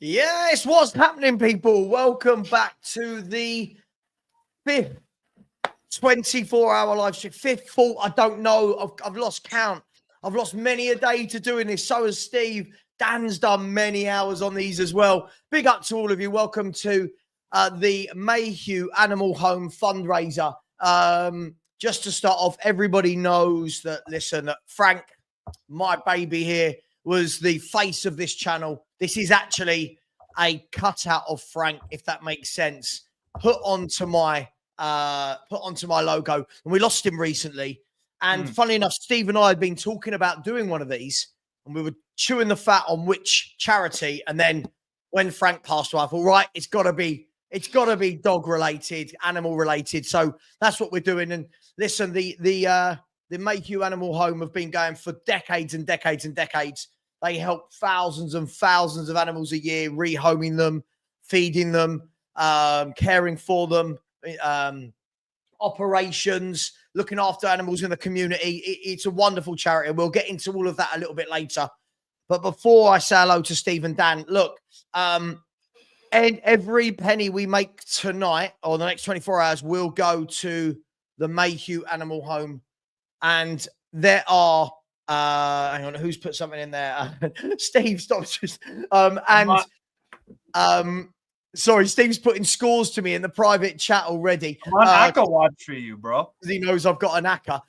Yes, what's happening, people? Welcome back to the fifth 24-hour live stream. Fifth, fourth, I don't know. I've lost count. I've lost many a day to doing this. So has Steve. Dan's done many hours on these as well. Big up to all of you. Welcome to the Mayhew Animal Home fundraiser. Just to start off, everybody knows that, listen, Frank, my baby here, was the face of this channel. This is actually a cutout of Frank, if that makes sense, put onto my logo. And we lost him recently. And funnily enough, Steve and I had been talking about doing one of these, and we were chewing the fat on which charity. And then when Frank passed away, I thought, right, it's got to be dog related, animal related. So that's what we're doing. And listen, the Mayhew Animal Home have been going for decades and decades and decades. They help thousands and thousands of animals a year, rehoming them, feeding them, caring for them, operations, looking after animals in the community. It's a wonderful charity. We'll get into all of that a little bit later. But before I say hello to Steve and Dan, look, and every penny we make tonight or the next 24 hours will go to the Mayhew Animal Home. And there are, hang on, who's put something in there? Steve, stop. Sorry, Steve's putting scores to me in the private chat already. I'm on ACCA watch for you, bro. He knows I've got an ACCA.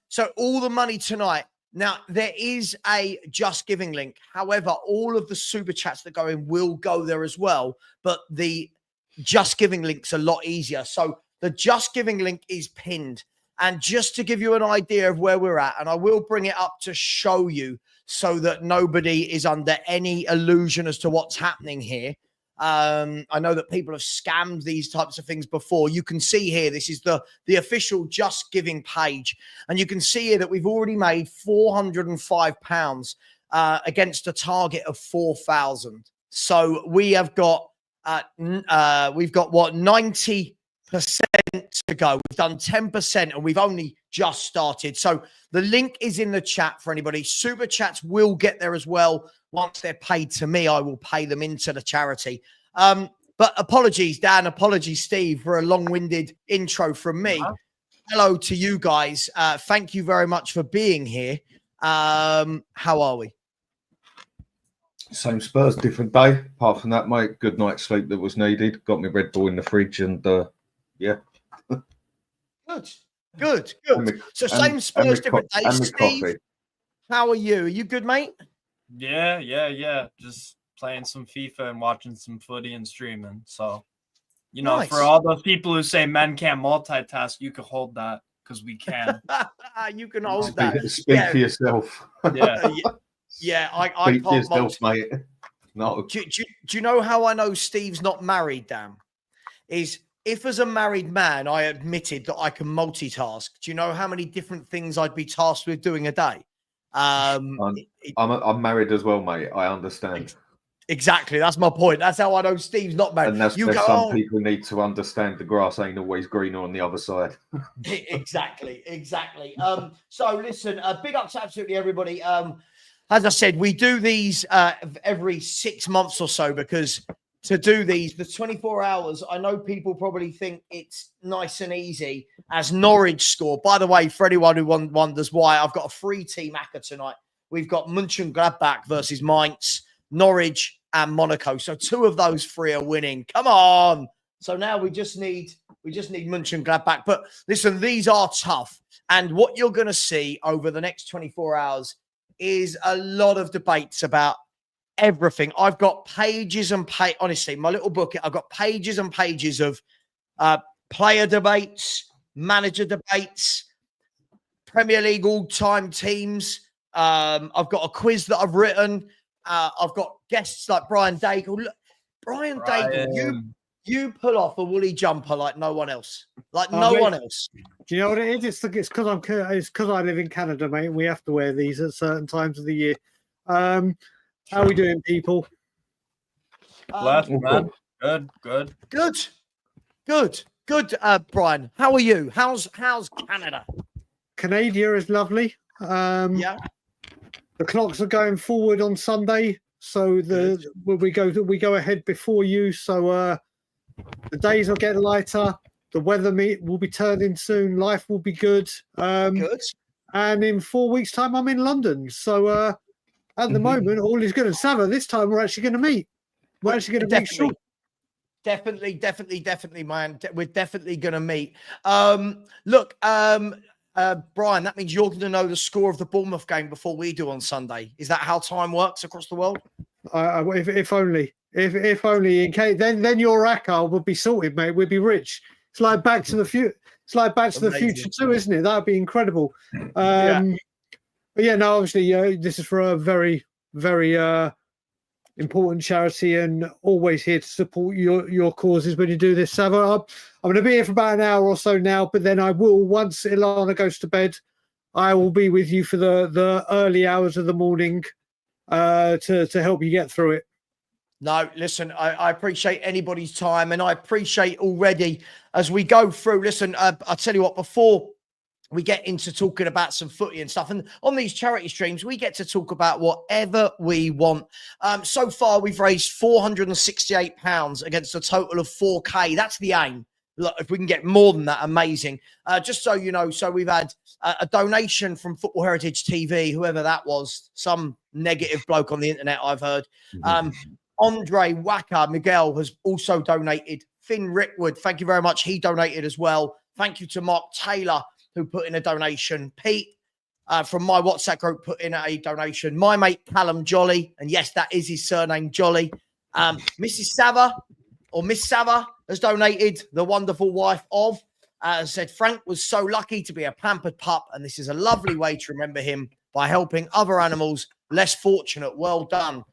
So all the money tonight. Now, there is a Just Giving link. However, all of the super chats that go in will go there as well. But the Just Giving link's a lot easier. So the Just Giving link is pinned. And just to give you an idea of where we're at, and I will bring it up to show you so that nobody is under any illusion as to what's happening here. I know that people have scammed these types of things before. You can see here, this is the official Just Giving page. And you can see here that we've already made £405 against a target of 4,000. So we have got, what, 90% to go. We've done 10% and we've only just started. So the link is in the chat for anybody. Super chats will get there as well. Once they're paid to me, I will pay them into the charity. But apologies, Dan. Apologies, Steve, for a long-winded intro from me. Hello to you guys. Thank you very much for being here. How are we? Same Spurs, different day. Apart from that, mate, good night's sleep that was needed. Got me Red Bull in the fridge and yeah. Good. So same Spurs, different day. Steve, how are you? Are you good, mate? Yeah. Just playing some FIFA and watching some footy and streaming. So, you know, nice. For all those people who say men can't multitask, you can hold that because we can. You can hold that. Speak for yourself. Yeah. I can't for yourself, mate. No. Do you know how I know Steve's not married, Dan? Is if as a married man, I admitted that I can multitask, do you know how many different things I'd be tasked with doing a day? I'm married as well, mate. I understand. Exactly. That's my point. That's how I know Steve's not married. And that's some people need to understand the grass ain't always greener on the other side. Exactly. So listen, big up to absolutely everybody. As I said, we do these every 6 months or so because to do these, the 24 hours, I know people probably think it's nice and easy as Norwich score. By the way, for anyone who wonders why, I've got a free team ACCA tonight. We've got Mönchengladbach versus Mainz, Norwich and Monaco. So 2 of those 3 are winning. Come on. So now we just need Mönchengladbach. But listen, these are tough. And what you're going to see over the next 24 hours is a lot of debates about everything. I've got pages and honestly, my little book, I've got pages and pages of player debates, manager debates, Premier League all-time teams. I've got a quiz that I've written. I've got guests like Brian Daigle. Look, Brian Daigle, you pull off a woolly jumper like no one else. One else. Do you know what it is? It's because I live in Canada, mate. And we have to wear these at certain times of the year. How are we doing, people? Man. Good. Brian, how are you? How's Canada? Canada is lovely. Yeah. The clocks are going forward on Sunday So we go ahead before you. So the days will get lighter. The weather will be turning soon. Life will be good. Good. And in 4 weeks' time, I'm in London. So at the moment, all is good. And Sava, this time we're actually going to meet. We're actually going to meet short. Definitely, man. We're definitely going to meet. Look, Brian, that means you're going to know the score of the Bournemouth game before we do on Sunday. Is that how time works across the world? If only. If only. In case, then your Akar would be sorted, mate. We'd be rich. It's like Back to the Future. It's like Back to the Future too, isn't it? That'd be incredible. But yeah, no, obviously, this is for a very, very important charity, and always here to support your causes when you do this. Sava, I'm going to be here for about an hour or so now, but then I will, once Ilana goes to bed, I will be with you for the early hours of the morning to help you get through it. No, listen, I appreciate anybody's time, and I appreciate already as we go through. Listen, I'll tell you what, before we get into talking about some footy and stuff, and on these charity streams, we get to talk about whatever we want. So far, we've raised £468 against a total of 4K. That's the aim. Look, if we can get more than that, amazing. Just so you know, so we've had a donation from Football Heritage TV, whoever that was, some negative bloke on the internet, I've heard. Andre Waka Miguel has also donated. Finn Rickwood, thank you very much. He donated as well. Thank you to Mark Taylor, who put in a donation. Pete from my WhatsApp group put in a donation. My mate Callum Jolly, and yes, that is his surname, Jolly. Mrs. Sava, or Miss Sava, has donated. The wonderful wife of, said, Frank was so lucky to be a pampered pup, and this is a lovely way to remember him by helping other animals less fortunate. Well done.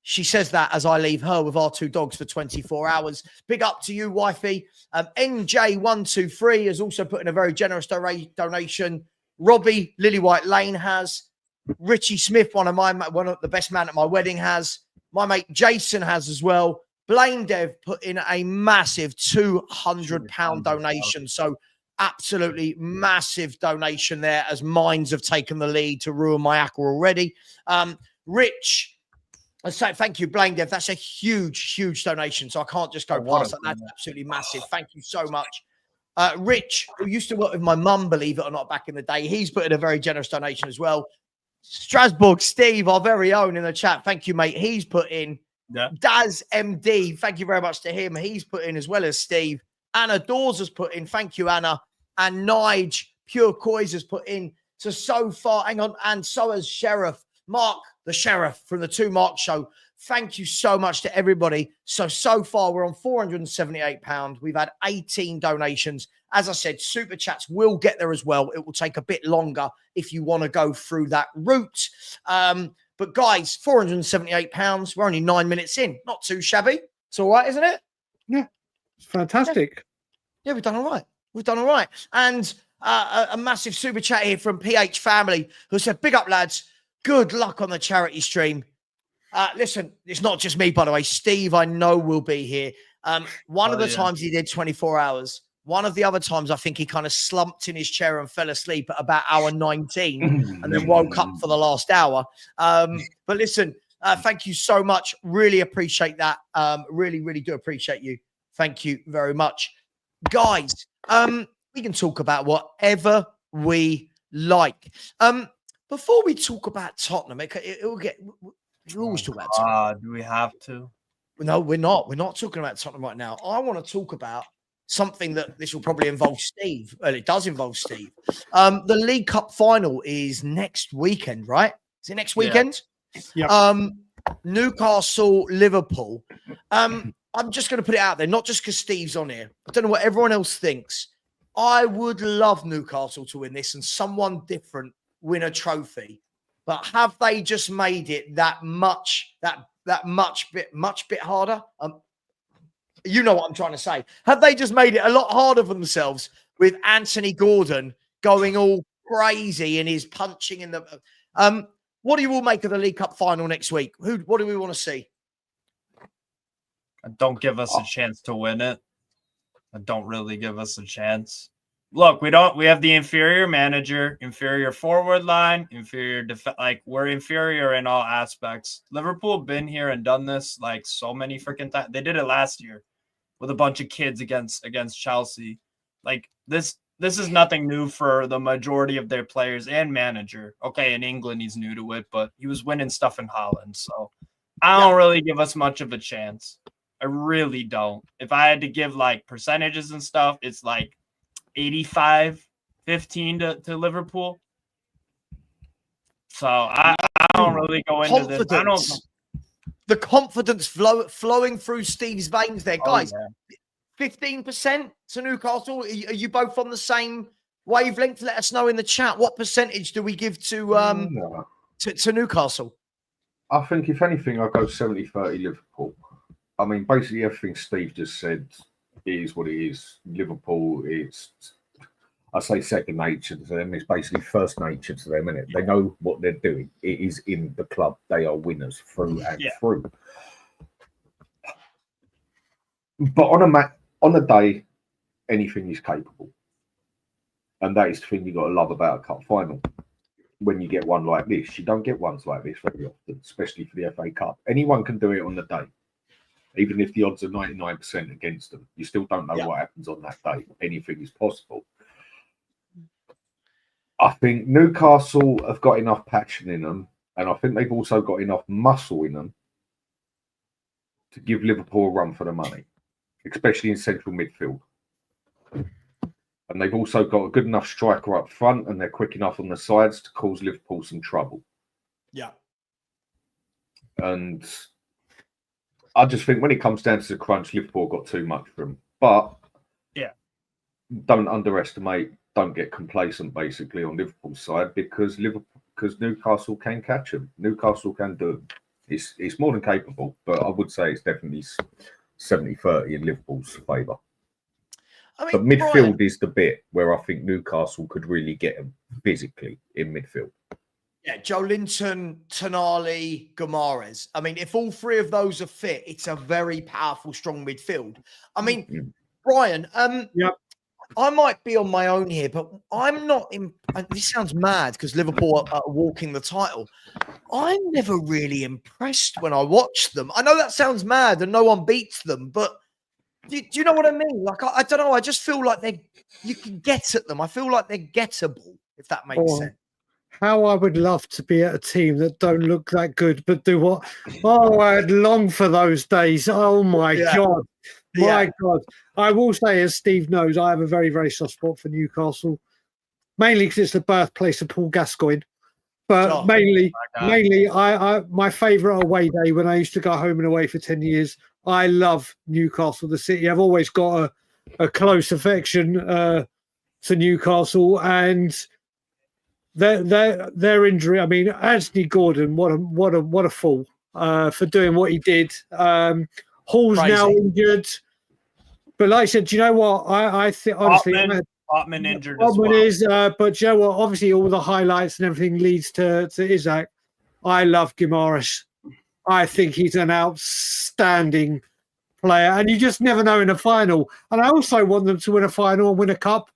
She says that as I leave her with our 2 dogs for 24 hours. Big up to you, wifey. NJ123 has also put in a very generous donation. Robbie Lillywhite Lane has. Richie Smith, one of the best man at my wedding, has. My mate Jason has as well. Blaine Dev put in a massive £200 donation. So absolutely massive donation there, as Mines have taken the lead to ruin my aqua already. Rich, I say thank you, Blaine Dev. That's a huge donation. So I can't just go past that. That's absolutely massive. Thank you so much. Rich, who used to work with my mum, believe it or not, back in the day, he's put in a very generous donation as well. Strasbourg Steve, our very own, in the chat. Thank you, mate. He's put in. Daz MD, thank you very much to him. He's put in, as well as Steve. Anna Dawes has put in. Thank you, Anna. And Nige Pure Coys has put in. So far, hang on, and so has Sheriff Mark, the Sheriff from the 2 Mark Show. Thank you so much to everybody. So far, we're on £478. We've had 18 donations. As I said, Super Chats will get there as well. It will take a bit longer if you want to go through that route. But guys, £478. We're only 9 minutes in. Not too shabby. It's all right, isn't it? Yeah, it's fantastic. Yeah, we've done all right. We've done all right. And a massive Super Chat here from PH Family, who said, big up, lads. Good luck on the charity stream. Listen, it's not just me, by the way. Steve, I know, will be here. One of the times he did 24 hours. One of the other times, I think he kind of slumped in his chair and fell asleep at about hour 19 and then woke up for the last hour. But listen, thank you so much. Really appreciate that. Really do appreciate you. Thank you very much. Guys, we can talk about whatever we like. Before we talk about Tottenham, it will get... We always talk about Tottenham. Do we have to? No, we're not. We're not talking about Tottenham right now. I want to talk about something that this will probably involve Steve. Well, it does involve Steve. The League Cup final is next weekend, right? Is it next weekend? Yeah. Newcastle, Liverpool. I'm just going to put it out there, not just because Steve's on here. I don't know what everyone else thinks. I would love Newcastle to win this and someone different win a trophy. But have they just made it that much bit harder? You know what I'm trying to say. Have they just made it a lot harder for themselves with Anthony Gordon going all crazy and his punching in the... what do you all make of the League Cup final next week? What do we want to see? Don't give us a chance to win it. Don't really give us a chance. look, we have the inferior manager, inferior forward line, inferior like we're inferior in all aspects. Liverpool been here and done this like so many freaking times. They did it last year with a bunch of kids against Chelsea. Like this is nothing new for the majority of their players and manager. Okay, in England he's new to it, but he was winning stuff in Holland, so I don't really give us much of a chance. I really don't. If I had to give like percentages and stuff, it's like 85-15 to Liverpool. So I don't really go into this. I don't. The confidence flowing through Steve's veins there, guys. 15% to Newcastle. Are you both on the same wavelength? Let us know in the chat. What percentage do we give to Newcastle? I think if anything, I'll go 70-30 Liverpool. I mean, basically everything Steve just said is what it is. Liverpool, it's, I say second nature to them. It's basically first nature to them, isn't it? They know what they're doing. It is in the club. They are winners through and through. But on a day, anything is capable. And that is the thing you got to love about a cup final. When you get one like this, you don't get ones like this very often, especially for the FA Cup. Anyone can do it on the day. Even if the odds are 99% against them, you still don't know what happens on that day. Anything is possible. I think Newcastle have got enough passion in them, and I think they've also got enough muscle in them to give Liverpool a run for the money, especially in central midfield. And they've also got a good enough striker up front, and they're quick enough on the sides to cause Liverpool some trouble. Yeah. And I just think when it comes down to the crunch, Liverpool got too much for them. But don't underestimate, don't get complacent basically on Liverpool's side because Newcastle can catch them. Newcastle can do it. It's more than capable, but I would say it's definitely 70-30 in Liverpool's favour. I mean, but midfield is the bit where I think Newcastle could really get them physically in midfield. Yeah, Joe Linton, Tonali, Guimaraes. I mean, if all three of those are fit, it's a very powerful, strong midfield. I mean, Brian, I might be on my own here, but I'm not this sounds mad because Liverpool are walking the title. I'm never really impressed when I watch them. I know that sounds mad and no one beats them, but do you know what I mean? Like, I don't know. I just feel like you can get at them. I feel like they're gettable, if that makes sense. How I would love to be at a team that don't look that good, but do what? Oh, I'd long for those days. Oh, my God. My God. I will say, as Steve knows, I have a very, very soft spot for Newcastle, mainly because it's the birthplace of Paul Gascoigne. But mainly, my favourite away day when I used to go home and away for 10 years, I love Newcastle, the city. I've always got a close affection to Newcastle, and their injury. I mean, Anthony Gordon, what a fool for doing what he did. Hall's now injured, but like I said, do you know what? I think honestly, Botman injured as well. Is, but do you know what? Obviously, all the highlights and everything leads to Isaac. I love Guimaraes. I think he's an outstanding player, and you just never know in a final. And I also want them to win a final and win a cup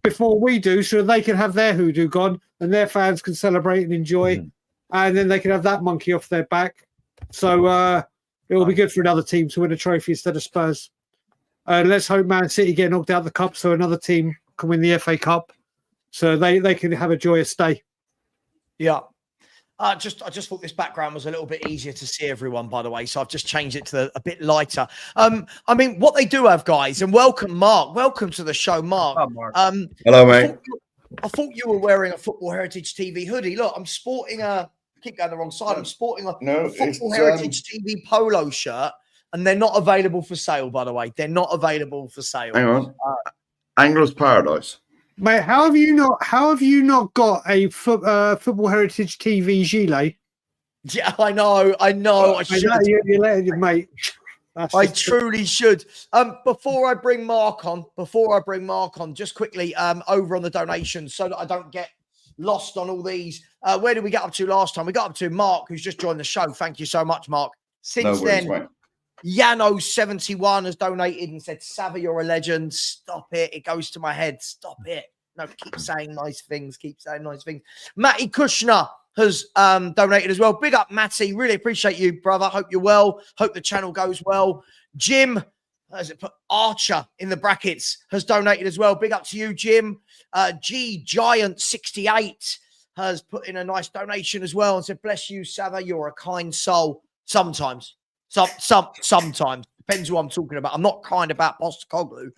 before we do, so they can have their hoodoo gone and their fans can celebrate and enjoy, and then they can have that monkey off their back. So it will be good for another team to win a trophy instead of Spurs. Let's hope Man City get knocked out of the cup so another team can win the FA Cup, so they can have a joyous day. Yeah. I just thought this background was a little bit easier to see everyone, by the way, so I've just changed it to a bit lighter. I mean, what they do have, guys, and welcome, Mark. Welcome to the show, Mark. Oh, Mark. Hello, mate. I thought you were wearing a Football Heritage TV hoodie. Look, I'm sporting I keep going the wrong side. I'm sporting a Football Heritage TV polo shirt, and they're not available for sale, by the way. They're not available for sale. Hang on. Angler's Paradise. Mate, how have you not got a Football Heritage TV gilet? Yeah, I know. I should. You're letting it, mate. I truly should. Before I bring Mark on, just quickly over on the donations so that I don't get lost on all these. Where did we get up to last time? We got up to Mark, who's just joined the show. Thank you so much, Mark. Since then, Yano71 has donated and said, Sava, you're a legend. Stop it. It goes to my head. Stop it. No, keep saying nice things. Keep saying nice things. Matty Kushner has donated as well. Big up, Matty. Really appreciate you, brother. Hope you're well. Hope the channel goes well. Jim, has it put Archer in the brackets, has donated as well. Big up to you, Jim. G Giant 68 has put in a nice donation as well and said, bless you, Sava. You're a kind soul. Sometimes. Sometimes. Depends who I'm talking about. I'm not kind about Postecoglou.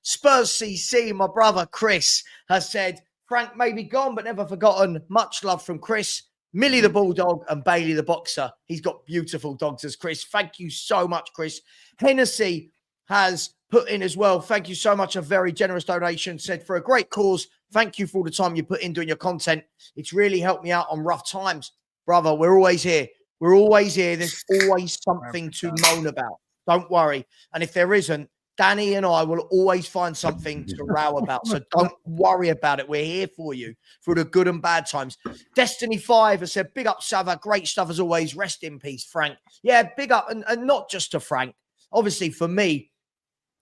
Spurs CC, my brother Chris, has said, Frank may be gone, but never forgotten. Much love from Chris. Millie the Bulldog and Bailey the Boxer. He's got beautiful dogs as Chris. Thank you so much, Chris. Hennessy has put in as well. Thank you so much. A very generous donation. Said, for a great cause, thank you for all the time you put in doing your content. It's really helped me out on rough times. Brother, we're always here. We're always here. There's always something to moan about. Don't worry. And if there isn't, Danny and I will always find something to row about. So don't worry about it. We're here for you through the good and bad times. Destiny 5 has said, big up, Sava. Great stuff as always. Rest in peace, Frank. Yeah, big up. And not just to Frank. Obviously, for me,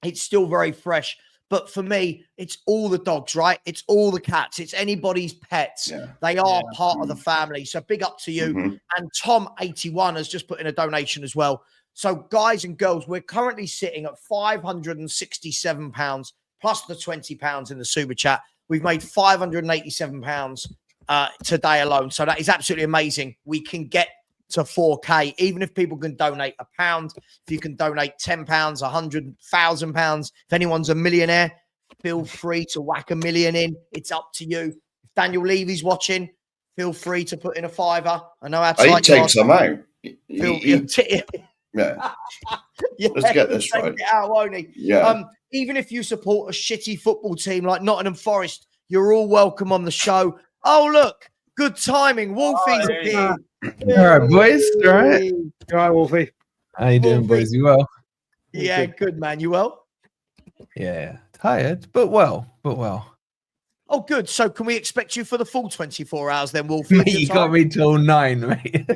it's still very fresh. But for me, it's all the dogs, right? It's all the cats. It's anybody's pets. Yeah. They are part of the family. So big up to you. Mm-hmm. And Tom81 has just put in a donation as well. So guys and girls, we're currently sitting at £567 plus the £20 in the super chat. We've made £587 today alone. So that is absolutely amazing. We can get to 4K, even if people can donate £1, if you can donate £10, £100,000. If anyone's a millionaire, feel free to whack $1 million in. It's up to you. If Daniel Levy's watching, feel free to put in a $5. I know how to he takes them out. Yeah. Let's get this right. It out, won't he? Yeah. Even if you support a shitty football team like Nottingham Forest, you're all welcome on the show. Oh, look. Good timing. Wolfie's here. All right, boys. All right. All right, Wolfie. How you doing, boys? You well? Yeah, good, man. You well? Yeah. Tired, but well. Oh, good. So can we expect you for the full 24 hours then, Wolfie? Mate, you got me till 9, mate.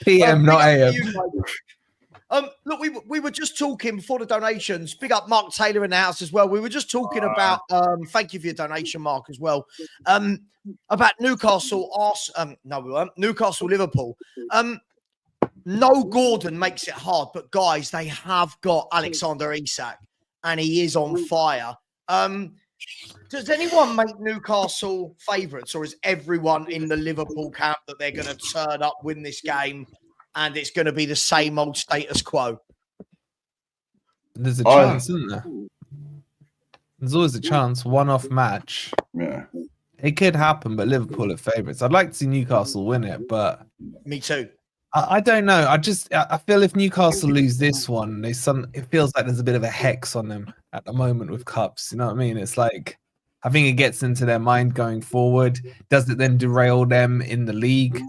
PM, not AM. Look, we were just talking before the donations. Big up Mark Taylor in the house as well. We were just talking about, thank you for your donation, Mark, as well. About Newcastle, no, we weren't. Newcastle, Liverpool. No Gordon makes it hard, but guys, they have got Alexander Isak, and he is on fire. Does anyone make Newcastle favourites, or is everyone in the Liverpool camp that they're going to turn up, win this game, and it's going to be the same old status quo? There's a chance, isn't there? There's always a chance. One-off match. Yeah. It could happen, but Liverpool are favourites. I'd like to see Newcastle win it, but... Me too. I don't know. I feel if Newcastle lose this one, it feels like there's a bit of a hex on them at the moment with cups. You know what I mean? It's like, I think it gets into their mind going forward. Does it then derail them in the league?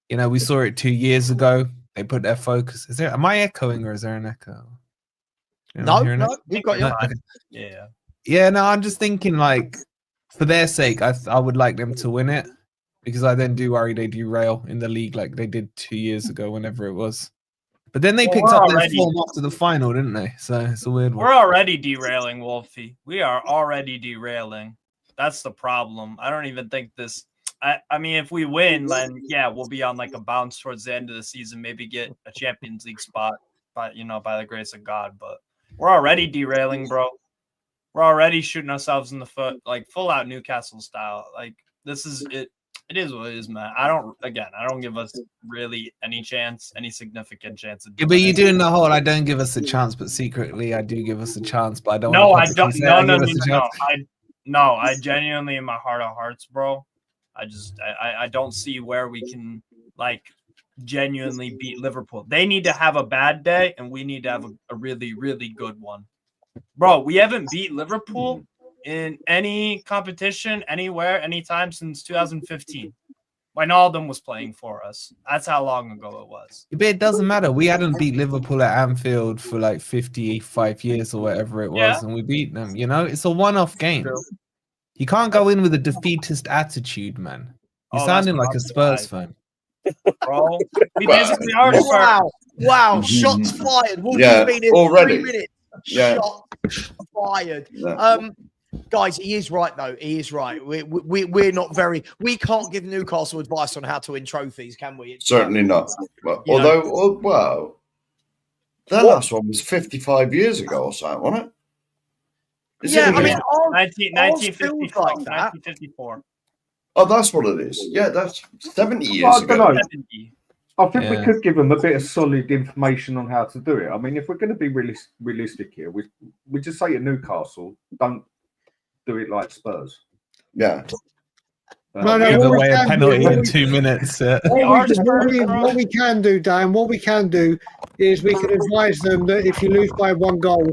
You know, we saw it 2 years ago. They put their focus. Am I echoing or is there an echo? No, you've got your Yeah. Yeah, no, I'm just thinking like, for their sake, I would like them to win it. Because I then do worry they derail in the league like they did 2 years ago, whenever it was. But then they picked up their form after the final, didn't they? So it's a weird one. We're already derailing, Wolfie. We are already derailing. That's the problem. I don't even think this... I mean, if we win, then, yeah, we'll be on like a bounce towards the end of the season, maybe get a Champions League spot, by the grace of God. But we're already derailing, bro. We're already shooting ourselves in the foot, like full-out Newcastle style. Like, this is it. It is what it is, man. I don't give us really any significant chance. Yeah, but you're doing the whole, I don't give us a chance, but secretly I do give us a chance, but I don't. No, I don't. No. I genuinely, in my heart of hearts, bro, I don't see where we can like genuinely beat Liverpool. They need to have a bad day, and we need to have a really, really good one. Bro, we haven't beat Liverpool in any competition, anywhere, anytime since 2015. Wijnaldum was playing for us. That's how long ago it was. But it doesn't matter. We hadn't beat Liverpool at Anfield for like 55 years or whatever it was, and we beat them. You know, it's a one-off game. True. You can't go in with a defeatist attitude, man. You're sounding like a Spurs fan. Bro, we basically are Spurs. Wow. Wow, shots fired. Walker's Yeah, been here already. 3 minutes. Yeah. Shots fired. Yeah. Guys, he is right though. He is right. We're not very. We can't give Newcastle advice on how to win trophies, can we? It's, Certainly not. Well, You know. Their last one was 55 years ago or something, wasn't it? Yeah, I mean, 1954. like that. 1954. Oh, that's what it is. Yeah, that's 70 years I don't ago. know. 70. I think we Yeah. could give them a bit of solid information on how to do it. I mean, if we're going to be realistic here, we just say to Newcastle, don't do it like Spurs. Yeah. No, Give what we away a can penalty do- in 2 minutes. What we can do, Dan, what we can do is we can advise them that if you lose by 1 goal,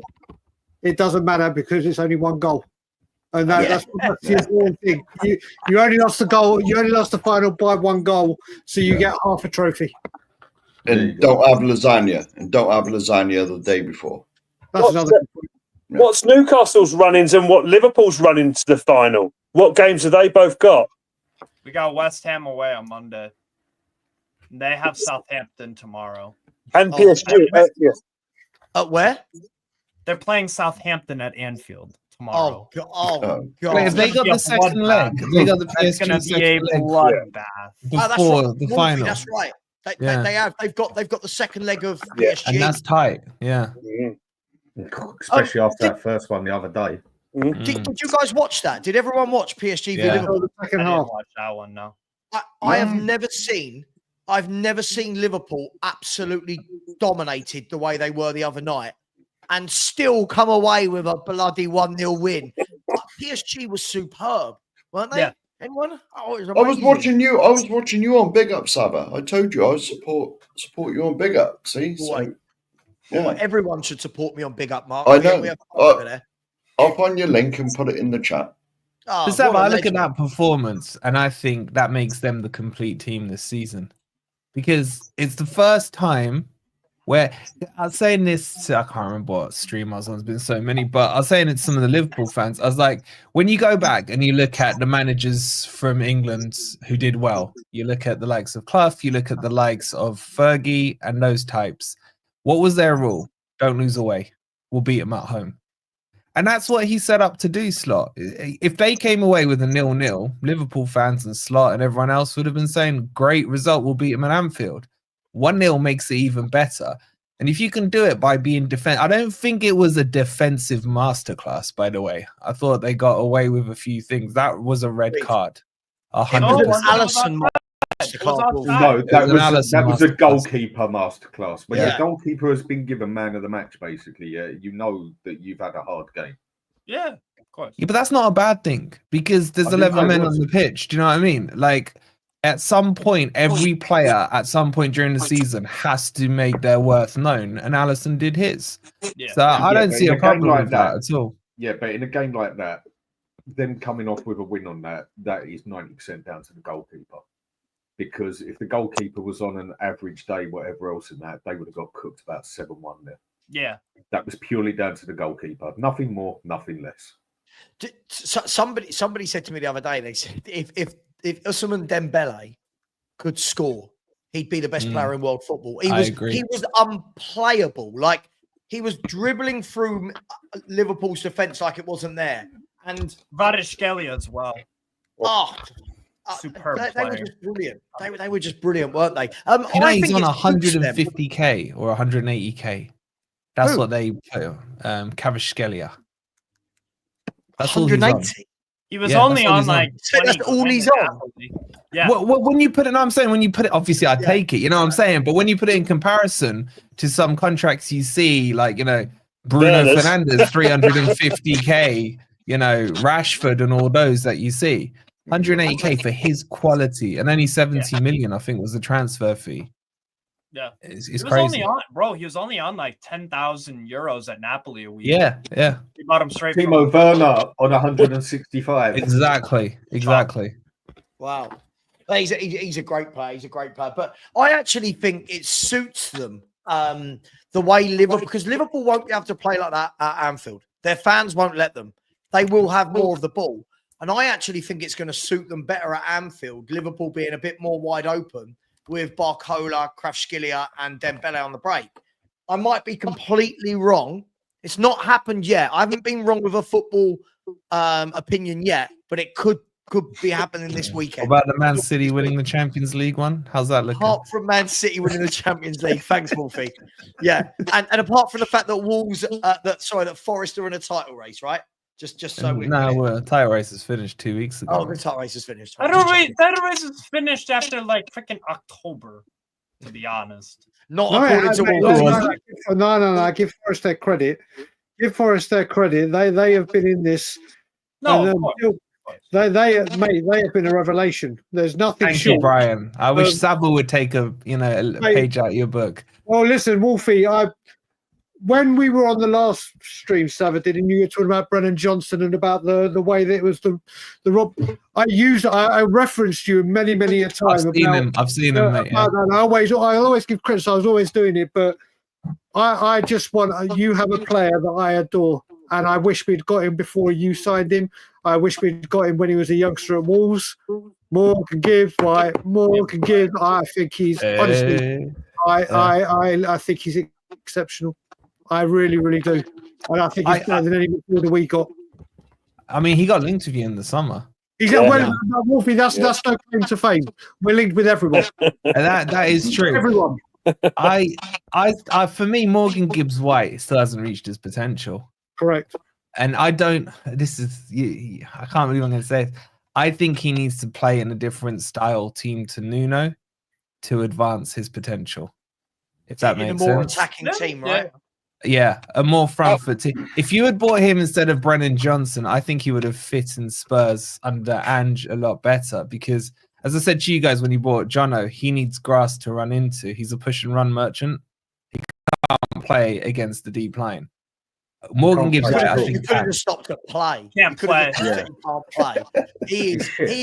it doesn't matter because it's only 1 goal. And that's the important thing. You only lost the goal. You only lost the final by 1 goal, so you get half a trophy. And don't have lasagna. And don't have lasagna the day before. That's another. What's Newcastle's run-ins and what Liverpool's run-ins to the final? What games have they both got? We got West Ham away on Monday. They have Southampton tomorrow. And Oh, PSG. Yes. Where? They're playing Southampton at Anfield Oh, tomorrow. God. Oh, God. Wait, have they got Yeah, the second bloodbath. leg? Have they got the That's going PSG to be a second leg bloodbath. That's before right. the Wolfie, final? That's right. Yeah. They have. They've got the second leg of Yeah. PSG. And that's tight. Yeah. Especially after that first one the other day. Did you guys watch that? Did everyone watch PSG v Yeah. Liverpool? The I second didn't half. watch that one, no. I have never seen. I've never seen Liverpool absolutely dominated the way they were the other night, and still come away with a bloody 1-0 win. PSG was superb, weren't they? Yeah. Anyone? Oh, it was I was amazing. watching you on Big Up, Saba. I told you I would support you on Big Up. See? So, Well, yeah. everyone should support me on Big Up, Mark. I know. We have fun over there. I'll find your link and put it in the chat. Oh, Just what a I look at legend. that performance, and I think that makes them the complete team this season, because it's the first time where I was saying this. I can't remember what stream I was on. There's been so many, but I was saying it to some of the Liverpool fans. I was like, when you go back and you look at the managers from England who did well, you look at the likes of Clough, you look at the likes of Fergie and those types. What was their rule? Don't lose away. We'll beat them at home. And that's what he set up to do, Slot. If they came away with a 0-0, Liverpool fans and Slot and everyone else would have been saying, great result, we'll beat them at Anfield. 1-0 makes it even better. And if you can do it by being I don't think it was a defensive masterclass, by the way. I thought they got away with a few things. That was a red card. 100%. Alisson. No, that was a masterclass. goalkeeper masterclass. When Yeah. the goalkeeper has been given man of the match, basically, you know that you've had a hard game. Yeah, of course. Yeah, but that's not a bad thing because there's I didn't 11 know it men was. on the pitch. Do you know what I mean? Like, at some point, every player at some point during the season has to make their worth known, and Alisson did his. Yeah. So I don't but see in a a game problem like with that that- at all. Yeah, but in a game like that, them coming off with a win on that is 90% down to the goalkeeper. Because if the goalkeeper was on an average day, whatever else in that, they would have got cooked about 7-1 there. Yeah. That was purely down to the goalkeeper. Nothing more, nothing less. Somebody said to me the other day, they said if Ousmane Dembele could score, he'd be the best player in world football. I agree. He was unplayable. Like, he was dribbling through Liverpool's defense like it wasn't there. And Kvaratskhelia as well. Superb they were player. just brilliant. They were just brilliant, weren't they? You know, I he's think on it suits them. 150k or 180k. That's Who? what they put. Kvaratskhelia. That's all he's on. 180. He was Yeah, only that's what on he's on. like So that's 20 all he's wins at on? Napoli. Yeah. When you put it, no, I'm saying when you put it, obviously I'd take it, you know what I'm saying? But when you put it in comparison to some contracts you see, like, you know, Bruno Berners. Fernandes, 350k, you know, Rashford and all those that you see, 180k for his quality, and only 70 million, I think, was the transfer fee. Yeah. It's He was crazy. only on, bro. He was only on like 10,000 euros at Napoli a week. Yeah. He bought him straight from Timo Werner on 165. Exactly. Wow. But he's a great player. He's a great player. But I actually think it suits them the way Liverpool, because Liverpool won't be able to play like that at Anfield. Their fans won't let them. They will have more of the ball. And I actually think it's going to suit them better at Anfield, Liverpool being a bit more wide open with Barcola, Kvaratskhelia, and Dembele on the break. I might be completely wrong. It's not happened yet. I haven't been wrong with a football opinion yet, but it could be happening this weekend. What about the Man City winning the Champions League one? How's that looking? Apart from Man City winning the Champions League, thanks, Wolfie. Yeah, and apart from the fact that that Forest are in a title race, right? Just so we title race is finished 2 weeks ago. Oh, the title race is finished. Title race is finished after like freaking October, to be honest. Not according to Wolves. No. Give Forest their credit. Give Forest their credit. They have been in this. No, they have been a revelation. There's nothing. Thank you, Brian. I wish Saba would take a page out of your book. Well, listen, Wolfie, when we were on the last stream, Saba did, and you were talking about Brennan Johnson and about the way that it was the Rob. I referenced you many a time. I've seen him, mate. Yeah. I always give credit. So I was always doing it, but I just want you have a player that I adore, and I wish we'd got him before you signed him. I wish we'd got him when he was a youngster at Wolves. More can give, right? More can give. I think he's honestly. I think he's exceptional. I really do. And I think he's better than any midfielder we got. I mean, he got linked with you in the summer. Wolfie, that's no claim to fame. We're linked with everyone. That is true. Everyone. I for me, Morgan Gibbs-White still hasn't reached his potential. Correct. And I can't believe I'm going to say it. I think he needs to play in a different style team to Nuno to advance his potential. If that makes sense. In a more attacking team, right? Yeah, a more front foot team. If you had bought him instead of Brennan Johnson, I think he would have fit in Spurs under Ange a lot better because, as I said to you guys when you bought Jono, he needs grass to run into. He's a push and run merchant. He can't play against the deep line. Morgan Gibbs, I think, you could have stopped at play. Can't play. He can't play. He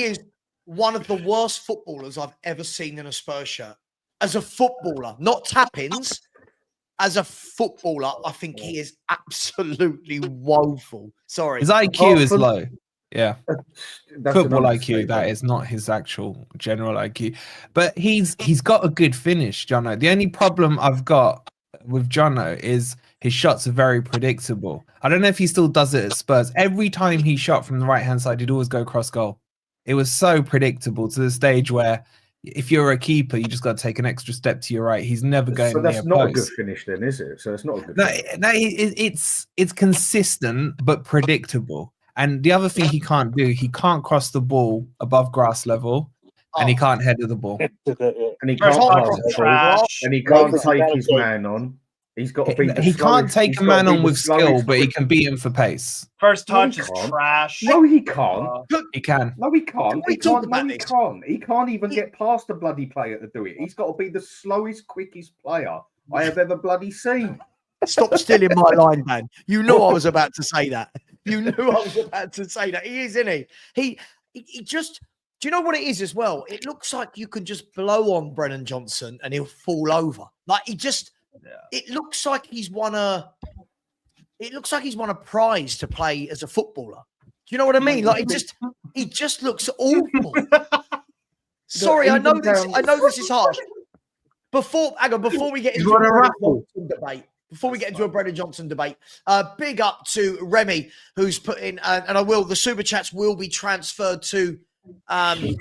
is one of the worst footballers I've ever seen in a Spurs shirt. As a footballer, not tap-ins. As a footballer, I think he is absolutely woeful. Sorry. His IQ is low. Yeah. Football IQ, that is not his actual general IQ. But he's got a good finish, Jono. The only problem I've got with Jono is his shots are very predictable. I don't know if he still does it at Spurs. Every time he shot from the right-hand side, he'd always go cross goal. It was so predictable to the stage where if you're a keeper, you just got to take an extra step to your right. He's never going. So that's not a good finish, then, is it? So it's not a good. It's consistent but predictable. And the other thing he can't do, he can't cross the ball above grass level, and he can't header the ball, and he can't take his man on. He's got to be. He can't take a man on with skill, but he can beat him for pace. First touch is trash. No, he can't. He can. No, he can't. He can't. He can't even get past the bloody player to do it. He's got to be the slowest, quickest player I have ever bloody seen. Stop stealing my line, man. You know I was about to say that. You knew I was about to say that. He is, isn't he? He just. Do you know what it is as well? It looks like you can just blow on Brennan Johnson and he'll fall over. Like he just. Yeah. It looks like he's won a prize to play as a footballer. Do you know what I mean? Like he just looks awful. Sorry, I know this is harsh. Before we get into a Brennan Johnson debate, big up to Remy who's put in, and I will. The super chats will be transferred to. The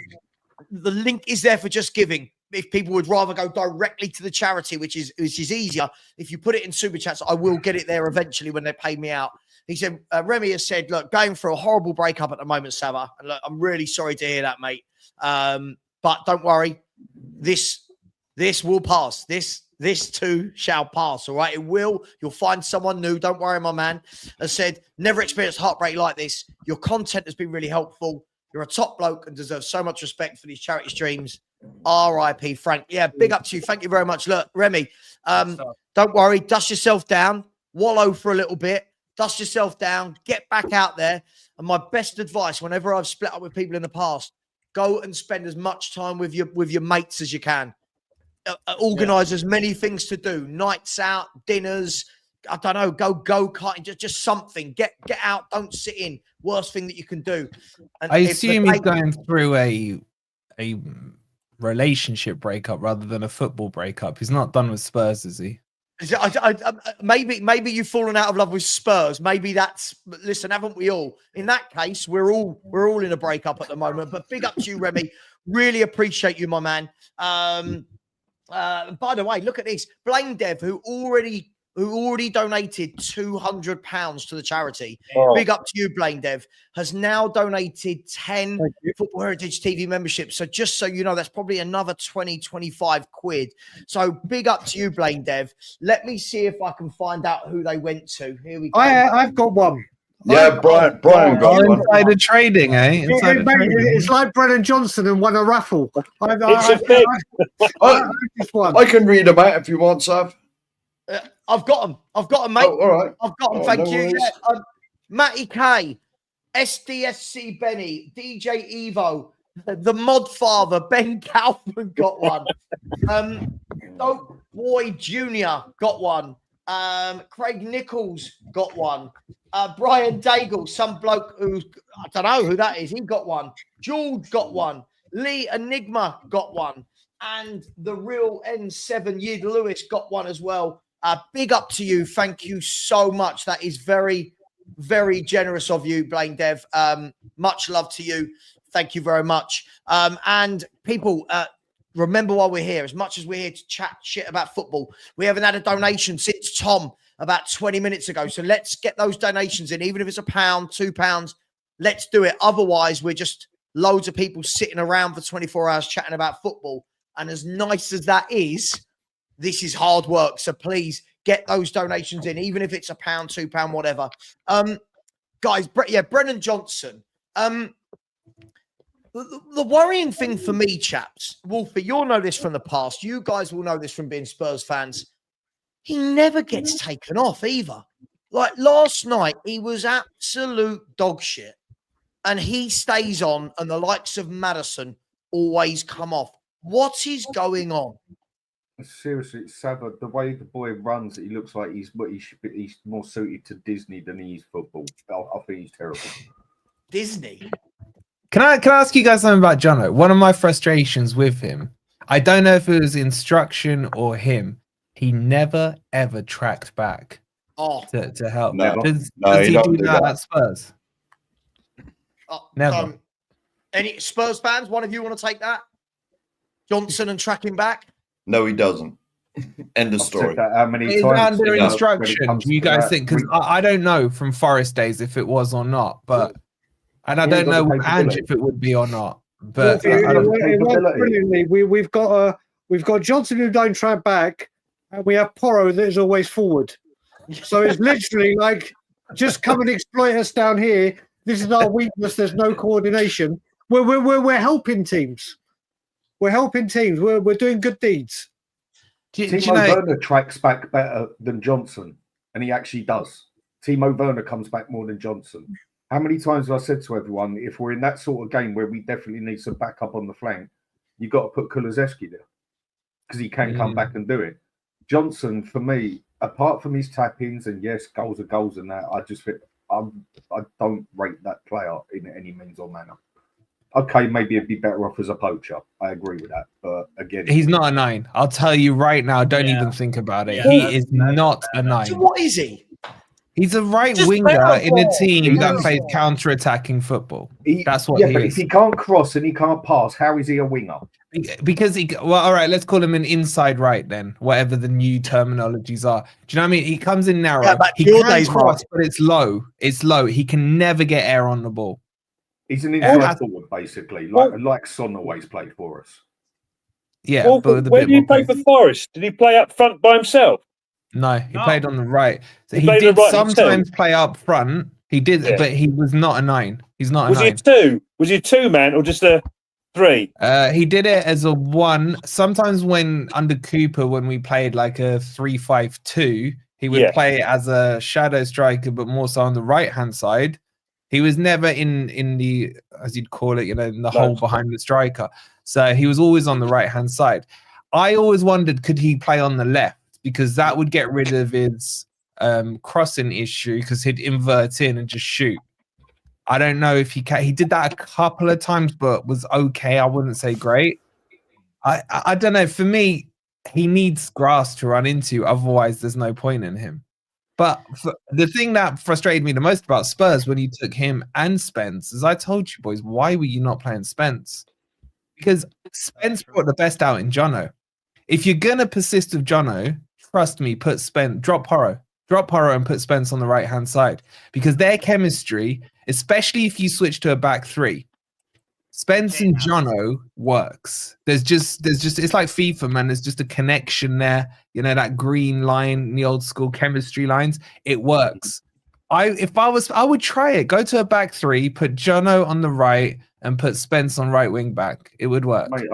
link is there for Just Giving. If people would rather go directly to the charity, which is easier, if you put it in super chats, I will get it there eventually when they pay me out. He said, Remy has said, look, going through a horrible breakup at the moment, Saba. And look, I'm really sorry to hear that, mate. But don't worry, this will pass. This too shall pass. All right, it will. You'll find someone new. Don't worry, my man. As said, never experienced heartbreak like this. Your content has been really helpful. You're a top bloke and deserve so much respect for these charity streams. R.I.P. Frank. Yeah, big up to you. Thank you very much. Look, Remy, don't worry. Dust yourself down. Wallow for a little bit. Dust yourself down. Get back out there. And my best advice, whenever I've split up with people in the past, go and spend as much time with your mates as you can. Organise as many things to do. Nights out, dinners. I don't know. Go karting. Just something. Get out. Don't sit in. Worst thing that you can do. And I assume he's going through a relationship breakup rather than a football breakup. He's not done with Spurs, is he? Maybe you've fallen out of love with Spurs. Maybe that's, listen, haven't we all? In that case, we're all in a breakup at the moment. But big up to you, Remy. Really appreciate you, my man. By the way, look at this. Blame Dev, who already donated £200 to the charity. Oh. Big up to you, Blame Dev, has now donated 10 Football Heritage TV memberships. So just so you know, that's probably another 25 quid. So big up to you, Blame Dev. Let me see if I can find out who they went to. Here we go. I've got one. Yeah, Brian got one. Insider trading, eh? Insider trading. It's like Brennan Johnson and won a raffle. It's a thing. I can read them out if you want, Sav. I've got them. Mate. Oh, all right. I've got them. Oh, Thank no you. worries. Yeah, Matty K, SDSC Benny, DJ Evo, the Mod Father, Ben Kaufman got one. Dope Boy Jr. got one. Craig Nichols got one. Brian Daigle, some bloke who I don't know who that is, he got one. George got one. Lee Enigma got one. And the real N7 Yid Lewis got one as well. Big up to you. Thank you so much. That is very, very generous of you, Blaine Dev. Much love to you. Thank you very much. And people, remember while we're here, as much as we're here to chat shit about football, we haven't had a donation since Tom about 20 minutes ago. So let's get those donations in, even if it's £1, £2. Let's do it. Otherwise, we're just loads of people sitting around for 24 hours chatting about football. And as nice as that is, this is hard work. So please get those donations in, even if it's £1, £2, whatever. Guys, Brennan Johnson. The worrying thing for me, chaps, Wolfie, you'll know this from the past. You guys will know this from being Spurs fans. He never gets taken off either. Like last night, he was absolute dog shit. And he stays on, and the likes of Maddison always come off. What is going on? Seriously, Sava, the way the boy runs, he looks like he's more suited to Disney than he is football. I think he's terrible. Disney? Can I ask you guys something about Jono? One of my frustrations with him, I don't know if it was instruction or him, he never ever tracked back to help. No, Does no, he do that at Spurs? Never. Any Spurs fans, one of you want to take that? Johnson and tracking back? No, he doesn't. End of story. How many Is times? under instruction, do you guys think? Because I don't know from Forest days if it was or not, but and I don't know with Ange if it would be or not. But it works brilliantly. We've got Johnson who don't track back, and we have Porro that is always forward. So it's literally like just come and exploit us down here. This is our weakness. There's no coordination. We're helping teams. We're helping teams. We're doing good deeds. Timo Werner tracks back better than Johnson, and he actually does. Timo Werner comes back more than Johnson. How many times have I said to everyone, if we're in that sort of game where we definitely need some backup on the flank, you've got to put Kulusevski there because he can come back and do it. Johnson, for me, apart from his tap-ins, and yes, goals are goals and that, I just think I don't rate that player in any means or manner. Okay, maybe it'd be better off as a poacher. I agree with that. But again, he's not a 9. I'll tell you right now, don't even think about it. Yeah, he is not a 9. So what is he? He's a right winger in a team that plays counter-attacking football. That's what he but is. if he can't cross and he can't pass, how is he a winger? Because all right, let's call him an inside right then, whatever the new terminologies are. Do you know what I mean? He comes in narrow. He can cross, but it's low. It's low. He can never get air on the ball. He's an inside forward, basically, like Son always played for us. Yeah. Well, but when did he play for Forest? Did he play up front by himself? No, he played on the right. So he played did the right sometimes play up front. He did, but he was not a 9. He's not a 9. Was he a 2? Was he a 2 man or just a 3? He did it as a 1. Sometimes when under Cooper, when we played like a 3-5-2, he would play as a shadow striker, but more so on the right hand side. He was never in the, as you'd call it, in the hole behind the striker. So he was always on the right hand side. I always wondered, could he play on the left? Because that would get rid of his crossing issue, because he'd invert in and just shoot. I don't know if he can. He did that a couple of times, but was okay. I wouldn't say great. I don't know. For me, he needs grass to run into. Otherwise, there's no point in him. But the thing that frustrated me the most about Spurs when you took him and Spence is I told you boys, why were you not playing Spence? Because Spence brought the best out in Jono. If you're gonna persist with Jono, trust me, drop Porro and put Spence on the right hand side because their chemistry, especially if you switch to a back three, Spence and Jono works. There's just it's like FIFA, man. There's just a connection there. You know, that green line, the old school chemistry lines. It works. I would try it. Go to a back three, put Jono on the right, and put Spence on right wing back. It would work. Mate,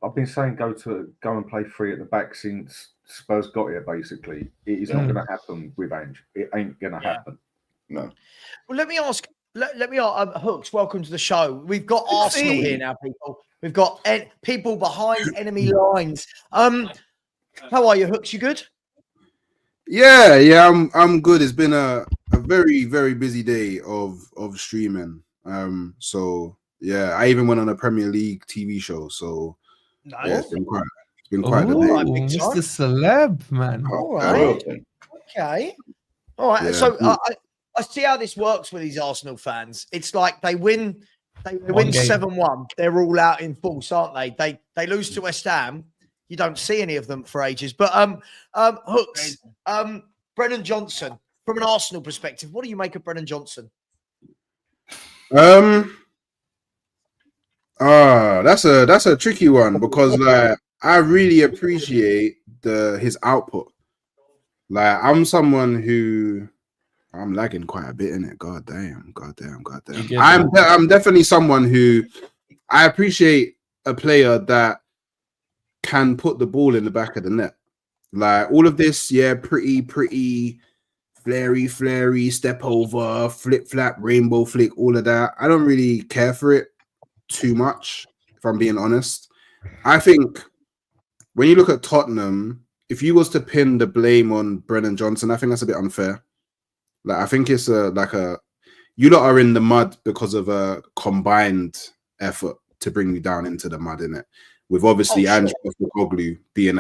I've been saying go and play free at the back since Spurs got here. Basically, it is not going to happen with Ange. It ain't going to happen. No. Well, let me ask. Let me ask, Hooks, welcome to the show. We've got Arsenal here now, people. We've got people behind enemy lines. How are you, Hooks? You good? Yeah, I'm good. It's been a very, very busy day of streaming. So yeah, I even went on a Premier League TV show. So Nice. yeah, it's been quite the Ooh, day. Mr. Celeb, man. All right. Okay. All right. Yeah. So I see how this works with these Arsenal fans. It's like they win 7-1. They're all out in force, aren't they? They lose to West Ham. You don't see any of them for ages. But Hooks, Brennan Johnson, from an Arsenal perspective, what do you make of Brennan Johnson? That's a tricky one because like I really appreciate his output. Like I'm someone who I'm lagging quite a bit in it. God damn. I'm definitely someone who I appreciate a player that can put the ball in the back of the net. Like all of this, yeah, pretty flary, step over, flip flap, rainbow flick, all of that. I don't really care for it too much, if I'm being honest. I think when you look at Tottenham, if you was to pin the blame on Brennan Johnson, I think that's a bit unfair. Like I think it's you lot are in the mud because of a combined effort to bring you down into the mud, innit? With obviously Ange Postecoglou being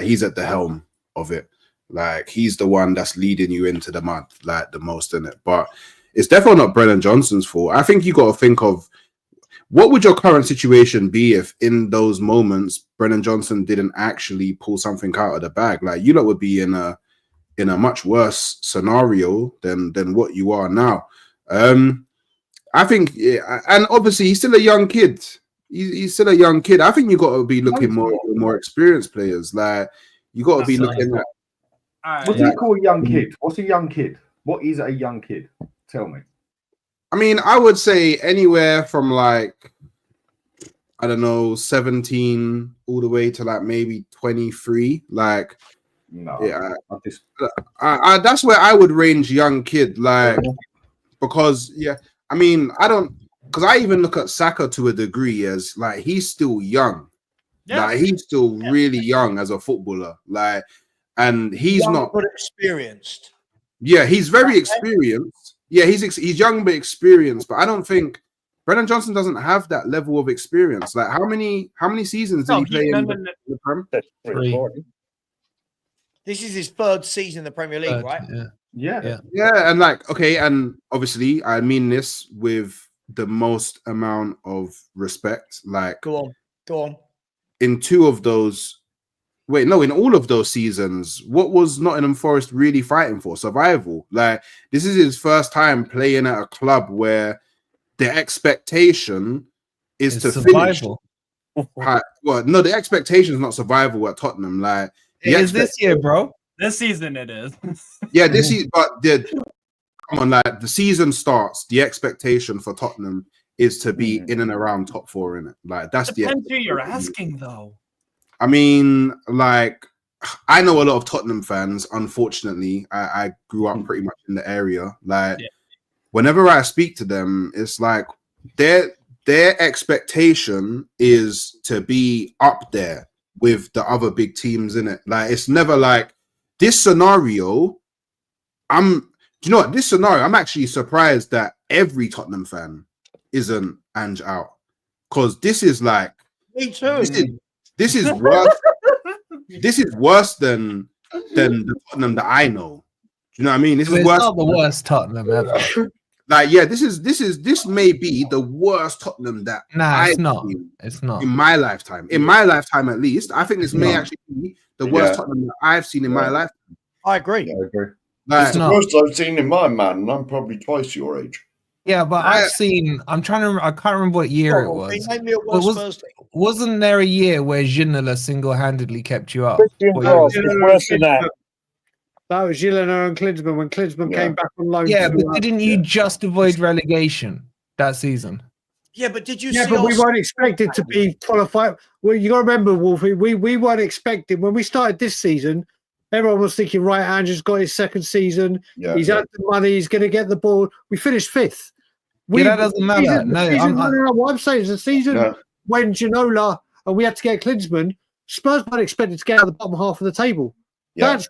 he's at the helm of it. Like he's the one that's leading you into the mud like the most, innit? But it's definitely not Brennan Johnson's fault. I think you got to think of what would your current situation be if in those moments Brennan Johnson didn't actually pull something out of the bag. Like you lot would be in a much worse scenario than what you are now. I think, and obviously he's still a young kid. He's still a young kid. I think you got to be looking more experienced players. Like you got to be looking at. What do you call a young kid? What's a young kid? What is a young kid? Tell me. I mean, I would say anywhere from like, I don't know, 17 all the way to like maybe 23. Like, no, yeah, that's where I would range young kid. Like, because I mean, because I even look at Saka to a degree as like he's still young. Yeah. Like he's still really young as a footballer. Like, and he's young, not but experienced. Yeah, he's very experienced. Yeah, he's young but experienced. But I don't think Brennan Johnson doesn't have that level of experience. Like, how many seasons did he play in the Prem? 3. This is his 3rd season in the Premier League, right? Yeah, and like, okay, and obviously I mean this with the most amount of respect. Like, go on. In all of those seasons, what was Nottingham Forest really fighting for? Survival. Like, this is his first time playing at a club where the expectation is to survival. Finish. Well, no, the expectation is not survival at Tottenham. Like, it is this year, bro. This season it is. Yeah, this is. But come on, like the season starts. The expectation for Tottenham is to be in and around top 4 in it. Like that's Depends who you're asking, though. I mean, like I know a lot of Tottenham fans. Unfortunately, I grew up pretty much in the area. Like whenever I speak to them, it's like their expectation is to be up there with the other big teams in it. Like it's never like this scenario. Do you know what? This scenario, I'm actually surprised that every Tottenham fan isn't Ange out, because this is like me too. This is worse. This is worse than the Tottenham that I know. Do you know what I mean? This is It's worse. not the worst Tottenham ever. Like, yeah, this may be the worst Tottenham that It's not. It's not. In my lifetime. In my lifetime, at least, I think this may actually be the worst Tottenham that I've seen in my lifetime. I agree. Yeah, I agree. Like, It's the worst I've seen in my man, and I'm probably twice your age. Yeah, but I've seen. I can't remember what year it was. Name me a worse Spurs team. Wasn't there a year where Ginola single-handedly kept you up? Worse than that. That was Gilliner and Klinsmann when Klinsmann came back on loan. Yeah, but didn't you just avoid relegation that season? Yeah, but did you Yeah, see but we weren't expected to be qualified. Well, you got to remember, Wolfie, we weren't expecting when we started this season. Everyone was thinking, right, Andrew's got his second season. He's had the money. He's going to get the ball. We finished fifth. That doesn't matter. No, what I'm saying is the season when Ginola and we had to get Klinsmann, Spurs weren't expected to get out of the bottom half of the table. Yeah.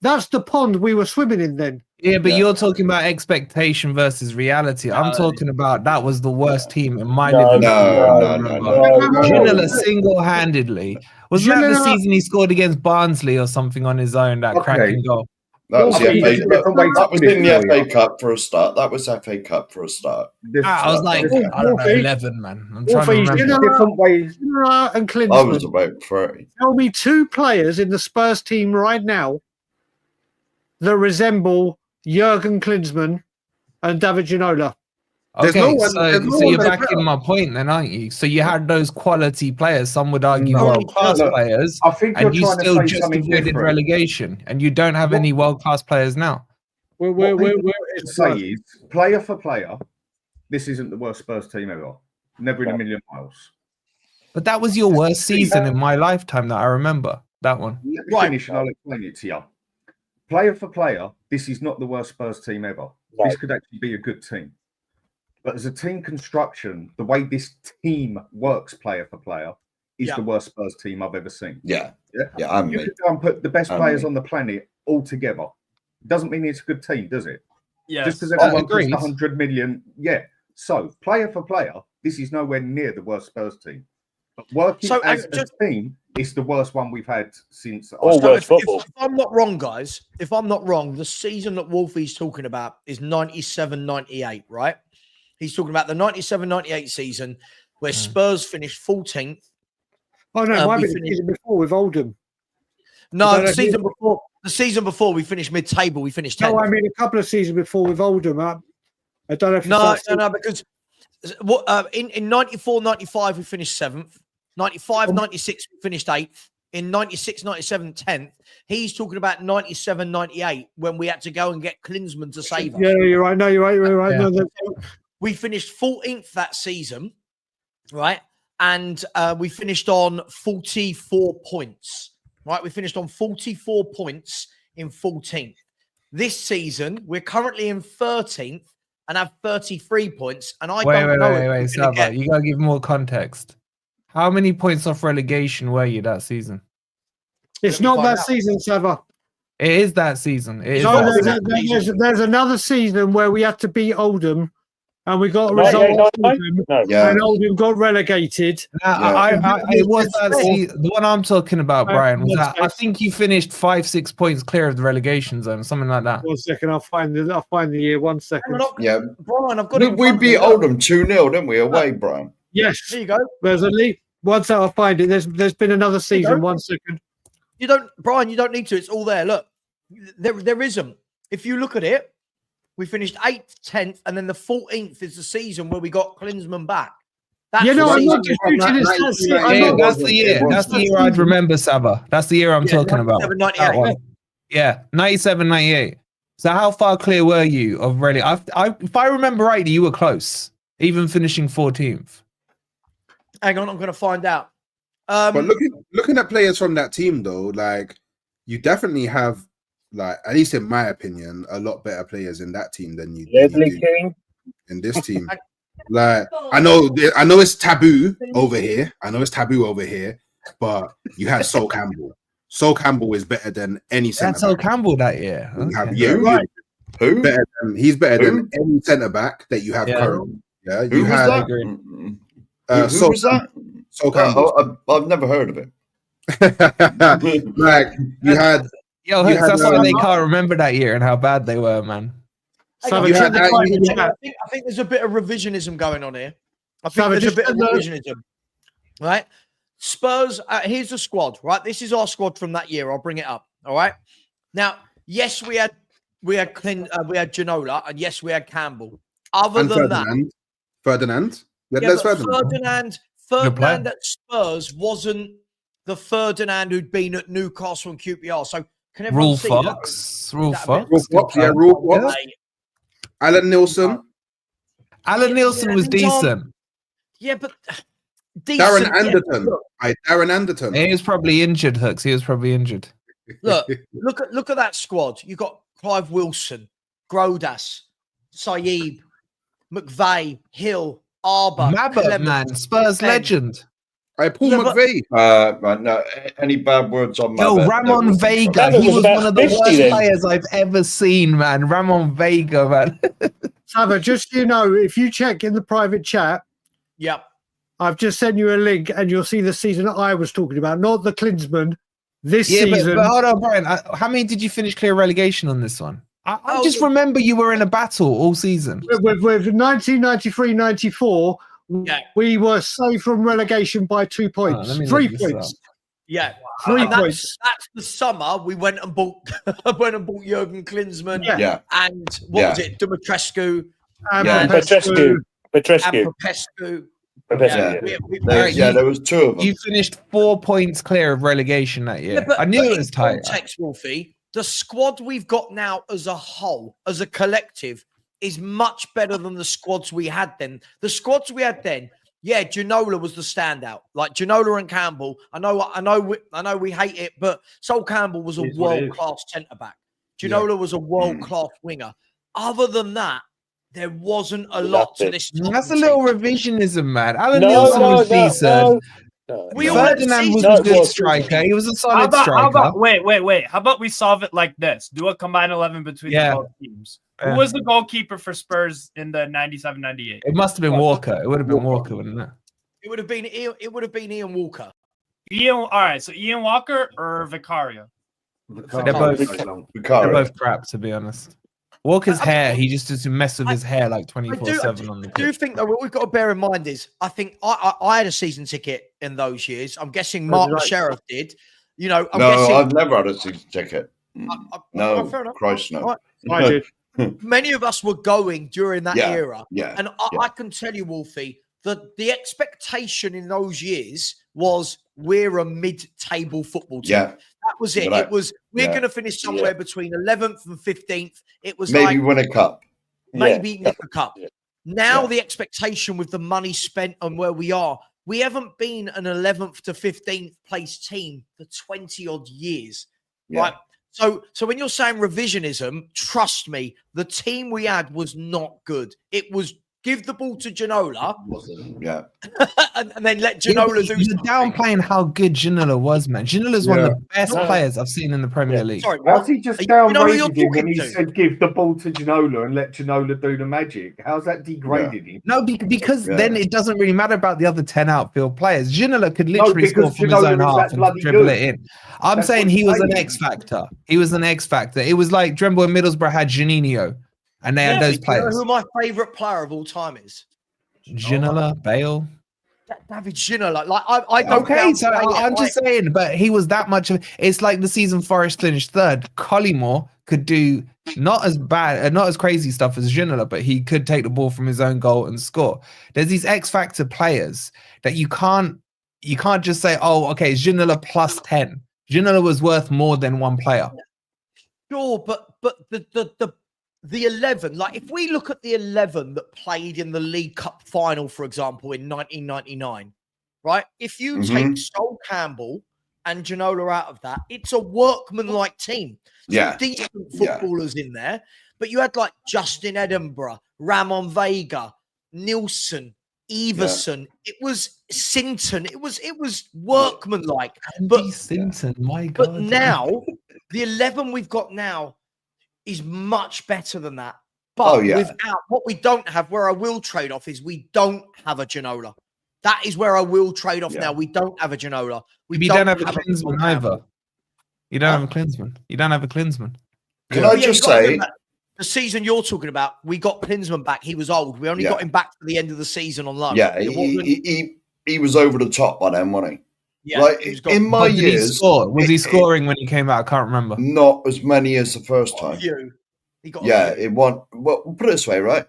That's the pond we were swimming in then. Yeah, but you're talking about expectation versus reality. I'm talking about that was the worst team in my living room. Ginola single-handedly. Wasn't that the season he scored against Barnsley or something on his own, that cracking goal? That was in the FA Cup for a start. That was FA Cup for a start. I was like, I don't know, 11, man. I'm trying to remember. Different ways. And Klinsmann. I was about 30. Tell me two players in the Spurs team right now that resemble Jurgen Klinsmann and David Ginola. Okay, so you're backing my point then, aren't you? So you had those quality players, some would argue world-class players, I think and you trying to still say just something avoided different. relegation, and you don't have any world-class players now. What say is, player for player, this isn't the worst Spurs team ever. Never in a million miles. But that was your worst season in my lifetime that I remember, that one. Let me finish and I'll explain it to you. Player for player, this is not the worst Spurs team ever. Right. This could actually be a good team. But as a team construction, the way this team works player for player is the worst Spurs team I've ever seen. Yeah. You could go and put the best players on the planet all together. Doesn't mean it's a good team, does it? Yeah. Just because everyone costs 100 million. Yeah. So, player for player, this is nowhere near the worst Spurs team. But working as a team, it's the worst one we've had since. If I'm not wrong, guys, if I'm not wrong, the season that Wolfie's talking about is 97-98, right? He's talking about the 97-98 season where Spurs finished 14th. Oh, no, might be the season before with Oldham. No, the season before we finished mid-table, we finished 10th. No, I mean a couple of seasons before with Oldham. I don't know if No, because in 94-95 we finished 7th. 95-96 we finished 8th. In 96-97 10th. He's talking about 97-98 when we had to go and get Klinsmann to save us. Yeah, you're right. No, you're right. You're right. Yeah. No, we finished 14th that season, right? And we finished on 44 points, right? We finished on 44 points in 14th. This season, we're currently in 13th and have 33 points. And I don't know. Wait, Saba, you got to give more context. How many points off relegation were you that season? It's not that season, Saba. It is that season. There's another season where we had to beat Oldham and we got a result and Oldham got relegated. It was that season. The one I'm talking about, Brian, was that I think you finished 5-6 points clear of the relegation zone, something like that. 1 second, I'll find the year. 1 second. Brian, I've got it. We beat Oldham 2-0, didn't we? Away, Brian. Yes. There you go. There's a league. Once I'll find it. There's been another season. 1 second. You don't, Brian. You don't need to. It's all there. Look, there isn't. If you look at it, we finished 8th, 10th, and then the 14th is the season where we got Klinsmann back. That's I'm not disputing this. That's the year. That's the year I'd remember, Saba. That's the year I'm talking about. 97-98. Yeah, 97-98. So how far clear were you of really? If I remember rightly, you were close, even finishing 14th. Hang on, I'm going to find out. But looking at players from that team, though, like you definitely have, like at least in my opinion, a lot better players in that team than you do in this team. Like I know it's taboo over here. But you had Sol Campbell. Sol Campbell is better than any centre. That's Sol Campbell that year. Okay. Who? He's better than any centre back that you have currently. Yeah, Who was that? Who was that? So Campbell. I've never heard of it. Like you had. Yo, You Hooks, that's had, why they can't remember that year and how bad they were, man. Savage, you had that- I think there's a bit of revisionism going on here. I think Savage, there's a bit of just- revisionism. Right? Spurs, here's the squad, right? This is our squad from that year. I'll bring it up. All right. Now, yes, we had Ginola, and yes, we had Campbell. Other and than that, Ferdinand. We had yeah, Les but Ferdinand. Ferdinand at Spurs wasn't the Ferdinand who'd been at Newcastle and QPR. So can everyone Rule see Fox. that? Rule That Fox. Rule Fox, yeah, Rule Fox. Mate, Alan Nielsen. Alan Nielsen was decent. yeah, but decent. Darren yeah, Anderton. look, Darren Anderton. He was probably injured, Hooks. He was probably injured. look at that squad. You got Clive Wilson, Grodas, Saeed, McVeigh, Hill, Arbour, Mabba, Clement, man. Spurs Ben. legend. Paul Yeah, but- McVeigh. Right, no, any bad words on my Yo, Ramon Vega. Mabba He was was about one of the 50 worst then. players I've ever seen, man. Ramon Vega, man. Savage, just so you know, if you check in the private chat, Yep. I've just sent you a link and you'll see the season that I was talking about, not the Klinsman. This Yeah, season. but hold on, Brian. How many did you finish clear relegation on this one? I Oh, just remember you were in a battle all season. With 1993-94, Yeah. we were saved from relegation by 2 points. let me 3 look this points. Yeah. 3 And points. that's the summer we went and bought Jurgen Klinsmann Yeah. and what was it? Dumitrescu And Yeah. Petrescu. and Petrescu. Popescu. Yeah. There was two of them. You finished 4 points clear of relegation that year. I knew it was tight. Context, Wolfie, the squad we've got now as a whole, as a collective, is much better than the squads we had then. The squads we had then, yeah, Ginola was the standout. Like Ginola and Campbell. I know we hate it, but Sol Campbell was a It is what it is. world-class centre-back. Ginola was a world-class winger. Other than that, there wasn't a lot to this. That's a little revisionism, man. Alan No, Nielsen no, was no, decent. no. We all had Ferdinand was seasons. a good striker. He was a solid How striker. about wait? How about we solve it like this? Do a combined 11 between Yeah. the both teams. Who was the goalkeeper for Spurs in the 97-98? It must have been Walker. It would have been Walker, wouldn't it? It would have been Ian Walker. All right, so Ian Walker or Vicario? They're both crap, to be honest. Walker's hair, he just used to mess with his hair like 24/7 on the I do think, though, what we've got to bear in mind is, I think I had a season ticket in those years. I'm guessing Mark the Sheriff did. You know, I'm guessing. I've never had a season ticket. No, fair enough. Christ, no. I did. Many of us were going during that era. Yeah. And I can tell you, Wolfie, that the expectation in those years was we're a mid-table football team. Yeah. That was it. Right. It was we're Yeah. going to finish somewhere between 11th and 15th. It was Maybe like win a cup. maybe nick a cup. Yeah. Now Yeah. the expectation with the money spent on where we are, we haven't been an 11th to 15th place team for 20 odd years. Yeah. Right. So when you're saying revisionism, trust me, the team we had was not good. It was give the ball to Ginola Yeah. and then let Ginola do You're something. downplaying how good Ginola was, man. Ginola's one of the best Yeah. players I've seen in the Premier League. Sorry, How's he just You know who you're downgraded him when he talking to? said give the ball to Ginola and let Ginola do the magic? How's that degraded him? No, because Yeah. then it doesn't really matter about the other 10 outfield players. Ginola could literally because score from his Ginola own is half that and bloody dribble good. it in. I'm That's saying what he I'm was an saying. X factor. He was an X factor. It was like Dremel and Middlesbrough had Janino, and they had those but you know players. who my favourite player of all time is? Ginola, Bale. David Ginola. Like I don't. Okay, so downplay it. I'm just saying, but he was that much of. It's like the season Forest finished third. Collymore could do not as bad, not as crazy stuff as Ginola, but he could take the ball from his own goal and score. There's these X factor players that you can't just say, oh, okay, it's Ginola plus 10. Ginola was worth more than one player. Sure, but the 11, like if we look at the 11 that played in the League Cup final, for example, in 1999, right? If you take Sol Campbell and Ginola out of that, it's a workman-like team. Some Yeah. decent footballers in there, but you had like Justin Edinburgh, Ramon Vega, Nielsen, Everson. It was Sinton. It was workman-like. Andy Sinton, my God. But now, the 11 we've got now is much better than that. But without what we don't have, where I will trade off, is we don't have a Ginola. That is where I will trade off Yeah. now. We don't have a Ginola. You don't have a have Klinsmann either. You don't have a Klinsmann. You don't have a Klinsmann. Can I Yeah, just you gotta say, remember, the season you're talking about, we got Klinsmann back. He was old. We only Yeah. got him back for the end of the season on loan. yeah, It wasn't- he was over the top by then, wasn't he? yeah, Like he was gone. in my But did he years, score? Was he scoring when he came out? I can't remember. not as many as the first A time. few. He got a Yeah, few. it won. Well, put it this way, right?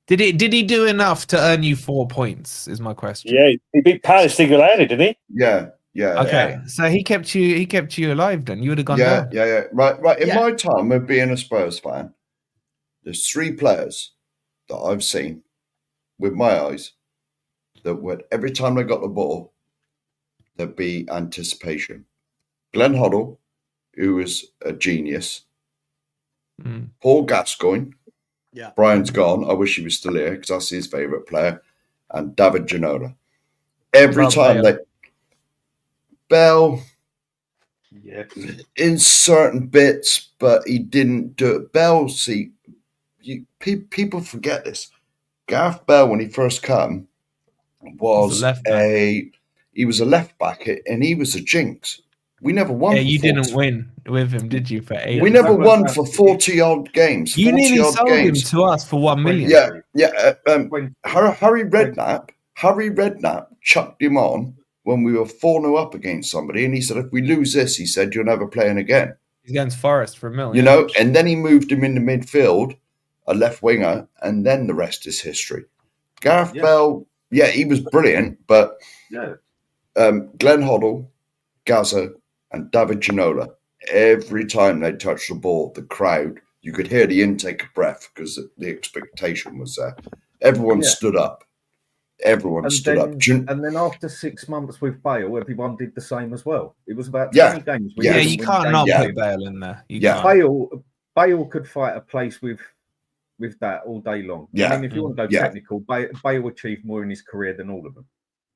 Did he do enough to earn you 4 points? Is my question. Yeah, he beat Palace single-handed, didn't he? Yeah. Okay, so he kept you alive. Then you would have gone down. Yeah. Right. In Yeah. my time of being a Spurs fan, there's 3 players that I've seen with my eyes that would every time they got the ball, there'd be anticipation. Glenn Hoddle, who was a genius. Mm. Paul Gascoigne. Yeah. Brian's gone. I wish he was still here because that's his favourite player. And David Ginola. Every Love time Bale. Bale Yeah. in certain bits, but he didn't do it. Bale, see, people forget this. Gareth Bale, when he first came, was he was a left back, and he was a jinx. We never won. Yeah, you for 40 didn't win with him, did you? For 8. We never won for 40 odd games. You 40 nearly odd sold games. him to us for 1 million. Yeah. Harry Redknapp chucked him on when we were 4-0 up against somebody, and he said, if we lose this, he said, you're never playing again. He's against Forest for $1 million. You know, and then he moved him into midfield, a left winger, and then the rest is history. Gareth Bale, he was brilliant, but Glenn Hoddle, Gaza, and David Ginola, every time they touched the ball, the crowd, you could hear the intake of breath because the expectation was there. Everyone stood up. Everyone stood up. And then after 6 months with Bale, everyone did the same as well. It was about 20 games. Yeah, you can't not put Bale in there. Bale could fight a place with that all day long. Yeah. I mean, if you want to go technical, Bale achieved more in his career than all of them.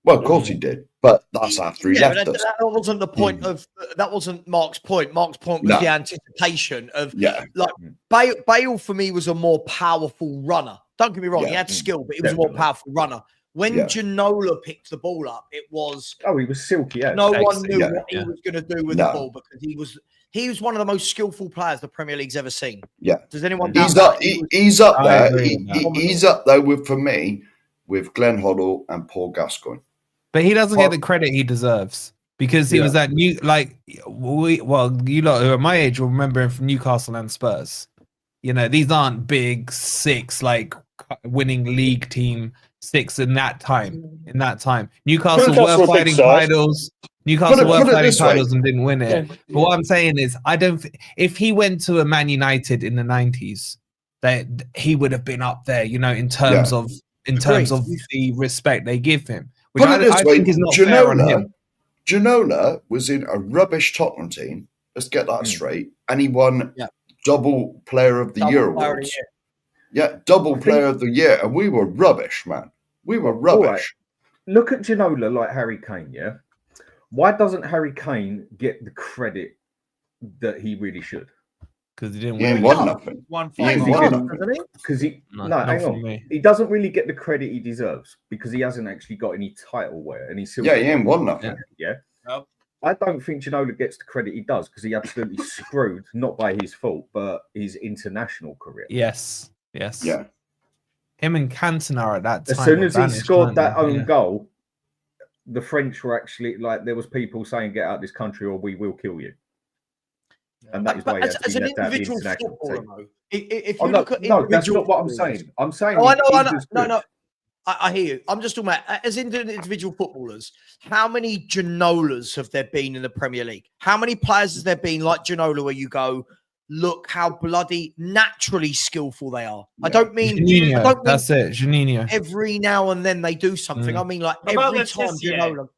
Well, of course he did, but that's after he left but us. that wasn't the point of that. Wasn't Mark's point. Mark's point was the anticipation of Bale for me was a more powerful runner. Don't get me wrong, he had skill, but he was a more powerful runner. When Ginola picked the ball up, it was he was silky. Yeah. No one knew what he was going to do with the ball because he was one of the most skillful players the Premier League's ever seen. Yeah. Does anyone? He's up there. He's up there for me with Glenn Hoddle and Paul Gascoigne. But he doesn't get the credit he deserves because he was that new, you lot who are my age will remember him from Newcastle and Spurs. You know, these aren't big 6 winning league team 6 in that time. Newcastle were fighting titles. Newcastle were fighting titles and didn't win it. But what I'm saying is, if he went to a Man United in the 90s, that he would have been up there. You know, in terms of the respect they give him. Which I think is not fair on him. Ginola was in a rubbish Tottenham team. Let's get that straight. And he won double Player of the Year awards. Double Player of the Year. And we were rubbish, man. We were rubbish. Right. Look at Ginola like Harry Kane, yeah? Why doesn't Harry Kane get the credit that he really should? Because he didn't win nothing. Because he doesn't really get the credit he deserves because he hasn't actually got any titleware and he ain't won nothing. Yeah. Nope. I don't think Ginola gets the credit he does because he absolutely screwed, not by his fault, but his international career. Yes. Yeah. Him and Cantona at that time. As soon as he scored that own goal, the French were actually there was people saying, "Get out of this country, or we will kill you." And that is why as an individual footballer, if you look at that's not what I'm saying. I'm saying, I hear you. I'm just talking about as individual footballers. How many Ginolas have there been in the Premier League? How many players has there been like Ginola where you go, look how bloody naturally skillful they are? I don't mean Juninho, that's it. Juninho. Every now and then they do something. I mean, like every time Ginola.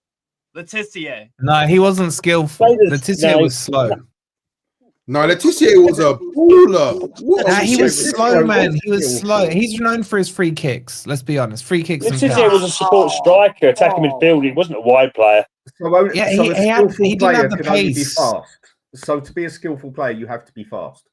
Letizia. No, he wasn't skillful. Letizia was slow. No, Letizia was a baller. He was slow, man. He was slow. He's known for his free kicks. Let's be honest. Free kicks. Letizia was a support striker, attacking midfield. He wasn't a wide player. He didn't have the pace. So to be a skillful player, you have to be fast.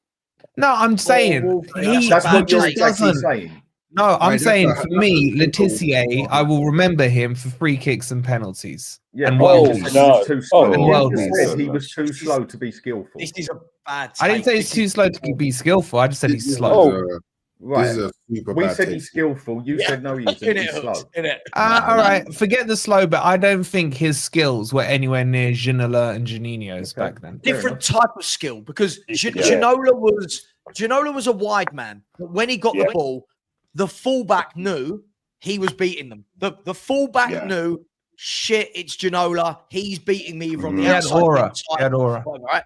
No, I'm saying that's what you're exactly saying. No, I'm Right, saying that's for a- me, that's a- Letitia, I will remember him for free kicks and penalties. Yeah, And but well, you just said no. he was too slow. Oh, and You well, just he's- said he was too slow to be skillful. This is a bad take. I didn't say he's This too is- slow to be skillful. I just said he's This is slow. a- Right. This is a super We bad said take. he's skillful. You said no, he's slow. Innit? All right, forget the slow, but I don't think his skills were anywhere near Ginola and Janino's Okay. back then. Different type of skill because Yeah. Ginola was a wide man, but when he got Yeah. the ball, the fullback knew he was beating them. The fullback Yeah. knew, shit, it's Ginola. He's beating me from the He had outside. aura. inside, He had aura. whatever, right?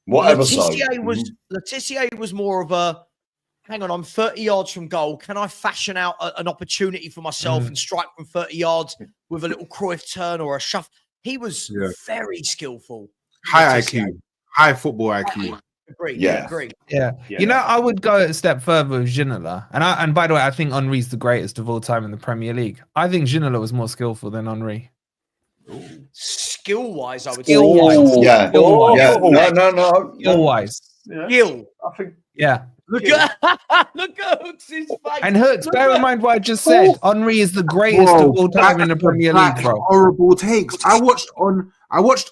Whatever. So. Letitia was more of a, hang on, I'm 30 yards from goal. Can I fashion out an opportunity for myself and strike from 30 yards with a little Cruyff turn or a shuffle? He was very skillful. High Letitia. IQ, high football IQ. Agree. Yeah. Agree. Yeah. You know, I would go a step further with Ginola. And by the way, I think Henri's the greatest of all time in the Premier League. I think Ginola was more skillful than Henri. Skill-wise, I would Skill-wise. say. Yeah. Skill-wise. Yeah. No. Skill-wise. Skill. I think Yeah. Look at Hooks' face. And Hooks, bear in mind what I just said. Henri is the greatest Bro, of all time in the Premier League, bro. Horrible takes. I watched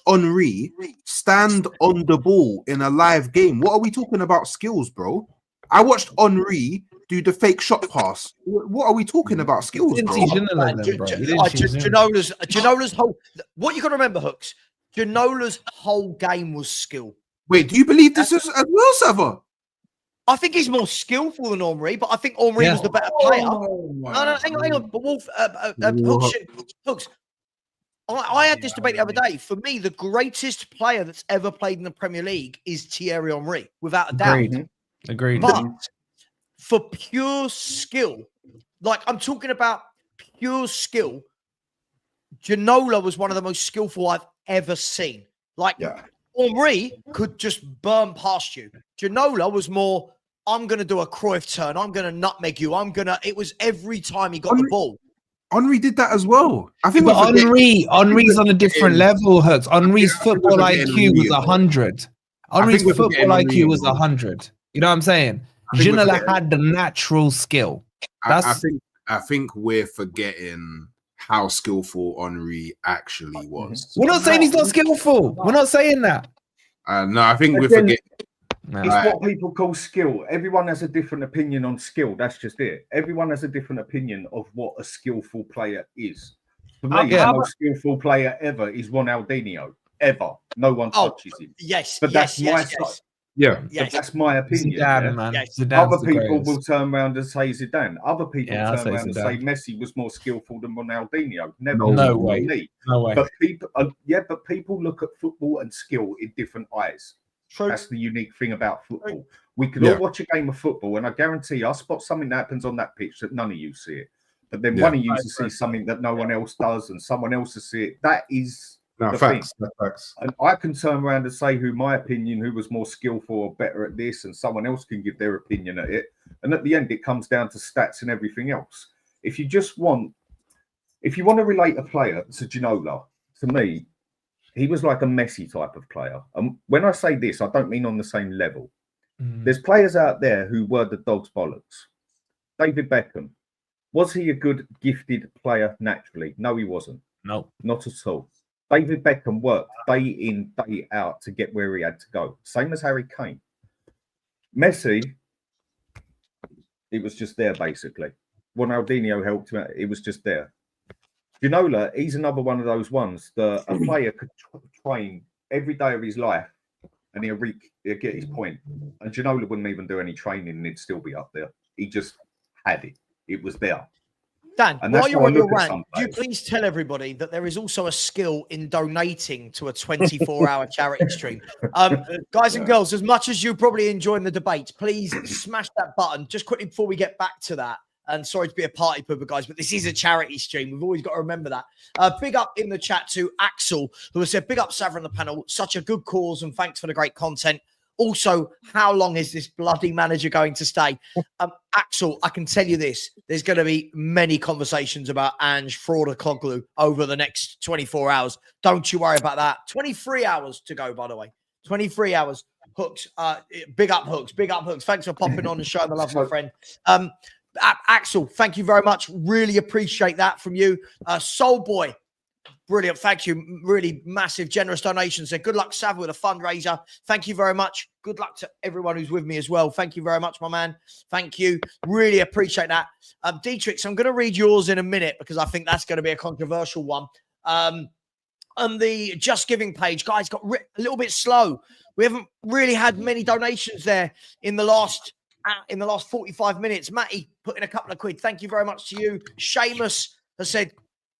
Henri stand on the ball in a live game. What are we talking about skills, bro? I watched Henri do the fake shot pass. What are we talking about skills, Didn't bro? see Ginola then, bro. You didn't see Ginola. Ginola's whole. What you got to remember, Hooks. Ginola's whole game was skill. Wait, do you believe this is as well, Sava? I think he's more skillful than Henri, but I think Henri was the better player. No, hang on. But Wolf, Hooks. I had this debate the other day. For me, the greatest player that's ever played in the Premier League is Thierry Henry, without a doubt. Agreed. But for pure skill, like I'm talking about pure skill, Ginola was one of the most skillful I've ever seen. Like Henri could just burn past you. Ginola was more, I'm going to do a Cruyff turn. I'm going to nutmeg you. It was every time he got the ball. Henri did that as well. I think but Henri's on a different level, Hooks. Henri's football IQ was 100. Henri's football IQ was 100. You know what I'm saying? Ginola had the natural skill. I think we're forgetting how skillful Henri actually was. We're not saying he's not skillful. We're not saying that. No, I think we're forgetting. It's what people call skill. Everyone has a different opinion on skill. That's just it. Everyone has a different opinion of what a skillful player is. For me, the most skillful player ever is Ronaldinho. Ever. No one touches him. Yes. But that's my side. Yeah. But that's my opinion. Zidane, man. Yes. Other people will turn around and say Zidane. Other people I'll turn say around and Zidane. say Messi was more skillful than Ronaldinho. Never. No way. Me. No way. But people look at football and skill in different eyes. True. That's the unique thing about football. We could all watch a game of football, and I guarantee I'll spot something that happens on that pitch that none of you see it. But then one of you see something that no one else does, and someone else will see it. That is the facts. thing. Facts. And I can turn around and say who was more skillful or better at this, and someone else can give their opinion at it. And at the end, it comes down to stats and everything else. If you want to relate a player to Ginola, to me, he was like a Messi type of player. And when I say this, I don't mean on the same level. There's players out there who were the dog's bollocks. David Beckham. Was he a good, gifted player naturally? No, he wasn't. No. Not at all. David Beckham worked day in, day out to get where he had to go. Same as Harry Kane. Messi, it was just there, basically. Ronaldinho helped him out. It was just there. Ginola, he's another one of those ones that a player could train every day of his life and he'll get his point. And Ginola wouldn't even do any training and it'd still be up there. He just had it. It was there. Dan, And while that's you're how I on your look at rant, some do you players. please tell everybody that there is also a skill in donating to a 24-hour charity stream. Guys and girls, as much as you're probably enjoying the debate, please smash that button. Just quickly before we get back to that, and sorry to be a party pooper, guys, but this is a charity stream. We've always got to remember that. Big up in the chat to Axel, who has said, big up Savra on the panel. Such a good cause, and thanks for the great content. Also, how long is this bloody manager going to stay? Axel, I can tell you this. There's going to be many conversations about Ange Fraudacoglu over the next 24 hours. Don't you worry about that. 23 hours to go, by the way. 23 hours. Hooks. Big up, Hooks. Big up, Hooks. Thanks for popping on and showing the love, my friend. Axel, thank you very much. Really appreciate that from you. Soul Boy, brilliant. Thank you. Really massive, generous donations. So good luck, Sav, with a fundraiser. Thank you very much. Good luck to everyone who's with me as well. Thank you very much, my man. Thank you. Really appreciate that. Dietrich, I'm going to read yours in a minute because I think that's going to be a controversial one. On the Just Giving page, guys, got a little bit slow. We haven't really had many donations there in the last 45 minutes. Matty put in a couple of quid. Thank you very much to you. Seamus has said,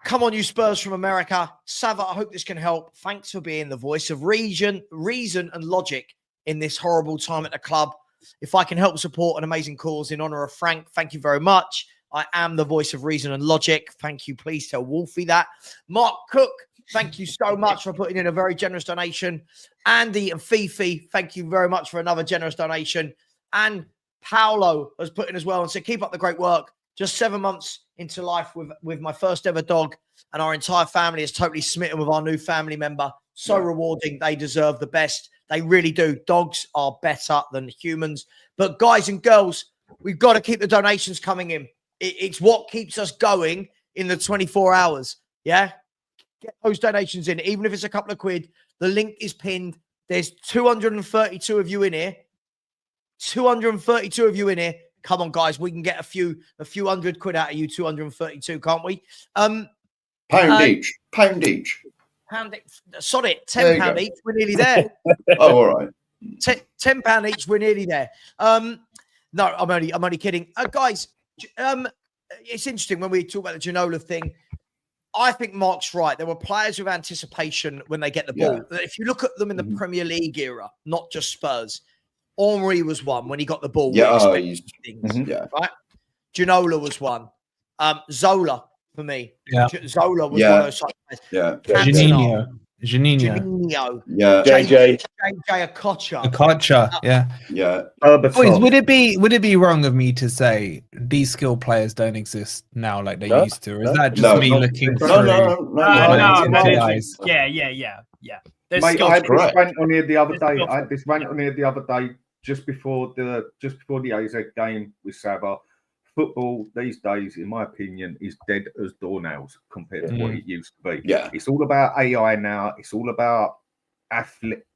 come on, you Spurs from America. Sava, I hope this can help. Thanks for being the voice of reason and logic in this horrible time at the club. If I can help support an amazing cause in honor of Frank, thank you very much. I am the voice of reason and logic. Thank you. Please tell Wolfie that. Mark Cook, thank you so much for putting in a very generous donation. Andy and Fifi, thank you very much for another generous donation. And Paolo has put in as well and said, keep up the great work. Just 7 months into life with my first ever dog, and our entire family is totally smitten with our new family member. So rewarding. They deserve the best. They really do. Dogs are better than humans. But guys and girls, we've got to keep the donations coming in. It's what keeps us going in the 24 hours. Yeah? Get those donations in, even if it's a couple of quid. The link is pinned. There's 232 of you in here. 232 of you in here. Come on, guys. We can get a few hundred quid out of you, 232, can't we? Pound each. Sod it. £10 each. We're nearly there. Oh, all right. £10 each. We're nearly there. No, I'm only kidding. Guys, it's interesting when we talk about the Ginola thing. I think Mark's right. There were players with anticipation when they get the ball. Yeah. If you look at them in the Premier League era, not just Spurs, Henry was one when he got the ball. Yeah, right? Ginola was one. Zola for me. Yeah. Zola was one of those players. Yeah. Janino. Yeah. JJ Okocha. Yeah. Yeah. Boys, would it be wrong of me to say these skilled players don't exist now like they used to? Or is that just me looking through? No. Yeah. Mate, I had this rant on here the other day. Just before the AZ game with Sava. Football these days, in my opinion, is dead as doornails compared to what it used to be. Yeah, it's all about AI now. It's all about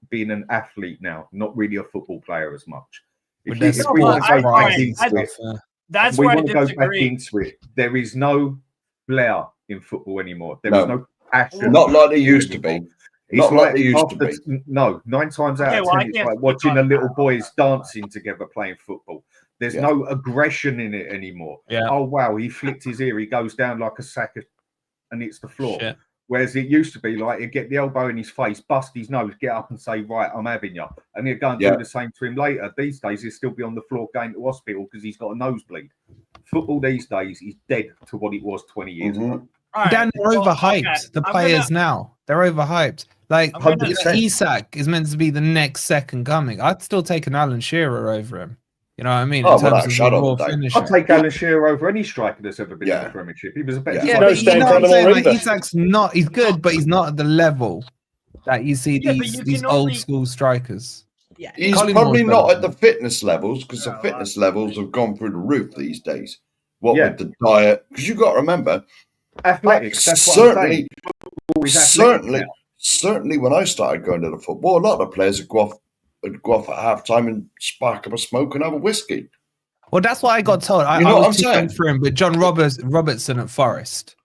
being an athlete now, not really a football player as much. If we want to go back into it, there is no flair in football anymore. There is no passion. Not like they used to be. Not like they used to be. No, 9 times out of 10, it's like watching the little boys dancing together playing football. There's no aggression in it anymore. Yeah. Oh, wow, he flicked his ear. He goes down like a sack and hits the floor. Shit. Whereas it used to be like he'd get the elbow in his face, bust his nose, get up and say, right, I'm having you. And he'd go and do the same to him later. These days, he'll still be on the floor going to hospital because he's got a nosebleed. Football these days is dead to what it was 20 years ago. Dan, they're overhyped. The players now, they're overhyped. Like, Isak is meant to be the next second coming. I'd still take an Alan Shearer over him. You know what I mean? I'll take Alan Shearer over any striker that's ever been in the Premiership. He was a better striker. But you know what I'm saying? Like, Isak's not, he's good, but he's not at the level that you see these old school strikers. Yeah. He's probably not at the fitness levels because the fitness levels have gone through the roof these days. What with the diet? Because you've got to remember, athletics. Certainly, when I started going to the football, a lot of players would go off at half time and spark up a smoke and have a whiskey. Well, that's what I got told. I was too young for him, but John Robertson at Forest,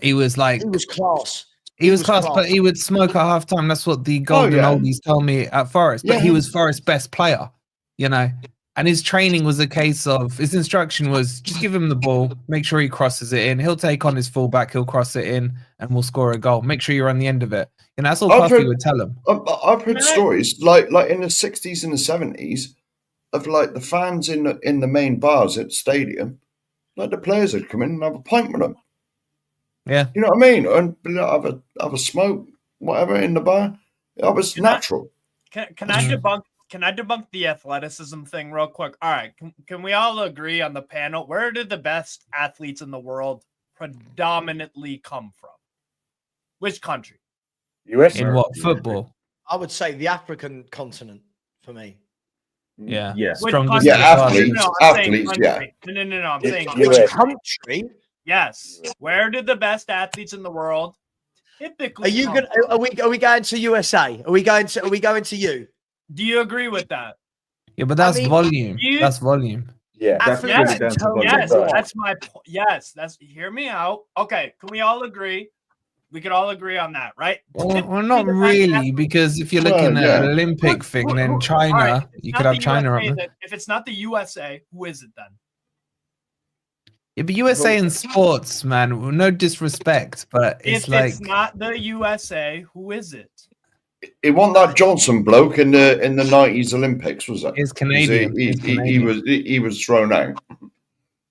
he was class. He was class, but he would smoke at half time. That's what the golden oldies told me at Forest. But he was Forest's best player, you know. And his training was a case of, his instruction was just give him the ball, make sure he crosses it in. He'll take on his fullback, he'll cross it in, and we'll score a goal. Make sure you're on the end of it. And that's all Puffy would tell him. I've heard stories like in the 60s and the 70s of like the fans in the main bars at the stadium, like the players would come in and have a pint with them. Yeah. You know what I mean? And have a smoke, whatever, in the bar. That was natural. Can I debunk the athleticism thing real quick? All right. Can we all agree on the panel? Where did the best athletes in the world predominantly come from? Which country? US. In what? Football? I would say the African continent for me. Yeah. Yeah. Strongest. Yeah, country. athletes, yeah. No, I'm saying Which country? yes. Where did the best athletes in the world typically Are you come going? from? Are we going to USA? Are we going to you? Do you agree with that? Yeah, but that's I mean, volume. you- That's volume. Yeah. That's Athletes really in down to terms volume. of Yes, what? that's my point. Yes, that's hear me out. Okay, can we all agree? We could all agree on that, right? Well, not really, because if you're looking Well, at yeah. an Olympic thing, then China, All right, if it's you not could have the China up USA, there. then- If it's not the USA, who is it then? Yeah, but USA in sports, man, no disrespect, but it's If like it's not the USA, who is it? It wasn't that Johnson bloke in the 90s Olympics, was it? He's Canadian. He was thrown out.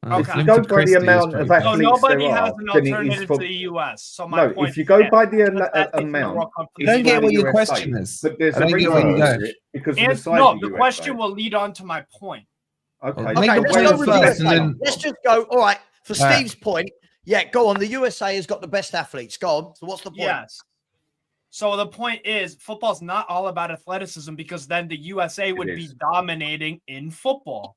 Okay. If you go Linford by the Christie is amount pretty of good. So athletes nobody there has are, an then it is alternative for to the US. So my no. point If you go is by the that best athletes in the amount, world come from I don't the get US. what your USA. question is. But there's I don't a get where reason you're for going. it because of the And size no, of the USA. question will lead on to my point. Okay. Make Okay, the let's point go with the first, and USA. then Let's just go. All right, for All right. Steve's point, yeah, go on. The USA has got the best athletes. Go on. So what's the point? Yes. So the point is, football's not all about athleticism because then the USA would be is. dominating in football.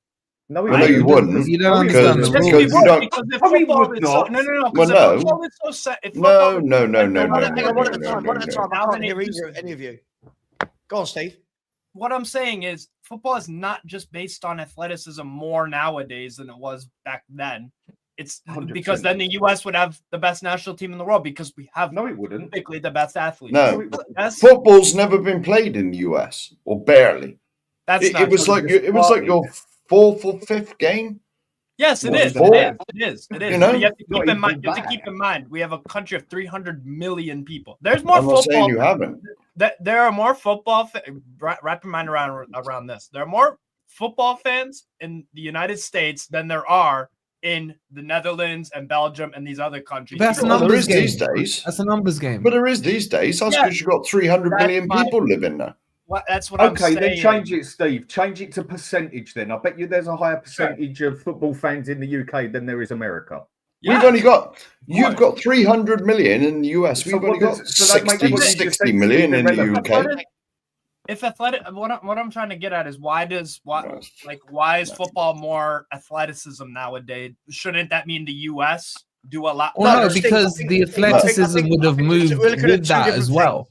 No, Well, no, you wouldn't. You don't Because- understand the because Yes, we rules. you would, don't- because if No, we football would is so, not. no, because Well, if no. football is so set, if No, football is no, so no, set, no, One no, at no, one at a no, time. no, One at a no. time. I Now can't then hear it either, any of you. Go on, Steve. What I'm saying is, football is not just based on athleticism more nowadays than it was back then. It's 100%. because then the US would have the best national team in the world because we have No, it wouldn't. typically the best athletes. No. That's Football's never been played in the US, or barely. that's not It was true. like your fourth or fifth game. Yes, it What, is. four? It is. You know? But you have to Not keep in mind. even You have to that. keep in mind. We have a country of 300 million people. There's more I'm not saying football. you haven't. There are more football. Wrap your mind around this. There are more football fans in the United States than there are in the Netherlands and Belgium and these other countries. That's a Well, there numbers is game. these days. That's a numbers game. But there is these days. That's Yeah. because you've got 300 That's million my- people living there. That's what I'm Okay, saying. then change it, Steve. Change it to percentage. Then I bet you there's a higher percentage of football fans in the UK than there is America. Yeah. We've only got you've got 300 million in the US. So We've what only got does- so that makes 60, what you just 60 said million in the irrelevant. UK. If athletic, what I'm trying to get at is why is football more athleticism nowadays? Shouldn't that mean the US do a lot? Well, No, no, Steve, because I the think- athleticism would have moved we're looking at with two that different as well.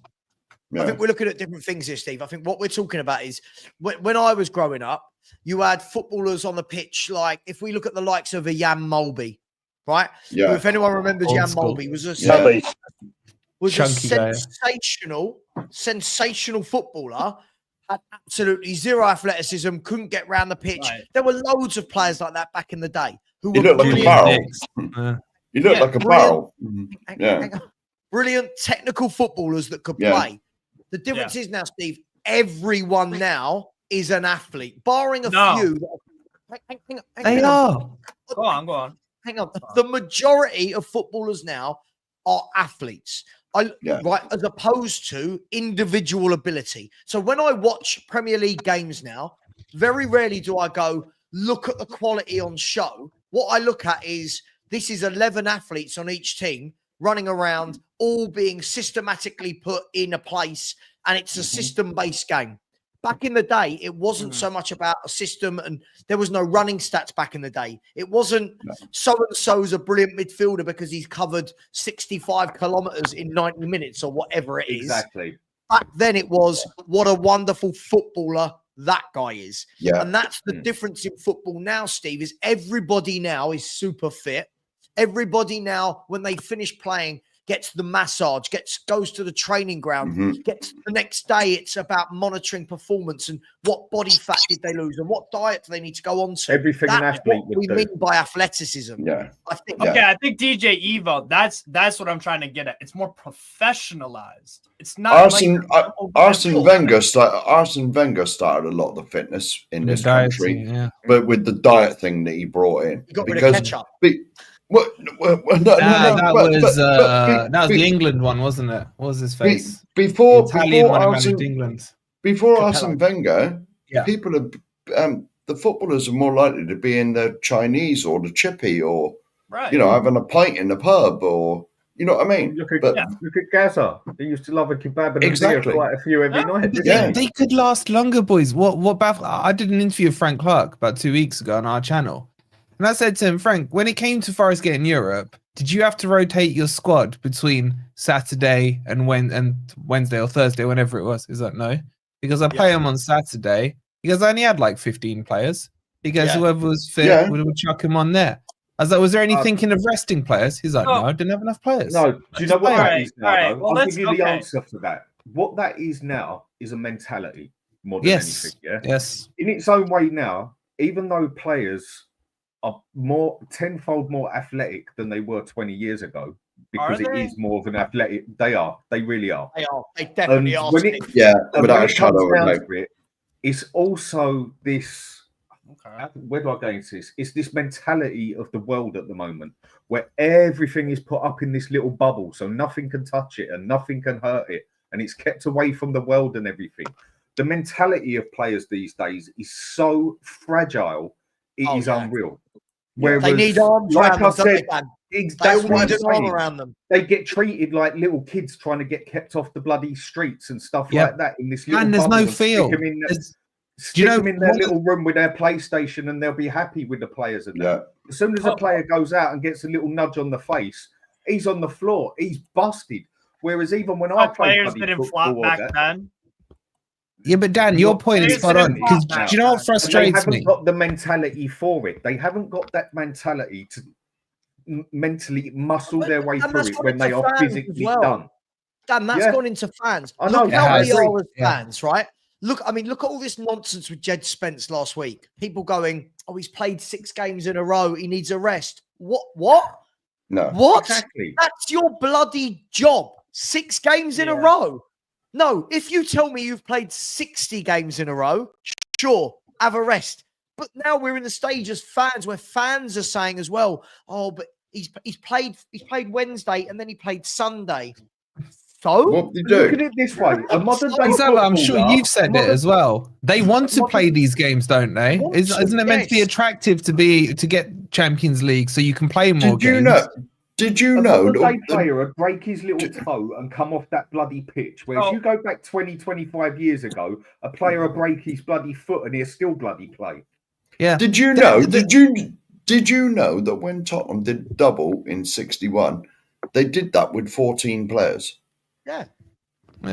I Yeah. think we're looking at different things here, Steve. I think what we're talking about is when I was growing up, you had footballers on the pitch. Like if we look at the likes of a Jan Molby, right? Yeah. If anyone remembers Old Jan school. Molby, was a Yeah. Chunky guy. sensational footballer. Had absolutely zero athleticism, couldn't get round the pitch. Right. There were loads of players like that back in the day who He were looked like a brilliant. barrel. He looked Yeah, like a brilliant. barrel. Hang Yeah. on. Brilliant technical footballers that could Yeah. play. The difference is now, Steve, everyone now is an athlete, barring a No. few. Hang on. They are. Go on. Hang on. The majority of footballers now are athletes. Yeah. Right, as opposed to individual ability. So when I watch Premier League games now, very rarely do I go look at the quality on show. What I look at is this is 11 athletes on each team running around, all being systematically put in a place, and it's a system-based game. Back in the day, it wasn't so much about a system, and there was no running stats back in the day. It wasn't so-and-so's a brilliant midfielder because he's covered 65 kilometers in 90 minutes or whatever it is. Exactly. Back then it was what a wonderful footballer that guy is. Yeah. And that's the difference in football now, Steve, is everybody now is super fit. Everybody now, when they finish playing, gets the massage, goes to the training ground, gets the next day. It's about monitoring performance and what body fat did they lose and what diet do they need to go on to. Everything an That's athlete what we would do. mean by athleticism. Yeah. I think. Yeah. Okay, I think DJ Evo. That's what I'm trying to get at. It's more professionalized. It's not Arsene like Wenger started a lot of the fitness in The this diet country, scene, yeah. but with the diet thing that he brought in, You got rid of ketchup. No, That was but the England one, wasn't it? What was his face? before The Italian one who Arsene, managed England. before Capello. Arsene Wenger, Yeah. people are the footballers are more likely to be in the Chinese or the chippy or right. having a pint in the pub or You know what I mean? Look at But Gaza. He used to love a kebab and Exactly. a beer, quite a few every night. But didn't he? they could last longer, boys. What baffled? I did an interview with Frank Clark about 2 weeks ago on our channel, and I said to him, Frank, when it came to Forest getting Europe, did you have to rotate your squad between Saturday and Wednesday or Thursday, whenever it was? He's like, no, because I play them on Saturday. He goes, I only had like 15 players. He goes, whoever was fit, we would chuck him on there. I was like, was there any thinking of resting players? He's like, no, I didn't have enough players. No, do you know what that is now? All right. Well, I'll give you the answer for that. What that is now is a mentality more than anything. Yeah. Yes. In its own way now, even though players are tenfold more athletic than they were 20 years ago, because it is more of an athletic. They are. They really are. They are. They definitely are. Without a shadow of a doubt. It's also this. Where do I go into this? It's this mentality of the world at the moment where everything is put up in this little bubble, so nothing can touch it and nothing can hurt it, and it's kept away from the world and everything. The mentality of players these days is so fragile, it is unreal. Whereas, they need arms like around I them, said, that's what I'm saying. around them. They get treated like little kids trying to get kept off the bloody streets and stuff like that in this little and there's bubble no feel. Stick them in their little room with their PlayStation and they'll be happy with the players. As soon as a player goes out and gets a little nudge on the face, he's on the floor. He's busted. Whereas even when I played players didn't flop back then. Yeah, but Dan, your point is spot on. Because do you know what frustrates me? They haven't got the mentality for it. They haven't got that mentality to mentally muscle their way through it when they are physically done. Dan, that's gone into fans. I know. Look how we are as fans, right? Look at all this nonsense with Jed Spence last week. People going, oh, he's played 6 games in a row. He needs a rest. What? No. What? Exactly. That's your bloody job. 6 games in a row. No, if you tell me you've played 60 games in a row, sure, have a rest. But now we're in the stage as fans where fans are saying as well, oh, but he's played Wednesday and then he played Sunday. So what do you do? Look at it this way. I'm sure you've said it as well. They want to play these games, don't they? Isn't it meant to be attractive to get Champions League so you can play more games? Did you know that a player would break his little toe and come off that bloody pitch? Where if you go back 20, 25 years ago, a player would break his bloody foot and he'll still bloody play. Yeah. Did you know? Did you know that when Tottenham did double in 61, they did that with 14 players? Yeah.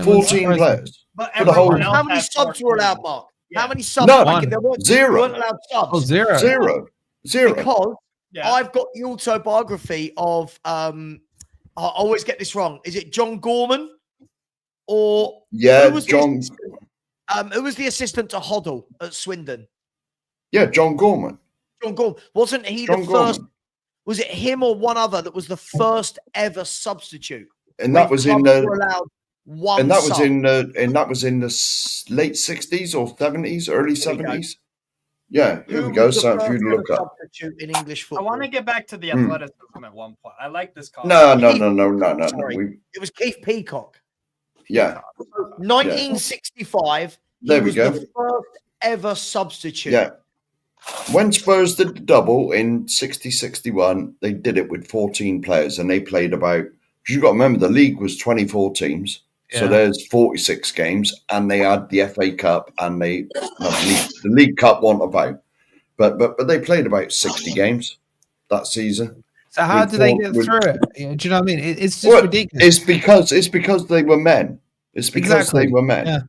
14 players. But for the whole. How many subs were allowed, Mark? Yeah. How many subs? None. Zero. You weren't allowed subs. Oh, zero. Because I've got the autobiography of I always get this wrong. Is it John Gorman or John? Who was the assistant to Hoddle at Swindon? Yeah, John Gorman. John Gorman. Wasn't he the first? Was it him or one other that was the first ever substitute? And that was in the late 60s or 70s, early 70s. Yeah, here we go. So for you to look up. In English football. I want to get back to the athleticism at one point. I like this comment. No. It was Keith Peacock. Yeah. 1965. There we go. The first ever substitute. Yeah. When Spurs did the double in 60-61, they did it with 14 players and they played about. You've got to remember the league was 24 teams, so there's 46 games, and they had the FA Cup and the League Cup wasn't about, but they played about 60 games that season. So how did they get through it? Do you know what I mean? It's just ridiculous. It's because they were men. It's because they were men. Yeah.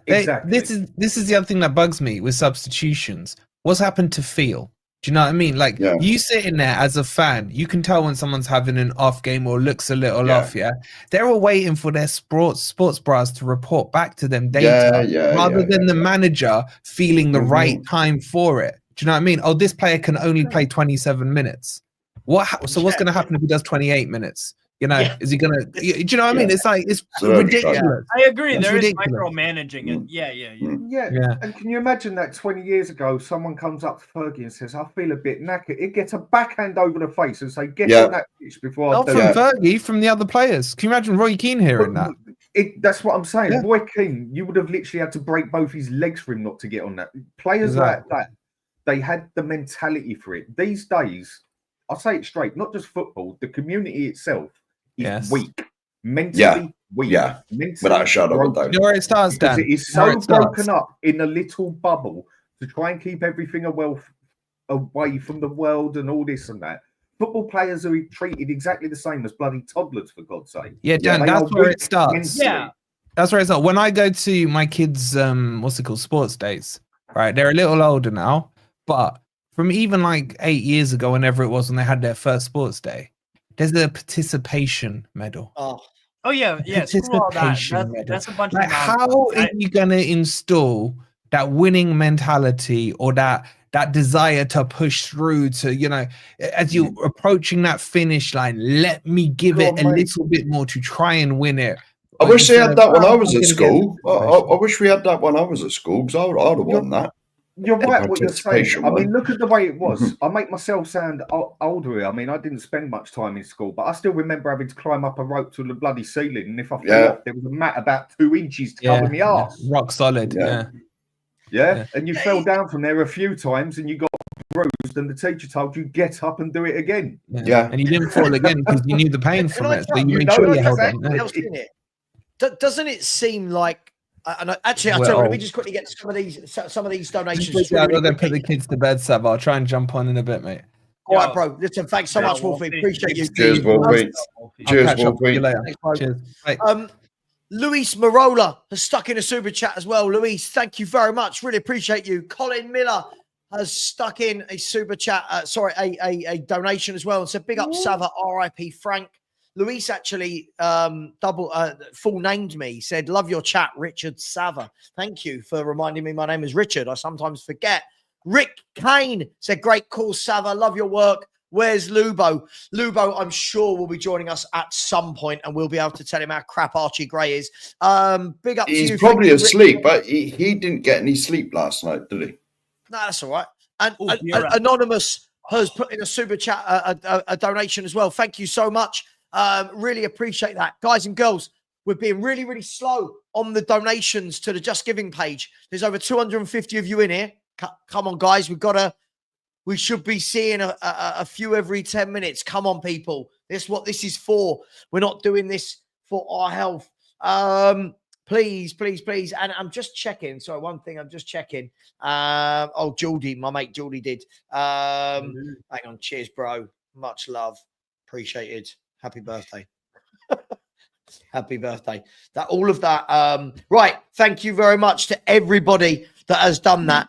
Exactly. This is the other thing that bugs me with substitutions. What's happened to feel? Do you know what I mean? Like you sitting there as a fan, you can tell when someone's having an off game or looks a little off. Yeah, they're all waiting for their sports bras to report back to them data rather than the manager feeling the right time for it. Do you know what I mean? Oh, this player can only play 27 minutes. So what's going to happen if he does 28 minutes? You know, is he going to? Do you know what I mean? It's like it's ridiculous. I agree. It's there ridiculous. is micromanaging it. Yeah. And can you imagine that 20 years ago, someone comes up to Fergie and says, "I feel a bit knackered." It gets a backhand over the face and say, "Get on that pitch before." Not from Fergie, from the other players. Can you imagine Roy Keane hearing that? That's what I'm saying. Roy Keane, you would have literally had to break both his legs for him not to get on that. Players like that, they had the mentality for it. These days, I'll say it straight, not just football, the community itself is weak. Mentally weak. Yeah, mentally without a shadow of a doubt. You know where it starts, because Dan? it is You know where so it starts? broken up in a little bubble to try and keep everything away from the world and all this and that. Football players are treated exactly the same as bloody toddlers, for God's sake. Yeah, Dan, They that's are where weak it starts. mentally. That's where it's at. When I go to my kids' what's it called, sports days, right? They're a little older now, but from even like 8 years ago, whenever it was when they had their first sports day, there's a participation medal. Oh yeah, screw all that. Participation medal. That's a bunch Like, of how nonsense. are you gonna install that winning mentality or that desire to push through to, you know, as you're approaching that finish line, let me give it a little bit more to try and win it. I wish they had that when I was at school. I wish we had that when I was at school, because I'd have won that. You're right what you're saying. Participation I mean, one. look at the way it was. I make myself sound older here. I mean, I didn't spend much time in school, but I still remember having to climb up a rope to the bloody ceiling. And if I fell off, there was a mat about 2 inches to cover me arse. Rock solid. Yeah. And you fell down from there a few times and you got bruised, and the teacher told you, get up and do it again. Yeah. And you didn't fall again because you knew the pain from it. So you made know sure you held exactly on. else in it. Doesn't it seem like? And actually, let me just quickly get some of these donations. I'll go put the kids to bed, Sav. I'll try and jump on in a bit, mate. All right, bro. Listen, thanks so much, Wolfie. Appreciate you. Cheers, Wolfie. Cheers, Wolfie. Thanks, cheers. Bye. Luis Marola has stuck in a super chat as well. Luis, thank you very much. Really appreciate you. Colin Miller has stuck in a super chat. A donation as well, and said big up Sava, R.I.P. Frank. Luis actually full named me. He said, love your chat, Richard Sava. Thank you for reminding me my name is Richard. I sometimes forget. Rick Kane said, great call, Sava. Love your work. Where's Lubo? Lubo, I'm sure, will be joining us at some point, and we'll be able to tell him how crap Archie Gray is. Big up to you. He's probably asleep, but he didn't get any sleep last night, did he? No, that's all right. And Anonymous has put in a super chat, a donation as well. Thank you so much. Really appreciate that. Guys and girls, we're being really, really slow on the donations to the Just Giving page. There's over 250 of you in here. Come on, guys. We should be seeing a few every 10 minutes. Come on, people. This is what this is for. We're not doing this for our health. Please, please, please. And I'm just checking. Sorry, one thing I'm just checking. Geordie, my mate Geordie did. Hang on. Cheers, bro. Much love. Appreciated. Happy birthday. Happy birthday. All of that. Right. Thank you very much to everybody that has done that.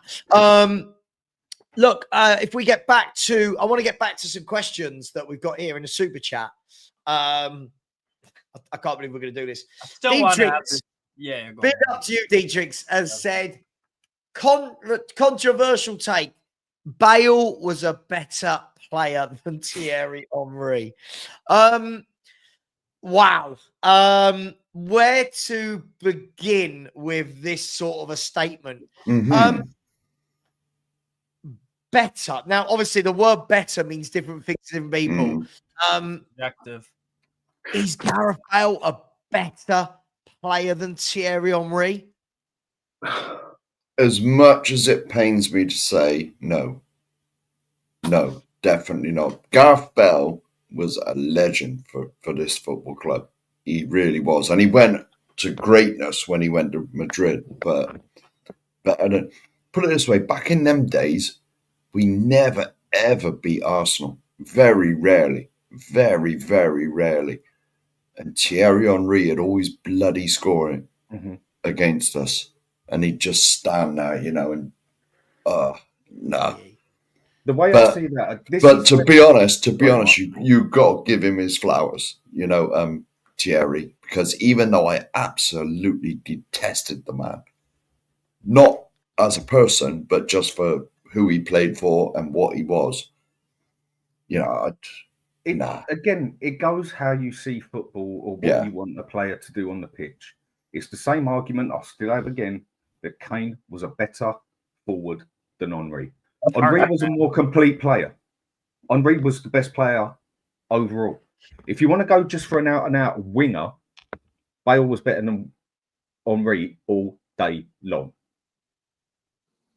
Look, if we get back to, I want to get back to some questions that we've got here in the super chat. I can't believe we're going to do this. Dietrich, big up to you, Dietrich, has said, controversial take. Bale was a better player than Thierry Henry. Wow. Where to begin with this sort of a statement? Better. Now, obviously, the word better means different things to different people. Objective. Is Gareth Bale a better player than Thierry Henry? As much as it pains me to say, no. No, definitely not. Gareth Bale was a legend for this football club. He really was. And he went to greatness when he went to Madrid. But put it this way, back in them days, we never, ever beat Arsenal. Very rarely. Very, very rarely. And Thierry Henry had always bloody scoring against us. And he'd just stand there, and no. The way I see that, but to be honest, you got to give him his flowers, Thierry, because even though I absolutely detested the man, not as a person, but just for who he played for and what he was, Again, it goes how you see football or what you want a player to do on the pitch. It's the same argument I'll still have again, that Kane was a better forward than Henry. Henry was a more complete player. Henry was the best player overall. If you want to go just for an out-and-out winger, Bale was better than Henry all day long.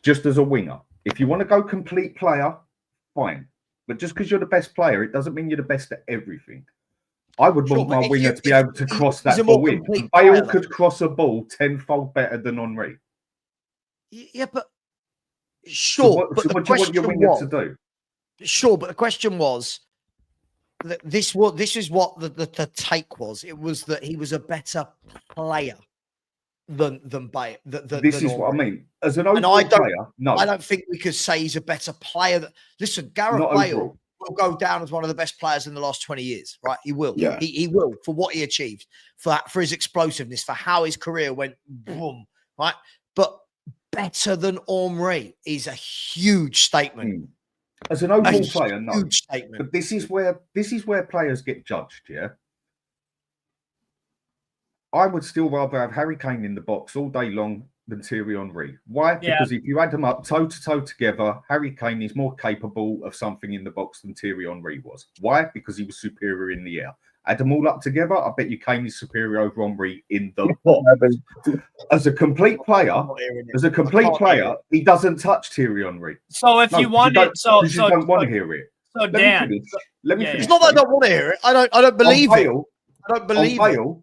Just as a winger. If you want to go complete player, fine. But just because you're the best player, it doesn't mean you're the best at everything. I would Sure, want but my if winger you- to be able to cross he's that a more ball in. complete Bale player, though. could cross a ball tenfold better than Henry. Yeah, but So sure. what, But so the what do you want your question winger was, to do? sure, but the question was that this is what the take was. It was that he was a better player than Bale. This is what I Henry. mean. As an And overall I don't, player, no, I don't think we could say he's a better player. Listen, Gareth not Bale overall. will go down as one of the best players in the last 20 years, right? He will. Yeah. He will, for what he achieved, for his explosiveness, for how his career went boom, right? But better than Henry is a huge statement. As an overall A player, no. huge statement. But this is where players get judged, yeah? I would still rather have Harry Kane in the box all day long than Thierry Henry. Why? Yeah. Because if you add them up toe-to-toe together, Harry Kane is more capable of something in the box than Thierry Henry was. Why? Because he was superior in the air. Add them all up together, I bet you Kane is superior over Henry in the box. As a complete player, he doesn't touch Thierry Henry. So if you wanted, you don't want to hear it. So Dan, Let me finish. It's not that I don't want to hear it. I don't believe it. I don't believe it. Bale,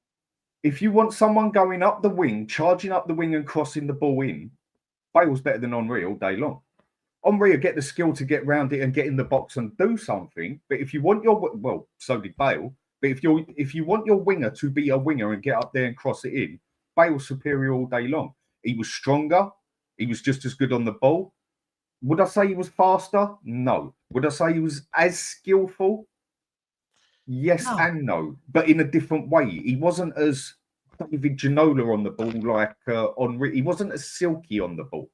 if you want someone going up the wing, charging up the wing and crossing the ball in, Bale's better than Henry all day long. Henry will get the skill to get round it and get in the box and do something. But if you want so did Bale. But if you want your winger to be a winger and get up there and cross it in, Bale's superior all day long. He was stronger. He was just as good on the ball. Would I say he was faster? No. Would I say he was as skillful? Yes and no, but in a different way. He wasn't as David Ginola on the ball like Henry. He wasn't as silky on the ball.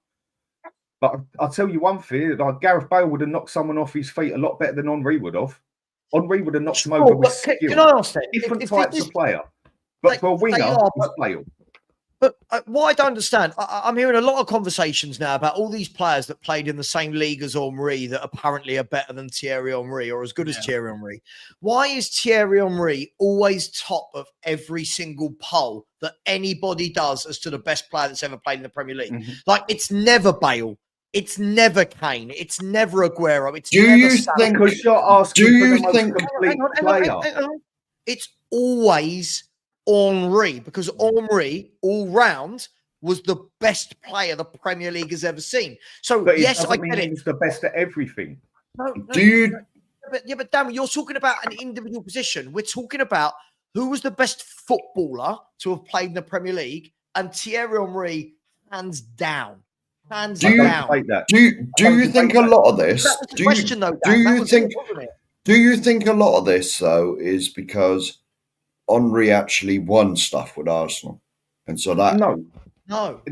But I'll tell you one thing, like Gareth Bale would have knocked someone off his feet a lot better than Henry would have. Henry would have knocked him over with skill. Can I ask that? Different types of player. But for a winger, it's Bale. But what I don't understand, I'm hearing a lot of conversations now about all these players that played in the same league as Henry that apparently are better than Thierry Henry or as good as Thierry Henry. Why is Thierry Henry always top of every single poll that anybody does as to the best player that's ever played in the Premier League? Mm-hmm. Like, it's never Bale. It's never Kane. It's never Aguero. It's Do never you Salah. think? Because you're asking Do for you the most think? complete Hang on. It's always Henry, because Henry all round was the best player the Premier League has ever seen. So But yes, I mean get he it. was the best at everything. No, Do you? but Dan, you're talking about an individual position. We're talking about who was the best footballer to have played in the Premier League, and Thierry Henry, hands down. Hands down. Do you think a lot of this? That was the question, though, Dan. Do That you was think? it, wasn't it? Do you think a lot of this though is because Henry actually won stuff with Arsenal, and so that No.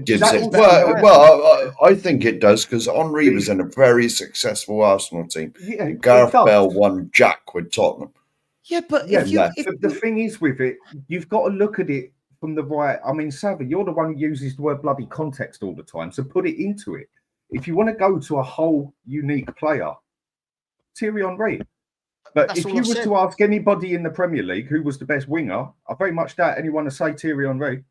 gives That it. is Well, I think it does because Henry was in a very successful Arsenal team. Yeah, Gareth Bale won Jack with Tottenham. Yeah, but the thing is with it, you've got to look at it from the right. I mean, Savvy, you're the one who uses the word bloody context all the time, so put it into it. If you want to go to a whole unique player, Thierry Henry. But That's if all you I've were said. to ask anybody in the Premier League who was the best winger, I very much doubt anyone to say Thierry Henry.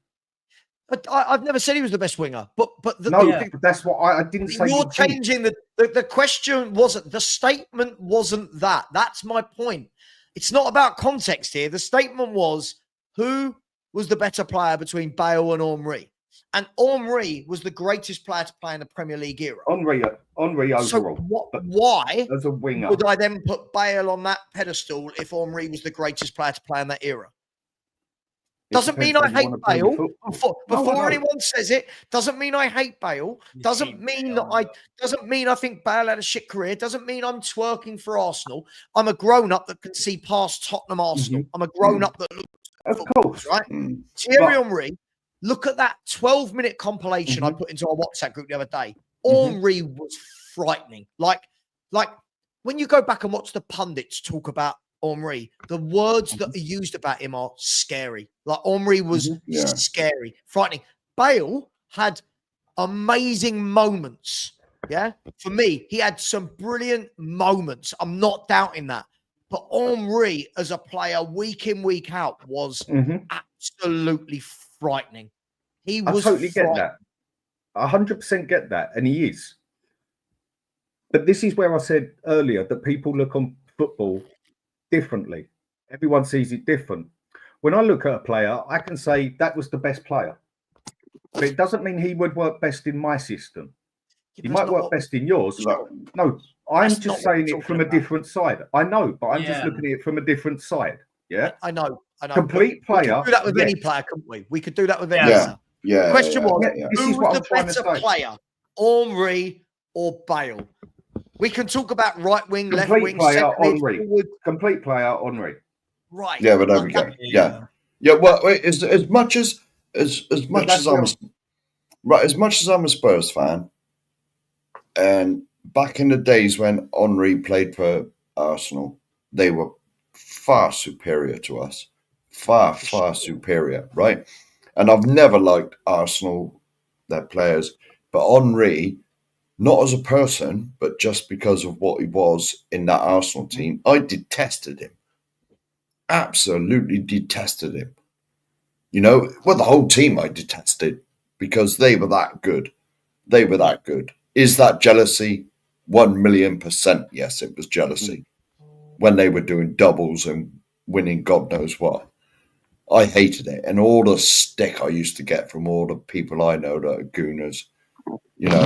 But I've never said he was the best winger. But that's what I didn't say. You're changing the question. Wasn't the statement? Wasn't that? That's my point. It's not about context here. The statement was who was the better player between Bale and Henry, and Henry was the greatest player to play in the Premier League era. Henry overall. So why as a winger would I then put Bale on that pedestal if Henry was the greatest player to play in that era? Doesn't mean I hate Bale. Before anyone says it, doesn't mean I hate Bale. Doesn't mean I think Bale had a shit career. Doesn't mean I'm twerking for Arsenal. I'm a grown up that can see past Tottenham Arsenal. I'm a grown up that looks of course, right? Thierry Henry, look at that 12-minute compilation I put into our WhatsApp group the other day. Henry was frightening. Like when you go back and watch the pundits talk about Henry, the words that are used about him are scary. Like Henry was scary, frightening. Bale had amazing moments. Yeah, for me, he had some brilliant moments. I'm not doubting that. But Henry, as a player, week in, week out, was absolutely frightening. He was. I totally get that. 100% get that, and he is. But this is where I said earlier that people look on football differently. Everyone sees it different. When I look at a player, I can say that was the best player. But it doesn't mean he would work best in my system. He might work best in yours. No, I'm just saying it from a different side. I know, but I'm just looking at it from a different side. Yeah, I know. Complete player. We could do that with any player, couldn't we? We could do that with any player. Yeah. The question was, This who is what was I'm the trying to better say. player, Henry or Bale? We can talk about right wing, left Complete wing, player, centre mid, Henry. forward. Complete player, Henry. Right. Yeah, but there we go. Yeah. Well, as much as I'm a Spurs fan, and back in the days when Henry played for Arsenal, they were far superior to us. Far superior, right? And I've never liked Arsenal, their players, but Henry, not as a person, but just because of what he was in that Arsenal team, I detested him. Absolutely detested him. You know, well, the whole team I detested because they were that good. They were that good. Is that jealousy? 1,000,000%. Yes, it was jealousy when they were doing doubles and winning God knows what. I hated it. And all the stick I used to get from all the people I know that are gooners, you know,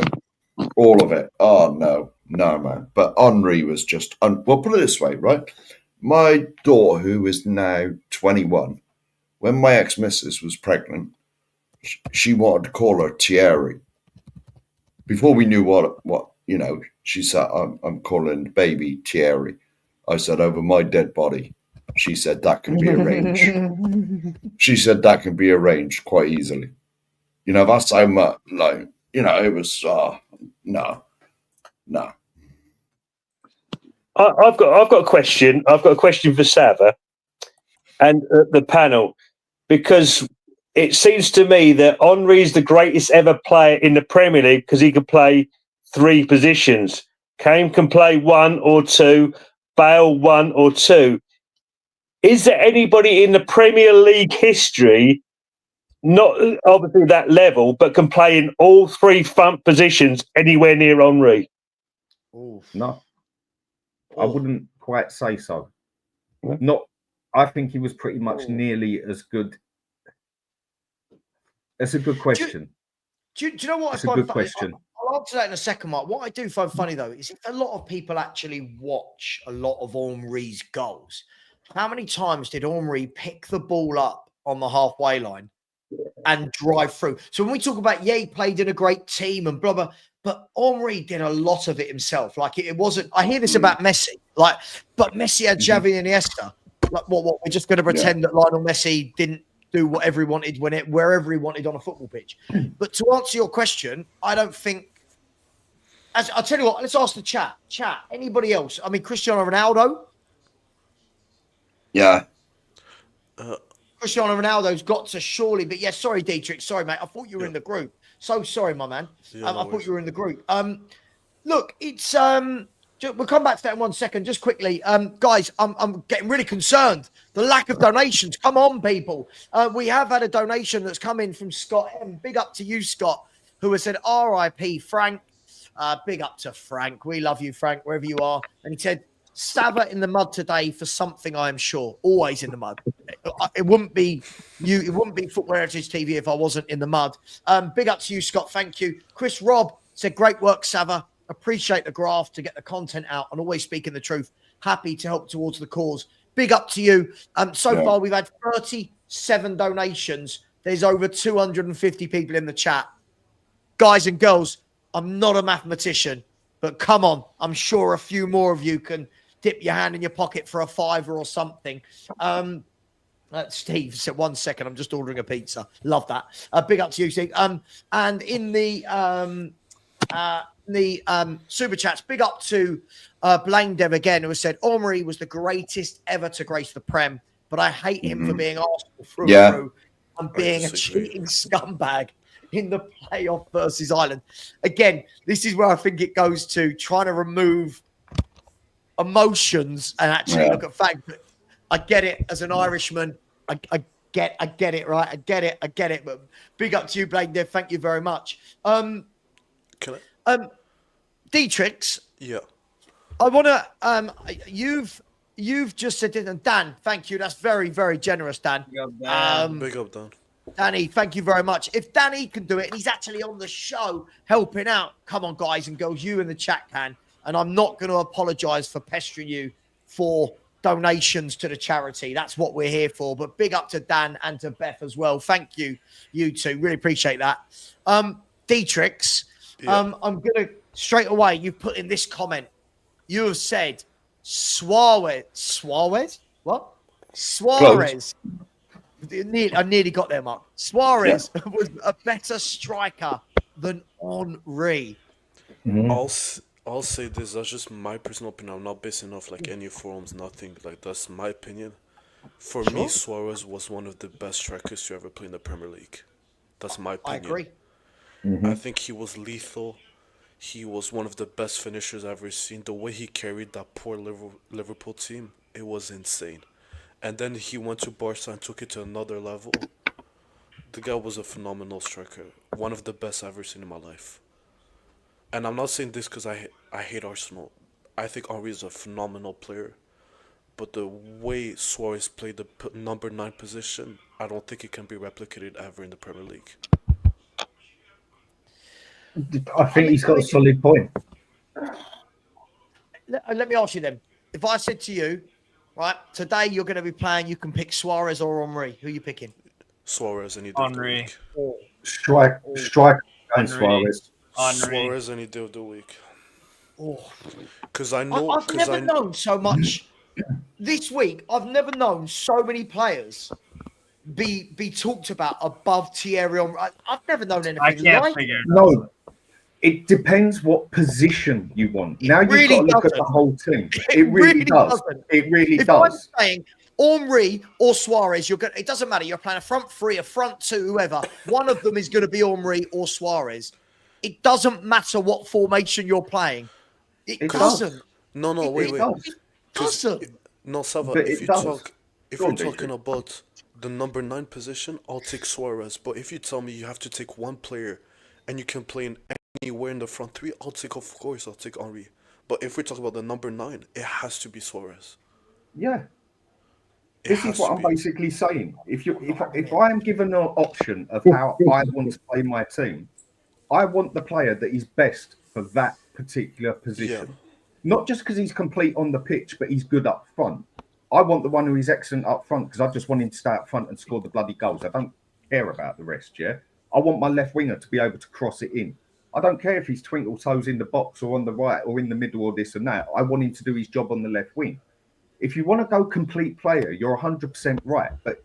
all of it. Oh, no, man. But Henry was just, well, put it this way, right? My daughter, who is now 21, when my ex-missus was pregnant, she wanted to call her Thierry. Before we knew what you know, she said, I'm calling the baby Thierry. I said, over my dead body. She said, that can be arranged. She said, that can be arranged quite easily. You know, that's how much, like, you know, it was, no. I've got a question. I've got a question for Sava and the panel, because it seems to me that Henry is the greatest ever player in the Premier League because he can play 3 positions. Kane can play 1 or 2, Bale 1 or 2. Is there anybody in the Premier League history, not obviously that level, but can play in all 3 front positions anywhere near Henry? No. I wouldn't quite say so. Not. I think he was pretty much nearly as good. That's a good question. Do you know what? It's a good question. I'll answer that in a second, Mark. What I do find funny though is if a lot of people actually watch a lot of Henry's goals, how many times did Henry pick the ball up on the halfway line and drive through? So when we talk about, he played in a great team and blah, blah, but Henry did a lot of it himself. Like it wasn't, I hear this about Messi, like, but Messi had Xavi and Iniesta. Like what, we're just going to pretend that Lionel Messi didn't do whatever he wanted wherever he wanted on a football pitch. But to answer your question, I don't think, I'll tell you what, let's ask the chat. Anybody else? I mean, Cristiano Ronaldo? Yeah. Cristiano Ronaldo's got to surely, but yeah, sorry, Dietrich. Sorry, mate. I thought you were in the group. So sorry, my man. I thought you were in the group. Look, it's we'll come back to that in 1 second. Just quickly, guys, I'm getting really concerned. The lack of donations. Come on, people. We have had a donation that's come in from Scott M. Big up to you, Scott, who has said R.I.P. Frank. Big up to Frank. We love you, Frank, wherever you are. And he said, Sava in the mud today for something, I am sure. Always in the mud. It wouldn't be you. It wouldn't be Football Heritage TV if I wasn't in the mud. Big up to you, Scott. Thank you. Chris Robb said, great work, Sava. Appreciate the graft to get the content out and always speaking the truth. Happy to help towards the cause. Big up to you. So far, we've had 37 donations. There's over 250 people in the chat. Guys and girls, I'm not a mathematician, but come on. I'm sure a few more of you can dip your hand in your pocket for a $5 or something. Steve said, 1 second, I'm just ordering a pizza. Love that. Big up to you, Steve. And in the super chats, big up to Blaine Dev again, who has said Henry was the greatest ever to grace the Prem, but I hate him for being Arsenal through and through and being a cheating scumbag in the playoff versus Ireland. Again, this is where I think it goes to trying to remove emotions and actually look at facts. But I get it as an Irishman. I get it, right? I get it. But big up to you, Blaine Dev. Thank you very much. Dietrich, yeah, I want to. You've you've just said it, and Dan, thank you. That's very, very generous, Dan. Big up, Dan. Big up, Dan. Danny, thank you very much. If Danny can do it, and he's actually on the show helping out, come on, guys and girls, you in the chat can. And I'm not going to apologize for pestering you for donations to the charity. That's what we're here for. But big up to Dan and to Beth as well. Thank you, you two. Really appreciate that. Dietrich, I'm going to straight away, you put in this comment. You have said Suarez. What? Suarez. I nearly got there, Mark. Suarez was a better striker than Henry. I'll say this. That's just my personal opinion. I'm not basing off like any forums, nothing. Like that's my opinion. For me, Suarez was one of the best strikers to ever play in the Premier League. That's my opinion. I agree. I think he was lethal. He was one of the best finishers I've ever seen. The way he carried that poor Liverpool team, it was insane. And then he went to Barca and took it to another level. The guy was a phenomenal striker. One of the best I've ever seen in my life. And I'm not saying this because I hate Arsenal. I think Henry is a phenomenal player. But the way Suarez played the number 9 position, I don't think it can be replicated ever in the Premier League. I think he's got a solid point. Let me ask you then. If I said to you, right, today you're going to be playing, you can pick Suarez or Henry. Who are you picking? Suarez any day of the week. Strike and Suarez. Suarez any day of the week. Because I know. I've never known so much. This week, I've never known so many players be talked about above Thierry Henry. I've never known anything I can't like figure it out. No, it depends what position you want. Now you've got to look at the whole team. It really does. It really does. I'm saying Henry or Suarez, it doesn't matter. You're playing a front 3, a front 2, whoever. One of them is going to be Henry or Suarez. It doesn't matter what formation you're playing. It doesn't. No, wait. It doesn't. No, Sava, But if it you're does. talking about the number 9 position, I'll take Suarez. But if you tell me you have to take one player and you can play in anywhere in the front 3, I'll take Henry. But if we talk about the number 9, it has to be Suarez. Yeah. This is what I'm basically saying. If I am given an option of how I want to play my team, I want the player that is best for that particular position. Yeah. Not just because he's complete on the pitch, but he's good up front. I want the one who is excellent up front because I just want him to stay up front and score the bloody goals. I don't care about the rest, yeah? I want my left winger to be able to cross it in. I don't care if he's twinkle toes in the box or on the right or in the middle or this and that. I want him to do his job on the left wing. If you want to go complete player, you're 100% right. But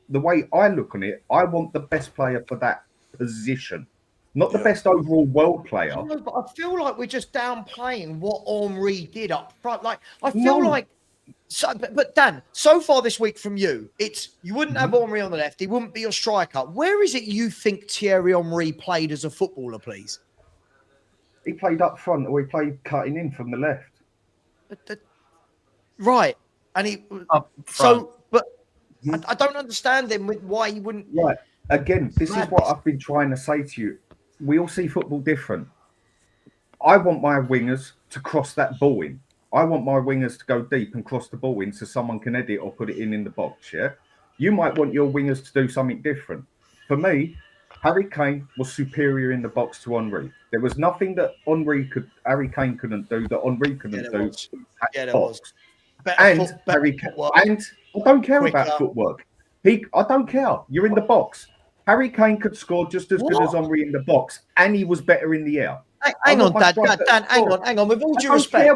the way I look on it, I want the best player for that position. Not the best overall world player. No, but I feel like we're just downplaying what Henry did up front. Like I feel like, but Dan, so far this week from you, you wouldn't have Henry on the left. He wouldn't be your striker. Where is it you think Thierry Henry played as a footballer, please? He played up front, or he played cutting in from the left. Right, and he up front. I don't understand him with why he wouldn't. Right. Again, this is what I've been trying to say to you. We all see football different. I want my wingers to cross that ball in. I want my wingers to go deep and cross the ball in so someone can edit or put it in the box, yeah? You might want your wingers to do something different. For me, Harry Kane was superior in the box to Henry. There was nothing that Harry Kane couldn't do that Henry couldn't do. There was. And Harry Kane, and I don't care about footwork. I don't care. You're in the box. Harry Kane could score just as good as Henry in the box, and he was better in the air. Hang on, Dan. Hang on. With all due respect,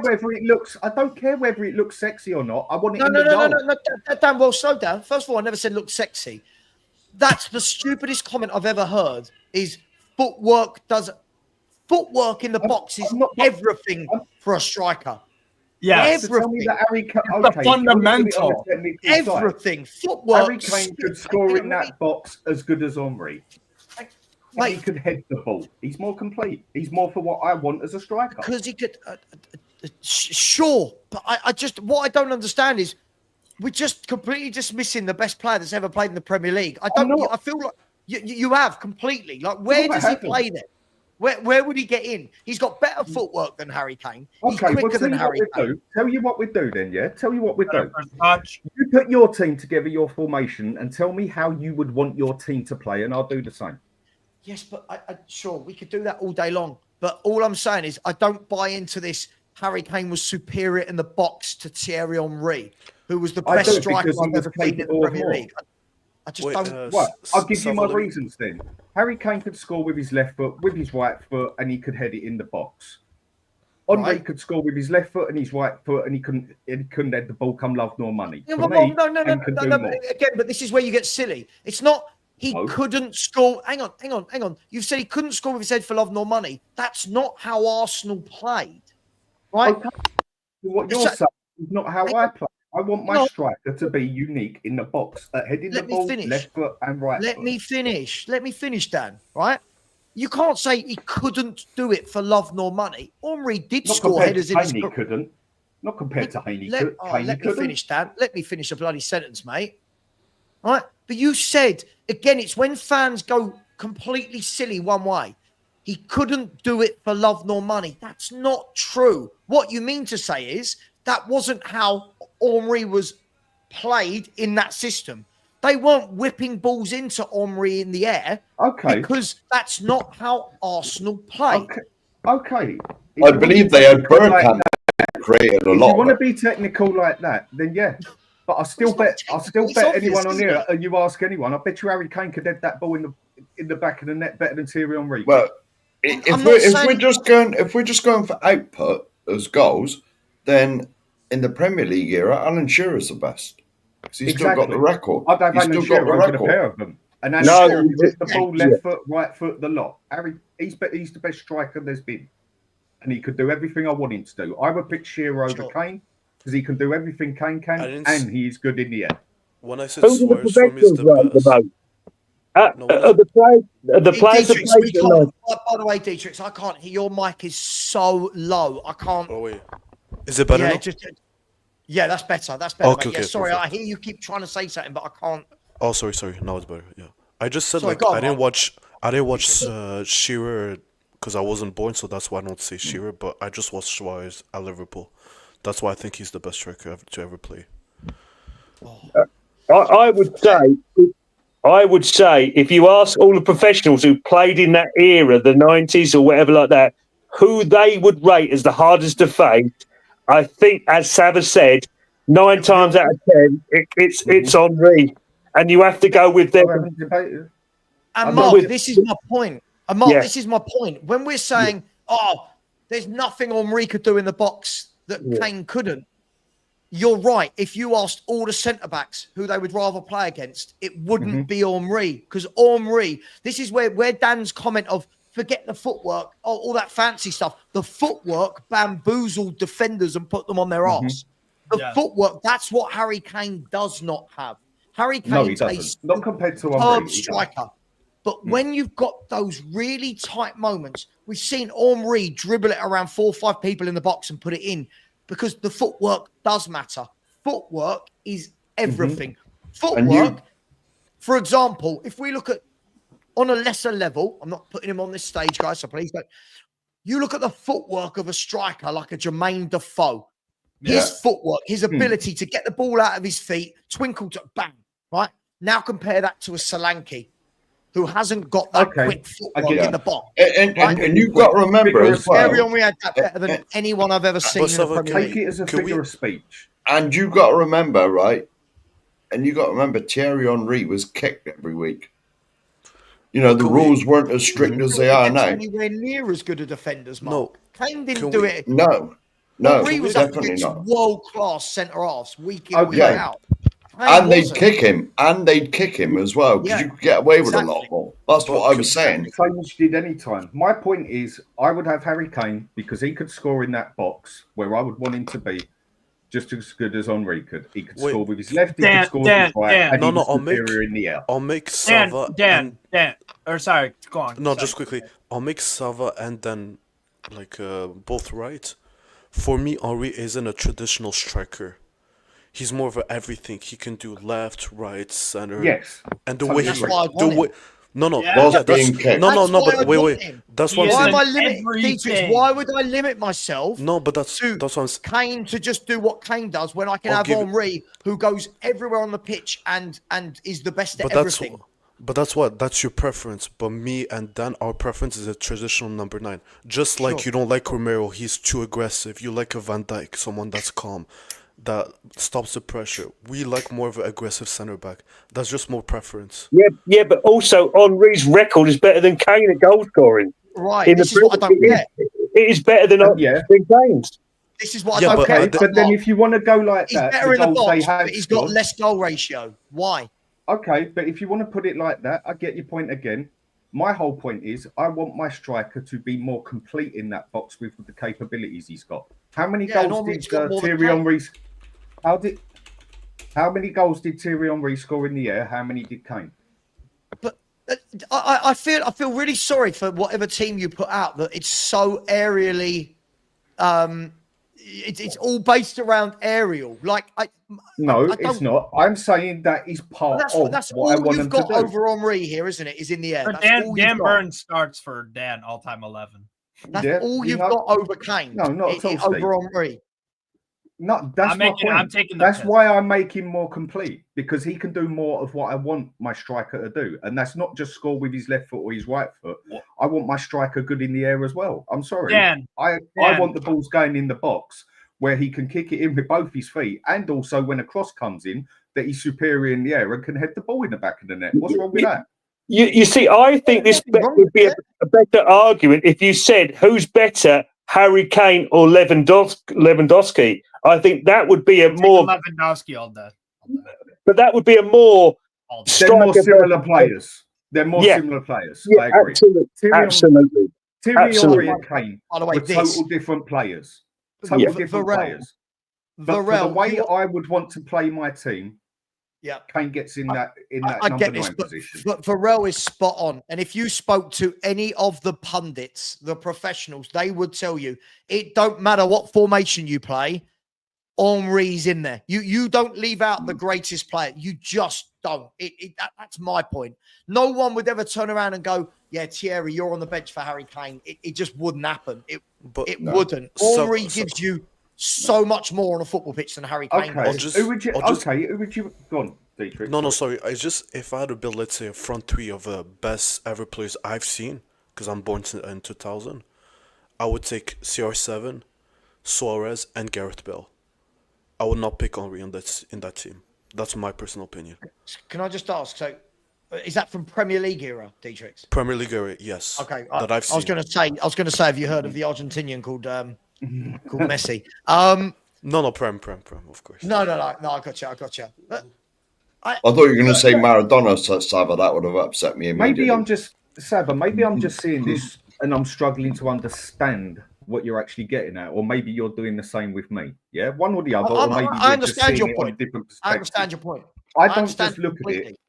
I don't care whether it looks sexy or not. I want it. No. Dan, well, slow down. First of all, I never said look sexy. That's the stupidest comment I've ever heard. Is footwork in the box is everything for a striker. Yes, everything. The fundamental. Everything. Footwork. Harry Kane could score in that box as good as Henry. He could head the ball. He's more complete. He's more for what I want as a striker. Because he could, sure. But what I don't understand is we're just completely dismissing the best player that's ever played in the Premier League. I feel like you have completely. Like, where does he play then? Where would he get in? He's got better footwork than Harry Kane. He's Okay, quicker than Harry Kane. Tell you what we do then, yeah? Tell you what we do. You put your team together, your formation, and tell me how you would want your team to play, and I'll do the same. Yes, but sure, we could do that all day long. But all I'm saying is I don't buy into this. Harry Kane was superior in the box to Thierry Henry, who was the best striker I've ever seen in the Premier League. I just don't. Right, I'll give you my reasons then. Harry Kane could score with his left foot, with his right foot, and he could head it in the box. Henry could score with his left foot and his right foot, and he couldn't head the ball come love nor money. No. Again, but this is where you get silly. It's not he couldn't score. Hang on. You've said he couldn't score with his head for love nor money. That's not how Arsenal played, right? Okay. What you're saying is not how I play. I want my striker to be unique in the box, heading the ball, left foot and right foot. Let me finish, Dan, right? You can't say he couldn't do it for love nor money. Henry did score headers in his career. Couldn't. Not compared to Haney. Let me finish, Dan. Let me finish a bloody sentence, mate. Right? But you said, again, it's when fans go completely silly one way. He couldn't do it for love nor money. That's not true. What you mean to say is that wasn't how Henry was played in that system. They weren't whipping balls into Henry in the air. Okay. Because that's not how Arsenal play. Okay. I believe they had Bergkamp created a lot. If you want to be technical like that, then yeah. But I still bet anyone on here, and you ask anyone, I bet you Harry Kane could head that ball in the back of the net better than Thierry Henry. Well, if we're just going for output as goals, then in the Premier League era, Alan Shearer's the best. Because he's still got the record. I'd have Alan Shearer over the pair of them. And Alan Shearer hits the ball left foot, right foot, the lot. He's the best striker there's been. And he could do everything I want him to do. I would pick Shearer over Kane because he can do everything Kane can, and he's good in the air. When I said Suarez for me is the best. The players by the way, Dietrich, I can't hear. Your mic is so low. I can't. Oh, wait. Is it better now? Yeah, that's better. That's better. Okay, sorry, perfect. I hear you keep trying to say something, but I can't. Oh, sorry. Now it's better. Yeah, I just said I didn't watch Shearer because I wasn't born, so that's why I don't say Shearer. But I just watched Suarez at Liverpool. That's why I think he's the best striker to ever play. I would say if you ask all the professionals who played in that era, the 90s or whatever like that, who they would rate as the hardest to face, I think, as Sava said, 9 times out of 10, it's Henry, and you have to go with them. And Mark, this is my point. This is my point. When we're saying, there's nothing Henry could do in the box that Kane couldn't, you're right. If you asked all the centre-backs who they would rather play against, it wouldn't be Henry. Because Henry, this is where Dan's comment of, forget the footwork, all that fancy stuff. The footwork bamboozled defenders and put them on their arse. The footwork, that's what Harry Kane does not have. Harry Kane is not compared to a striker. But when you've got those really tight moments, we've seen Henry dribble it around 4 or 5 people in the box and put it in because the footwork does matter. Footwork is everything. Footwork, for example, if we look at on a lesser level, I'm not putting him on this stage, guys, so please don't. You look at the footwork of a striker like a Jermaine Defoe. His footwork, his ability to get the ball out of his feet, twinkle to bang, right? Now compare that to a Solanke who hasn't got that quick footwork in the box. And you've got to remember as well. We had that better than anyone I've ever seen in the Premier League. Take it as a figure of speech. And you've got to remember, right? And you've got to remember Thierry Henry was kicked every week. You know, the rules weren't as strict as they are now. Anywhere near as good a defenders, Mark. No. Kane didn't do it. No, Henry was definitely not. World-class centre-halves, week in, week out. And they'd kick him, as well, because you could get away with a lot more. That's what I was saying. Same as you did any time. My point is, I would have Harry Kane because he could score in that box where I would want him to be, just as good as Henry could. He could score with his left, he could score with his right, and he was superior in the air. I'll make Sava Dan. Or sorry, go on. No, just quickly. I'll make Sava and then both right. For me, Henry isn't a traditional striker. He's more of everything. He can do left, right, center. Yes. And the way No. Yeah. Whilst Yeah, that's being kicked. no. That's why I But wait. want him. That's He what is Why I'm am saying. I limiting everything. Why would I limit myself? No, but that's to what I'm. Kane to just do what Kane does when I can I'll have give it- Henry who goes everywhere on the pitch and is the best at But that's everything. that's your preference. But me and Dan, our preference is a traditional number 9. Just like Sure. you don't like Romero, he's too aggressive. You like a Van Dijk, someone that's calm, that stops the pressure. We like more of an aggressive centre back. That's just more preference. Yeah, but also Henry's record is better than Kane at goal scoring. Right. This is what I don't get. It is better than Kane's. This is what Yeah, I don't but- get. Okay, but then if you want to go like He's that, better in the goals they box, have but he's got scored- less goal ratio. Why? Okay, but if you want to put it like that, I get your point again. My whole point is I want my striker to be more complete in that box with the capabilities he's got. How many Yeah, goals normally did he's got more than Thierry Kane. Henry? How many goals did Thierry Henry score in the air? How many did Kane? But I feel really sorry for whatever team you put out that it's so aerially. It's all based around aerial. Like No, I it's don't- not. I'm saying that is part That's of that's what I all want you've them to got do. over Henry here, isn't it? Is in the air. For That's Dan, all Dan you've got. Burns starts for Dan all-time 11. That's Yeah, all you you've know- got over Kane. No, not at all, Steve. over Henry. No, that's my point. I'm taking the That's piss. why I make him more complete, because he can do more of what I want my striker to do, and that's not just score with his left foot or his right foot. I want my striker good in the air as well. I'm sorry, Dan, I want the balls going in the box where he can kick it in with both his feet, and also when a cross comes in, that he's superior in the air and can head the ball in the back of the net. What's wrong with that? You see, I think this Nothing wrong would be with a better argument if you said who's better, Harry Kane or Lewandowski. I think that would be a more, Lewandowski all day. but that would be a more All day. They're more striker similar versus- players. They're more Yeah. similar players. Yeah, I agree. absolutely, Thierry absolutely. Henry and Kane By the way, were this total different players. Total Yeah. different Varel. players. But for the Varel, way I would want to play my team, yeah. Kane gets in that I number get this, 9 position. but Varel is spot on. And if you spoke to any of the pundits, the professionals, they would tell you it don't matter what formation you play, Henry's in there. You don't leave out the greatest player. You just don't. That's my point. No one would ever turn around and go, yeah, Thierry, you're on the bench for Harry Kane. It just wouldn't happen. It wouldn't. Henry gives you so much more on a football pitch than Harry Kane Okay, does. who would you go on, Dietrich? No, sorry. If I had to build, let's say, a front three of the best ever players I've seen, because I'm born in 2000, I would take CR7, Suarez, and Gareth Bale. I would not pick Henry in that team. That's my personal opinion. Can I just ask? So, is that from Premier League era, Dietrich? Premier League era, yes. Okay, that I've seen. I was going to say, have you heard of the Argentinian called Messi? No, Prem, of course. No, I got you. But I thought you were going to say Maradona, Sava. That would have upset me immediately. Maybe I'm just seeing this and I'm struggling to understand what you're actually getting at, or maybe you're doing the same with me. Yeah, one or the other, or maybe I we're just understand seeing your it on a point. different perspective. I understand your point. I don't understand just look at completely. it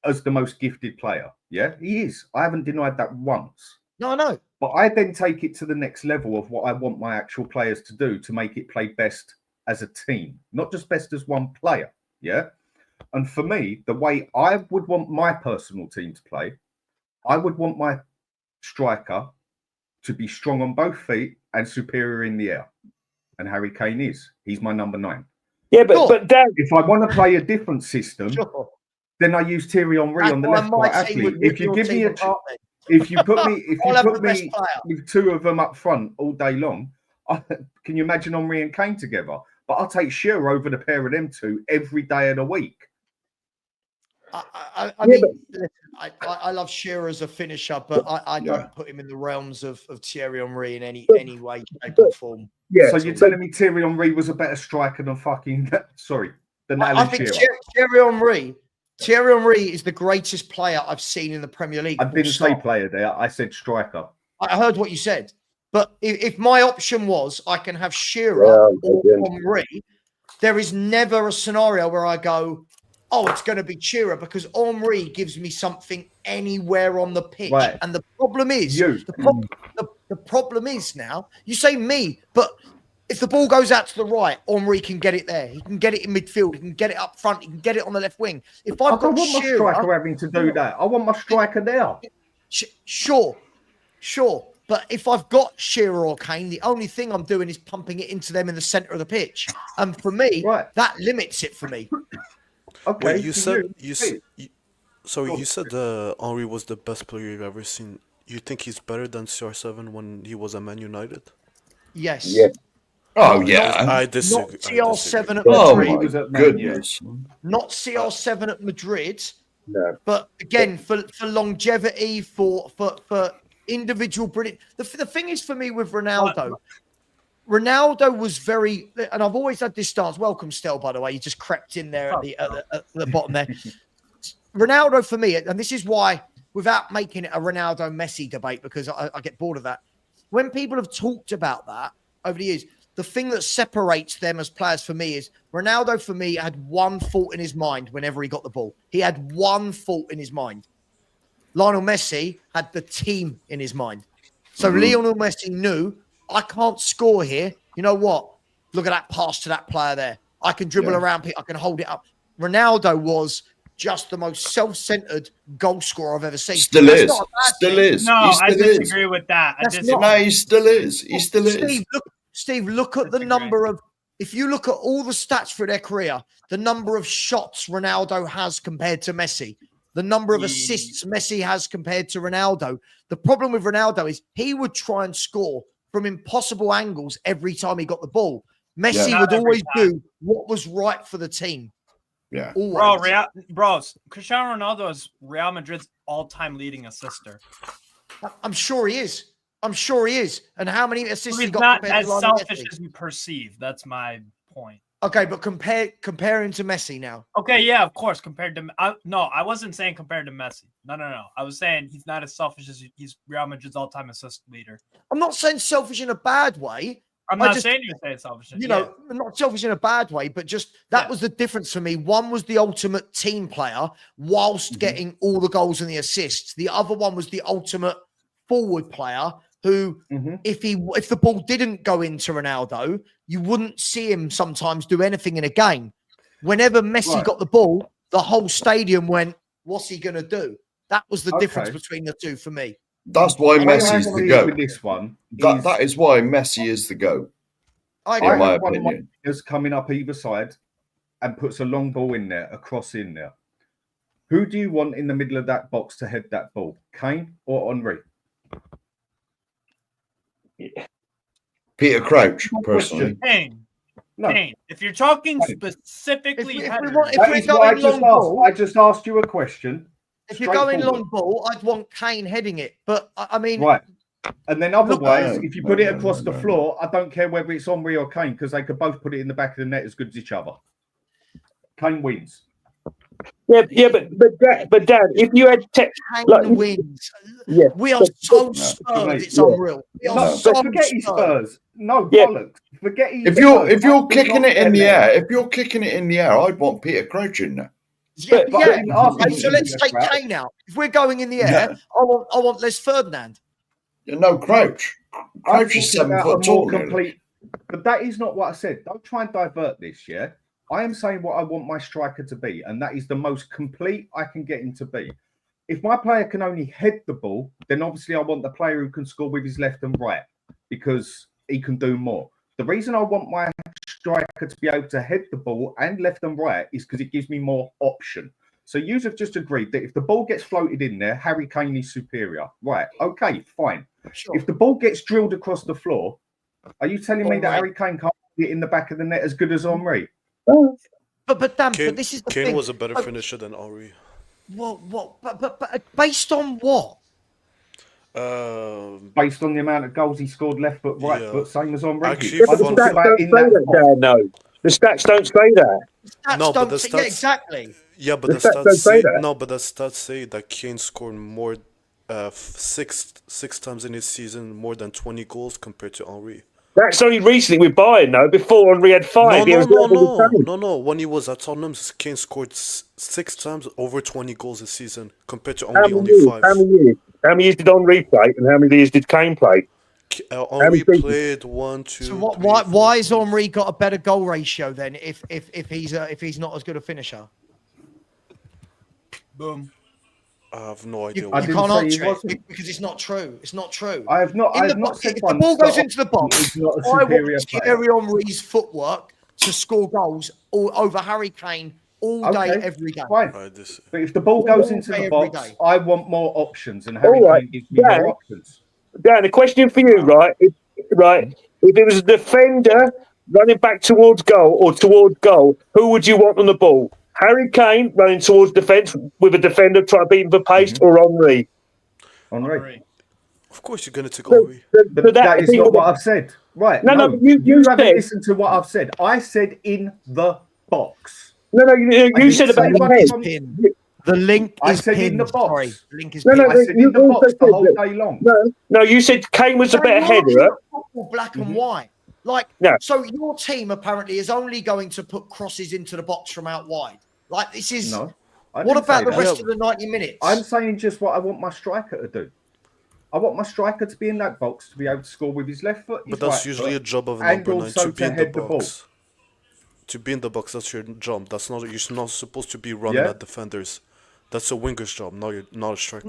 as the most gifted player. Yeah, he is. I haven't denied that once. No, I know. But I then take it to the next level of what I want my actual players to do to make it play best as a team, not just best as one player. Yeah. And for me, the way I would want my personal team to play, I would want my striker to be strong on both feet and superior in the air. And Harry Kane is. He's my number 9. Yeah, but Dan, if I want to play a different system, then I use Thierry Henry on the left right athlete. If you give me if you put me with 2 of them up front all day long, can you imagine Henry and Kane together? But I'll take Shearer over the pair of them 2 every day of the week. I love Shearer as a finisher, but I don't put him in the realms of Thierry Henry in any way, shape, or form. Yeah. So you're telling me Thierry Henry was a better striker than than Alan I think Thierry Henry is the greatest player I've seen in the Premier League. I didn't say player there. I said striker. I heard what you said. But if my option was I can have Shearer or Henry, there is never a scenario where I go, oh, it's going to be Shearer, because Henry gives me something anywhere on the pitch. Right. And the problem is, the problem is now, you say me, but If the ball goes out to the right, Henry can get it there. He can get it in midfield. He can get it up front. He can get it on the left wing. If I I've got don't want my Shearer, striker having to do that. I want my striker there. Sure. But if I've got Shearer or Kane, the only thing I'm doing is pumping it into them in the centre of the pitch. And for me, that limits it for me. Okay. Wait, you said Henry was the best player you've ever seen. You think he's better than CR7 when he was at Man United? Yes. Yeah. Oh, yeah. I disagree. Not CR7 at Madrid. Oh, my goodness. Not CR7 at Madrid. No. But again, for longevity, for individual brilliant. The thing is for me with Ronaldo was very, and I've always had this stance. Welcome, Stel, by the way. You just crept in there at the bottom there. Ronaldo for me, and this is why, without making it a Ronaldo Messi debate, because I get bored of that. When people have talked about that over the years, the thing that separates them as players for me is Ronaldo, for me, had one thought in his mind whenever he got the ball. He had one thought in his mind. Lionel Messi had the team in his mind. So Lionel Messi knew, I can't score here. You know what? Look at that pass to that player there. I can dribble around people. I can hold it up. Ronaldo was just the most self-centered goal scorer I've ever seen. Still is. No, I disagree with that. No, he still is. He still is. Steve, look at the number of, if you look at all the stats for their career, the number of shots Ronaldo has compared to Messi, the number of assists Messi has compared to Ronaldo. The problem with Ronaldo is he would try and score from impossible angles every time he got the ball. Messi would always do what was right for the team. Yeah. Bro, Cristiano Ronaldo is Real Madrid's all-time leading assister. I'm sure he is. And how many assists he's he got? Not as selfish as you perceive. That's my point. Okay, but compare him to Messi now. Okay, yeah, of course. Compared to I wasn't saying compared to Messi. No. I was saying he's not as selfish as he's Real Madrid's all-time assist leader. I'm not saying selfish in a bad way. I'm not saying you're saying selfish. Not selfish in a bad way, but just that was the difference for me. One was the ultimate team player whilst getting all the goals and the assists. The other one was the ultimate forward player who, if the ball didn't go into Ronaldo, you wouldn't see him sometimes do anything in a game. Whenever Messi got the ball, the whole stadium went, what's he going to do? That was the difference between the two for me. That's why Messi is the GOAT. This one that is why Messi is the GOAT. In my opinion. Is coming up either side and puts a long ball in there, a cross in there. Who do you want in the middle of that box to head that ball? Kane or Henry? Peter Crouch, personally. Kane. If you're talking specifically, I just asked you a question. If you're going long ball, I'd want Kane heading it. But I mean, right. And then otherwise, if you put it across the floor, I don't care whether it's Henry or Kane because they could both put it in the back of the net as good as each other. Kane wins. But Dan, if you had Kane wins. Yeah, we are so Spurs. It's unreal. Forget his Spurs. No bollocks. Forget his. If you're kicking it in the air, I'd want Peter Crouch in there. So let's take Kane out. If we're going in the air, I want Les Ferdinand. No, Crouch. Crouch is 7 foot tall. But that is not what I said. Don't try and divert this, yeah? I am saying what I want my striker to be, and that is the most complete I can get him to be. If my player can only head the ball, then obviously I want the player who can score with his left and right because he can do more. The reason I want my striker to be able to head the ball and left and right is because it gives me more option. So you have just agreed that if the ball gets floated in there, Harry Kane is superior. Right, okay, fine. Sure. If the ball gets drilled across the floor, are you telling me that Harry Kane can't get in the back of the net as good as Henry? But this is the thing. Kane was a better finisher than Henry. But based on what? Based on the amount of goals he scored left foot, right foot, same as Henry. Actually, the stats don't say that. The stats exactly. Yeah, but the stats say that. No, but the stats say that Kane scored more, six times in his season, more than 20 goals compared to Henry. That's only recently with Bayern, though. Before Henry had 5. No. When he was at Tottenham, Kane scored 6 times over 20 goals a season compared to only 5. How many years did Henry play, and how many years did Kane play? Henry played 1, 2. So why has Henry got a better goal ratio then? If he's not as good a finisher? Boom. I have no idea. You can't answer it because it's not true. It's not true. I have not said if the ball goes into the box, he's not a I superior want player. Thierry Henry's footwork to score goals all over Harry Kane all day, every day. Fine. But if the ball goes into the box, I want more options, and Harry Kane gives me more options. Dan, a question for you, right? If it was a defender running back towards goal or towards goal, who would you want on the ball? Harry Kane running towards defence with a defender trying to beat him for pace, or Henry? Henry. Of course, you're going to take Henry. But that is not what I've said. Right? No. You haven't listened to what I've said. I said in the box. No. You said about the head. The link I is said pinned. in the box. Sorry, the link is I pinned. said in the box the whole day long. No, you said Kane was a better header. Black and white. So your team apparently is only going to put crosses into the box from out wide. Like this is. No. What about the rest of the 90 minutes? I'm saying just what I want my striker to do. I want my striker to be in that box to be able to score with his left foot. But that's usually a job of a number 9 to be in the box. To be in the box, that's your job. That's not. You're not supposed to be running at defenders. That's a winger's job. No, you're not a striker.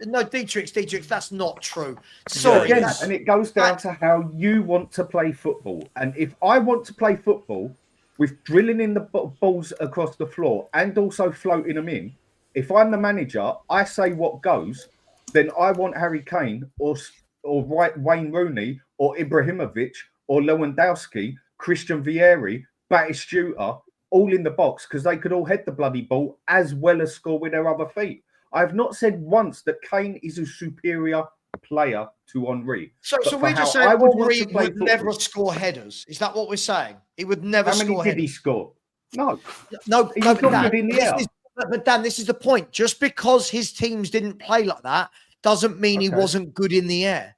No, Dietrich, that's not true. Sorry, and it goes down to how you want to play football. And if I want to play football with drilling in the balls across the floor and also floating them in, if I'm the manager, I say what goes. Then I want Harry Kane or Wayne Rooney or Ibrahimovic or Lewandowski, Christian Vieri, Batistuta, all in the box because they could all head the bloody ball as well as score with their other feet. I've not said once that Kane is a superior player to Henry. So we're just saying Henry would never score headers. Is that what we're saying? He would never score headers. How many did he score? No. He's not good in the air. But Dan, this is the point. Just because his teams didn't play like that doesn't mean he wasn't good in the air.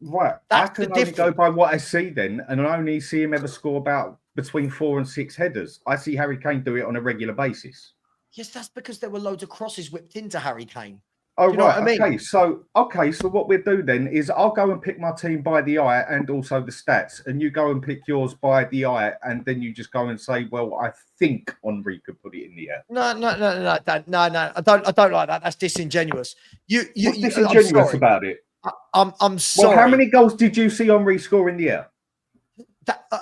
Right. I can only go by what I see then, and I only see him ever score about between 4 and 6 headers. I see Harry Kane do it on a regular basis. Yes, that's because there were loads of crosses whipped into Harry Kane. Oh, you know what I mean? Okay, so what we'll do then is I'll go and pick my team by the eye and also the stats, and you go and pick yours by the eye, and then you just go and say, well, I think Henry could put it in the air. No, I don't like that. That's disingenuous. What's disingenuous about it? I'm sorry. Well, how many goals did you see Henry score in the air?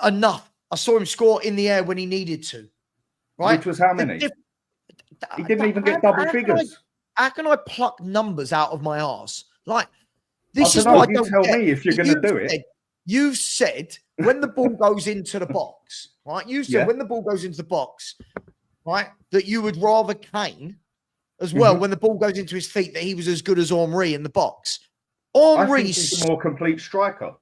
Enough. I saw him score in the air when he needed to. Right? Which was how many? He didn't even get double figures. How can I pluck numbers out of my arse? Like, this is what I don't tell me if you're going to do it. You've said when the ball goes into the box, right? You said when the ball goes into the box, right, that you would rather Kane as well when the ball goes into his feet, that he was as good as Henry in the box. Henry's a more complete striker.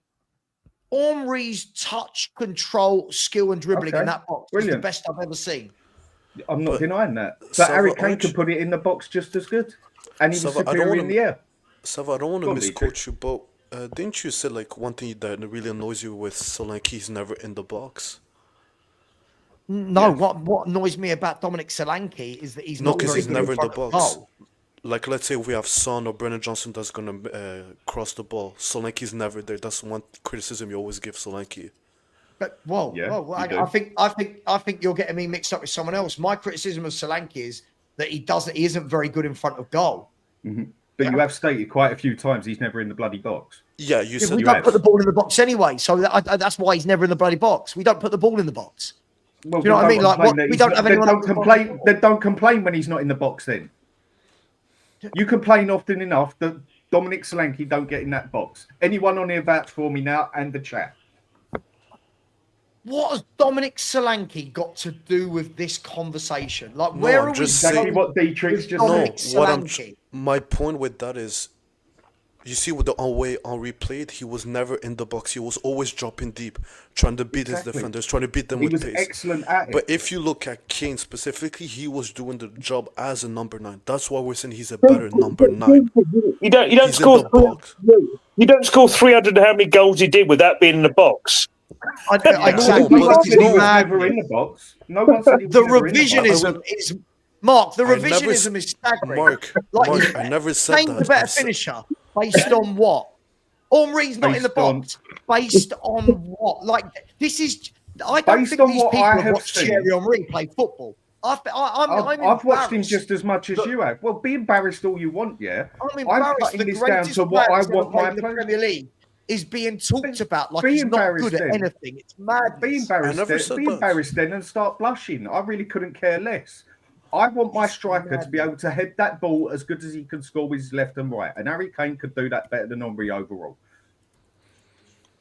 Henry's touch, control, skill, and dribbling in that box is the best I've ever seen. I'm not denying that. But Harry Kane could put it in the box just as good. And he was superior in the air. Sava, I don't want to misquote you, but didn't you say like one thing that really annoys you with Solanke, he's never in the box? No, what annoys me about Dominic Solanke is that he's not he's never in the box. Like, let's say we have Son or Brennan Johnson that's going to cross the ball. Solanke's never there. That's one criticism you always give Solanke. But I think you're getting me mixed up with someone else. My criticism of Solanke is that he isn't very good in front of goal. Mm-hmm. But you have stated quite a few times he's never in the bloody box. Yeah, you said we don't put the ball in the box anyway, so that's why he's never in the bloody box. We don't put the ball in the box. Well, do you know what I mean? Like, we don't have anyone. Don't complain when he's not in the box. Then you complain often enough that Dominic Solanke don't get in that box. Anyone on here vouch for me now and the chat. What has Dominic Solanke got to do with this conversation? Like, where are we saying what Dietrich's just my point with that is, you see, with the way Henry played, he was never in the box. He was always dropping deep, trying to beat his defenders, trying to beat them with pace. He was excellent at it. But if you look at Kane specifically, he was doing the job as a number 9. That's why we're saying he's a better number 9. You don't score 300 how many goals he did without being in the box. Exactly. No one said he was never in the box. No one said he was never in the box. The revisionism is Mark. The revisionism is staggering. Mark, I never said Kane's that. a better finisher based on what? Henri's not in the box. Based on what? Like, this is... I don't Based think on these what people I have have watched seen. Thierry Henry play football. I've watched him embarrassed. just as much as you have. Well, be embarrassed all you want, yeah. I'm embarrassed. cutting The this down greatest to what player I to ever want play my in the players. Premier League is being talked about like be he's not good embarrassed at then. anything. It's madness. Be embarrassed then and start blushing. I really couldn't care less. I want my striker to be able to head that ball as good as he can score with his left and right. And Harry Kane could do that better than Henry overall.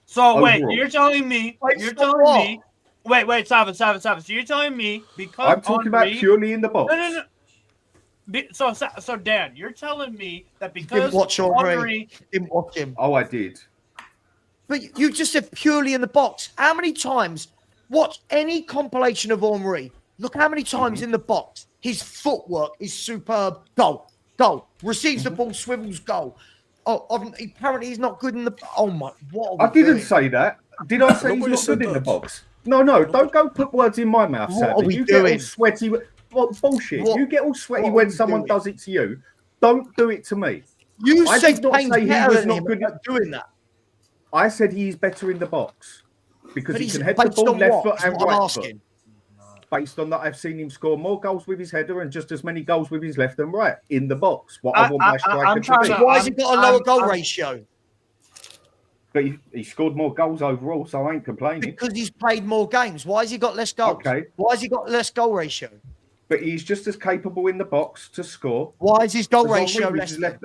So wait, you're telling me Wait, Savage. So you're telling me because I'm talking about purely in the box. No. So Dan, you're telling me that because Didn't watch Henry. Didn't watch him. Oh, I did. But you just said purely in the box. How many times? Watch any compilation of Henry. Look how many times in the box. His footwork is superb. Goal. Receives the ball, swivels, goal. Apparently he's not good in the... Oh, my... What I didn't say that. Did I say he's not good in the box? No, don't go put words in my mouth, Sam. You get all sweaty. What bullshit? You get all sweaty when someone does it to you. Don't do it to me. You said said Kane's better than him at doing that. I said he's better in the box because But he he's can head the based ball on left what? foot and That's what I'm right asking. foot. Based on that, I've seen him score more goals with his header and just as many goals with his left and right in the box. What I want my striker to be. Why has he got a lower goal ratio? But he scored more goals overall, so I ain't complaining. Because he's played more games. Why has he got less goals? Okay. Why has he got less goal ratio? But he's just as capable in the box to score. Why is his goal as ratio Henry less? with his left.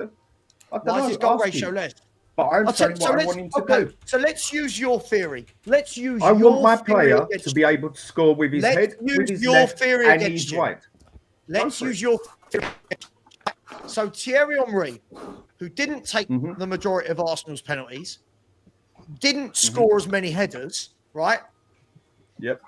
Why is his goal ratio less? But I'm saying what I want him to do. So let's use your theory. Let's use I your want my theory player against to be able to score with his Let's head, use with his your left, theory and against his you. right. Let's use your theory. So Thierry Henry, who didn't take the majority of Arsenal's penalties, didn't score as many headers, right? Yep.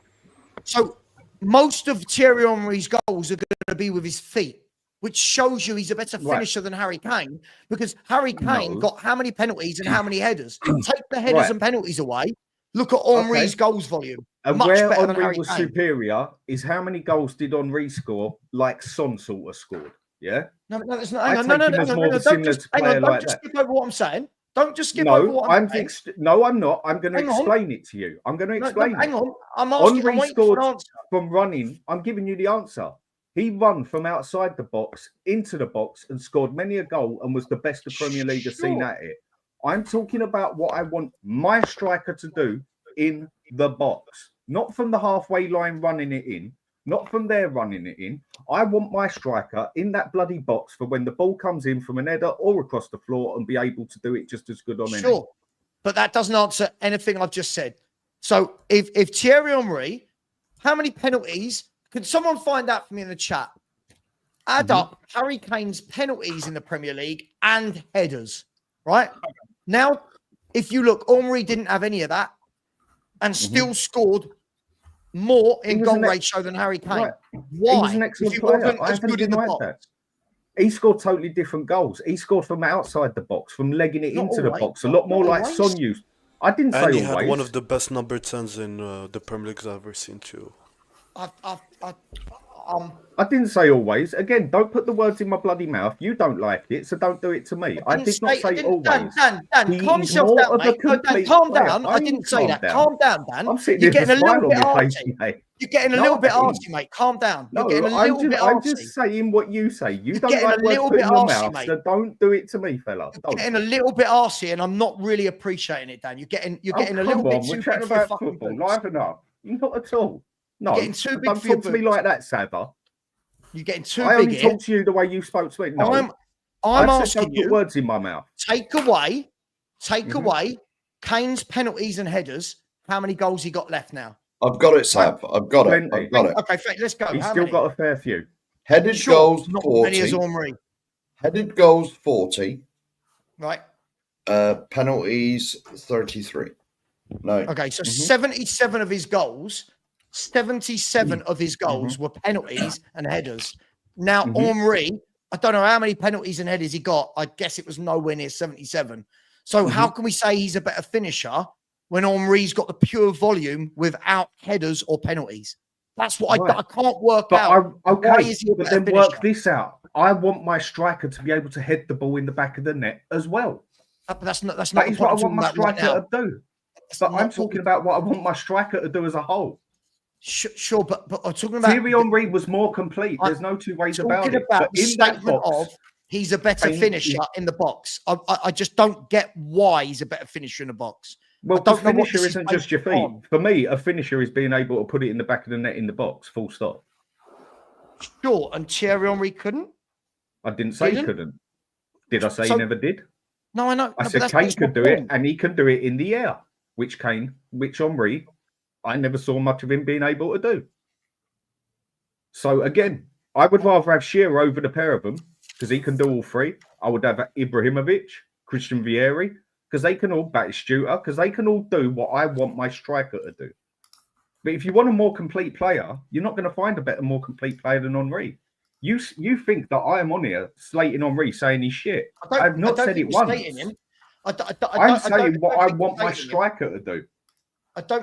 So most of Thierry Henry's goals are going to be with his feet, which shows you he's a better finisher than Harry Kane, because Harry Kane got how many penalties and how many headers? Take the headers and penalties away. Look at Henry's goals volume. And much where better than Henry Harry was Kane. superior is how many goals did Henry score like Son sort of scored? Yeah? No, that's not. Hang on, no. Don't just skip over what I'm saying. Don't just skip over what I'm saying. No, I'm not. I'm going to explain it to you. I'm going to explain it. Hang on. I'm asking. Henry I'm waiting scored for an answer. from running. I'm giving you the answer. He run from outside the box into the box and scored many a goal and was the best the Premier League has seen at it. I'm talking about what I want my striker to do in the box, not from the halfway line running it in, not from there running it in. I want my striker in that bloody box for when the ball comes in from an header or across the floor and be able to do it just as good on any. Sure, but that doesn't answer anything I've just said. So if Thierry Henry, how many penalties? Can someone find out for me in the chat? Add up Harry Kane's penalties in the Premier League and headers, right? Now, if you look, Henry didn't have any of that and still scored more in goal ratio than Harry Kane. Right. Why? He was an excellent player. I haven't denied that. He scored totally different goals. He scored from outside the box, from legging it into the box, a lot more like Son used. I didn't say always. And he had one of the best number 10s in the Premier League I've ever seen too. I didn't say always. Again, don't put the words in my bloody mouth. You don't like it, so don't do it to me. I did not say always. Dan, calm yourself down, mate. Dan, calm down. I didn't say that. Calm down, Dan. I'm sitting You're here getting a little bit arsey, arsey. You're getting a little bit arsey, mate. Calm down. You're getting a little bit arsey. I'm just saying what you say. You don't getting like a words little put bit in your arsey, mouth, mate. so don't do it to me, fella. You're getting a little bit arsey, and I'm not really appreciating it, Dan. You're getting a little bit too big for your fucking boots. Liven up. Not at all. No, You're getting too big don't for your talk to me boots. like that, Sava. You're getting too I big only here. talk to you the way you spoke to me. No, I'm I said asking don't you. put words in my mouth. Take away Kane's penalties and headers. How many goals he got left now? I've got it, Sab. I've got it. I've got it. Okay, let's go. He's How still many? got a fair few. Headed goals, not 40. many as Henry. Headed goals, 40. Right. Penalties, 33. No. Okay, so 77 of his goals, 77 of his goals were penalties and headers. Now, Henry, I don't know how many penalties and headers he got. I guess it was nowhere near 77. So how can we say he's a better finisher when Henry's got the pure volume without headers or penalties? That's what I can't work out. Why is he a better finisher? Work this out. I want my striker to be able to head the ball in the back of the net as well. But that's not That the is point what I I'm want talking my about right striker now. to do. That's But not I'm what talking about what I want my striker to do as a whole. Sure, but I'm talking about Thierry Henry was more complete. There's no two ways about talking it. about But the in that statement box, of he's a better Kane finisher in the box. I just don't get why he's a better finisher in the box. well, I don't because know what finisher this is isn't just your based feet. on. For me, a finisher is being able to put it in the back of the net in the box, full stop. Sure, and Thierry Henry couldn't. I didn't say he couldn't. Did I say he never did? No, I know. I said Kane could do it, and he can do it in the air, which Henry, I never saw much of him being able to do. So again, I would rather have Shearer over the pair of them because he can do all three. I would have Ibrahimovic, Christian Vieri, because they can all Batistuta, because they can all do what I want my striker to do. But if you want a more complete player, you're not going to find a better, more complete player than Henry. You think that I am on here slating Henry, saying he's shit. I've not said it once. I'm saying what I want my striker to do.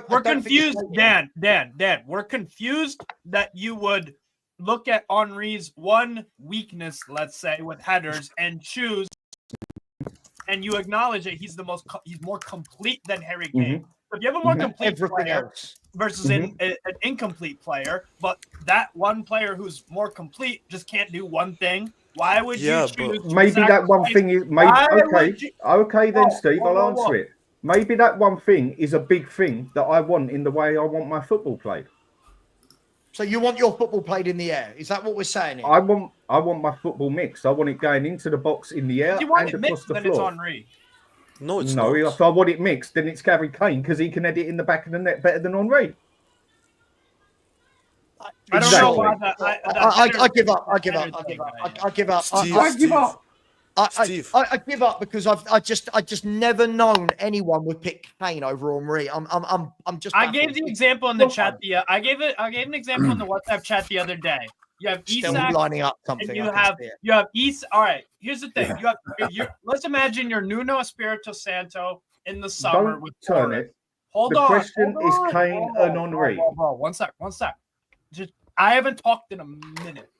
We're confused, Dan. We're confused that you would look at Henry's one weakness, let's say, with headers, and choose, and you acknowledge that he's more complete than Harry Kane. So if you have a more complete player versus an incomplete player, but that one player who's more complete just can't do one thing, why would you choose? Maybe that one thing is okay. Then Steve, I'll answer it. Maybe that one thing is a big thing that I want in the way I want my football played. So you want your football played in the air? Is that what we're saying here? I want my football mixed. I want it going into the box in the air if you want and it across mixed, the then floor. it's Henry. No, it's no. not. If I want it mixed, then it's Gary Kane because he can edit in the back of the net better than Henry. I don't know why I give up. I give up. I give up. I give up because I just never known anyone would pick Kane over Henry. I'm just. I gave the example in the chat. I gave an example in the WhatsApp chat the other day. You have Still Isak lining up something. And you have Isak. All right, here's the thing. Let's imagine you're Nuno Espirito Santo in the summer. Don't with turn Suarez. it. Hold the on. question is Kane and Henry. One sec. Just, I haven't talked in a minute.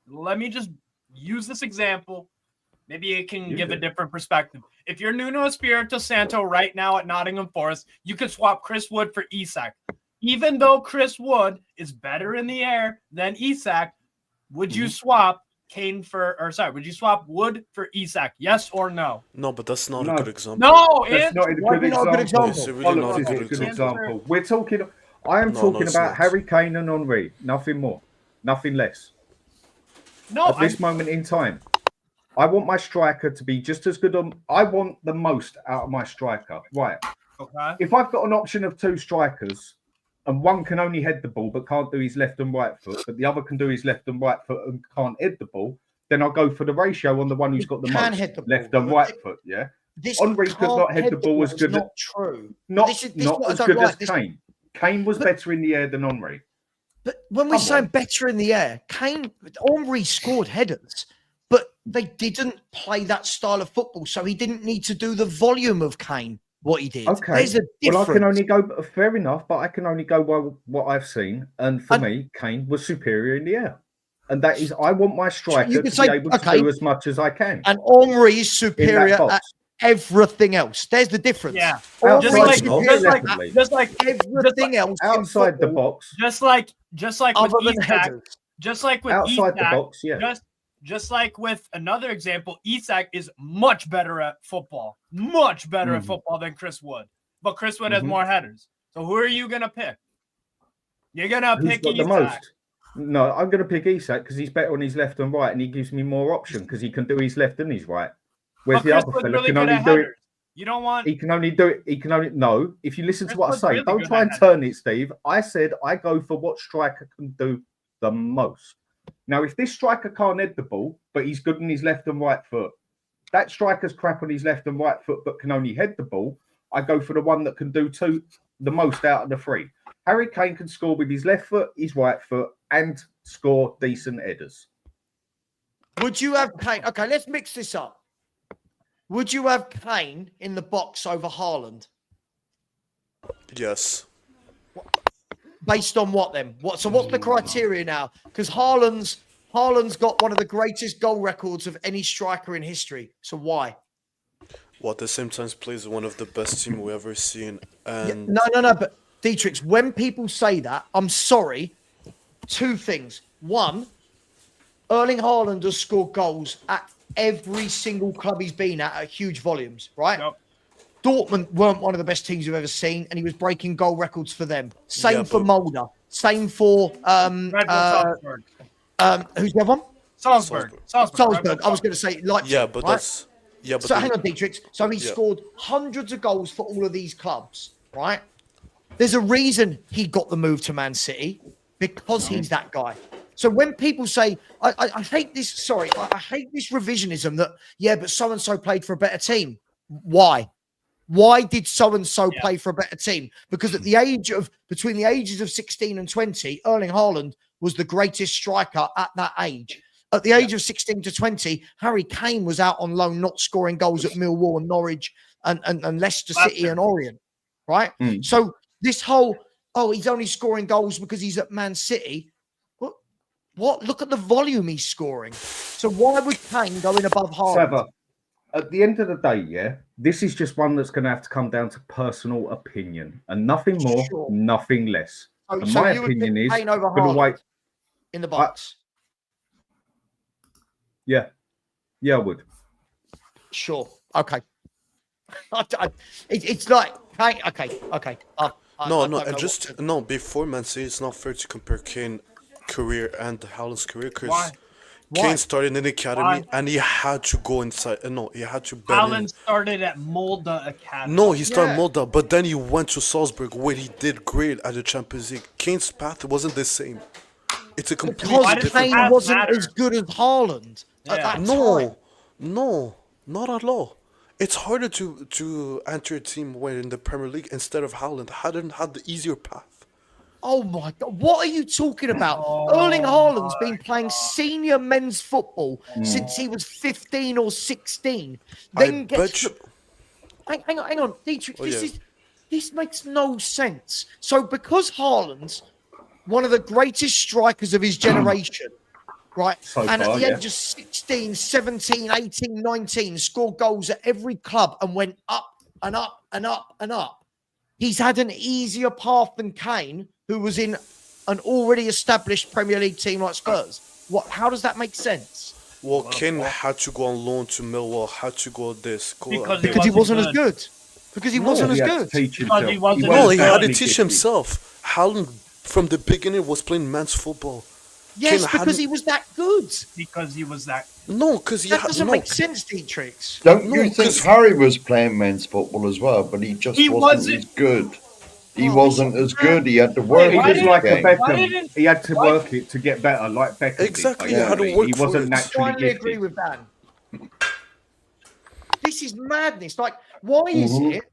Let me just use this example. Maybe it can give a different perspective. If you're Nuno Espirito Santo right now at Nottingham Forest, you could swap Chris Wood for Isak. Even though Chris Wood is better in the air than Isak, would you swap would you swap Wood for Isak? Yes or no? No, but that's not a good example. No, that's not a good example. It's really not a good example. We're talking. I am talking about Harry Kane and Henry. Nothing more. Nothing less. No, at this moment in time, I want my striker to be just as good. I want the most out of my striker. Right. Okay. If I've got an option of two strikers, and one can only head the ball but can't do his left and right foot, but the other can do his left and right foot and can't head the ball, then I'll go for the ratio on the one who's got the most left and right foot. Yeah. Henry could not head the ball as good. Not true. Not as good as Kane. Kane was better in the air than Henry. But when we're saying better in the air, Henry scored headers, but they didn't play that style of football, so he didn't need to do the volume of Kane. What he did. Okay. There's a difference. Well, I can only go. Fair enough, but I can only go by what I've seen. And for me, Kane was superior in the air, and that is, I want my striker to be able to do as much as I can. And Henry is superior at everything else. There's the difference. Yeah, just like everything else outside the box. Just like with Isak. Just like with outside Isak, the box. Yeah. Just like with another example, Isak is much better at football. Much better at football than Chris Wood. But Chris Wood has more headers. So who are you going to pick? You're going to pick Isak. The most? No, I'm going to pick Isak because he's better on his left and right, and he gives me more option because he can do his left and his right. Whereas the other fella can only do it. You don't want... He can only do it. No, if you listen to what I say, don't try and turn it, Steve. I said I go for what striker can do the most. Now, if this striker can't head the ball, but he's good on his left and right foot, that striker's crap on his left and right foot, but can only head the ball, I go for the one that can do the most out of the three. Harry Kane can score with his left foot, his right foot, and score decent headers. Would you have Kane? Okay, let's mix this up. Would you have Kane in the box over Haaland? Yes. Based on what then? So what's the criteria now? Because Haaland's got one of the greatest goal records of any striker in history. So why? Well, at the same time, plays one of the best team we ever seen. And No. But Dietrich, when people say that, I'm sorry. Two things. One, Erling Haaland has scored goals at every single club he's been at huge volumes, right? Yep. Dortmund weren't one of the best teams you've ever seen, and he was breaking goal records for them. Same for Mulder. Same for Salzburg. Who's the other one? Salzburg. I was going to say Leipzig. yeah, but right? that's yeah. But So hang on, Dietrich. So he Yeah. scored hundreds of goals for all of these clubs, right? There's a reason he got the move to Man City because he's that guy. So when people say, I hate this, sorry, I hate this revisionism that, yeah, but so-and-so played for a better team. Why? Why did so-and-so play for a better team? Because between the ages of 16 and 20, Erling Haaland was the greatest striker at that age. At the age of 16 to 20, Harry Kane was out on loan, not scoring goals at Millwall and Norwich and Leicester City and Orient, right? So this whole, he's only scoring goals because he's at Man City. What? Look at the volume he's scoring. So why would Kane go in above Haaland? Trevor, at the end of the day, yeah, this is just one that's going to have to come down to personal opinion and nothing more, nothing less. And So my you would opinion pick is Kane over for the way. Haaland in the box. Yeah, I would. Sure. Okay. It's like Kane. Okay. No. Before Man City, it's not fair to compare Kane career and Haaland's career because Kane started in the academy and he had to go inside. He had to. Haaland started at Molde Academy. No, he started Molde, but then he went to Salzburg where he did great at the Champions League. Kane's path wasn't the same. It's a completely because different. Kane wasn't as good as Haaland at that time. No, not at all. It's harder to enter a team where in the Premier League instead of Haaland. Haaland had the easier path. Oh my God. What are you talking about? Erling Haaland's been playing senior men's football since he was 15 or 16. Then hang on, Dietrich, this makes no sense. So because Haaland's one of the greatest strikers of his generation, right? At the age of 16, 17, 18, 19, scored goals at every club and went up and up and up and up. He's had an easier path than Kane, who was in an already established Premier League team like Spurs. How does that make sense? Well, Kane had to go on loan to Millwall, had to go this. Because he wasn't as good. Because he wasn't as good. He had to teach himself. Haaland, from the beginning, was playing men's football. Yes, because he was that good. Because he was that. No, because that doesn't make sense, Dietrich. Don't you think Harry was playing men's football as well? But he wasn't as good. He wasn't as good. He had to work. He was like a Beckham. He had to work it to get better, like Beckham. Exactly. He had to work. He wasn't naturally gifted. I agree with Dan. This is madness. Like, why is it?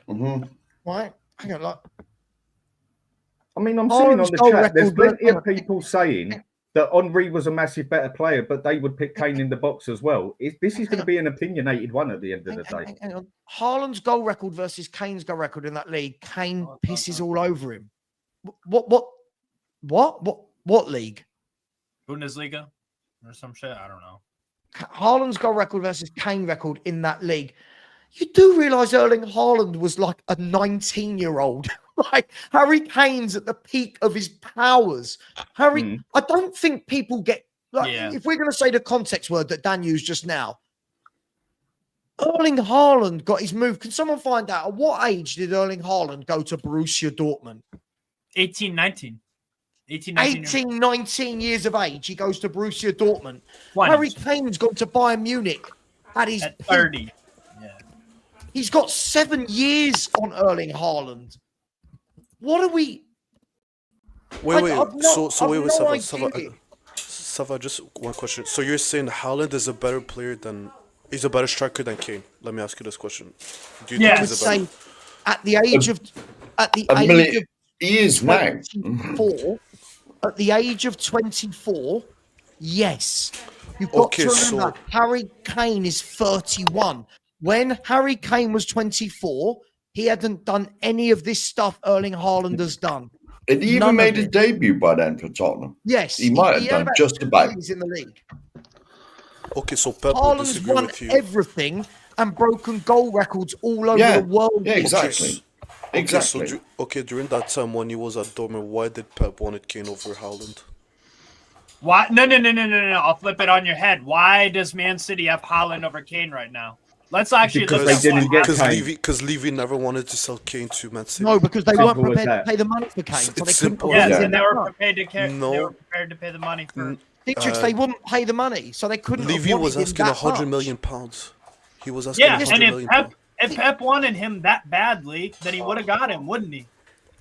Right? Hang on, I mean, I'm seeing on the chat, there's plenty of people saying that Henry was a massive better player, but they would pick Kane in the box as well. This is going to be an opinionated one at the end of the day. Hang on. Haaland's goal record versus Kane's goal record in that league. Kane pisses all over him. What league? Bundesliga or some shit? I don't know. Haaland's goal record versus Kane record in that league. You do realise Erling Haaland was like a 19-year-old. Like Harry Kane's at the peak of his powers. I don't think people get if we're going to say the context word that Dan used just now. Erling Haaland got his move. Can someone find out at what age did Erling Haaland go to Borussia Dortmund? 18, 19 years of age. He goes to Borussia Dortmund. 20s. Harry Kane's gone to Bayern Munich at his at 30. Peak. He's got 7 years on Erling Haaland. What are we? Wait. Sava, just one question. So you're saying Haaland is a better player he's a better striker than Kane? Let me ask you this question. Do you think he's a better? At the age of he is now. 24, at the age of 24, yes. You've got to remember, Harry Kane is 31. When Harry Kane was 24, he hadn't done any of this stuff Erling Haaland has done. And he even made his debut by then for Tottenham. Yes. He might have done just about. He's in the league. Okay, so Pep Haaland's won everything and broken goal records all over Yeah. the world. Yeah, exactly. Exactly. So during that time when he was at Dortmund, why did Pep wanted Kane over Haaland? Why? No. I'll flip it on your head. Why does Man City have Haaland over Kane right now? Let's actually Because look they at didn't what get happened. Kane. Because Levy never wanted to sell Kane to Man City. No, because they weren't Simple as prepared to that. pay the money for Kane. So they It's couldn't simple. afford Yes, Yeah. and they were prepared to they No. were prepared to pay the money for. Dietrich, they wouldn't pay the money, so they couldn't. Levy have was wanted him asking that £100 much. million. He was asking Yeah, 100 and million pounds. if Pep wanted him that badly, then he would have got him, wouldn't he?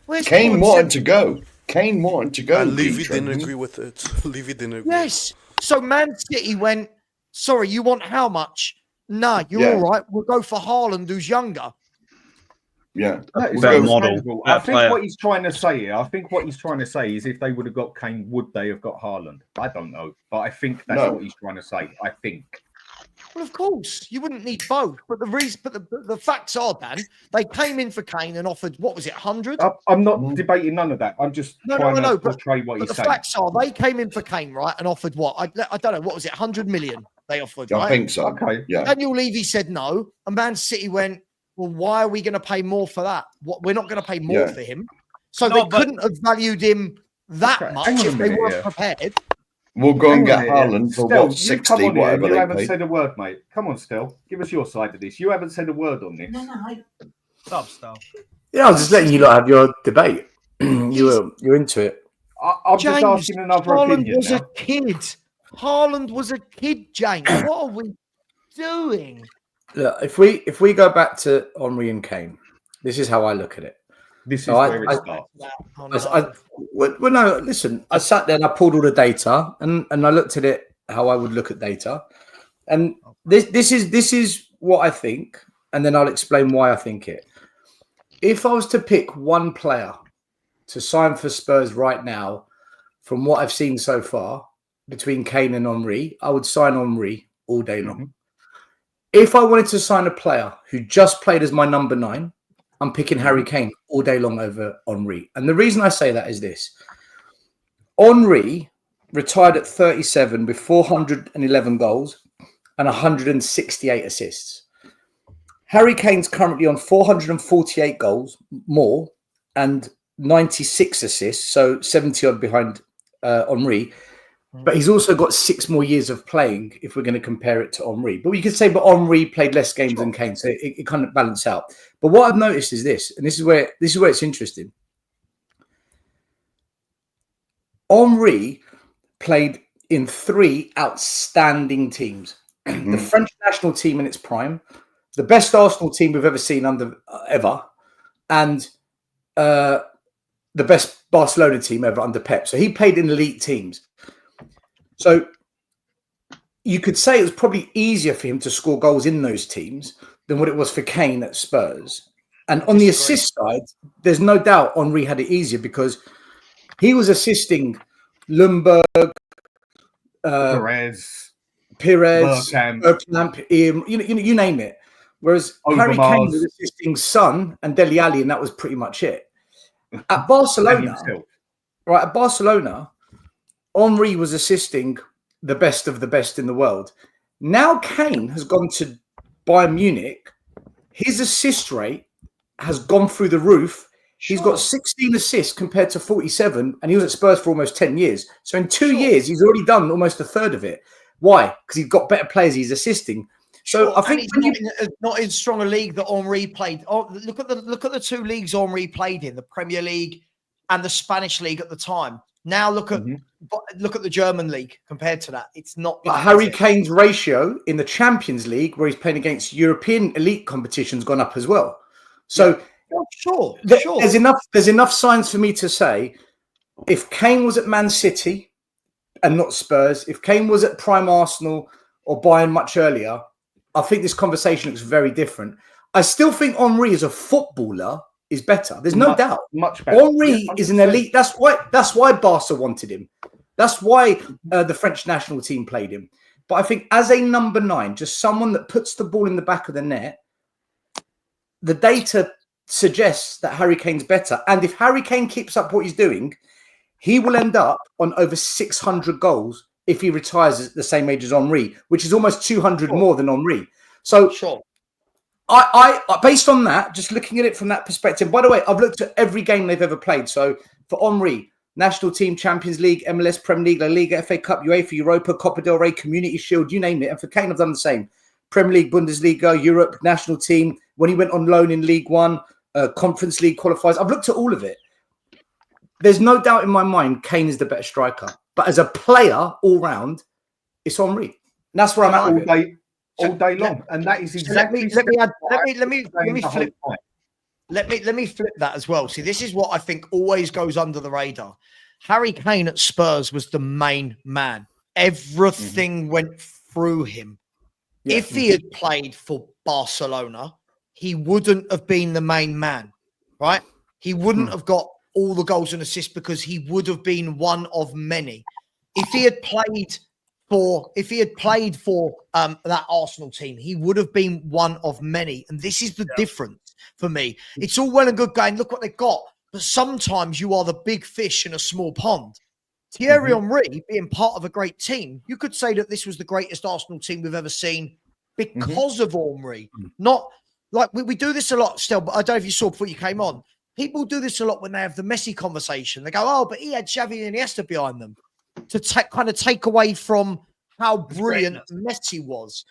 Where's Kane Haaland wanted said- to go. Kane wanted to go. And Levy Dietrich. didn't agree with it. Levy didn't agree. Yes. So Man City went, sorry, you want how much? Nah, you're Yeah. all right. We'll go for Haaland, who's younger. Yeah. That is Better understandable. model, I better think player. what he's trying to say here, is if they would have got Kane, would they have got Haaland? I don't know, but I think that's No. what he's trying to say. I think. Well, of course, you wouldn't need both. But the facts are, Dan, they came in for Kane and offered, what was it, 100? I'm not debating none of that. I'm just trying to portray what But the he's saying. facts are, they came in for Kane, right, and offered what? I don't know, what was it, 100 million they offered, right? I think so. Okay. Yeah. Daniel Levy said no, and Man City went, well, why are we going to pay more for that? What, we're not going to pay more Yeah. for him. So No, they but- couldn't have valued him that Okay, much hang on a if they minute weren't here. prepared. We'll go and Hang on get here. Haaland for Stel, what, you 60, come on here, whatever you they haven't pay. said a word, mate. Come on, Stel. Give us your side of this. You haven't said a word on this. Stop, Stowe. Yeah, I was just letting you lot have your debate. you're into it. I'm just asking another Haaland opinion was now. a kid. Haaland was a kid, James. What are we doing? Look, if we go back to Henry and Kane, this is how I look at it. This is So where it starts. Well, no, listen. I sat there and I pulled all the data and I looked at it how I would look at data, and this is what I think, and then I'll explain why I think it. If I was to pick one player to sign for Spurs right now, from what I've seen so far between Kane and Henry, I would sign Henry all day long. Mhm. If I wanted to sign a player who just played as my number 9, I'm picking Harry Kane all day long over Henry. And the reason I say that is this. Henry retired at 37 with 411 goals and 168 assists. Harry Kane's currently on 448 goals more and 96 assists, so 70 odd behind Henry. But he's also got 6 more years of playing if we're going to compare it to Henry. But you could say, but Henry played less games than Kane, so it kind of balanced out. But what I've noticed is this, and this is where it's interesting. Henry played in 3 outstanding teams: the French national team in its prime, the best Arsenal team we've ever seen ever, and the best Barcelona team ever under Pep. So he played in elite teams. So you could say it was probably easier for him to score goals in those teams than what it was for Kane at Spurs. And on the assist side, there's no doubt Henry had it easier because he was assisting Lundberg, Suarez, Bergkamp, you name it. Whereas Harry Kane was assisting Son and Dele Alli, and that was pretty much it. At Barcelona, Henry was assisting the best of the best in the world. Now Kane has gone to Bayern Munich. His assist rate has gone through the roof. He's got 16 assists compared to 47, and he was at Spurs for almost 10 years. So in 2 years, he's already done almost a third of it. Why? Because he's got better players he's assisting. So I think not in strong a league that Henry played. Oh, look at the 2 leagues Henry played in, the Premier League and the Spanish league at the time. Now look at the German league compared to that. It's not. But Harry Kane's ratio in the Champions League, where he's playing against European elite competitions, gone up as well. So there's enough signs for me to say, if Kane was at Man City and not Spurs, if Kane was at prime Arsenal or Bayern much earlier, I think this conversation looks very different. I still think Henry as a footballer is better. There's no doubt. Much better. Henry is an elite. That's why Barca wanted him. That's why the French national team played him. But I think as a number 9, just someone that puts the ball in the back of the net, the data suggests that Harry Kane's better. And if Harry Kane keeps up what he's doing, he will end up on over 600 goals if he retires at the same age as Henry, which is almost 200 more than Henry. So I based on that, just looking at it from that perspective. By the way, I've looked at every game they've ever played. So for Henry, national team, Champions League, MLS, Premier League, La Liga, FA Cup, UEFA, Europa, Copa del Rey, Community Shield, you name it. And for Kane, I've done the same. Premier League, Bundesliga, Europe, national team. When he went on loan in League One, Conference League qualifiers. I've looked at all of it. There's no doubt in my mind Kane is the better striker. But as a player, all round, it's Henry. And that's where I'm at with it. All day long, and that is exactly. Let me flip. Let me flip that as well. See, this is what I think always goes under the radar. Harry Kane at Spurs was the main man. Everything went through him. Yeah. If he had played for Barcelona, he wouldn't have been the main man, right? He wouldn't have got all the goals and assists because he would have been one of many. If he had played for that Arsenal team, he would have been one of many. And this is the difference for me. It's all well and good going, look what they've got. But sometimes you are the big fish in a small pond. Thierry Henry, being part of a great team, you could say that this was the greatest Arsenal team we've ever seen because of Henry. Not like we do this a lot still, but I don't know if you saw before you came on. People do this a lot when they have the Messi conversation. They go, oh, but he had Xavi and Iniesta behind them to kind of take away from how brilliant Messi was.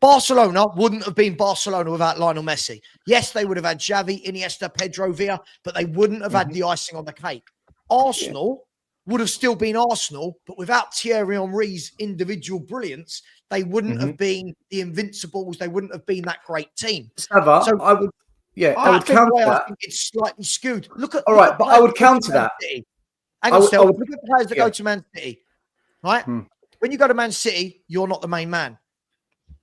Barcelona wouldn't have been Barcelona without Lionel Messi. Yes, they would have had Xavi, Iniesta, Pedro Villa, but they wouldn't have had the icing on the cake. Arsenal would have still been Arsenal, but without Thierry Henry's individual brilliance, they wouldn't have been the Invincibles. They wouldn't have been that great team. Sava, so I would counter that. I think it's slightly skewed. Look at but I would counter that. Hang on, still. Look at the players that go to Man City, right? When you go to Man City, you're not the main man.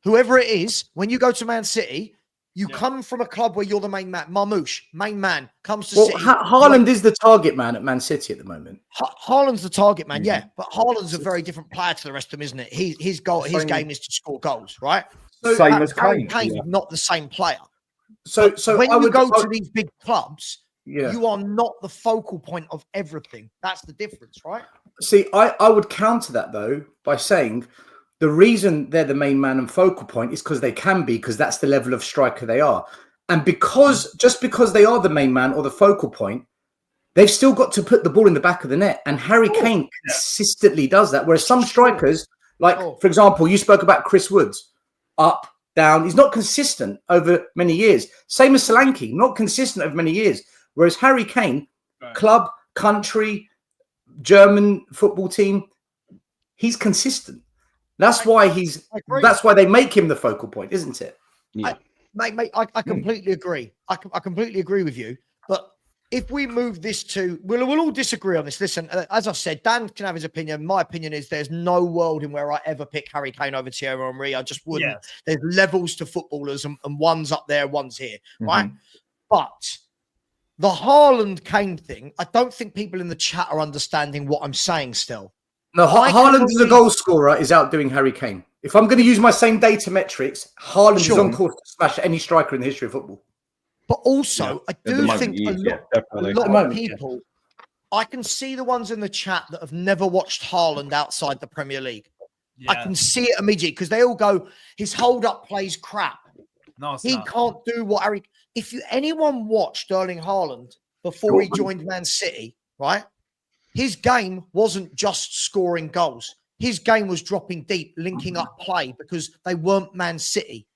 Whoever it is, when you go to Man City, you come from a club where you're the main man. Marmoush, main man, comes to City. Haaland is the target man at Man City at the moment. Haaland's the target man, but Haaland's a very different player to the rest of them, isn't it? His game is to score goals, right? So, same as Kane. Kane's not the same player. So when you go to these big clubs, you are not the focal point of everything. That's the difference, right? See, I would counter that, though, by saying the reason they're the main man and focal point is because they can be, because that's the level of striker they are. And just because they are the main man or the focal point, they've still got to put the ball in the back of the net. And Harry Kane consistently does that. Whereas some strikers, like, for example, you spoke about Chris Woods, up, down. He's not consistent over many years. Same as Solanke, not consistent over many years. Whereas Harry Kane, club, country, German football team, he's consistent. That's why they make him the focal point, isn't it? Yeah. I completely agree. I completely agree with you. But if we move this to, we'll all disagree on this. Listen, as I said, Dan can have his opinion. My opinion is there's no world in where I ever pick Harry Kane over Thierry Henry. I just wouldn't. Yes. There's levels to footballers, and one's up there, one's here, right? But the Haaland Kane thing, I don't think people in the chat are understanding what I'm saying still. No, Haaland as a goal scorer is outdoing Harry Kane. If I'm going to use my same data metrics, Haaland is on course to smash any striker in the history of football. But also, I do think a lot of people, I can see the ones in the chat that have never watched Haaland outside the Premier League. Yeah. I can see it immediately because they all go, his hold-up play's crap. No, he can't do what Harry... If anyone watched Erling Haaland before he joined Man City, right? His game wasn't just scoring goals. His game was dropping deep, linking up play because they weren't Man City.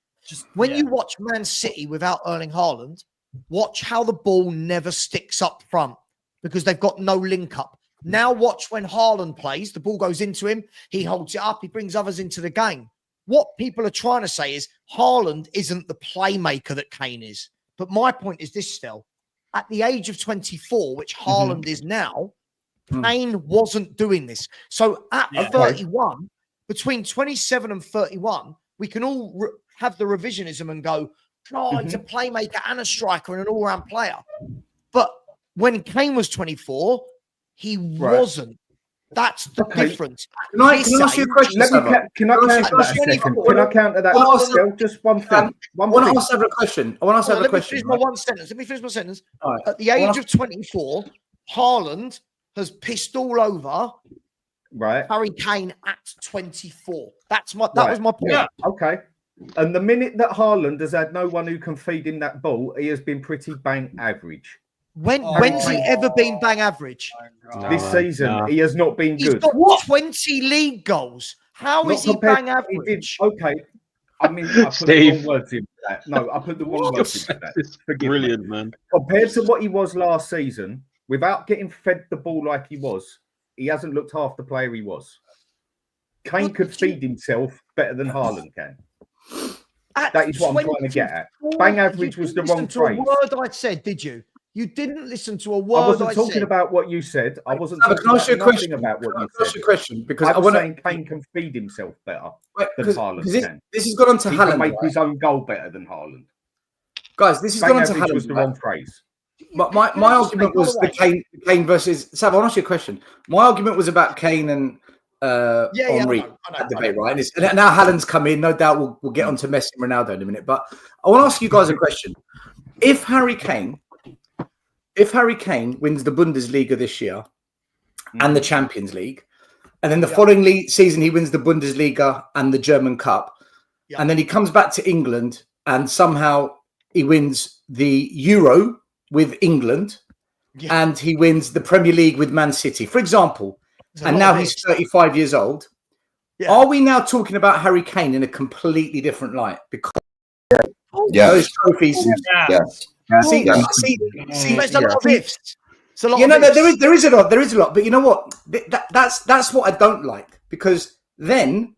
When you watch Man City without Erling Haaland, watch how the ball never sticks up front because they've got no link up. Now watch when Haaland plays, the ball goes into him, he holds it up, he brings others into the game. What people are trying to say is Haaland isn't the playmaker that Kane is. But my point is this still. At the age of 24, which Haaland is now, Kane wasn't doing this. So at 31, between 27 and 31, we can all have the revisionism and go, oh, he's a playmaker and a striker and an all-round player. But when Kane was 24, he wasn't. That's the difference. Can I ask you a question? Can I counter that a second? Can I counter that? Just one thing. I want to ask Ever a question. Let me finish my one sentence. Let me finish my sentence. Right. At the age of 24, Haaland has pissed all over Harry Kane at 24. That was my point. Yeah. Okay. And the minute that Haaland has had no one who can feed him that ball, he has been pretty bang average. When's he ever been bang average? This season, he has not been good. He's got 20 league goals. How is he bang average? Okay. I mean, I put the wrong words in for that. No, I put the wrong words in for that. It's brilliant, man. Compared to what he was last season, without getting fed the ball like he was, he hasn't looked half the player he was. Kane could feed himself better than Haaland can. That is what I'm trying to get at. Bang average was the wrong phrase. A word I said, did you? You didn't listen to a word I wasn't talking about what you said. I wasn't talking about what you said. Ask you a question because I was saying Kane can feed himself better than Haaland can. This has gone on to Haaland. He can make his own goal better than Haaland. Guys, this has gone on to Haaland. Was the wrong phrase. My argument was the Kane versus Sav. I'll ask you a question. My argument was about Kane and Henry debate, right? And now Haaland's come in. No doubt we'll get on to Messi and Ronaldo in a minute. But I want to ask you guys a question. If Harry Kane wins the Bundesliga this year and the Champions League, and then the following season he wins the Bundesliga and the German Cup, and then he comes back to England and somehow he wins the Euro with England and he wins the Premier League with Man City, for example, and now he's 35 years old. Are we now talking about Harry Kane in a completely different light? Because those trophies... See, there's a lot of ifs. There is a lot. But you know what? That's what I don't like, because then,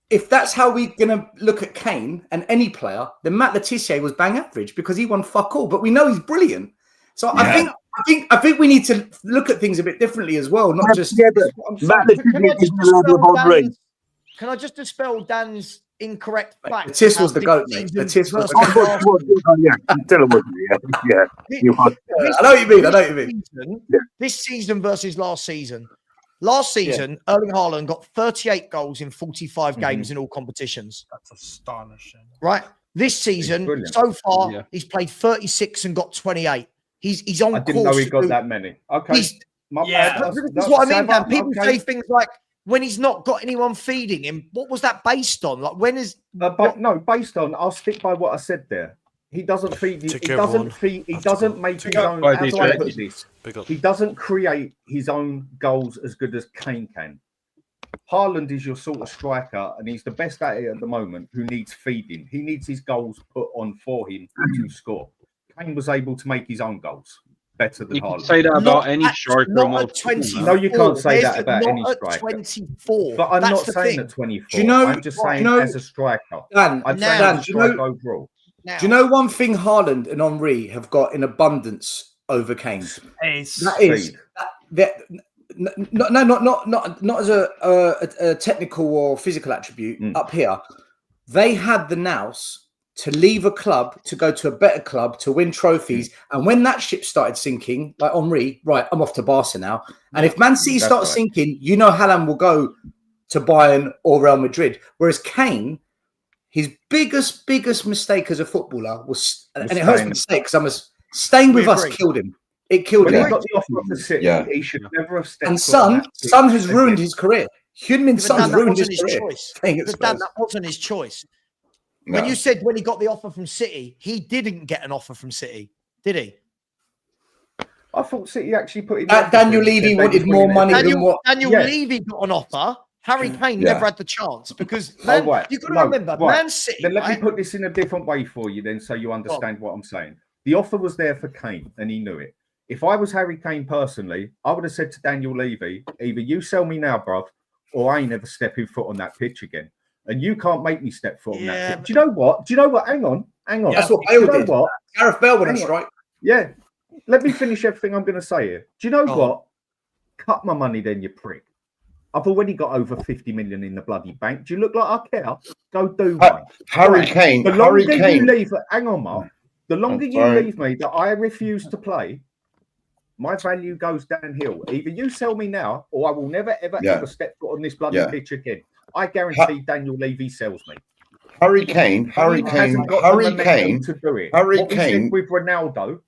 if that's how we're gonna look at Kane and any player, then Matt Letizia was bang average because he won fuck all. But we know he's brilliant. So I think we need to look at things a bit differently as well, not just. Matt Letizia. Can I just dispel Dan's incorrect fact? Tis was the goat, mate. Tis was the I know what you mean. This season versus last season. Last season, Erling Haaland got 38 goals in 45 games in all competitions. That's astonishing. Right? This season, so far, he's played 36 and got 28. He's on course. I didn't know he got that many. Okay. That's what I mean, Dan. People say things like, when he's not got anyone feeding him, what was that based on? Like, when is based on? I'll stick by what I said there. He doesn't feed. He doesn't feed. He doesn't make his own. How do I put this? He doesn't create his own goals as good as Kane can. Haaland is your sort of striker, and he's the best at it at the moment. Who needs feeding? He needs his goals put on for him to score. Kane was able to make his own goals better than Haaland. You can say that about any striker. No, you can't say that about any striker. 24. But I'm not saying at 24. Do you know, I'm just saying as a striker. Dan, overall. Do you know one thing Haaland and Henry have got in abundance over Kane? That is not as a technical or physical attribute up here. They had the nous to leave a club to go to a better club to win trophies, and when that ship started sinking, like Henry, right, I'm off to Barca now. And if Man City starts sinking, you know Haaland will go to Bayern or Real Madrid. Whereas Kane, his biggest mistake as a footballer was, and it hurts me to say, because staying with us killed him. It killed him. He got the offer of the City. He should never have stepped. And Son has ruined his career. Heung-min Son's ruined his career. That wasn't his choice. No. When you said when he got the offer from City, he didn't get an offer from City, did he? I thought City actually put him. Daniel Levy wanted more money than what Daniel Levy got an offer. Harry Kane never had the chance because you've got to remember, Man City. Then let me put this in a different way for you, then, so you understand what I'm saying. The offer was there for Kane, and he knew it. If I was Harry Kane personally, I would have said to Daniel Levy, either you sell me now, bruv, or I ain't never stepping foot on that pitch again. And you can't make me step foot on that pitch. Do you know what? Hang on. That's what Bale did. Gareth Bale went on strike. Yeah. Let me finish everything I'm going to say here. Do you know what? Cut my money then, you prick. I've already got over 50 million in the bloody bank. Do you look like I care? Go do one. Harry Kane. The longer you leave, hang on, Mark. The longer you leave me that I refuse to play, my value goes downhill. Either you sell me now, or I will never, ever step foot on this bloody pitch again. I guarantee Daniel Levy sells me. Harry Kane to do it. With Ronaldo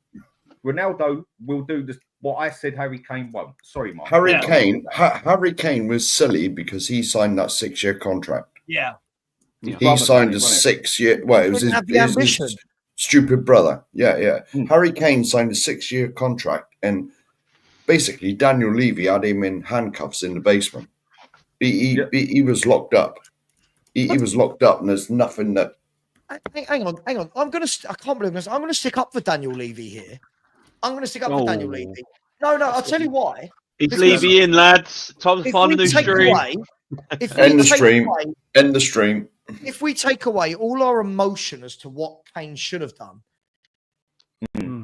will do this. What I said, Harry Kane won't. Sorry, Mark. Harry Kane was silly because he signed that 6-year contract. Yeah. He signed a 6-year. Well, it was his stupid brother. Yeah. Harry Kane signed a 6-year contract, and basically Daniel Levy had him in handcuffs in the basement. He was locked up. He was locked up, and there's nothing that. Hang on. I can't believe this. I'm gonna stick up for Daniel Levy here. I'm gonna stick up for Daniel Levy. No, I'll tell you why. He's Levy in, lads. Time to find a new stream. End the stream. If we take away all our emotion as to what Kane should have done,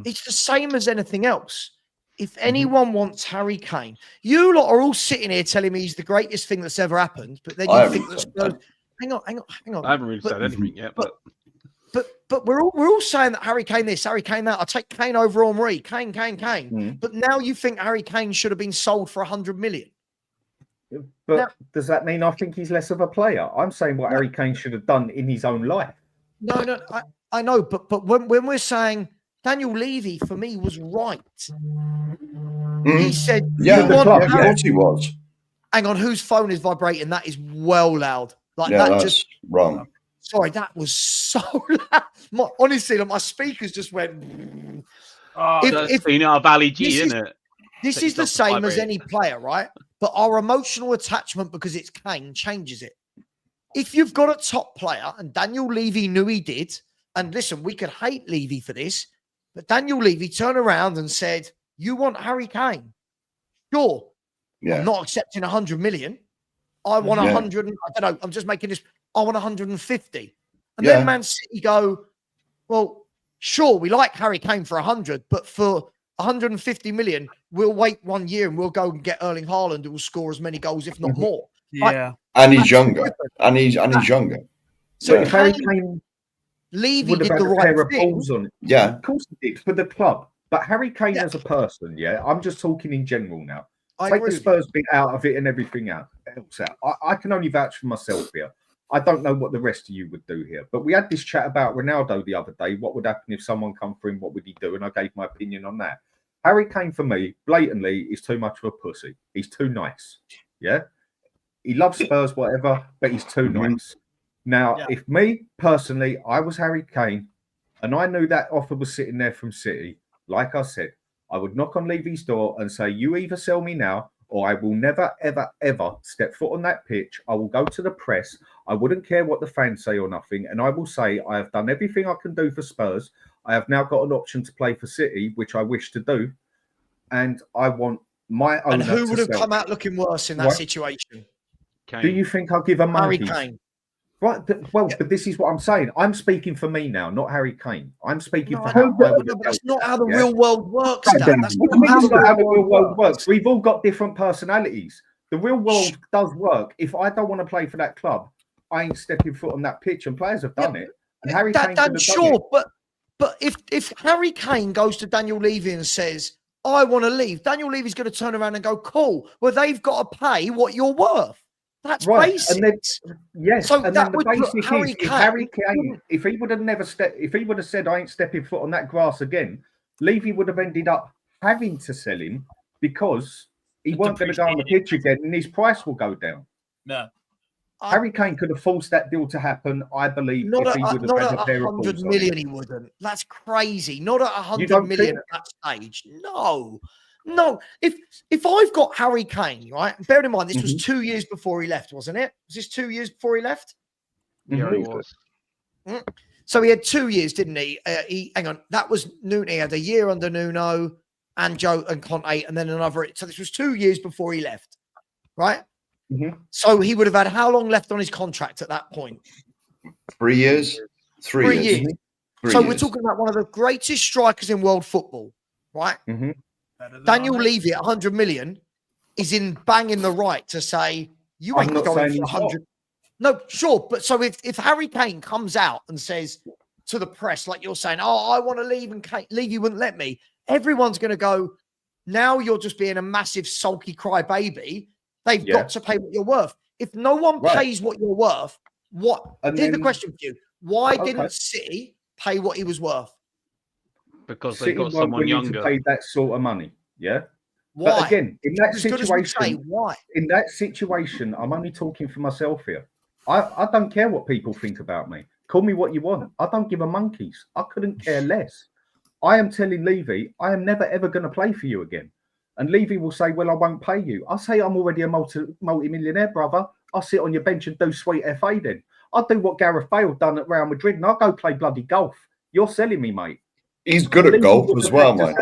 it's the same as anything else. If anyone wants Harry Kane, you lot are all sitting here telling me he's the greatest thing that's ever happened, but then you think that. Hang on. I haven't really said anything yet, but we're all saying that Harry Kane this, Harry Kane that. I'll take Kane over Henry. Kane. But now you think Harry Kane should have been sold for 100 million. But now, does that mean I think he's less of a player? I'm saying what Harry Kane should have done in his own life. No, I know, but when we're saying Daniel Levy for me was right. He said, of course he was. Hang on, whose phone is vibrating? That is well loud. Like that's just wrong. Sorry, that was so loud. Honestly, my speakers just went. That's Valley G, isn't it? This is the same as any player, right? But our emotional attachment, because it's Kane, changes it. If you've got a top player, and Daniel Levy knew he did, and listen, we could hate Levy for this, but Daniel Levy turned around and said, "You want Harry Kane? Sure. Yeah. I'm not accepting 100 million. I want 100. I don't know. I'm just making this. I want 150. And then Man City go, well, sure, we like Harry Kane for 100, but for 150 million, we'll wait 1 year and we'll go and get Erling Haaland, who will score as many goals, if not more. And he's younger. And he's younger. So Harry Kane, Levy did the right thing. On it. Yeah, of course he did for the club. But Harry Kane as a person, I'm just talking in general now. Take the Spurs bit out of it and everything else out. I can only vouch for myself here. I don't know what the rest of you would do here. But we had this chat about Ronaldo the other day. What would happen if someone come for him? What would he do? And I gave my opinion on that. Harry Kane, for me, blatantly, is too much of a pussy. He's too nice. Yeah? He loves Spurs, whatever, but he's too nice. Now, if me, personally, I was Harry Kane, and I knew that offer was sitting there from City, like I said, I would knock on Levy's door and say, you either sell me now or I will never, ever, ever step foot on that pitch. I will go to the press. I wouldn't care what the fans say or nothing. And I will say, I have done everything I can do for Spurs. I have now got an option to play for City, which I wish to do. And I want my owner. And who would have sell. Come out looking worse in that situation? Kane. Do you think I'll give a Harry monkey? Kane. Right, but this is what I'm saying. I'm speaking for me now, not Harry Kane. I'm speaking for how I would have. That's not how the real world works, Dan. That's not how the real world works. We've all got different personalities. The real world does work. If I don't want to play for that club, I ain't stepping foot on that pitch, and players have done it. And Harry Kane could have done it. But if Harry Kane goes to Daniel Levy and says, I want to leave, Daniel Levy's going to turn around and go, cool, well, they've got to pay what you're worth. That's basic. And then, yes, so and that then the would basic Harry is if Harry Kane, if he would have never if he would have said, I ain't stepping foot on that grass again, Levy would have ended up having to sell him because he weren't going to go on the pitch again and his price will go down. No. Harry Kane could have forced that deal to happen, I believe, not if he would have had a pair of 100 balls million, he wouldn't. That's crazy. Not at 100 million at that stage. No. If I've got Harry Kane, right? Bear in mind, this was 2 years before he left, wasn't it? Was this 2 years before he left? Yeah, it was. So he had 2 years, didn't he? Hang on. That was Nuno. He had a year under Nuno and Joe and Conte, and then another. So this was 2 years before he left, right? So he would have had how long left on his contract at that point? 3 years. 3 years. So we're talking about one of the greatest strikers in world football, right? Daniel Levy at 100 million is in banging the right to say you ain't going for 100. No, sure, but so if Harry Kane comes out and says to the press, like you're saying, oh, I want to leave, and Levy wouldn't let me, everyone's going to go, now you're just being a massive sulky crybaby. They've got to pay what you're worth. If no one pays what you're worth, here's the question for you. Why didn't City pay what he was worth? Because they got someone younger. To pay that sort of money, yeah. Why? But again, in that situation, why? In that situation, I'm only talking for myself here. I don't care what people think about me. Call me what you want. I don't give a monkeys. I couldn't care less. I am telling Levy, I am never, ever going to play for you again. And Levy will say, well, I won't pay you. I say, I'm already a multi-millionaire, brother. I'll sit on your bench and do sweet FA then. I'll do what Gareth Bale done at Real Madrid and I'll go play bloody golf. You're selling me, mate. He's good at golf as well, mate.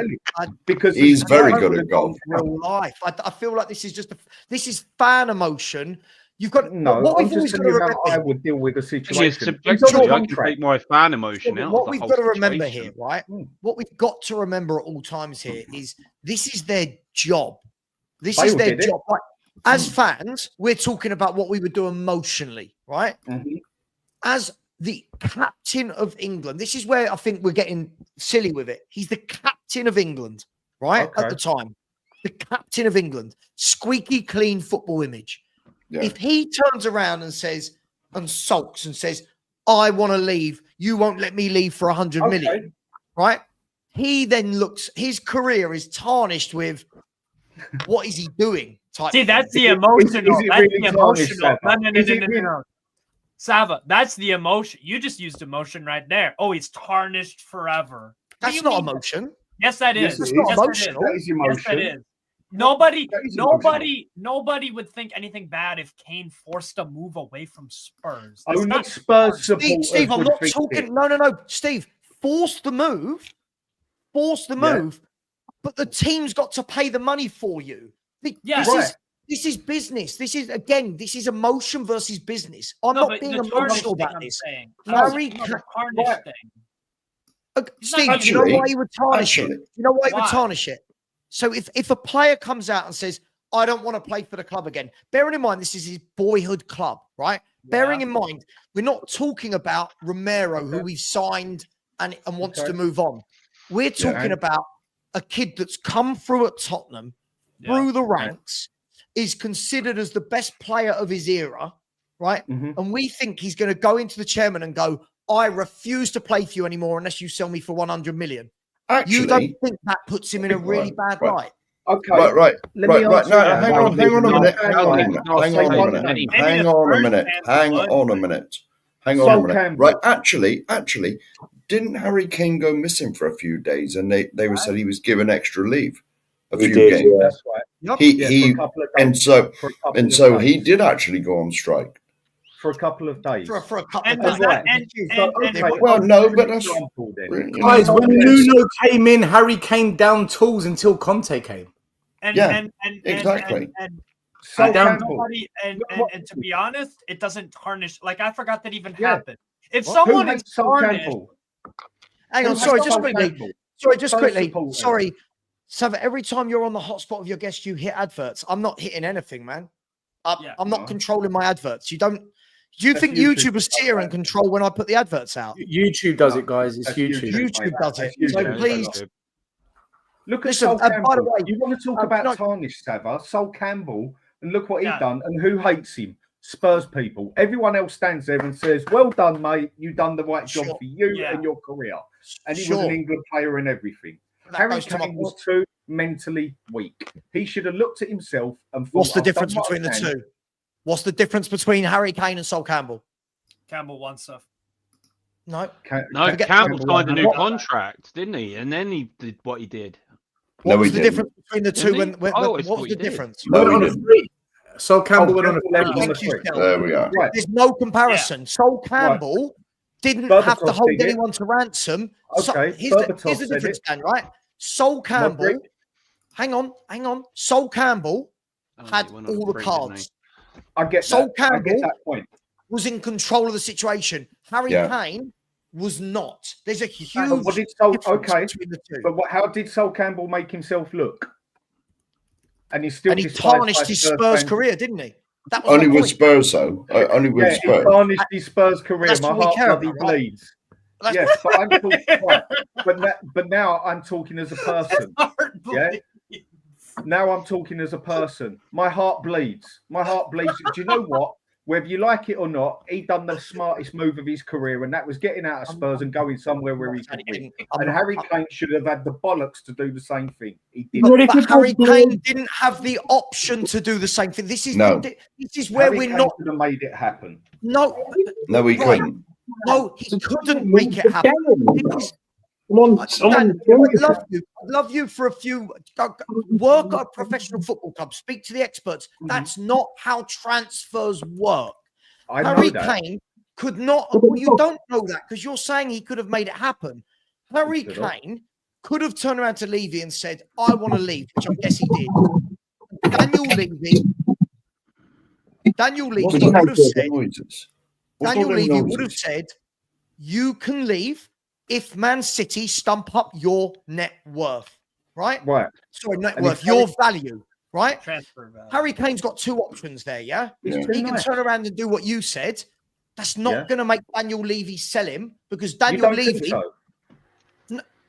Because he's very good at golf. Real life. I feel like this is just this is fan emotion. You've got no. I'm just telling you how I would deal with a situation. I can take my fan emotion out. What we've got to remember here, right? What we've got to remember at all times here is this is their job. This is their job. Right? As fans, we're talking about what we would do emotionally, right? As the captain of England, this is where I think we're getting silly with it. He's the captain of England, right? At the time, the captain of England, squeaky clean football image. Yeah. If he turns around and says and sulks and says, "I want to leave. You won't let me leave for 100 million," right? He then looks. His career is tarnished with what is he doing? See, that's the emotional. That's the emotional. No. Sava, that's the emotion. You just used emotion right there. Oh, he's tarnished forever. That's not emotion. Yes, that is. It's not emotional. That is emotion. Yes, that is. Nobody would think anything bad if Kane forced a move away from Spurs. Only not Spurs supporters. Steve, I'm not talking. No. Steve, force the move. But the team's got to pay the money for you. This is business. This is emotion versus business. I'm not being emotional about this. Steve, you know why you would tarnish it? You know why you would tarnish it? So if a player comes out and says, I don't want to play for the club again, bearing in mind this is his boyhood club, right? Yeah. Bearing in mind, we're not talking about Romero, who we've signed and wants to move on. We're talking about a kid that's come through at Tottenham, through the ranks, is considered as the best player of his era, right? And we think he's going to go into the chairman and go, I refuse to play for you anymore unless you sell me for 100 million. Actually, you don't think that puts him in a really bad light? Okay. Right. No, hang on a minute. Right. Actually, didn't Harry Kane go missing for a few days and they were said he was given extra leave? A few games. Yeah. That's right. So he did actually go on strike. For a couple of days. For a couple of days. Well, no, but that's... Guys, when Nuno came in, Harry Kane down tools until Conte came. Exactly. And to be honest, it doesn't tarnish. Like, I forgot that even happened. If someone is tarnished... Hang on, just quickly. Sorry. So every time you're on the hotspot of your guest, you hit adverts. I'm not hitting anything, man. I'm not controlling my adverts. Do you think YouTube is here and control when I put the adverts out? YouTube does it, guys. It's YouTube. YouTube does it. So please. Look at Sol Campbell. By the way, you want to talk about tarnish, Sava? Sol Campbell, and look what he done, and who hates him? Spurs people. Everyone else stands there and says, well done, mate. You've done the right job for you and your career. And he was an England player and everything. Harry Kane was too mentally weak. He should have looked at himself and thought, what's the difference between the two? What's the difference between Harry Kane and Sol Campbell? Campbell won stuff. No, Campbell signed a new contract, didn't he? And then he did what he did. What was the difference between the two? What was the difference? Sol Campbell went on a level. There we are. Right. There's no comparison. Sol Campbell didn't have to hold anyone to ransom. Okay. Here's the difference, Dan, right? Sol Campbell, hang on. Sol Campbell had all the cards. I get Sol Campbell I get that point. Was in control of the situation. Harry Kane was not. There's a huge difference between the two. But how did Sol Campbell make himself look? And he tarnished his Spurs career, didn't he? That was only with Spurs, though. Only with Spurs. He tarnished his Spurs career. My heart bloody bleeds. Yes, but I'm talking. But now I'm talking as a person. Now I'm talking as a person. My heart bleeds. Do you know what? whether you like it or not, he done the smartest move of his career, and that was getting out of Spurs and going somewhere where he could win. And Harry Kane should have had the bollocks to do the same thing. He didn't. But Harry Kane didn't have the option to do the same thing. This is where Harry we're Kane not. could have made it happen. No, he couldn't. No, he couldn't make it happen. I'd love you for a few. Work at a professional football club. Speak to the experts. That's not how transfers work. Harry Kane could not. You don't know that because you're saying he could have made it happen. Harry Kane could have turned around to Levy and said, "I want to leave," which I guess he did. Daniel Levy would have said. Daniel Levy would have said, "You can leave if Man City stump up your net worth." Right? Right. Sorry, net worth, your value. Right? Transfer value. Harry Kane's got two options there, yeah? He can turn around and do what you said. That's not going to make Daniel Levy sell him because Daniel Levy.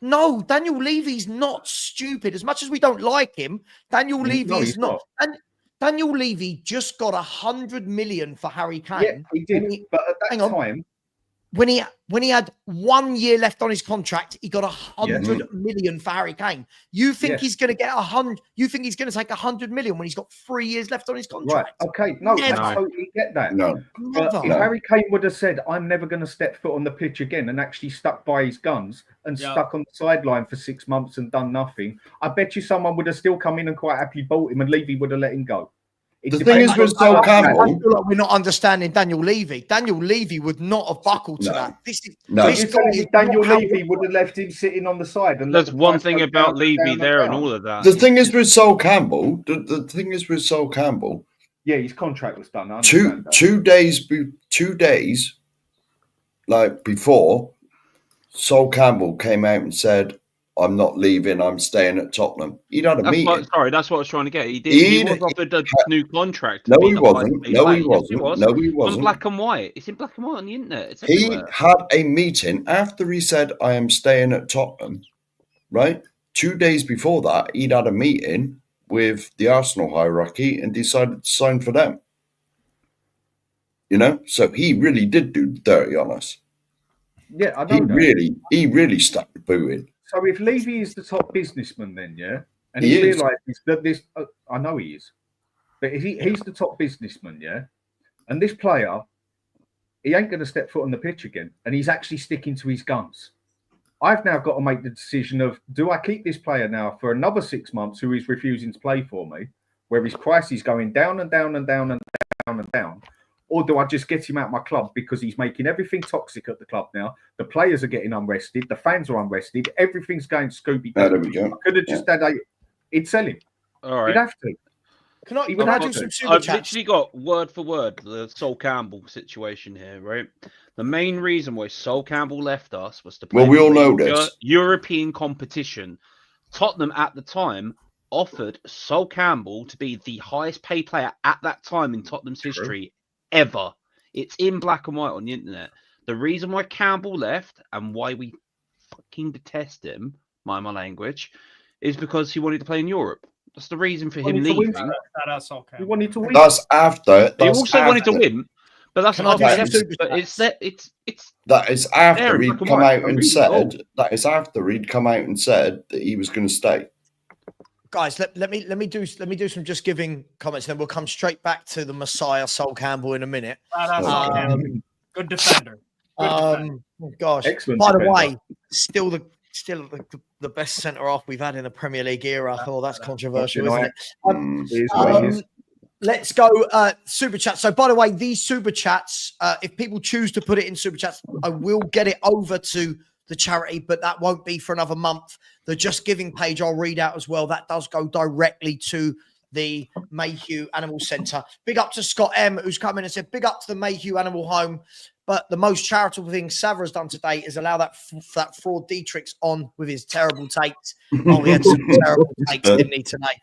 No, Daniel Levy's not stupid. As much as we don't like him, Daniel Levy is not. And Daniel Levy just got 100 million for Harry Kane. Yeah, he did. But at that time, when he had 1 year left on his contract, he got 100 million for Harry Kane. You think he's going to get 100? You think he's going to take 100 million when he's got 3 years left on his contract? Right. Okay. No, I totally get that. No. But if Harry Kane would have said, "I'm never going to step foot on the pitch again," and actually stuck by his guns and stuck on the sideline for 6 months and done nothing, I bet you someone would have still come in and quite happily bought him, and Levy would have let him go. The thing is with Sol Campbell, I feel like we're not understanding Daniel Levy. Daniel Levy would not have buckled to that. Daniel Levy would have left him sitting on the side. And there's one thing about Levy there and all of that. The thing is with Sol Campbell. The thing is with Sol Campbell. Yeah, his contract was done. 2 days, like before, Sol Campbell came out and said, "I'm not leaving. I'm staying at Tottenham." He'd had a meeting. That's what I was trying to get. He was offered a new contract. No, he wasn't. No, he wasn't. No, he wasn't. On black and white. It's in black and white on the internet. He had a meeting after he said, "I am staying at Tottenham." Right? 2 days before that, he'd had a meeting with the Arsenal hierarchy and decided to sign for them. You know, so he really did do dirty on us. Yeah, I know. He really stuck the boot in. So if Levy is the top businessman, then and he realizes that this, I know he is, but if he's the top businessman, and this player, he ain't going to step foot on the pitch again, and he's actually sticking to his guns. I've now got to make the decision of, do I keep this player now for another 6 months who is refusing to play for me, where his price is going down and down and down and down and down, or do I just get him out of my club because he's making everything toxic at the club now? The players are getting unrested. The fans are unrested. Everything's going Scooby-Doo. There we go. I could have just had he'd sell him. All right. He'd have to. I've literally got word for word the Sol Campbell situation here, right? The main reason why Sol Campbell left us was to play we all know this. European competition. Tottenham at the time offered Sol Campbell to be the highest paid player at that time in Tottenham's history ever. It's in black and white on the internet. The reason why Campbell left and why we fucking detest him, mind my language, is because he wanted to play in Europe. That's the reason for him leaving. He wanted to win. That's after. He also wanted to win, but that's not. That is after he'd come out and said. That is after he'd come out and said that he was going to stay. Guys, let me do some just giving comments, then we'll come straight back to the Messiah Sol Campbell in a minute. Good defender. Gosh, excellent. By the way, still the best centre half we've had in the Premier League era. I thought that's controversial, isn't it? Let's go super chat. So, by the way, these super chats, if people choose to put it in super chats, I will get it over to the charity, but that won't be for another month. The Just Giving page I'll read out as well. That does go directly to the Mayhew Animal Centre. Big up to Scott M, who's come in and said, big up to the Mayhew Animal Home. But the most charitable thing Sava has done today is allow that fraud Dietrich's on with his terrible takes. Oh, he had some terrible takes, didn't he, tonight?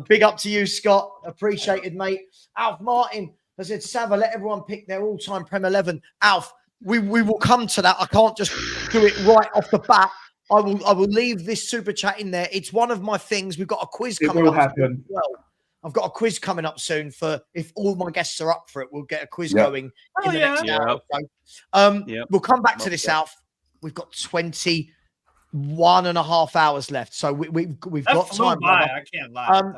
Big up to you, Scott. Appreciated, mate. Alf Martin has said, Sava, let everyone pick their all-time Prem 11. Alf, we will come to that. I can't just do it right off the bat. I will leave this super chat in there. It's one of my things. We've got a quiz coming up as well. I've got a quiz coming up soon for if all my guests are up for it. We'll get a quiz going in the next hour or so. We'll come back to this, Alf. We've got 21 and a half hours left, so we've got time. I can't lie.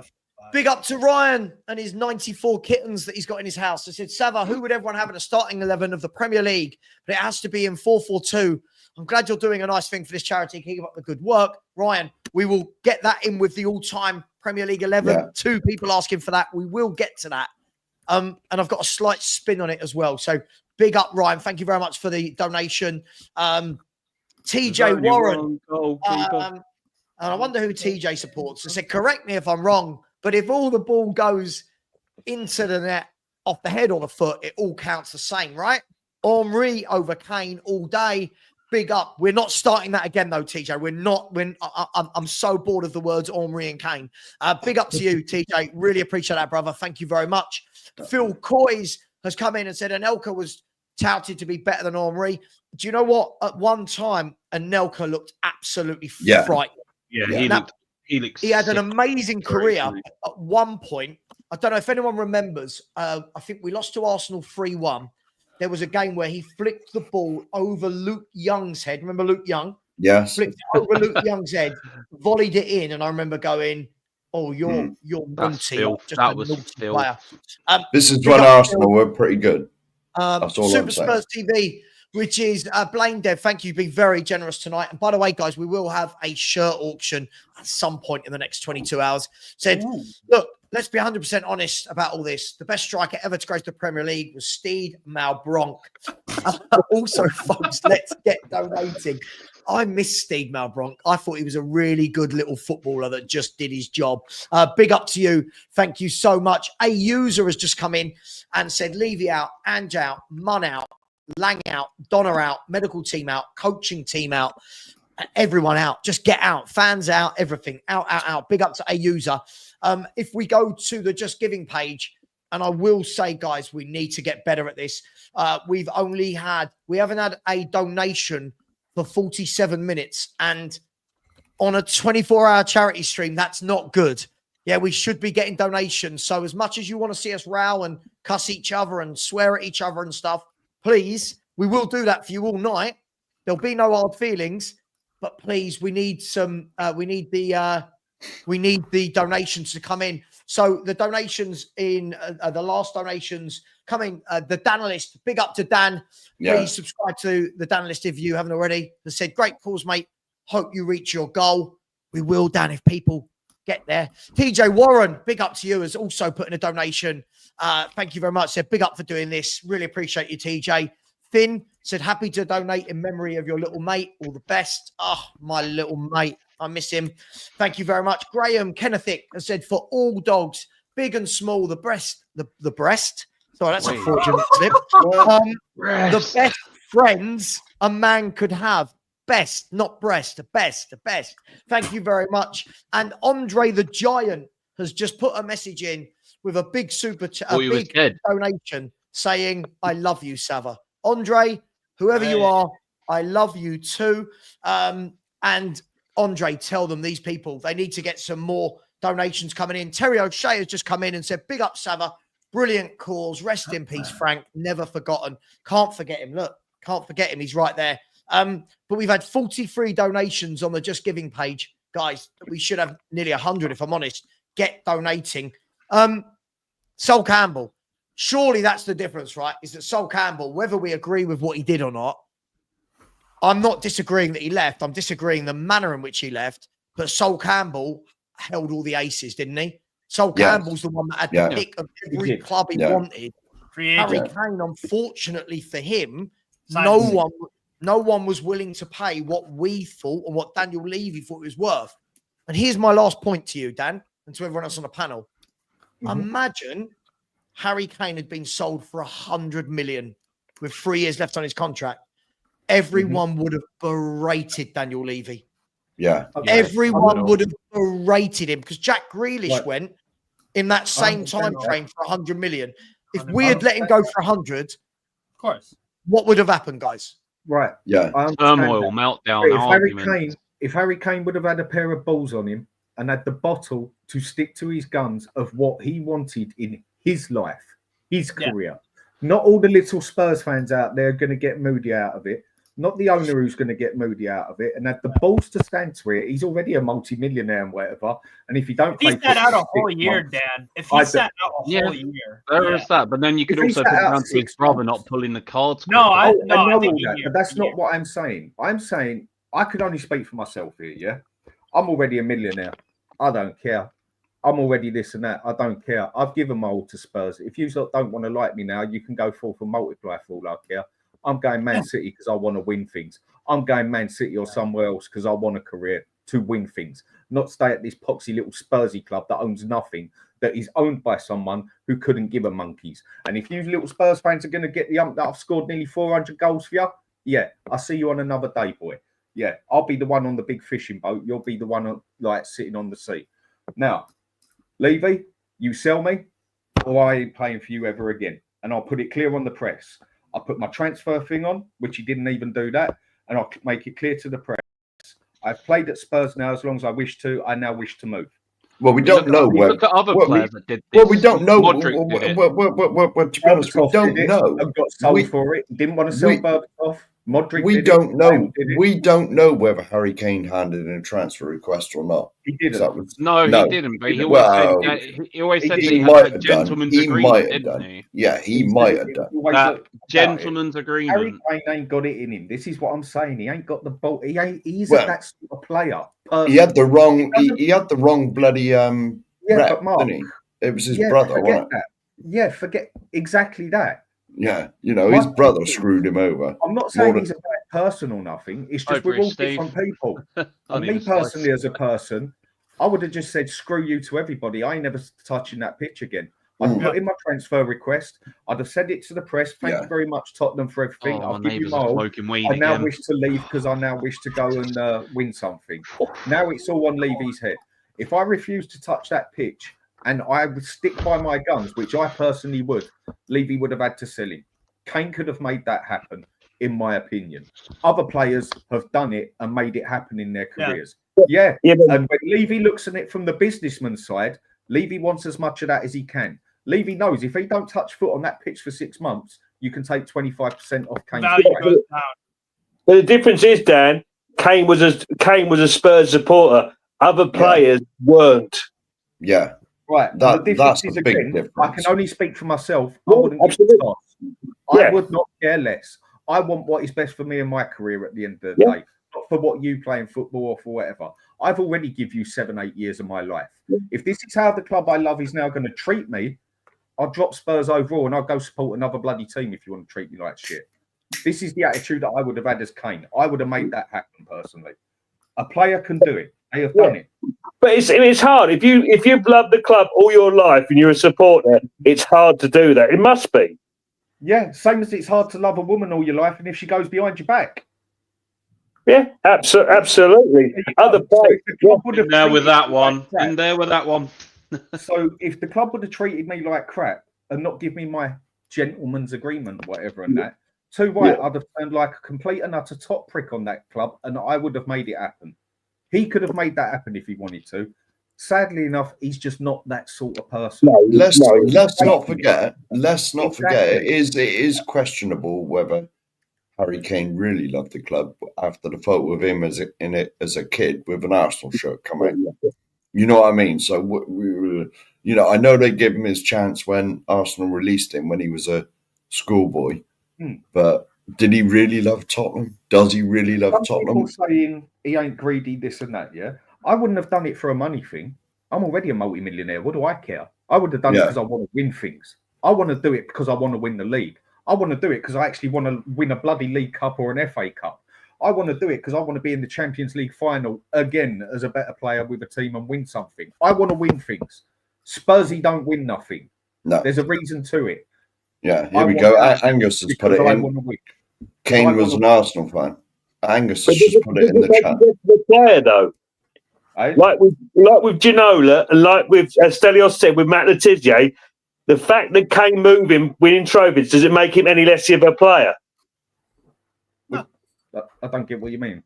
Big up to Ryan and his 94 kittens that he's got in his house. I said, Sava, who would everyone have in a starting 11 of the Premier League? But it has to be in 4-4-2. I'm glad you're doing a nice thing for this charity. Keep up the good work. Ryan, we will get that in with the all-time Premier League 11. Yeah. 2 people asking for that. We will get to that. And I've got a slight spin on it as well. So big up, Ryan. Thank you very much for the donation. TJ Warren. And I wonder who TJ supports. I said, correct me if I'm wrong, but if all the ball goes into the net off the head or the foot, it all counts the same, right? Henry over Kane all day. Big up. We're not starting that again, though, TJ. We're not. I'm so bored of the words Henry and Kane. Big up to you, TJ. Really appreciate that, brother. Thank you very much. Phil Coys has come in and said Anelka was touted to be better than Henry. Do you know what? At one time, Anelka looked absolutely frightening. Yeah, he had an amazing career at one point. I don't know if anyone remembers. I think we lost to Arsenal 3-1. There was a game where he flicked the ball over Luke Young's head. Remember Luke Young? Yes. Flicked it over Luke Young's head, volleyed it in, and I remember going, "Oh, you're naughty." That was player. This is when Arsenal were pretty good. That's all Super I'm saying. Spurs TV, which is Blaine Dev. Thank you. You've been very generous tonight. And by the way, guys, we will have a shirt auction at some point in the next 22 hours. Said, look, let's be 100% honest about all this. The best striker ever to grace the Premier League was Steed Malbronk. Also, folks, let's get donating. I miss Steed Malbronk. I thought he was a really good little footballer that just did his job. Big up to you. Thank you so much. A user has just come in and said, Levy out, Ange out, Munn out, Lang out, Donna out, medical team out, coaching team out, everyone out. Just get out. Fans out, everything. Out. Big up to a user. If we go to the Just Giving page, and I will say, guys, we need to get better at this. We haven't had a donation for 47 minutes. And on a 24-hour charity stream, that's not good. Yeah, we should be getting donations. So as much as you want to see us row and cuss each other and swear at each other and stuff, please, we will do that for you all night. There'll be no hard feelings, but please, we need the donations to come in. So the donations in the last donations coming, the Danalist, big up to Dan. Please subscribe to the Danalist if you haven't already. They said, great cause, mate. Hope you reach your goal. We will, Dan, if people get there. TJ Warren, big up to you, has also put in a donation. Thank you very much. Said, big up for doing this. Really appreciate you, TJ. Finn said, happy to donate in memory of your little mate. All the best. Oh, my little mate. I miss him. Thank you very much. Graham Kennethick has said, for all dogs, big and small, the breast. Sorry, that's a fraudulent slip. The best friends a man could have. Best, not breast. The best. Thank you very much. And Andre the Giant has just put a message in with a big donation saying, I love you, Sava. Andre, whoever you are, I love you too. And Andre, tell them, these people, they need to get some more donations coming in. Terry O'Shea has just come in and said, big up, Sava. Brilliant cause. Rest in peace, Frank. Never forgotten. Can't forget him. Look, can't forget him. He's right there. But we've had 43 donations on the Just Giving page. Guys, we should have nearly 100, if I'm honest. Get donating. Sol Campbell. Surely that's the difference, right? Is that Sol Campbell, whether we agree with what he did or not, I'm not disagreeing that he left. I'm disagreeing the manner in which he left. But Sol Campbell held all the aces, didn't he? Sol Campbell's the one that had the pick of every club he wanted. Harry Kane, unfortunately for him, no one was willing to pay what we thought and what Daniel Levy thought it was worth. And here's my last point to you, Dan, and to everyone else on the panel. Imagine Harry Kane had been sold for 100 million with 3 years left on his contract. Everyone would have berated Daniel Levy. Everyone would have berated him because Jack Grealish went in that same time frame for 100 million. If we had let him go for 100, of course, what would have happened, guys? Right. Turmoil, meltdown, arguments. If Harry Kane would have had a pair of balls on him and had the bottle to stick to his guns of what he wanted in his life, his career. Not all the little Spurs fans out there are going to get moody out of it. Not the owner who's going to get moody out of it, and had the balls to stand to it. He's already a multi-millionaire and whatever. And if you don't, he sat out a whole year, Dan. If he sat out a whole year, there is that. But then you could also put down to his brother not pulling the cards. No, I know all that, but that's not what I'm saying. I'm saying I could only speak for myself here. Yeah, I'm already a millionaire. I don't care. I'm already this and that. I don't care. I've given my all to Spurs. If you don't want to like me now, you can go forth and multiply for all I care. I'm going Man City because I want to win things. I'm going Man City or somewhere else because I want a career to win things, not stay at this poxy little Spursy club that owns nothing, that is owned by someone who couldn't give a monkeys. And if you little Spurs fans are going to get the ump that I've scored nearly 400 goals for you, yeah, I'll see you on another day, boy. Yeah, I'll be the one on the big fishing boat. You'll be the one like sitting on the sea. Now, Levy, you sell me, or I ain't playing for you ever again. And I'll put it clear on the press. I'll put my transfer thing on, which he didn't even do that, and I'll make it clear to the press. I've played at Spurs now as long as I wish to. I now wish to move. Well, we don't know. Look at other players that did this. Well, we don't know. To be honest, we don't know. I've got sold for it. Didn't want to sell Berbatov. Modric. We don't know. We don't know whether Harry Kane handed in a transfer request or not. He didn't. No, he didn't. But he always said that he might had a have gentleman's done. He agreement, might have didn't done. he? Yeah, he might have done. That gentleman's agreement. Harry Kane ain't got it in him. This is what I'm saying. He ain't got the bolt. He ain't. He's that sort of player. He had the wrong. He had the wrong bloody rep, but Mark, didn't he? It was his brother, wasn't it? Yeah, forget exactly that. Yeah, his brother screwed him over. I'm not saying he's a bad person or nothing. It's just we're all different people. And me personally, as a person, I would have just said screw you to everybody. I ain't never touching that pitch again. I'd put in my transfer request. I'd have sent it to the press. Thank you very much, Tottenham, for everything. I'll give you my all. I now wish to leave because I now wish to go and win something. Now it's all on Levy's head. If I refuse to touch that pitch, and I would stick by my guns, which I personally would, Levy would have had to sell him. Kane could have made that happen, in my opinion. Other players have done it and made it happen in their careers. Yeah. And when Levy looks at it from the businessman's side, Levy wants as much of that as he can. Levy knows if he don't touch foot on that pitch for 6 months, you can take 25% off Kane's price. But the difference is, Dan, Kane was a Spurs supporter. Other players weren't. Yeah. Right, that's a big difference. I can only speak for myself. I wouldn't give a toss. I would not care less. I want what is best for me in my career at the end of the day, not for what you play in football or for whatever. I've already give you 7-8 years of my life. If this is how the club I love is now going to treat me, I'll drop Spurs overall and I'll go support another bloody team if you want to treat me like shit. This is the attitude that I would have had as Kane. I would have made that happen personally. A player can do it. They have done it. But it's hard. If you've loved the club all your life and you're a supporter, it's hard to do that. It must be. Yeah, same as it's hard to love a woman all your life and if she goes behind your back. Yeah, absolutely. Other players. In there with that one. In there with that one. So if the club would have treated me like crap and not give me my gentleman's agreement, whatever, and that, too right, I'd have turned like a complete and utter top prick on that club and I would have made it happen. He could have made that happen if he wanted to. Sadly enough, he's just not that sort of person. Let's not forget. It is questionable whether Harry Kane really loved the club after the photo of him as a kid with an Arsenal shirt coming. You know what I mean? So I know they gave him his chance when Arsenal released him when he was a schoolboy, but did he really love Tottenham? Does he really love Tottenham? People saying he ain't greedy, this and that, yeah? I wouldn't have done it for a money thing. I'm already a multi-millionaire. What do I care? I would have done it because I want to win things. I want to do it because I want to win the league. I want to do it because I actually want to win a bloody League Cup or an FA Cup. I want to do it because I want to be in the Champions League final again as a better player with a team and win something. I want to win things. Spursy don't win nothing. No. There's a reason to it. Yeah, here we go. Angus has put it in. Kane was an Arsenal fan. Angus has just put it in the chat. The player, though. Like with Ginola and like with, as Stelios said, with Matt Letizia, the fact that Kane moving, winning trophies, does it make him any less of a player? I don't get what you mean.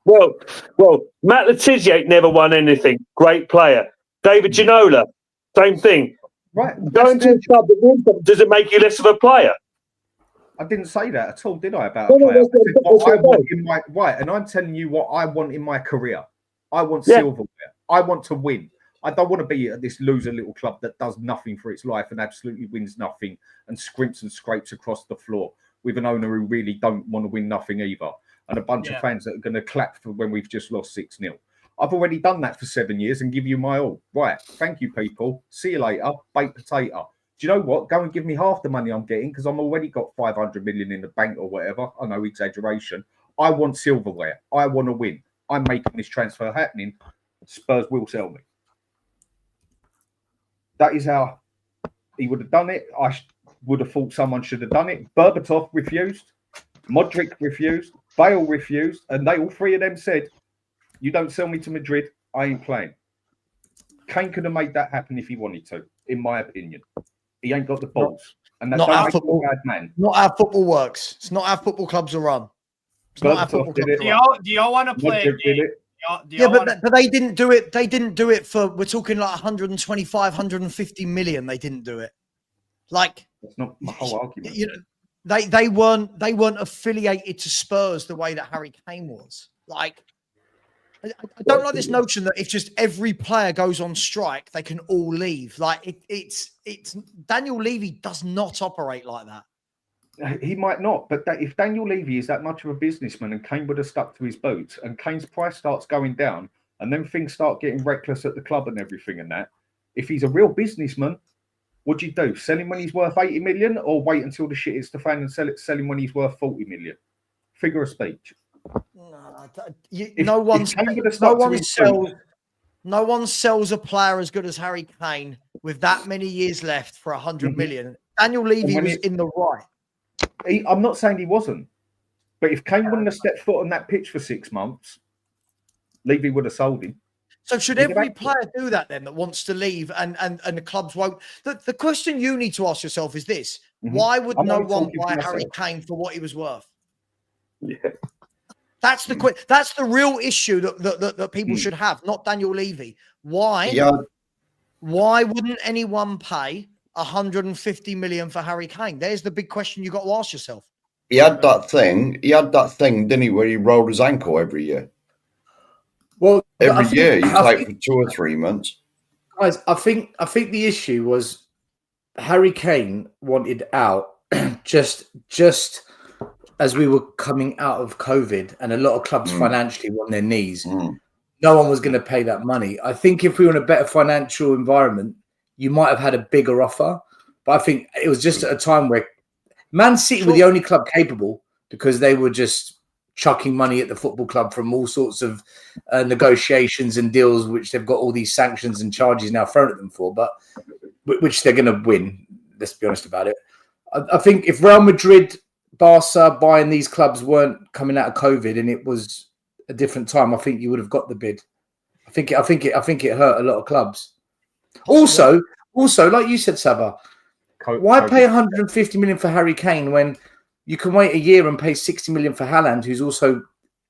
Well, Matt Letizia ain't never won anything. Great player. David Ginola, same thing. Right. Going to a club that wins them, does it make you less of a player? I didn't say that at all, did I? About a player. I said what I want in my right, and I'm telling you what I want in my career. I want silverware. I want to win. I don't want to be at this loser little club that does nothing for its life and absolutely wins nothing and scrimps and scrapes across the floor with an owner who really don't want to win nothing either, and a bunch of fans that are going to clap for when we've just lost 6-0. I've already done that for 7 years and give you my all. Right. Thank you, people. See you later. Baked potato. Do you know what? Go and give me half the money I'm getting because I'm already got 500 million in the bank or whatever. I know, exaggeration. I want silverware. I want to win. I'm making this transfer happening. Spurs will sell me. That is how he would have done it. I would have thought someone should have done it. Berbatov refused. Modric refused. Bale refused. And they all three of them said, you don't sell me to Madrid, I ain't playing. Kane could have made that happen if he wanted to, in my opinion. He ain't got the balls. And that's not don't how make football, him a bad man. Not how football works. It's not how football clubs are run. It's not how football clubs are run. Do y'all want to play a game? But they didn't do it. They didn't do it for, we're talking like 125, 150 million. They didn't do it. Like, that's not my whole argument. You know, they weren't affiliated to Spurs the way that Harry Kane was. Like, I don't like this notion that if just every player goes on strike, they can all leave. Like it's Daniel Levy does not operate like that. He might not, but if Daniel Levy is that much of a businessman and Kane would have stuck to his boots and Kane's price starts going down and then things start getting reckless at the club and everything and that, if he's a real businessman, what'd you do? Sell him when he's worth 80 million or wait until the shit hits the fan and sell him when he's worth 40 million? Figure of speech. No one sells a player as good as Harry Kane with that many years left for 100 million. Daniel Levy was in the right. I'm not saying he wasn't, but if Kane wouldn't have stepped foot on that pitch for 6 months, Levy would have sold him. So should every player do that then that wants to leave and the clubs won't? The question you need to ask yourself is this: why would no one buy Harry Kane for what he was worth? Yeah. That's the real issue that people should have, not Daniel Levy. Why? Yeah. Why wouldn't anyone pay 150 million for Harry Kane? There's the big question you got to ask yourself. He had that thing, didn't he, where he rolled his ankle every year? Well, every year he played for 2 or 3 months. Guys, I think the issue was Harry Kane wanted out just as we were coming out of COVID and a lot of clubs financially were on their knees. No one was going to pay that money. I think if we were in a better financial environment, you might have had a bigger offer. But I think it was just at a time where Man City were the only club capable because they were just chucking money at the football club from all sorts of negotiations and deals, which they've got all these sanctions and charges now thrown at them for, but which they're going to win. Let's be honest about it. I think if Real Madrid, Barca buying these clubs weren't coming out of COVID and it was a different time, I think you would have got the bid. I think it hurt a lot of clubs. Also, like you said, Saba, why pay 150 million for Harry Kane when you can wait a year and pay 60 million for Haaland, who's also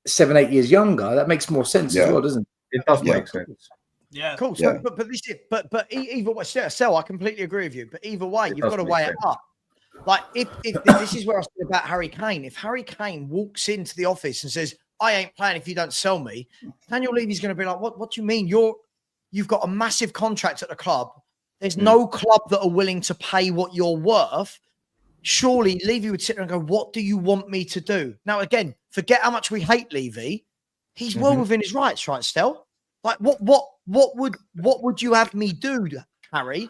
7-8 years younger? That makes more sense as well, doesn't it? It does make sense. Yeah, cool. So, but either way, Sel, I completely agree with you. But either way, you've got to weigh it up. Like if this is where I say about Harry Kane. If Harry Kane walks into the office and says, "I ain't playing if you don't sell me," Daniel Levy's going to be like, "What do you mean? You've got a massive contract at the club. There's no club that are willing to pay what you're worth." Surely Levy would sit there and go, "What do you want me to do?" Now, again, forget how much we hate Levy. He's well within his rights, right, Stel? Like, what would you have me do, Harry?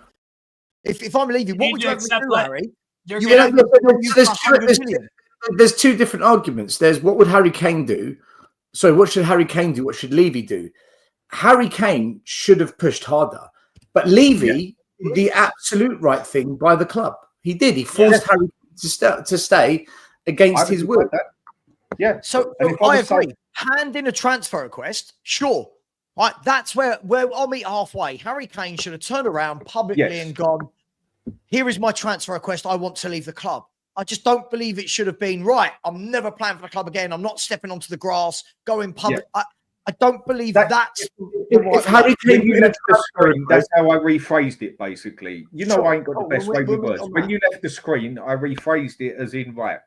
If I'm Levy, what would you have me do, Harry? There's two different arguments. There's what would Harry Kane do? So what should Harry Kane do? What should Levy do? Harry Kane should have pushed harder, but Levy did the absolute right thing by the club. He did. He forced Harry to stay against his will. Yeah. So I agree. Hand in a transfer request, sure. Right. That's where I'll meet halfway. Harry Kane should have turned around publicly and gone, "Here is my transfer request. I want to leave the club." I just don't believe it should have been right. I'm never playing for the club again. I'm not stepping onto the grass, going public. Yeah. I don't believe that's if Harry Kane left the screen, that's how I rephrased it basically. You know, I ain't got the best way with words. When you left the screen, I rephrased it as in, right,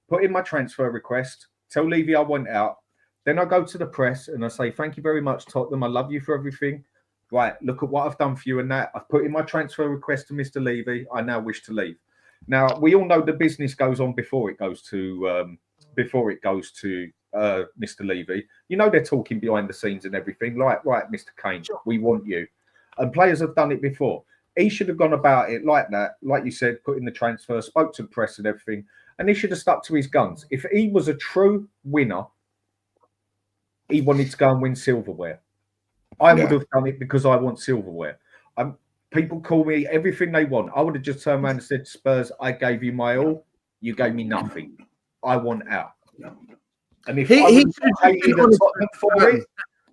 put in my transfer request, tell Levy I want out. Then I go to the press and I say, thank you very much, Tottenham. I love you for everything. Right, look at what I've done for you and that. I've put in my transfer request to Mr. Levy. I now wish to leave. Now, we all know the business goes on before it goes to Mr. Levy. You know, they're talking behind the scenes and everything. Like, right, Mr. Kane, we want you. And players have done it before. He should have gone about it like that. Like you said, put in the transfer, spoke to the press and everything. And he should have stuck to his guns. If he was a true winner, he wanted to go and win silverware. I would have done it because I want silverware. People call me everything they want. I would have just turned around and said to Spurs, I gave you my all. You gave me nothing. I want out. And if he hated Tottenham for it,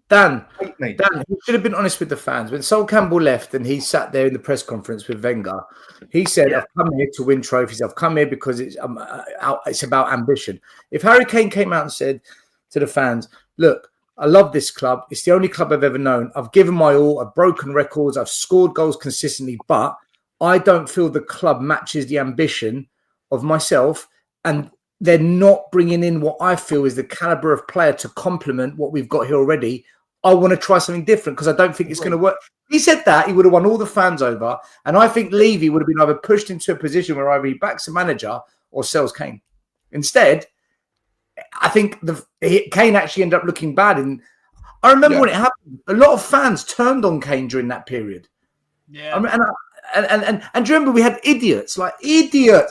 Dan, he should have been honest with the fans. When Sol Campbell left and he sat there in the press conference with Wenger, he said, I've come here to win trophies. I've come here because it's about ambition. If Harry Kane came out and said to the fans, look, I love this club. It's the only club I've ever known. I've given my all. I've broken records. I've scored goals consistently, but I don't feel the club matches the ambition of myself. And they're not bringing in what I feel is the caliber of player to complement what we've got here already. I want to try something different because I don't think it's going to work. He said that, he would have won all the fans over. And I think Levy would have been either pushed into a position where either he backs a manager or sells Kane. Instead, I think Kane actually ended up looking bad. And I remember when it happened, a lot of fans turned on Kane during that period. Yeah. And do you remember we had idiots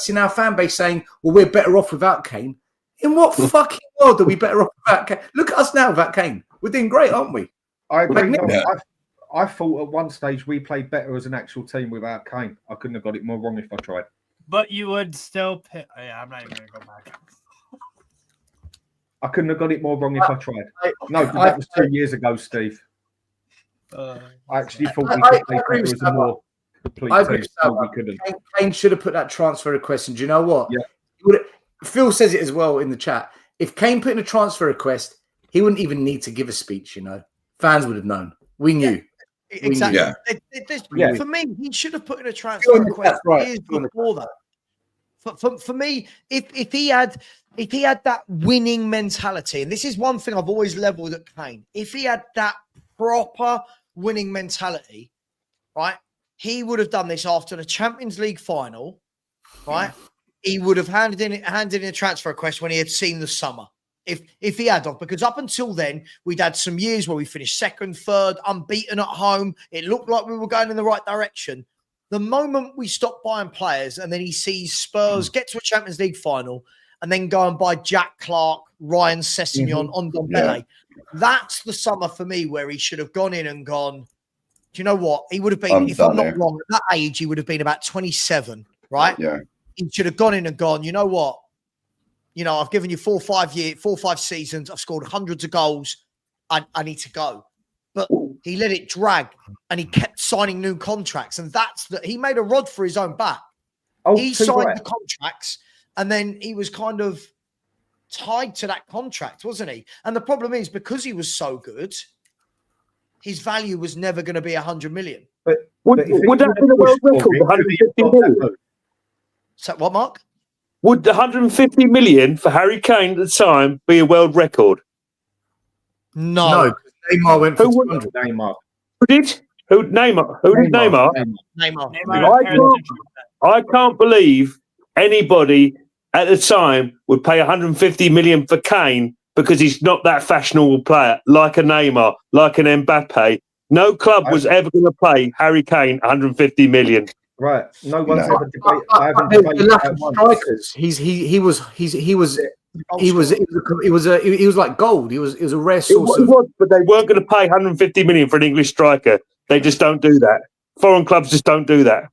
in our fan base saying, well, we're better off without Kane. In what fucking world are we better off without Kane? Look at us now without Kane. We're doing great, aren't we? I agree. No, I thought at one stage we played better as an actual team without Kane. I couldn't have got it more wrong if I tried. But you would still pick. Yeah, I'm not even going to go back. I couldn't have got it more wrong if I tried. No, that was 2 years ago, Steve. I actually thought we could play better as a more complete team. We couldn't. Kane should have put that transfer request. And do you know what? Yeah. Phil says it as well in the chat. If Kane put in a transfer request, he wouldn't even need to give a speech, you know. Fans would have known. We knew. Exactly. For me, he should have put in a transfer request years before that. For me, if he had that winning mentality, and this is one thing I've always leveled at Kane, if he had that proper winning mentality, right, he would have done this after the Champions League final, right? He would have handed in a transfer request when he had seen the summer. If he had, because up until then, we'd had some years where we finished second, third, unbeaten at home. It looked like we were going in the right direction. The moment we stopped buying players and then he sees Spurs get to a Champions League final and then go and buy Jack Clark, Ryan Sessegnon, Ondon Bale, that's the summer for me where he should have gone in and gone, do you know what? He would have been, if I'm not wrong, at that age, he would have been about 27, right? Yeah. He should have gone in and gone, you know what? You know, I've given you 4 or 5 seasons. I've scored hundreds of goals. I need to go. But he let it drag and he kept signing new contracts. And he made a rod for his own back. He signed the contracts and then he was kind of tied to that contract, wasn't he? And the problem is because he was so good, his value was never going to be 100 million. But would that be the world record, 150 million? So what, Mark? Would the 150 million for Harry Kane at the time be a world record? No. Neymar went for 200. Neymar. Who did? Neymar? Who did Neymar? Neymar. I can't believe anybody at the time would pay 150 million for Kane because he's not that fashionable player, like a Neymar, like an Mbappe. No club was ever going to pay Harry Kane 150 million. Right. No one's ever debated. I haven't debated that strikers. He was like gold. He was a rare source but they weren't going to pay 150 million for an English striker. They just don't do that. Foreign clubs just don't do that.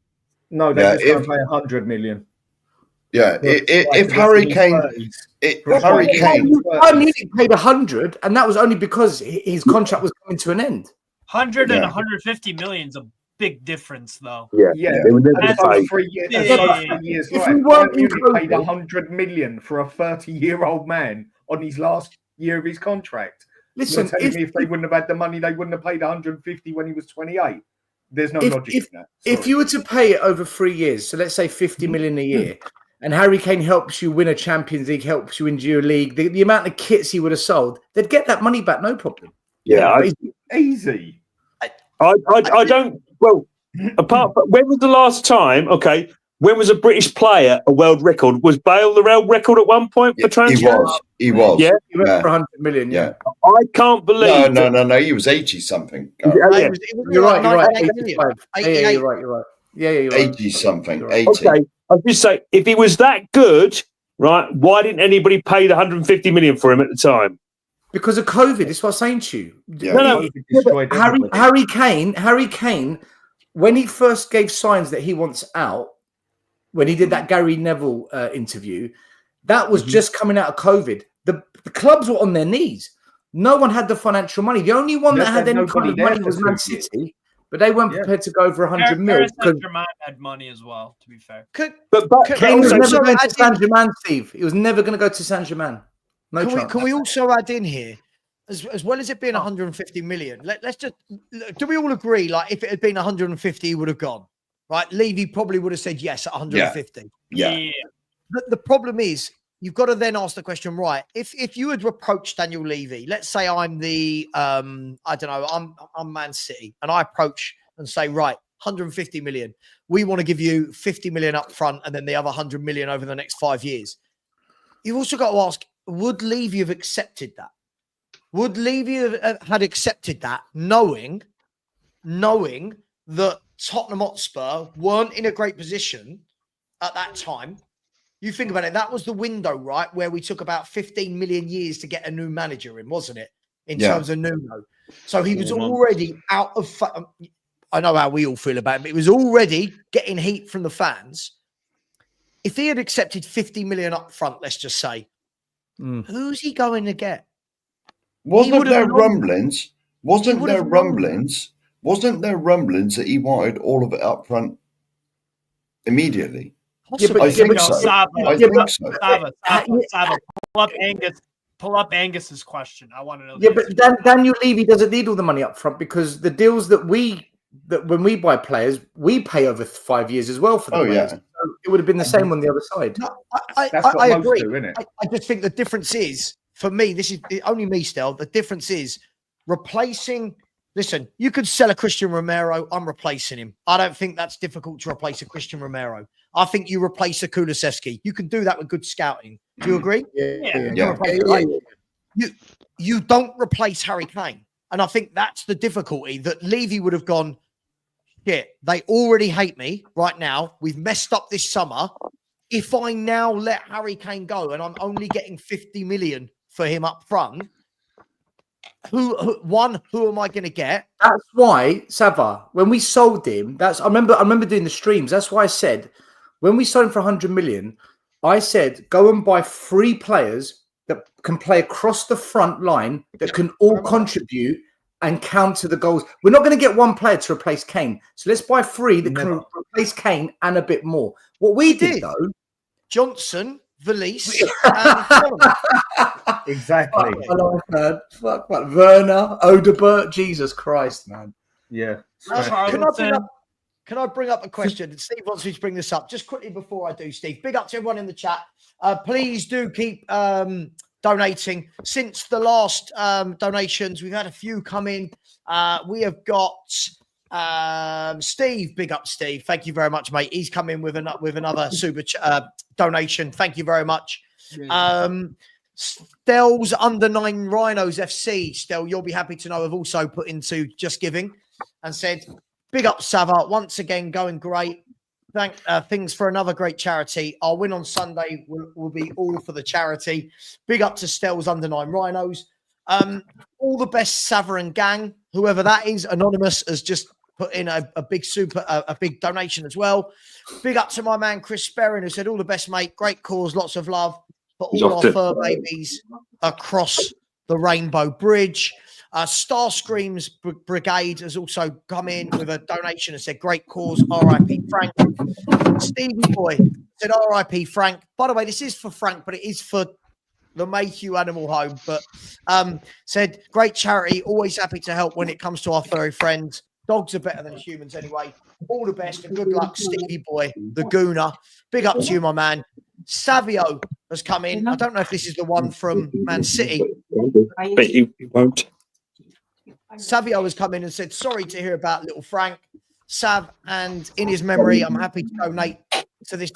No, they just don't pay 100 million. Yeah, if Harry Kane, Bayern Munich paid 100, and that was only because his contract was coming to an end. 100 and 150 million is a big difference, though. Yeah, they would never and pay. so 3 years, Yeah. so 3 years If later, we weren't in only paid COVID- 100 million for a 30-year-old man on his last year of his contract. Listen, You're telling me if they wouldn't have had the money, they wouldn't have paid 150 when he was 28. There's no logic in that. If you were to pay it over 3 years, so let's say 50 million a year, and Harry Kane helps you win a Champions League, helps you win your league, the amount of kits he would have sold, they'd get that money back, no problem. Yeah, easy. I don't. Well, apart from when was the last time? Okay, when was a British player a world record? Was Bale the world record at one point for transfer? He was. Yeah, He went Yeah. for 100 million. Yeah. I can't believe. No. He was 80 something. Yeah, yeah. You're right. 98 million. 85. Yeah, you're right. Yeah, you're right. 80 something. You're right. 80. Okay, I was just saying, if he was that good, right? Why didn't anybody pay the 150 million for him at the time? Because of COVID, that's what I'm saying to you. Yeah. No, Harry Kane, when he first gave signs that he wants out, when he did that Gary Neville interview, that was just coming out of COVID. The clubs were on their knees. No one had the financial money. The only one that had any kind of money was Man City, but they weren't prepared to go over 100 mil. Paris Saint-Germain had money as well, to be fair. But Kane was never going to Saint-Germain, Steve. He was never going to go to Saint-Germain. No chance. Can we also add in here, as well as it being 150 million, let's just, do we all agree, like, if it had been 150, he would have gone, right? Levy probably would have said yes at 150. Yeah. The problem is, you've got to then ask the question, right? If you had approached Daniel Levy, let's say I'm the, I don't know, I'm Man City, and I approach and say, right, 150 million. We want to give you 50 million up front and then the other 100 million over the next 5 years. You've also got to ask, would Levy have accepted that? Would Levy have had accepted that, knowing that Tottenham Hotspur weren't in a great position at that time? You think about it, that was the window, right, where we took about 15 million years to get a new manager in, wasn't it? In terms of Nuno. So he was already out of... I know how we all feel about him, but he was already getting heat from the fans. If he had accepted 50 million up front, let's just say, who's he going to get? Wasn't there rumblings that he wanted all of it up front immediately? Possibly. I think so. Sava, pull up Angus's question. I want to know. Yeah, but Daniel Levy doesn't need all the money up front because the deals that when we buy players, we pay over 5 years as well for the players. Yeah. So it would have been the same on the other side. No, That's what I most agree. do, isn't it? I just think the difference is, for me, this is only me still, the difference is replacing... Listen, you could sell a Christian Romero. I'm replacing him. I don't think that's difficult to replace a Christian Romero. I think you replace a Kulusevski. You can do that with good scouting. Do you agree? Yeah. You don't replace Harry Kane. And I think that's the difficulty, that Levy would have gone, shit, they already hate me right now. We've messed up this summer. If I now let Harry Kane go and I'm only getting 50 million for him up front, who am I going to get? That's why, Sava, when we sold him, I remember doing the streams. That's why I said, when we sold him for 100 million, I said, go and buy 3 players that can play across the front line, that can all contribute and counter the goals. We're not going to get one player to replace Kane. So let's buy 3 that can replace Kane and a bit more. What we did, though... Johnson, Valise, and exactly. Fuck, Werner, Odegaard, Jesus Christ, man. Yeah. Can I bring up a question? Steve wants me to bring this up. Just quickly before I do, Steve, big up to everyone in the chat. Please do keep donating. Since the last donations, we've had a few come in. We have got Steve, big up Steve. Thank you very much, mate. He's come in with another super donation. Thank you very much. Stell's under 9 Rhinos FC. Stell, you'll be happy to know, have also put into Just Giving and said, big up Sava, once again going great. Things for another great charity. Our win on Sunday will be all for the charity. Big up to Stell's under 9 Rhinos. All the best, Sava and gang, whoever that is. Anonymous has just put in a big donation as well. Big up to my man Chris Sperrin, who said, all the best, mate. Great cause, lots of love for all our fur babies across the Rainbow Bridge. Star Screams Brigade has also come in with a donation and said, great cause, R.I.P. Frank. Stevie Boy said, R.I.P. Frank. By the way, this is for Frank, but it is for the Mayhew Animal Home. But said, great charity, always happy to help when it comes to our furry friends. Dogs are better than humans anyway. All the best and good luck, Stevie Boy, the Gooner. Big up to you, my man. Savio has come in. I don't know if this is the one from Man City. But he won't. Savio has come in and said, sorry to hear about little Frank. Sav, and in his memory, I'm happy to donate to this.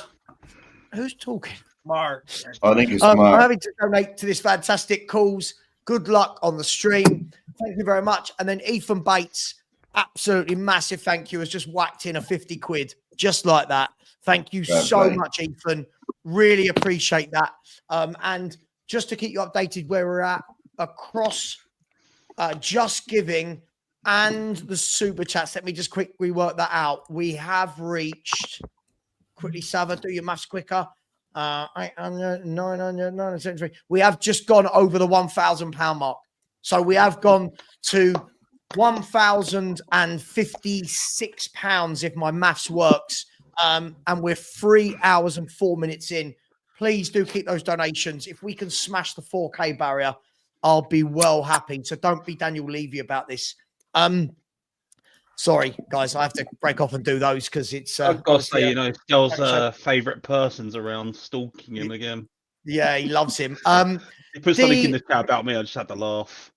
Who's talking? Mark. I think it's I'm Mark. happy to donate to this fantastic cause. Good luck on the stream. Thank you very much. And then Ethan Bates, absolutely massive thank you, has just whacked in a 50 quid, just like that. Thank you so much, Ethan. Really appreciate that. And just to keep you updated where we're at across Just Giving and the super chats, let me just quickly work that out. We have reached, quickly, Sava, do your maths quicker. 800, 900, 973. We have just gone over the £1,000 mark. So we have gone to £1,056 if my maths works. And we're 3 hours and 4 minutes in. Please do keep those donations. If we can smash the 4K barrier, I'll be well happy. So don't be Daniel Levy about this. Sorry, guys, I have to break off and do those because it's. I've got to say, Stel's favourite person's around stalking him again. Yeah, he loves him. He put something in the chat about me. I just had to laugh.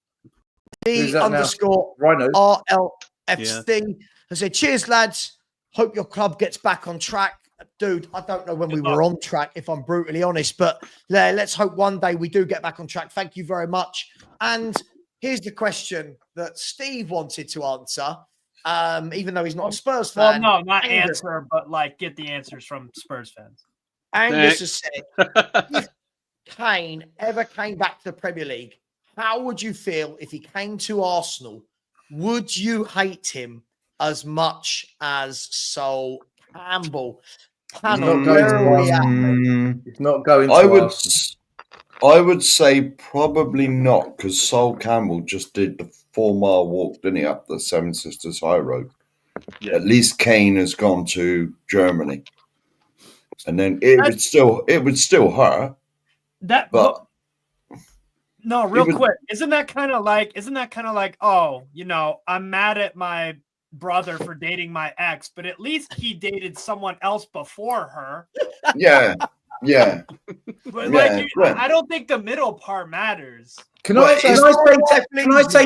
D_RLFC has said, cheers, lads. Hope your club gets back on track. Dude, I don't know when we were on track, if I'm brutally honest, but let's hope one day we do get back on track. Thank you very much. And here's the question that Steve wanted to answer, even though he's not a Spurs fan. Well, no, not answer, but like get the answers from Spurs fans. Angus has said, if Kane ever came back to the Premier League, how would you feel if he came to Arsenal? Would you hate him as much as Sol Campbell? Panel, where are we at? It's not going to I would say probably not, because Sol Campbell just did the 4-mile walk, didn't he, up the Seven Sisters High Road? Yeah. At least Kane has gone to Germany, and then it would still hurt. But no, real quick, isn't that kind of like, oh, I'm mad at my brother for dating my ex, but at least he dated someone else before her. Yeah. But I don't think the middle part matters. Can I say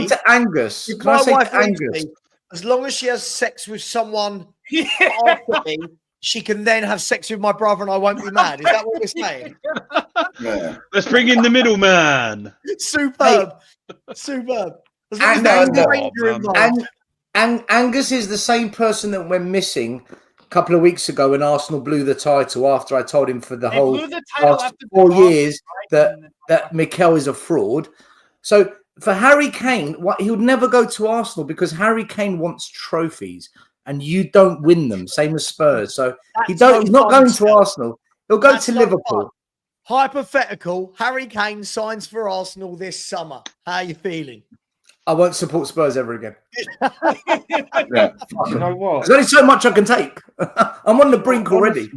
to Angus? Can I say to Angus? As long as she has sex with someone after me, she can then have sex with my brother, and I won't be mad. Is that what we're saying? Yeah. Let's bring in the middleman. Superb. As long as there's a stranger involved. And Angus is the same person that went missing a couple of weeks ago when Arsenal blew the title after I told him for the whole last 4 years that Mikel is a fraud. So for Harry Kane, he would never go to Arsenal because Harry Kane wants trophies and you don't win them, same as Spurs. So he's not going to Arsenal. He'll go to Liverpool. Hypothetical, Harry Kane signs for Arsenal this summer. How are you feeling? I won't support Spurs ever again. Yeah. You know what? There's only so much I can take. I'm on the brink already.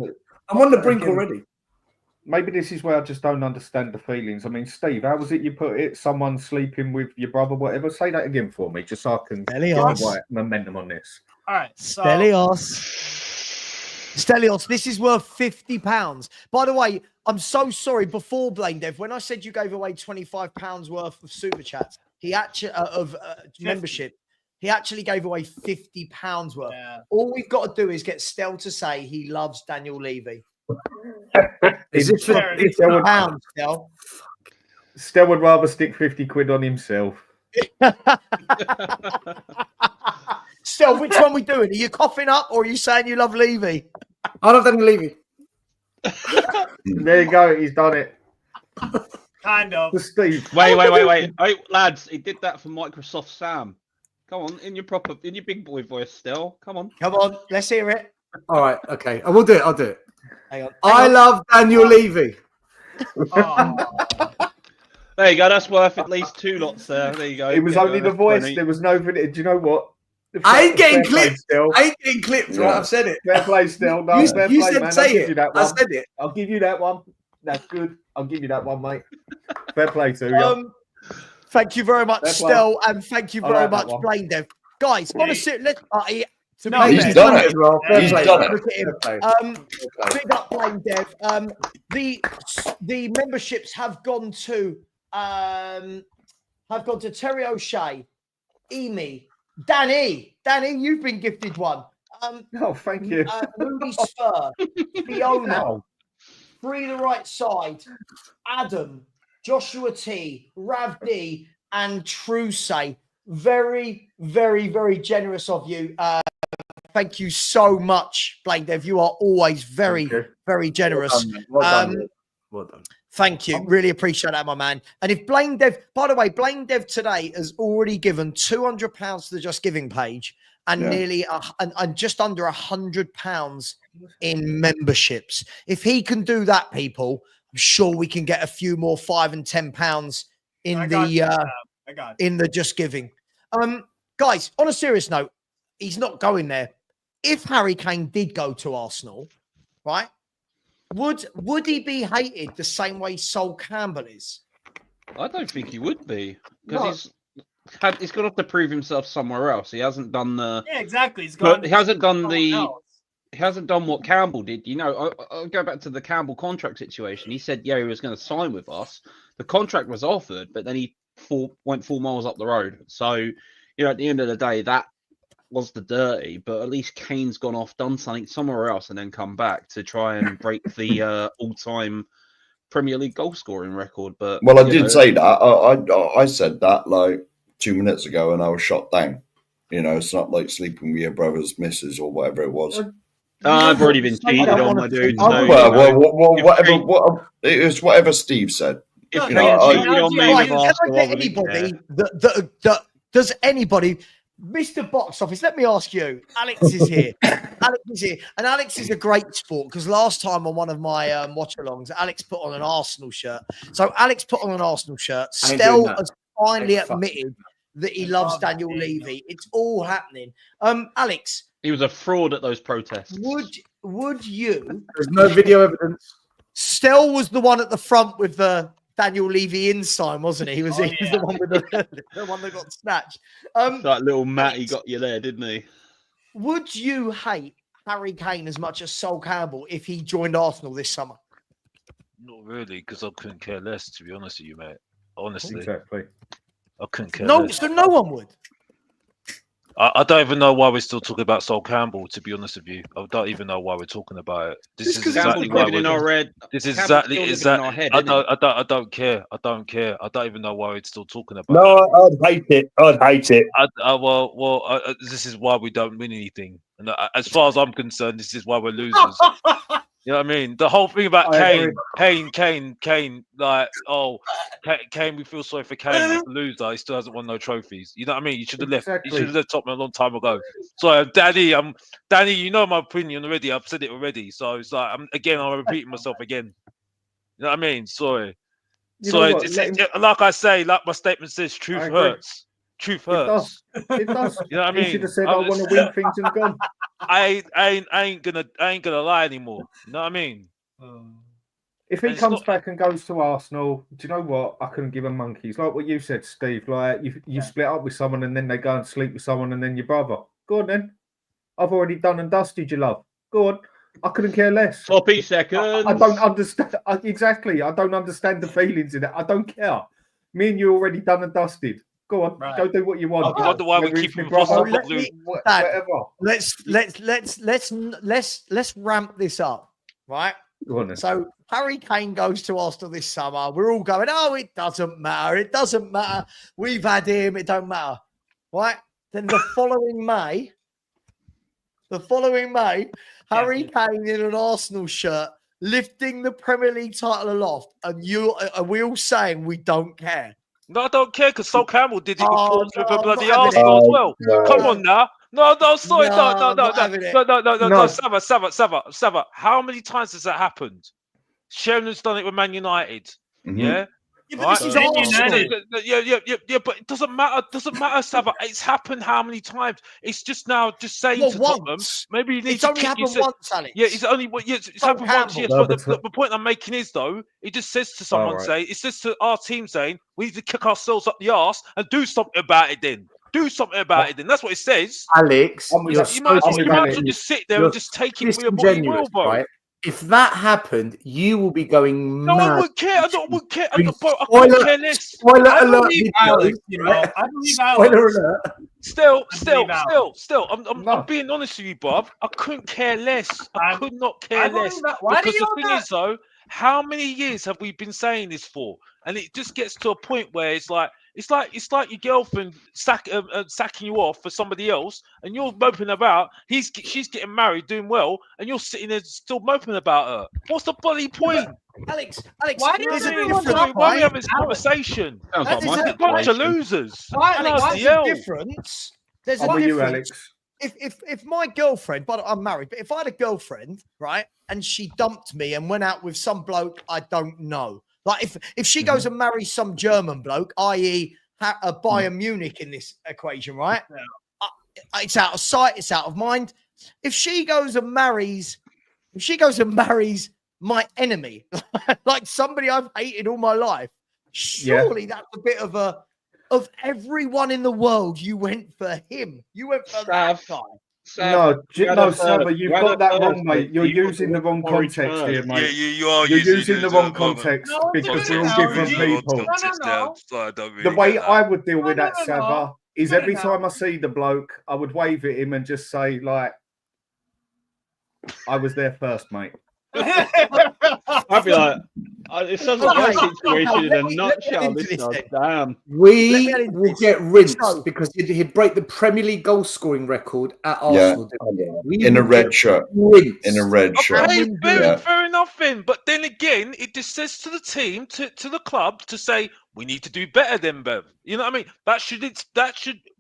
Maybe this is where I just don't understand the feelings. I mean, Steve, how was it you put it? Someone sleeping with your brother, whatever. Say that again for me, just so I can get the right momentum on this. All right. So... Stelios, this is worth £50. By the way, I'm so sorry. Before Blaine Dev, when I said you gave away £25 worth of super chats, he actually membership, he actually gave away £50 worth. Yeah. All we've got to do is get Stel to say he loves Daniel Levy. Is it £50, Stel? Stel would rather stick 50 quid on himself. Stel, which one are we doing? Are you coughing up or are you saying you love Levy? I love Daniel Levy. There you go. He's done it. Kind of. Steve. Wait. Hey, lads, he did that for Microsoft Sam. Come on, in your big boy voice still. Come on. Let's hear it. All right, okay. I will do it. I'll do it. Hang on. I love Daniel Levy. There you go. That's worth at least 2 lots there. There you go. It was Get only there. the voice. 20. There was no video. Do you know what? I ain't getting Fair play clipped. still. I ain't getting clipped, right? I've said it. Fair play still. No, You- fair you play, said man. say I'll give it. you that I one. said it. I'll give you that one. That's good. I'll give you that one, mate. Fair play to you. Thank you very much, Fair play. Stel, and thank you I very like that much, one. Blaine Dev. Guys, honestly, let's. No, he's done it as well. Fair He's play. done it. Look at him. Fair play. Big up, Blaine Dev. The memberships have gone to Terry O'Shea, Amy, Danny. Danny, you've been gifted one. Oh, thank you. Ruby Spur, Fiona, Oh. Free the Right Side, Adam, Joshua T, Rav D, and Trusay. Very, very, very generous of you. Thank you so much, Blaine Dev. You are always very, very generous. Well done. Well done. Thank you. Really appreciate that, my man. And if Blaine Dev, by the way, Blaine Dev today has already given £200 to the Just Giving page and nearly and just under £100 in memberships. If he can do that, people, I'm sure we can get a few more £5 and £10 in the Just Giving. Guys, on a serious note, he's not going there. If Harry Kane did go to Arsenal, right? Would he be hated the same way Sol Campbell is? I don't think he would be, because he's got to have to prove himself somewhere else. He hasn't done the exactly. He hasn't done what Campbell did. You know, I'll go back to the Campbell contract situation. He said, yeah, he was going to sign with us. The contract was offered, but then he went 4 miles up the road. So, you know, at the end of the day, that was the dirty, but at least Kane's gone off, done something somewhere else, and then come back to try and break the all-time Premier League goal scoring record. But well, I did say that. I said that like 2 minutes ago, and I was shot down. You know, it's not like sleeping with your brother's missus or whatever it was. I've already been cheated on, my dude. Well, it's whatever Steve said. If you know, does anybody, Mr. Box Office, let me ask you. Alex is here. Alex is here. And Alex is a great sport because last time on one of my watch-alongs, Alex put on an Arsenal shirt. So Alex put on an Arsenal shirt. Stel has finally admitted that he loves Daniel Levy. It's all happening. Alex. He was a fraud at those protests. Would you? There's no video evidence. Stel was the one at the front with the Daniel Levy in sign, wasn't he? He was the one with the one that got snatched. That little Matty got you there, didn't he? Would you hate Harry Kane as much as Sol Campbell if he joined Arsenal this summer? Not really, because I couldn't care less, to be honest with you, mate. Honestly. Exactly. I couldn't care less. So no one would. I don't even know why we're still talking about Sol Campbell, to be honest with you. I don't even know why we're talking about it. This is exactly why we're This is exactly I don't care. I don't care. I don't even know why we're still talking about it. No, I'd hate it. I'd hate it. This is why we don't win anything. And as far as I'm concerned, this is why we're losers. You know what I mean? The whole thing about Kane, like, oh, Kane, we feel sorry for Kane. He's a loser. He still hasn't won no trophies. You know what I mean? You should have left. You should have left Tottenham a long time ago. So, Danny, you know my opinion already. I've said it already. So it's like, I'm repeating myself again. You know what I mean? Sorry. Like I say, like my statement says, truth hurts. Truth hurts. It does. You know what I mean? He should have said, I want to win things and gone. I ain't gonna lie anymore. You know what I mean? If he comes back and goes to Arsenal, do you know what? I couldn't give a monkeys. Like what you said, Steve. Like you split up with someone and then they go and sleep with someone and then your brother. Go on then. I've already done and dusted your love. Go on. I couldn't care less. Sloppy seconds. I don't understand. Exactly. I don't understand the feelings in it. I don't care. Me and you already done and dusted. Go on, go do what you want. I wonder why we keep him Let's ramp this up, right? So Harry Kane goes to Arsenal this summer. We're all going, oh, it doesn't matter. It doesn't matter. We've had him. It don't matter, right? Then the following May, Harry Kane in an Arsenal shirt, lifting the Premier League title aloft, and are we all saying we don't care? No, I don't care because Sol Campbell did it before with a bloody Arsenal as well. Come on now. No, sorry. No, Sava. How many times has that happened? Sheringhams done it with Man United. Mm-hmm. Yeah. Yeah, right? this is Arsenal. Yeah, but it doesn't matter. Doesn't matter, Sava. It's happened how many times? It's just now just saying Well, to Tottenham, once. maybe you need It's to only kick happened yourself. once, Alex. Yeah, it's only it's Sol happened once. Yes, Campbell. but the point I'm making is though, it just says to someone, it says to our team saying we need to kick ourselves up the arse and do something about it. Then do something about it. Then that's what it says. Alex, I'm with you're you. You might as well disingenuous. just sit there You're and just take it for what you disingenuous, will, bro. right? If that happened, you will be going No, mad. I wouldn't care. I wouldn't care. I couldn't Spoiler, care less. spoiler I alert, believe videos, Alex, you know. right? I believe Spoiler Alex. alert. Still. I'm being honest with you, Bob. I couldn't care less. I could not care believe less. that. Why do Because you the know thing that? is, though, how many years have we been saying this for? And it just gets to a point where it's like your girlfriend sacking you off for somebody else, and you're moping about. She's getting married, doing well, and you're sitting there still moping about her. What's the bloody point? Alex, Why do you there's a think difference, everyone Why are we right? having this conversation? Sounds like my There's A bunch of situation. losers. Why- Alex, Bloody there's a hell. difference. There's I'm a with you, difference. Alex. If my girlfriend, but I'm married, but if I had a girlfriend, right, and she dumped me and went out with some bloke I don't know, like if she goes and marries some German bloke, i.e., Bayern Munich in this equation, right? It's out of sight, it's out of mind. If she goes and marries my enemy, like somebody I've hated all my life, surely that's a bit of everyone in the world. You went for him. You went for that guy. No, Sava, you've got that wrong, mate. You're using the wrong context here, mate. You are You're using the wrong at moment. context No, because we're no, all different Using the wrong people. context there. Sorry, I don't really The way get that. I would deal with that, no. Sava, is No, every no. time I see the bloke, I would wave at him and just say, like, I was there first, mate. I'd be like, it sounds like my situation in a Let me nutshell. into This this does. then. Damn. We Let me will this. get rinsed So- because he'd break the Premier League goal scoring record at Arsenal. We In a will red get shirt. rinsed. In a red shirt. Okay, Yeah. fair enough then. But then again, it just says to the team, to the club, to say we need to do better than Bev. You know what I mean? That should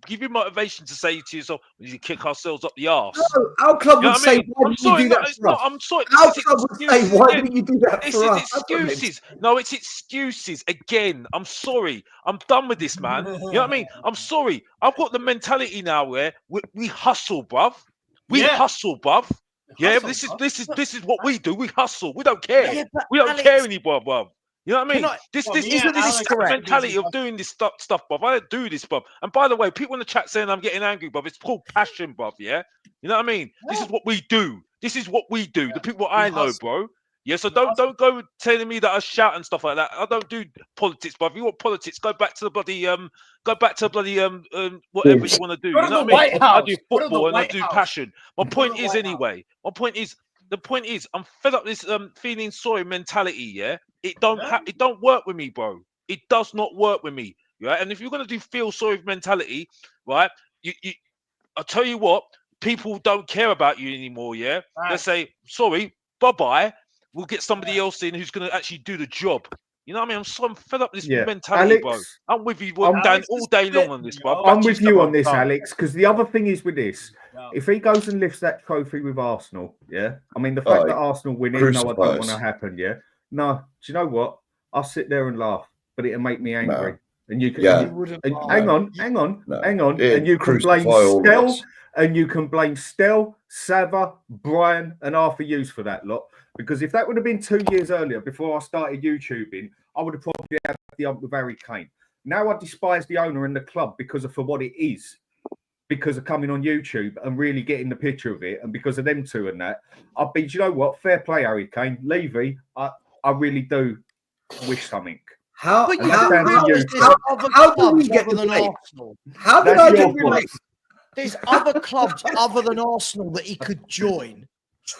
give you motivation to say to yourself, we need to kick ourselves up the arse. No, our club You know would what I say, mean? why I'm didn't you sorry, do no, that it's for not. us? I'm sorry. Our This is club would say, excuses why again. didn't you do that This for is us? That's what I meant. excuses. No, it's excuses again. I'm sorry. I'm done with this, man. You know what I mean? I'm sorry. I've got the mentality now where we hustle, bruv. We hustle, bruv. Yeah, but this is what we do. We hustle. We don't care. Yeah, but We don't Alex, care anymore, bruv. You know what I Can mean? I- This Well, me is and this Alex correct. mentality of doing this stuff, bruv. I don't do this, bruv. And by the way, people in the chat saying I'm getting angry, bruv. It's called passion, bruv. Yeah, you know what I mean? This is what we do. This is what we do. The people I know, hustle. bro. Yeah, so don't go telling me that I shout and stuff like that. I don't do politics, bruv. If you want politics, go back to the bloody whatever you want to do. Go You to know the what I mean? White I House. do Go to the football and I White do House. passion. My Go to point the is White House. anyway. The point is, I'm fed up with this feeling sorry mentality. Yeah, it don't work with me, bro. It does not work with me, right? And if you're gonna do feel sorry mentality, right? I'll tell you what, people don't care about you anymore. Yeah, they Right. say sorry, bye bye. We'll get somebody else in who's gonna actually do the job. You know what I mean? I'm fed up with this Yeah. mentality, bro. Alex, I'm with you Alex all is day long spitting, on this, yo. bro. I'm with you on this, Alex. Alex, because the other thing is with this, Yeah. if he goes and lifts that trophy with Arsenal, yeah, I mean, the fact Aye. that Arsenal win, even though I don't Crucify want to us. happen, yeah, no, do you know what? I'll sit there and laugh, but it'll make me angry. No. And you can, Yeah. You wouldn't and lie. hang on, No. hang on, It'd and you can blame crucify all of Stell, us. and you can blame Stell, Sava, Brian, and Arthur Hughes for that lot. Because if that would have been 2 years earlier, before I started YouTubing, I would have probably had the ump with Harry Kane. Now I despise the owner and the club because of for what it is, because of coming on YouTube and really getting the picture of it, and because of them two and that. I'll be, do you know what? Fair play, Harry Kane. Levy, I really do wish something. How, But And you that's do down to realise you. there's other how do clubs we get other the than blame? Arsenal. How did That's I your get the fault. blame? There's other clubs other than Arsenal that he could join.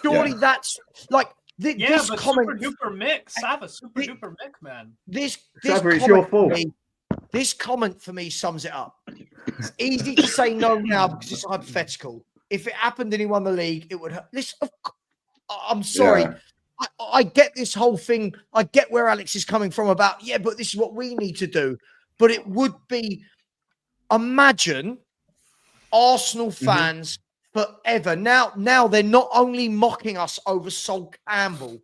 Surely that's like Yeah, this but comment. super duper Mick, Sava, super duper Mick, man. This Sava, it's comment your for fault. me- This comment for me sums it up. It's easy to say no now because it's hypothetical. If it happened and he won the league, it would hurt. I'm sorry. Yeah. I get this whole thing. I get where Alex is coming from about, yeah, but this is what we need to do. But it would be, imagine Arsenal fans forever. Now they're not only mocking us over Sol Campbell,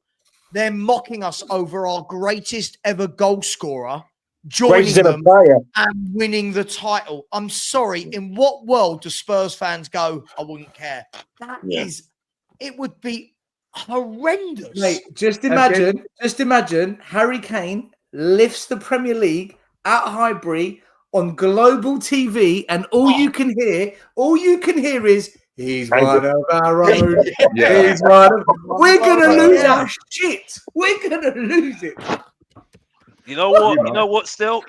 they're mocking us over our greatest ever goal scorer joining ever them player. and winning the title. I'm sorry. In what world do Spurs fans go, I wouldn't care? It would be horrendous. Mate, just imagine Harry Kane lifts the Premier League at Highbury on global TV, and all you can hear is he's one of our own. He's one of. We're gonna lose our shit. We're gonna lose it. You know what? You know what? Still,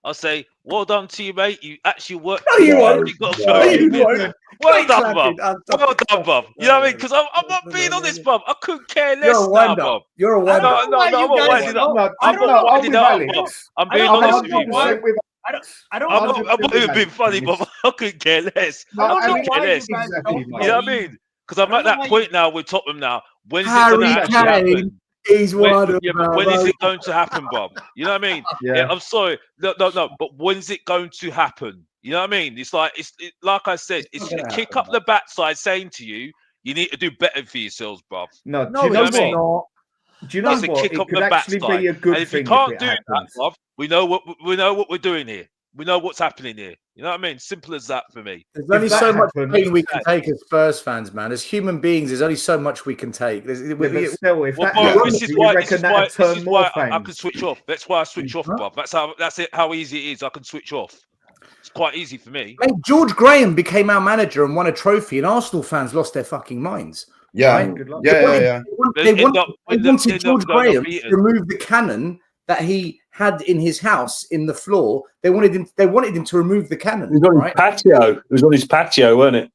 I'll say, well done to you, mate. You actually worked. No, you won't. You got to No, go. you won't. Well done, Bob. Well done, Bob. You know what I mean? Because I'm not being honest, Bob. I couldn't care less now, Bob. You're a wonder. No, I'm not winding up. I'm not winding up, Bob. I'm being honest with you, Bob. I'm not even being funny, but I couldn't care less. I couldn't care less. You know what I mean? Because I'm at that point now with Tottenham now. When's it going to actually happen? He's one of when is it going to happen, Bob? You know what I mean? Yeah. I'm sorry. No. But when's it going to happen? You know what I mean? It's like like I said, it's a kick up the backside saying to you, you need to do better for yourselves, Bob. No, do you know what I mean? Do you know it's what? a kick up the backside. Be a good and if thing you can't if do happens. that, Bob, we know what we're doing here. We know what's happening here. You know what I mean? Simple as that for me. There's only so much pain we can take as Spurs fans, man. As human beings, there's only so much we can take. This is why I can switch off. That's why I switch off, Bob. That's it. How easy it is. I can switch off. It's quite easy for me. Mate, George Graham became our manager and won a trophy, and Arsenal fans lost their fucking minds. Yeah, right? yeah. They wanted George Graham to remove the cannon that he had in his house in the floor. They wanted him to remove the cannon. It was on his patio. It was on his patio, wasn't it?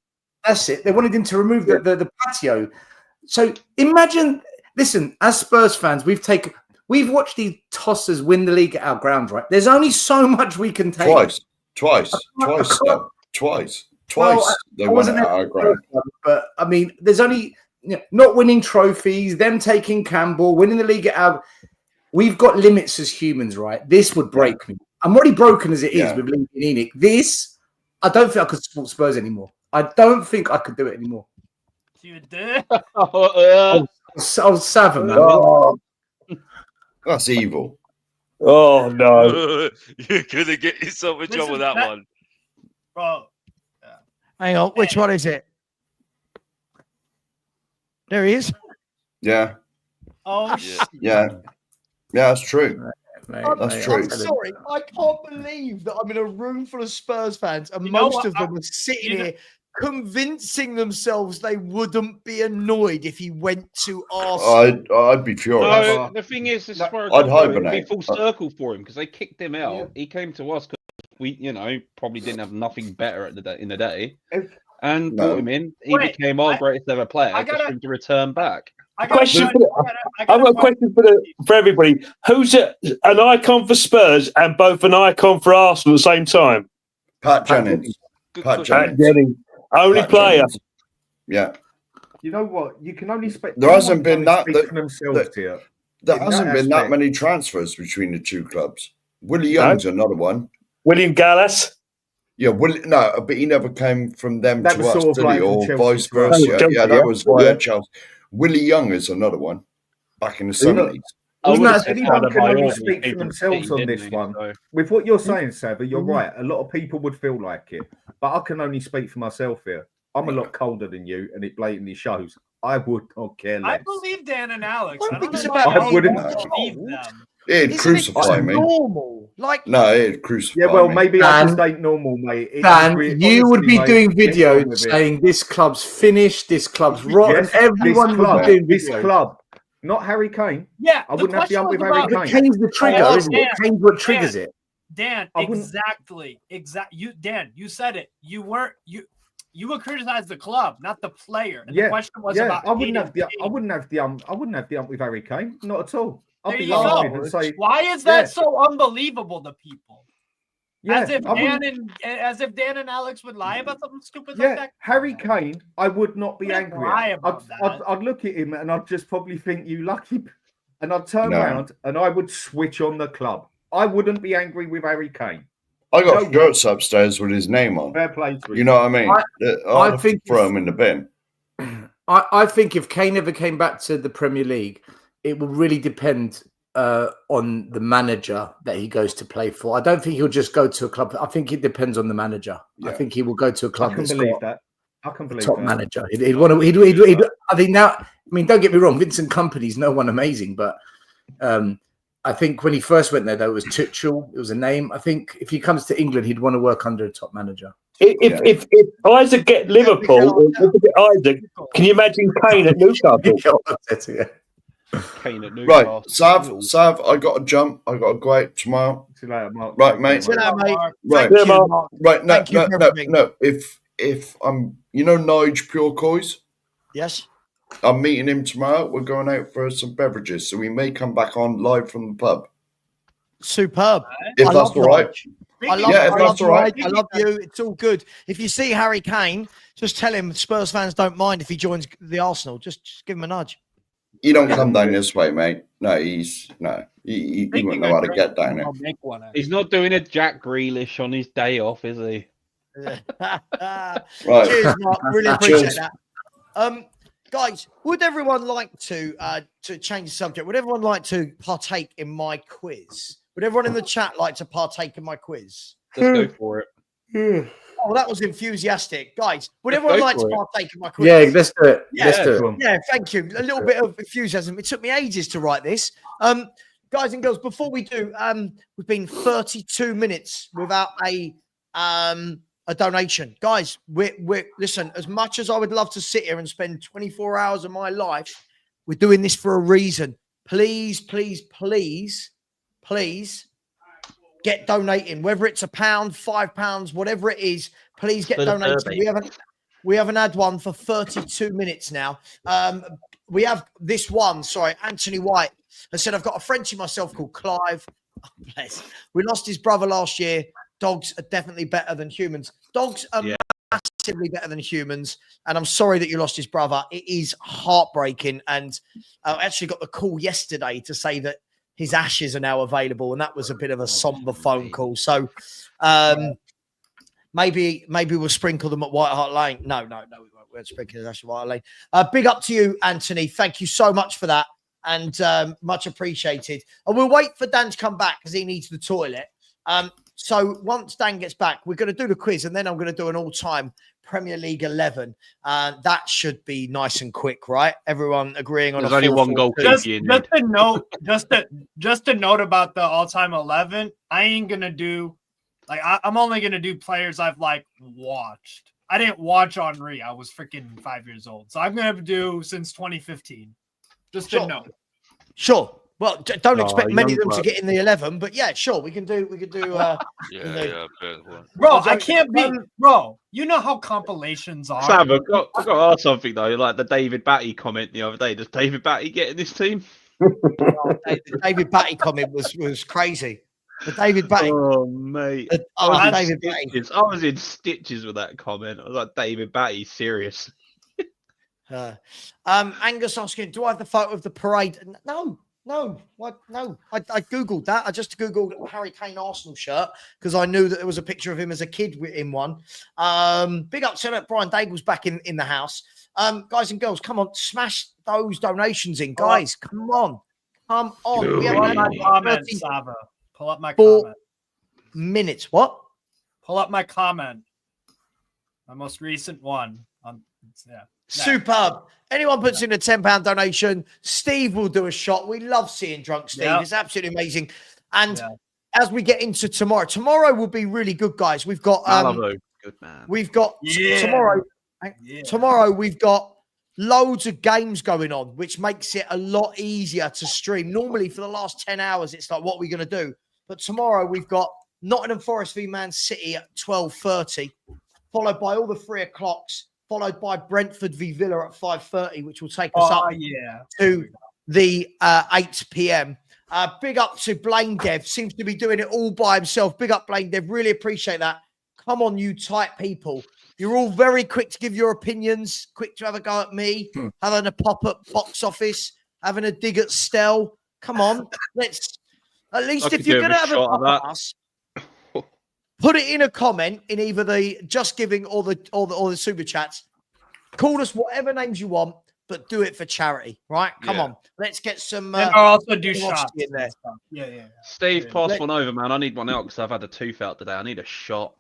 That's it. They wanted him to remove the patio. So imagine, listen, as Spurs fans, we've watched these tossers win the league at our ground, right? There's only so much we can take. Twice. Well, they won at our ground. But I mean, there's only not winning trophies, them taking Campbell, winning the league at our. We've got limits as humans, right? This would break me. I'm already broken as it is with Lee and Enoch. This, I don't think I could support Spurs anymore. I don't think I could do it anymore. You did? I was savage, man. Oh, that's evil. Oh, no. You're going to get yourself in trouble with that one. Bro. Hang on. Which one is it? There he is. Yeah. Oh, yeah. Yeah, that's true. That's true. I'm sorry. I can't believe that I'm in a room full of Spurs fans and most of them are sitting here convincing themselves they wouldn't be annoyed if he went to Arsenal. I'd be furious. No, the thing is, this is where I'd it'd be hibernate. full circle for him because they kicked him out. He came to us because we, probably didn't have nothing better in the day, and brought him in. He became our greatest ever player. Just for him to return back. I've got a question for everybody. Who's an icon for Spurs and both an icon for Arsenal at the same time? Pat Jennings. Pat Jennings. Only player. Jennings. Yeah. You know what? You can only speak. There hasn't been that. There In hasn't that been that aspect. many transfers between the two clubs. Willie Young's another one. William Gallas. Yeah, no, but he never came from them That to was us, sort of did like he? Or from Chelsea vice to us. versa. Chelsea, Yeah, that was yeah. via Chelsea. Willie Young is another one. Back in the 70s. Anyone can only speak for themselves on this one. With what you're saying, Sava, you're right. A lot of people would feel like it, but I can only speak for myself here. I'm a lot colder than you, and it blatantly shows. I would not care less. I believe Dan and Alex. I don't It's know about why I you wouldn't- believe them. It'd crucify me. Normal. No, it'd crucify Yeah, well, me. maybe I just ain't normal, mate. Dan, you would be doing videos saying this club's finished, this club's rotten. Yes, Everyone would be doing this videos. club, not Harry Kane. Yeah, I wouldn't have the ump with Harry But Kane. Kane's the trigger, Oh, isn't it? Dan, Kane's what triggers it. Dan, I wouldn't- exactly. Dan, you said it. You would criticize the club, not the player. And the question was about I wouldn't hating have the I wouldn't have the ump with Harry Kane, not at all. I'd There be you laughing go. and say, Why is that so unbelievable to people? yeah, As if I wouldn't- Dan and Alex would lie about something stupid yeah, like that. Harry Kane, I would not be Wouldn't angry lie at. about that. I'd look at him and I'd just probably think you lucky, and I'd turn No. around and I would switch on the club. I wouldn't be angry with Harry Kane. I got shirts upstairs with his name on. Fair play to him. You know what I mean? I I'd think throw him in the bin. I think if Kane ever came back to the Premier League, it would really depend on the manager that he goes to play for. I don't think he'll just go to a club. I think it depends on the manager. I think he will go to a club I can that's believe got that. I can believe top that. manager. He'd want to. He'd, I think now. I mean, don't get me wrong. Vincent Kompany's no one amazing, but I think when he first went there, though, it was Tuchel. It was a name. I think if he comes to England, he'd want to work under a top manager. If Isaac get Liverpool, or look at Isaac, can you imagine Kane at Newcastle? Kane at Newcastle. Right, Sav, I got to jump. I got to go out tomorrow. See you later, Mark. Right, mate. See you later, mate. Right, Thank you, Mark. right. No, Thank you for everything. no. If I'm, Nige Purecois. Yes. I'm meeting him tomorrow. We're going out for some beverages, so we may come back on live from the pub. Superb. If that's all right. I love, Yeah, if I that's love all right. you. I love you. It's all good. If you see Harry Kane, just tell him Spurs fans don't mind if he joins the Arsenal. Just give him a nudge. You don't come down this way, mate. No, he wouldn't know how to get down here. He's not doing a Jack Grealish on his day off, is he? Right. Cheers, Mark. Really appreciate Cheers. that. Guys, would everyone like to change the subject? Would everyone like to partake in my quiz? Would everyone in the chat like to partake in my quiz? Let's go for it. Oh, that was enthusiastic. Guys, would everyone like to partake in my quiz? Yeah, let's do it. Yeah, Let's do it. Yeah, thank you. A little bit of enthusiasm. It took me ages to write this. Guys and girls, before we do, we've been 32 minutes without a donation. Guys, we're listen, as much as I would love to sit here and spend 24 hours of my life, we're doing this for a reason. Please, please, please, please get donating, whether it's £1, £5, whatever it is, please get donating. We haven't had one for 32 minutes now. We have this one, Anthony White has said, I've got a Frenchie myself called Clive. Oh, bless. We lost his brother last year. Dogs are definitely better than humans. Dogs are massively better than humans. And I'm sorry that you lost his brother. It is heartbreaking. And I actually got the call yesterday to say that his ashes are now available. And that was a bit of a somber phone call. So maybe we'll sprinkle them at White Hart Lane. No, we won't. We'll sprinkle his ashes at White Hart Lane. Big up to you, Anthony. Thank you so much for that. And much appreciated. And we'll wait for Dan to come back because he needs the toilet. So once Dan gets back, we're going to do the quiz, and then I'm going to do an all-time Premier League 11. That should be nice and quick, right? Everyone agreeing on There's only one goal. Just a note about the all-time 11. I ain't gonna do I'm only gonna do players I've watched. I didn't watch Henry. I was freaking 5 years old, so I'm gonna do since 2015. Just a note. Sure. Well, don't expect many of them to get in the 11, but yeah, sure, we can do. Bro, I can't be. Bro, you know how compilations are. Sam, I've got to ask something though. Like the David Batty comment the other day. Does David Batty get in this team? The David Batty comment was crazy. The David Batty. Oh mate, David Batty. I was in stitches with that comment. I was like, David Batty, serious. Angus asking, do I have the photo of the parade? No, what? No, I googled that. I just googled Harry Kane Arsenal shirt because I knew that there was a picture of him as a kid in one. Big up to that. Brian Daigle's back in the house. Guys and girls, come on, smash those donations in, guys. Come on. We haven't had comment, Sava. Pull up my comment. Minutes. What? Pull up my comment. My most recent one. Superb. Anyone puts in a £10 donation, Steve will do a shot. We love seeing drunk Steve. It's absolutely amazing. And as we get into tomorrow will be really good, guys. We've got good man. We've got tomorrow. Tomorrow we've got loads of games going on, which makes it a lot easier to stream. Normally for the last 10 hours, it's like, what are we going to do? But tomorrow we've got Nottingham Forest v Man City at 12:30, followed by all the 3 o'clocks. Followed by Brentford v Villa at 5:30, which will take us up to the 8 p.m. Big up to Blaine Dev. Seems to be doing it all by himself. Big up, Blaine Dev. Really appreciate that. Come on, you tight people. You're all very quick to give your opinions, quick to have a go at me, having a pop at box office, having a dig at Stell. Come on. Let's, at least if you're going to have a pop at us, put it in a comment in either the Just Giving or the super chats. Call us whatever names you want. but do it for charity, right? Come Yeah. on, let's get some. And I'll also do velocity shots in there. Yeah. Steve, pass one over, man. I need one out because I've had a tooth out today. I need a shot.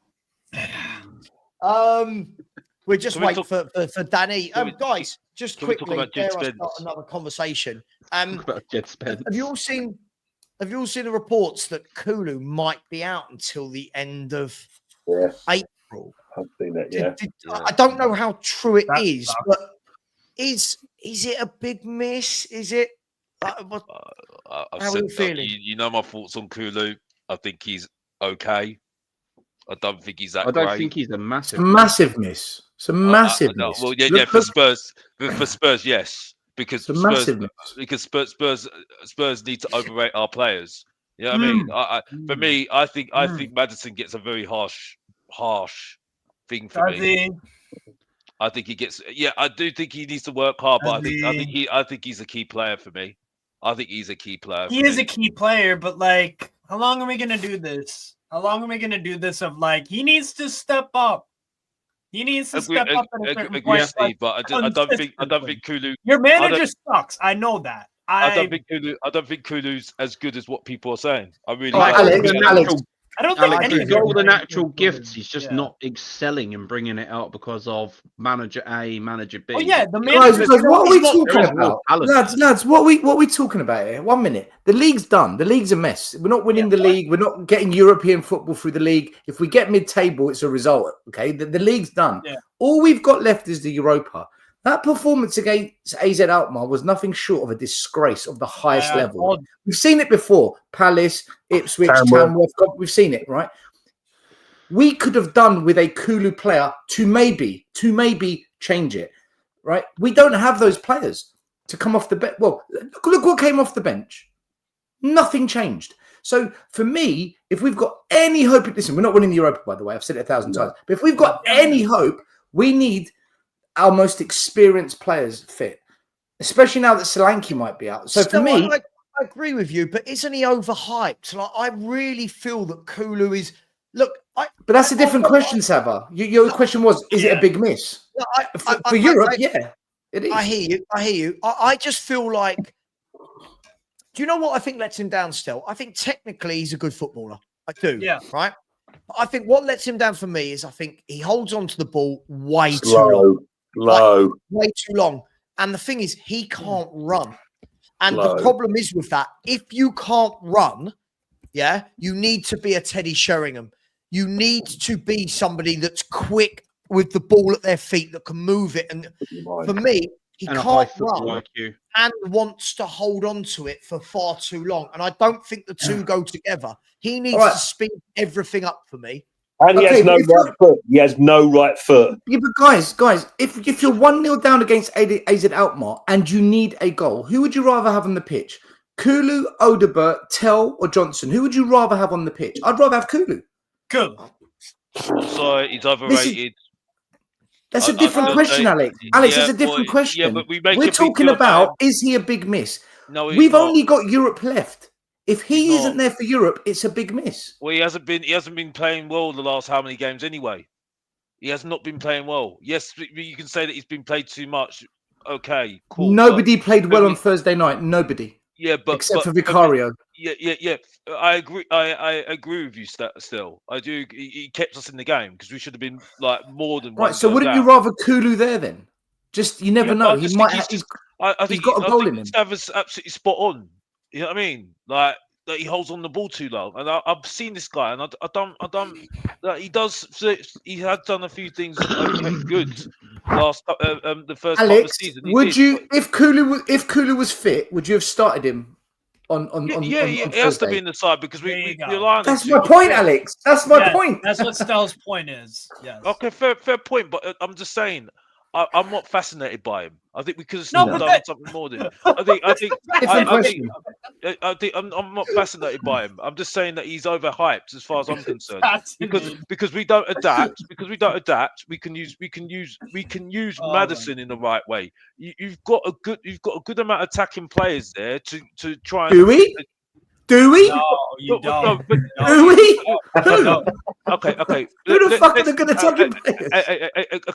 We're just Can we waiting for Danny. Guys, just can we talk quickly, about Jed dare I Spence? start another conversation? About Jed Spence. Have you all seen the reports that Kulu might be out until the end of April? I've seen that. Yeah. I don't know how true it That is, sucks. but is it a big miss? Is it? I've How are said you feeling? you know my thoughts on Kulu. I think he's okay. I don't think he's that I don't great. think he's a massive. Massive miss. It's a massive No, miss. well, yeah, Look, for look, Spurs, for Spurs, yes, because it's a Spurs, massive miss. because Spurs need to overrate our players. You know what I mean? For me, I think Maddison gets a very harsh thing for me. I think he gets. Yeah, I do think he needs to work hard, but I think he's a key player for me. I think he's a key player. He is a key player, but like, how long are we gonna do this? How long are we gonna do this? Of like, he needs to step up. He needs to step up at a certain point. Steve, like, but I don't think Kulu. Your manager sucks. I know that. I don't think Kulu's as good as what people are saying. I really. Alex, I don't think Alex, any he's got all the natural gifts. He's just not excelling and bringing it out because of manager A, manager B. Oh yeah, the guys, manager. what are we talking about? Lads, what are we talking about here? 1 minute. The league's done. The league's a mess. We're not winning the league. We're not getting European football through the league. If we get mid-table, it's a result. Okay, the league's done. Yeah. All we've got left is the Europa. That performance against AZ Alkmaar was nothing short of a disgrace of the highest level. We've seen it before. Palace, Ipswich, Tamworth. We've seen it, right? We could have done with a Kulu player to maybe change it, right? We don't have those players to come off the bench. Well, look what came off the bench. Nothing changed. So for me, if we've got any hope, listen, we're not winning the Europa, by the way. I've said it 1,000 times. But if we've got any hope, we need our most experienced players fit, especially now that Solanke might be out. So for me, I agree with you, but isn't he overhyped? Like, I really feel that Kulu is. Look, but that's a different question, Sava. Your question was, is it a big miss? For Europe, yeah, it is. I hear you. I just feel like, do you know what I think lets him down still? I think technically he's a good footballer. I do. Yeah. Right? I think what lets him down for me is I think he holds on to the ball way too long. Low. Way too long. And the thing is, he can't run. And the problem is with that, if you can't run, you need to be a Teddy Sheringham. You need to be somebody that's quick with the ball at their feet that can move it. And for me, he can't run and wants to hold on to it for far too long. And I don't think the two go together. He needs to speed everything up for me. And he has no right foot. He has no right foot. Yeah, but guys, if you're 1-0 down against AZ Alkmaar and you need a goal, who would you rather have on the pitch? Kulu, Odebert, Tell, or Johnson? Who would you rather have on the pitch? I'd rather have Kulu. Good. So he's overrated. That's a different question, Alex. Alex, that's a different question. Yeah, but we're talking about, is he a big miss? No, we've only got Europe left. If he isn't there for Europe, it's a big miss. Well, he hasn't been playing well the last how many games anyway? He has not been playing well. Yes, you can say that he's been played too much. Okay, cool. Nobody played well on Thursday night. Nobody. Yeah, except for Vicario. Yeah. I agree. I agree with you. Still, I do. He kept us in the game because we should have been like more than right. So wouldn't you rather Kulu there then? Just you never know. He might. I think he's got a goal in him. Staver's absolutely spot on. You know what I mean? Like he holds on the ball too long, and I've seen this guy, and I don't. Like, he does. He had done a few things good last the first part of the season. Would you, if Kulu was fit, would you have started him on he has to be in the side because we rely on. That's my point, Alex. That's my point. That's what Stell's point is. Yes. Okay, fair point, but I'm just saying. I'm not fascinated by him. I think we could have still done something more than him. I think I'm not fascinated by him. I'm just saying that he's overhyped as far as I'm concerned. because we don't adapt. We can use Maddison in the right way. You've got a good amount of attacking players there to try and. Do we? Do we? No, you don't. Do we? No. Okay. Who the fuck are going to take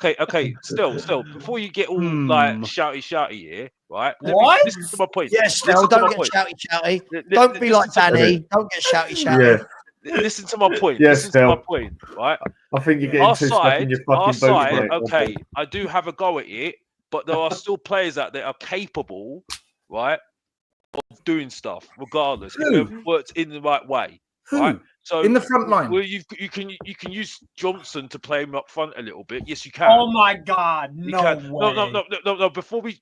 it? Okay. Still, before you get all like shouty here, right? What? Listen to my point. Yes, Stel, don't get shouty. Don't be like Danny. Don't get shouty. Listen to my point. Yes, Listen to my point, right? I think you're getting too stuck in your fucking boots, mate. Okay, I do have a go at it, but there are still players out there are capable, right, of doing stuff regardless if it works in the right way, right? So in the front line, well, you can use Johnson to play him up front a little bit. Yes, you can. Oh my God, no way. No. Before we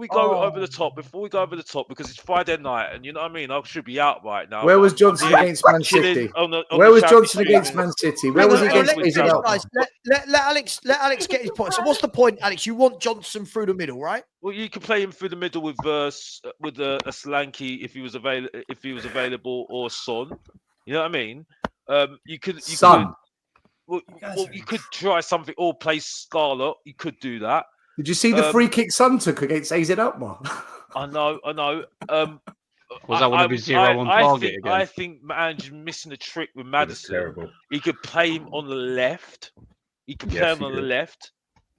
go over the top, because it's Friday night, and you know what I mean. I should be out right now. Where was Johnson against Man City? Where was Johnson against Man City? Where was he against guys, let Alex get his point. So what's the point, Alex? You want Johnson through the middle, right? Well, you could play him through the middle with a Solanke if he was available, or Son. You know what I mean? You could try something, or play Scarlett. You could do that. Did you see the free kick Son took against AZ Alkmaar? I know. Was that one of his 0 on target again? I think Ange's missing a trick with Maddison. He could play him on the left. He could play him on the left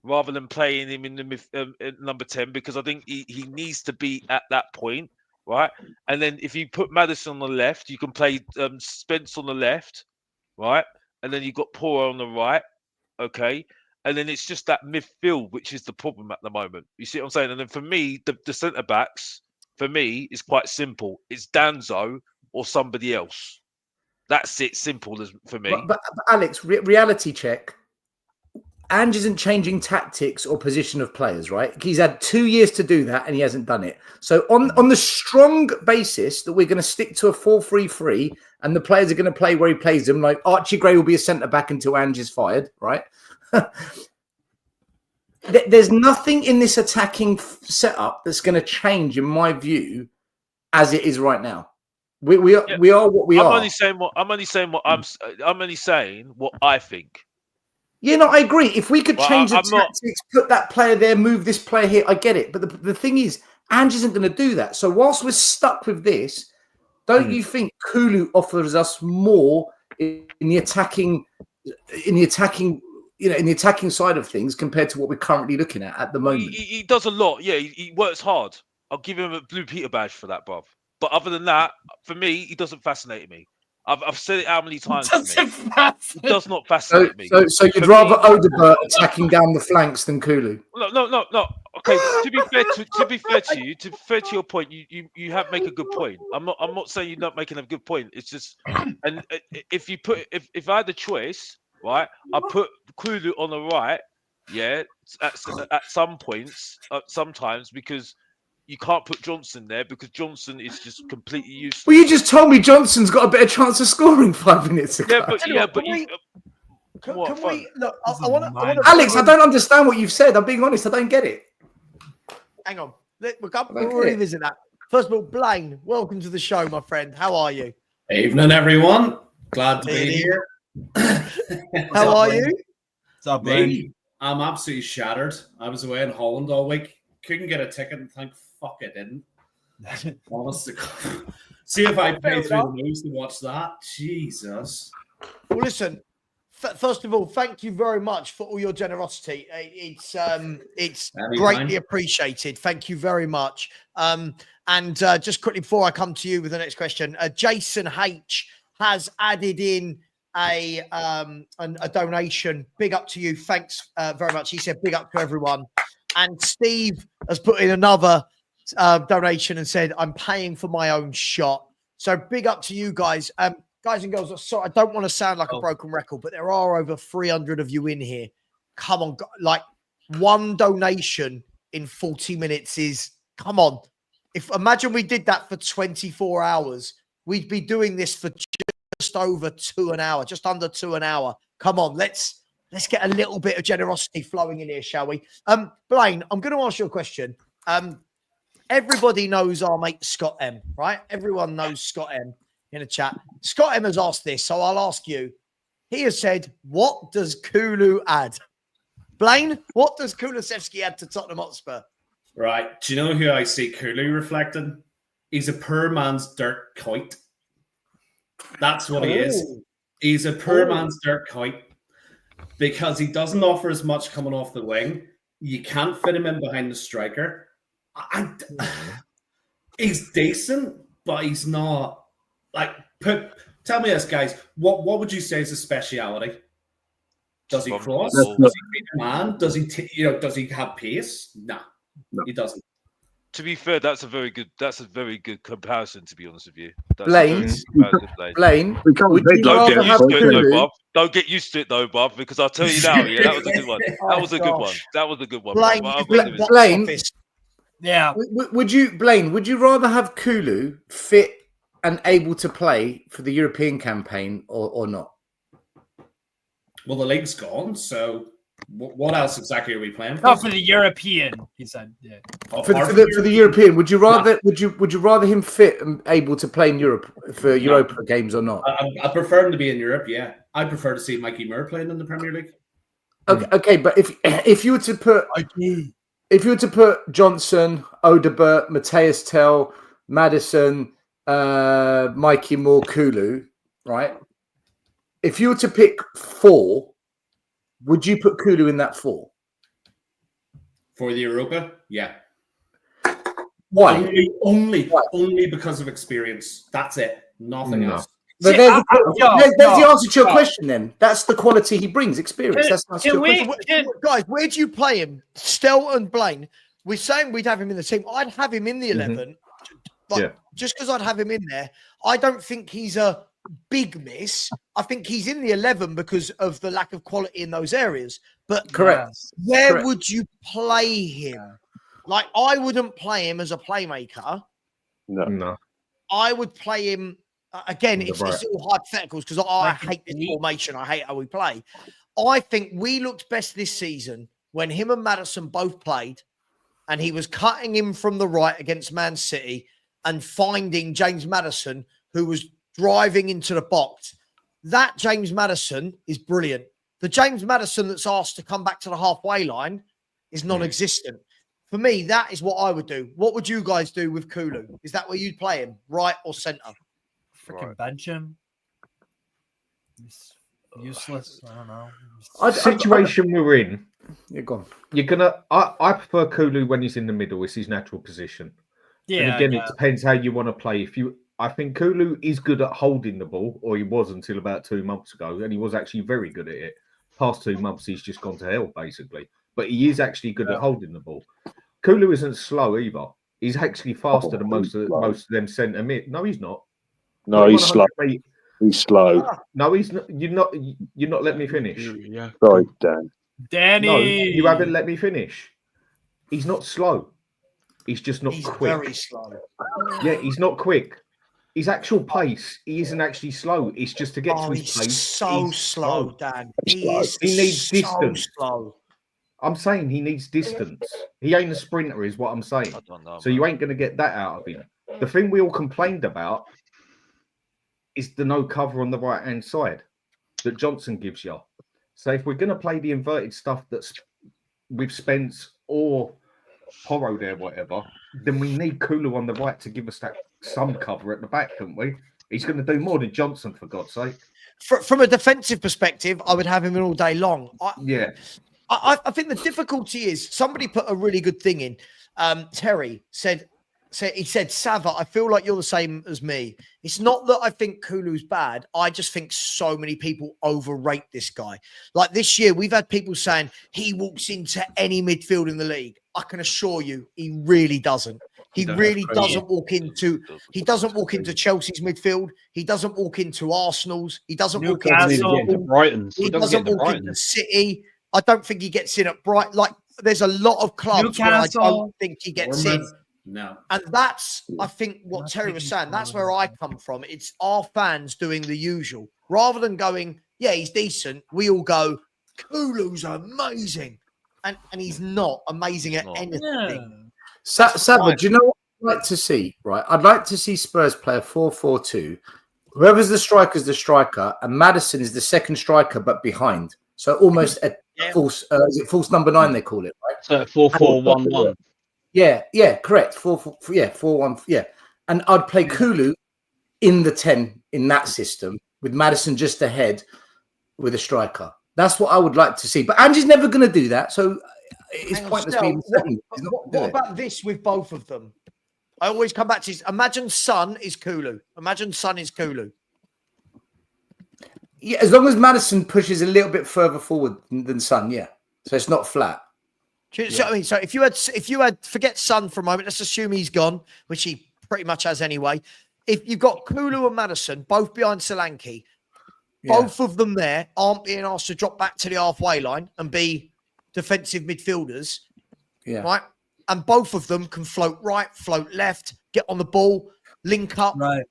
rather than playing him in the number 10, because I think he needs to be at that point. Right, and then if you put Maddison on the left, you can play Spence on the left, right, and then you've got Poor on the right, okay, and then it's just that midfield which is the problem at the moment. You see what I'm saying? And then for me, the centre backs for me is quite simple. It's Danzo or somebody else. That's it. Simple as for me. But Alex, reality check. Ange isn't changing tactics or position of players, right? He's had 2 years to do that and he hasn't done it. So on the strong basis that we're going to stick to a 4-3-3 and the players are going to play where he plays them, like Archie Gray will be a centre-back until Ange is fired, right? There's nothing in this attacking setup that's going to change, in my view, as it is right now. We are what we are. I'm only saying what I think. Yeah, no, I agree. If we could change the tactics, put that player there, move this player here, I get it. But the thing is, Ange isn't going to do that. So whilst we're stuck with this, don't you think Kulu offers us more in the attacking side of things compared to what we're currently looking at the moment? He does a lot. Yeah, he works hard. I'll give him a Blue Peter badge for that, bruv. But other than that, for me, he doesn't fascinate me. I've said it how many times? It does not fascinate me. So you'd rather Odebert attacking down the flanks than Kulu? No. Okay, to be fair to your point, you have make a good point. I'm not saying you're not making a good point. It's just, and if I had the choice, right, I put Kulu on the right, yeah, at some points, sometimes, because you can't put Johnson there because Johnson is just completely useless. Well, you just told me Johnson's got a better chance of scoring 5 minutes ago. Can we look? I want to. Alex, I don't understand what you've said. I'm being honest. I don't get it. Hang on. We'll revisit that. First of all, Blaine, welcome to the show, my friend. How are you? Evening, everyone. Glad to be here. How are you? What's up, Blaine? I'm absolutely shattered. I was away in Holland all week. Couldn't get a ticket, and thank fuck I didn't. Honest to God. See if I pay through the news to watch that. Jesus. Well, listen. First of all, thank you very much for all your generosity. It's greatly appreciated. Thank you very much. And just quickly before I come to you with the next question, Jason H has added in a donation. Big up to you. Thanks very much. He said big up to everyone. And Steve has put in another donation and said, I'm paying for my own shot. So big up to you guys. Guys and girls, sorry, I don't want to sound like a broken record, but there are over 300 of you in here. Come on, like one donation in 40 minutes is, come on. Imagine we did that for 24 hours. We'd be doing this for just over 2 an hour, just under 2 an hour. Come on, let's get a little bit of generosity flowing in here, shall we? Blaine, I'm going to ask you a question. Everybody knows our mate Scott M, right? Everyone knows Scott M in the chat. Scott M has asked this, so I'll ask you. He has said, what does Kulu add? Blaine, what does Kulusevski add to Tottenham Hotspur? Right. Do you know who I see Kulu reflecting? He's a poor man's Dirk Kuyt. That's what he is. He's a poor man's Dirk Kuyt because he doesn't offer as much coming off the wing. You can't fit him in behind the striker. He's decent, but he's not like. Tell me this, guys. What would you say is his speciality? Does he cross? Does he beat a man? Does he does he have pace? No, he doesn't. To be fair, that's a very good comparison. To be honest with you, Blaine, don't get used to it though, Bob, because I'll tell you now. Yeah, that was a good one. That was a good one. That was a good one. Blaine, yeah. Would you rather have Kulu fit and able to play for the European campaign or not? Well, the league's gone, so what else exactly are we playing for? Not for the European, he said. Yeah. For the European, would you rather him fit and able to play in Europe for Europa games or not? I prefer him to be in Europe. Yeah, I prefer to see Mikey Moore playing in the Premier League. Okay, but if you were to put Johnson, Odebert, Matthias Tell, Maddison, Mikey Moore, Kulu, right? If you were to pick 4, would you put Kulu in that 4? For the Europa? Yeah. Why? Only because of experience. That's it. Nothing else. But there's the answer to your question then. That's the quality he brings, experience. That's the answer to your question. Guys, where do you play him? Stel and Blaine. We're saying we'd have him in the team. I'd have him in the 11. Just because I'd have him in there, I don't think he's a big miss. I think he's in the 11 because of the lack of quality in those areas. But where would you play him? Like, I wouldn't play him as a playmaker. No. I would play him again. It's all hypotheticals because I hate this formation. I hate how we play. I think we looked best this season when him and Maddison both played, and he was cutting him from the right against Man City and finding James Maddison, who was driving into the box. That James Maddison is brilliant. The James Maddison that's asked to come back to the halfway line is non-existent. For me, that is what I would do. What would you guys do with Kulu? Is that where you'd play him, right or centre? Freaking bench him. It's useless. I don't know. The situation we're in, you're gone. You're gonna. I prefer Kulu when he's in the middle. It's his natural position. Yeah. And again, it depends how you want to play. I think Kulu is good at holding the ball, or he was until about 2 months ago, and he was actually very good at it. Past 2 months, he's just gone to hell, basically. But he is actually good at holding the ball. Kulu isn't slow either. He's actually faster than most of them centre mid. No, he's not. No, he's slow. He's slow. No, he's not. You're not letting me finish. Sorry, Dan. Danny. No, you haven't let me finish. He's not slow. He's just not quick. Very slow. Yeah, he's not quick. His actual pace, he isn't actually slow. It's just to get to his pace. So slow, Dan. He needs distance. Slow. I'm saying he needs distance. He ain't a sprinter, is what I'm saying. So you ain't going to get that out of him. The thing we all complained about is the no cover on the right-hand side that Johnson gives you. So if we're going to play the inverted stuff that's with Spence or Porro there, whatever, then we need Kulu on the right to give us that some cover at the back, don't we? He's going to do more than Johnson, for God's sake. From a defensive perspective, I would have him in all day long. I think the difficulty is somebody put a really good thing in. Terry said, Sava, I feel like you're the same as me. It's not that I think Kulu's bad. I just think so many people overrate this guy. Like this year, we've had people saying he walks into any midfield in the league. I can assure you, he really doesn't. He really doesn't walk into. He doesn't walk into Chelsea's midfield. He doesn't walk into Arsenal's. He doesn't walk into Brighton's. He doesn't walk into City. I don't think he gets in at Brighton. Like there's a lot of clubs where I don't think he gets in. No. And that's, I think, what Terry was saying. That's where I come from. It's our fans doing the usual. Rather than going, yeah, he's decent, we all go, Kulu's amazing. And he's not amazing at anything. Yeah. Sava, do you know what I'd like to see? Right, I'd like to see Spurs play a 4-4-2. Whoever's the striker is the striker, and Maddison is the second striker, but behind. So almost a false. Is it false number 9? They call it, right? So 4-4-1-1. Yeah, correct. 4-1. Yeah, and I'd play Kulu in the 10 in that system with Maddison just ahead with a striker. That's what I would like to see. But Ange's never going to do that. So it's pointless me even saying he's not gonna do What it. about this with both of them? I always come back to this. Imagine Son is Kulu. Imagine Son is Kulu. Yeah, as long as Maddison pushes a little bit further forward than Son, yeah. So it's not flat. So, I mean, so if you had forget Son for a moment, let's assume he's gone, which he pretty much has anyway. If you've got Kulu and Maddison both behind Solanke, both of them there aren't being asked to drop back to the halfway line and be defensive midfielders, right? And both of them can float right, float left, get on the ball, link up. Right.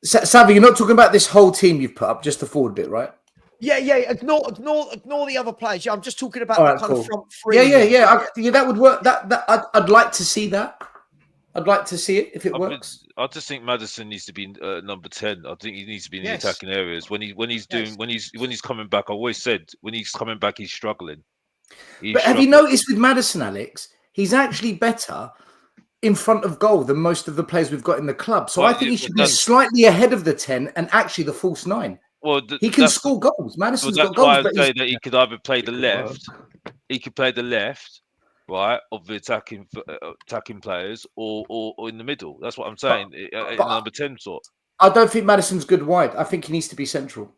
Savvy, you're not talking about this whole team you've put up, just the forward bit, right? Yeah. Ignore the other players. Yeah, I'm just talking about All the right, kind cool. of front three. Yeah. That would work. I'd like to see that. I'd like to see it if it works. I just think Maddison needs to be number 10. I think he needs to be in the attacking areas when he's coming back. I always said when he's coming back, he's struggling. But have you noticed with Maddison, Alex? He's actually better in front of goal than most of the players we've got in the club. So I think he should be slightly ahead of the 10 and actually the false 9. Well, he can score goals. Madison's got goals. Why I say that he could either play the left. He could play the left, right, of the attacking players, or in the middle. That's what I'm saying. In number 10 sort. I don't think Maddison's good wide. I think he needs to be central.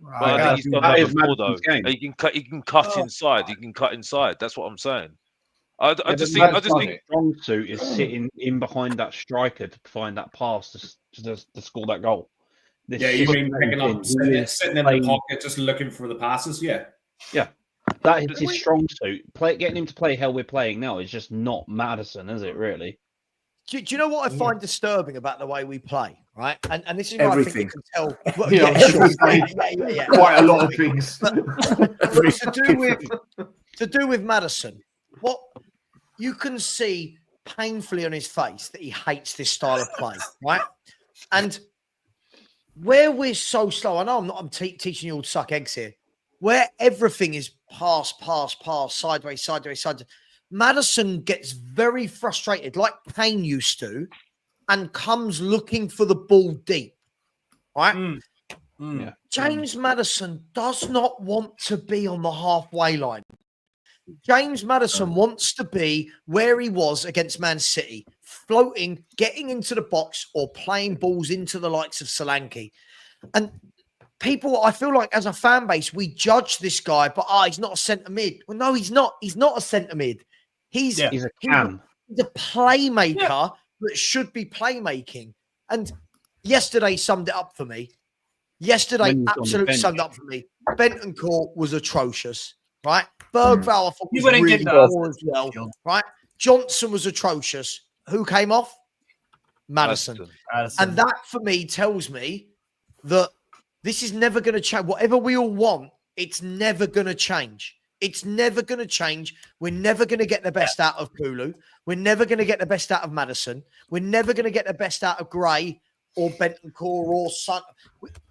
But I think he's got number 4 though. He can cut inside. He can cut inside. That's what I'm saying. I just think strong suit is sitting in behind that striker to find that pass to score that goal. You mean picking up, sitting in the pocket, just looking for the passes? Yeah. That is his strong suit. Getting him to play how we're playing now is just not Maddison, is it? Really? Do you know what I find disturbing about the way we play? Right, and this is why Everything. I think you can tell. Well, yeah. Quite a lot of things. But to do with Maddison, what you can see painfully on his face that he hates this style of play, right? And where we're so slow, I know I'm teaching you all to suck eggs here, where everything is pass, sideways. Maddison gets very frustrated, like Kane used to, and comes looking for the ball deep, right? James Maddison does not want to be on the halfway line. James Maddison wants to be where he was against Man City, floating, getting into the box or playing balls into the likes of Solanke. And people, I feel like as a fan base, we judge this guy, but he's not a centre mid. Well, no, he's not. He's not a centre mid. He's a playmaker that should be playmaking. And yesterday summed it up for me. Absolutely summed it up for me. Bentancur was atrocious, right? Bergvall, I thought, was really poor as well, right? Johnson was atrocious. Who came off? Madison. And that, for me, tells me that this is never going to change. Whatever we all want, it's never going to change. It's never going to change. We're never going to get the best out of Kulu. We're never going to get the best out of Madison. We're never going to get the best out of Gray or Bentancur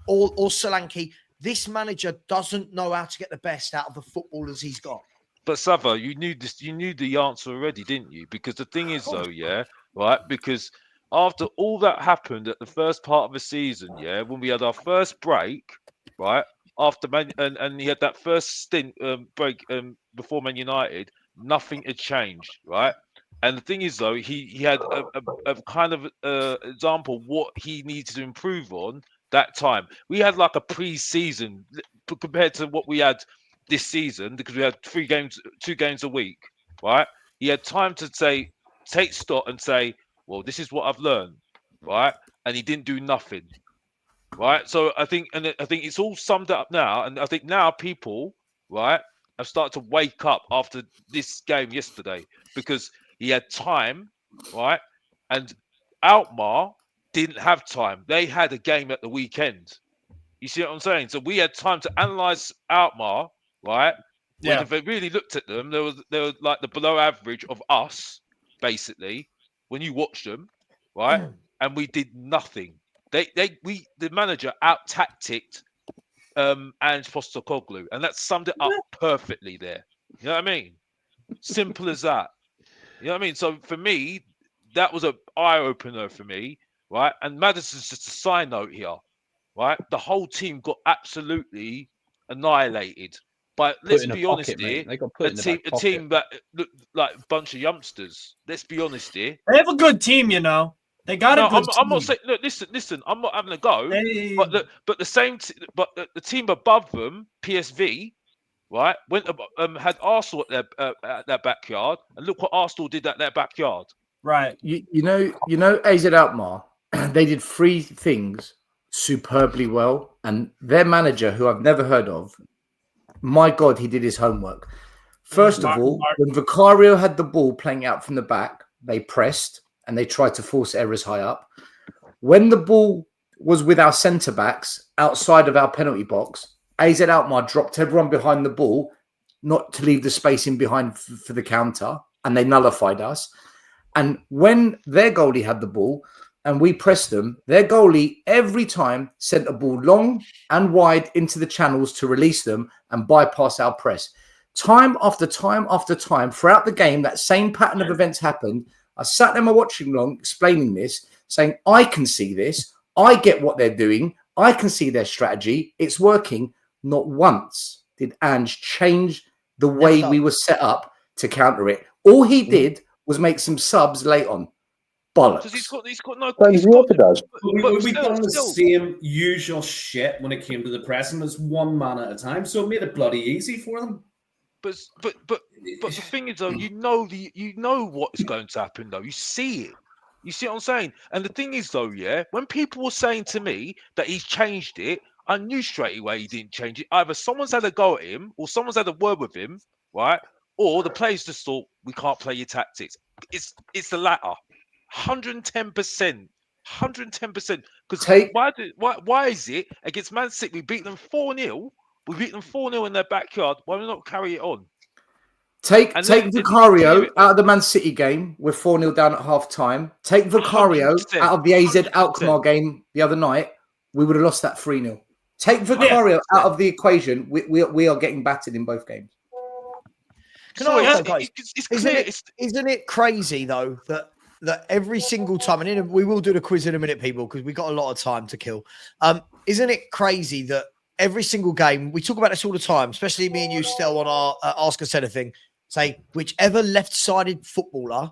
or Solanke. This manager doesn't know how to get the best out of the footballers he's got. But Sava, you knew this. You knew the answer already, didn't you? Because the thing is, though, right? Because after all that happened at the first part of the season, when we had our first break, right? After and he had that first stint break before Man United, nothing had changed, right? And the thing is, though, he had a kind of example what he needs to improve on that time. We had like a pre-season compared to what we had this season because we had 2 games a week, right? He had time to take stock and say, well, this is what I've learned, right? And he didn't do nothing, right? So I think it's all summed up now, and I think now people, right, have started to wake up after this game yesterday because he had time, right? And Alkmaar didn't have time. They had a game at the weekend. You see what I'm saying? So we had time to analyze Alkmaar, right? Yeah. If they really looked at them, they were like the below average of us, basically, when you watch them, right? And we did nothing. The manager out tacticked Ange Postecoglou, and that summed it up perfectly there. You know what I mean? Simple as that. You know what I mean? So for me, that was an eye opener for me, right? And Madison's just a side note here, right? The whole team got absolutely annihilated. But let's be honest here, They got put in the back a pocket. team that looked like a bunch of youngsters. Let's be honest here. They have a good team, you know. They got a good team. I'm not saying. Look, listen. I'm not having a go. But the team above them, PSV, right, went had Arsenal at their backyard, and look what Arsenal did at their backyard. Right. You know, AZ Alkmaar, they did 3 things superbly well, and their manager, who I've never heard of, my God, he did his homework. First of all, when Vicario had the ball playing out from the back, they pressed and they tried to force errors high up. When the ball was with our centre backs outside of our penalty box, AZ Alkmaar dropped everyone behind the ball, not to leave the space in behind for the counter, and they nullified us. And when their goalie had the ball and we pressed them, their goalie every time sent a ball long and wide into the channels to release them and bypass our press. Time after time after time throughout the game, that same pattern of events happened. I sat there watching along, explaining this, saying, I can see this. I get what they're doing. I can see their strategy. It's working. Not once did Ange change the way we were set up to counter it. All he did was make some subs late on. Bollocks. He's got no. We done the same usual shit when it came to the pressing. It's one man at a time, so it made it bloody easy for them. But the thing is though, you know what is going to happen though. You see it. You see what I'm saying? And the thing is though, yeah, when people were saying to me that he's changed it, I knew straight away he didn't change it. Either someone's had a go at him, or someone's had a word with him, right? Or the players just thought we can't play your tactics. It's the latter. 110%. 110%. Because why is it against Man City we beat them 4-0? We beat them 4-0 in their backyard. Why we not carry it on? Take Vicario out of the Man City game. We're 4-0 down at half time. Take Vicario 100%, out of the AZ Alkmaar game the other night. We would have lost that 3-0. Take Vicario out of the equation. We are getting battered in both games. Can I also, guys, isn't it crazy though that every single time, and we will do the quiz in a minute, people, because we've got a lot of time to kill. Isn't it crazy that every single game, we talk about this all the time, especially me and you still on our Ask Us Anything, say whichever left-sided footballer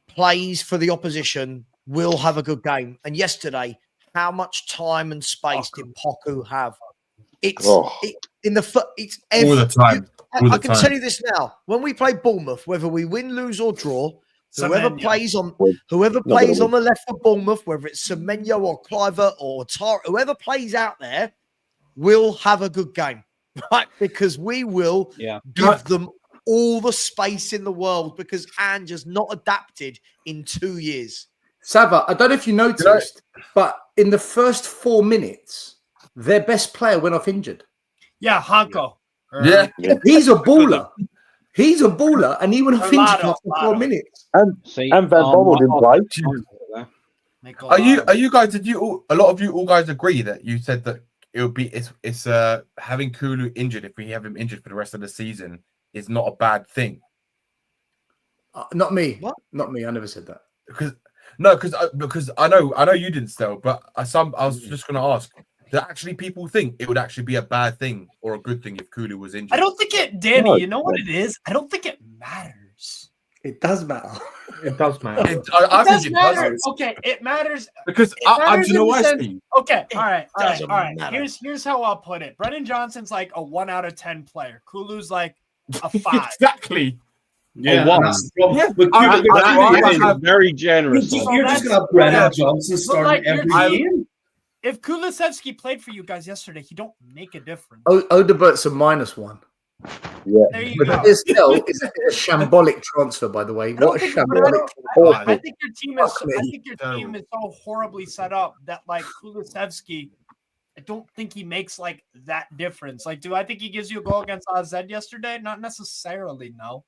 plays for the opposition will have a good game. And yesterday, how much time and space did Poku have? It's all the time. I can tell you this now. When we play Bournemouth, whether we win, lose, or draw, whoever plays on the left for Bournemouth, whether it's Semenyo or Cliver or Tara, whoever plays out there will have a good game, right? Because we will give them all the space in the world because Ange has not adapted in 2 years. Sava, I don't know if you noticed, but in the first 4 minutes, their best player went off injured. Yeah, Hanko. Yeah, he's a baller. He's a baller, and he went off injured after 4 minutes. And Van Bommel didn't play. Are you guys? Did you all? A lot of you all guys agree that you said that it would be it's having Kulu injured, if we have him injured for the rest of the season, is not a bad thing. Not me. What? Not me. I never said that. Because I know you didn't still, but I was just going to ask. Do actually people think it would actually be a bad thing or a good thing if Kulu was injured? I don't think it, Danny. You know what it is? I don't think it matters. It does matter. It does matter. I think it matter. does. Okay, it matters because I do you know why, Steve? Okay, all right. Here's how I'll put it. Brennan Johnson's like a 1 out of 10 player. Kulu's like a 5. Exactly. Yeah, I'm very generous. You're just gonna have Brennan Johnson starting every game. If Kulusevski played for you guys yesterday, he don't make a difference. Odebert's a -1. Yeah, there you go. It's a shambolic transfer, by the way. What a shambolic! I think your team is. I think your team is so horribly set up that like Kulusevski, I don't think he makes like that difference. Like, do I think he gives you a goal against AZ yesterday? Not necessarily. No.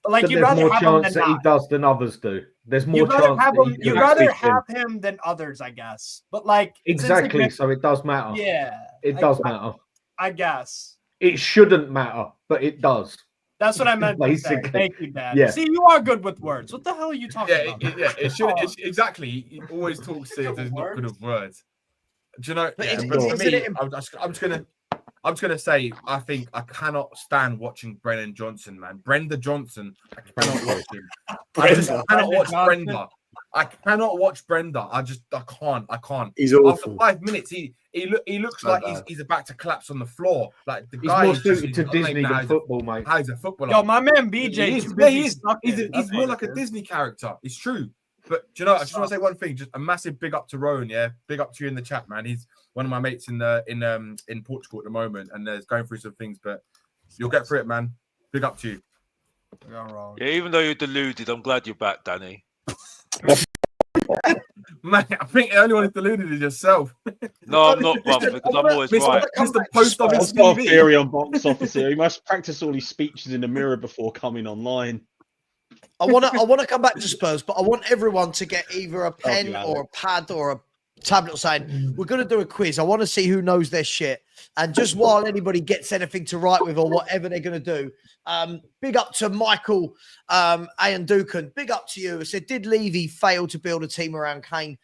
But like, you'd rather have him than that he does than others do. There's more chance. You'd rather have him than others, I guess. But like, exactly. So it does matter. Yeah, it does matter. I guess it shouldn't matter, but it does. That's what I meant to say. Basically. Thank you, Dad. Yeah. See, you are good with words. What the hell are you talking about? It should. Exactly. He always talks to if he's not good with words. Do you know? But Yeah, is- but for isn't me, it- I'm just gonna say, I think I cannot stand watching Brennan Johnson, man. Brenda Johnson, I cannot watch him. I just cannot watch Brenda. I cannot watch Brenda. I can't. He's After awful. 5 minutes, he looks So like bad. he's about to collapse on the floor. Like the He's guy more is just, suited to I don't even Disney know than how he's football, mate. How he's a footballer. Yo, my man BJ. He is. too Yeah, busy he is. sucking. He's That's more what like it a is. Disney character. It's true. But do you know? I just want to say one thing. Just a massive big up to Rowan. Yeah, big up to you in the chat, man. He's one of my mates in Portugal at the moment, and is going through some things. But you'll get through it, man. Big up to you. Yeah, even though you're deluded, I'm glad you're back, Danny. Man, I think the only one who's deluded is yourself. No, I'm not, brother, because I'm always right. Mr. Post Office I've got a TV. theory on box office here. He must practice all his speeches in the mirror before coming online. I want to come back to Spurs, but I want everyone to get either a pen Alex. or a pad or a tablet saying we're going to do a quiz. I want to see who knows their shit. And just while anybody gets anything to write with or whatever they're going to do, big up to Michael Ayan Dukan. Big up to you. I said, did Levy fail to build a team around Kane?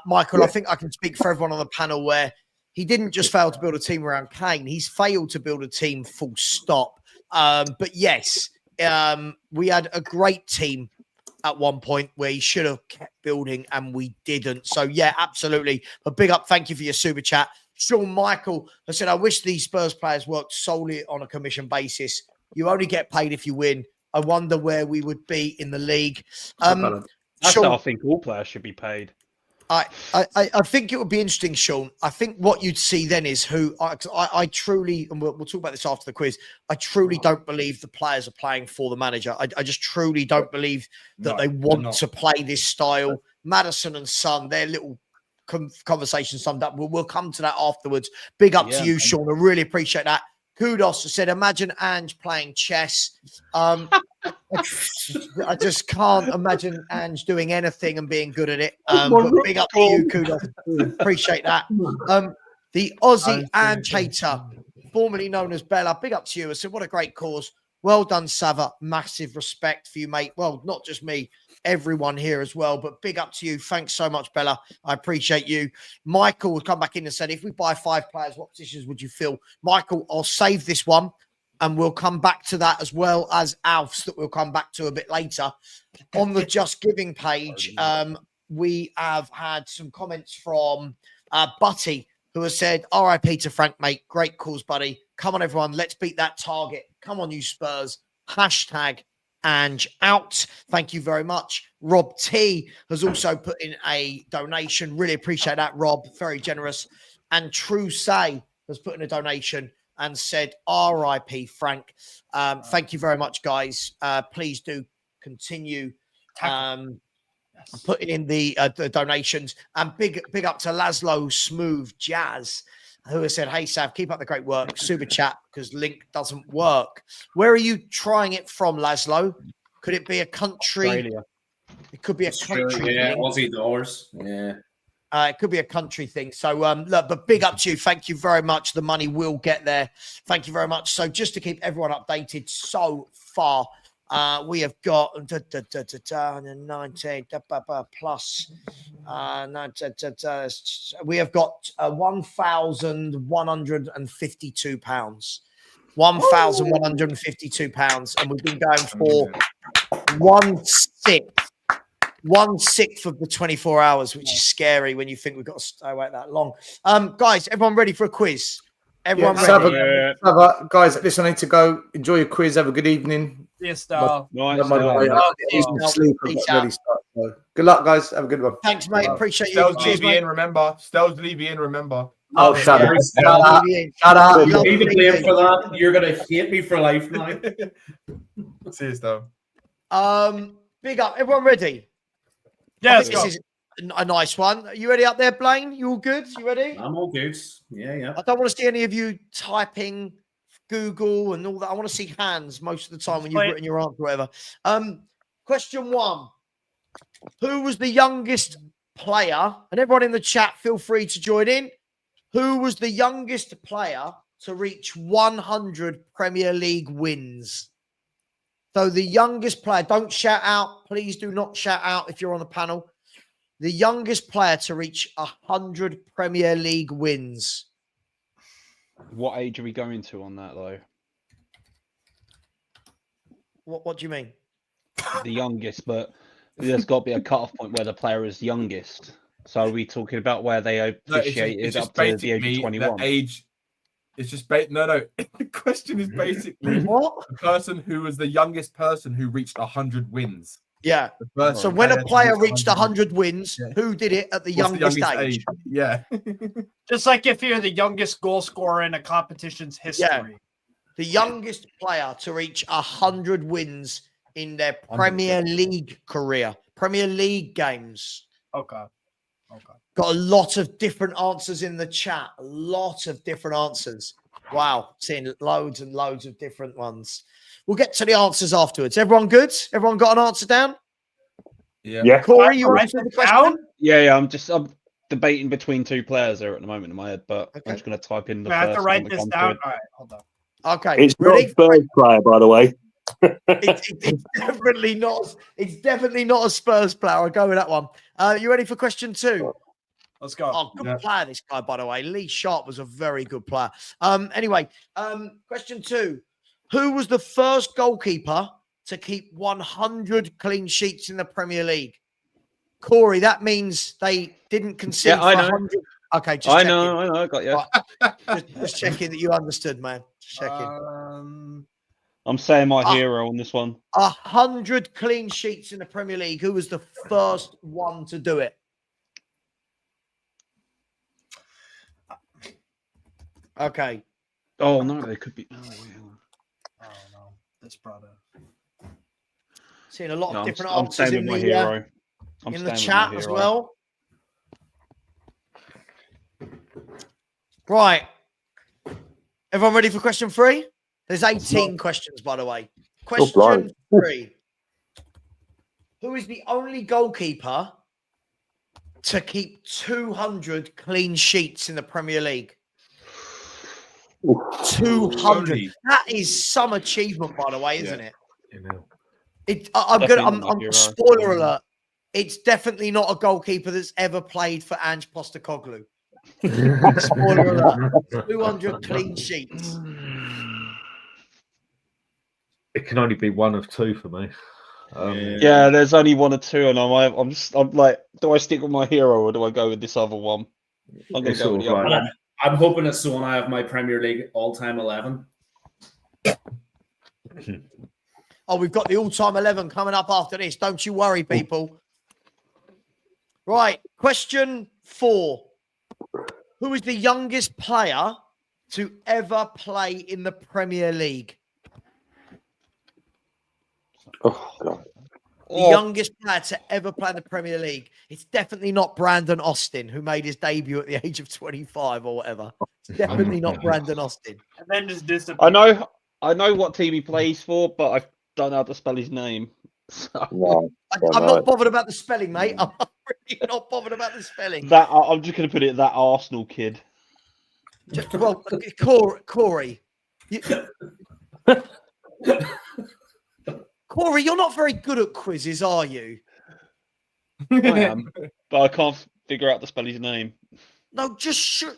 Michael, I think I can speak for everyone on the panel where he didn't just fail to build a team around Kane. He's failed to build a team full stop. But yes, we had a great team at one point where he should have kept building and we didn't. So yeah, absolutely. But big up. Thank you for your super chat. Sean Michael has said, I wish these Spurs players worked solely on a commission basis. You only get paid if you win. I wonder where we would be in the league. That's Sean, how I think all players should be paid. I think it would be interesting, Sean. I think what you'd see then is who I truly, and we'll talk about this after the quiz. I truly don't believe the players are playing for the manager. I just truly don't believe that they want to play this style. Madison and Son, their little conversation summed up. We'll come to that afterwards. Big up to you, Sean. I really appreciate that. Kudos said, imagine Ange playing chess. I just can't imagine Ange doing anything and being good at it. But big up to you, Kudos. Appreciate that. The Aussie Ange hater, formerly known as Bella, big up to you. I said, what a great cause. Well done, Sava. Massive respect for you, mate. Well, not just me, everyone here as well. But big up to you. Thanks so much, Bella. I appreciate you. Michael would come back in and said, if we buy 5 players, what positions would you fill? Michael, I'll save this one and we'll come back to that as well as Alf's that we'll come back to a bit later. On the Just Giving page, we have had some comments from Butty, who has said, RIP to Frank, mate. Great cause, buddy. Come on, everyone. Let's beat that target. Come on, you Spurs. Hashtag Ange out. Thank you very much. Rob T has also put in a donation. Really appreciate that, Rob. Very generous. And True Say has put in a donation and said, RIP Frank. Thank you very much, guys. Please do continue putting in the donations. And big up to Laszlo Smooth Jazz, who has said, hey, Sav, keep up the great work. Super chat, because link doesn't work. Where are you trying it from, Laszlo? Could it be a country? Australia. It could be a country. Yeah, thing. Aussie dollars. Yeah. It could be a country thing. So, look, but big up to you. Thank you very much. The money will get there. Thank you very much. So, just to keep everyone updated, so far, we have got 19 plus. We have got £1,152. £1,152, and we've been going for 1/6 of the 24 hours, which is scary when you think we've got to stay away that long. Guys, everyone ready for a quiz? Everyone ready? Guys, listen, I need to go. Enjoy your quiz. Have a good evening. Yes, Star. Good luck, guys. Have a good one. Thanks, mate. Appreciate you. Stell's Cheers, Levy mate. in, remember. Stell's Levy in, remember. Oh, shut up. Shut up. Shut up. You'll be to blame for that. You're going to hate me for life now. See you, Stell. Big up. Everyone ready? Yeah, this is a nice one. Are you ready up there, Blaine? You all good? You ready? I'm all good. Yeah. I don't want to see any of you typing Google and all that. I want to see hands most of the time when you've written your answer or whatever. Question 1. Who was the youngest player? And everyone in the chat, feel free to join in. Who was the youngest player to reach 100 Premier League wins? So the youngest player, don't shout out. Please do not shout out if you're on the panel. The youngest player to reach 100 Premier League wins. What age are we going to on that, though? What do you mean? The youngest, but there's got to be a cut-off point where the player is youngest. So are we talking about where they officiated up to the age of 21? The age. It's just no. The question is basically what the person who was the youngest person who reached 100 wins. Yeah. So when a player reached 100 wins, who did it at the youngest age? Yeah. Just like if you're the youngest goal scorer in a competition's history. Yeah. The youngest player to reach 100 wins in their Premier League career. Premier League games. Okay. Got a lot of different answers in the chat. A lot of different answers. Wow. Seeing loads and loads of different ones. We'll get to the answers afterwards. Everyone good? Everyone got an answer down? Yeah. Corey, you ready for the question? Yeah. I'm debating between two players there at the moment in my head, but I'm just going to type in the I have to first write one that this comes down. to All right, hold on. Okay. It's not a Spurs player, by the way. It's definitely not. It's definitely not a Spurs player. I'll go with that one. You ready for question 2? Let's go. Oh, good player, this guy, by the way. Lee Sharp was a very good player. Anyway, question 2. Who was the first goalkeeper to keep 100 clean sheets in the Premier League? Corey, that means they didn't concede Yeah, I for know. 100. Okay, just I checking. know, got you. Right. Just checking that you understood, man. Just checking. I'm saying my hero on this one. 100 clean sheets in the Premier League. Who was the first one to do it? Okay. Oh no, they could be. Oh no, this brother. Seeing a lot of different I'm answers staying in with my the hero. I'm in staying the with chat my as hero. well. Right. Everyone ready for question 3? There's 18 questions, by the way. Question 3. Who is the only goalkeeper to keep 200 clean sheets in the Premier League? 200. That is some achievement, by the way, isn't it? I'm spoiler alert. It's definitely not a goalkeeper that's ever played for Ange Postecoglou. Spoiler alert. 200 clean sheets. It can only be one of two for me. Yeah, there's only one or two, and I'm like, do I stick with my hero or do I go with this other one? I'm gonna go with the other one. I'm hoping it's the one I have my Premier League all-time 11. Oh, we've got the all-time 11 coming up after this. Don't you worry, people. Right, question 4. Who is the youngest player to ever play in the Premier League? Oh, God. The youngest player to ever play in the Premier League. It's definitely not Brandon Austin, who made his debut at the age of 25 or whatever. It's definitely not Brandon Austin. And then just disappear. I know what team he plays for, but I don't know how to spell his name. So. I'm not bothered about the spelling, mate. I'm really not bothered about the spelling. I'm just going to put it that Arsenal kid. Well, Corey. Corey, you're not very good at quizzes, are you? I am, but I can't figure out to spell his name. No, just I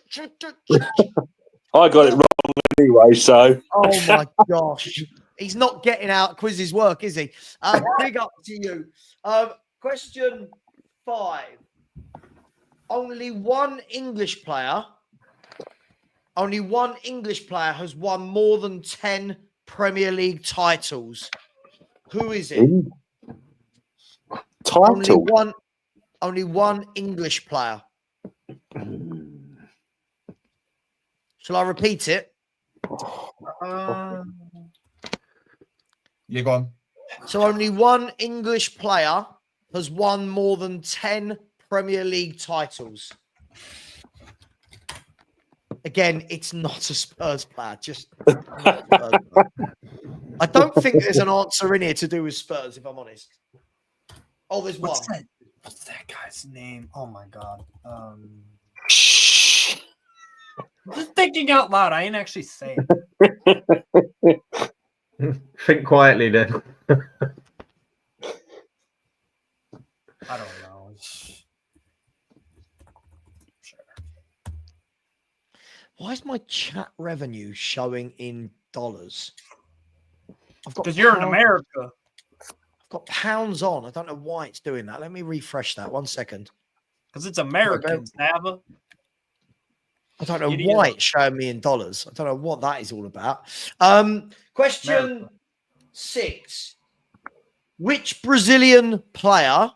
got it wrong anyway, so. Oh my gosh. He's not getting out quizzes work, is he? Big up to you. Question 5. Only one English player has won more than 10 Premier League titles. Who is it? Title? Only one English player. Shall I repeat it? You're gone. So only one English player has won more than 10 Premier League titles. Again, it's not a Spurs player. I don't think there's an answer in here to do with Spurs, if I'm honest. Oh, there's one. What's that guy's name? Oh my god. Just thinking out loud. I ain't actually saying. Think quietly then. I don't know. Why is my chat revenue showing in dollars? I've got Because you're in pounds- America. I've got pounds on. I don't know why it's doing that. Let me refresh that. 1 second. Because it's Americans, Nava. I don't know You need why to- it's showing me in dollars. I don't know what that is all about. Question 6. Which Brazilian player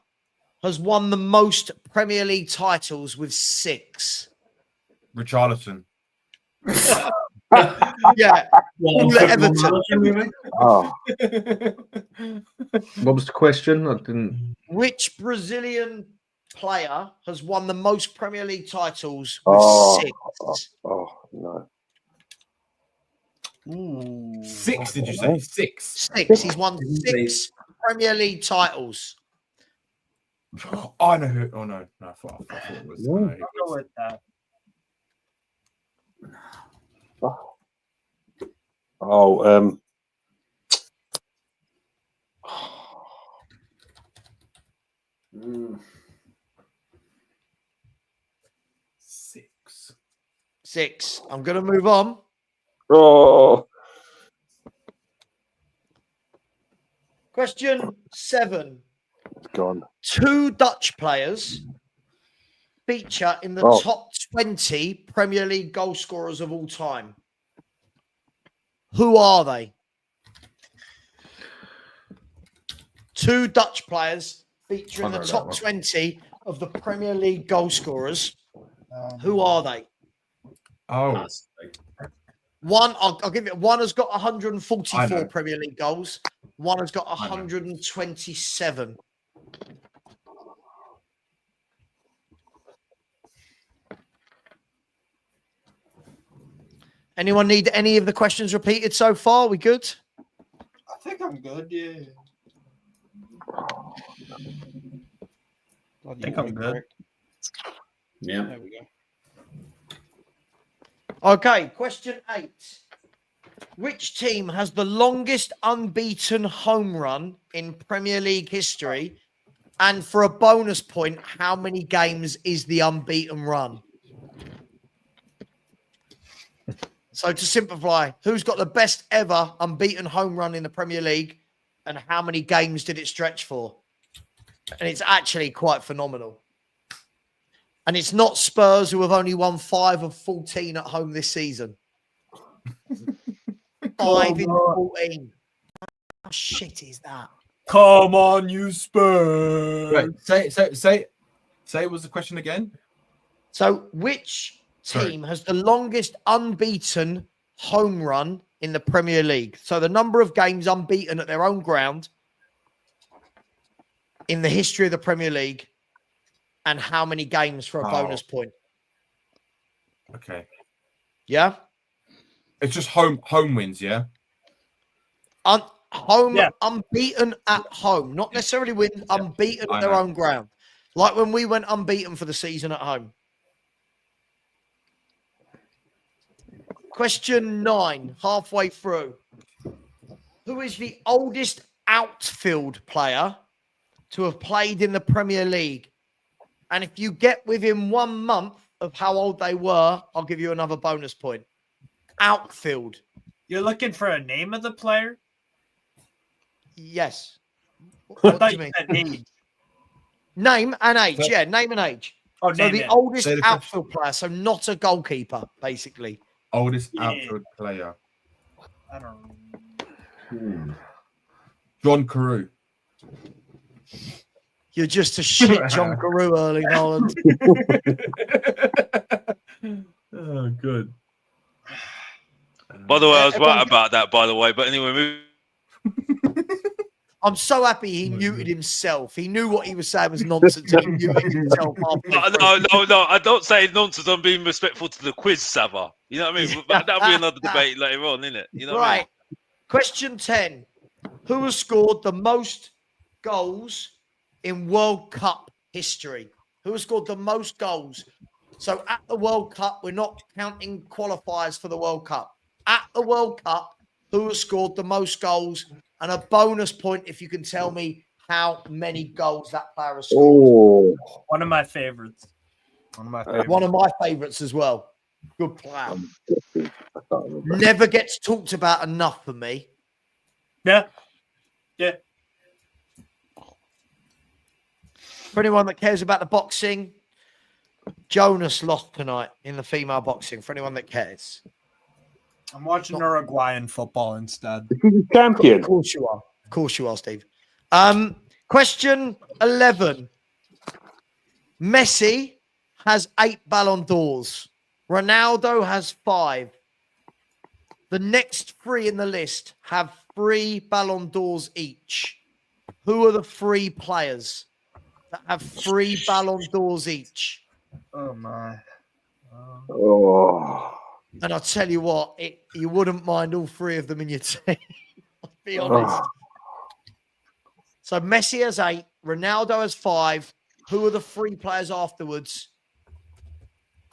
has won the most Premier League titles with 6? Richarlison. Yeah. All at Everton. Oh. What was the question? I didn't. Which Brazilian player has won the most Premier League titles with 6? Oh, no. Ooh. 6, did you say? 6. 6. He's won 6 Premier League titles. Oh, I know who. Oh, no. I thought it was. I'll go with that. Oh, 6. 6. I'm going to move on. Oh. Question 7. Gone. 2 Dutch players feature in the Oh. top 20 Premier League goal scorers of all time. Who are they? 2 Dutch players feature in the top 20 of the Premier League goal scorers. Who are they? Oh. One, I'll give it. One has got I 144 know. Premier League goals. One has got 127. Anyone need any of the questions repeated so far? We good? I think I'm good. Yeah. I think I'm good. Yeah. There we go. Okay, question 8. Which team has the longest unbeaten home run in Premier League history? And for a bonus point, how many games is the unbeaten run? So to simplify, who's got the best ever unbeaten home run in the Premier League and how many games did it stretch for? And it's actually quite phenomenal. And it's not Spurs, who have only won 5 of 14 at home this season. 5 in 14. How shit is that? Come on, you Spurs. Right. Say it was the question again. So which team has the longest unbeaten home run in the Premier League? So the number of games unbeaten at their own ground in the history of the Premier League, and how many games for a bonus point? Okay. Yeah? It's just home wins, yeah? Unbeaten at home. Not necessarily win, unbeaten at their own ground. Like when we went unbeaten for the season at home. Question 9, halfway through. Who is the oldest outfield player to have played in the Premier League? And if you get within 1 month of how old they were, I'll give you another bonus point. Outfield. You're looking for a name of the player? Yes. I What thought do you you mean? said age. Name and age. So- Yeah, name and age. Oh, So name the it. oldest Say the question. outfield player, so not a goalkeeper, basically. Oldest Yeah. outfield player. I don't know. John Carew. You're just a shit John Carew, Erling Haaland. Oh, good. By the way, I was right about that, by the way. But anyway, I'm so happy he muted himself. He knew what he was saying was nonsense and he muted himself. no, I don't say nonsense. I'm being respectful to the quiz, Sava. You know what I mean? But that'll be another debate later on, isn't it? You know what I mean? Right. Question 10. Who has scored the most goals in World Cup history? Who has scored the most goals? So at the World Cup, we're not counting qualifiers for the World Cup. At the World Cup, who has scored the most goals, and a bonus point if you can tell me how many goals that player has scored. One of my favorites. One of my favorites as well. Good player. Never gets talked about enough for me. Yeah. Yeah. For anyone that cares about the boxing, Jonas lost tonight in the female boxing. For anyone that cares. I'm watching Uruguayan football instead. Champion. Of course you are. Of course you are, Steve. Question 11. Messi has 8 Ballon d'Ors. Ronaldo has 5. The next 3 in the list have 3 Ballon d'Ors each. Who are the 3 players that have 3 Ballon d'Ors each? Oh my. And I'll tell you what, you wouldn't mind all 3 of them in your team. I'll be honest. So Messi has 8, Ronaldo has 5. Who are the 3 players afterwards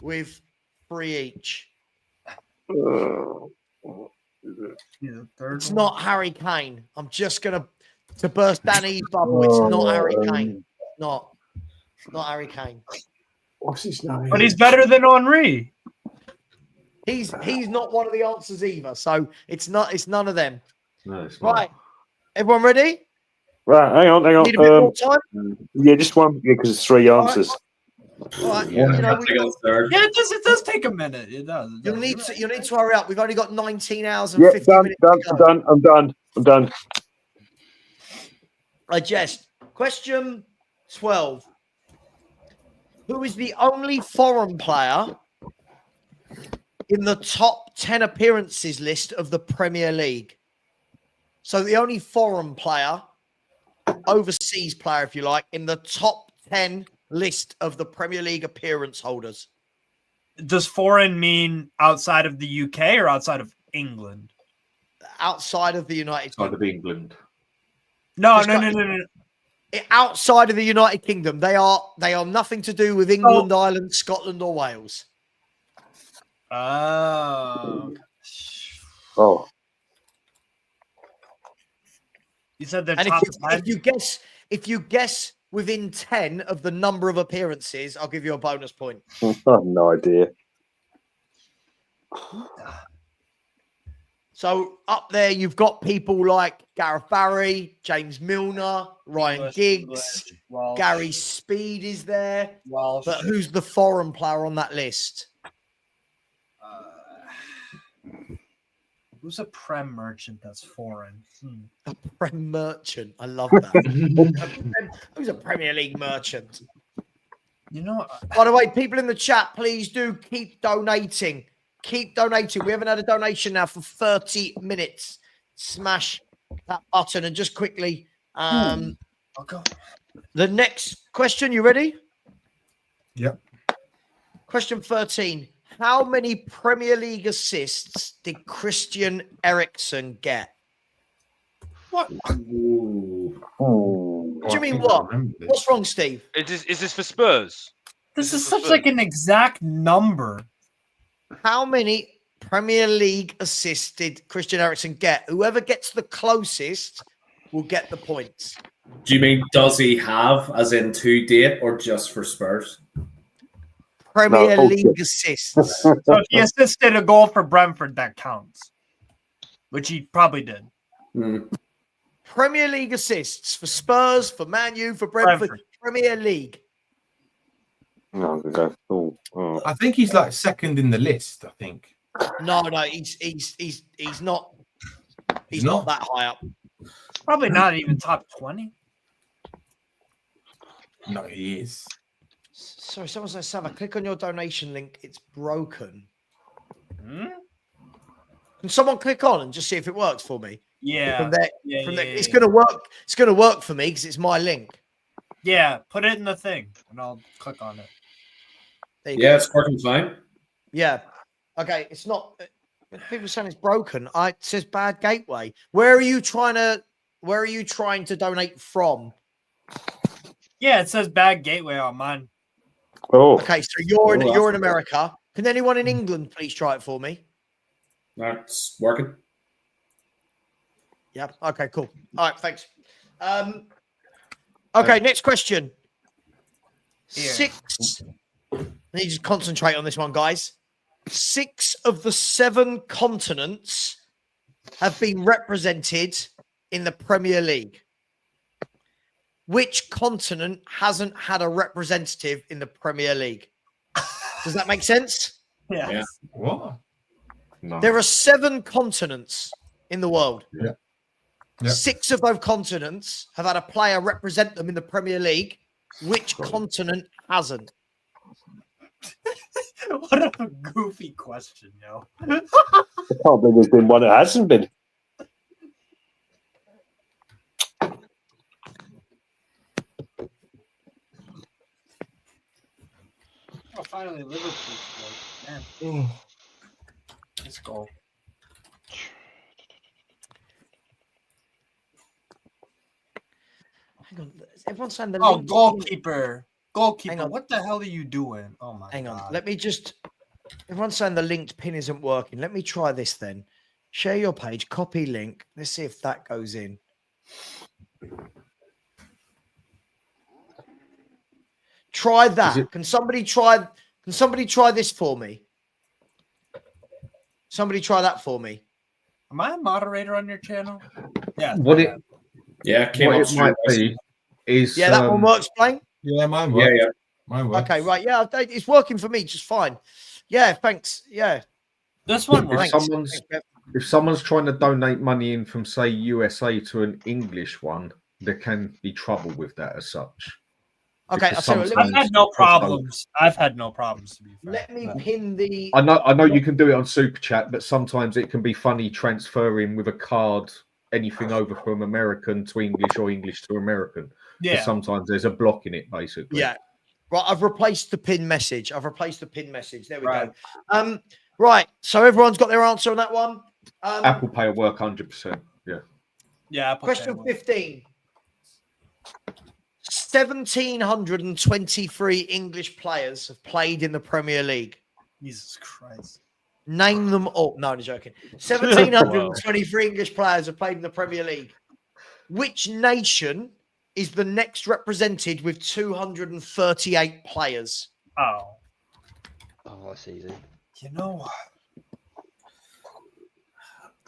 with 3 each? It's not Harry Kane. I'm just going to burst Danny's bubble. It's not Harry Kane. Not Harry Kane. What's his name? But he's better than Henry. He's not one of the answers either. So it's none of them. No, it's not. Right. Everyone ready? Right, hang on. Need a bit more time? Yeah, just one because it's 3 answers. All right. Yeah, Yeah, it does take a minute. It does. You'll need to hurry up. We've only got 19 hours and Yeah, 50 done, minutes. done. I'm done. Jess. Question 12. Who is the only foreign player in the top 10 appearances list of the Premier League? So the only foreign player, overseas player, if you like, in the top 10 list of the Premier League appearance holders. Does foreign mean outside of the UK or outside of England? Outside of the United Kingdom. Outside of England. No. Outside of the United Kingdom. They are nothing to do with England, Ireland, Scotland, or Wales. Oh. You said they're And top 10? if you guess within 10 of the number of appearances, I'll give you a bonus point. I have no idea. So up there, you've got people like Gareth Barry, James Milner, Ryan Giggs, Gary Speed is there. But who's the foreign player on that list? Who's a Prem merchant that's foreign? A Prem merchant. I love that. Who's a Premier League merchant? You know. By the way, people in the chat, please do keep donating. Keep donating. We haven't had a donation now for 30 minutes. Smash that button. And just quickly, the next question. You ready? Yep. Question 13. How many Premier League assists did Christian Eriksen get? What? What do you mean what? What's wrong, Steve? Is this for Spurs? This is such like an exact number. How many Premier League assists did Christian Eriksen get? Whoever gets the closest will get the points. Do you mean does he have, as in to date, or just for Spurs? Premier League assists. So if he assisted a goal for Brentford, that counts. Which he probably did. Premier League assists for Spurs, for Man U, for Brentford. Premier League. I think he's like second in the list. I think. No, he's not. He's not that high up. Probably not even top 20. No, he is. Sorry, someone says, Sava, click on your donation link. It's broken. Can someone click on and just see if it works for me? Yeah. From there, it's going to work. It's going to work for me because it's my link. Yeah, put it in the thing and I'll click on it. Yeah, it's working fine. Yeah. Okay, it's not. People saying it's broken. It says bad gateway. Where are you trying to donate from? Yeah, it says bad gateway on mine. Oh. Okay, so you're in America. Can anyone in England please try it for me? That's working. Yeah. Okay, cool. All right, thanks. Okay, next question. Six. I need to concentrate on this one, guys. 6 of the 7 continents have been represented in the Premier League. Which continent hasn't had a representative in the Premier League? Does that make sense? Yeah. What? No. There are 7 continents in the world. Yeah. 6 of those continents have had a player represent them in the Premier League. Which continent hasn't? What a goofy question, yo. I can't believe there's been one that hasn't been. Oh, finally, Liverpool scored. Man. Let's go. Hang on. Everyone's saying the Oh, link. goalkeeper. Goalkeeper. Hang on. What the hell are you doing? Oh, my Hang on. God. Let me just. Everyone's saying the linked pin isn't working. Let me try this then. Share your page, copy link. Let's see if that goes in. Try that. Can somebody try this for me? Somebody try that for me. Am I a moderator on your channel? Yeah. What it came what up it might be is Yeah, that one works, Blaine? Yeah, mine works. Yeah. Mine works. Okay, right. Yeah, it's working for me just fine. Yeah, thanks. Yeah. This one If works. someone's trying to donate money in from say USA to an English one, there can be trouble with that as such. Okay, Because I'll tell you what, sometimes I've had no also- problems. I've had no problems, to be fair. Let me pin the. I know you can do it on Super Chat, but sometimes it can be funny transferring with a card anything over from American to English or English to American. 'Cause Yeah. sometimes there's a block in it, basically. Yeah. Right, I've replaced the pin message. There we go. Right, so everyone's got their answer on that one. Apple Pay will work 100%. Yeah. Yeah. Question 15. 1,723 English players have played in the Premier League. Jesus Christ. Name them all. No, I'm joking. 1,723 English players have played in the Premier League. Which nation is the next represented with 238 players? Oh, that's easy. You know what?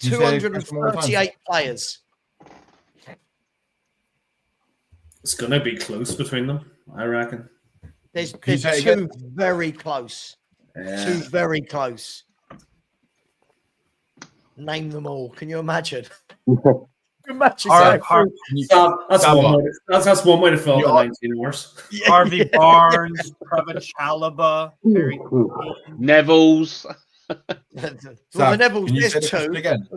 238 players. It's going to be close between them, I reckon. There's Can you say it two again? very close. Yeah. Two very close. Name them all. Can you imagine? That's Zach? one way to fill the 19 hours. Harvey Barnes, Trevor Chalobah, Harry Kane. Neville's. Well, the Neville's can you is say the two. question again?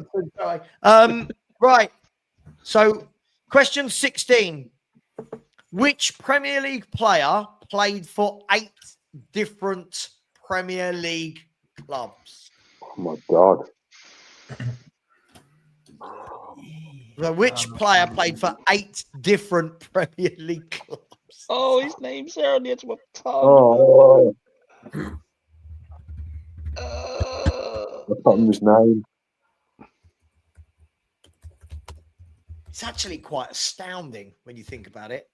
Right. So, question 16. Which Premier League player played for 8 different Premier League clubs? Oh my God. So which player played for 8 different Premier League clubs? Oh, his name's there on the edge of my tongue. Oh. I can't remember his name. It's actually quite astounding when you think about it.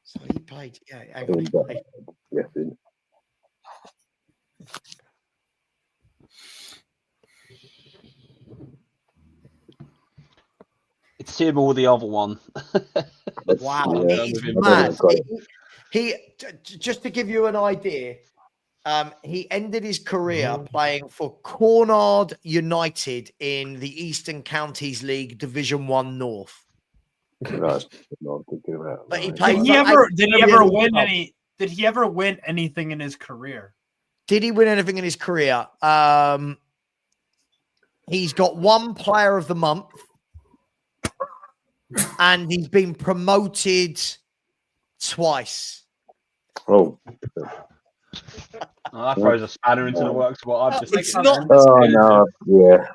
So he played, yeah, hang on, he played. Yes, It's him or the other one. Wow, Yeah, it is I'm mad. with He just to give you an idea, he ended his career playing for Cornard United in the Eastern Counties League Division 1 North. That's not thinking about. But he played. Did he ever win anything in his career? Did he win anything in his career? He's got 1 Player of the Month, and he's been promoted twice. Oh. That throws a spanner into the works. What I've just It's taken. not. Oh no! Yeah,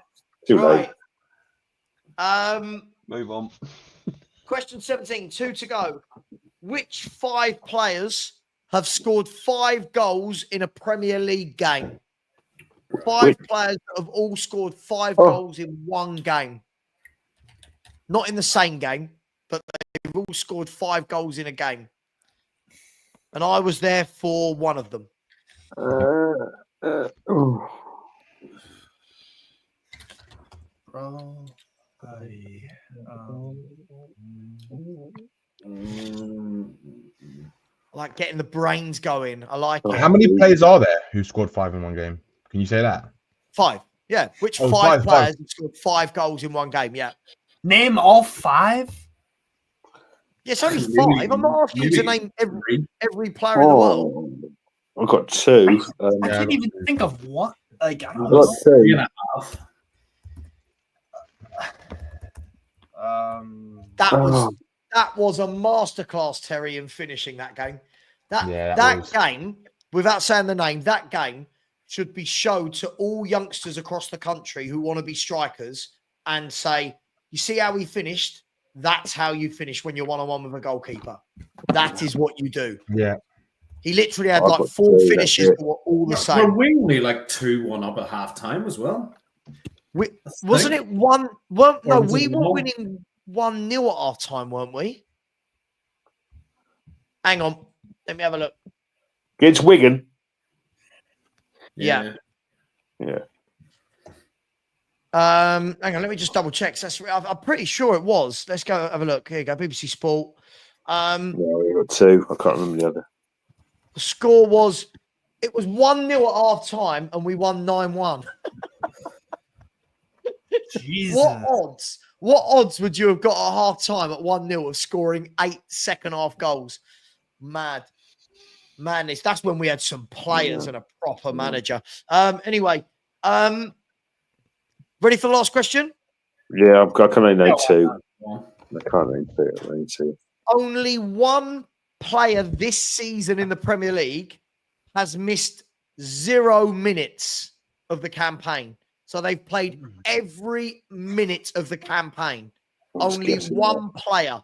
too late. Move on. Question 17, 2 to go. Which 5 players have scored 5 goals in a Premier League game? 5 players that have all scored 5 goals in one game. Not in the same game, but they've all scored 5 goals in a game. And I was there for one of them. I like getting the brains going. I like it. How many players are there who scored 5 in one game? Can you say that? 5. Yeah. Which 5 five, players have scored 5 goals in one game? Yeah. Name all 5? Yes, only 5. I'm not asking you to name every player in the world. I've got 2. I can't even think of one. Like, I don't I've know. got 2. That was a masterclass, Terry, in finishing that game. That game, without saying the name, that game should be showed to all youngsters across the country who want to be strikers and say, you see how he finished? That's how you finish when you're one-on-one with a goalkeeper. That is what you do. Yeah. He literally had like 4 finishes that were all the same. Were we only like 2-1 up at half time as well? Wasn't it 1? Well, no, we were winning 1-0 at half time, weren't we? Hang on. Let me have a look. Against Wigan. Yeah. Yeah. Hang on, let me just double check. I'm pretty sure it was. Let's go have a look. Here you go, BBC Sport. Yeah, we got 2. I can't remember the other. The score was 1-0 at half time and we won 9-1. Jesus. What odds would you have got at half time at 1-0 of scoring 8 second half goals? Madness. That's when we had some players and a proper manager. Anyway, ready for the last question? Yeah, I can only name 2. I can't name 2. Only one player this season in the Premier League has missed 0 minutes of the campaign. So they've played every minute of the campaign. Only one player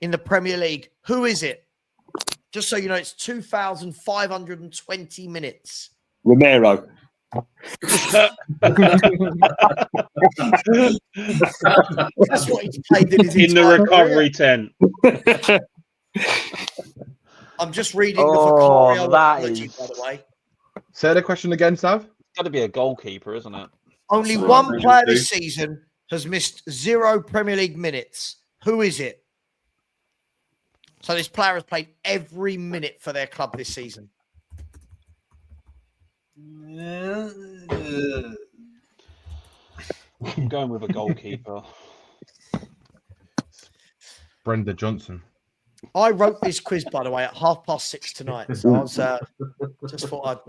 in the Premier League. Who is it? Just so you know, it's 2,520 minutes. Romero. That's what he's played in his in the entire recovery career. tent. I'm just reading the Vicario that apology, is... by the way. Say the question again, Sav. It's got to be a goalkeeper, isn't it? Only one player this season has missed 0 Premier League minutes. Who is it? So this player has played every minute for their club this season. I'm going with a goalkeeper. Brenda Johnson. I wrote this quiz, by the way, at 6:30 tonight. So I was just thought I'd.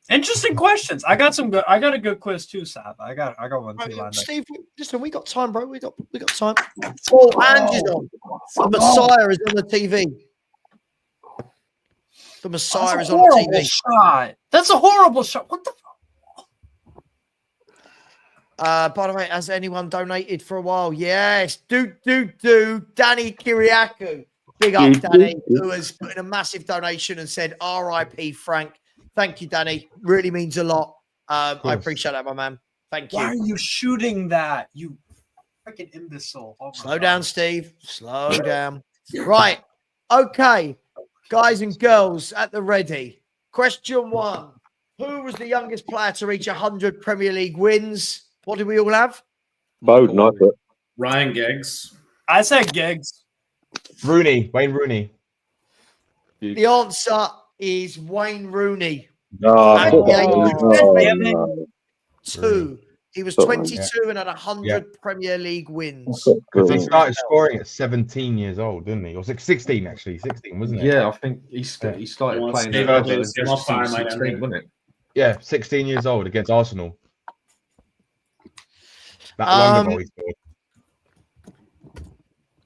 Interesting questions. I got a good quiz too, Sav. I got one too. Lined Steve, listen, we got time, bro. We got time. Oh, Angie's on. The Messiah is on the TV. The Messiah is on the TV. Shot. That's a horrible shot. What the? By the way, has anyone donated for a while? Yes. Danny Kiriakou. Big up, Danny, who has put in a massive donation and said, R.I.P. Frank. Thank you, Danny. Really means a lot. I appreciate that, my man. Thank you. Why are you shooting that? You freaking imbecile. Oh Slow down, Steve. Slow down. Right. Okay. Guys and girls at the ready. Question 1. Who was the youngest player to reach 100 Premier League wins? What did we all have? Bowden, I thought. Ryan Giggs. I said Giggs. Wayne Rooney. The answer is Wayne Rooney. Two. He was 22 and had 100 Premier League wins. Because he started scoring at 17 years old, didn't he? Or 16, actually. 16, wasn't it? Yeah, I think he started playing at 16, wasn't it? Yeah, 16 years old against Arsenal. That long ago he scored.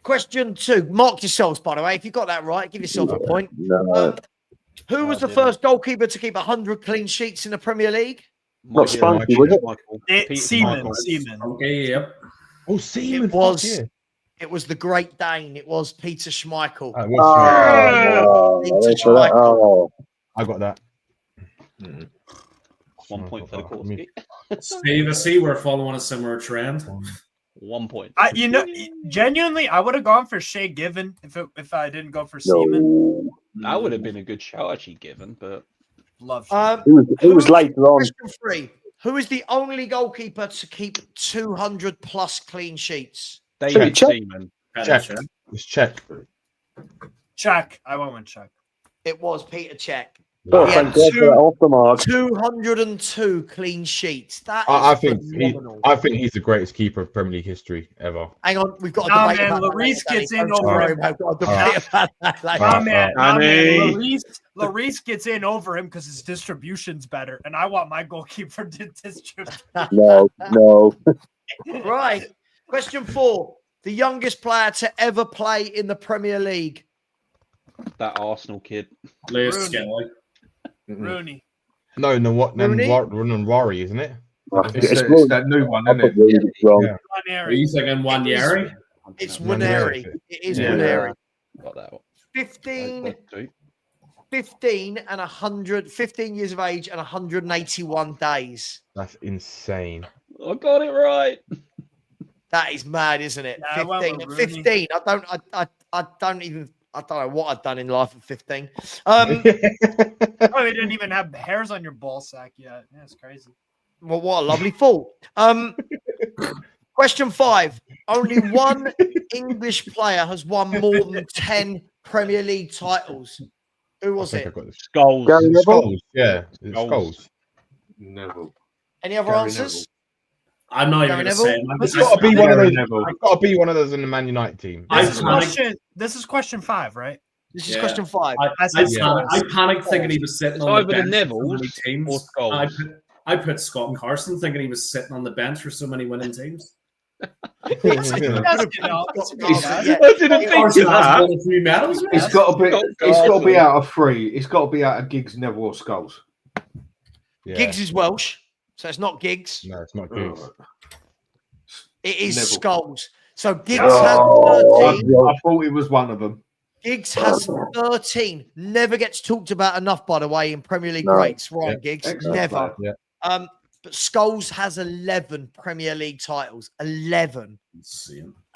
Question 2. Mark yourselves, by the way. If you got that right, give yourself a point. Who was the first goalkeeper to keep 100 clean sheets in the Premier League? Not Spunky, was it? Seaman. Okay, yep. Oh, Seaman. It was the Great Dane. It was Peter Schmeichel. Peter Schmeichel. I got that. 1 point for the course. Steve, I see we're following a similar trend. 1 point. Genuinely, I would have gone for Shea Given if I didn't go for Seaman. That would have been a good shout, actually, Given, but love. It was later on. Question 3. Who is the only goalkeeper to keep 200 plus clean sheets? David Seaman. Check. It's check. Check. I went with check. It was Peter Cech. Oh, He thank had God for that off the mark. 202 clean sheets. That is I think phenomenal. he's the greatest keeper of Premier League history ever. Hang on, we've got a Nah, debate man, about Lloris that. gets in Don't over worry him. about it. We've got a debate about that later. Nah, man, Danny. Lloris gets in over him because his distribution's better, and I want my goalkeeper to distribute. No. Right. Question 4. The youngest player to ever play in the Premier League. That Arsenal kid. Lewis Rooney. Skelly. Rooney. No, Rooney? Rory, isn't it? It's that new one, isn't it? Yeah. Are you thinking Wanyeri? It's Waneri. It is Waneri. Got that one. 15 and 100, 15 years of age and 181 days. That's insane. I got it right. That is mad, isn't it? Yeah, I went 15. with Rooney. 15. I don't know what I've done in life at 15. Oh, you didn't even have hairs on your ball sack yet. Yeah, it's crazy. Well, what a lovely thought. Question 5. Only one English player has won more than 10 Premier League titles. Who was it? Scholes. Scholes. Yeah. It's Scholes. Neville. Any other Gary answers? I'm not even Gary going to say. Neville? It's got to be one of those. Neville. It's got to be one of those in the Man United team. This is question 5, right? This is question 5. I panicked thinking he was sitting It's on the either the bench for so Nevilles many teams. or Scholes. I put Scott Carson thinking he was sitting on the bench for so many winning teams. I didn't think of that. It's got to be out of 3. It's got to be out of Giggs, Neville, or Scholes. Yeah. Giggs is Welsh, so it's not Giggs. No, it's not Giggs. It is Neville. Scholes. So Giggs has 13. I thought it was one of them. Giggs has 13. Never gets talked about enough, by the way, in Premier League greats. Ryan Giggs. Excellent Never. player. Yeah. But Scholes has 11 Premier League titles. 11.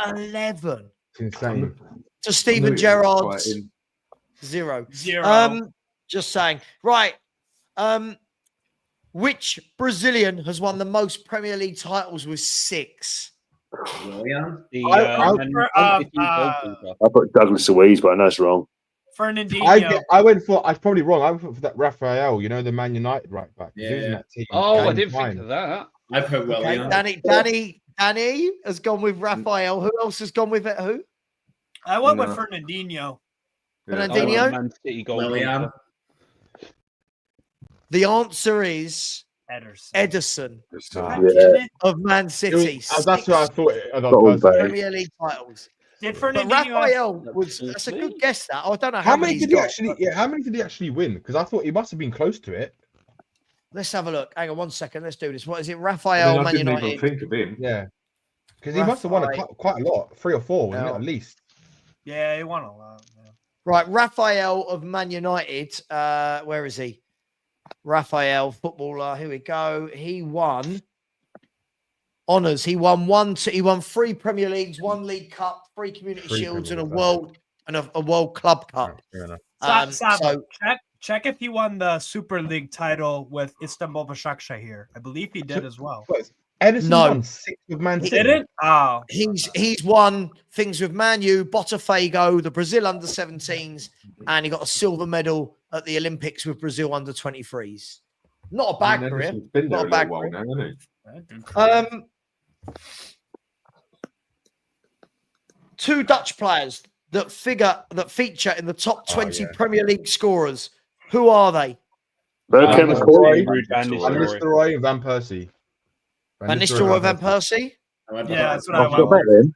11. It's insane. To Steven Gerrard's 0. Just saying. Right. Which Brazilian has won the most Premier League titles with 6? Willian? I put Douglas Luiz, but I know it's wrong. Fernandinho. I went for. I'm probably wrong. I went for that Raphael. You know, the Man United right back. He was in that team. Oh, I didn't think of that. I put Willian. Danny has gone with Raphael. Who else has gone with it? Who? I went with Fernandinho. Fernandinho? Man City Willian. The answer is Ederson. Of Man City. That's what I thought. Premier League titles. Did But Fernandinho Raphael that's a good guess. That I don't know How many he's did he got, actually? but- Yeah, how many did he actually win? Because I thought he must have been close to it. Let's have a look. Hang on 1 second. Let's do this. What is it? Raphael, I Man didn't United. even think of him. Yeah, because he must have won quite a lot, 3 or 4, wasn't it, at least? Yeah, he won a lot. Yeah. Right, Raphael of Man United. Where is he? Raphael, footballer. Here we go. He won honours. He won 3 Premier Leagues, 1 League Cup, 3 Community Shields, and a World Club Cup. So check if he won the Super League title with Istanbul Başakşehir. I believe he did as well. Ederson No. won 6 with Man He City. didn't? Oh. He's won things with Man U, Botafogo, the Brazil under-17s, and he got a silver medal at the Olympics with Brazil under-23s. Not a bad career. Been there Not a a bad little while career. now, hasn't he? 2 Dutch players that feature in the top 20 Premier League scorers. Who are they? Van Nistelrooy and Van Persie. Van Nistelrooy, Van Persie. Yeah, that's what I went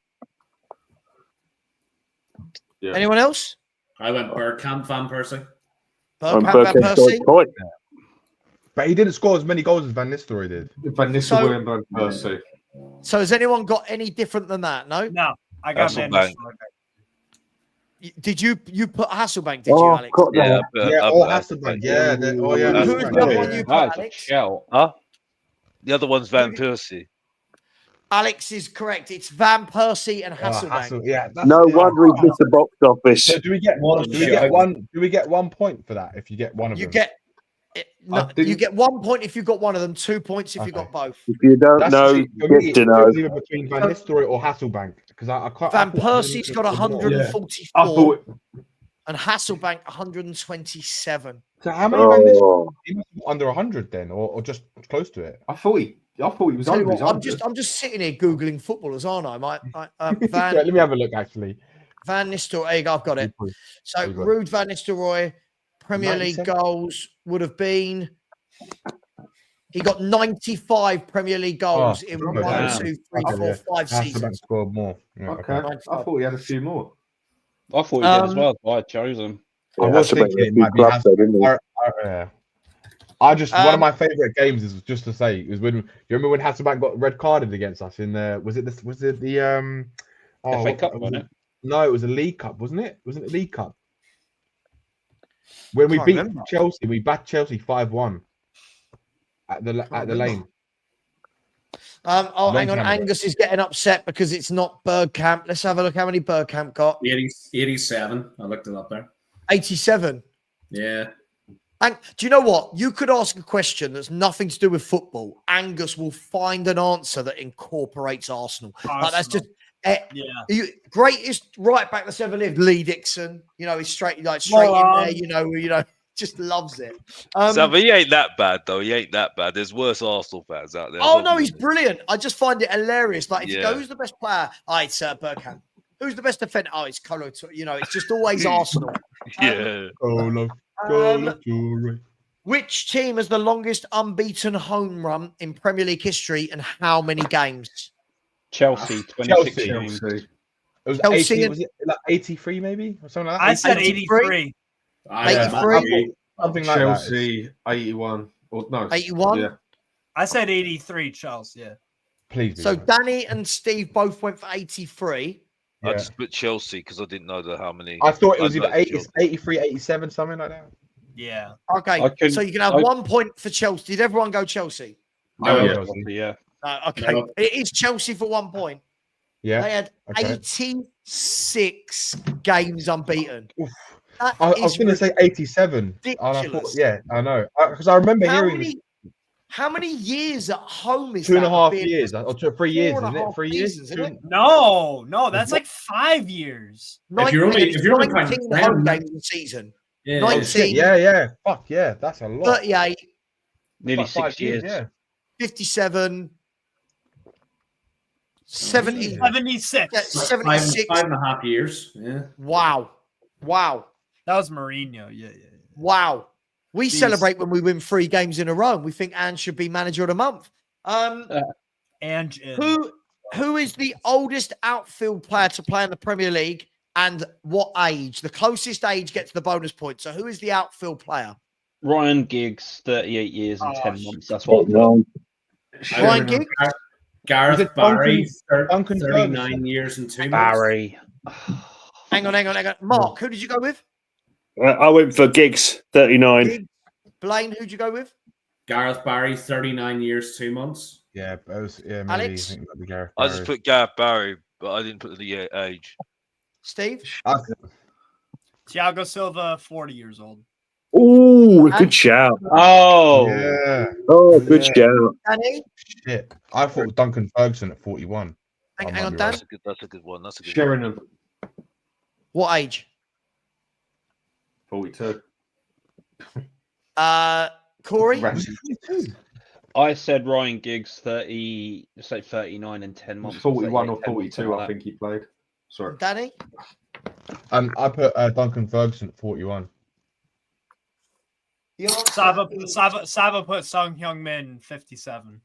with. Anyone else? I went Bergkamp, Van Persie. Bergkamp, Van Persie. But he didn't score as many goals as Van Nistelrooy did. Van Nistelrooy and Van Persie. So has anyone got any different than that? No? No, I got Van Nistelrooy. Did you put Hasselbank? Did you, Alex? Yeah, Hasselbank. Yeah. Who's the other one you put, Alex? Huh? The other one's Van Persie. Alex is correct. It's Van Persie and Hasselbank. No wonder he missed the box office. So do we get 1 point for that if you get one of them? You get 1 point if you got one of them, 2 points if you got both. If you don't know, get to know. Either between Van Nistelrooy or Hasselbank because I can't. Van Persie's got 144 and Hasselbank 127. So how many Van Nistelrooy? He must be under 100 then, or just close to it. I thought he was under. I'm just sitting here googling footballers, aren't I? Let me have a look. Actually, Van Nistelrooy. There you go, I've got it. So Ruud Van Nistelrooy, Premier League goals would have been. He got 95 Premier League goals in 1, 2, 3, 4, 5 seasons. Scored more. Yeah, okay. I thought he had a few more. I thought he did as well. I chose him. I was thinking it might be Hasselbank. I just one of my favorite games is just to say is when you remember when Hasselbank got red carded against us in the FA Cup, wasn't it? No, it was a League Cup, wasn't it? Wasn't it League Cup? When we beat Chelsea, we backed Chelsea 5-1 at the lane. Hang on. Angus is getting upset because it's not Bergkamp. Let's have a look how many Bergkamp got. 87. I looked it up there. 87. Yeah. And do you know what? You could ask a question that's nothing to do with football. Angus will find an answer that incorporates Arsenal. Like that's just greatest right back that's ever lived. Lee Dixon. He's straight in there. You know, just loves it. So, but he ain't that bad though. He ain't that bad. There's worse Arsenal fans out there. Oh no, he's brilliant. I just find it hilarious. Like if you go, who's the best player? It's Bergkamp. Who's the best defender? It's Colo. It's just always Arsenal. Which team has the longest unbeaten home run in Premier League history and how many games? Chelsea, 26 games. It was 80, was it like 83 maybe? Or something like that? I said 83. 83? Something like Chelsea, 81. Or no. 81? Yeah. I said 83, Chelsea, yeah. Please. So Danny and Steve both went for 83. I just put Chelsea because I didn't know how many. I thought it was either 83, 87, something like that. Yeah. Okay, so you can have 1 point for Chelsea. Did everyone go Chelsea? Yeah. Okay. No. It is Chelsea for 1 point. Yeah. They had 86 games unbeaten. I was going to say 87. Ridiculous. I know. Because I remember hearing. How many years at home is 2.5 years? Or 3 years, isn't it? 3 years? Isn't it? No, that's like 5 years. If you're only 19 home games in the season. Yeah. 19. Yeah. Fuck yeah, that's a lot. 38. Nearly 6 years. Yeah. 57. 70. 76. 76. 5.5 years. Yeah. Wow. That was Mourinho. Yeah. Wow. We celebrate when we win 3 games in a row. We think Ange should be manager of the month. And who is the oldest outfield player to play in the Premier League and what age? The closest age gets the bonus point. So who is the outfield player? Ryan Giggs, 38 years and 10 months. That's what I'm doing. Ryan Giggs? Gareth Barry, 39 years and 2 months. Barry. Hang on. Mark, who did you go with? I went for Giggs, 39. Giggs. Blaine, who'd you go with? Gareth Barry, 39 years, 2 months. Yeah, maybe Alex? I think that'd be Gareth I just put Gareth Barry, but I didn't put the age. Steve? Thiago Silva, 40 years old. Ooh, good shout. Oh. Yeah. Oh, good shout. Danny? Shit. I thought Duncan Ferguson at 41. Hang on, Dan. That's a good one. That's a good Sheringham. What age? 42. Corey? I said Ryan Giggs, 39 and 10 months. 41 or 42, I think he played. Sorry. Danny? I put Duncan Ferguson at 41. Sava put Sung Hyung Min 57.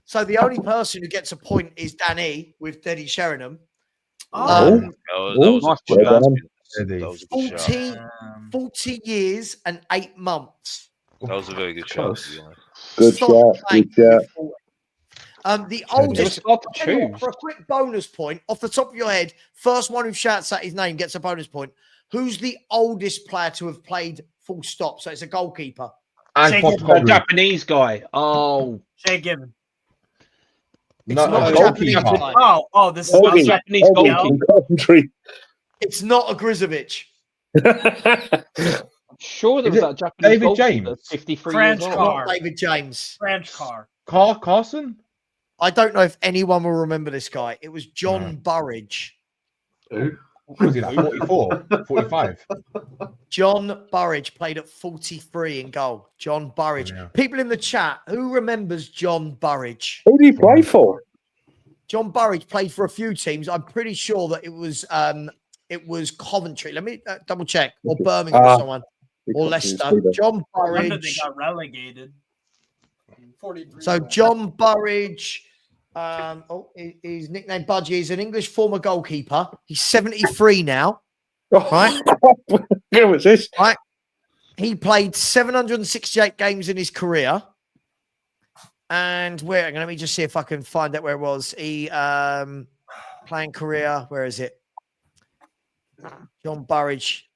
So the only person who gets a point is Danny with Denny Sheringham. 40 years and 8 months. That was a very good shot. Good shot. The oldest, hard to choose. for a quick bonus point, off the top of your head, first one who shouts out his name gets a bonus point. Who's the oldest player to have played full stop? So it's a goalkeeper. The Japanese guy. Oh, Shea Given. It's not a Japanese guy. Oh, this is a Japanese goalkeeper. It's not a Grizovic. I'm sure there was that Japanese David goalkeeper, James? 53 French years old. car. Not David James. French car. Carson? I don't know if anyone will remember this guy. It was John Burridge. Who? Was he like 44, 45? John Burridge played at 43 in goal. John Burridge. Yeah. People in the chat, who remembers John Burridge? Who did he play for? John Burridge played for a few teams. I'm pretty sure that it was Coventry. Let me double check. Or Birmingham or someone. Or Leicester. John Wonder they Burridge. got relegated. 43. So John Burridge, his nickname Budgie. He's an English former goalkeeper. He's 73 now. Right? Who was this? Right. He played 768 games in his career. And let me just see if I can find out where it was. He playing career. Where is it? John Burridge,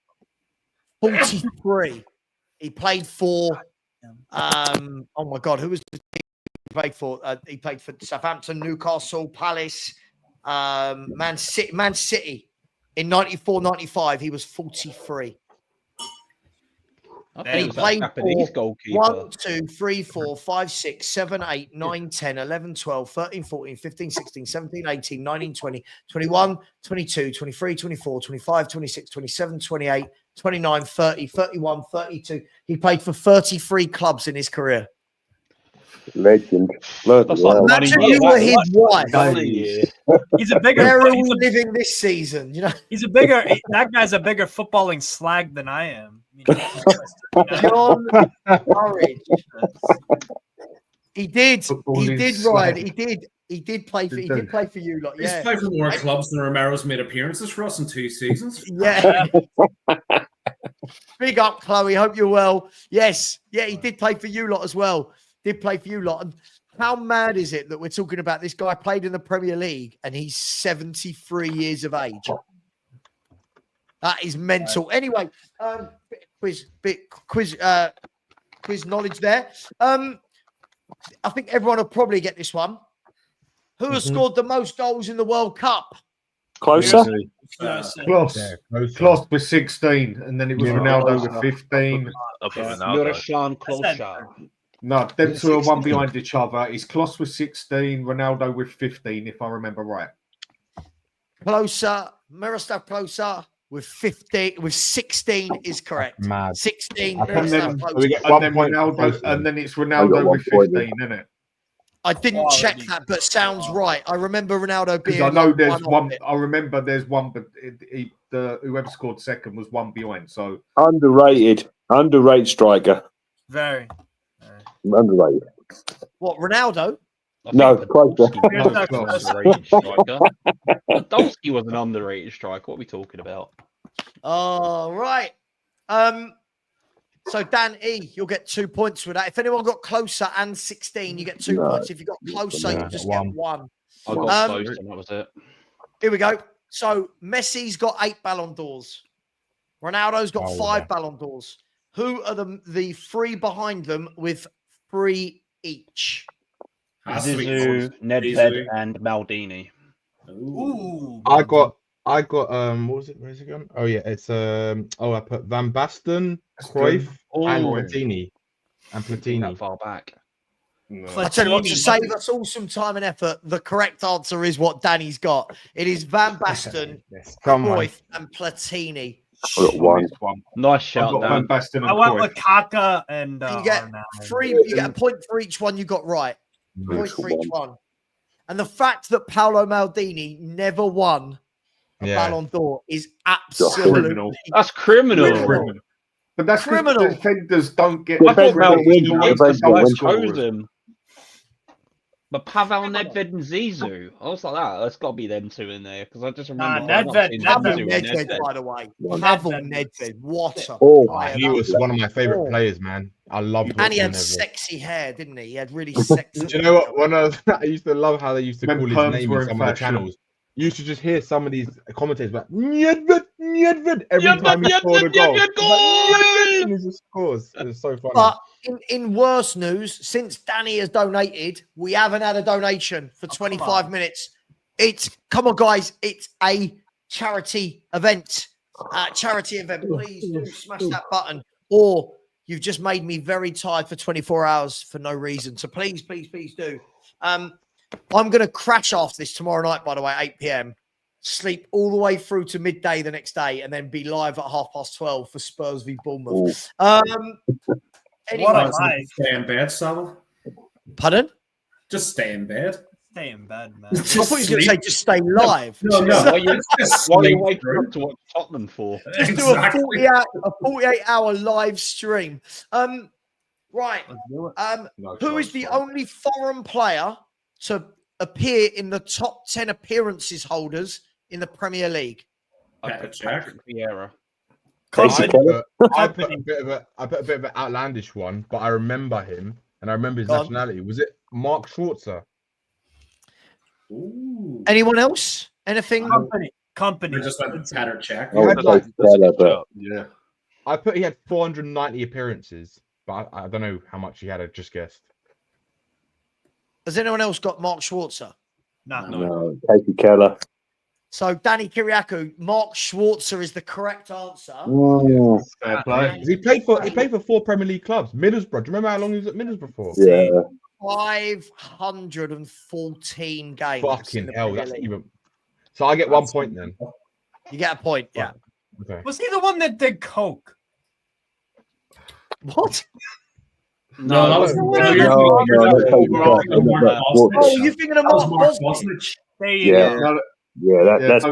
43. He played for oh my God, who was the team he played for? He played for Southampton, Newcastle, Palace, Man City. In 94-95, he was 43. And he played Japanese for goalkeeper. 1, 2, 3, 4, 5, 6, 7, 8, 9, 10, 11, 12, 13, 14, 15, 16, 17, 18, 19, 20, 21, 22, 23, 24, 25, 26, 27, 28, 29, 30, 31, 32. He played for 33 clubs in his career. Legend. Imagine you were his wife. He's a bigger. Where are we living this season? You know, that guy's a bigger footballing slag than I am. John Burridge. He did Ryan. He did play for you lot. He's Yeah. played for more clubs than Romero's made appearances for us in 2 seasons. Yeah. Big up, Chloe. Hope you're well. Yes. Yeah, he did play for you lot as well. Did play for you lot. And how mad is it that we're talking about this guy played in the Premier League and he's 73 years of age? That is mental. Anyway, quiz knowledge there. I think everyone will probably get this one. Who has scored the most goals in the World Cup? Closer. Kloss with 16, and then it was Ronaldo with 15. Miroslav Klose. No, them two are one behind each other. It's Kloss with 16, Ronaldo with 15, if I remember right. Miroslav Klose with 16 is correct. Mad. 16. And then it's Ronaldo with 15, isn't it? I didn't check that, but sounds right. I remember Ronaldo being. I know there's one. I remember there's one, but whoever scored second was one behind. So underrated striker. Very underrated. What, Ronaldo? No, Closer. Podolski was an underrated striker. What are we talking about? Oh, right. So Dan E, you'll get 2 points for that. If anyone got Closer and 16, you get 2 points. If you got Closer, you just get 1. I got Closer, and that was it. Here we go. So Messi's got 8 Ballon d'Ors. Ronaldo's got 5 Ballon d'Ors. Who are the 3 behind them with 3 each? Zizou, Nedved, and Maldini. Ooh. I got what was it? Where's it gone? Oh yeah, it's I put Van Basten, Cruyff, and Platini. That far back. I tell you what, to save us all some time and effort, the correct answer is what Danny's got. It is Van Basten, Cruyff, and Platini. Nice shout, Dan. I went with Kaka and you get you get a point for each one you got right. Point for each one. And the fact that Paolo Maldini never won a Ballon d'Or is absolutely criminal. That's criminal. But that's criminal. Defenders don't get. I thought Maldini chose him. But Pavel, Nedved, and Zizou. I was like that. That's got to be them two in there because I just remember Pavel Nedved, by the way. Pavel Nedved. What a player he that was one of my favorite players, man. I loved And he had Nedved. sexy hair, didn't he? He had really sexy. Do you know what? I used to love how they used to call his name in some of the fashion. channels. You used to just hear some of these commentators like Nedved, Nedved every time he scored a goal. And he just scores. It's so funny. But in worse news, since Danny has donated, we haven't had a donation for 25 minutes. Come on, guys. It's a charity event. Please do smash that button. Or you've just made me very tired for 24 hours for no reason. So please do. I'm going to crash after this tomorrow night, by the way, 8 p.m. Sleep all the way through to midday the next day and then be live at 12:30 for Spurs v Bournemouth. Anyway, Stay in bed, Sal. Pardon? Just stay in bed. Stay in bed, man. I thought you were going to say just stay live. No. What are you waking up to watch Tottenham for? Just do a 48-hour live stream. Right. Who is the only foreign player to appear in the top 10 appearances holders in the Premier League? Patrick Vieira. I put a bit of an outlandish one, but I remember him and I remember his nationality. Was it Mark Schwarzer? Ooh. Anyone else? Anything? Company. Just like the pattern check. Yeah. I put he had 490 appearances, but I don't know how much he had. I just guessed. Has anyone else got Mark Schwarzer? No, Casey Keller. So, Danny Kiriakou, Mark Schwarzer is the correct answer. Fair play. He played for 4 Premier League clubs. Middlesbrough. Do you remember how long he was at Middlesbrough for? Yeah. 514 games. Fucking hell, that's even. So I get 1 point then. You get a point, yeah. Okay. Was he the one that did coke? What? No, that was Oh, you're thinking of Mark Bosnich. There you go. That's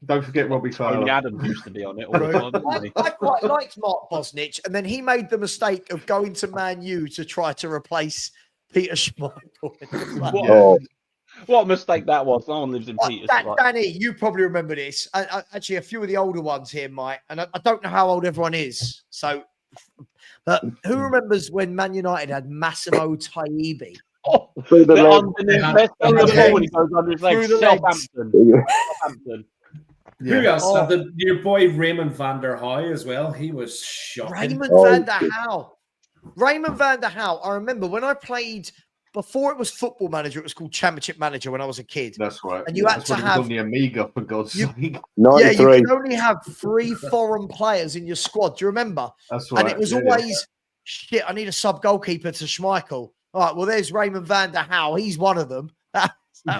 don't forget Robbie Fowler. Adams used to be on it all the time, didn't he? I quite liked Mark Bosnich, and then he made the mistake of going to Man U to try to replace Peter Schmeichel. What a mistake that was. No one lives in Peter. Danny, you probably remember this. Actually, a few of the older ones here might, and I don't know how old everyone is. So, but who remembers when Man United had Massimo Taibbi? Through the Southampton. Who else? Your boy Raymond van der Hooy as well. He was shocking. Raymond van der Hooy. Raymond van der Hooy. I remember when I played before it was Football Manager. It was called Championship Manager when I was a kid. That's right. And you had to have on the Amiga for God's sake. Yeah, you could only have 3 foreign players in your squad. Do you remember? That's right. And it was always shit. I need a sub goalkeeper to Schmeichel. All right, well, there's Raymond van der Hooy. He's one of them. That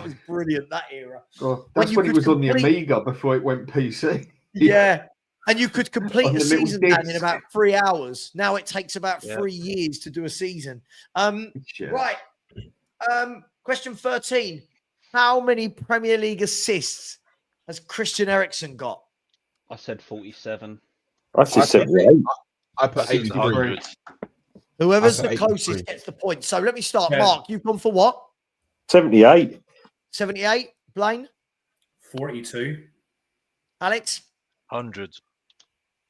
was brilliant, that era. God, that's when he was on the Amiga before it went PC. Yeah. And you could complete a season in about 3 hours. Now it takes about 3 years to do a season. Right. Question 13. How many Premier League assists has Christian Eriksen got? I said 47. I said 78. I put 83. Whoever's the closest gets the point. So let me start. Mark, you've gone for what? 78. 78. Blaine? 42. Alex? 100.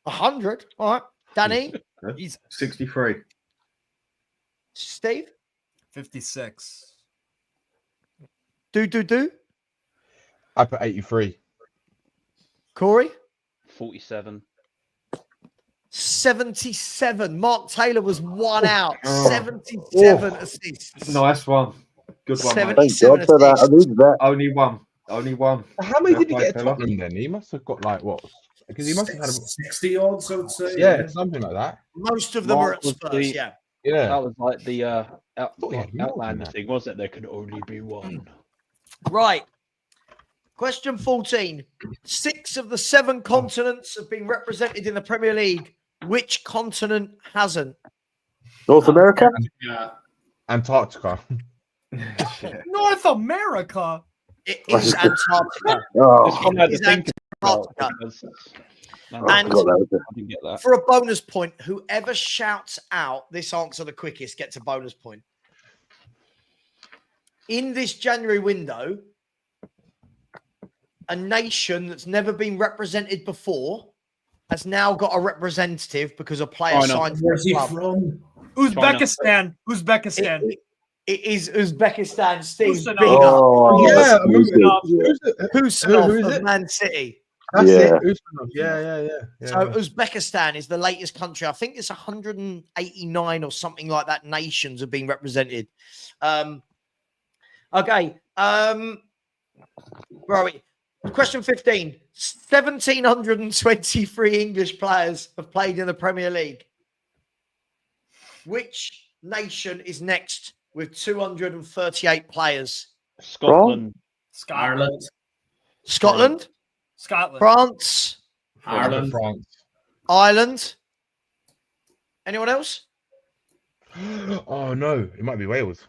100. All right. Danny? He's 63. Steve? 56. Do. I put 83. Corey? 47. 77. Mark Taylor was 1 out. 77 assists. Nice one. Good one. 77 assists. Only one. How many did he get at Tottenham then? He must have got like what? Because he must have had 60 odds, I would say. Yeah, something like that. Most of them are at Spurs, yeah. That was like the Outlander thing, wasn't it? There could only be one. Right. Question 14. 6 of the 7 continents have been represented in the Premier League. Which continent hasn't? North America? Antarctica. North America? It is Antarctica. It's Antarctica. And I didn't get that. for a bonus point, whoever shouts out this answer the quickest gets a bonus point. in this January window, a nation that's never been represented before has now got a representative because a player signed for Where's the he club. from? Uzbekistan. Uzbekistan. It is Uzbekistan. Steve, Husanov. big up. Oh, Yeah, I that's remember. music. Husanov who is of it? Man City. That's Yeah. it. Usmanov. Yeah. So Uzbekistan is the latest country. I think it's 189 or something like that. Nations have been represented. Okay. Where are we? Question 15. 1,723 English players have played in the Premier League. Which nation is next with 238 players? Scotland. Ireland. Scotland? Scotland. France? Ireland. France. Ireland? Anyone else? Oh no, it might be Wales.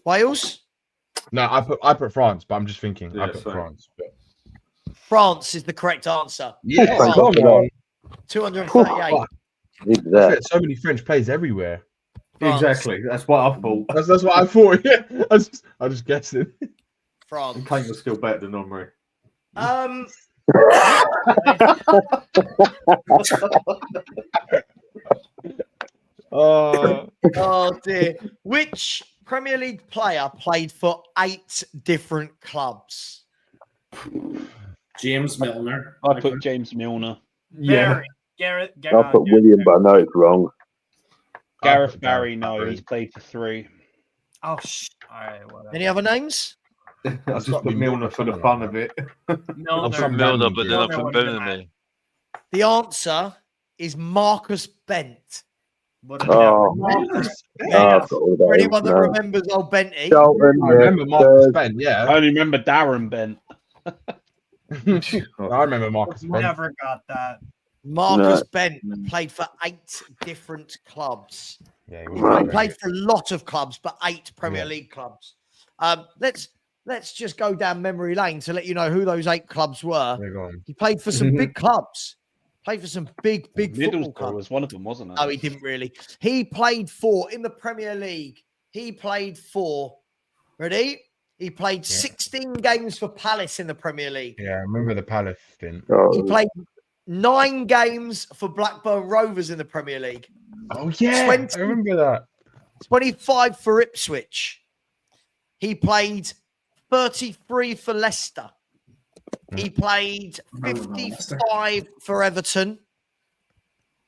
Wales? No, I put France, but I'm just thinking. I Yeah, put same. France. But... France is the correct answer. Yeah, France. come on. 238. Need There's that. so many French players everywhere. France. Exactly. That's what I thought. That's what I thought. Yeah, I just guessed it. France. And Kane was still better than Henry. Oh dear. Which Premier League player played for 8 different clubs? James Milner. I put James Milner. Barry. Gareth. I put William, but I know it's wrong. Gareth Barry, no, he's played for 3. Oh, all right. Whatever. Any other names? I just put Milner for the fun of it. Milner, but then I put Brennan. The answer is Marcus Bent. Oh, Marcus I've Bent. got all For those. anyone that No. remembers old Benty. Charlton, I remember Marcus Bent. I Yeah, only remember Darren Bent. I remember Marcus Bent. Never got that. Marcus Bent played for 8 different clubs. Yeah, He played for a lot of clubs, but 8 Premier League clubs. Let's just go down memory lane to let you know who those 8 clubs were. He played for some big clubs. Played for some big football clubs. was one of them, wasn't it? No, he didn't really. He played for, in the Premier League, he played for, ready? He played 16 games for Palace in the Premier League. Yeah, I remember the Palace stint. He played 9 games for Blackburn Rovers in the Premier League. Oh, yeah, 20 I remember that. 25 for Ipswich. He played 33 for Leicester. He played 55 for Everton.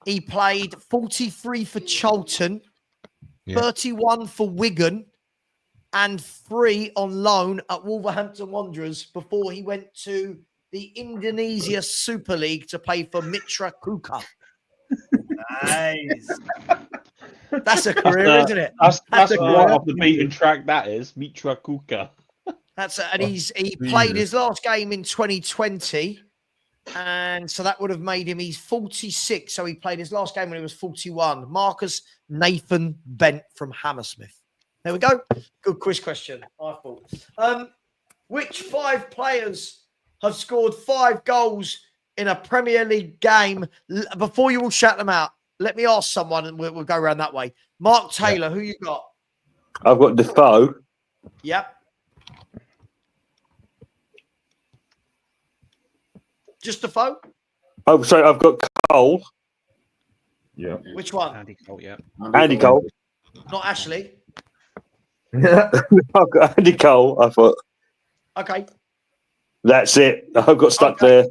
He played 43 for Charlton, 31 for Wigan, and 3 on loan at Wolverhampton Wanderers before he went to the Indonesia Super League to play for Mitra Kukar. Nice. That's a career, isn't it? That's a right career. off the beaten track. That is Mitra Kuka. And he played his last game in 2020, and so that would have made him. He's 46, so he played his last game when he was 41. Marcus Nathan Bent from Hammersmith. There we go. Good quiz question, I thought. Which 5 players have scored 5 goals in a Premier League game? Before you all shout them out, let me ask someone, and we'll go around that way. Mark Taylor, who you got? I've got Defoe. Yep. Just Defoe? Oh, sorry, I've got Cole. Yeah. Which one? Andy Cole, yeah. Andy Cole. Not Ashley. I've got Andy Cole. I thought Okay. that's it. I got stuck there.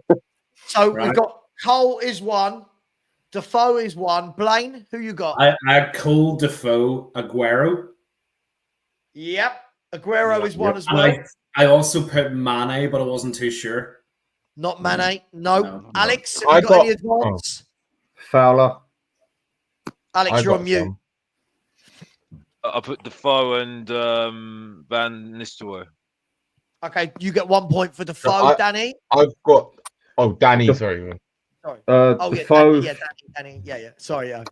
So we've got Cole is 1. Defoe is 1. Blaine, who you got? I had Cole, Defoe, Aguero. Yep. Aguero is 1 as And well. I also put Mane, but I wasn't too sure. Not Mane. No. Alex, I have you got any got- advance? Fowler. Alex, you're on mute. I put Defoe and Van Nistelrooy. Okay, you get 1 point for Defoe, Danny. I've got. Oh, Danny. Sorry. Sorry. Oh, yeah, Defoe. Danny. Yeah. Sorry, yeah.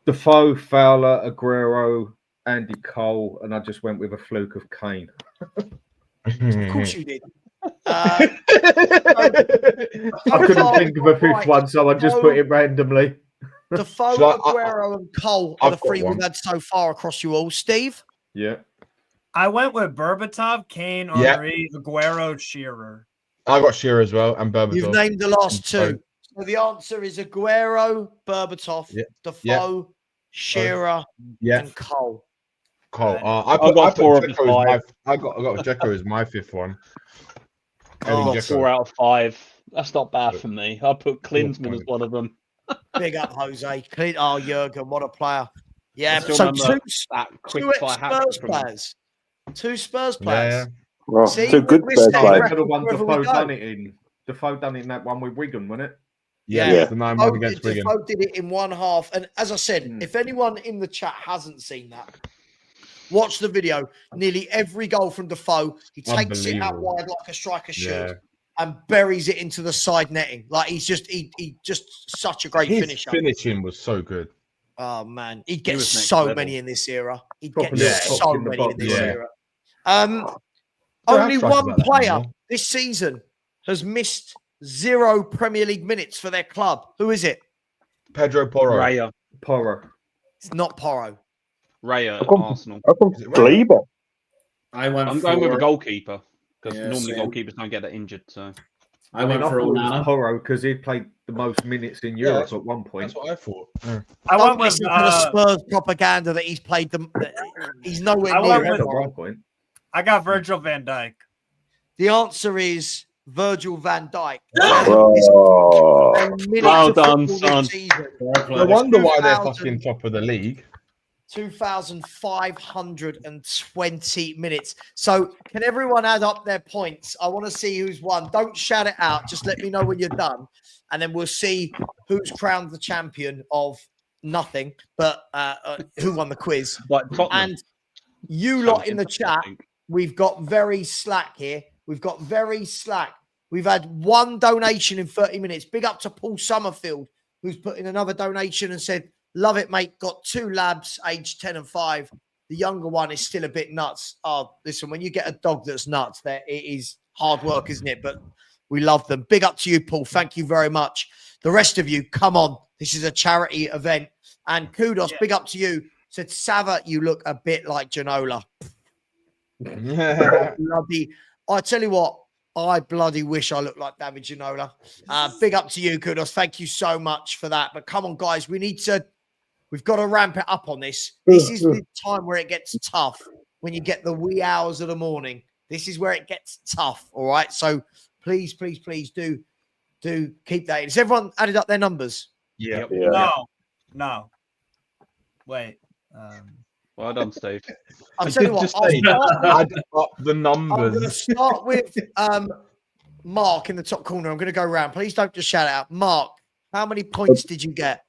Defoe, Fowler, Aguero, Andy Cole, and I just went with a fluke of Kane. Of course you did. I couldn't think of a fifth one, so I just put it randomly. Defoe, So Aguero, and Cole are I've the got 3 one. we've had so far across you all. Steve? Yeah. I went with Berbatov, Kane, Yeah. Henry, Aguero, Shearer. I got Shearer as well, and Berbatov. You've named the last So- two. So the answer is Aguero, Berbatov, Yeah. Defoe, Shearer, Yeah. and Cole. Cole. I got 4 of the 5. I got Dzeko as my 5th one. I got 4 out of 5. That's not bad for me. I put Klinsmann as one of them. Big up, Jose. Oh, Jurgen, what a player. Yeah, I still so remember two that quick Spurs fire hat from him. players. 2 Spurs players. Well, See, two good we're Spurs staying players. record The one wherever we Defoe go. done it in. Defoe done it in that one with Wigan, wasn't it? Yeah, the 9-1 against Wigan. Defoe did it in one half. And as I said, if anyone in the chat hasn't seen that, watch the video. Nearly every goal from Defoe, he takes it out Unbelievable. wide like a striker should Yeah. and buries it into the side netting. Like he just such a great His finisher. finishing was so good. Oh man, he'd get was next so level. many in this era. He'd Proper get little so cock in the many in box. this Yeah. era. Don't Only have strikers one like that player anymore. this season has missed 0 Premier League minutes for their club. Who is it? Pedro Porro. Raya. Porro. It's not Porro. Raya at come- Arsenal. How come Gleba? I went I'm for. going with a goalkeeper because Yeah, normally same. goalkeepers don't get that injured. So I went for thought it was Onana. Porro because he played the most minutes in Europe at one point. That's what I thought. I Don't went with listen to the Spurs propaganda that he's played them. He's nowhere I near went it. with- At one point. I got Virgil van Dijk. The answer is Virgil van Dijk. Oh. Minutes Well of done, football son. this season. No wonder why they're 2000 fucking top of the league. 2,520 minutes. So, can everyone add up their points? I want to see who's won. Don't shout it out. Just let me know when you're done, and then we'll see who's crowned the champion of nothing, but who won the quiz. like Tottenham. And you lot in the Champions, I chat, think. we've got very slack here. We've got very slack. We've had one donation in 30 minutes. Big up to Paul Summerfield, who's put in another donation and said, love it, mate. Got 2 labs, aged 10 and 5. The younger one is still a bit nuts. Oh, listen, when you get a dog that's nuts, it is hard work, isn't it? But we love them. Big up to you, Paul. Thank you very much. The rest of you, come on. This is a charity event. And kudos, big up to you. Said, Sava, you look a bit like Janola. Bloody, I tell you what, I bloody wish I looked like David Ginola. Big up to you, kudos. Thank you so much for that. But come on, guys, we've got to ramp it up on this. This is the time where it gets tough when you get the wee hours of the morning. This is where it gets tough. All right. So please do keep that in. Has everyone added up their numbers? Yeah. No. Wait. Well done, Steve. I'll tell you what, Add up the I'm numbers. going to start with Mark in the top corner. I'm going to go around. Please don't just shout it out. Mark, how many points did you get?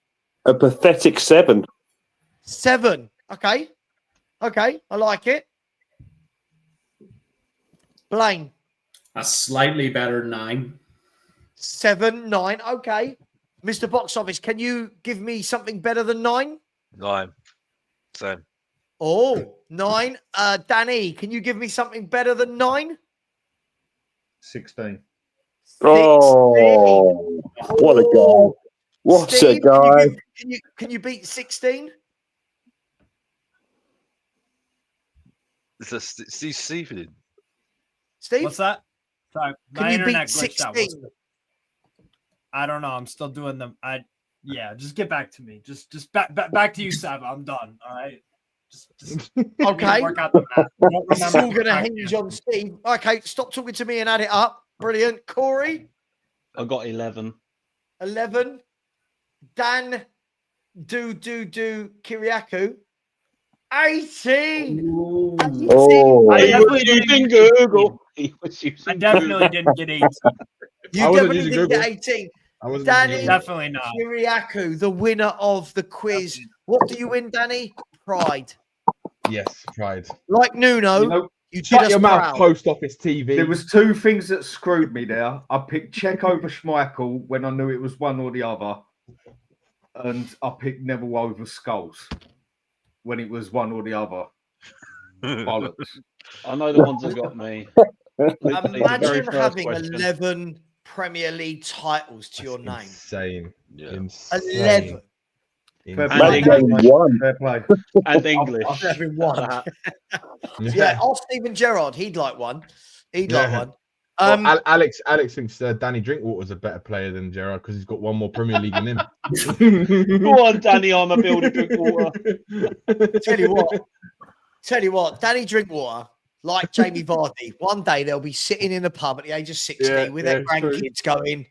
A pathetic 7. 7. Okay. I like it. Blaine. A slightly better 9. 7, 9. Okay. Mr. Box Office, can you give me something better than 9? 9. Same. Oh, 9. Danny, can you give me something better than 9? 16. Oh, what a guy. What Steve, a guy. Can you beat 16? It's a Steve Stephen. Steve? What's that? Sorry, Can my you internet beat glitched out. 16? I don't know. I'm still doing them. Yeah, just get back to me. Just back to you, Sab. I'm done. All right. Just Okay. work out the math. Don't This is remember all going to back hinge here. on Steve. Okay, stop talking to me and add it up. Brilliant. Corey? I got 11. 11. Dan, Kiriakou. 18. Oh. I definitely didn't Google. I definitely didn't get 18. You definitely didn't get 18. Danny Definitely not. Kiriakou, the winner of the quiz. What do you win, Danny? Pride. Yes, pride. Like Nuno, You know, you did Shut us your mouth, proud. Post Office TV. There was 2 things that screwed me there. I picked Czech over Schmeichel when I knew it was one or the other, and I picked Neville over Skulls when it was one or the other. Bollocks. I know the ones that got me. Literally, the very Imagine first having question. 11 Premier League titles to your name. Insane. Yeah. Insane. 11. Man game one. Fair play. And English. Having one. Yeah, ask Stephen Gerrard. He'd like one. He'd like one. Well, Alex thinks Danny Drinkwater's a better player than Gerrard because he's got one more Premier League than him. Go on, Danny, I'm a builder Drinkwater. Tell you what, Danny Drinkwater, like Jamie Vardy, one day they'll be sitting in the pub at the age of 60 with their grandkids going,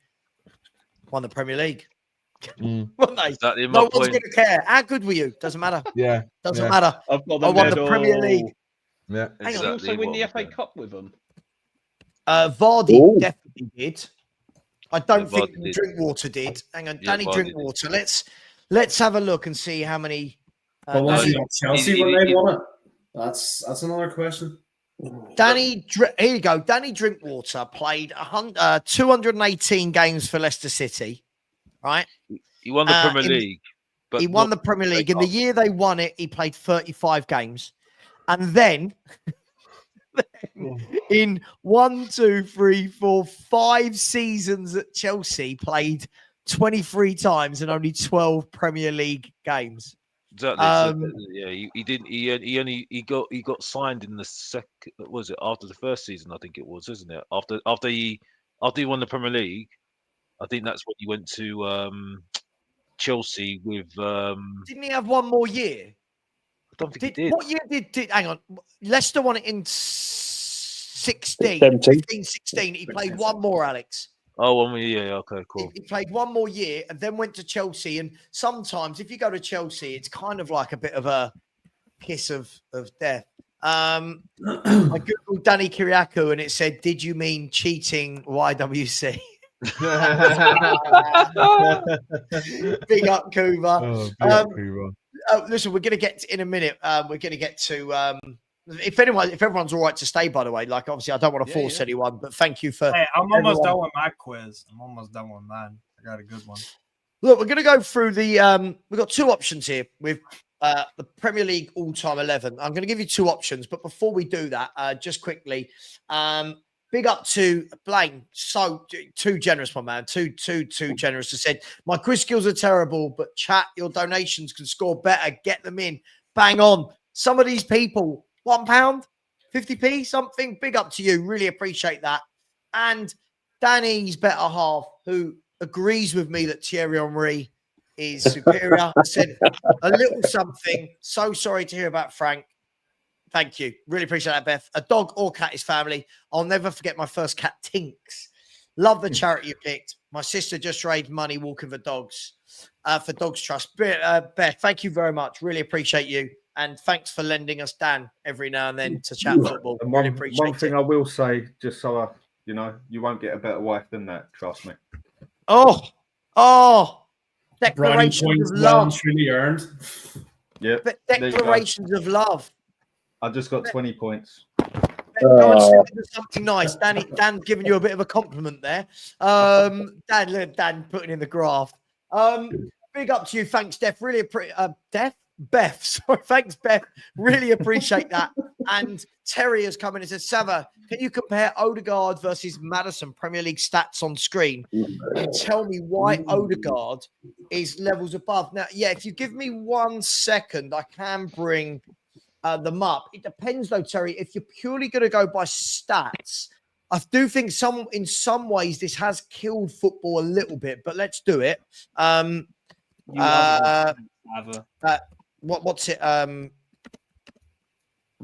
won the Premier League. Won't they? Exactly No my one's point. going to care. How good were you? Doesn't matter. Yeah. Doesn't matter. I've got I won the Premier League. Yeah. Hang on, also win the FA Cup with them. Vardy definitely did. I don't Yeah, think Vardy did. Drinkwater did. Hang on, Yeah, Danny Vardy Drinkwater. Let's have a look and see how many. But was he Danny- at Chelsea when they won it? That's another question. here you go. Danny Drinkwater played 218 games for Leicester City, right? He won the Premier League. But he won not the Premier FA League. In the Cup. year they won it, he played 35 games. And then in 5 seasons at Chelsea, played 23 times and only 12 Premier League games. Exactly. Yeah, he didn't. He got signed in the second. Was it after the first season? I think it was, isn't it? After he won the Premier League, I think that's when he went to Chelsea with. Didn't he have one more year? I don't think he did. What year did hang on? Leicester won it in 16. 17. 16. He played one more, Alex. Oh, 1 more year. Yeah, okay, cool. He played one more year and then went to Chelsea. And sometimes, if you go to Chelsea, it's kind of like a bit of a kiss of death. I googled Danny Kiriakou and it said, "Did you mean cheating YWC?" Big up, Kuba. Oh, big up, Kuba. Listen, we're going to get in a minute. We're going to get to if everyone's all right to stay. By the way, like obviously, I don't want to force anyone, but thank you for. Hey, I'm almost everyone. done with my quiz. I'm almost done with mine. I got a good one. Look, we're going to go through the. We've got two options here with the Premier League all-time 11. I'm going to give you two options, but before we do that, just quickly, big up to Blaine. So too generous, my man. Too generous. I said my quiz skills are terrible, but chat, your donations can score better. Get them in. Bang on. Some of these people, £1, 50p, something. Big up to you. Really appreciate that. And Danny's better half, who agrees with me that Thierry Henry is superior. I said a little something. So sorry to hear about Frank. Thank you. Really appreciate that, Beth. A dog or cat is family. I'll never forget my first cat, Tinks. Love the charity you picked. My sister just raised money walking for dogs Trust. Beth, thank you very much. Really appreciate you. And thanks for lending us Dan every now and then to chat football. And Really one appreciate thing it. I will say, just so you won't get a better wife than that. Trust me. Oh, Brownie declarations points of well love. and truly earned. Yeah. Declarations of love. I just got 20 points. Go and send me something nice. Dan's giving you a bit of a compliment there. Dan putting in the graft. Big up to you. Thanks, Steph. Really appreciate Beth. Sorry, thanks, Beth. Really appreciate that. And Terry has come in and said, Sava, can you compare Odegaard versus Maddison Premier League stats on screen and tell me why Odegaard is levels above? Now, yeah, if you give me 1 second, I can bring them up. It depends, though, Terry. If you're purely going to go by stats, I do think in some ways this has killed football a little bit, but let's do it. What's it?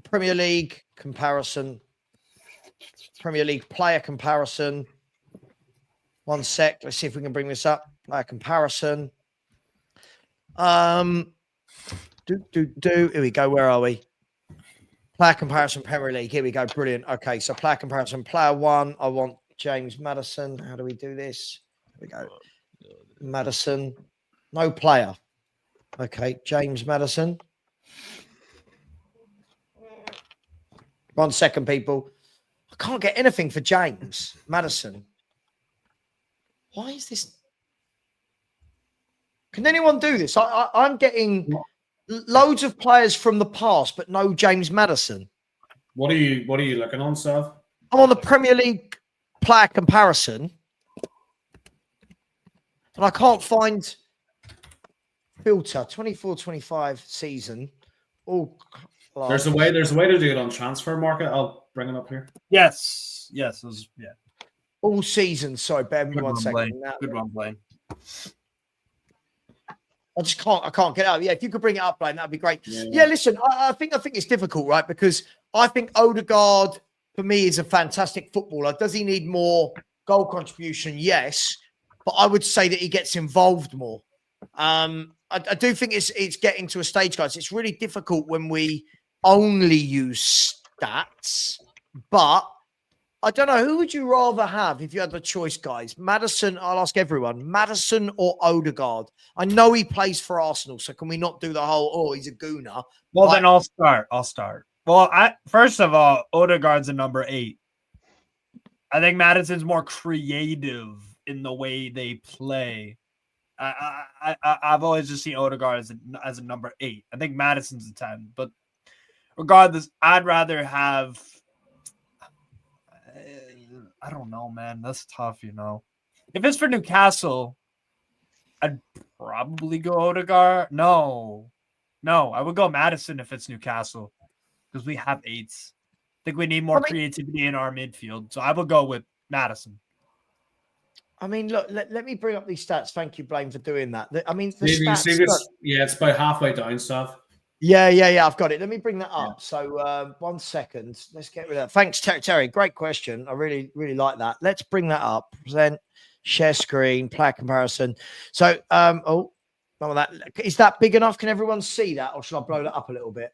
Premier League comparison. Premier League player comparison. 1 sec. Let's see if we can bring this up. Player comparison. Here we go. Where are we? Player comparison Premier League. Here we go. Brilliant. Okay, so player comparison. Player 1. I want James Maddison. How do we do this? Here we go. Maddison. No player. Okay, James Maddison. 1 second, people. I can't get anything for James Maddison. Why is this? Can anyone do this? I'm getting loads of players from the past, but no James Maddison. What are you looking on, Sav? I'm on the Premier League player comparison, and I can't find filter 24-25 season. All There's a way to do it on transfer market. I'll bring it up here. Yes. Yeah. All season. Sorry, bear with me 1 second. Good one, Blaine. I can't get out. Yeah, if you could bring it up, Blaine, that'd be great. Yeah, listen, I think it's difficult, right? Because I think Odegaard, for me, is a fantastic footballer. Does he need more goal contribution? Yes. But I would say that he gets involved more. I do think it's getting to a stage, guys. It's really difficult when we only use stats. But I don't know. Who would you rather have if you had the choice, guys? Maddison, I'll ask everyone. Maddison or Odegaard? I know he plays for Arsenal, so can we not do the whole, he's a gooner? Well, then I'll start. Well, first of all, Odegaard's a number 8. I think Maddison's more creative in the way they play. I've always just seen Odegaard as a number 8. I think Maddison's a 10. But regardless, I'd rather have... I don't know, man. That's tough, If it's for Newcastle, I'd probably go Odegaard. No, I would go Maddison if it's Newcastle because we have 8s. I think we need more creativity in our midfield, so I would go with Maddison. I mean, look, let me bring up these stats. Thank you, Blaine, for doing that. I mean, the stats... it's about halfway down, stuff. Yeah, I've got it. Let me bring that up. So 1 second. Let's get rid of that. Thanks, Terry. Great question. I really, really like that. Let's bring that up. Present, share screen, player comparison. So, none of that. Is that big enough? Can everyone see that? Or should I blow that up a little bit?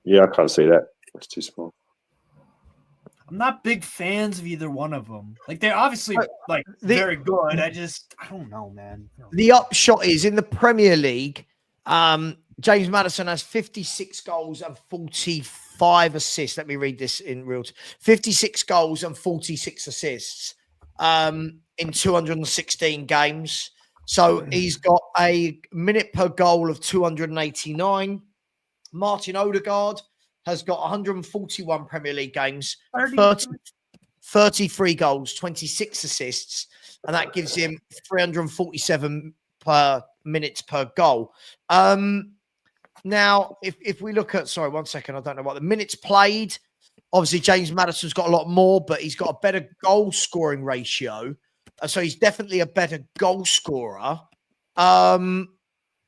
Yeah, I can't see that. It's too small. I'm not big fans of either one of them. Like, they're obviously very good. I don't know, man. The upshot is in the Premier League, James Maddison has 56 goals and 45 assists. Let me read this in real time. 56 goals and 46 assists in 216 games. So he's got a minute per goal of 289. Martin Odegaard has got 141 Premier League games, 33 goals, 26 assists, and that gives him 347 minutes per goal. Now, if we look at, sorry, 1 second, I don't know what the minutes played. Obviously, James Maddison's got a lot more, but he's got a better goal scoring ratio. So he's definitely a better goal scorer.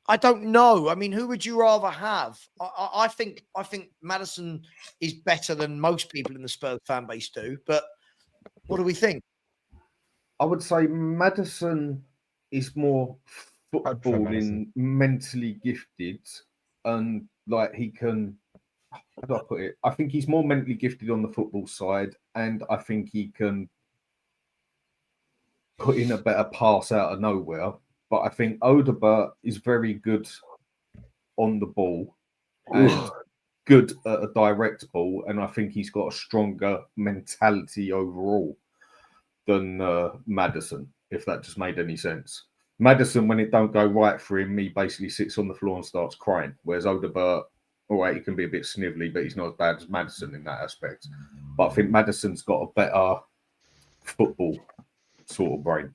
I don't know. I mean, who would you rather have? I think Maddison is better than most people in the Spurs fan base do. But what do we think? I would say Maddison is more footballing, mentally gifted, and he can. How do I put it? I think he's more mentally gifted on the football side, and I think he can put in a better pass out of nowhere. But I think Odegaard is very good on the ball and good at a direct ball, and I think he's got a stronger mentality overall than Maddison, if that just made any sense. Maddison, when it don't go right for him, he basically sits on the floor and starts crying. Whereas Odegaard, all right, he can be a bit snivelly, but he's not as bad as Maddison in that aspect. But I think Maddison's got a better football sort of brain.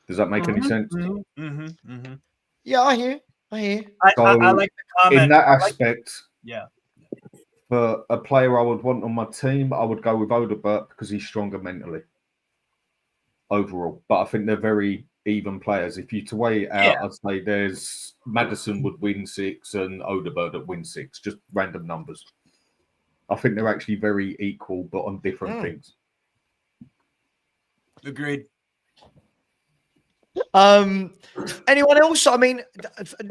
Does that make any sense? Yeah, I hear. I like the comment. In that aspect, yeah. For a player I would want on my team, I would go with Odegaard because he's stronger mentally overall. But I think they're very even players. If you to weigh it out, I'd say there's Maddison would win 6 and Odegaard would win 6. Just random numbers. I think they're actually very equal, but on different things. Agreed. Anyone else? I mean,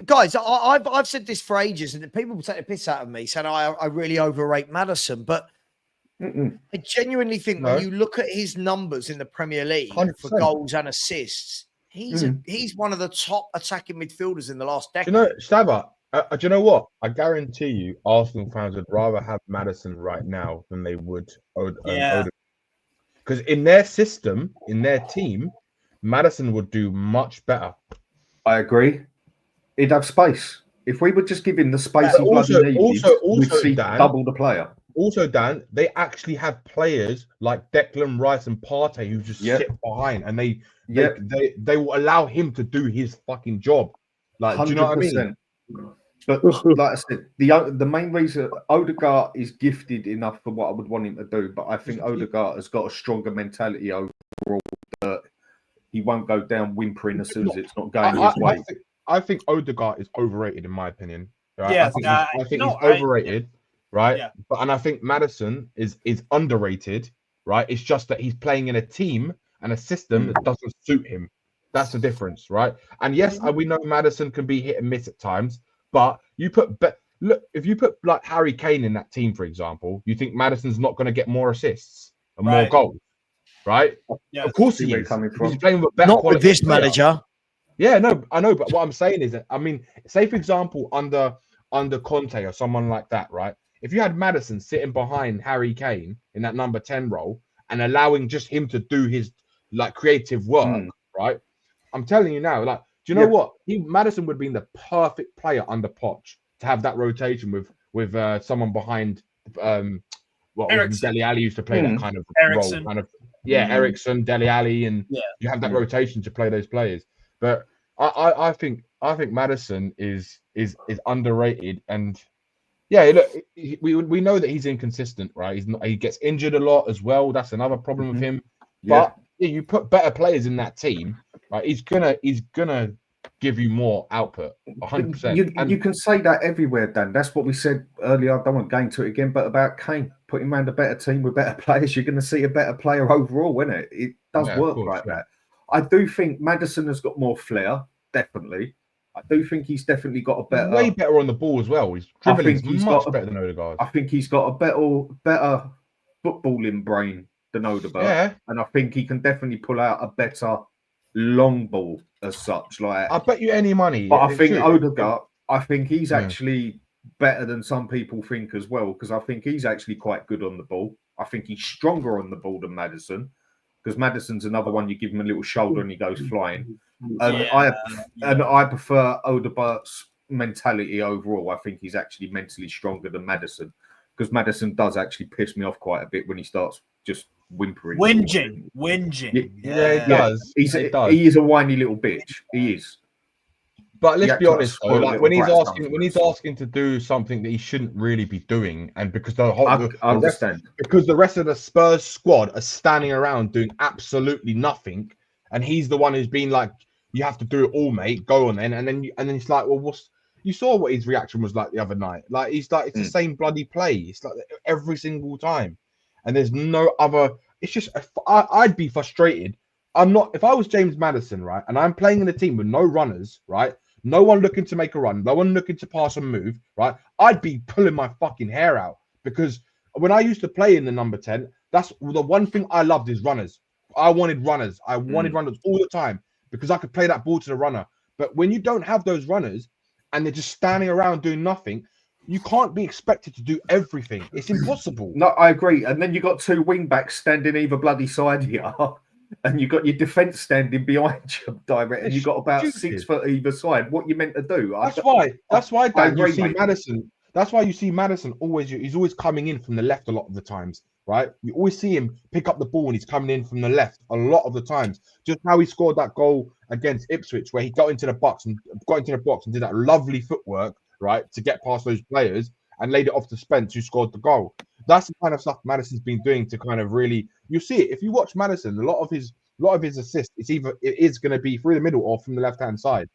guys, I've said this for ages, and people take the piss out of me saying I really overrate Maddison, but I genuinely think when you look at his numbers in the Premier League 100%. For goals and assists, he's one of the top attacking midfielders in the last decade. Do you know, Stabber, do you know what? I guarantee you, Arsenal fans would rather have Maddison right now than they would Odegaard. Because in their system, in their team, Maddison would do much better. I agree. He'd have space. If we would just give him the space he bloody needed, we'd see Dan, double the player. Also, Dan, they actually have players like Declan Rice and Partey who just sit behind, and they will allow him to do his fucking job. Like, do you know what I mean? But like I said, the main reason Odegaard is gifted enough for what I would want him to do, but I think Odegaard has got a stronger mentality overall that he won't go down whimpering as soon as it's not going his way. I think Odegaard is overrated in my opinion. Right? Yeah, I think he's overrated, right? Yeah. And I think Maddison is underrated, right? It's just that he's playing in a team and a system that doesn't suit him. That's the difference, right? And yes, we know Maddison can be hit and miss at times, but you look, if you put like Harry Kane in that team, for example, you think Maddison's not going to get more assists and more goals, right? Yeah, of course he is. He's playing with better not with this player. manager. Yeah, no, I know, but what I'm saying is that, I mean, say for example, under Conte or someone like that, right? If you had Maddison sitting behind Harry Kane in that number 10 role and allowing just him to do his like creative work, right? I'm telling you now, like, do you know what? Maddison would have been the perfect player under Poch to have that rotation with someone behind Dele Alli used to play that kind of role, kind of Ericsson, Dele Alli, and you have that rotation to play those players. But I think Maddison is underrated, and look, we know that he's inconsistent, right? He gets injured a lot as well. That's another problem with him. But you put better players in that team, right? He's gonna give you more output, 100%. You can say that everywhere, Dan. That's what we said earlier. I don't want to go into it again, but about Kane, putting around a better team with better players, you're going to see a better player overall, isn't it? It does work like that. I do think Maddison has got more flair, definitely. I do think he's definitely got a better... Way better on the ball as well. He's dribbling much better than Odegaard. I think he's got a better footballing brain than Odegaard. Yeah. And I think he can definitely pull out a better long ball as such. Like, I bet you any money. But I think Odegaard, I think he's actually better than some people think as well, because I think he's actually quite good on the ball. I think he's stronger on the ball than Maddison, because Maddison's another one, you give him a little shoulder and he goes flying. And I prefer Odegaard's mentality overall. I think he's actually mentally stronger than Maddison, because Maddison does actually piss me off quite a bit when he starts just whimpering. Whinging. Yeah, he does. He is a whiny little bitch. He is. But let's be honest, though, like when he's asking to do something that he shouldn't really be doing, and because because the rest of the Spurs squad are standing around doing absolutely nothing, and he's the one who's been like, "You have to do it all, mate. Go on then." And then it's like, well, you saw what his reaction was like the other night. Like he's like, it's the same bloody play. It's like every single time, and there's no other. It's just I'd be frustrated. I'm not, if I was James Maddison, right, and I'm playing in a team with no runners, right, no one looking to make a run, no one looking to pass and move, right, I'd be pulling my fucking hair out, because when I used to play in the number 10, that's the one thing I loved is runners. I wanted runners. I wanted runners all the time, because I could play that ball to the runner. But when you don't have those runners and they're just standing around doing nothing, you can't be expected to do everything. It's impossible. No, I agree. And then you got two wing backs standing either bloody side here. And you got your defence standing behind you, direct, and you got about 6 foot either side. What you meant to do? That's why, Dan, you see Maddison. That's why you see Maddison always. He's always coming in from the left a lot of the times, right? You always see him pick up the ball and he's coming in from the left a lot of the times. Just how he scored that goal against Ipswich, where he got into the box and did that lovely footwork, right, to get past those players and laid it off to Spence, who scored the goal. That's the kind of stuff Maddison's been doing to kind of really. You see it if you watch Maddison. A lot of his assists, it is going to be through the middle or from the left hand side,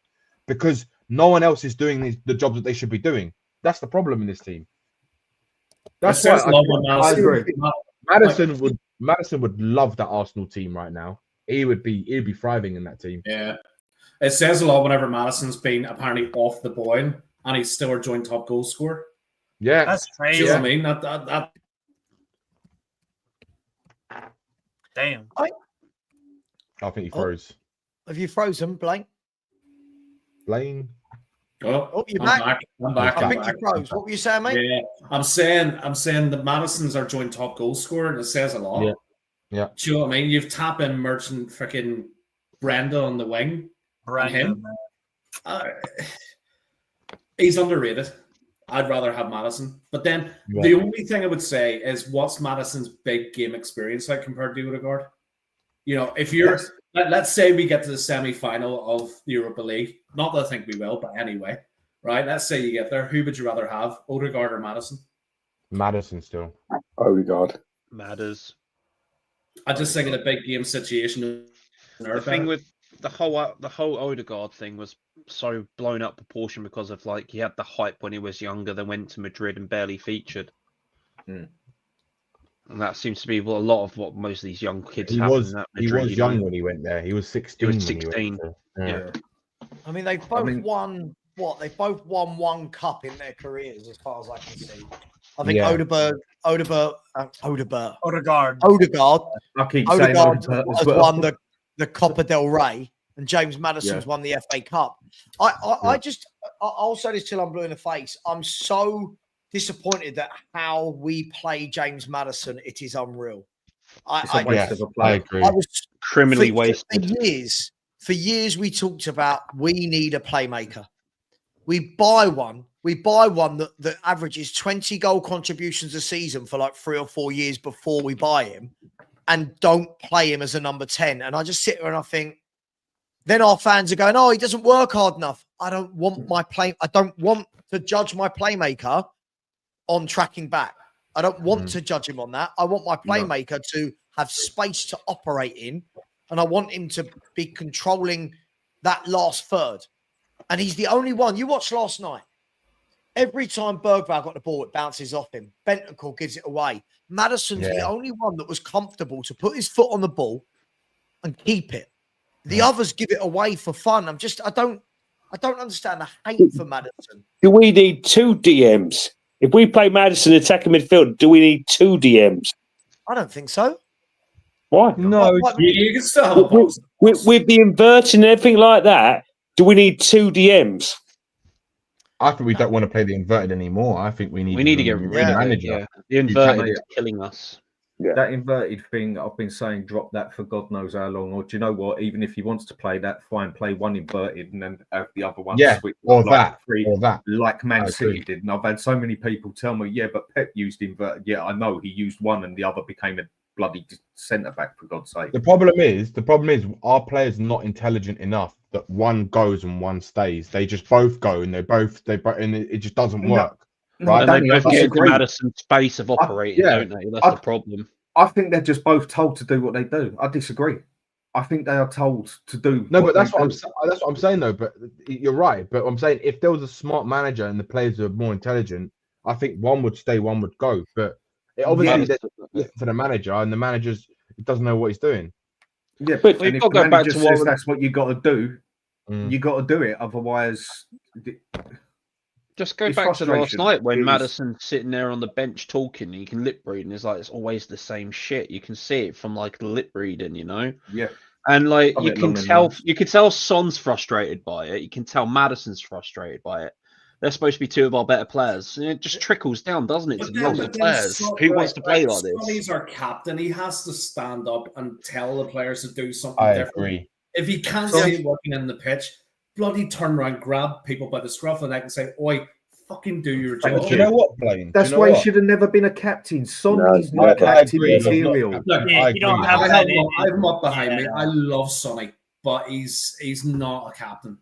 because no one else is doing the jobs that they should be doing. That's the problem in this team. That's why I agree. Maddison would love that Arsenal team right now. He'd be thriving in that team. Yeah, it says a lot whenever Maddison's been apparently off the boil and he's still our joint top goal scorer. Yeah, that's crazy. You know what I mean? That Damn. I think he froze. Have you frozen, Blaine? Oh, you're I'm back. I'm back. I think you froze. What were you saying, mate? Yeah, I'm saying that Maddison's our joint top goal scorer, and it says a lot. Yeah. Do you know what I mean? You've tapped in Merchant, freaking Brenda on the wing. Brennan. He's underrated. I'd rather have Maddison. But then the only thing I would say is, what's Maddison's big game experience like compared to Odegaard? You know, if you're let's say we get to the semi-final of the Europa League. Not that I think we will, but anyway, right? Let's say you get there. Who would you rather have, Odegaard or Maddison? Maddison still. Odegaard. Matters. I just think in a big game situation. The thing with the whole Odegaard thing was so blown up proportion because of like he had the hype when he was younger, then went to Madrid and barely featured. Mm. And that seems to be what a lot of what most of these young kids He have. was in that he Madrid, was young when he went there. He was 16. He was when he 16. went there. Yeah. I mean, they've both won what? They've both won one cup in their careers, as far as I can see. I think Odegaard. I keep saying Odegaard Odegaard as has well. won the Copa del Rey, and James Maddison's won the FA Cup. I'll say this till I'm blue in the face. I'm so disappointed that how we play James Maddison. It is unreal. I agree. I was criminally wasted. For years, we talked about we need a playmaker. We buy one that averages 20 goal contributions a season for like 3 or 4 years before we buy him, and don't play him as a number 10. And I just sit there and I think, then our fans are going, "Oh, he doesn't work hard enough." I don't want to judge my playmaker on tracking back. I don't want to judge him on that. I want my playmaker to have space to operate in, and I want him to be controlling that last third. And he's the only one. You watched last night. Every time Bergvall got the ball, it bounces off him. Bentancur gives it away. Maddison's the only one that was comfortable to put his foot on the ball and keep it. The others give it away for fun. I don't understand the hate for Maddison. Do we need 2 DMs? If we play Maddison attacking midfield, do we need 2 DMs? I don't think so. Why? No, you can still have a box. With the inverting and everything like that, do we need 2 DMs? I think we don't want to play the inverted anymore. I think we need to get rid of it. Yeah. The inverted is killing us. Yeah. That inverted thing, I've been saying, drop that for God knows how long. Or do you know what? Even if he wants to play that, fine, play one inverted and then have the other one switch. Or like that. Like Man City did. And I've had so many people tell me, yeah, but Pep used inverted. Yeah, I know he used one and the other became a bloody centre-back, for God's sake. The problem is our players are not intelligent enough that one goes and one stays. They just both go and and it just doesn't work. Right? And they both get into Maddison's space of operating, don't they? That's the problem. I think they're just both told to do what they do. I disagree. I think they are told to do. No, but that's what I'm saying though. But you're right. But I'm saying if there was a smart manager and the players are more intelligent, I think one would stay, one would go. But it obviously for the manager, and the manager doesn't know what he's doing. Yeah, but if the manager says that's what you got to do, you got to do it. Otherwise, just go back to last night when Maddison's sitting there on the bench talking. And you can lip read, and it's always the same shit. You can see it from like the lip reading, you know. Yeah. And like you can tell Son's frustrated by it. You can tell Maddison's frustrated by it. They're supposed to be 2 of our better players. And it just trickles down, doesn't it, to the other players? Who wants to play like this? Sonny's our captain. He has to stand up and tell the players to do something different. Agree. If he can't see it working in the pitch, bloody turn around, grab people by the scruff of the neck and say, "Oi, fucking do your job." Do you know what, Blaine? That's why he should have never been a captain. Son is not captain material. Look, you don't have I have him up behind me. I love Sonny, but he's not a captain.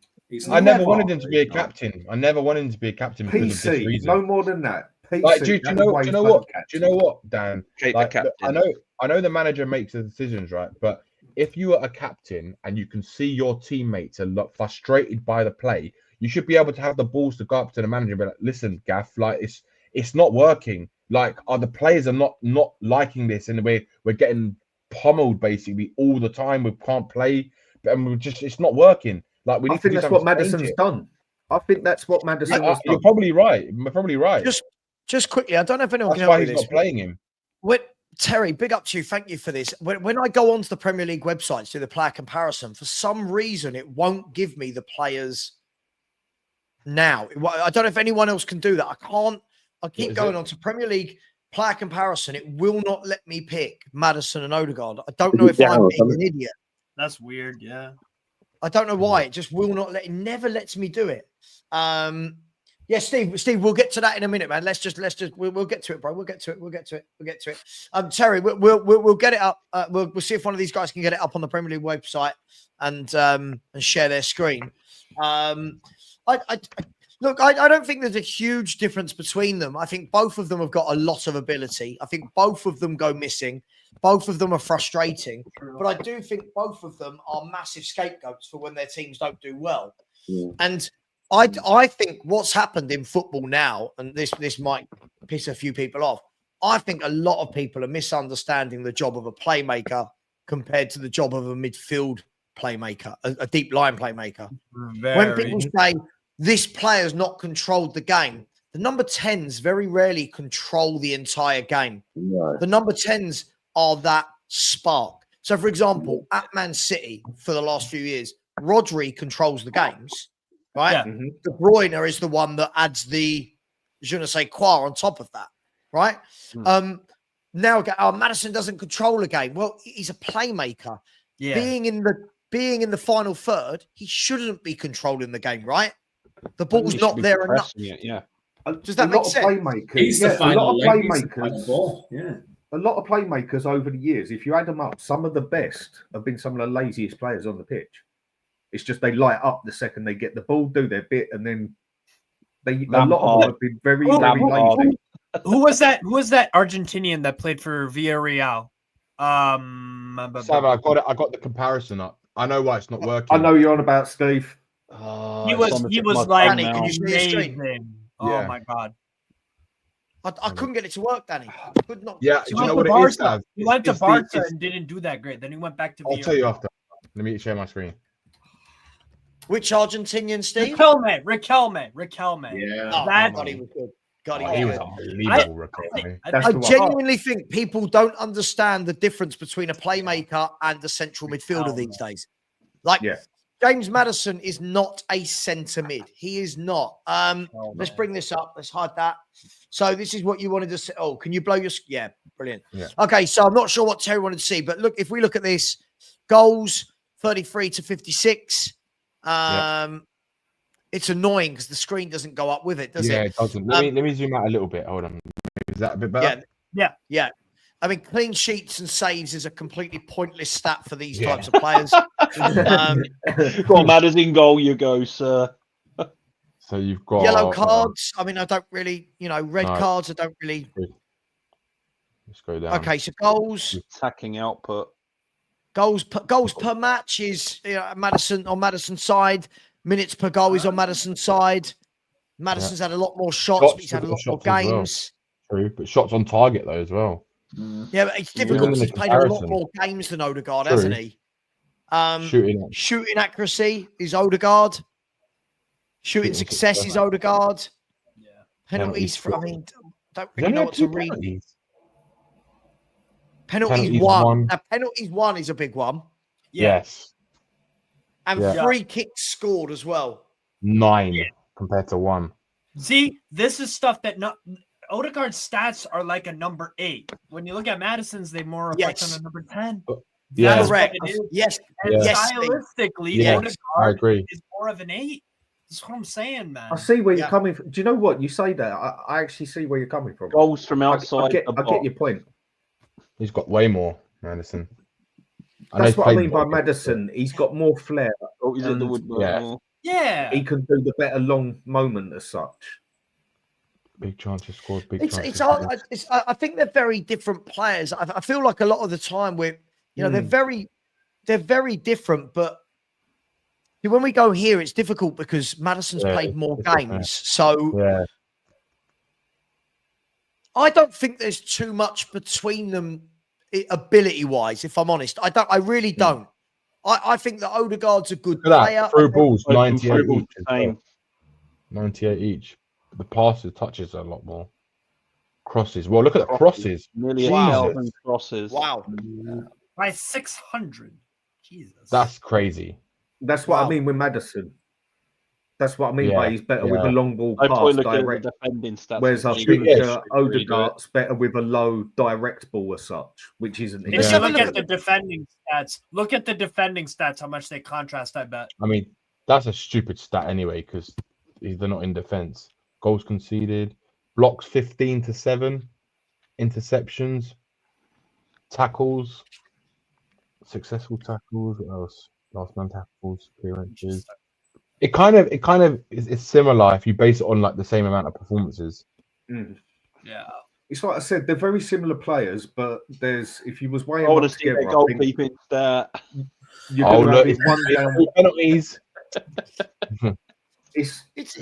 I never wanted him to be a captain. I never wanted him to be a captain because of this reason. No more than that. PC, like, do you know what, Dan? Like, I know the manager makes the decisions, right? But if you are a captain and you can see your teammates are frustrated by the play, you should be able to have the balls to go up to the manager and be like, "Listen, Gaff, like it's not working. Like, the players are not liking this, and we're getting pummeled basically all the time. We can't play, and it's not working." Like, I think that's what Maddison's done. I think that's what Maddison has done. You're probably right. You're probably right. Just quickly, I don't know if anyone That's can why help me he's with not playing him. Terry, big up to you. Thank you for this. When I go onto the Premier League website to do the player comparison, for some reason, it won't give me the players now. I don't know if anyone else can do that. I keep going on to Premier League player comparison. It will not let me pick Maddison and Odegaard. I don't know if I'm being an idiot. That's weird. Yeah. I don't know why. It just will not it never lets me do it. Yeah, Steve, we'll get to that in a minute, man. We'll get to it, bro. We'll get to it. Terry, we'll get it up. We'll see if one of these guys can get it up on the Premier League website and share their screen. Look, I don't think there's a huge difference between them. I think both of them have got a lot of ability. I think both of them go missing. Both of them are frustrating, but I do think both of them are massive scapegoats for when their teams don't do well. And I think what's happened in football now, and this might piss a few people off, I think a lot of people are misunderstanding the job of a playmaker compared to the job of a midfield playmaker, a deep line playmaker. When people say this player's not controlled the game, the number 10s very rarely control the entire game. The number 10s are that spark. So, for example, at Man City for the last few years, Rodri controls the games. Right, Yeah. De Bruyne is the one that adds the je ne sais quoi on top of that, right? Now Maddison doesn't control a game. Well, he's a playmaker. Yeah. Being in the final third, he shouldn't be controlling the game, right? The ball's not there enough. Yeah. Does that make sense? He's the final leg, he's the final ball. Yeah. A lot of playmakers over the years, if you add them up, some of the best have been some of the laziest players on the pitch. It's just they light up the second they get the ball, do their bit, and then a lot of them have been very lazy. Who was that Argentinian that played for Villarreal? Sam, I got the comparison up. I know why it's not working. I know you're on about Steve. He was like amazing. Oh Yeah. my god. I couldn't get it to work, Danny. Could not. Yeah, He do you know went what to it is, Barca. Sav? He went to It's the- Barca it's- and didn't do that great. Then he went back to I'll Villarreal. tell you after. Let me share my screen. Which Argentinian, Steve? Riquelme. Yeah. Oh, That- God, he was good. He was unbelievable, Riquelme. I genuinely think people don't understand the difference between a playmaker and a central midfielder these days. Like, James Maddison is not a centre mid. He is not. Let's bring this up. Let's hide that. So this is what you wanted to say. Oh, can you blow your... Yeah, brilliant. Yeah. Okay, so I'm not sure what Terry wanted to see, but look, if we look at this, goals 33 to 56. It's annoying because the screen doesn't go up with it, does it? Yeah, it doesn't. Let me zoom out a little bit. Hold on. Is that a bit better? Yeah. I mean, clean sheets and saves is a completely pointless stat for these types of players. Go on, Maddison, goal you go, sir. So you've got Yellow cards. I mean, I don't really, red No. cards. I don't really. Let's go down. Okay, so goals. Attacking output. Goals per match is Maddison on Maddison's side. Minutes per goal is on Maddison's side. Maddison's had a lot more shots, but he's had a lot more games. True, but shots on target though as well. Yeah, but it's difficult because he's played a lot more games than Odegaard, True. hasn't he? Shooting accuracy is Odegaard. Shooting success is Odegaard. Penalties for, I mean, don't really know what to read. Penalties one. Now, penalties one is a big one. Yes. And free kicks scored as well. 9 compared to 1. See, this is stuff that Odegaard's stats are like a number 8. When you look at Madison's, they more reflect on a number 10. Yeah. That's Correct. what it is. Yes. And Yes. stylistically, Yes, Odegaard I agree. is more of an 8. That's what I'm saying, man. I see where you're coming from. Do you know what? You say that. I actually see where you're coming from. Goals from outside. I get your point. He's got way more, Madison. That's what I mean by Maddison. He's got more flair. Oh, he's in the woodwork. Yeah. He can do the better long moment as such. Big chances scored. I think they're very different players. I feel like a lot of the time they're very different. But when we go here, it's difficult because Maddison's played more games. So I don't think there's too much between them ability-wise. If I'm honest, I really don't. I think that Odegaard's a good player. Through balls, 98 each. 98 each. The passes, touches a lot more. Crosses. Well, look at the crosses. Nearly Jesus. 1,000 crosses. Wow. By 600. Jesus. That's crazy. That's what I mean with Maddison. That's what I mean by he's better with a long ball I pass probably look at direct. the defending stats. Whereas I think Odegaard's better with a low direct ball as such, which isn't. If you look at the defending stats, how much they contrast, I bet. I mean, that's a stupid stat anyway because they're not in defense. goals conceded, blocks 15-7, interceptions, tackles, successful tackles. What else? Last man tackles, clearances. It kind of is similar if you base it on like the same amount of performances. Yeah. It's like I said, they're very similar players, but there's if you was weighing I want up to see their together, I think goalkeeping stat. you're going to have it it's one down. penalties.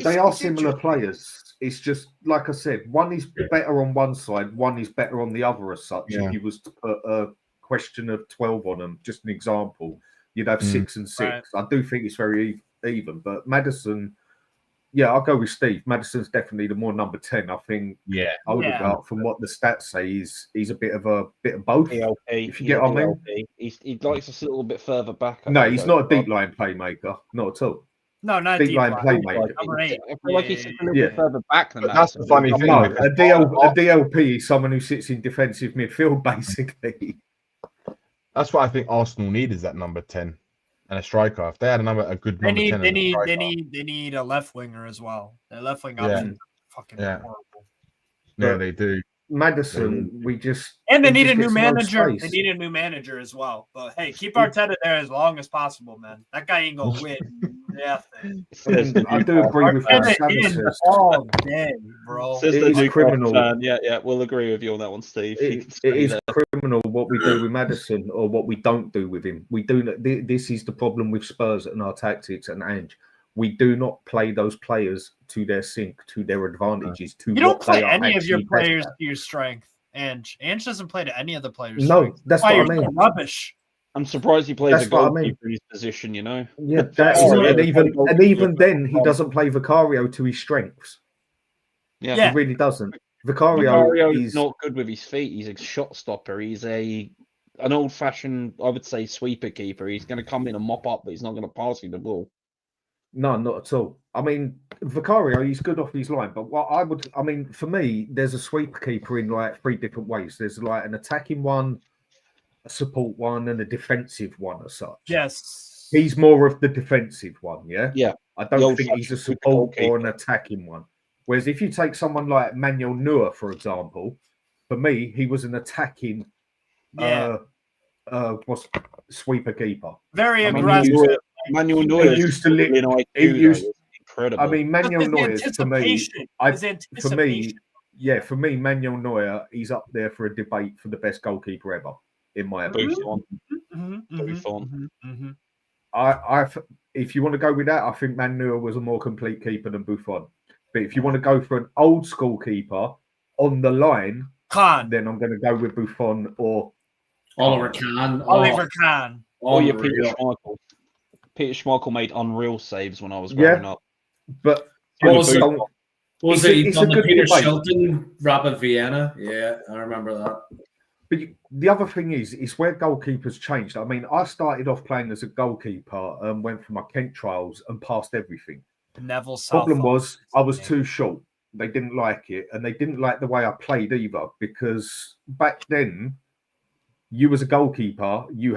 They are similar players. It's just like I said, one is better on one side, one is better on the other. As such, Yeah. if you was to put a question of 12 on them, just an example, you'd have 6 and 6. Right. I do think it's very even, but Maddison. Yeah, I'll go with Steve. Madison's definitely the more number 10. I think. Yeah, Odegaard, from what the stats say, he's a bit of both. ELP, If you get what I mean. He likes us a little bit further back. No, he's not a deep line playmaker. Not at all. No, not deep line playmaker. Number 8. I feel like he's a little bit further back than But that. that's the funny thing. No, a DLP is someone who sits in defensive midfield, basically. That's what I think Arsenal need is that number 10 and a striker. If they had a good number 10, They need a left winger as well. Their left wing option is fucking horrible. No, they do. Madison, we just and they he need just a new gets no manager. space. They need a new manager as well. But hey, keep Arteta there as long as possible, man. That guy ain't gonna win. Yeah, I do agree with what Sam says. All day, bro. Says It the is new criminal. fan. Yeah, we'll agree with you on that one, Steve. You can It stay is there. criminal what we do with Madison or what we don't do with him. We do not. This is the problem with Spurs and our tactics and Ange. We do not play those players to their sync, to their advantages. To You don't what play they are any of your actually best players at. to your strength. Ange doesn't play to any of the players. No, strength. that's why what I you're so mean. rubbish. I'm surprised he plays That's a what I goalkeeper mean. in his position. You know. Yeah, that's Oh, and yeah, even then he doesn't play Vicario to his strengths. Yeah. He really doesn't. Vicario's Vicario is not good with his feet. He's a shot stopper. He's an old-fashioned, I would say, sweeper keeper. He's going to come in and mop up, but he's not going to pass you the ball. no, not at all. I mean, Vicario, he's good off his line, but for me, there's a sweeper keeper in like 3 different ways. There's like an attacking one, a support one, and a defensive one as such. Yes. He's more of the defensive one, yeah? Yeah. I The don't think he's a old-fashioned sweeper support or goalkeeper. an attacking one. Whereas if you take someone like Manuel Neuer, for example, for me, he was an attacking sweeper keeper. Very I mean, aggressive. Manuel he Neuer used to live. he used incredible. I mean, Manuel His Neuer for me, anticipation. His anticipation. for me, Manuel Neuer, he's up there for a debate for the best goalkeeper ever, in my opinion. If you want to go with that, I think Manuel was a more complete keeper than Buffon. But if you want to go for an old school keeper on the line, then I'm going to go with Buffon or Oliver Kahn. Oliver Kahn. Oh, yeah, Peter Schmeichel. Peter Schmeichel made unreal saves when I was growing up. But Was it he it's done a the good Peter debate. Shilton, Rapid Vienna? Yeah, I remember that. But the other thing is where goalkeepers changed. I mean, I started off playing as a goalkeeper and went for my Kent trials and passed everything. Neville Problem Southall. was I was too short. They didn't like it, and they didn't like the way I played either. Because back then, you as a goalkeeper, you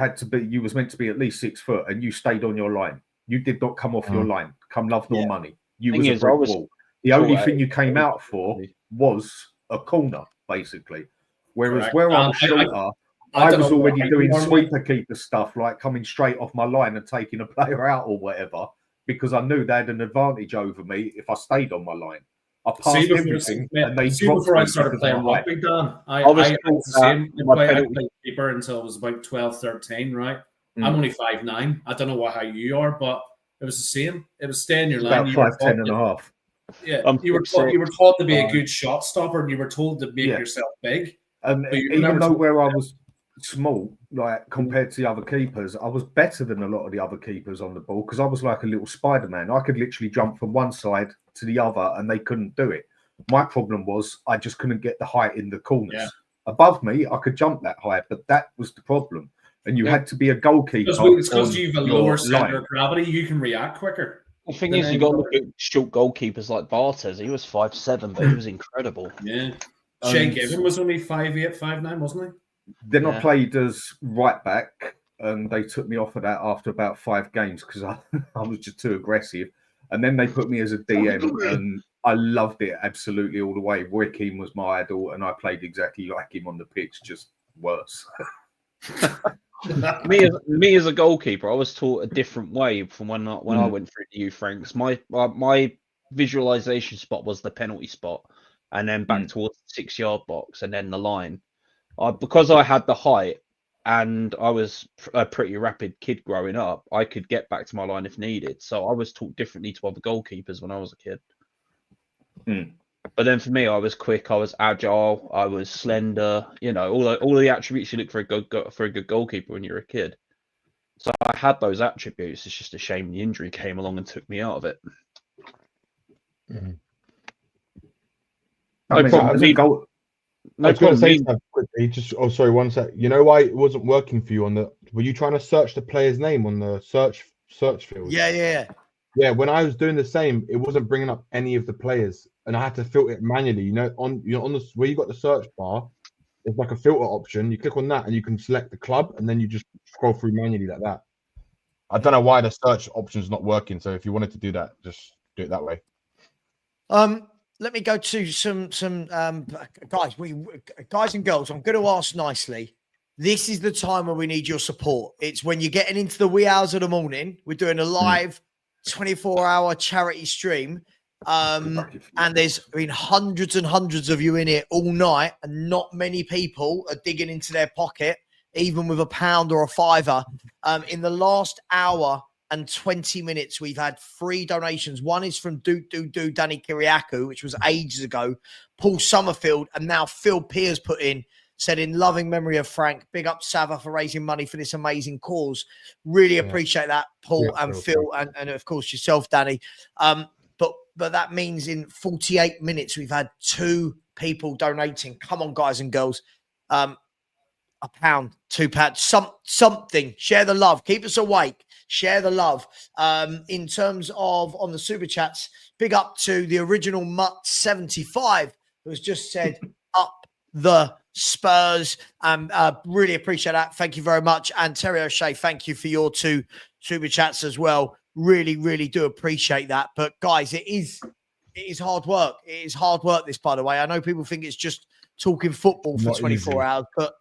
was meant to be at least 6 foot, and you stayed on your line. You did not come off your line. Come love nor money. You Thing was a is, brick I was wall. The only short thing you came out for was a corner, basically. Whereas Correct. where I was shorter, I I don't was know what already I doing normally- sweeper keeper stuff, like coming straight off my line and taking a player out or whatever, because I knew they had an advantage over me if I stayed on my line. I passed everything, and they dropped before I me started because of playing my height. rugby, Dan, I was was told the same. that my I penalty- played keeper until I was about 12, 13, right? Mm. I'm only 5'9". I don't know how you are, but it was the same. It was stay in your line. About You were 5'10" taught and a half. Yeah, I'm you were 6'6". taught to be a good shot stopper, and you were told to make Yeah. yourself big. And But you were even never though told- where I was small, like compared to the other keepers, I was better than a lot of the other keepers on the ball because I was like a little Spider-Man. I could literally jump from one side to the other, and they couldn't do it. My problem was I just couldn't get the height in the corners. Yeah. Above me, I could jump that high, but that was the problem. And you had to be a goalkeeper. It's because on you've a your lower center line. of gravity, you can react quicker. The thing Then is, you got to look at short goalkeepers like Bartes. He was 5'7", but he was incredible. Yeah. Shea And- Given was only 5'8", 5'9", wasn't he? Then I Yeah. played as right back, and they took me off of that after about 5 games because I was just too aggressive. And then they put me as a DM, and I loved it absolutely all the way. Roy Keane was my idol, and I played exactly like him on the pitch, just worse. me as a goalkeeper, I was taught a different way from when I went through the youth ranks. My visualization spot was the penalty spot, and then back towards the 6-yard box, and then the line. Because I had the height and I was a pretty rapid kid growing up, I could get back to my line if needed. So I was taught differently to other goalkeepers when I was a kid. But then for me, I was quick, I was agile, I was slender. You know, all the attributes you look for a good goalkeeper when you're a kid. So I had those attributes. It's just a shame the injury came along and took me out of it. I was going to say something quickly. Just sorry, one sec. You know why it wasn't working for you on the? Were you trying to search the player's name on the search field? Yeah. When I was doing the same, it wasn't bringing up any of the players, and I had to filter it manually. On the where you got the search bar, it's like a filter option. You click on that, and you can select the club, and then you just scroll through manually like that. I don't know why the search option's not working. So if you wanted to do that, just do it that way. Let me go to some guys. Guys and girls, I'm going to ask nicely. This is the time where we need your support. It's when you're getting into the wee hours of the morning. We're doing a live 24-hour charity stream. And there's been hundreds and hundreds of you in it all night, and not many people are digging into their pocket, even with £1 or £5. In the last hour and 20 minutes, we've had 3 donations. One is from Danny Kiriakou, which was ages ago. Paul Summerfield, and now Phil Pears put in, said, in loving memory of Frank, big up Sava for raising money for this amazing cause. Really appreciate that, Paul and Phil, and of course yourself, Danny. But that means in 48 minutes, we've had 2 people donating. Come on, guys and girls. £1, £2, something. Share the love. Keep us awake. Share the love. In terms of on the super chats, big up to the original Mutt 75, who has just said up the Spurs. Really appreciate that. Thank you very much. And Terry O'Shea, thank you for your 2 super chats as well. Really, really do appreciate that. But guys, it is hard work. It is hard work, this, by the way. I know people think it's just talking football for 24 hours, but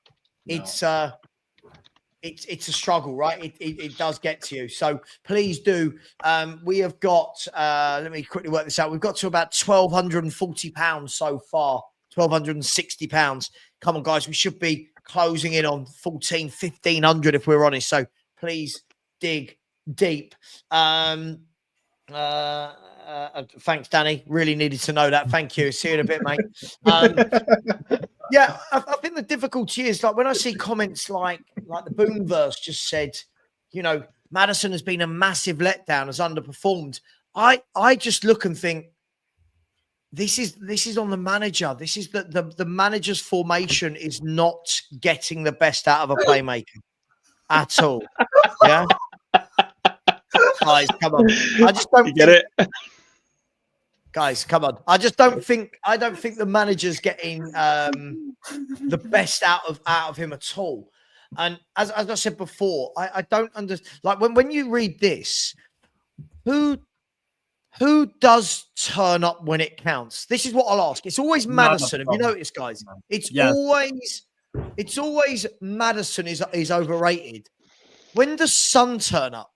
it's a struggle, right? It does get to you. So please do. We have got, let me quickly work this out. We've got to about £1,240 so far, £1,260. Come on, guys. We should be closing in on 1,500 if we're honest. So please dig deep. Thanks, Danny. Really needed to know that. Thank you. See you in a bit, mate. Yeah, I think the difficulty is, like, when I see comments like the Boomverse just said, you know, Maddison has been a massive letdown, has underperformed. I just look and think, this is on the manager. This is the manager's formation is not getting the best out of a playmaker at all. Yeah. Guys, come on. I just don't get it. Guys, come on. I don't think the manager's getting the best out of him at all. And as I said before, I don't understand. Like when you read this, who does turn up when it counts? This is what I'll ask. It's always Maddison. Have you noticed, guys? It's always Maddison is overrated. When does Son turn up?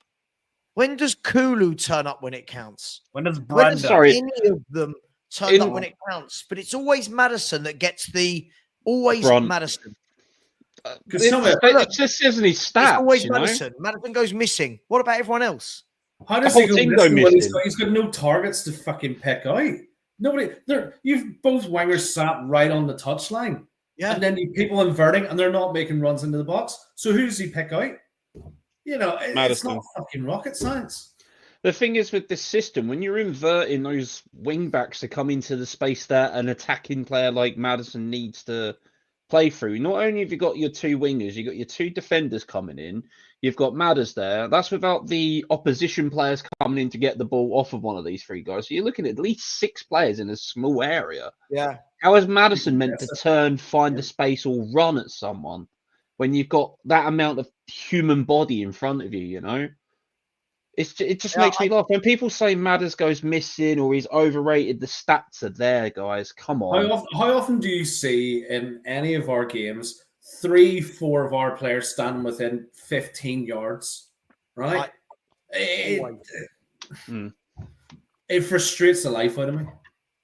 When does Kulu turn up when it counts? When does Brenda? Any of them turn up when it counts? But it's always Maddison that gets Maddison. It just says in his stats. It's always Maddison. Maddison goes missing. What about everyone else? How does he go missing when he's got no targets to fucking pick out? You've both wingers sat right on the touchline. Yeah. And then you people inverting and they're not making runs into the box. So who does he pick out? You know, it's not fucking rocket science. The thing is with this system, when you're inverting those wing backs to come into the space that an attacking player like Maddison needs to play through, not only have you got your 2 wingers, you've got your 2 defenders coming in, you've got Madders there. That's without the opposition players coming in to get the ball off of one of these 3 guys. So you're looking at least 6 players in a small area. Yeah. How is Maddison meant to turn, find the space, or run at someone when you've got that amount of human body in front of you, you know? It just makes me laugh when people say Madders goes missing or he's overrated. The stats are there, guys. Come on. How often do you see in any of our games 3-4 of our players standing within 15 yards? Right? It frustrates the life out of me.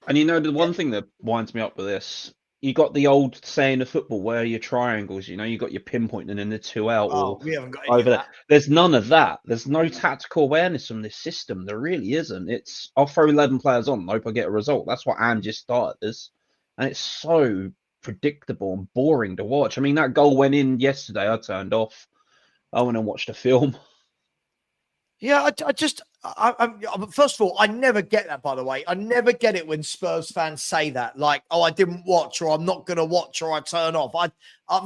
And you know, the one thing that winds me up with this, you got the old saying of football, where are your triangles? You know, you got your pinpoint and then the two out. Oh, or we haven't got any over of there. There's none of that. There's no tactical awareness from this system. There really isn't. It's I'll throw 11 players on and hope I get a result. That's what Am just started as. And it's so predictable and boring to watch. I mean, that goal went in yesterday. I turned off. I went and watched a film. Yeah, first of all, I never get that, by the way. I never get it when Spurs fans say that, like, oh, I didn't watch, or I'm not going to watch, or I turn off. I've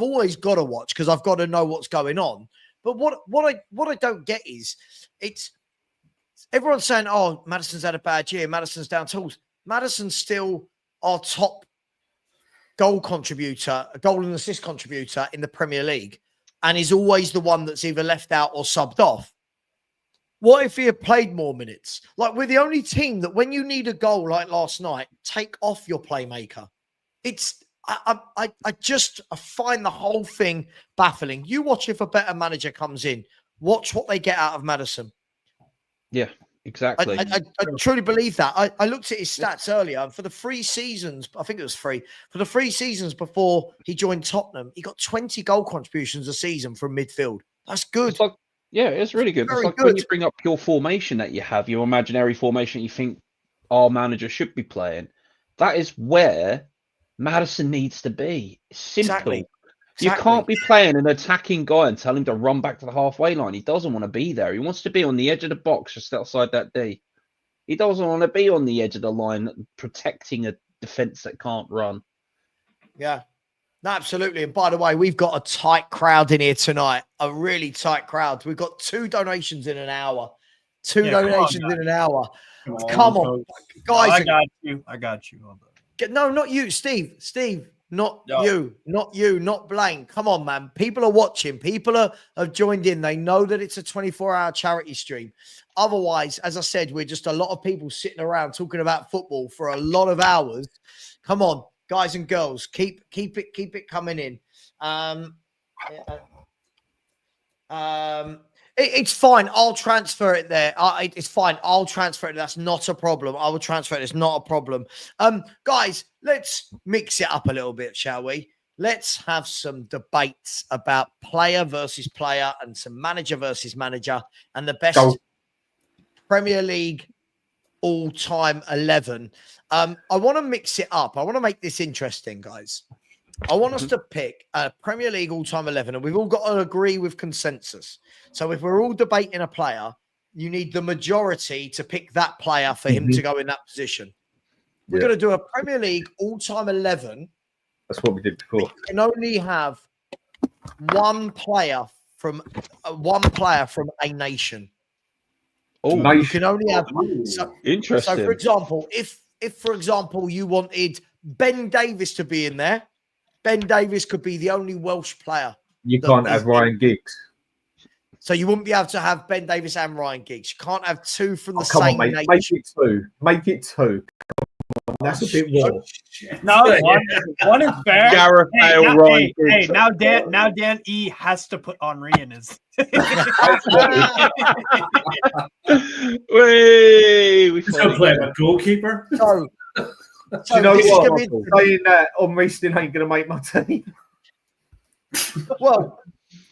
always got to watch because I've got to know what's going on. But what I don't get is it's everyone's saying, oh, Maddison's had a bad year. Maddison's down tools. Maddison's still our top goal and assist contributor in the Premier League, and is always the one that's either left out or subbed off. What if he had played more minutes? Like, we're the only team that when you need a goal like last night, take off your playmaker. I find the whole thing baffling. You watch if a better manager comes in. Watch what they get out of Maddison. Yeah, exactly. I truly believe that. I looked at his stats earlier. For the 3 seasons, I think it was 3. For the 3 seasons before he joined Tottenham, he got 20 goal contributions a season from midfield. That's good. Yeah, it's really good. It's like when you bring up your formation that you have, your imaginary formation you think our manager should be playing. That is where Maddison needs to be. Simple. Exactly. You can't be playing an attacking guy and tell him to run back to the halfway line. He doesn't want to be there. He wants to be on the edge of the box just outside that D. He doesn't want to be on the edge of the line protecting a defence that can't run. Yeah. No, absolutely. And by the way, we've got a tight crowd in here tonight, a really tight crowd. We've got 2 donations in an hour. 2 donations in an hour. Come on. Guys. I got you. No, not you, Steve. Not you, not Blaine. Come on, man. People are watching. People have joined in. They know that it's a 24-hour charity stream. Otherwise, as I said, we're just a lot of people sitting around talking about football for a lot of hours. Come on. Guys and girls, keep it coming in. It's fine. I'll transfer it there. It's fine. I'll transfer it. That's not a problem. I will transfer it. It's not a problem. Guys, let's mix it up a little bit, shall we? Let's have some debates about player versus player and some manager versus manager and the best Premier League all-time 11. I want to mix it up. I want to make this interesting, guys. I want us to pick a Premier League all-time 11, and we've all got to agree with consensus. So if we're all debating a player, you need the majority to pick that player for him to go in that position. We're going to do a Premier League all-time 11. That's what we did before. You can only have one player from a nation. Oh, you can only have interesting. So, for example, if for example you wanted Ben Davis to be in there, Ben Davis could be the only Welsh player. You can't have Ryan Giggs. So you wouldn't be able to have Ben Davis and Ryan Giggs. You can't have 2 from the Come same on, mate. nation. Make it 2. Make it 2. That's a bit more. No, one is fair. Gareth Bale, Ryan Giggs. Now Dan E has to put Henry in his. We still play a goalkeeper. So you know what? Saying that Henry still ain't going to make my team. Well,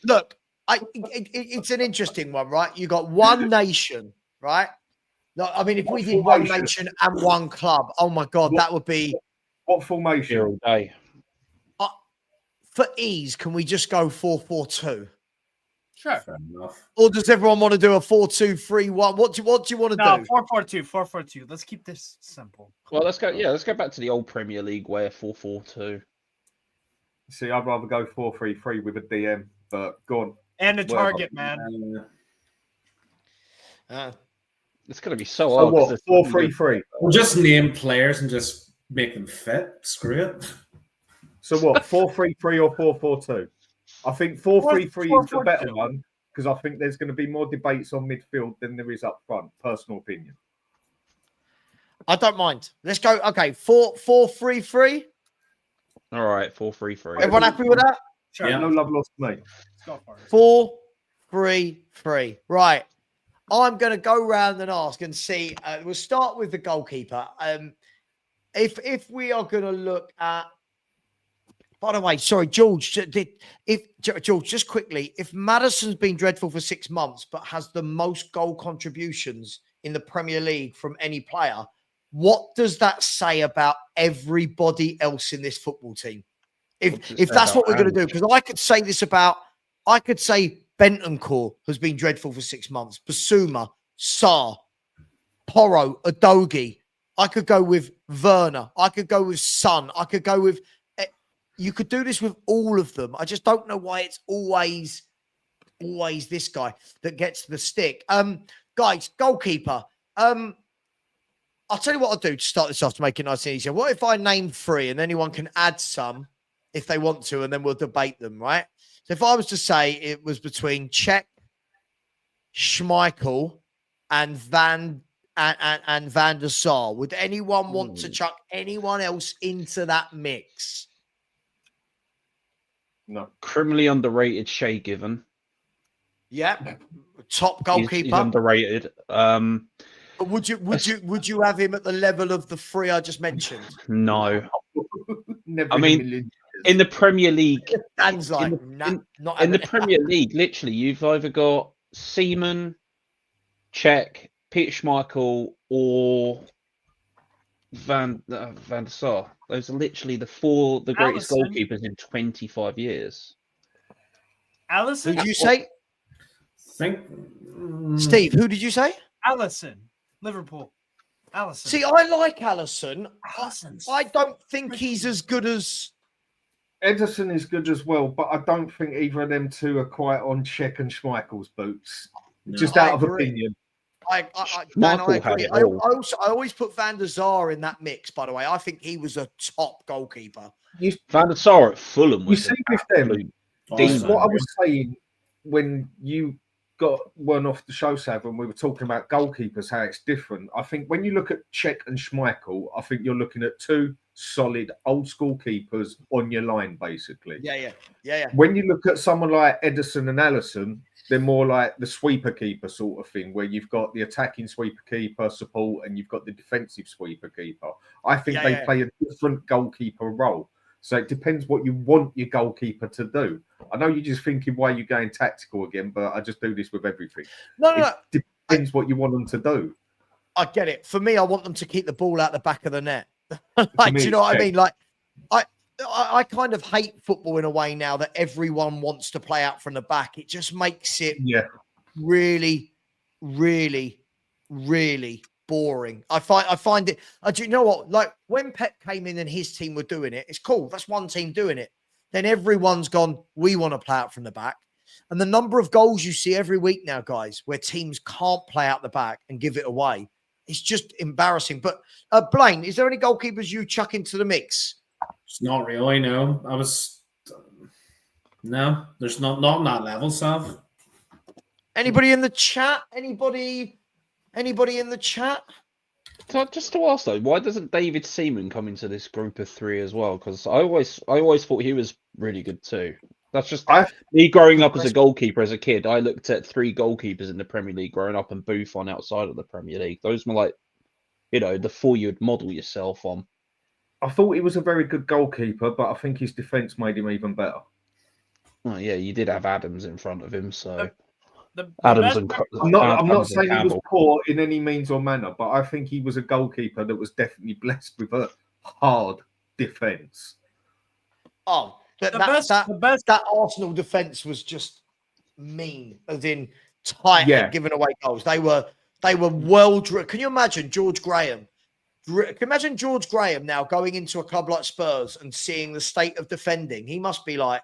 look, it's an interesting one, right? You got one nation, right? No, I mean, if we did one nation and one club, oh my God, that would be what formation? All day. For ease, can we just go 4-4-2? Sure. Fair enough. Or does everyone want to do a 4-2-3-1? What do you want to do? 4-4-2. Let's keep this simple. Well, let's go. Yeah, let's go back to the old Premier League way of 4-4-2. See, I'd rather go 4-3-3 with a DM, but go on. And a target, man. It's going to be so hard. What? 4-3-3. We'll just name players and just make them fit. Screw it. So what? 4-3-3 or 4-4-2? I think 4-3-3 is the better one, because I think there's going to be more debates on midfield than there is up front. Personal opinion. I don't mind. Let's go. Okay, 4-4-3-3. All right, 4-3-3. Everyone happy with that? Sure. Yeah, no love lost to me. 4-3-3. Right. I'm going to go round and ask and see. We'll start with the goalkeeper. If we are going to look at, by the way, sorry, George, George, just quickly, if Maddison's been dreadful for 6 months, but has the most goal contributions in the Premier League from any player, what does that say about everybody else in this football team? If that's what we're going to do, because I could say Bentancur has been dreadful for 6 months. Basuma, Sarr, Porro, Udogie. I could go with Werner. I could go with Son. I could go with... You could do this with all of them. I just don't know why it's always this guy that gets the stick. Guys, goalkeeper. I'll tell you what I'll do to start this off to make it nice and easier. What if I name 3 and anyone can add some if they want to, and then we'll debate them, right? So if I was to say it was between Cech, Schmeichel, and Van der Sar, would anyone want to chuck anyone else into that mix? No. Criminally underrated Shay Given. Yeah. Top goalkeeper. He's underrated. But would you have him at the level of the 3 I just mentioned? No. I mean, in the Premier League, Dan's like, in the Premier League, literally, you've either got Seaman, Cech, Peter Schmeichel, or Van der Sar. Those are literally the greatest goalkeepers in 25 years. Allison? Who did you say? Steve, who did you say? Allison, Liverpool. Allison. See, I like Allison. I don't think he's as good as... Ederson is good as well, but I don't think either of them two are quite on Cech and Schmeichel's boots. No. Just out of opinion. I agree. I always put Van der Sar in that mix, by the way. I think he was a top goalkeeper. Van der Sar at Fulham was... You see with them, what I was saying when you weren't off the show, Sav, and we were talking about goalkeepers, how it's different. I think when you look at Cech and Schmeichel, I think you're looking at 2 solid old school keepers on your line, basically. Yeah. When you look at someone like Ederson and Allison, they're more like the sweeper keeper sort of thing, where you've got the attacking sweeper keeper support and you've got the defensive sweeper keeper. I think they play a different goalkeeper role. So it depends what you want your goalkeeper to do. I know you're just thinking why you're going tactical again, but I just do this with everything. No. It depends what you want them to do. I get it. For me, I want them to keep the ball out the back of the net. Like, do you know what I mean? Like, I kind of hate football in a way now that everyone wants to play out from the back. It just makes it really, really, really boring. I find it. Do you know what? Like when Pep came in and his team were doing it, it's cool. That's one team doing it. Then everyone's gone, we want to play out from the back. And the number of goals you see every week now, guys, where teams can't play out the back and give it away, it's just embarrassing. But Blaine, is there any goalkeepers you chuck into the mix? It's not really, no. No, there's not on that level, Sav. Anybody in the chat? Anybody in the chat? So just to ask though, why doesn't David Seaman come into this group of 3 as well? Because I always thought he was really good too. That's just me growing up as a goalkeeper as a kid. I looked at 3 goalkeepers in the Premier League growing up and Buffon outside of the Premier League. Those were like, the 4 you'd model yourself on. I thought he was a very good goalkeeper, but I think his defence made him even better. Oh yeah, you did have Adams in front of him, so I'm not saying he was poor in any means or manner, but I think he was a goalkeeper that was definitely blessed with a hard defence. Oh, that Arsenal defence was just mean, as in tight and giving away goals. They were well driven. Can you imagine George Graham? Can you imagine George Graham now going into a club like Spurs and seeing the state of defending? He must be like,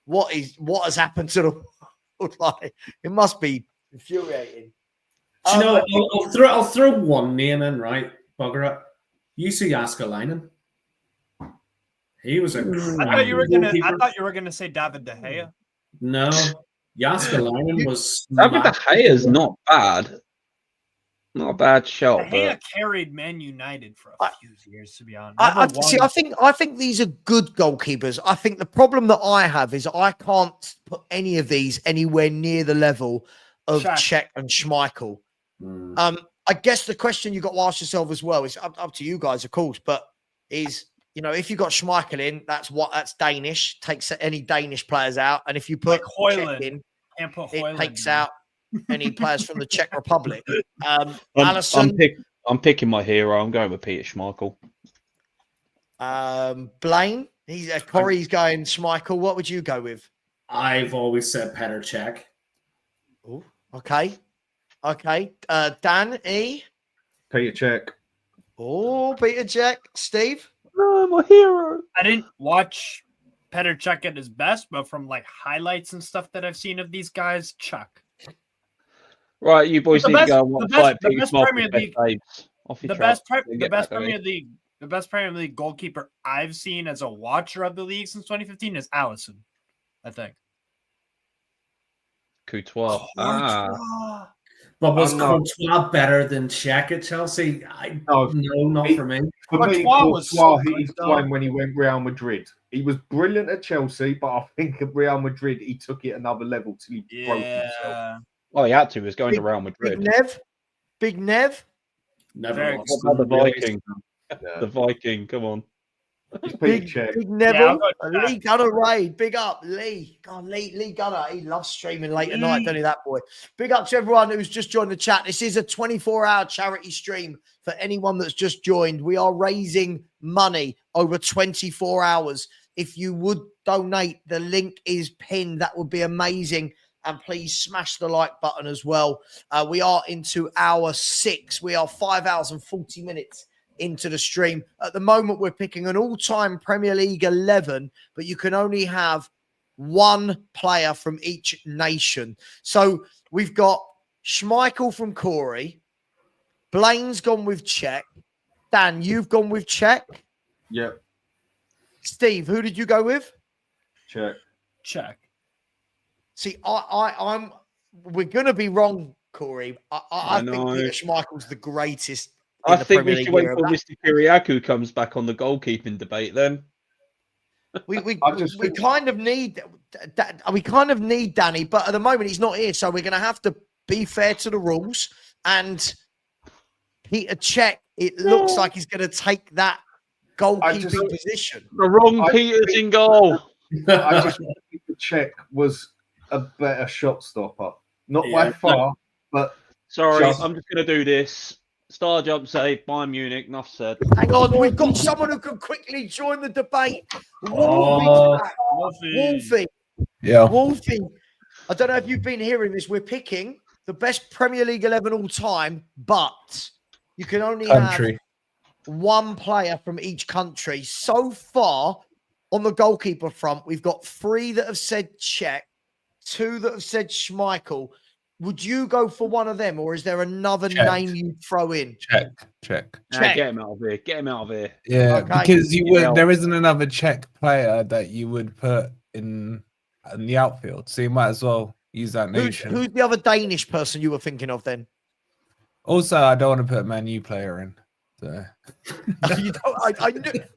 what has happened to the world? Like, it must be infuriating. Do you know, I'll throw one name in, right? Bugger it. Jussi Jääskeläinen. He was a I thought you were gonna say David De Gea. No. Jaskalainen was David De Gea is not bad. Not a bad shot, De Gea but carried Man United for a few years, to be honest. I think these are good goalkeepers. I think the problem that I have is I can't put any of these anywhere near the level of Cech and Schmeichel. I guess the question you got to ask yourself as well is up to you guys, of course, but is, you know, if you got Schmeichel in, that's Danish, takes any Danish players out, and if you put Cech in, it takes out any players from the Czech Republic. Alisson, I'm picking my hero. I'm going with Peter Schmeichel. Blaine, Corey's going Schmeichel. What would you go with? I've always said Petr Cech. Oh, okay. Dan, E. Peter Cech. Oh, Peter Cech. Steve? No, my hero. I didn't watch Petr Cech at his best, but from like highlights and stuff that I've seen of these guys, Cech. Right, you boys need to go and watch the best Premier League. The best Premier League goalkeeper I've seen as a watcher of the league since 2015 is Alisson, I think. Courtois. But was Courtois better than Cech at Chelsea? No, not for me. For me, Courtois hit his prime when he went Real Madrid. He was brilliant at Chelsea, but I think at Real Madrid he took it another level till he broke himself. Well, he had to. He was going to Real Madrid. Big Nev. Never. What about the Viking? The Viking. Come on. Big Neville, Lee Gunner raid. Big up, Lee. God, Lee Gunner. He loves streaming late at night, don't he, that boy? Big up to everyone who's just joined the chat. This is a 24-hour charity stream for anyone that's just joined. We are raising money over 24 hours. If you would donate, the link is pinned. That would be amazing. And please smash the like button as well. We are into hour 6. We are 5 hours and 40 minutes into the stream. At the moment, we're picking an all-time Premier League 11, but you can only have one player from each nation. So we've got Schmeichel from Corey. Blaine's gone with Cech. Dan, you've gone with Cech. Yep. Steve, who did you go with? Cech. See, we're going to be wrong, Corey. I think Peter Schmeichel's the greatest. I think we should wait till Mr. Kyriakou comes back on the goalkeeping debate then. We kind of need Danny, but at the moment he's not here, so we're going to have to be fair to the rules. And Peter Cech, it looks like he's going to take that goalkeeping position. The wrong Peter's in goal. I just think Peter Cech was a better shot stopper, not by far, but sorry, I'm just going to do this. Star jump save, Bayern Munich, enough said. Hang on, we've got someone who can quickly join the debate. Wolfie. Yeah. Wolfie. I don't know if you've been hearing this. We're picking the best Premier League 11 all time, but you can only have one player from each country. So far, on the goalkeeper front, we've got 3 that have said Cech, 2 that have said Schmeichel. Would you go for one of them, or is there another name you throw in? Check. Get him out of here. Get him out of here. Yeah, because there isn't another Czech player that you would put in the outfield, so you might as well use that nation. Who's the other Danish person you were thinking of then? Also, I don't want to put a Man U player in. So. You don't,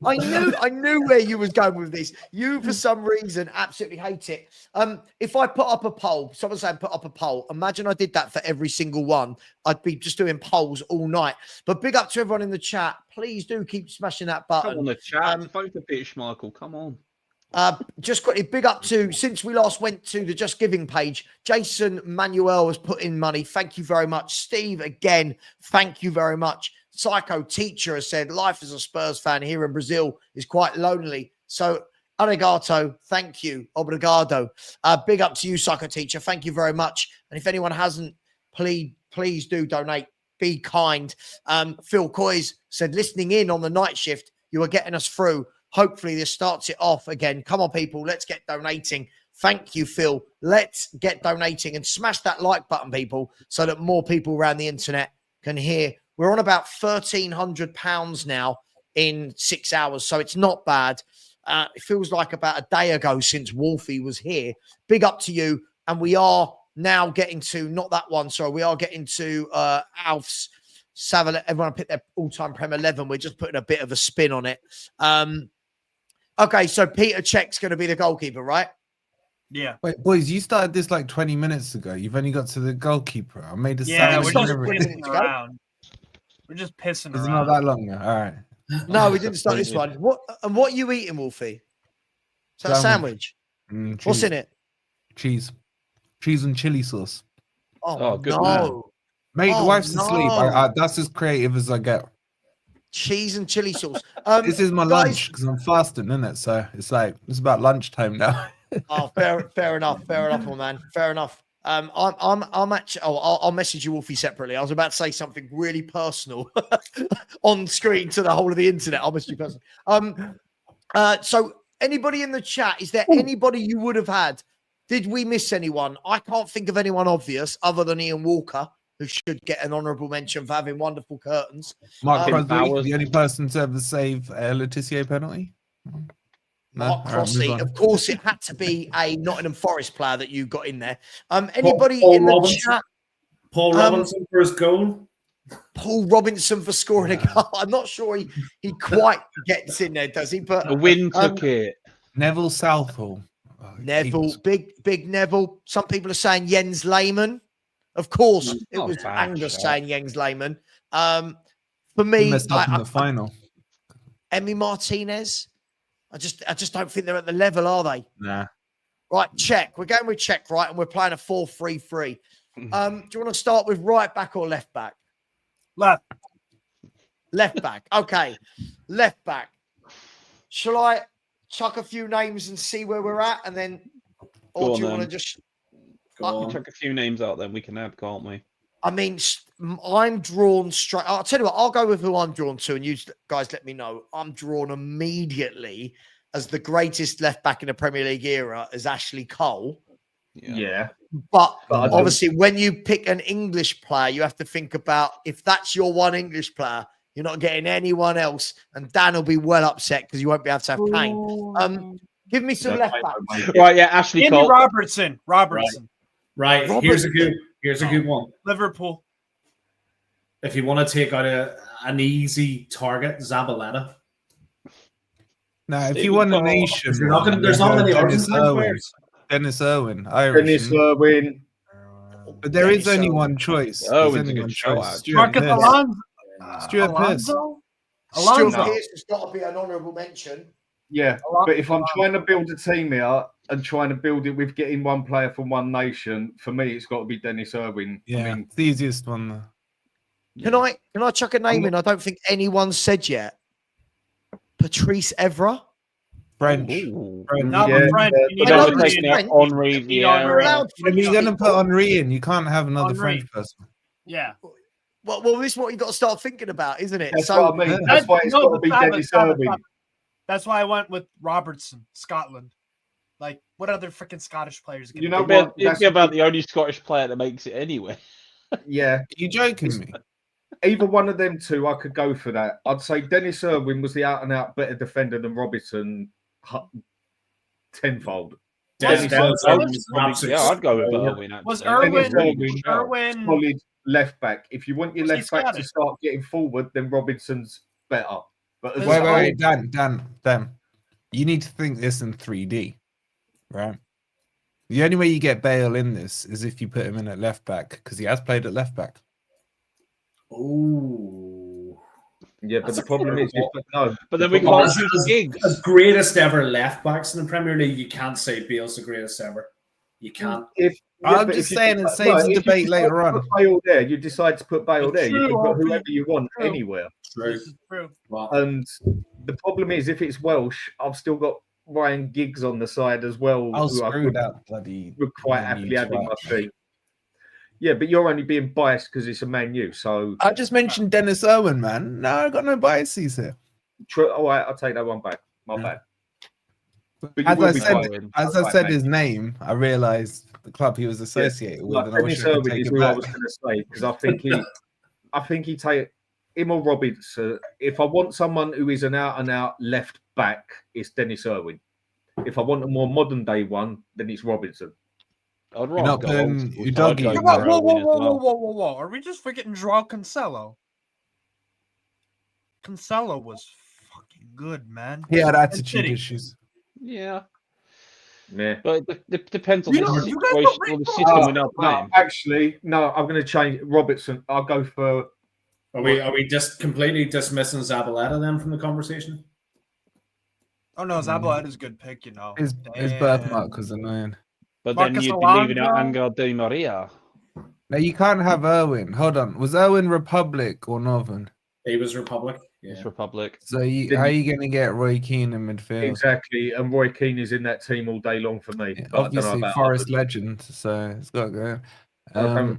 I knew where you was going with this. You, for some reason, absolutely hate it. If I put up a poll, someone saying put up a poll. Imagine I did that for every single one. I'd be just doing polls all night. But big up to everyone in the chat. Please do keep smashing that button. Come on, the chat. Vote for Peter Schmeichel. Come on. Just quickly, big up to, since we last went to the Just Giving page, Jason Manuel has put in money. Thank you very much. Steve, again, thank you very much. Psycho Teacher has said, life as a Spurs fan here in Brazil is quite lonely. So, arigato, thank you, obrigado. Big up to you, Psycho Teacher. Thank you very much. And if anyone hasn't, please do donate. Be kind. Phil Coys said, listening in on the night shift, you are getting us through. Hopefully this starts it off again. Come on, people. Let's get donating. Thank you, Phil. Let's get donating and smash that like button, people, so that more people around the internet can hear. We're on about £1,300 now in 6 hours, so it's not bad. It feels like about a day ago since Wolfie was here. Big up to you. and we are now getting to not that one. Sorry, we are getting to Alf's. Savile, everyone picked their all-time Prem 11. We're just putting a bit of a spin on it. Okay, so Peter Cech's going to be the goalkeeper, right? Yeah. Wait, boys, you started this like 20 minutes ago. You've only got to the goalkeeper. I made a Yeah, we're just sandwich. pissing around. We're just pissing It's around. not that long. All right. No, we didn't start this one. What are you eating, Wolfie? Is that a sandwich? What's in it? Cheese and chili sauce. Oh, good no. man. Mate, the Oh, wife's asleep. no. That's as creative as I get. Cheese and chili sauce. This is my guys- lunch because I'm fasting, isn't it? So it's about lunchtime now. Oh, fair enough, my man. Fair enough. I'm actually. I'll message you, Wolfie, separately. I was about to say something really personal on screen to the whole of the internet. I'll message you personally. So anybody in the chat? Is there anybody you would have had? Did we miss anyone? I can't think of anyone obvious other than Ian Walker, who should get an honourable mention for having wonderful curtains. Mark Crosby, the only person to ever save a Letitia penalty. Mark No? All right, Crosby. move on. Of course, it had to be a Nottingham Forest player that you got in there. Anybody Paul in the Robinson. chat? Paul Robinson for his goal. Paul Robinson for scoring a goal. I'm not sure he quite gets in there, does he? But The wind took it. Neville Southall. Neville, big Neville. Some people are saying Jens Lehmann. Of course, it Not was bad Angus shot. saying Jens Lehmann. For He me, messed up in the final. Emi Martinez. I just don't think they're at the level, are they? Nah. Right, check. We're going with check, right? And we're playing a 4-3-3. Do you want to start with right back or left back? Left. Left back. Okay. Left back. Shall I chuck a few names and see where we're at? And then, or Go do you on, want to then. just. You chuck a few names out, then we can add, can't we? I mean, I'm drawn straight. I'll tell you what, I'll go with who I'm drawn to, and you guys let me know. I'm drawn immediately as the greatest left back in the Premier League era as Ashley Cole. Yeah. But I don't- obviously, when you pick an English player, you have to think about if that's your one English player, you're not getting anyone else. And Dan will be well upset because you won't be able to have Kane. Give me some left backs. Right, yeah, Ashley Andy Cole. Robertson. Robertson. Right. Here's a good one. Liverpool. If you want to take out an easy target, Zabaleta. Now, if you want a nation, There's not many Argentine players. Dennis Irwin, Irish. Dennis Irwin. But there is only one choice. There's Irwin's a only good one shout choice. out. Stuart Marcus Pearce. Alonso. Stuart Pearce. Alonso? Stuart Pearce has got to be an honourable mention. Yeah, but if I'm trying to build a team here and trying to build it with getting one player from one nation, for me, it's got to be Dennis Irwin. Yeah, I mean, it's the easiest one. Can I chuck a name in? I don't think anyone's said yet. Patrice Evra. French. No, Yeah, French. yeah. You need But I then know we're he's taking out French. Henri You're Vieira. allowed If you're going to put Henri in, you can't have another Henri. French person. Yeah. Well, this is what you got to start thinking about, isn't it? that's So what I mean. That's why it's got to be Dennis Irwin. That's why I went with Robertson, Scotland. Like, what other freaking Scottish players? You know It's what? That's about the only Scottish player that makes it anyway. yeah. Are you joking me? Either one of them two, I could go for that. I'd say Dennis Irwin was the out-and-out better defender than Robertson tenfold. Dennis Irwin Yeah, I'd go with Irwin. Was actually. Irwin solid left back. If you want your Was he left back to Scottish? start getting forward, then Robinson's better. But as Wait, Dan. You need to think this in 3D, right? The only way you get Bale in this is if you put him in at left back because he has played at left back. Oh. Yeah, but the problem is, no. But then we Well, can't choose gigs. as greatest ever left backs in the Premier League, you can't say Bale's the greatest ever. You can't. I'm just saying it saves a debate later on. Bale there, you decide to put Bale there. You True, can put Alfie. whoever you want True. anywhere. True. True. And the problem is, if it's Welsh, I've still got Ryan Giggs on the side as well. I'll who I screw could- that bloody. would quite Man happily U have in my twat. team. Yeah, but you're only being biased because it's a Man U. So I just mentioned Dennis Irwin, man. No, I got no biases here. true. All right, I'll take that one back. My bad. But you As will I be said, biased. as I Right, said mate. his name, I realised the club he was associated with, Like and I wish Dennis I could Irwin take is it who I back. was going to say because I think he take him or Robinson. If I want someone who is an out and out left back, it's Dennis Irwin. If I want a more modern day one, then it's Robinson. I'd You're not putting school, Udogie so I'd in go there. Whoa. Are we just forgetting Joao Cancelo? Cancelo was fucking good, man. He had And attitude City. issues. Yeah. Yeah. But it depends on You the know, you guys situation don't or the make system we're now No, playing. actually, no. I'm going to change Robertson. I'll go for. Are we just completely dismissing Zabaleta then from the conversation? Oh no, Zabaleta is a good pick, you know. His birthmark was annoying. But Marcus then you'd be leaving out Alonso? Angel Di Maria. No, you can't have Irwin. Hold on. Was Irwin Republic or Northern? He was Republic. Yeah. It's Republic. So how are you going to get Roy Keane in midfield? Exactly, and Roy Keane is in that team all day long for me. But Obviously, I don't know about Forest others. legend, so it's got to go.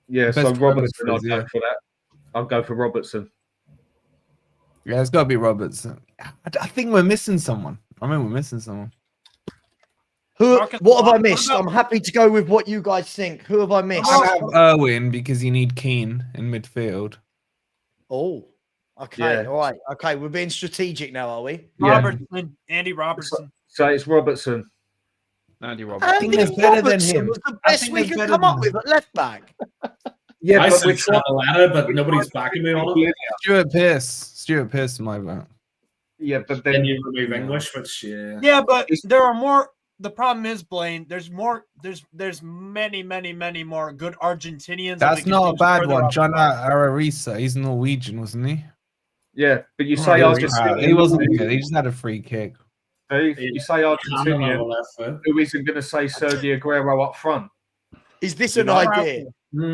Yeah, best so players Robertson, for I'll us, go yeah. for that. I'll go for Robertson. Yeah, it's got to be Robertson. I think we're missing someone. I mean, we're missing someone. What have I missed? I'm happy to go with what you guys think. Who have I missed? I have Irwin because you need Keane in midfield. Oh, okay. Yeah. All right. Okay, we're being strategic now, are we? Robertson, Andy Robertson. So it's Robertson. Andy I think there's better than him. Was the best we could come up with at left back. Yeah, I but said Zabaleta, but nobody's backing me on it. Stuart Pearce, my vote. Yeah, but Then you remove English, which Yeah, but there are more. The problem is, Blaine, there's more. There's many more good Argentinians. that we That's can not a choose bad further one. up John front. Ararisa, he's Norwegian, wasn't he? Yeah, but you say He Argentinian. wasn't good. He just had a free kick. Steve, you say Argentinian. Who isn't going to say Sergio Aguero up front? Is this You an know? idea?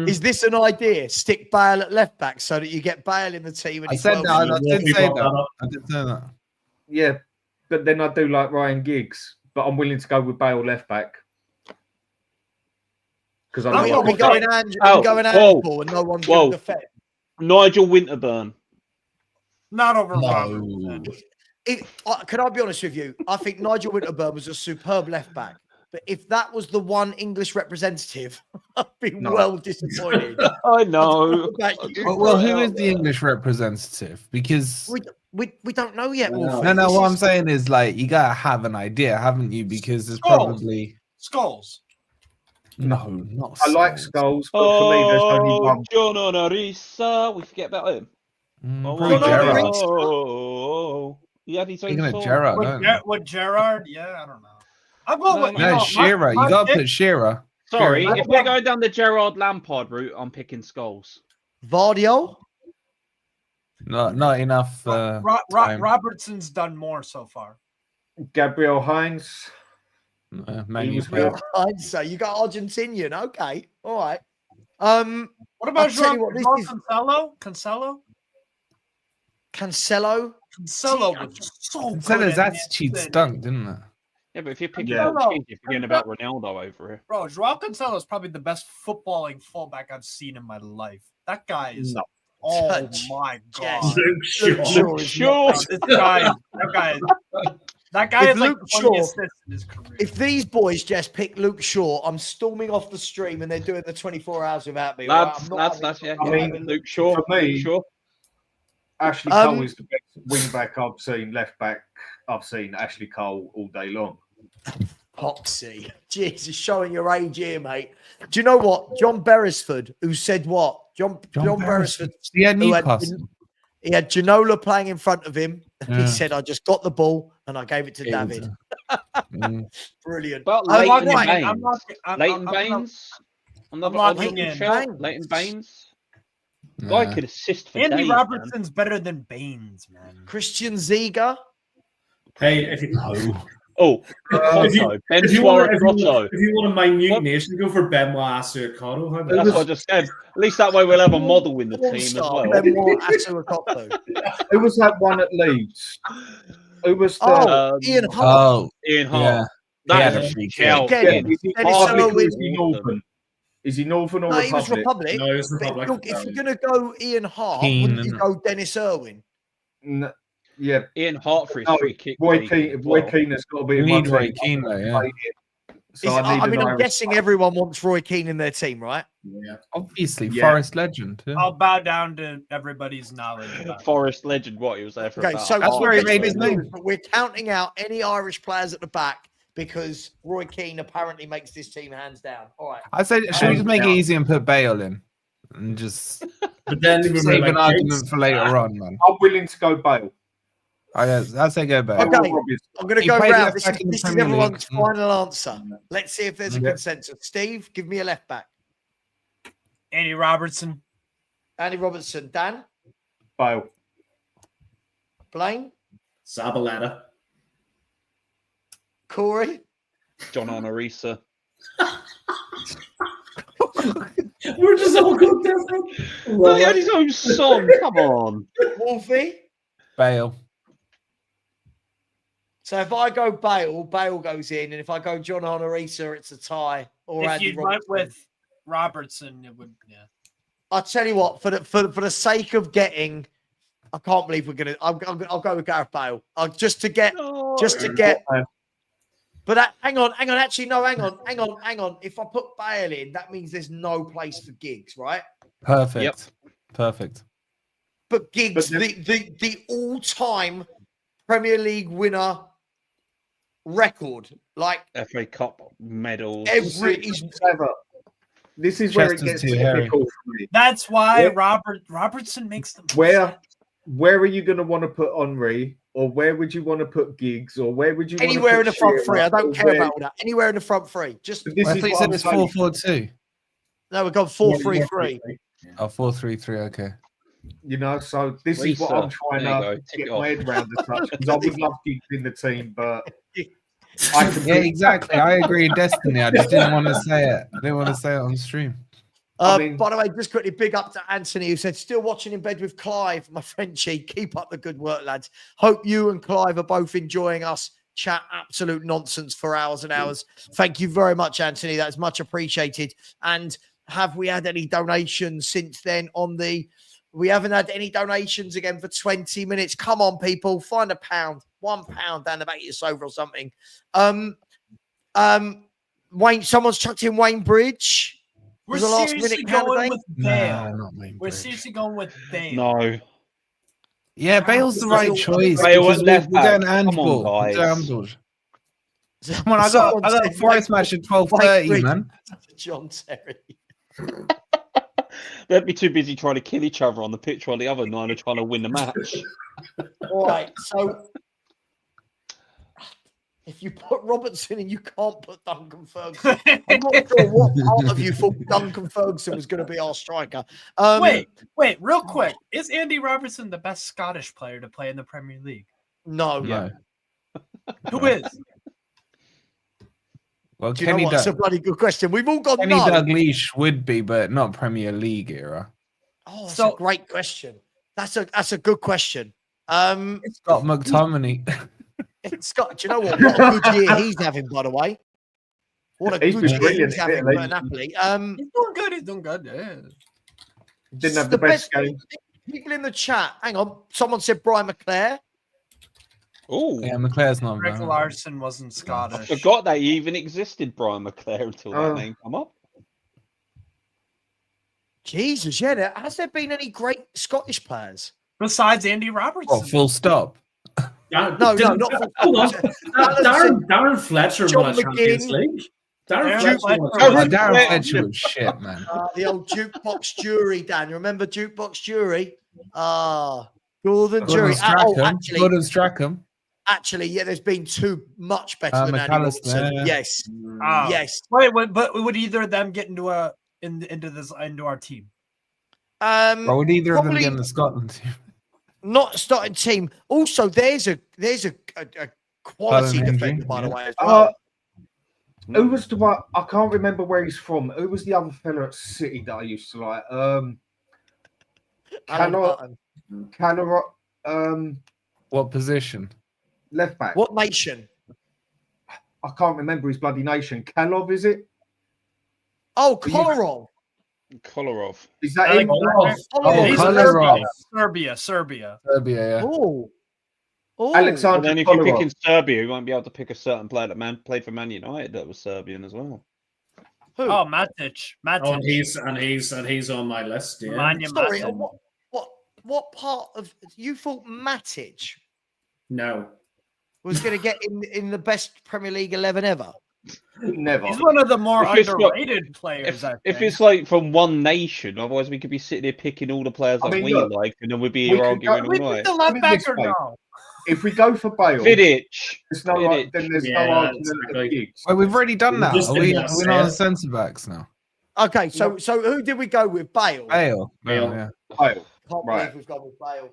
Is this an idea? Stick Bale at left back so that you get Bale in the team. And I he's said that. I well- did say that. I did say that. Yeah, but then I do like Ryan Giggs, but I'm willing to go with Bale left back. Because I Oh, know we're going handball and no one's going to defend. Nigel Winterburn. Not over No. Robertson. Can I be honest with you? I think Nigel Winterburn was a superb left back. But if that was the one English representative, I'd be well disappointed. I know. Well, who is the English representative? Because We don't know yet. Wolfie. no. What I'm saying is, like, you gotta have an idea, haven't you? Because there's probably Skulls. no, not. I like Skulls, but for me, there's only one. John Arisa. We forget about him. Probably Gerrard. Oh, he had his own Speaking of song. Gerrard, don't you? With Gerard, yeah, I don't know. I'm going with No, Shearer. You gotta put Shearer. Sorry, if we're going down the Gerard Lampard route, I'm picking Skulls. Vardio. Not enough. time. Robertson's done more so far. Gabriel Hines. Man, He was you good. I'd say you got Argentinian. Okay, all right. What about I'll tell you Joao what, this is- Cancelo? Cancelo. Cancelo was so good. Cancelo's at attitude Man City. stunk, didn't it? Yeah, but if you're picking Yeah. up No. cheese, you're forgetting about Ronaldo over here. Bro, Joao Cancelo is probably the best footballing fullback I've seen in my life. That guy is. No. Oh my god! Luke Shaw. This guy. That guy If is like Luke 20 Shaw- assists in his career. If these boys just pick Luke Shaw, I'm storming off the stream and they're doing the 24 hours without me. all right? I'm not having- Yeah. I mean, Luke Shaw. for me, Luke Shaw. Ashley Cole is the best wing back I've seen, left back I've seen. Ashley Cole all day long. Poxy. Jesus, showing your age here, mate. Do you know what? John Beresford, who said what? John Beresford. He had who Newcastle. He had Ginola playing in front of him. And Yeah. he said, I just got the ball and I gave it to Yeah, David. Brilliant. But I'm Leighton right. Baines. Leighton Baines. I'm locking in. Leighton Baines. Guy could assist for Andy days, Robertson's better than Baines, man. Christian Ziga. Hey, if you Ben if you want Suarez. a minute nation, go for Benoit Assou-Ekotto. How about That's what I just said. At least that way we'll have a model in the team as well. Who was that one at Leeds? Who was the Ian Hart. Ian Hart. Yeah. That Yeah, is free a kick. hell. Again, Is he Dennis Republic or Irwin. is he Northern? Is he Northern or No, he was Republic? Republic. No, he was But Republic. look, if you're going to go Ian Hart, Keane, wouldn't you innit? go Dennis Irwin? Yeah. Ian Hart for his No, free kick. Roy taking Keane, as Roy well. Keane has got to be You in my need Roy team. Keane, though, yeah. So I need I mean, an I'm Irish guessing player. everyone wants Roy Keane in their team, right? Yeah. Obviously, Yeah. Forest legend. Yeah. I'll bow down to everybody's knowledge. about it. Forest legend. What he was there for? Okay, about so That's we'll where he get made to his the name. moves, but we're counting out any Irish players at the back because Roy Keane apparently makes this team hands down. All right. I said, should we just make it easy and put Bale in and just But then save an argument for later on, man? I'm willing to go Bale. I say go Bale. Okay, I'm going to He go played round. left back in the This is Premier League. everyone's final answer. Let's see if there's a Yeah. consensus. Steve, give me a left back. Andy Robertson. Andy Robertson. Dan? Bale. Blaine? Zabaleta. Corey? John Onorisa. We're just all good different. No, he had his own song. Come on. Wolfie? Bale. So if I go Bale, Bale goes in, and if I go John Honorisa, it's a tie. Or If Andy you went Robertson. with Robertson, it would. Yeah. I'll tell you what, for the sake of getting, I can't believe we're gonna. I'll go with Gareth Bale. Just to get. But hang on. Actually, no, hang on. If I put Bale in, that means there's no place for Giggs, right? Perfect. Yep. Perfect. But Giggs, the all-time Premier League winner record, like FA Cup medals. This is where it Chester's gets too hairy. difficult for me. That's why Yeah. Robertson makes them. Where are you going to want to put Henry, or where would you want to put Giggs, or where would you want anywhere to in the front three. I don't or care where- about all that. Anywhere in the front three. Just This I is think what said I'm it's saying. 4-4-2. no, we've got 4-3-3. Oh, 4-3-3. Okay. You know, so this is what I'm Research. trying There you to go. Tick get it my off. head around the touch, because I would love Giggs in the team, but I can Yeah, exactly. I agree. Destiny. I just didn't want to say it. I didn't want to say it on stream. By the way, just quickly, big up to Anthony, who said, still watching in bed with Clive, my Frenchie. Keep up the good work, lads. Hope you and Clive are both enjoying us. Chat absolute nonsense for hours and hours. Thank you very much, Anthony. That's much appreciated. And have we had any donations since then on the... We haven't had any donations again for 20 minutes. Come on, people. Find £1, £1 down the back of your sofa or something. Wayne, someone's chucked in Wayne Bridge. We're Was the last seriously minute going candidate? with Bale. Nah, not Wayne We're Bridge. seriously going with Bale. No. Yeah, Bale's the right choice. Bale because at left we're going back. handball. Come on, We're going guys. handball. Come on, I got a Forest match at 12:30, man. John Terry. They'd be too busy trying to kill each other on the pitch while the other 9 are trying to win the match. All right, so if you put Robertson in, you can't put Duncan Ferguson. I'm not sure what part of you thought Duncan Ferguson was going to be our striker. Wait, real quick. Is Andy Robertson the best Scottish player to play in the Premier League? No. No. Who is? Well, Do you know what? It's a bloody good question. We've all got Kenny no. Dalglish would be, but not Premier League era. Oh, that's a great question. That's a good question. Scott McTominay. Scott, do you know what? What a good year he's having, by the way. What a He's good been year brilliant, he's having isn't he? for Napoli. He's doing good. He's doing good. Yeah. Didn't have the best game. People in the chat. Hang on. Someone said Brian McClare. Oh, yeah, McClare's not Greg bad. Larson wasn't I Scottish. forgot that he even existed, Brian McClare, until that name come up. Jesus, yeah. Has there been any great Scottish players? Besides Andy Robertson. Oh, full stop. No, not Hold on. Darren Fletcher John won a Champions McGinn. League. Darren Fletcher. Fletcher won a Oh, Champions Darren League. Fletcher was shit, man. The old jukebox jury, Dan. You remember jukebox jury? Gordon Jury. Gordon Strachan. Actually, yeah, there's been two much better than Andy McAllister, Robertson. yeah. Yes. Yes. Wait, but would either of them get into our team? Or would either of them probably get in the Scotland team? Not starting team. Also, there's a quality Alan defender, Hendry, by the yeah. way, as well. Who was the one? I can't remember where he's from. Who was the other fella at City that I used to like? What position? Left back. What nation? I can't remember his bloody nation. Kalov, is it? Oh, Kolarov. Kolarov. Is that I him? think Kolarov. Kolarov. Serbia. Serbia, yeah. Oh. Alexander And then if you're Kolarov. picking Serbia, you won't be able to pick a certain player that played for Man United that was Serbian as well. Who? Oh, Matic. Oh, and he's on my list. Yeah. Nemanja Sorry, Matic. what part of you thought Matic? No. was going to get in the best Premier League 11 ever. Never. He's one of the more If it's not- underrated players. If it's like from one nation, otherwise we could be sitting here picking all the players that we look, like, and then we'd be we here could go- arguing all we night. the left Put it back this or way. no? If we go for Bale, Vidic. there's no Vidic. then there's no Yeah, argument exactly. of gigs. Well, we've already done We that. just Are we, did are that, we not on yeah. centre backs now? Okay, so who did we go with? Bale. Bale. Bale. Yeah. Bale. Can't Right. believe we've gone with Bale.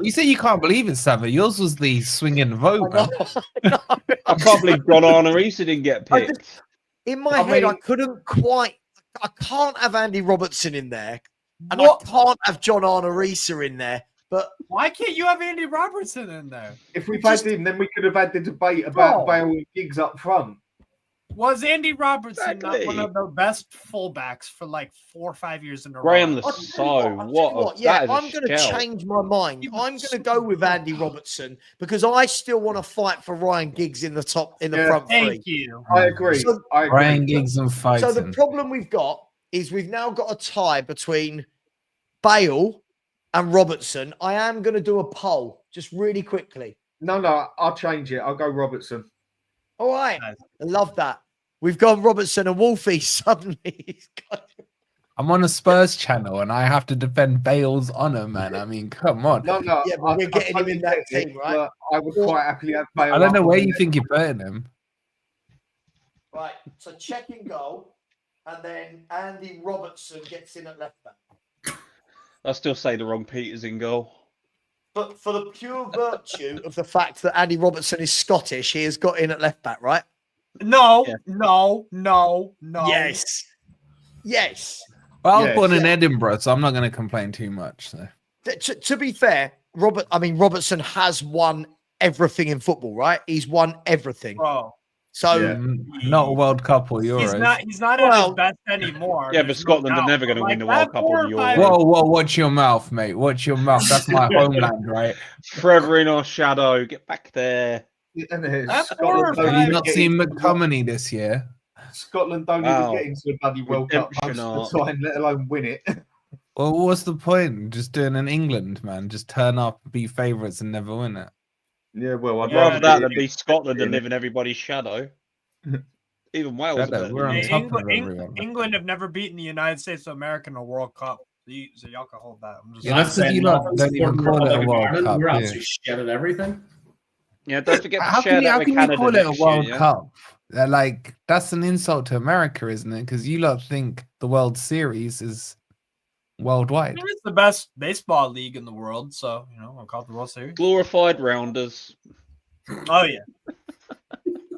You say you can't believe it, Sava. Yours was the swinging vote. Man. I can't believe John Arnorisa didn't get I picked. In my I head, I mean- couldn't quite. I can't have Andy Robertson in there, and What? I can't have John Arnorisa in there. But Why can't you have Andy Robertson in there? If we've had him, then we could have had the debate about Bro. Bale and gigs up front. Was Andy Robertson not Exactly. one of the best fullbacks for like 4 or 5 years in a Graham row? the So, what? yeah, That is a I'm going to shout. change my mind. I'm going to go with Andy Robertson because I still want to fight for Ryan Giggs in the Yeah. front three. Thank you. I agree. So- I agree. Ryan Giggs and So fighting. the problem we've got is we've now got a tie between Bale and Robertson. I am going to do a poll just really quickly. No, I'll change it. I'll go Robertson. All right. Nice. I love that. We've gone Robertson and Wolfie suddenly. He's got- I'm on a Spurs channel and I have to defend Bale's honour, man. I mean, come on. No, Yeah, but we're getting him in that totally team, get it, right? but I would quite happily have Bale. I don't know up where on you there. think you're putting him. Right. So check in goal. And then Andy Robertson gets in at left back. I still say the wrong Peters in goal. But for the pure virtue of the fact that Andy Robertson is Scottish, he has got in at left back, right? No, Yeah. no. Yes. Yes. Well, I was Yes. born in Edinburgh, so I'm not going to complain too much. So. To be fair, Robertson has won everything in football, right? He's won everything. Bro. So Yeah. Not a World Cup or He's Euros. not at Well, his best anymore. Yeah, but There's no Scotland are doubt. never going to Like win the that World Cup 4 or or the 5 Euros. Whoa, watch your mouth, mate. Watch your mouth. That's my homeland, right? Forever in our shadow. Get back there. And there's That's Scotland horrible. don't Have you even not get seen into the- McTominay this year? Scotland don't Wow. even get into the bloody World Cup Redemption most of the time, let alone win it. Well, what's the point? Just doing in England, man. Just turn up, be favourites, and never win it. Yeah, well, I'd I'd rather that be- than be Scotland and live in everybody's shadow. Even Wales. are Shadow, better we're than on you. top of England, everyone. England have never beaten the United States of America in a World Cup. So y'all can hold that. I'm just Yeah, that's 'cause you lot don't even call it a World Cup, We're yeah. absolutely shit at everything. Yeah, don't forget to How share can you, that how with can you Canada call it a next year, World yeah? Cup? They're like, that's an insult to America, isn't it? Because you lot think the World Series is worldwide. It's the best baseball league in the world, so I'll call it the World Series. Glorified rounders. Oh yeah.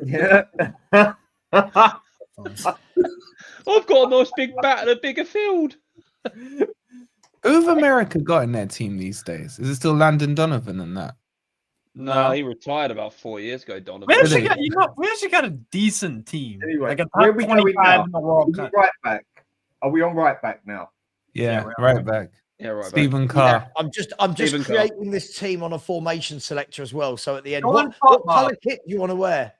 Yeah. I've got a nice big bat and a bigger field. Who've America got in their team these days? Is it still Landon Donovan and that? No, he retired about 4 years ago, Donovan. We actually Really? got, we actually got a decent team. Anyway, like a where top are we going 25 now? in the World Are we Cup. right back? Are we on right back now? Yeah, we're right back. Yeah, right. Stephen Yeah, Carr. I'm just Stephen Carr. creating this team on a formation selector as well. So at the end, Go what on, top colour up. kit do you want to wear?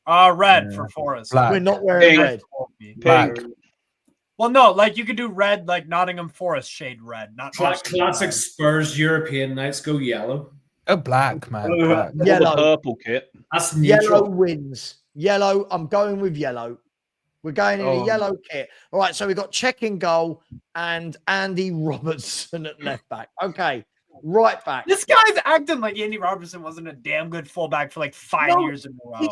Red for Forest. Black. We're not wearing Pink. red. Black. Well, no, like you could do red, like Nottingham Forest shade red, not Arsenal Classic red. Spurs European nights go yellow. Oh, black, man. Black. Or the Yellow. purple kit. That's Yellow neutral. wins. Yellow. I'm going with yellow. We're going in a yellow kit. All right. So we've got check in goal and Andy Robertson at left back. Okay. Right back. This guy's acting like Andy Robertson wasn't a damn good fullback for like 5 No, years in a row.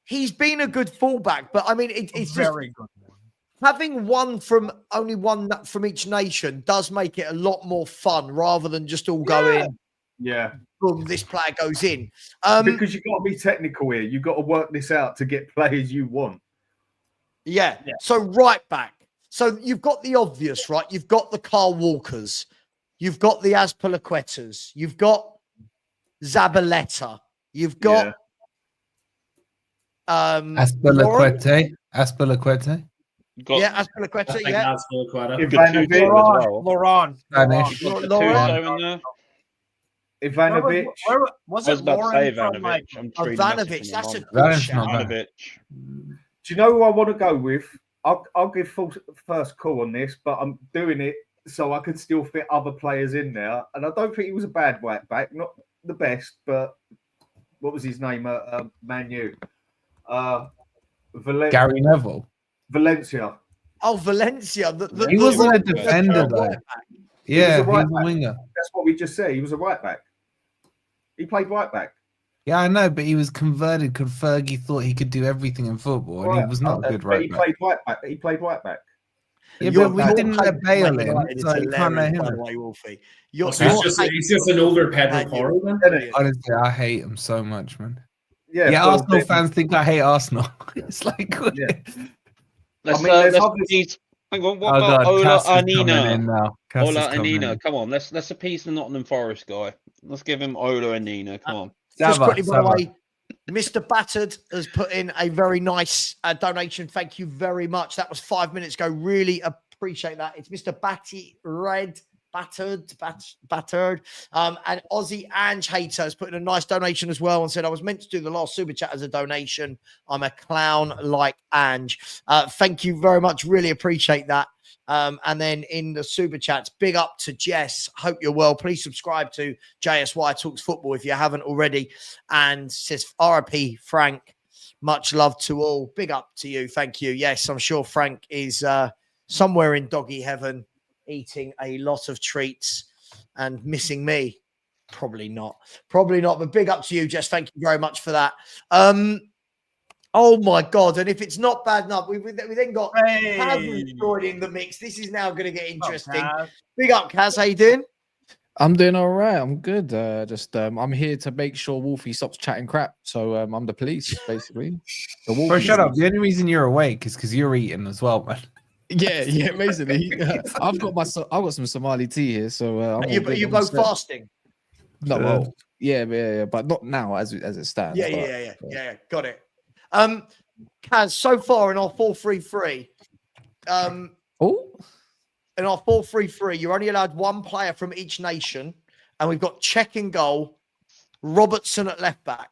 He's been a good fullback, but I mean, it's just Very good. having only one from each nation does make it a lot more fun rather than just all going, Yeah. boom, this player goes in. Because you've got to be technical here. You've got to work this out to get players you want. Yeah. So right back. So you've got the obvious, right? You've got the Carl Walkers. You've got the Azpilicuetas. You've got Zabaleta. You've got Aspilicueta. Aspilicueta. yeah, Azpilicueta. Yeah. That's the quite Ivanovic. Laurent. Spanish. Lauren. Ivanovic. Where was I was it? about to say Lauren from like Ivanovic. I'm reading a message Ivanovic. from That's a my good That's shout. not bad. Ivanovic. Do you know who I want to go with? I'll give first call on this, but I'm doing it so I could still fit other players in there. And I don't think he was a bad right back, not the best, but what was his name at Man U? Gary Neville. Valencia. Oh, Valencia. He wasn't a defender, though. Yeah, he was a winger. That's what we just said. He was a right back. He played right back. Yeah, I know, but he was converted because Fergie thought he could do everything in football, and he was not a good right back. He played right back. He played right back. Yeah, but we didn't let Bale in, so you can't let him in. Wolfie. He's just an older Pedro Porro, then? Honestly, I hate him so much, man. Yeah, yeah, Arsenal fans think I hate Arsenal. It's like, let's appease. Hang on, what about Ola Anina? Ola Anina, come on, let's appease the Nottingham Forest guy. Let's give him Ola Anina. Come on. Just quickly, by the way, Mr. Battered has put in a very nice donation. Thank you very much. That was 5 minutes ago. Really appreciate that. It's Mr. Battered. And Aussie Ange Hater has put in a nice donation as well and said, I was meant to do the last super chat as a donation. I'm a clown like Ange. Thank you very much. Really appreciate that. And then in the super chats, big up to Jess. Hope you're well. Please subscribe to JSY Talks Football if you haven't already. And says RIP Frank. Much love to all. Big up to you. Thank you. Yes, I'm sure Frank is somewhere in doggy heaven, eating a lot of treats and missing me. Probably not. But big up to you, Jess. Thank you very much for that. Oh my God! And if it's not bad enough, we then got Kaz joined in the mix. This is now going to get interesting. Big up, Kaz. How you doing? I'm doing all right. I'm good. I'm here to make sure Wolfie stops chatting crap. So I'm the police, basically. Bro, shut up. The only reason you're awake is because you're eating as well, man. Yeah, basically. I've got some Somali tea here, so you both fasting? No, well, yeah, but not now as it stands. Yeah. Got it. Kaz, so far in our 4-3-3, in our 4-3-3, you're only allowed one player from each nation, and we've got Czech in goal, Robertson at left back.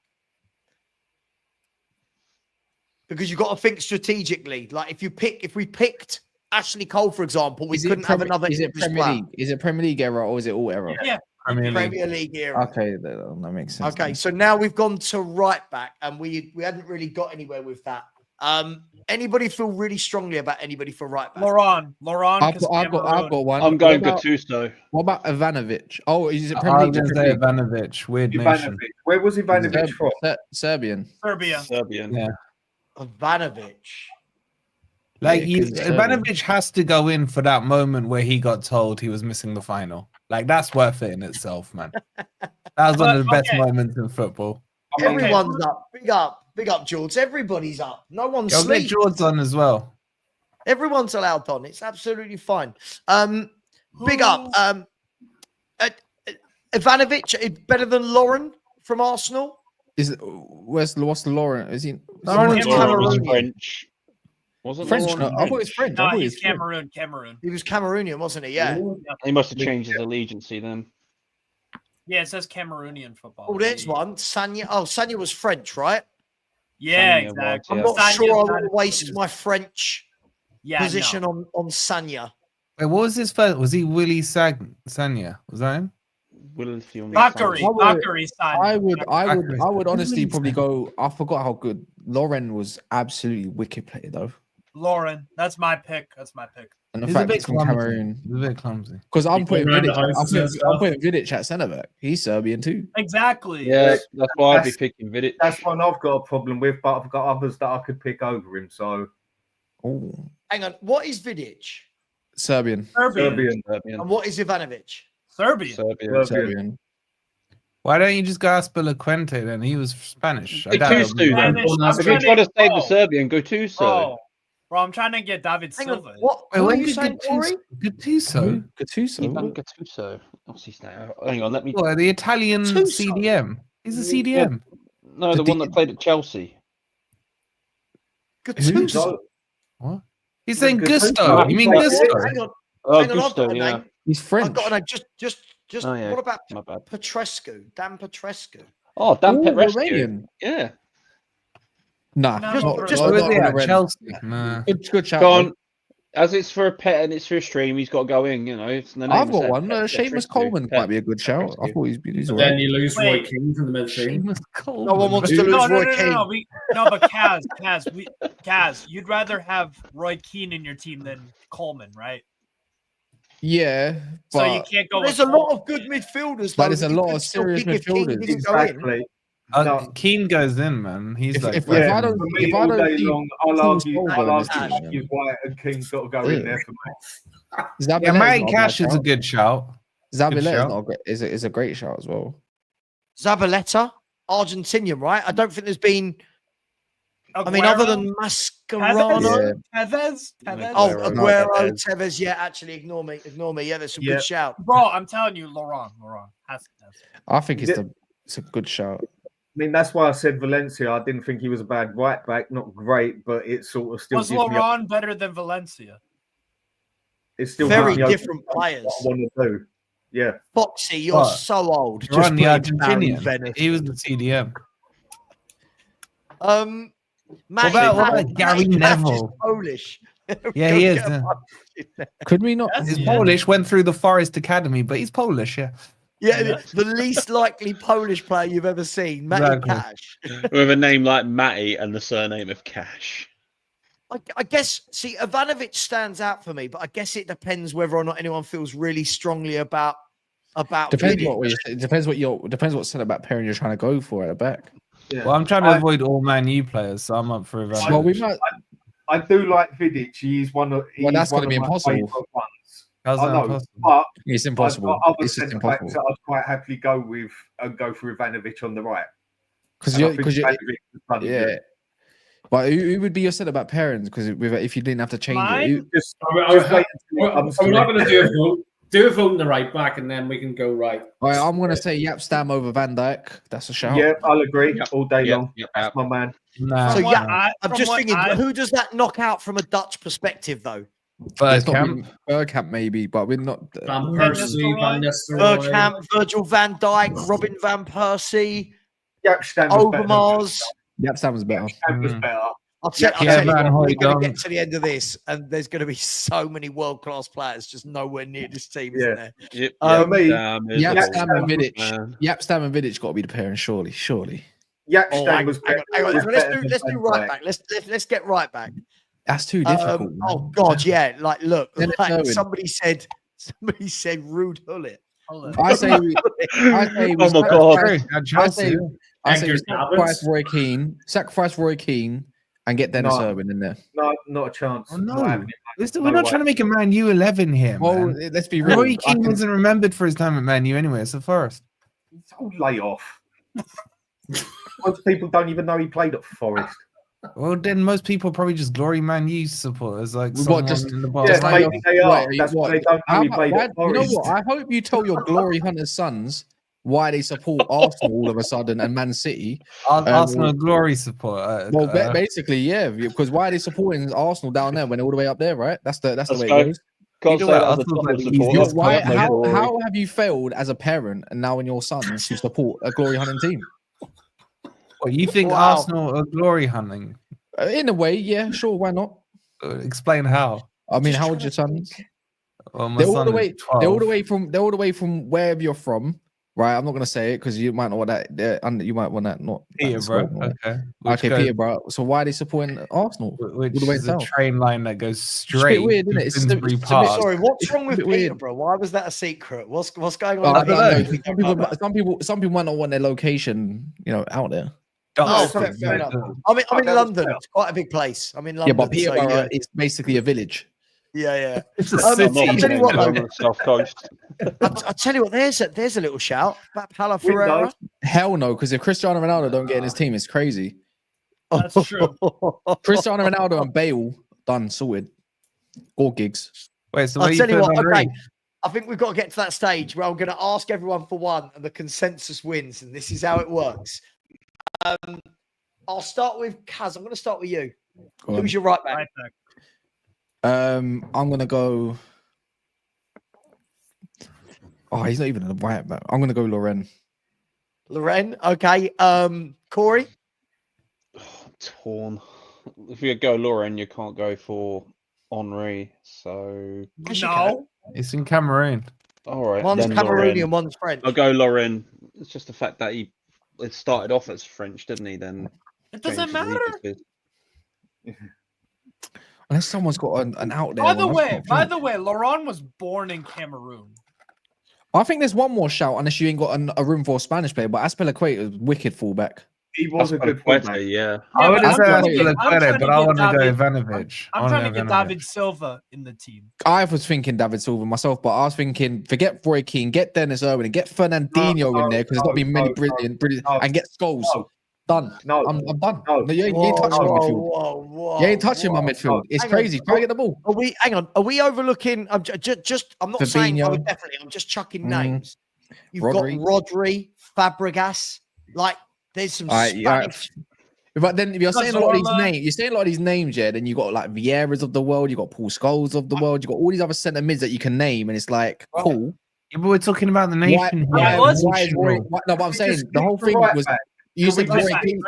Because you've got to think strategically. Like if we picked Ashley Cole, for example, we couldn't have another. Is it Premier League? Is it Premier League era or is it all era? Yeah. Premier League era. Okay, that makes sense. Okay, so now we've gone to right back, and we hadn't really got anywhere with that. Anybody feel really strongly about anybody for right back? Laurent. I've got one. I'm going Gattuso. What about Ivanovic? Oh, is it Premier League? Ivanovic. Weird nation. Where was Ivanovic from? Serbian. Yeah. Ivanovic. Like Ivanovic has to go in for that moment where he got told he was missing the final. Like that's worth it in itself, man. That was one of the best moments in football. Everyone's up. Big up, George. Everybody's up. No one's sleeping. Get George on as well. Everyone's allowed on. It's absolutely fine. Big up. Ivanovic better than Lauren from Arsenal. What's Lauren? Is he? Lauren was French. Wasn't French? No, I thought it was French. No, he's Cameroon. He was Cameroonian, wasn't he? Yeah. He must have changed his allegiance then. Yeah, it says Cameroonian football. Oh, there's one. Sanya. Oh, Sanya was French, right? Yeah, exactly. I'm not sure I want to waste my French position on Sanya. Wait, what was his first? Was he Willie Sanya? Was that him? Bakary Sanya. I would honestly probably go. I forgot how good Lauren was. Absolutely wicked player though. Lauren, that's my pick. And the fact he's from Cameroon, he's a bit clumsy. Because I'm putting Vidic at centre back. He's Serbian too. Exactly. Yeah, that's why I'd be picking Vidic. That's one I've got a problem with, but I've got others that I could pick over him. So, hang on. What is Vidic? Serbian. And what is Ivanovic? Serbian. Why don't you just go Aspilicueta then? He was Spanish. If you try to save the Serbian, Gattuso. Bro, I'm trying to get David Silva. What are you saying, Corey? Gattuso. Gattuso. What's his name? Hang on, let me. What, the Italian CDM? He's a CDM. No, the one that played at Chelsea. Gattuso. What? He's saying Gusto. You mean Gusto? Hang on. Gusto, yeah. He's French. I've got a name. Just. Oh, yeah. What about My bad. Petrescu? Dan Petrescu. Oh, Dan Petrescu. Romanian. Yeah. Nah, just Chelsea. Nah. Good shout. Go on. As it's for a pet and it's for a stream, he's got to go in. You know, it's the name I've got said, one. pet, Seamus Patrick, Coleman pet. might be a good shout. I thought he's But alright. then you lose Roy Wait. King from the midfield. Seamus Coleman. No one wants to lose No, Roy Keane. No, but Kaz, you'd rather have Roy Keane in your team than Coleman, right? Yeah, So but you can't go. There's with a lot of good midfielders, But though. there's that a you lot could of still serious pick if Keane midfielders. didn't go in. No. Keane goes in, man. He's like, if I don't, for me, if I all don't day see long, I'll argue Coleman, Steve White and King's got to go in there for me. Zabaleta's yeah, Matty not a Cash bad is a good shout. Zabaleta is not a great, is a great shout as well. Zabaleta, Argentinian, right? I don't think there's been. I mean, other than Mascherano, Tevez. Oh, Aguero, Tevez. Yeah, actually, ignore me. Yeah, there's some good shout. Bro, I'm telling you, Laurent. I think it's a good shout. I mean, that's why I said Valencia. I didn't think he was a bad right back, not great, but it sort of still Was gives me Laurent better than Valencia? it's still Very gives me different players. what I want to do. Yeah, Foxy, you're What? so old. You're on the put Barry Argentinian. Venice. He was the CDM. Matty What about Cash Gary is Neville? Polish. Yeah, he is. Could we not? He's Polish, went through the Forest Academy, but he's Polish, yeah. Yeah, the least likely Polish player you've ever seen, Matty Cash. With a name like Matty and the surname of Cash. I guess, see, Ivanovic stands out for me, but I guess it depends whether or not anyone feels really strongly about Depends Vidic. it depends what centre back pairing you're trying to go for at the back. yeah. Well, I'm trying to avoid all Man U players, so I'm up for Ivanovic. Well, we might. I do like Vidic. He's one of. Well, that's going gonna to be impossible. Ones. How's I that know, impossible? but It's impossible. I've got other It's just centre backs impossible. that I'd quite happily go with and go for Ivanovic on the right. Because And I you're, think because Ivanovic is bloody yeah. good. But who would be your centre back pairings? Because if you didn't have to change it, who- Just I'm wait until it not comes to going to it. do a vote. Do a vote in the right back, and then we can go right. all right, I'm gonna say Yapstam over Van Dijk. That's a shout. Yeah, I'll agree all day Yep, long. yep, That's yep. my man. Nah. So From yeah, what I- I'm from just what thinking, I- who does that knock out from a Dutch perspective, though? Bergkamp maybe, but we're not. Van Van Persie, Van Nistelrooy. Bergkamp, Virgil van Dijk, Robin van Persie, Yapstam was better than Overmars. Yapstam was better. Yapstam was better. I'll tell Yeah, you Van what, we're going to Hooijdonk. get to the end of this, and there's going to be so many world-class players just nowhere near this team, isn't there? Yep, For me, Yapstam and Vidic. man. Yapstam and Vidic got to be the pairing, surely. Yapstam Oh, hang was on, hang better. on, hang on. was Let's better do than Van right Dijk. back. Let's get right back. That's too difficult. man. Oh God, yeah. Like, look, Dennis like, Irwin. somebody said Rude Hullet. I say, we Oh my God. I say we Edgar sacrifice Roy Keane and get Dennis No. Irwin in there. No, not a chance. Oh, no. Not having it. We're not trying to make a Man U 11 here, Well, man. let's be real. Roy I Keane can- wasn't remembered for his time at Man U anyway. It's the first. Oh, lay off. Most people don't even know he played at Forest. Well, then most people probably just glory Man U supporters, like What, someone just- in the Yeah, box. maybe they are. Wait, That's what? why they don't know How he about- played why- at you know Forest. what? I hope you tell your Glory Hunters sons why they support Arsenal all of a sudden and Man City. Arsenal glory support. Well, basically, yeah, because why are they supporting Arsenal down there when they're all the way up there, right? That's the way go. it goes. Can't You say know that what, as a Arsenal's Tottenham like supporter. easiest Why, That's no how, glory. how have you failed as a parent and now in your sons to support a glory hunting team? Well, you think Wow. Arsenal are glory hunting? In a way, yeah, sure, why not? Explain how. I mean, how old your sons? Well, my They're all son the is way. 12. They're all the way from wherever you're from, right? I'm not gonna say it because you might know what that. You might want that not. Peterborough. Okay. Okay, Peterborough. So why are they supporting Arsenal? Which all the way is a south? train line that goes It's a bit straight weird, to isn't it? It's a bit- Finsbury it's a bit- Park. Sorry, what's It's wrong a with bit weird. Peterborough? Why was that a secret? What's going Oh, on? I with don't Peterborough? know. Some people might not want their location, out there. Oh, fair enough. I'm in London. It's quite a big place. I'm in Yeah, London. but Peterborough so, yeah. is basically a village. Yeah. It's a I'll city. tell you what, on though, the South Coast. I'll tell you what. There's a little shout. Pala Ferreira. Hell no, because if Cristiano Ronaldo don't get in his team, it's crazy. That's true. Cristiano Ronaldo and Bale done sorted. All gigs. Wait, so I'll where you tell you putting what. on Okay, Reed? I think we've got to get to that stage where I'm going to ask everyone for one, and the consensus wins, and this is how it works. I'll start with Kaz. I'm going to start with you. Go on. Who's your right back? I'm gonna go. Oh, he's not even a right back. I'm gonna go Loren. Loren. Okay. Corey. Torn. If you go Lauren, you can't go for Henri. So No. It's in Cameroon. all right. One's then Cameroonian, Lauren. one's French. I'll go Lauren. It's just the fact that it started off as French, didn't he? Then It doesn't changed matter. it. Unless someone's got an out there. By the one, I way, can't by think. the way, Laurent was born in Cameroon. I think there's one more shout unless you ain't got a room for a Spanish player. But Aspilicueta was wicked fullback. He was a good Aspilicueta, fullback. yeah. I would but say I'm trying to Aspilicueta, but get I want to go David- Ivanovic. I'm trying to get David Silva in the team. I was thinking David Silva myself, but I was thinking forget Roy Keane, get Dennis Irwin, and get Fernandinho in there because there's not been many brilliant, and get Scholes. Done. No, I'm done. no. No, you ain't touching my midfield. You ain't touching my midfield. It's Hang crazy. on. Try to get the ball. Are we? Hang on. Are we overlooking? I'm I'm not saying Fabinho. definitely. I'm just chucking names. You've Rodri. got Rodri, Fabregas. Like, there's some Yeah. Spanish. But then if you're saying a lot of these Cazorla. names, you're saying a lot of these names, yeah. Then you got like Vieiras of the world, you got Paul Scholes of the world, you got all these other centre mids that you can name, and it's like cool. Yeah, but we're talking about the nation. Why here. is Roy? No, but I'm saying the whole thing was. You said Roy Keane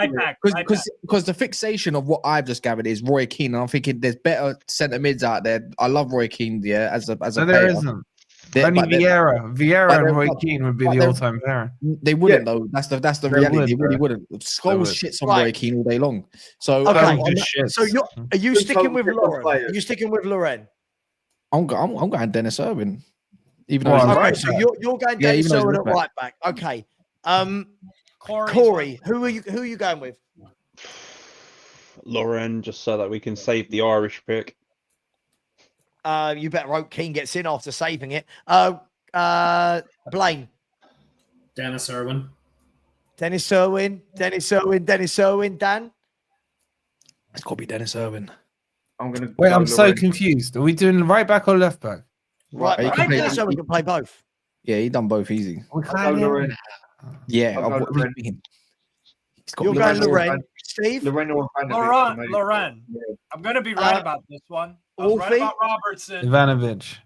because the fixation of what I've just gathered is Roy Keane, and I'm thinking there's better centre mids out there. I love Roy Keane, yeah, as a No, player. there isn't. Only Vieira and Roy Keane would be the all-time pair. They wouldn't though. That's the They reality. would, They really bro. wouldn't. Scholes would. shits on Roy Keane all day long. So Okay. on that- So are you Good sticking with total Lauren? players. Are you sticking with Loren? I'm going Dennis Irwin. Even though Well, he's I Okay, like so that. you're going Yeah, Dennis even though he's Irwin left at back. right back. Okay. Corey's Corey, who are you going with? Lauren, just so that we can save the Irish pick. You better hope Keane gets in after saving it. Blaine. Dennis Irwin. Dennis Irwin. Dan. It's got to be Dennis Irwin. I'm gonna Wait, go I'm so Loren. confused. Are we doing right back or left back? Right, He back. can play- Dennis Irwin can play both. Yeah, he done both easy. I'll go Loren. Yeah, I'll go what do you Loren. mean? He's got You're to be going Loren. Loren. Steve. Loren or Ivanovic for me. Lauren. I'm going to be right about this one. I was right Wolfie? about Robertson. Ivanovic.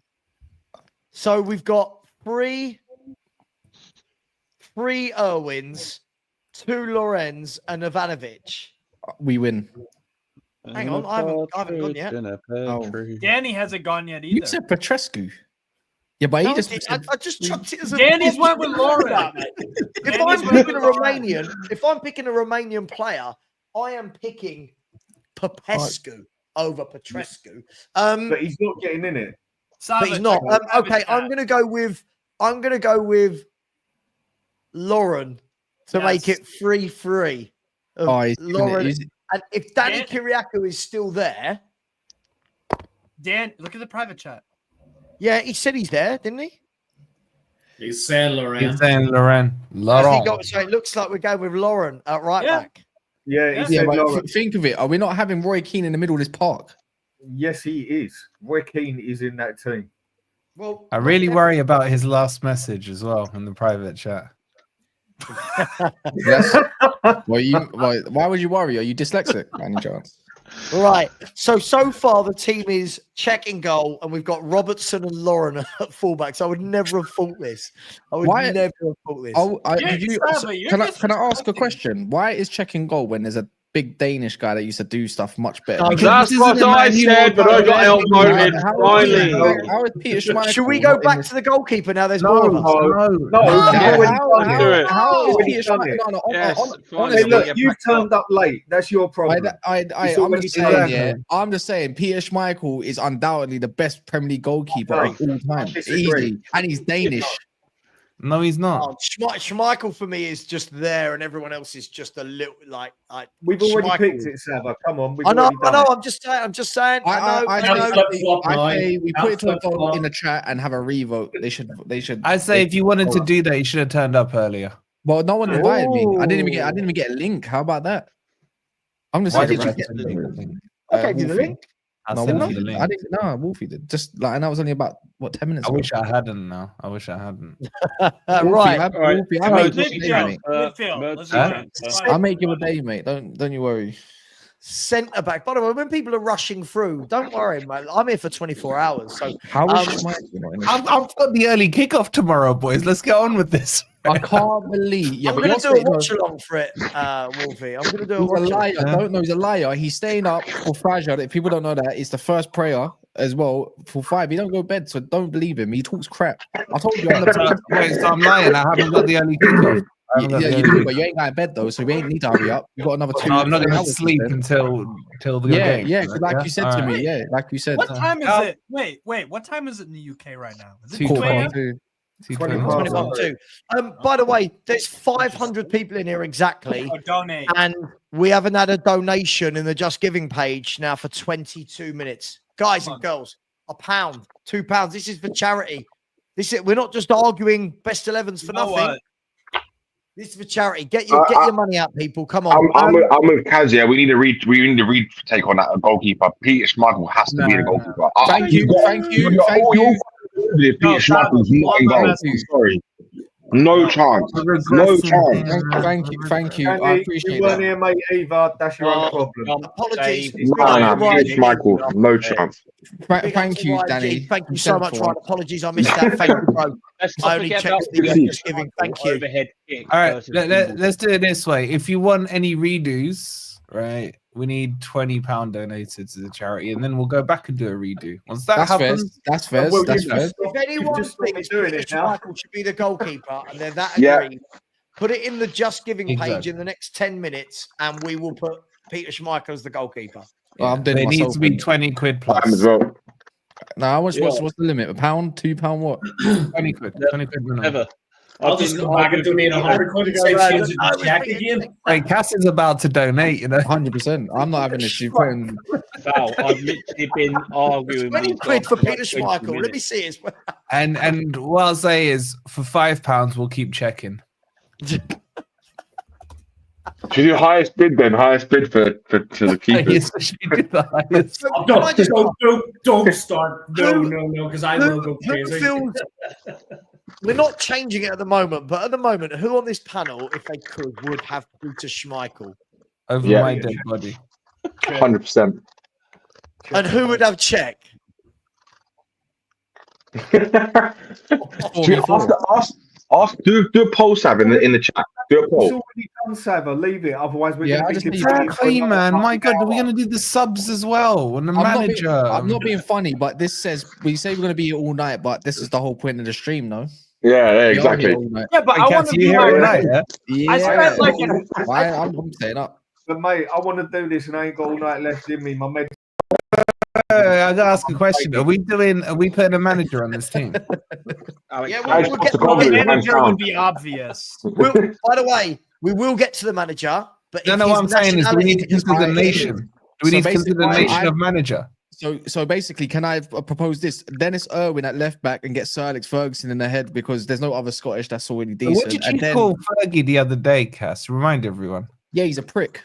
So we've got three Irwins, two Lorens, and Ivanovic. We win. Hang on, I haven't gone yet. Danny hasn't gone yet You either. said Petrescu. Yeah, but he No, just. I just chucked it as a. Danny's went with Lauren. If I'm picking a Romanian player, I am picking Popescu over Petrescu. But he's not getting in it. But he's not. Okay, I'm gonna go with Lauren to make it 3-3. of Oh, he's giving it- Lauren. he's- And if Danny Kiriakou is still there, Dan, look at the private chat. yeah, he said he's there, didn't he? He's saying Loren. He's saying Loren. Has he Laurent. got, so it looks like we're going with Lauren at right Yeah. back. Yeah, he Yeah, said but Loren. think of it. Are we not having Roy Keane in the middle of this park? Yes, he is. Roy Keane is in that team. Well, I really worry about his last message as well in the private chat. Yes. Why would you worry? Are you dyslexic, by any chance? Right. So far the team is check in goal, and we've got Robertson and Lauren at fullbacks. I would never have thought this. Why- never have thought this. Can I ask a question? Why is checking goal when there's a big Danish guy that used to do stuff much better? That's what I said, but I got outvoted. Finally. How is Peter Schmeichel? Should we go back to the goalkeeper now? There's more of us. How is Peter Schmeichel? Hey, look, you've turned up late. That's your problem. I'm just saying, yeah. I'm just saying, Peter Schmeichel is undoubtedly the best Premier League goalkeeper of all time. Easy, and he's Danish. No, he's not. Oh, Schmeichel for me is just there, and everyone else is just a little like. We've already Schmeichel. picked it, Sava. Come on. We've I know. already done it. I'm just saying. I say we put it to a vote in the chat and have a revote. They should. I say if you wanted to do that, you should have turned up earlier. Well, no one invited me. I didn't even get a link. How about that? I'm just Why saying. did you get the link? I gave you the link. I No, sent Wolfie, you the link. I didn't. No, Wolfie did. Just like, and that was only about 10 minutes. I wish I hadn't now. I wish I hadn't. Right. Wolfie, I make you a day, mate. Midfield. Let's do it. I'll make you a day, mate. Don't you worry. Centre back. By the way, when people are rushing through, don't worry, mate. I'm here for 24 hours. So How is Schmeichel not in this? I've got the early kickoff tomorrow, boys. Let's get on with this. I can't believe. Yeah, I'm but going you're to do a saying, watch along for it, Wolfie. I'm going to do a he's a watch liar. along. Don't know. He's a liar. He's staying up for Fraser. If people don't know that, it's the first prayer as well for 5. He don't go to bed, so don't believe him. He talks crap. I told you. I'm Wait, so I'm lying. I haven't got the early kickoff. Yeah, you do, but you ain't going to bed though, so we ain't need to hurry up. You got another 2. No, I'm not going to hours sleep then. until the Yeah, game. yeah, like you said to me. Alright. Yeah, like you said. What time is it? Wait, what time is it in the UK right now? Is it 2 a.m.? 21-2. By the way, there's 500 people in here exactly. Oh, donate. And we haven't had a donation in the Just Giving page now for 22 minutes. Guys and girls, £1, £2. This is for charity. We're not just arguing best 11s for nothing. This is for charity. Get your money out, people. Come on. I'm with Kaz. Yeah, we need to read take on that goalkeeper. Peter Schmeichel has to be the goalkeeper. Thank you. Peter Schmeichel's not in goal. Sorry. No chance. No chance. Thank you. I appreciate you that. weren't here, mate, either. That's your own problem. Apologies. No, Peter Schmeichel. No chance. Thank you, Danny. Thank you so much, Ryan. Apologies, I missed that. Thank you, bro. I only checked the Just Giving. Thank you. All right, let's do it this way. If you want any redos, right, we need £20 donated to the charity, and then we'll go back and do a redo. Once that happens, that's fair. That's fair. If anyone thinks Peter Schmeichel should be the goalkeeper, and then that Yeah. agreed, put it in the Just Giving page Exactly. in the next 10 minutes, and we will put Peter Schmeichel as the goalkeeper. Well, I'm doing it it needs myself to be then. 20 quid plus. As well. No, what's the limit? £1, £2, what? 20 quid. 20 quid. Never. I'll just go back and donate 100 quid and say change it to Jack again. Wait, Cass is about to donate, you know. 100%. I'm not having this. You're putting... Val, I've literally been arguing 20 with quid for like Peter 20 Schmeichel. Let me minutes. see it. And what I'll say is, for £5, we'll keep checking. Should we do highest bid then? Highest bid for the keepers. Don't start. No, because I will go crazy. We're not changing it at the moment, but at the moment, who on this panel, if they could, would have Peter Schmeichel? Over Yeah. my dead body. 100%. And who would have Czech? Do a poll, Sav, in the chat. Do a It's poll. already done, Sava. Leave it. Otherwise, we're Yeah, going I to just be need Exactly, man. My God, are we going to do the subs as well? And the manager. I'm not being funny, but this says we say we're going to be here all night, but this is the whole point of the stream, no? Yeah, exactly. Yeah, but I want to you do hear all like, night, yeah? I spent like I'm staying up. But mate, I want to do this, and I ain't got all night left in me. My med. I gotta ask a question. Are we putting a manager on this team? Yeah, we'll get the manager would be obvious. By the way, we will get to the manager. But No, what I'm saying is, do we need to consider the nation? Do we need to consider the nation of manager? So basically, can I propose this? Dennis Irwin at left back and get Sir Alex Ferguson in the head because there's no other Scottish that's already decent. What did you call Fergie the other day, Cass? Remind everyone. Yeah, he's a prick.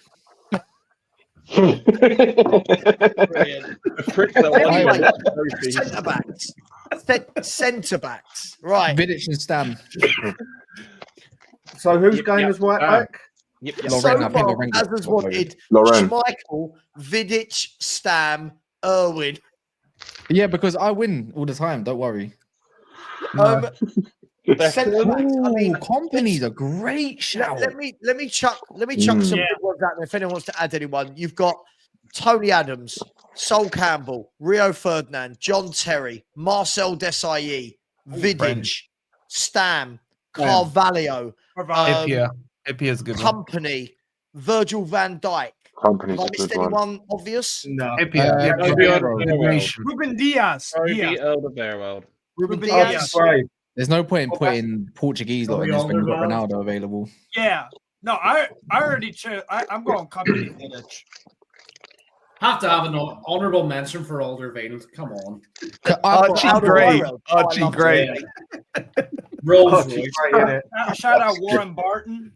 Anyway, centre backs, right? Vidic and Stam. So who's going as right back? So far, as was wanted, Lauren. Schmeichel, Vidic, Stam, Irwin. Yeah, because I win all the time. Don't worry. Centre backs. I mean, Company's a great shout. Let me chuck some big ones out there. If anyone wants to add anyone, you've got Tony Adams, Sol Campbell, Rio Ferdinand, John Terry, Marcel Desailly, Vidic, Stam, Carvalho, Ipia's a good one. Company, Virgil van Dijk. Company's Have I a missed good one. anyone obvious? No. Ruben Diaz. Ruben Diaz. There's no point in putting Portuguese lot in this when you've got Ronaldo available. Yeah. No, I already chose. I'm going Company. Have to have an honourable mention for Alderweireld. Come on. Archie Gray. Rolls Shout out Warren Barton.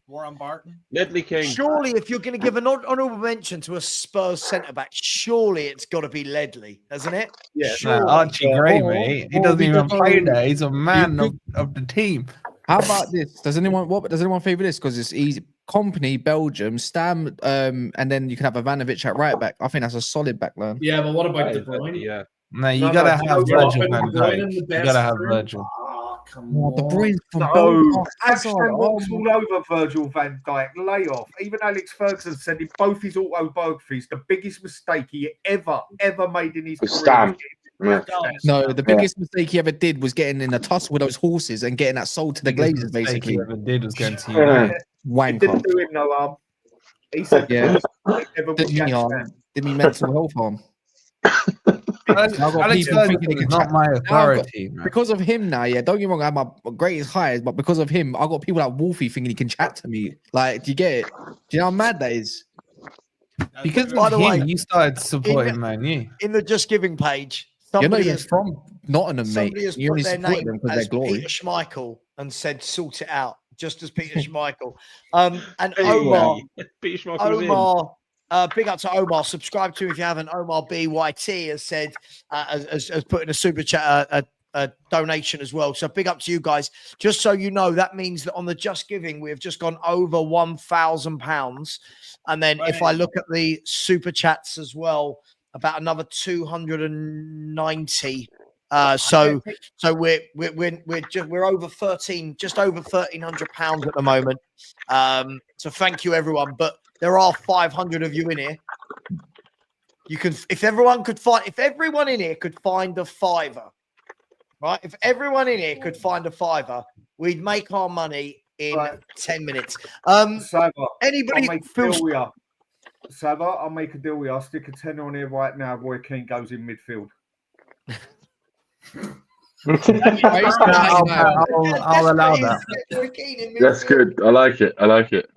Ledley King. Surely, if you're going to give an honourable mention to a Spurs centre back, surely it's got to be Ledley, hasn't it? Yeah, Archie Gray, mate. He doesn't even play there. He's a man of the team. How about this? Does anyone favour this? Because it's easy. Company, Belgium, Stam, and then you can have Ivanovic at right back. I think that's a solid back line. Yeah, but what about De Bruyne? Yeah. No, you gotta have Virgil van Dijk. You gotta have Virgil. Come on. De Bruyne from No, Belgium. Ashton walks all over Virgil van Dijk. Lay off. Even Alex Ferguson said in both his autobiographies, the biggest mistake he ever made in his career Stam. No, the biggest mistake he ever did was getting in a tussle with those horses and getting that sold to the Glazers. Basically, he ever did was going to It wanker. didn't do him no harm. He said, Yeah. never Did me harm. Did me mental health harm. Alex Ferguson is not my authority, man. Because of him now, yeah, don't get me wrong, I have my greatest highs, but because of him, I got people like Wolfie thinking he can chat to me. Like, do you get it? Do you know how mad that is? Because By of the him, way, you started supporting Man U. In the Just Giving page, You're not somebody even has, from Nottingham, mate. somebody has You put only their support name them because they're as glory. Peter Schmeichel and said, sort it out, just as Peter Schmeichel. And Hey, Omar, Peter Schmeichel's in. Omar, big up to Omar. Subscribe to him if you haven't. Omar BYT has said, has put in a super chat, a donation as well. So big up to you guys. Just so you know, that means that on the Just Giving, we have just gone over £1,000. And then if I look at the super chats as well, about another 290. So we're over 13, just over £1,300 at the moment. So thank you everyone. But there are 500 of you in here. You can, if everyone in here could find a fiver, right? If everyone in here could find a fiver, we'd make our money in 10 minutes. Anybody feels Sava, I'll make a deal with you. I'll stick a tenner on here right now. Roy Keane goes in midfield. I'll allow that. That's good. I like it. I like it.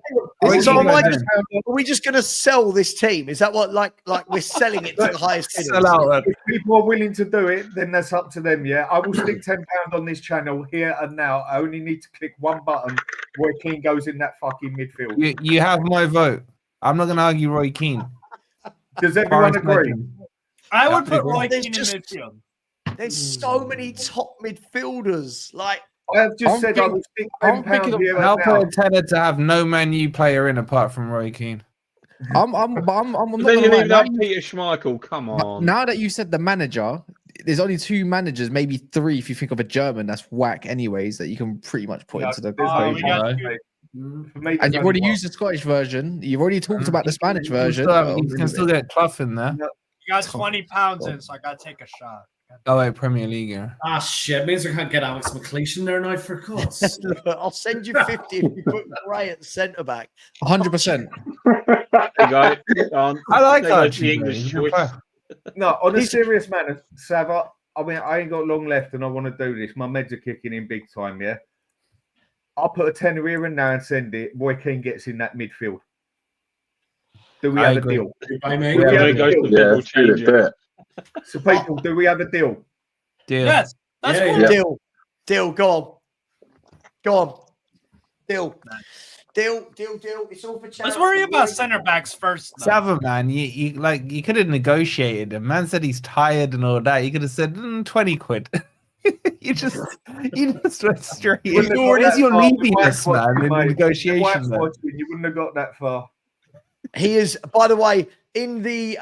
So are we just going to sell this team? Is that what like we're selling it to the highest bidders? If people are willing to do it, then that's up to them. Yeah, I will stick £10 on this channel here and now. I only need to click one button. Roy Keane goes in that fucking midfield. You have my vote. I'm not going to argue Roy Keane. Does everyone agree? I would put Roy There's Keane in midfield. There's so many top midfielders. Like I have just said, I will stick £10 here I'll and put now. a tenner to have no Man U player in apart from Roy Keane. I'm not Then gonna you lie, leave out Peter Schmeichel. Come on. now that you said the manager, there's only 2 managers, maybe 3 if you think of a German that's whack anyways, that you can pretty much put into the equation. And you've already used the Scottish version. You've already talked about the Spanish version. You can still get Clough in there. You got £20 in, so I gotta take a shot. Oh, wait, Premier League. Yeah. Ah, shit. Means I can't get Alex McLeish in there now for God's. I'll send you 50 if you put Ray at centre back. 100%. I like that. the English choice. No, on a serious matter, Sava, I mean, I ain't got long left and I want to do this. My meds are kicking in big time, yeah? I'll put a tenner here and now and send it. Roy Keane gets in that midfield. Do we have a deal? So, people, do we have a deal? Deal. Yes, that's cool. Deal. Go on. Deal. It's all for charity. Let's worry about centre backs first. though. Sava, man, you could have negotiated. The man said he's tired and all that. You could have said 20 quid. you just went straight. Where's your leaviness, man, in the negotiation? You wouldn't have got that far. He is, by the way, in the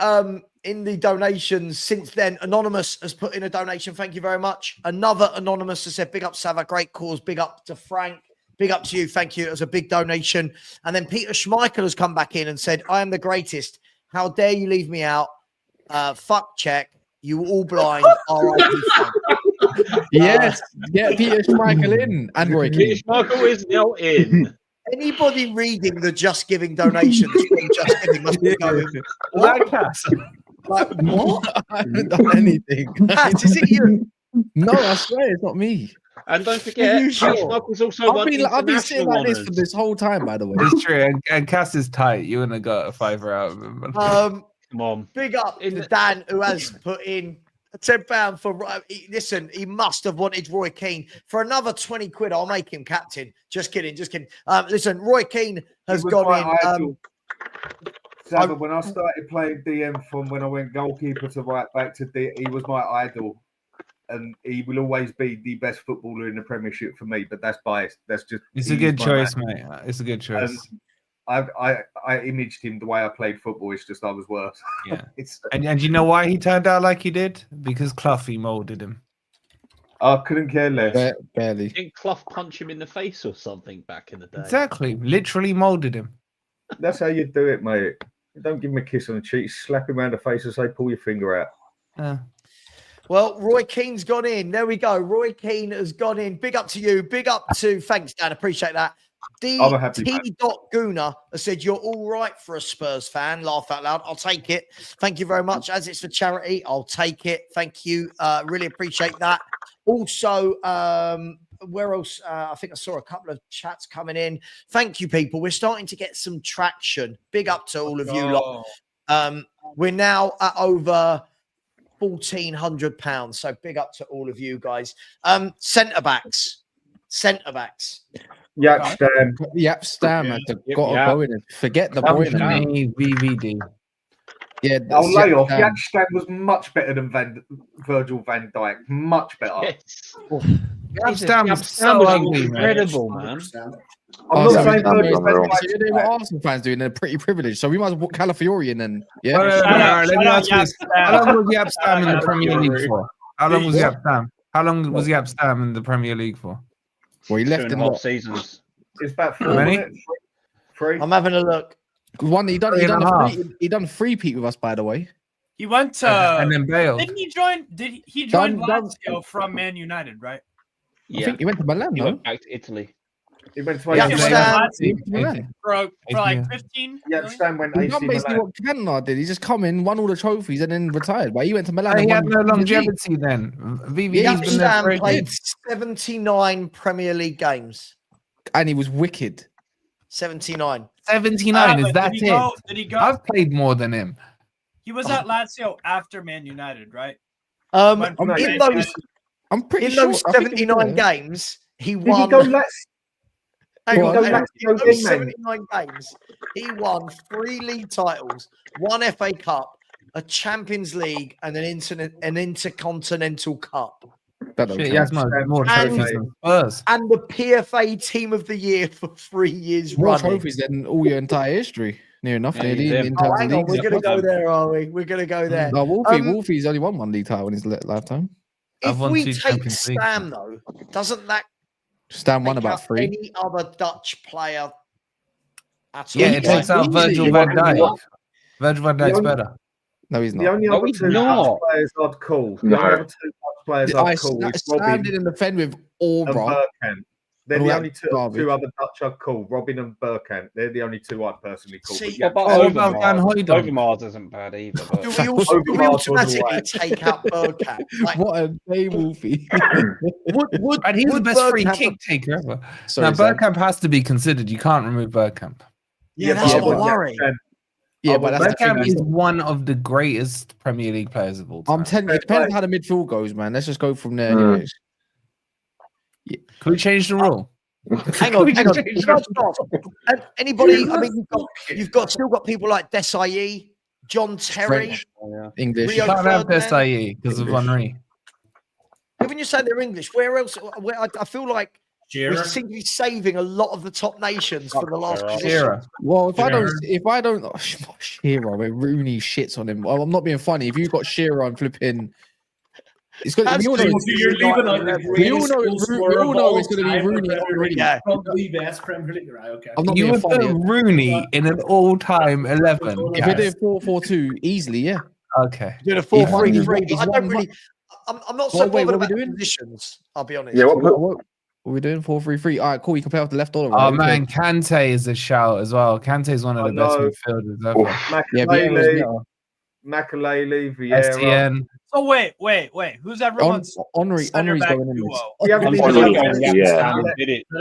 donations since then. Anonymous has put in a donation. Thank you very much. Another Anonymous has said, big up Sava, great cause. Big up to Frank. Big up to you. Thank you. It was a big donation. And then Peter Schmeichel has come back in and said, I am the greatest. How dare you leave me out? Fuck check. You all blind. Yes. Get Peter Schmeichel in. And Roy Keane. Peter Schmeichel is now in. Anybody reading the Just Giving donations from Just Giving must be going, Like Cass. like, what? I haven't done anything. Cass, is it you? No, I swear it's not me. And don't forget, You sure? Peter Schmeichel's also won I've been sitting international like this honours. for this whole time, by the way. It's true. And Cass is tight. You wouldn't have got a fiver out of him. Come on. Big up to Dan, who has put in £10 for. Listen, he must have wanted Roy Keane for another 20 quid. I'll make him captain. Just kidding. Listen, Roy Keane has gone in. Sava, when I started playing DM from when I went goalkeeper to right back to D, he was my idol. And he will always be the best footballer in the Premiership for me, but that's biased. That's just. It's a good choice, mate. It's a good choice. I imaged him the way I played football. It's just I was worse. Yeah. And you know why he turned out like he did? Because Cloughy molded him. I couldn't care less. Barely. Didn't Clough punch him in the face or something back in the day? Exactly. Literally molded him. That's how you do it, mate. Don't give him a kiss on the cheek. Slap him around the face and say, "Pull your finger out." Well, Roy Keane's gone in. There we go. Roy Keane has gone in. Big up to you. Big up to, thanks, Dan. Appreciate that. T.Gooner has said, you're all right for a Spurs fan. Laugh out loud. I'll take it. Thank you very much. As it's for charity, I'll take it. Thank you. Really appreciate that. Also, where else? I think I saw a couple of chats coming in. Thank you, people. We're starting to get some traction. Big up to all of you lot. We're now at over £1,400. So big up to all of you guys. Centre backs. Yep, Stam. Yep, Stam. Got to go in and forget the boy. VVD. Yeah, I'll lay off. Yep, Stam was much better than Virgil van Dijk. Much better. Yes. Stam was so ugly, incredible, man. I'm not saying Virgil van Dijk. You know what Arsenal fans doing? They're pretty privileged, so we might as well put Calafiori in then. Yeah. Let me ask you this: how long was Yap Stam in the Premier League for? How long was Yap Stam? How long was Yap Stam in the Premier League for? Well, he left in 2.5 seasons. It's about 4 many? minutes. 3. I'm having a look. One he done three-peat with us, by the way. He went to and then Bale. Didn't he join? He joined Lazio from Man United, right? I think he went to Milan. He went back to Italy. He went to for like 15. Yeah, Stan went He AC done basically Milan. what Cantona did. He just come in, won all the trophies, and then retired. But he went to Milan. He and had won no the league. longevity then. VVD's Yap been there Stam for played ages. 79 Premier League games. And he was wicked. 79. 79, is that Did he go? I've played more than him. He was at Lazio after Man United, right? I'm Went from pretty Man in United. those 79 games, he Did won. he go less? Hang on, Go hang on. Lazio In again, those man. 79 games, he won 3 league titles, 1 FA Cup, a Champions League, and an Intercontinental Cup. That don't Shit, he count. has more trophies than Spurs. And the PFA Team of the Year for 3 years More running. trophies than all your entire history. Near enough. Yeah, Nearly he's in him. terms Hang of on, leagues. we're going to go there, are we? We're going to go there. No, Wolfie's only won 1 league title in his lifetime. If won we 2 take Champions League. Stam, though, doesn't that Stam won take about out 3. any other Dutch player at all? Yeah, it takes out Virgil van Dijk. Virgil van Dijk's better. No, he's The not. only other 2 Dutch players I'd call. The only other 2 Dutch players I'd call is Stam Robin didn't defend with and aura. Bergkamp. They're All the that only two garbage. other Dutch I'd call. Robin and Bergkamp. They're the only 2 I'd personally call. See, But What yeah, about Van Hooydonk? Overmars isn't bad either. But... Do we automatically take out Bergkamp? Like, What a day, Wolfie. And he's the would best free Bergkamp kick taker ever. Sorry, now, Sam. Bergkamp has to be considered. You can't remove Bergkamp. Yeah, that's but my I would- worry. Yeah, but that's the Bergkamp thing. is one of the greatest Premier League players of all time. I'm telling you, it depends how the midfield goes, man. Let's just go from there, anyways. Can we change the rule? Hang on. Anybody? I mean, you've still got people like Desailly, John Terry, French, English. Rio You can't have Ferdinand. Desailly because of Henry. Even you say they're English, where else? Where, I feel like we Shearer. seem to be saving a lot of the top nations for the last position. Shearer. Well, if I don't, oh, Shearer, where Rooney shits on him. Well, I'm not being funny. If you've got Shearer and flipping, it's going to be. You're leaving out the greatest goal scorer of all it's going to be time Rooney. in the Premier League. Yeah. Probably best Premier League. Right, okay. I'm not You being would put funny. Rooney in an all-time 11. If you're doing 4-4-2 easily, yeah. Okay. Doing a 4-3-3, but He's I don't one- really. I'm not so Wait, bothered what are about we the doing? positions. I'll be honest. Yeah, What are we doing? 4-3-3. All right, cool. You can play off the left or the right. Oh man, Kante is a shout as well. Kante is one of the best know. midfielders ever. Yeah, Vieira's Makalele, Vieira. STN. So wait. Who's everyone's Henry's center back going in duo? this. You haven't even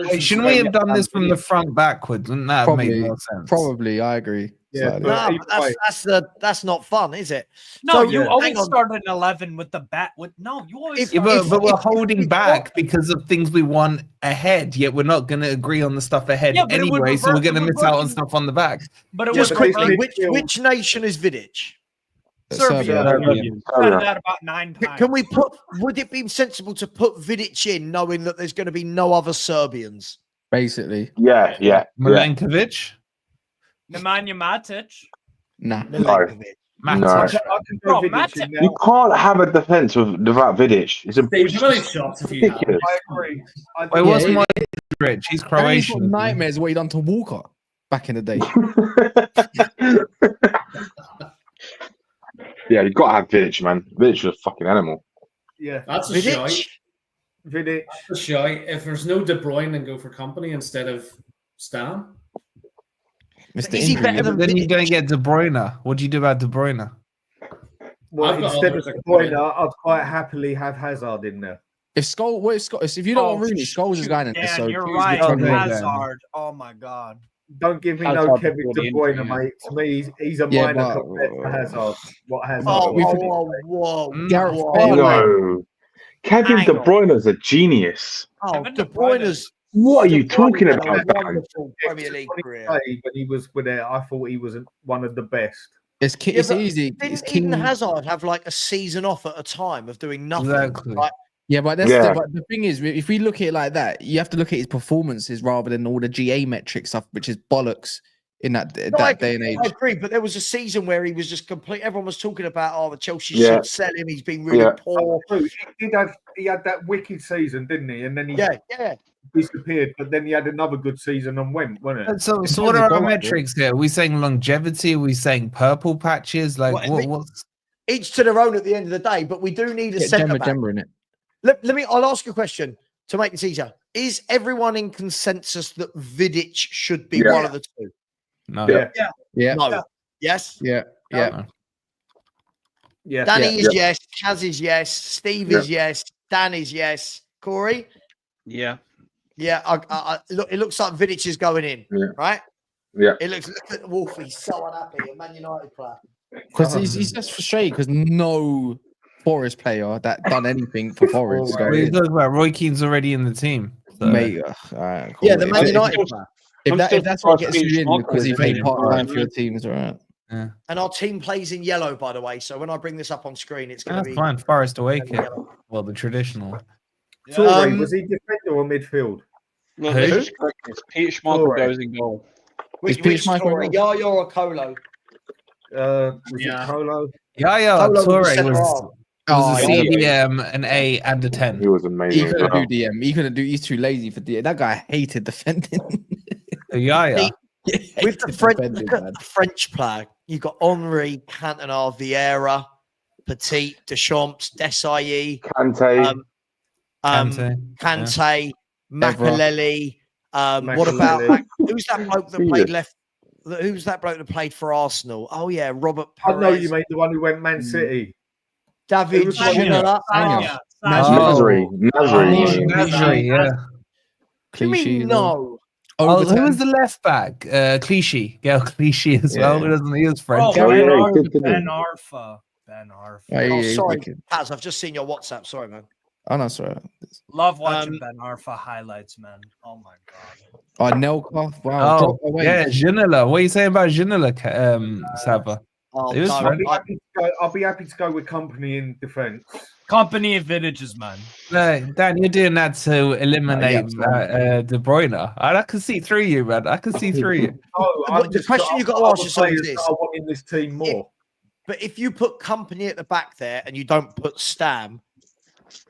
Hey, shouldn't we have done this from the front backwards? Wouldn't that have made Probably, more sense? probably. I agree. Yeah, Slightly. but No, either that's not fun, is it? No, So, you hang always on. start an 11 with the bat. No, you always. Yeah, start- but we're holding back because of things we want ahead, yet we're not going to agree on the stuff ahead Yeah, but it would anyway, so we're revert- going to it would miss out on revert- stuff on the back. But it Just was quickly, midfield. which nation is Vidic? Serbia. Serbian. Said that about 9 times. Can we put? Would it be sensible to put Vidic in, knowing that there's going to be no other Serbians? Basically. Yeah. Milenkovic? Nemanja Matic. Nah. Milenkovic. Matic. Bro, Matic. You can't have a defense without Vidic. It's a They've really shots if you have. ridiculous. I agree. Wait, what's Yeah, Modric? He's He's got Croatian. nightmares what he done to Walker back in the day. Yeah, you got to have Vidic, man. Vidic was a fucking animal. Yeah, That's a shite. That's a shite. If there's no De Bruyne, then go for Company instead of Stam. Mr. Injury. But then you don't get De Bruyne. What do you do about De Bruyne? Well, instead of De Bruyne, I'd quite happily have Hazard in there. If if you don't want Rooney, Scholes is going in there. So you're please right. be trying to- Hazard. Oh my God. Don't give me no Kevin De Bruyne, mate. To me, he's a minor compared to Hazard. What Hazard? Whoa. No. Kevin De Bruyne is a genius. Oh, De Bruyne's. What are you talking about, man? Wonderful Premier League career. When he was with it, I thought he was one of the best. It's easy. Didn't Eden Hazard have like a season off at a time of doing nothing? Exactly. Like, Yeah, but but the thing is, if we look at it like that, you have to look at his performances rather than all the GA metric stuff, which is bollocks in that day and age. I agree, but there was a season where he was just complete. Everyone was talking about, the Chelsea should sell him. He's been really poor. He had that wicked season, didn't he? And then he disappeared. But then he had another good season and went, wasn't it? So what are our metrics here? Are we saying longevity? Are we saying purple patches? Like what's each to their own at the end of the day? But we do need a centre back. in it. I'll ask you a question to make this easier. Is everyone in consensus that Vidic should be one of the two? No. Yeah. No. Yes. Yeah. No. Danny is yes. Kaz is yes. Steve is yes. Dan is yes. Corey. Yeah. Yeah. Look, it looks like Vidic is going in. Right. Yeah. It looks. Look at Wolf. He's so unhappy. A Man United player. Because he's just frustrated because no Forest player that done anything for Forest. What are you talking about? Roy Keane's already in the team. So. Mate, all right, cool. Yeah, the Man United player. If that's what gets you in because he played part-time for your team, is all right. Yeah. And our team plays in yellow, by the way. So when I bring this up on screen, it's going to be fine. Forest away kit. Well, the traditional. Sorry, was he defender or midfield? No, Peter Schmeichel goes in goal. Which Toure? Yaya or Colo? Was it Colo? Yaya Toure was a yeah. CDM, an A, and a 10. He was amazing. He couldn't do DM. He couldn't do. He's too lazy for DM. That guy hated defending. Yaya. With the French player, you've got Henry, Cantona, Vieira, Petit, Deschamps, Desailly, Kante, Makelele. What about who's that bloke that played left? Who's that bloke that played for Arsenal? Oh yeah, Robert Perez. I know you made the one who went Man City. David Nasri, yeah. Do you mean no? Oh, who was the left back? Clichy. Gail Clichy as well. He was French. Ben Arfa. Sorry, Paz, I've just seen your WhatsApp. Sorry, man. Oh, no, sorry. Love watching Ben Arfa highlights, man. Oh my Oh, god. Nelka. Wow. Yeah, Ginola. What are you saying about Ginola, Sava? I'll be happy to go with Company in defence. Company of Vidiges, man. Dan, you're doing that to eliminate De Bruyne. I can see through you, man. I can see through you. The question you've got to ask yourself is this: I want in this team more. But if you put Company at the back there and you don't put Stam,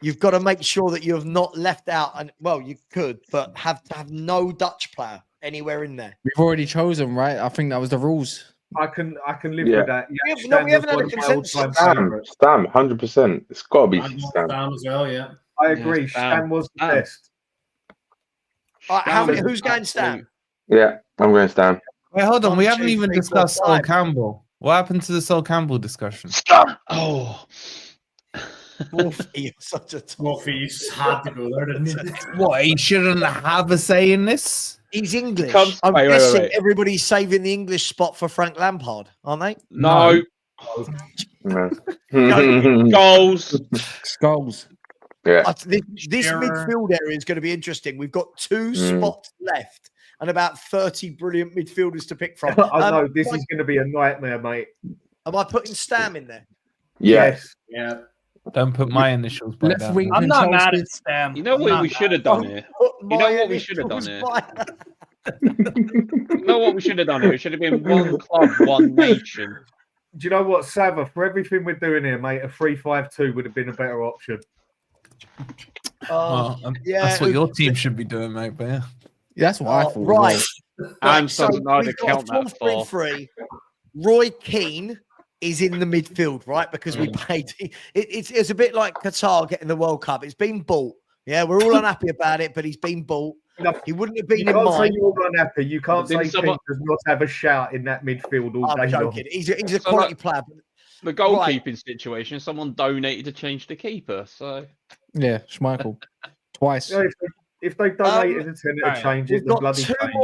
you've got to make sure that you have not left out. And well, you could, but have to have no Dutch player anywhere in there. We've already chosen, right? I think that was the rules. I can live with that. Yeah, we haven't had a consensus. Stam, 100%. It's got to be Stam. Stam as well, yeah. I agree. Stam was the best. Who's going Stam? Yeah, I'm going Stam. Wait, hold on. We haven't even discussed Sol Campbell. What happened to the Sol Campbell discussion? Oh. Wolfie, such a Wolfie had to go there, didn't he? What? He shouldn't have a say in this? He's English. I'm guessing everybody's saving the English spot for Frank Lampard, aren't they? No. Goals. Yeah. This midfield area is going to be interesting. We've got two spots left and about 30 brilliant midfielders to pick from. I know this is going to be a nightmare, mate. Am I putting Stam in there? Yes. Yeah. Don't put my initials by Left down. wing. I'm not mad at Stam. You know what we should have done here? You know what we should have done here? You know what we should have done here? It should have been one club, one nation. Do you know what, Sava? For everything we're doing here, mate, a 3-5-2 would have been a better option. That's what your team should be doing, mate. But yeah, that's what I thought. Right. And so we've got a 4-3-3. Roy Keane, is in the midfield, right? Because we paid. It's a bit like Qatar getting the World Cup. It's been bought. Yeah, we're all unhappy about it, but he's been bought. He wouldn't have been You in can't say mine. you're unhappy. You can't say Didn't King someone- does not have a shout in that midfield all I'm day long. joking. He's a quality player. The goalkeeping situation, someone donated to change the keeper. So Yeah, Schmeichel. Twice. Yeah, if they donated a tenner to change it, We've then got bloody two change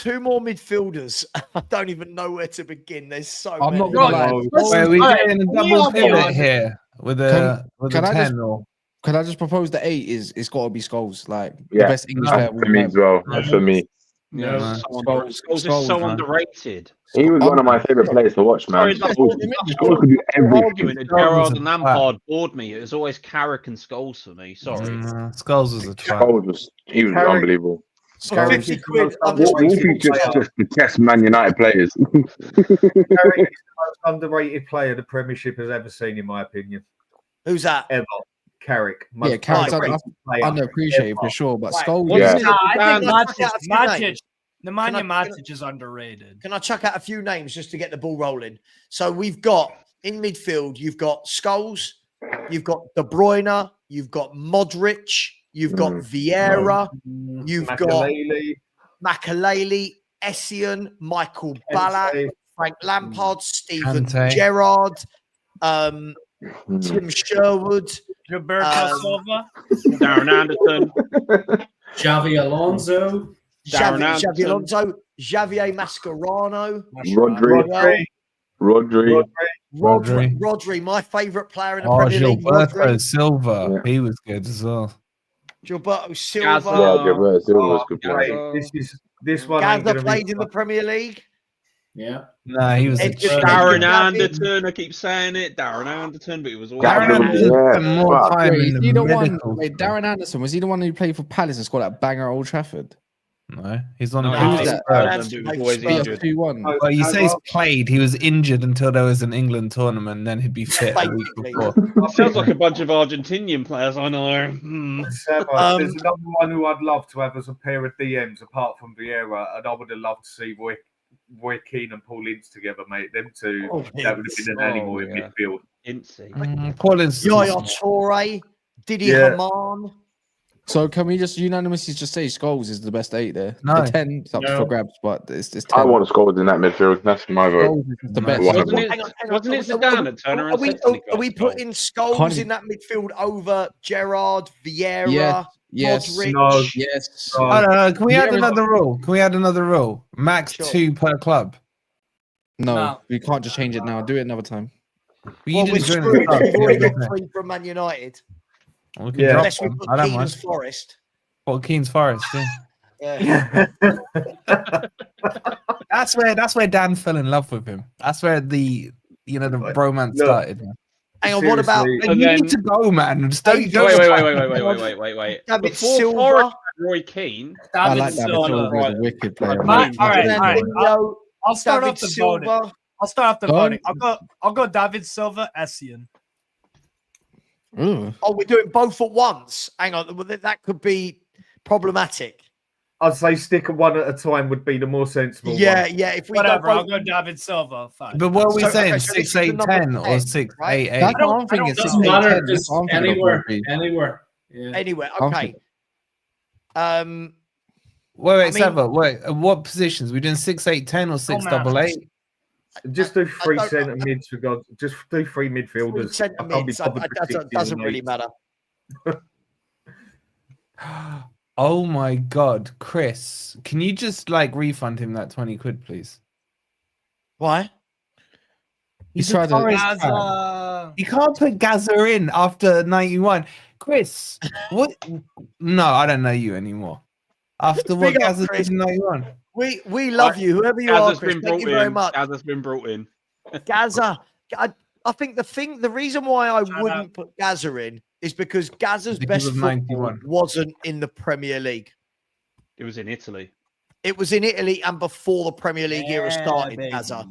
it. more midfielders. I don't even know where to begin. There's so I'm many. not gonna lie. Wait, we getting a double pivot here with a Can I 10 just, or can I just propose the 8 is it's got to be Scholes, like the Yeah, best English player. for me as well. That's for me. no, Scholes is so underrated. He was one of my favorite players to watch, man. Sorry, that's Scholes could do everything. arguing that Gerrard and Lampard bored me. It was always Carrick and Scholes for me. Sorry. Scholes was a twat. Scholes he was Carrick- unbelievable. For 50 quid, I'm just Wolfie just detests Man United players. Carrick is the most underrated player the Premiership has ever seen, in my opinion. Who's that? Ever. Carrick. Yeah, Carrick's underrated player underappreciated for ever. sure, but Right. Scholes. Yeah. I think Matic, Matic, Nemanja Matic is underrated. Can I chuck out a few names just to get the ball rolling? So we've got in midfield, you've got Scholes, you've got De Bruyne, you've got Modric, you've got Vieira, you've Makelele. got Makelele, Essien, Michael Ballack, Frank Lampard, Steven Kante. Gerrard, Tim Sherwood, Gilberto Silva, Darren Anderson, Xavi Alonso, Xavi Alonso, Javier Mascherano, Rodri, my favourite player in the Premier League. Gilberto Silva. He was good as well. Gilberto Silva. Gilberto Silva was good player. This one. Gaza played in the Premier League. Yeah. No, he was a Darren Anderton. I keep saying it, Darren Anderton, but he was always more time Wait, in is he the one? medical. Wait, Darren Anderson, was he the one who played for Palace and scored that banger at Old Trafford? No, he's on. No, Who's he's that? always injured. 2-1. Well, you say he's played. He was injured until there was an England tournament, and then he'd be fit a week before. Sounds like a bunch of Argentinian players I know. There's another one who I'd love to have as a pair of DMs apart from Vieira, and I would have loved to see Roy Keane and Paul Ince together, mate. Them two, that would have been an animal in midfield. Paul Ince. Yaya Toure, Didier Hamann. So can we just unanimously just say Scholes is the best 8 there? No. The 10 is up for grabs, but it's 10. I want Scholes in that midfield. That's my vote. Scholes is the best. Wasn't it Zidane that turned around? Are we putting Scholes in that midfield over Gerrard, Vieira, Yes. Modric? No. Yes. I don't know. Can we add another rule? Can we add another rule? Max 2 per club. No, we can't just change it now. Do it another time. Well, we're screwed. We've already got 3 from Man United. We can drop Unless we one. put I don't Keane's mind. Forest. Well, Keane's Forest, yeah. That's where Dan fell in love with him. That's where the bromance started. Hang on, what about? You need to go, man. Just don't Wait. David Before Silva. Forest had Roy Keane. I like David Silva. He's a wicked player. All right. I'll start David off the Silva. voting. I'll start off the voting. I'll go David Silva, Essien. Ooh. Oh, we're doing both at once. Hang on, that could be problematic. I'd say stick one at a time would be the more sensible Yeah, one. yeah. If we Whatever, go I'll both, go David Silva. Fine. But what are we saying? so this is 6, the 8, number 10 or 10, 6, right? 8, 8? That's what I'm thinking. Doesn't matter. Just anywhere. Yeah. anywhere. Okay. Wait, Sava. Wait, what positions? We're doing 6, 8, 10 or 6, 8, 8? Just do 3 centre mids for God. Just do 3 midfielders. Centre mids. That doesn't really matter. Oh my God, Chris! Can you just refund him that 20 quid, please? Why? He's tried to. Gaza. You can't put Gaza in after 91. Chris, what? No, I don't know you anymore. After what Big up, Gaza Chris. did in 91. We love you, whoever you are, Chris. Thank you very much. Gaza's been brought in. Gaza. I think the reason why I wouldn't put Gaza in is because Gaza's best of football 91. wasn't in the Premier League. It was in Italy. It was in Italy and before the Premier League era started, baby. Gaza.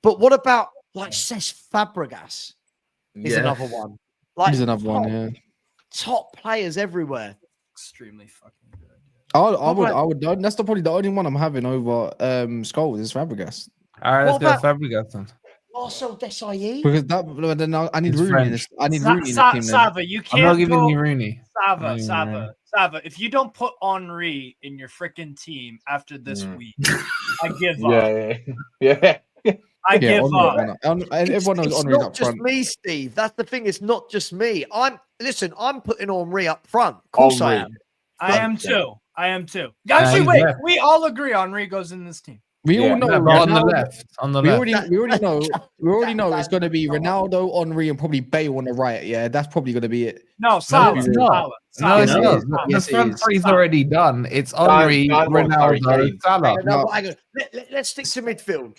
But what about Cesc Fabregas? Is another one. He's another one. Yeah. Top players everywhere. Extremely fucking good. I would. That's probably the only one I'm having over Scholes is Fabregas. All right, let's What go Fabregas then. Marcel Desailly? Because that, I need He's Rooney in this. French. I need Rooney in the team. Then. Sava, you I'm not can't giving go. you Rooney. I'm not giving you Rooney. Sava, if you don't put Henri in your freaking team after this week, I give up. Yeah. I give up. Everyone knows It's Henry's not up just front. me, Steve. That's the thing. It's not just me. I'm putting Henri up front. Of course I am. I am too. Actually, wait. We all agree Henri goes in this team. We all know on the left. We already know it's going to be Ronaldo, Henri, and probably Bale on the right. Yeah, that's probably going to be it. No, Salah. No, it's not. The front three's already done. It's Henri, Ronaldo, Salah. No, hang on. Let's stick to midfield.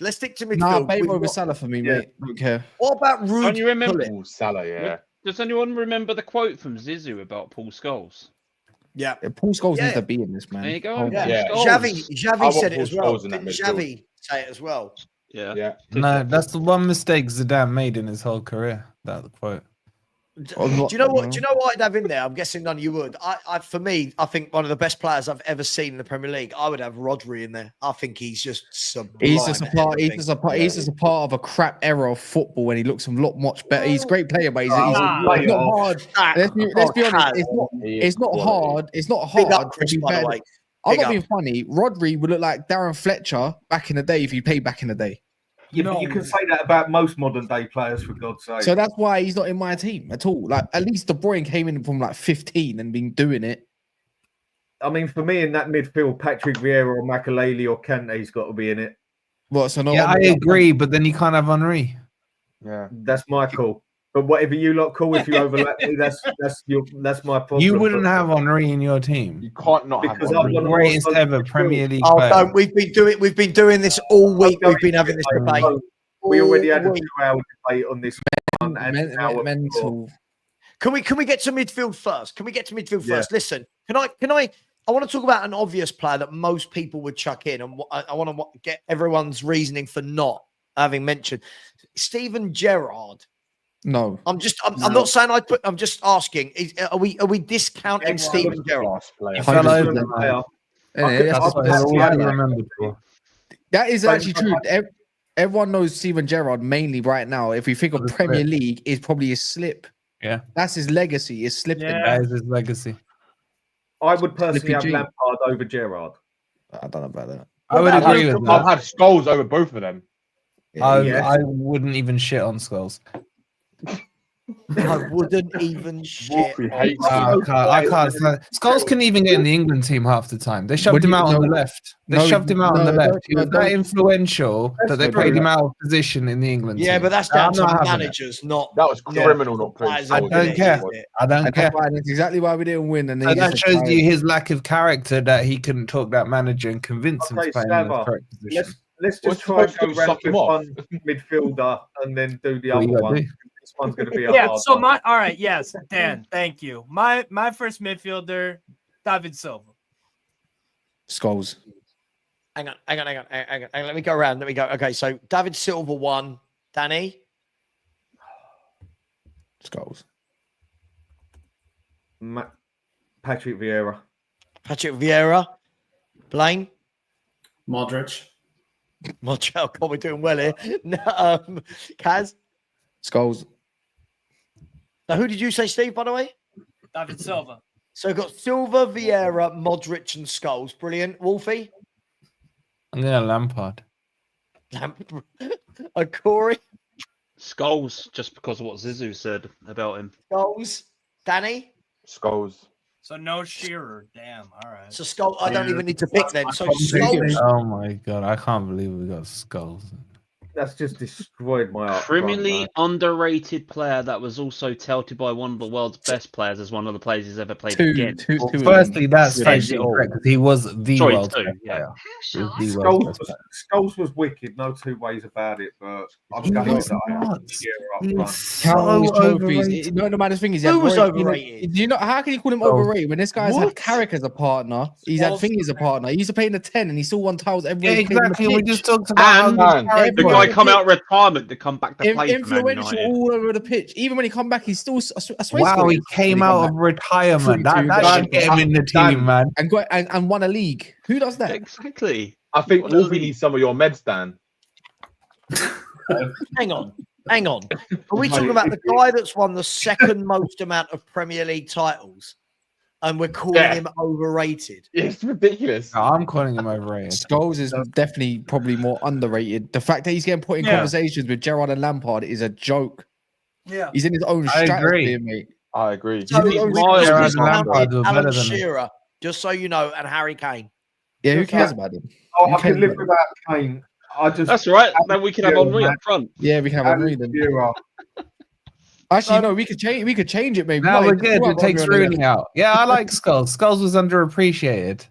Nah, Bale over Salah for me, mate. Don't care. What about Rude? Don't you remember Salah? Yeah. Does anyone remember the quote from Zizou about Paul Scholes? Yeah, Paul Scholes needs to be in this, man. There you go. Xavi said it as well. Didn't Xavi say it as well? Yeah. No, that's the one mistake Zidane made in his whole career. That quote. Do you know what? Do you know what I'd have in there? I'm guessing none of you would. For me, I think one of the best players I've ever seen in the Premier League. I would have Rodri in there. I think he's just sublime. He's just a part of a crap era of football when he looks a lot much better. He's a great player, but he's not hard. Let's be honest. It's not hard. It's not hard. Chris, by the way. I'm not being funny. Rodri would look like Darren Fletcher back in the day if he played back in the day. You can say that about most modern day players, for God's sake. So that's why he's not in my team at all. Like, at least De Bruyne came in from like 15 and been doing it. I mean, for me in that midfield, Patrick Vieira or Makelele or Kante's got to be in it. What? So no. Yeah, I agree, but then you can't have Henri. Yeah, that's my call. But whatever you lot call, if you overlap me, that's my problem. You wouldn't have Henri in your team. You can't not have Henri. The greatest ever Premier League player. Don't. We've been doing this all week. We've been having this debate. We already had a 2-hour debate on this one. Mental. Can we get to midfield first? First? Listen, I want to talk about an obvious player that most people would chuck in, and I want to get everyone's reasoning for not having mentioned Steven Gerrard. No, I'm not saying I'd put. I'm just asking. Are we discounting Steven Gerrard? That is actually true. Everyone knows Steven Gerrard mainly right now. If we think of Premier League, is probably his slip. Yeah, that's his legacy. Is slipping. That is his legacy. I would personally have Lampard over Gerrard. I don't know about that. I would agree with that. I've had Scholes over both of them. I wouldn't even shit on Scholes. I wouldn't even shit. I can't. Scholes couldn't even get in the England team half the time. They shoved him out on the left. He was that influential that they played him out of position in the England team. Yeah, but that's down to managers, not. That was criminal, not players. I don't care. That's exactly why we didn't win. And that shows you his lack of character that he couldn't talk that manager and convince him to play in the correct position. Let's just try and go round with one midfielder and then do the other one. This one's going to be a hard one. All right, yes, Dan, thank you. My first midfielder, David Silva. Scholes. Hang on. Let me go around. Okay, so David Silva 1. Danny. Scholes. Patrick Vieira. Blaine. Modric. God, we're doing well here. Kaz. Scholes. Now, who did you say, Steve, by the way? David Silva. So we've got Silva, Vieira, Modric, and Scholes. Brilliant. Wolfie? I'm going to Lampard. Corey? Scholes, just because of what Zizou said about him. Scholes. Danny? Scholes. So no Shearer. Damn. All right. So Scholes, I don't even need to pick then. So Scholes. Oh my God. I can't believe we got Scholes. That's just destroyed my art. Criminally underrated player that was also touted by one of the world's best players as one of the players he's ever played against. Firstly, that's factually correct because he was the world's best player. Scholes was wicked, no two ways about it. But I'm going trophies. No matter the thing is, who was overrated? Do you know how can you call him overrated when this guy's had Carrick as a partner? He's had Thing as a partner. He used to play in the 10 and he still won titles every week. Exactly. We just talked about the guy come out of retirement to come back to play. Influential all over the pitch. Even when he come back, he's still wow. He came out of retirement. That should get him in the team, man. And won a league. Who does that? Exactly. I think Wolfie needs some of your meds, Dan. Hang on. Are we talking about the guy that's won the second most amount of Premier League titles? And we're calling him overrated. It's ridiculous. No, I'm calling him overrated. Scholes is definitely probably more underrated. The fact that he's getting put in conversations with Gerrard and Lampard is a joke. Yeah, he's in his own stratosphere, mate. I agree. So Gerrard and Lampard were better Alan than him. Shearer, just so you know, and Harry Kane. Yeah, who cares about him? Oh, I can live without Kane. That's right. Then we can have Henry up front. Yeah, we can have Henry then. Actually, no, we could change. We could change it, maybe. No, we're good. It takes Rooney out. Yeah, I like Scholes. Scholes was underappreciated.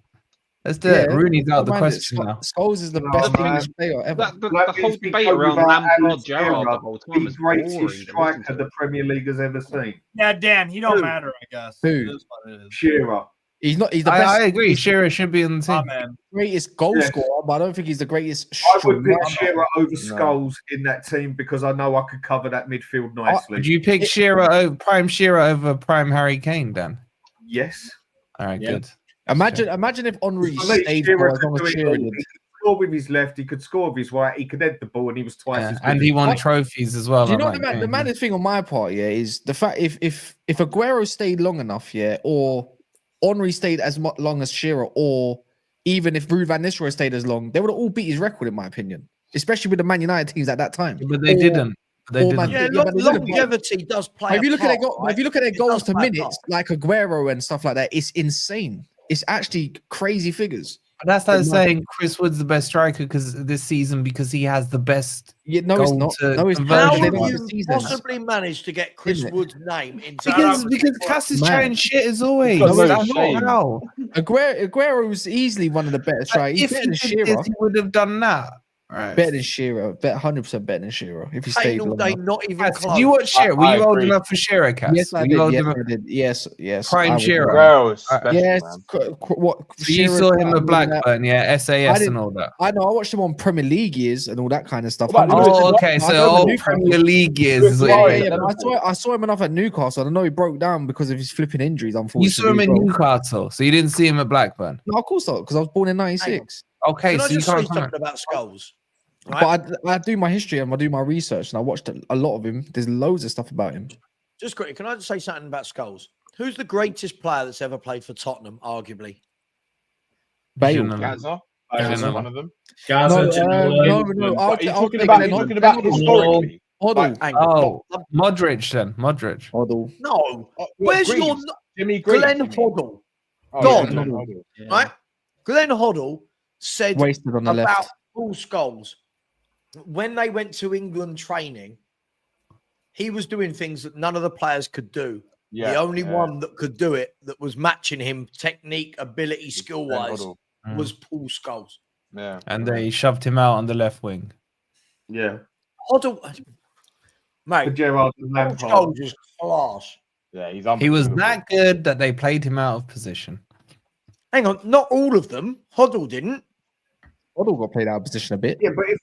Let's do it. Rooney's out of the question now. Scholes is the best English player ever. The whole debate around Lampard, Gerrard the whole time is the greatest boring. striker the Premier League has ever seen. Yeah, Dan, he don't matter, I guess. Who? Shearer. He's not. He's the best. I agree. Shearer should be on the team. Man. Greatest goal scorer, but I don't think he's the greatest. I would pick Shearer over Scholes in that team because I know I could cover that midfield nicely. Would you pick Shearer over prime Harry Kane, Dan? Yes. All right, good. Imagine if Henry stayed for as long as Shearer did. He could score with his left. He could score with his right. He could head the ball, and he was twice as good. And he won trophies as well. Do you know the maddest thing on my part? Yeah, is the fact if Aguero stayed long enough, or Henry stayed as long as Shearer, or even if Ruud van Nistelrooy stayed as long, they would have all beat his record, in my opinion. Especially with the Man United teams at that time. But they didn't. Longevity does play. If you look at their goals to play a minutes, like Aguero and stuff like that, it's insane. It's actually crazy figures. But that's like saying Chris Wood's the best striker this season because he has the best. Yeah, no, it's not. No, it's How not. have you possibly managed to get Chris Wood's name into because Cass is trying shit as always. How? Aguero's easily one of the better strikers. He's better than Shearer. He would have done that. Right. Better than Shearer. 100% better than Shearer. If he stayed long enough. Not even close. You watch Shearer? Were you old enough for Shearer, Cass? Yes, I did. Yes, yes. Prime Shearer. Yes. What? You saw him at Blackburn, SAS and all that. I know. I watched him on Premier League years and all that kind of stuff. Oh, okay. So Premier League years is what I saw him enough at Newcastle. I know he broke down because of his flipping injuries, unfortunately. You saw him in Newcastle, so you didn't see him at Blackburn? No, of course not, because I was born in 96. Can Okay, I so you just say can't something about Scholes? Right. But I do my history and I do my research, and I watched a lot of him. There's loads of stuff about him. Just quickly, can I just say something about Scholes? Who's the greatest player that's ever played for Tottenham, arguably? Bale. Gaza. One of them. Gaza. No. Are you talking about historically? Oh, Modric then. Modric. Hoddle. No. Where's your Jimmy Glenn Hoddle? Gone. Right? Glenn Hoddle said wasted on the about left. Paul Scholes, when they went to England training, he was doing things that none of the players could do. The only one that could do it, that was matching him technique, ability, skill-wise, was Paul Scholes. Yeah. And they shoved him out on the left wing. Yeah. Hoddle, mate, Gerrard and Paul Lampard. Scholes is class. Yeah, he was that good that they played him out of position. Hang on, not all of them. Hoddle didn't. Hoddle got played out of position a bit. Yeah, but if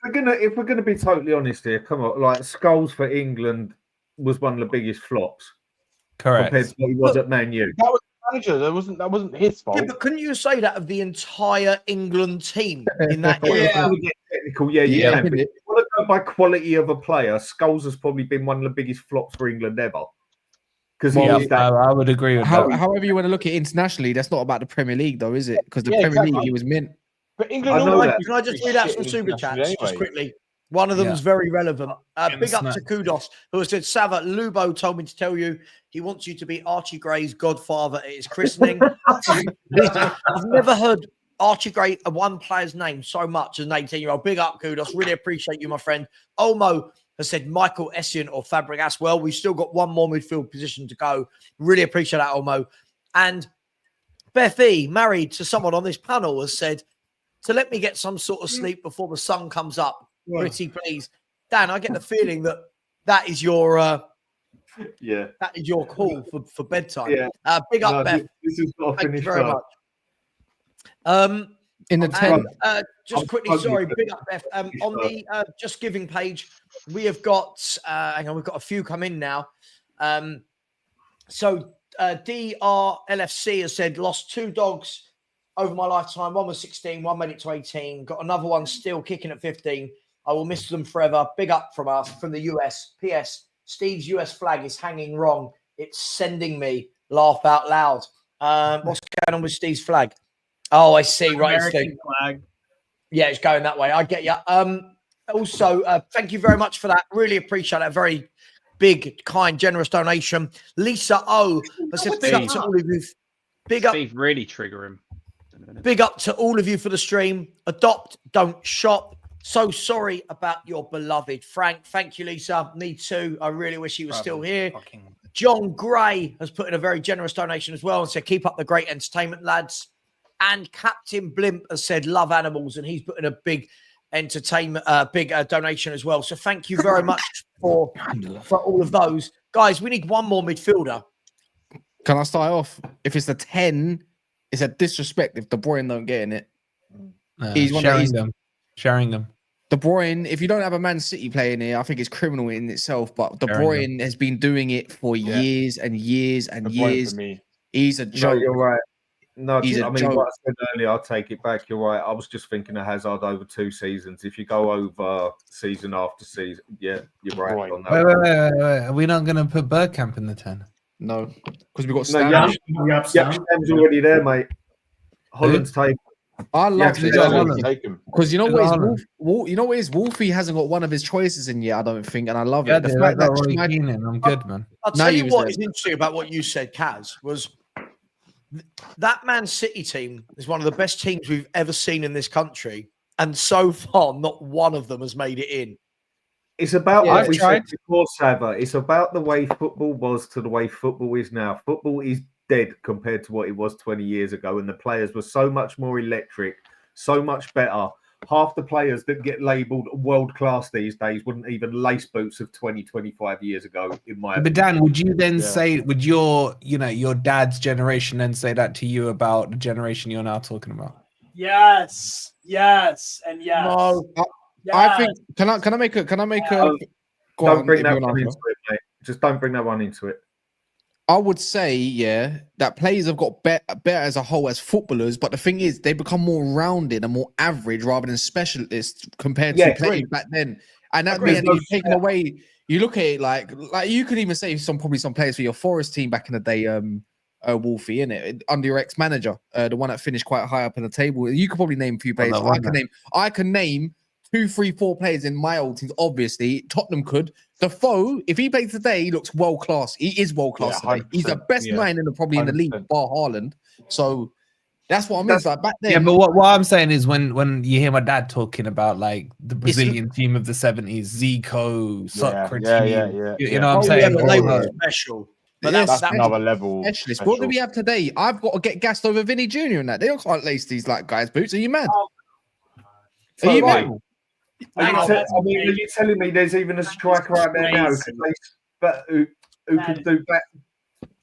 we're gonna be totally honest here, come on, like Scholes for England was one of the biggest flops. Correct. Compared to what he was at Man U. That was the manager. That wasn't his fault. Yeah, but couldn't you say that of the entire England team in that Yeah, era? technical, you can. But if you want to go by quality of a player, Scholes has probably been one of the biggest flops for England ever. Because I would agree with that. However you want to look at it internationally, that's not about the Premier League, though, is it? Because the Premier League, he was mint. But England, Can I just read out some super chats just quickly? One of them is very relevant. Big up to Kudos, who said, Sava, Lubo told me to tell you he wants you to be Archie Gray's godfather at his christening. I've never heard Archie Gray, one player's name, so much as an 18-year-old. Big up, Kudos. Really appreciate you, my friend. Olmo has said Michael Essien or Fabregas. Well, we've still got one more midfield position to go. Really appreciate that, Olmo. And Beth E, married to someone on this panel, has said, so let me get some sort of sleep before the sun comes up. Pretty please. Dan, I get the feeling that is your that is your call for bedtime. Yeah. Big up, Beth. This is not Thank you finished very up. much. In the 10. Just quickly, sorry, big up, Beth. On the Just Giving page, we have got hang on, we've got a few come in now. So DRLFC has said lost 2 dogs over my lifetime. One was 16, one made it to 18. Got another one still kicking at 15. I will miss them forever. Big up from us, from the US. P.S. Steve's US flag is hanging wrong. It's sending me laugh out loud. What's going on with Steve's flag? Oh, I see. Right, American flag. Yeah, it's going that way. I get you. Also, thank you very much for that. Really appreciate that. Very big, kind, generous donation. Lisa O. I said big up to all of you. Big up. Steve, really trigger him. Big up to all of you for the stream. Adopt, don't shop. So sorry about your beloved Frank. Thank you, Lisa. Me too. I really wish he was still here. John Gray has put in a very generous donation as well and said, keep up the great entertainment, lads. And Captain Blimp has said, love animals. And he's put in a big donation as well. So thank you very much for all of those. Guys, we need one more midfielder. Can I start off? If it's a 10, it's a disrespect if De Bruyne don't get in it. He's one sharing them. De Bruyne, if you don't have a Man City playing here, I think it's criminal in itself. But De Bruyne has been doing it for years and years and years. He's a joke. No, you're right. No, He's I mean, what I said earlier, I'll take it back. You're right. I was just thinking of Hazard over 2 seasons. If you go over season after season, yeah, you're right. On that. Wait. Are we not going to put Bergkamp in the 10? No, because we've got Stam. Stam's already there, mate. Holland's taken. I love it because you know what is Wolfie hasn't got one of his choices in yet. I don't think, and I love it. The fact that I'm good, man. I'll tell you what is interesting about what you said, Kaz, was that Man City team is one of the best teams we've ever seen in this country, and so far, not one of them has made it in. It's about what we said before, Sava. It's about the way football was to the way football is now. Football is dead compared to what it was 20 years ago, and the players were so much more electric, so much better. Half the players that get labelled world class these days wouldn't even lace boots of 20, 25 years ago, in my opinion. But Dan, would you then say, would your dad's generation then say that to you about the generation you're now talking about? Yes, and yes. No, I think. Can I make a? Don't bring that one into it, mate. Just don't bring that one into it. I would say, that players have got better as a whole as footballers, but the thing is, they become more rounded and more average rather than specialists compared to playing back then. And that means you're taking away. You look at it like you could even say probably some players for your Forest team back in the day, Wolfie, innit? Under your ex-manager, the one that finished quite high up in the table. You could probably name a few players. I can name 2, 3, 4 players in my old teams. Obviously, Tottenham could. Defoe, if he plays today, he looks world class. He is world class today. He's the best 9 probably in the league, bar Haaland. So that's what I mean. Like back then. Yeah, but what I'm saying is when you hear my dad talking about like the Brazilian team of the 70s, Zico, Socrates, you know what I'm saying? Yeah, but they were special. But that's another level. Specialist. What do we have today? I've got to get gassed over Vinny Jr. and that. They don't quite lace these like guys' boots. Are you mad? Are you mad? Are you telling me there's even a striker out there now who can do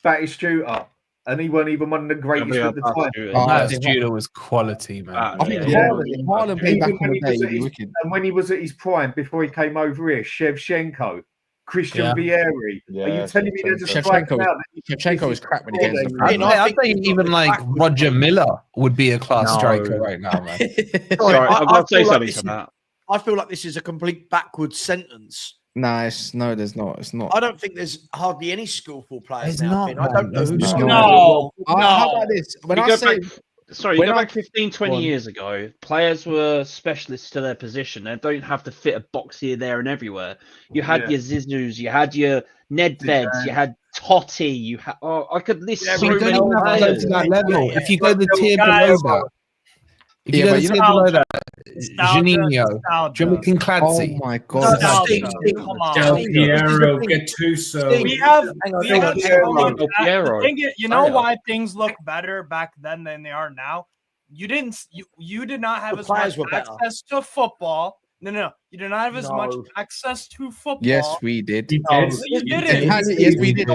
Batistuta, and he wasn't even one of the greatest at the time? Batistuta was quality, man. I think Haaland played back in the day. And when he was at his prime, before he came over here, Shevchenko, Christian Vieri. Are you telling me there's a striker now? Shevchenko is crap when he gets the prime. I think even like Roger Miller would be a class striker right now, man. Sorry, I've got to say something to that. I feel like this is a complete backwards sentence. Nice. No, there's not. It's not. I don't think there's hardly any skillful players There's now. not, I don't know who's skillful. No. How about this? When You I go say back- Sorry, you go back 15, 20 years ago, players were specialists to their position. They don't have to fit a box here, there, and everywhere. You had your Zizus, you had your Nedveds, you had Totti, you had. I could list so we don't many even have to go players. to that level. If you go the tier below that, if you go the tier below that, Janino, Jamaican Clancy. Oh my God! Steve, come on. Del Piero, Gattuso. We have Piero. you know why things look better back then than they are now? You did not have as much access to football. No. You did not have as much access to football. Yes, we did. You didn't. Yes, we did.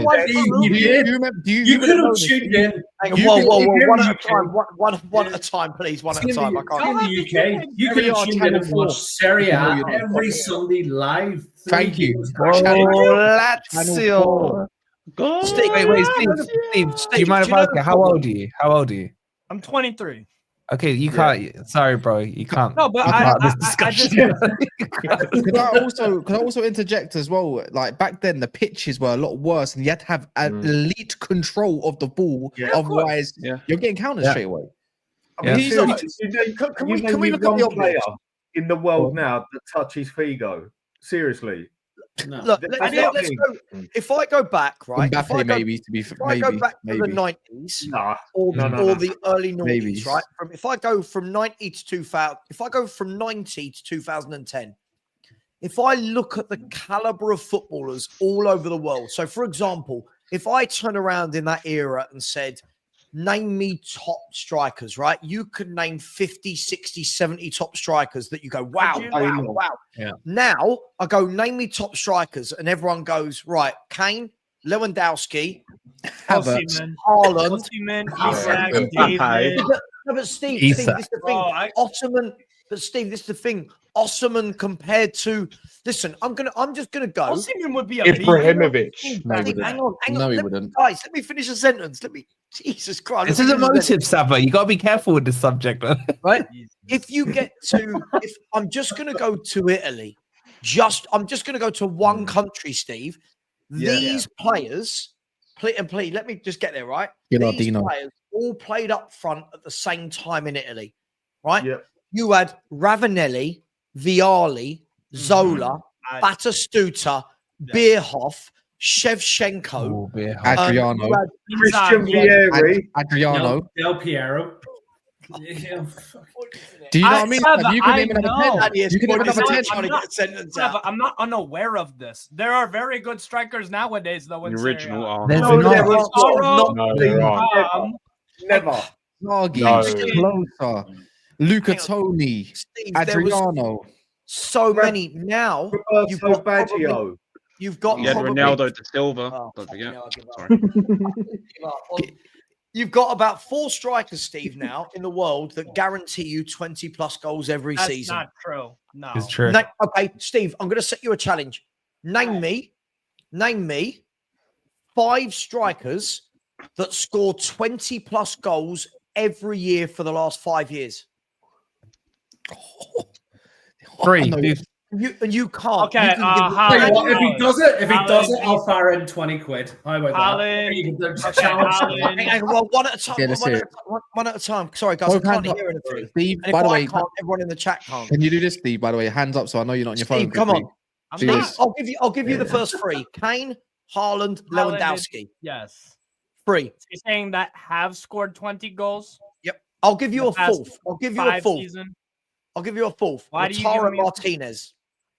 You could have tuned in. Whoa. One at a time. One at a time, please. One at a time. I can't. In the UK, you could have tuned in and watched Serie A every Sunday live. Thank you. Lazio. Wait, Steve. Do you mind if I ask you, how old are you? I'm 23. Okay, you can't. Sorry, bro, you can't. No, but be I- part of this I just- discussion. Could I also interject as well? Like back then, the pitches were a lot worse, and you had to have an elite control of the ball. Yeah, Otherwise, you're getting countered straight away. I mean, He's seriously, like- can we look at the player in the world now that touches Figo? Seriously. Look, let's go. If I go back, right? If I Mbappe go, maybe to be if I go back to the 90s or the early noughties, Maybe. right? If I go from 90 to 2000, if I go from 90 to 2010, if I look at the caliber of footballers all over the world. So, for example, if I turn around in that era and said, name me top strikers, right? You could name 50, 60, 70 top strikers that you go, wow, wow. Yeah. Now I go, name me top strikers, and everyone goes, right, Kane, Lewandowski, Havertz, Haaland, Isak, David. No, but Steve, Isak. this is the thing. Ottoman, but Steve, this is the thing. Ottoman compared to, listen, I'm just gonna go. Osimhen would be a Ibrahimovic. No, he Hang on. No, he Let me- wouldn't. Guys, let me finish a sentence. Jesus Christ. This let is me finish a emotive, Sava. You got to be careful with this subject, man. right? If you get to, if I'm just going to go to Italy, I'm just going to go to one country, Steve. These players, please, let me just get there, right? These Gennardino. players all played up front at the same time in Italy, right? Yeah. You had Ravanelli, Vialli, Zola, Batistuta, Bierhoff, Shevchenko, Adriano. you had Christian Vieri. Adriano. Del Piero. Yeah, Do you know what I mean? Sava, You can name another 10. You can name another 10. I'm not unaware of this. There are very good strikers nowadays, though. In The original Serie A. are. There's No, not. there was not. No, there aren't. Never. Nagi, Closer, Luca Toni, Steve, there was Adriano. so many. Now you've Roberto got Baggio. you've got You had probably- Ronaldo de Silva. Oh, Don't forget. fucking hell, I give up. Sorry. Give up. You've got about 4 strikers, Steve, now in the world that guarantee you 20 plus goals every That's season. not true. No. It's true. Okay, Steve, I'm going to set you a challenge. Name me 5 strikers that score 20 plus goals every year for the last 5 years. 3. You can't. Okay, You can give- Tell you what, if he Haaland. does it, Haaland. I'll fire in 20 quid. How about Haaland. that? You can Okay, challenge Haaland. Hang on, well, one at a time. Yeah, let's one, hear at a, one at a time. Sorry, guys, Both I can't hands hear up. anything. Steve, And by if the I way, can't, everyone in the chat can't. can you do this, Steve? By the way, hands up so I know you're not on your phone. Steve, come on. I'm Do not- this. I'll give you the first 3. Kane, Haaland, Lewandowski. Yes. 3. You're saying that have scored 20 goals? Yep. I'll give you The a past 4th. I'll give you a 5 4th. season? I'll give you a 4th. Why do you give Lautaro me a- Martinez.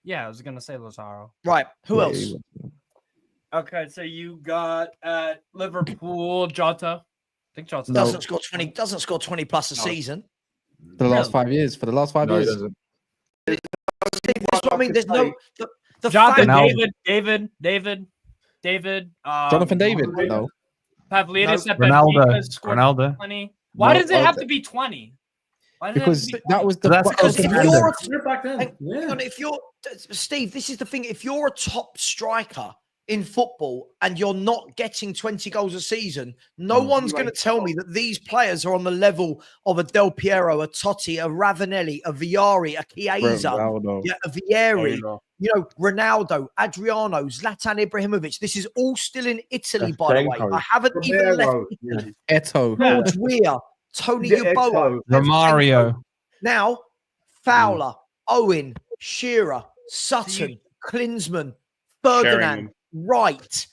Yeah, I was gonna say Lazaro. Right. Who else? Okay, so you got at Liverpool Jota. I think Jota Doesn't score 20. Doesn't score 20 plus a season. For the last 5 years. For the last 5 No, he years. doesn't. That's what I mean. There's no the Jonathan fact- David. Jonathan David. No. Pavlidis at Ronaldo. Benfica scored Ronaldo. 20. Why No, does it have to be 20? Why does it have Because to be that was the. That's that was Because the if you're standard. back then. hang on, if you're Steve, this is the thing. If you're a top striker in football and you're not getting 20 goals a season, no one's going to tell me that these players are on the level of a Del Piero, a Totti, a Ravanelli, a Viari, a Chiesa, Ronaldo. a Vieri, Ronaldo, Adriano, Zlatan Ibrahimovic. This is all still in Italy, by the way. Shevchenko. I haven't even left Romero. Italy. Eto. George Weah, Tony Yeboah, Romario. now Fowler, Owen, Shearer, Sutton, Klinsmann, Ferdinand, Wright,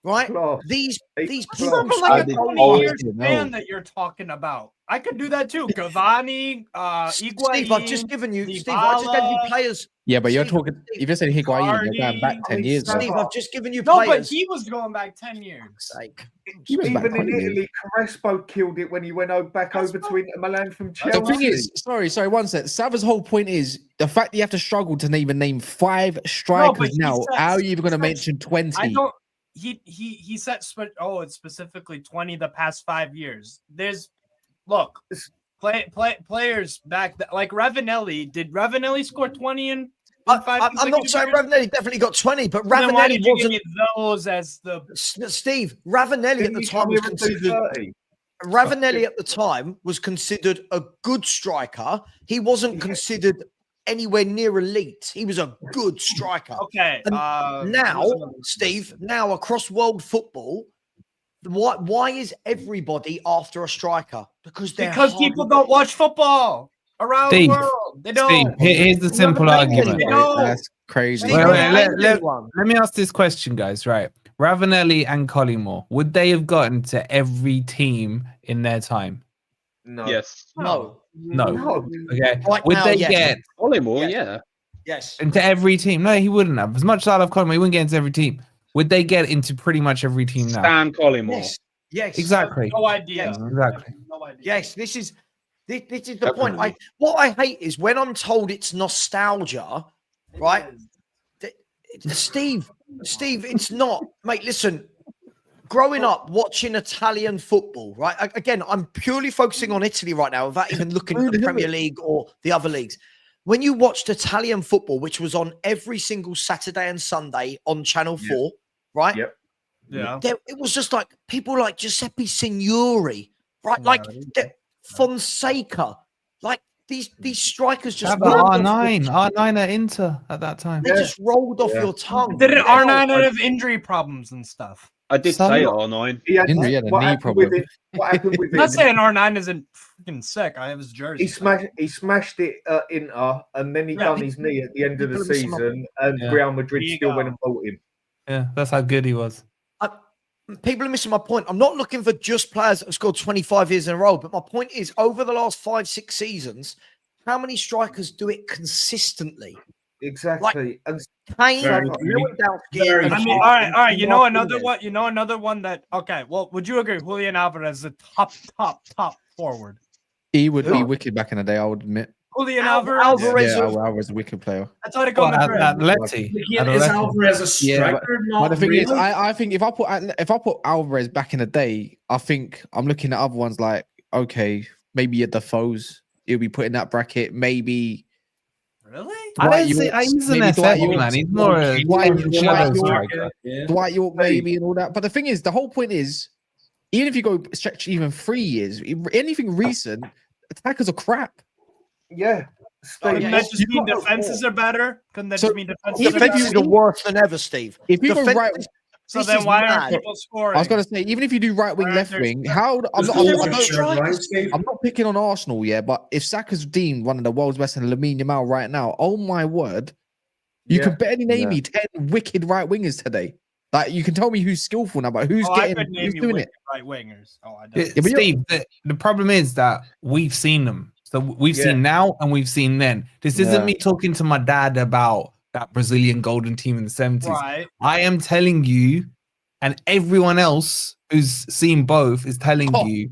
right? These It's people. not like a 20 year no. span that you're talking about. I could do that too. Cavani, Steve, Higuain, I've just given you. Steve, I just gave you Dybala. players. Yeah, but you're Steve, talking. If you're saying Higuain, you're going back 10 years. Steve, bro. I've just given you No, but players. he was going back 10 years. Sake. He was back Even in 20 years. Italy, Crespo killed it when he went back over to Inter Milan from Chelsea. The thing is, sorry, one sec. Sava's whole point is the fact that you have to struggle to even name 5 strikers he now. said- How are you even going to he mention 20? I don't. He said. It's specifically 20 the past 5 years. There's look. Players back like Ravanelli. Did Ravanelli score 20 in 5 I'm not saying Ravanelli definitely got 20, but Then why Ravanelli did you give wasn't. me those as the Steve, Ravanelli at the time was considered. Ravanelli at the time was considered a good striker. He wasn't considered anywhere near elite. He was a good striker. Okay. And now, Steve, now across world football, why is everybody after a striker? Because people don't watch football around Steve, the world. They don't. Here's the simple argument. That's crazy. Let me ask this question, guys. Right. Ravanelli and Collymore, would they have gotten to every team in their time? No. Yes. No. Okay. Right would now, they yes. get Collymore? Yeah. Yes. into every team? No, he wouldn't have. As much as I love Collymore, he wouldn't get into every team. Would they get into pretty much every team now? Stan Collymore. Yes. Yes. Exactly. No idea. Yes. Exactly. No idea. Yes, this is the point. What I hate is when I'm told it's nostalgia, right? Steve, it's not, mate. Listen, growing up watching Italian football, right? Again, I'm purely focusing on Italy right now, without even looking at the Premier League or the other leagues. When you watched Italian football, which was on every single Saturday and Sunday on Channel 4, right? Yep. Yeah. It was just like people like Giuseppe Signori, right? Like Fonseca, like these strikers just R9 at Inter at that time. They just rolled off your tongue. Didn't R9 have injury problems and stuff? I did say R9. He had a knee problem. What happened with I'm not saying R9 isn't freaking sick. I have his jersey. He smashed it at Inter, and then he done his knee at the end of the season, and Real Madrid still went and bought him. Yeah, that's how good he was. People are missing my point. I'm not looking for just players that have scored 25 years in a row, but my point is, over the last 5-6 seasons, how many strikers do it consistently? Exactly. And Kane, Lewandowski. All right. You know another one. You know another one that. Okay. Well, would you agree? Julian Alvarez is a top forward. He would be wicked back in the day, I would admit. Julian Alvarez. Alvarez is a wicked player. I thought it got Is Alvarez a striker? But the thing is, I think if I put Alvarez back in the day, I think I'm looking at other ones like, okay, maybe at the foes, he'll be put in that bracket. Maybe. Really? I don't see. He's an FA man. He's more a shadow striker. Dwight York, maybe, and all that. But the thing is, the whole point is, even if you go stretch even 3 years, anything recent, attackers are crap. Yeah. Couldn't that just mean defenses are better? Couldn't that just mean defenses are worse than ever, Steve? If you go right, so then why aren't people scoring? I was going to say, even if you do right wing, left wing, I'm not picking on Arsenal, but if Saka's deemed one of the world's best and Lamine Yamal right now, oh my word, you can barely name me 10 wicked right wingers today. Like, you can tell me who's skillful now, but who's doing it? Right wingers. Oh, I don't. Steve, the problem is that we've seen them. So we've seen now and we've seen then. This isn't me talking to my dad about that Brazilian golden team in the 70s. Right. I am telling you, and everyone else who's seen both is telling you,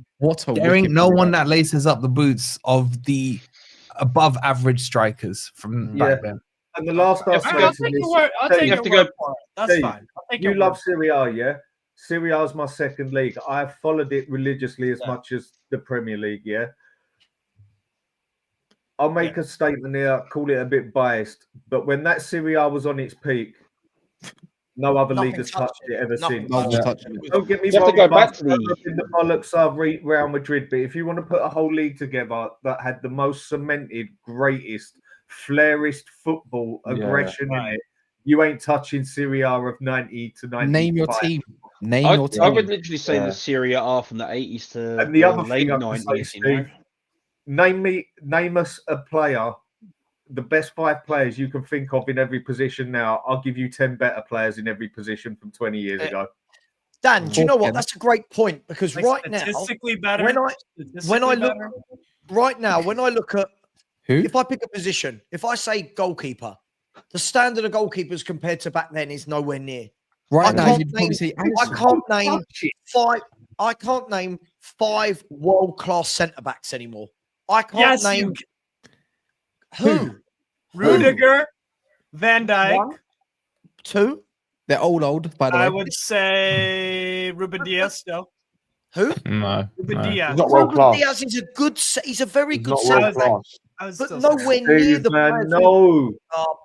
there ain't no one that laces up the boots of the above average strikers from back then. And the last I'll take your word for it. That's fine. You love Serie A, yeah? Serie A is my second league. I have followed it religiously as much as the Premier League, yeah? I'll make a statement here, call it a bit biased, but when that Serie A was on its peak, no other league has touched it ever since. Don't get me wrong, the bollocks of Real Madrid, but if you want to put a whole league together that had the most cemented, greatest, flairest football aggression in it, you ain't touching Serie A of 90 to 95. Name your team. I would literally say the Serie A from the 80s to and the other late thing 90s. Steve, name us a player, the best 5 players you can think of in every position now. I'll give you 10 better players in every position from 20 years ago. Dan, do you know what? That's a great point, because right now, statistically better. When I look at if I pick a position, if I say goalkeeper, the standard of goalkeepers compared to back then is nowhere near. Right now, I can't name 5 world-class centre backs anymore. I can't name who? Rudiger, Van Dijk. 1, 2. They're old, by the way. I would say Ruben Diaz still. Who? No. Ruben Diaz. Ruben Diaz is a good. He's a very good centre back. but nowhere near the players. No.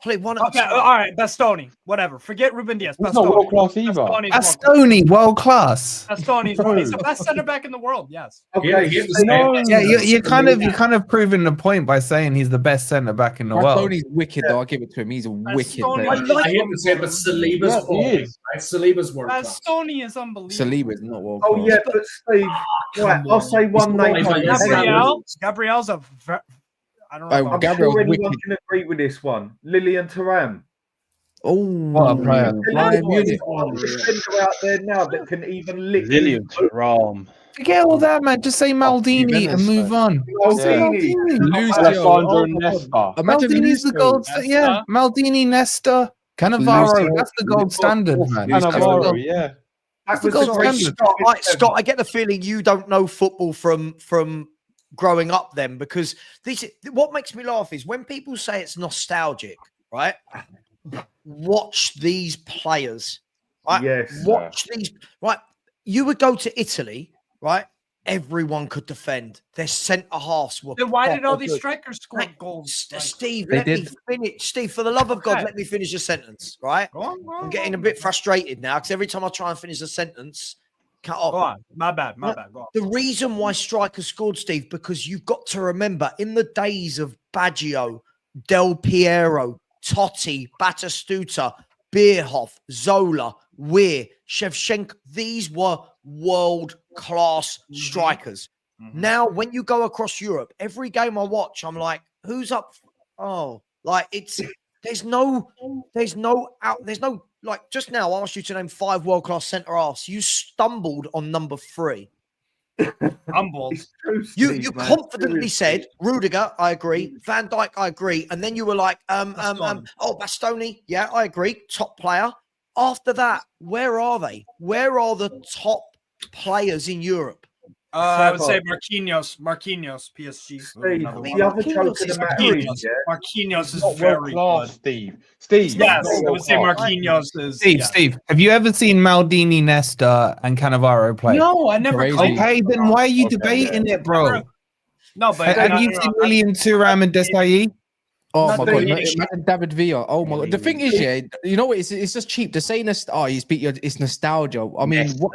Play one. Okay, all right, Bastoni, whatever. Forget Ruben Diaz. He's not world class either. Bastoni's Bastoni, world class. Bastoni's world. He's the best center back in the world. Yes. Okay. Yeah, you're kind of proving the point by saying he's the best centre back in the world. Bastoni's wicked, though. I'll give it to him. He's a wicked player. I hate to say it, but Saliba's right? Saliba's world class. Bastoni is unbelievable. Saliba's not world class. Oh yeah, but Steve, right, I'll say one name. Gabriel's a. I don't know. Oh, I'm Gabriel's sure anyone wicked. can agree with this one. Lillian Thuram. Oh, what a player! Bayern Munich. Defender out there now that can even lick. Lillian Thuram. Forget all that, man. Just say Maldini and move on. Maldini's the gold. Yeah, Maldini, Nesta, Cannavaro. That's the gold standard, man. Cannavaro, yeah. That's the gold standard. Scott, I get the feeling you don't know football from growing up then, because what makes me laugh is when people say it's nostalgic, right? Watch these players, right? Yes. Watch these, right? You would go to Italy, right? Everyone could defend. Their centre halves were. Then why did all proper these good. strikers score goals? Steve, They let me did. finish. Steve, for the love of God, let me finish a sentence, right? I'm getting a bit frustrated now because every time I try and finish a sentence, cut off. Go on. My bad. Go on. The reason why strikers scored, Steve, because you've got to remember in the days of Baggio, Del Piero, Totti, Batistuta, Bierhoff, Zola, Weir, Shevchenko, these were world-class strikers. Now, when you go across Europe, every game I watch, I'm like, who's up? Oh, like there's no, like just now I asked you to name 5 world-class centre-halves. You stumbled on number 3. Humbled. You confidently said Rudiger, I agree. Van Dijk, I agree. And then you were like, Bastoni, yeah, I agree. Top player. After that, where are they? Where are the top players in Europe? I would say Marquinhos, PSG. Marquinhos is very good. Steve. Yes, I would say Marquinhos is. Steve, have you ever seen Maldini, Nesta, and Cannavaro play? No, I never. Okay, then why are you debating it, bro? No, but have you seen Lillian Thuram and Desailly? Oh my god! Imagine David Villa. Oh my god! The thing is, yeah, you know what? It's just cheap to say. It's nostalgia. I mean, what?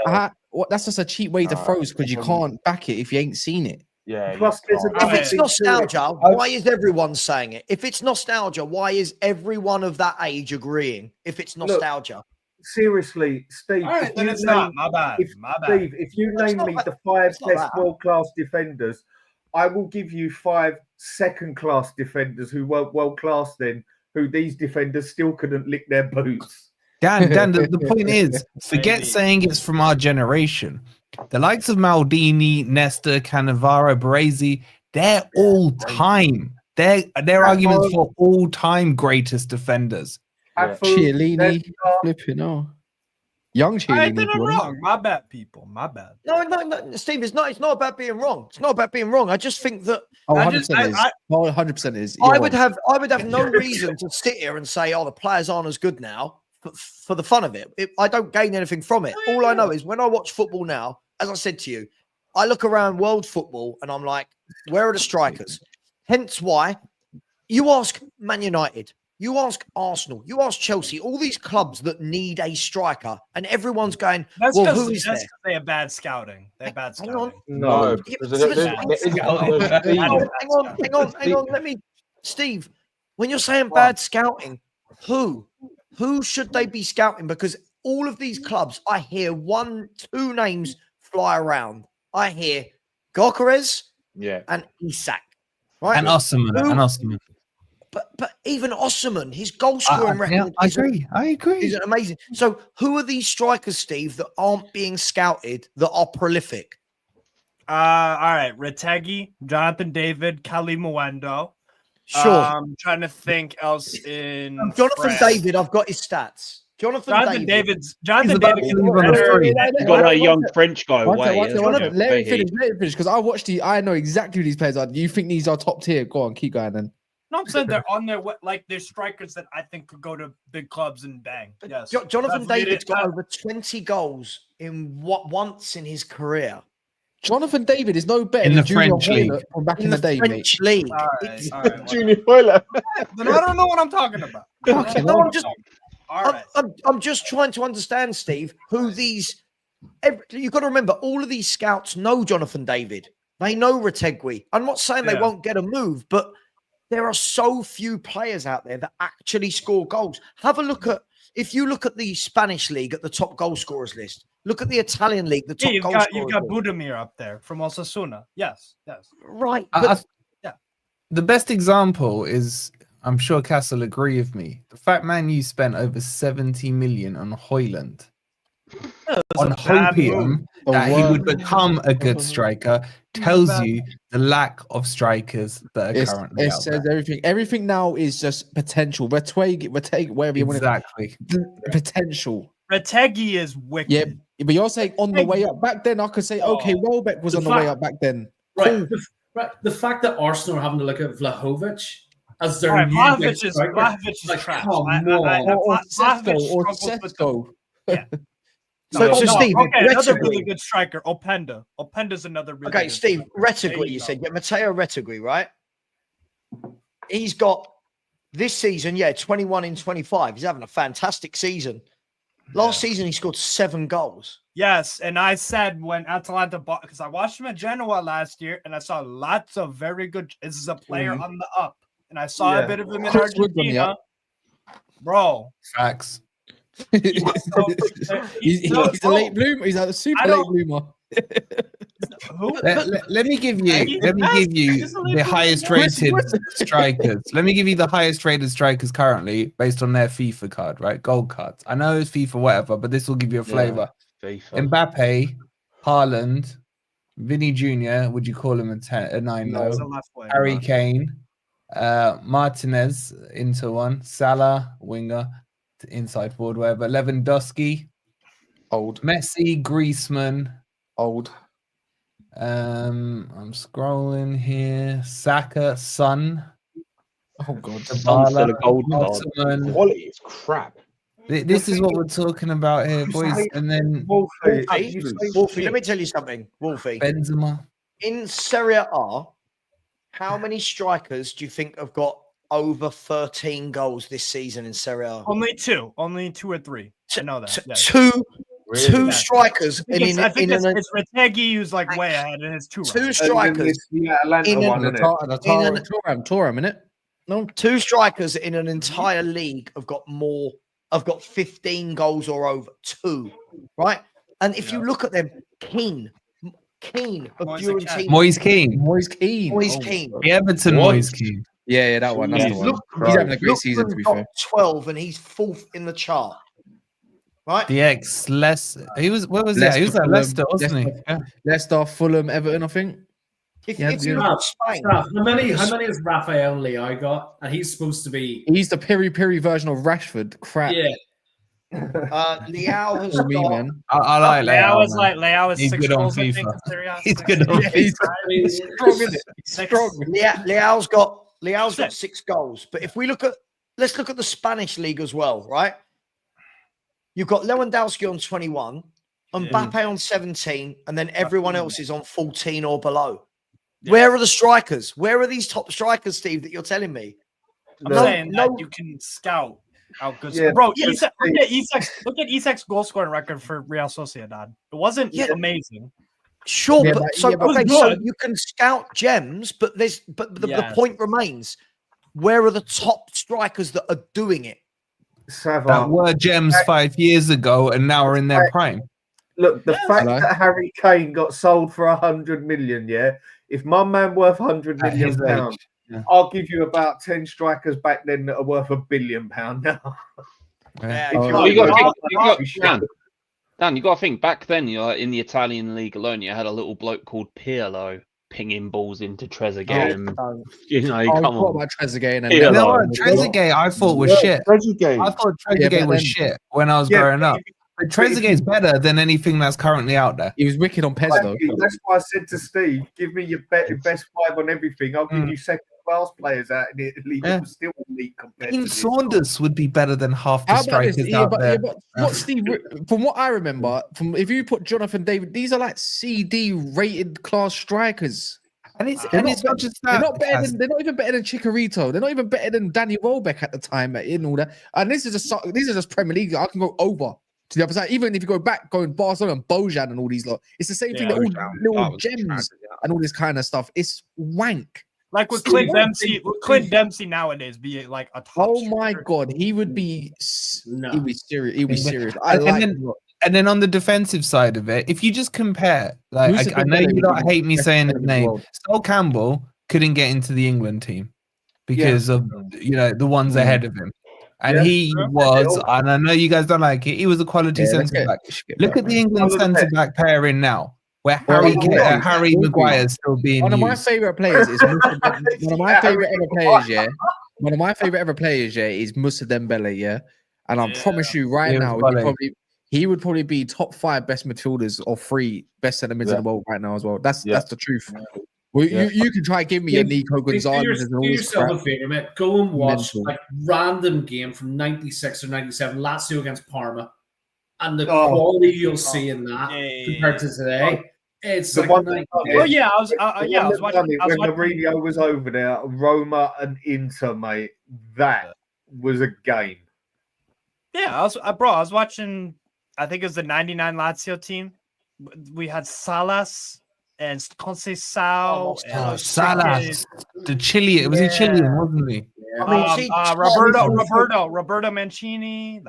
That's just a cheap way to throw because you can't back it if you ain't seen it. Yeah. Plus, if it's nostalgia, why is everyone saying it? If it's nostalgia, why is everyone of that age agreeing? If it's nostalgia. Look, seriously, Steve. All right, then it's not. My bad. Steve, if you name me the 5 best world-class defenders, I will give you 5 second-class defenders who weren't world-class then, who these defenders still couldn't lick their boots. Dan, the point is, forget saying it's from our generation. The likes of Maldini, Nesta, Cannavaro, Baresi, they're all-time. They're arguments for all-time greatest defenders. Chiellini, flipping on. Young Chiellini. Then I'm wrong. My bad, people. My bad. No, Steve, it's not about being wrong. It's not about being wrong. I just think that 100% is. I would have no reason to sit here and say, the players aren't as good now for the fun of it. I don't gain anything from it. All I know is when I watch football now, as I said to you, I look around world football and I'm like, where are the strikers? Hence why you ask Man United, you ask Arsenal, you ask Chelsea, all these clubs that need a striker, and everyone's going, who is there? They have bad scouting. They have bad scouting. Hang on. Let me, Steve, when you're saying bad scouting, who should they be scouting? Because all of these clubs, I hear 1-2 names fly around. I hear Gyökeres and Isak. Right? And Osimhen. But even Osimhen, his goal scoring record. I agree. Is amazing. So who are these strikers, Steve, that aren't being scouted that are prolific? All right, Retegui, Jonathan David, Kali Muendo. Sure. I'm trying to think else in Jonathan France. David. I've got his stats. Jonathan David's Jonathan David. He's got a young French guy. Let him finish because I know exactly who these players are. Do you think these are top tier? Go on, keep going then. No, I'm saying they're on their way. Like they're strikers that I think could go to big clubs and bang. Yes, Jonathan David's got over 20 goals in once in his career. Jonathan David is no better In than the Junior French league. Hoylett from back in In the the day, French mate. league. All right. Junior Hoylett. Then I don't know what I'm talking about. Fucking No, hell. I'm just, All right. I'm just trying to understand, Steve, who these. You've got to remember, all of these scouts know Jonathan David. They know Retegui. I'm not saying they won't get a move, but there are so few players out there that actually score goals. Have a look at, if you look at the Spanish league at the top goal scorers list, look at the Italian league, the top Yeah, goal you've scorers got list. Budimir up there from Osasuna. Yes. Right. The best example is, I'm sure Cass will agree with me, the fact Man U spent over 70 million on Hoyland. On hopium that he would become a good striker tells you the lack of strikers that are currently It out says there. everything. Everything now is just potential. Retake, wherever you want to. Exactly. Potential. Retegui is wicked. Yeah, but you're saying on the way up. Back then, I could say, okay, Welbeck was on the way up back then. Right. The fact that Arsenal are having to look at Vlahovic as their All right, new Vlahovic big is striker. like, trash. Come on. Or Vlahovic Sesko. Yeah. So Steve, okay, another Retegui. really good striker, Openda. Openda's another really Okay, good Steve, striker. Retegui, you said. Yeah, Matteo Retegui, right? He's got this season, 21 in 25. He's having a fantastic season. Last season, he scored 7 goals. Yes, and I said when Atalanta bought, because I watched him at Genoa last year, and I saw lots of very good. This is a player on the up, and I saw a bit of him in Chris Woodman, Argentina, bro. Facts. He's a late bloomer. He's a super late bloomer. Let me give you the highest rated strikers. Let me give you the highest rated strikers currently based on their FIFA card, right? Gold cards. I know it's FIFA, whatever, but this will give you a flavor. Mbappe, Haaland, Vinny Jr. Would you call him a 9? No, No. he's a left wing. Harry Kane, Martinez into one, Salah winger, inside forward, whatever. Lewandowski, old. Messi, Griezmann, old. I'm scrolling here. Saka, Son. Oh god, Dybala, Ottoman. Quality is crap. This is what we're talking about here, boys. And then Wolfie, let me tell you something, Wolfie. Benzema. In Serie A, how many strikers do you think have got over 13 goals this season in Serie A? Only 2 or 3. I know that. Yeah. Two strikers. I think it's Retegui who's like way ahead, and it's 2. Two strikers Toram, innit? No, 2 strikers in an entire league have got 15 goals or over. 2, right? And if you look at them, Kane of Fiorentina. Moise Keane. The Everton Moise Keane. Yeah, that one. That's the one. He's having a great season, to be fair. 12, and he's 4th in the chart. Right? The ex Leicester. He was where was that? He was at Leicester, wasn't he? Yeah. Leicester, Fulham, Everton, I think. If you look at Spain, how many has Rafael Leao got? And he's supposed to be. He's the peri version of Rashford. Crap. Yeah. Leao has For me, got. man. I like Leao. Leao is He's 6 good on goals. I think, FIFA. in Serie A. He's good on He's strong, isn't it? Strong. Leao's got 6 goals. But if we let's look at the Spanish league as well, right? You've got Lewandowski on 21, Mbappe on 17, and then everyone else is on 14 or below. Yeah. Where are the strikers? Where are these top strikers, Steve, that you're telling me? I'm saying that you can scout out good. Yeah. Bro, look at Isak's goal scoring record for Real Sociedad. It wasn't amazing. Sure, so you can scout gems, but the point remains: where are the top strikers that are doing it? That were gems 5 years ago and now are in their prime. Look, the fact that Harry Kane got sold for 100 million, if my man worth 100 million pounds, I'll give you about 10 strikers back then that are worth £1 billion now. Dan, you got to think back then. In the Italian league alone, you had a little bloke called Pirlo pinging balls into Trezeguet. Come on. About Trezeguet and Trezeguet, I thought was shit. I thought Trezeguet was shit when I was growing up. But Trezeguet is better than anything that's currently out there. He was wicked on PES though. That's why I said to Steve, give me your best 5 on everything. I'll give you second class players out in Italy that were still elite compared to Dean this. Saunders would be better than half the How about this? strikers Yeah, out but, there. what Steve? From what I remember, from if you put Jonathan David, these are like CD rated class strikers. And it's not not just they're that. not better than, they're not even better than Chicharito. They're not even better than Danny Welbeck at the time in all that. And these are just Premier League. I can go over to the other side. Even if you go back, going Barcelona and Bojan and all these lot, it's the same thing. They're all little gems and all this kind of stuff. It's wank. Like with Clint Dempsey nowadays, be like a top. Oh my god, he would be. He'd be serious. He'd be serious. And then on the defensive side of it, if you just compare, like I know you don't hate me saying his name, Sol Campbell couldn't get into the England team because of the ones ahead of him. And he was, and I know you guys don't like it, he was a quality centre back. Look at the England centre back pairing now, where Harry Maguire is still being one of my used. favorite players is one of my favorite ever players. Yeah, one of my favorite ever players. Yeah, is Moussa Dembele. Yeah, and I promise you right now, he would probably be top 5 best midfielders or 3 best centre mids in the world right now as well. That's the truth. Well, you can try and give me a Nico Gonzalez and all do this yourself crap. a favor, mate. Go and watch Mental. like random game from '96 or '97, Lazio against Parma, and the quality you'll see in that compared to today. It's The like one night that- and day. I was watching. When Mourinho was over there, Roma and Inter, mate, that was a game. Yeah, I was watching. I think it was the '99 Lazio team. We had Salas and Conceição. Salas, the Chilean. Was he Chilean, wasn't he? Roberto Mancini.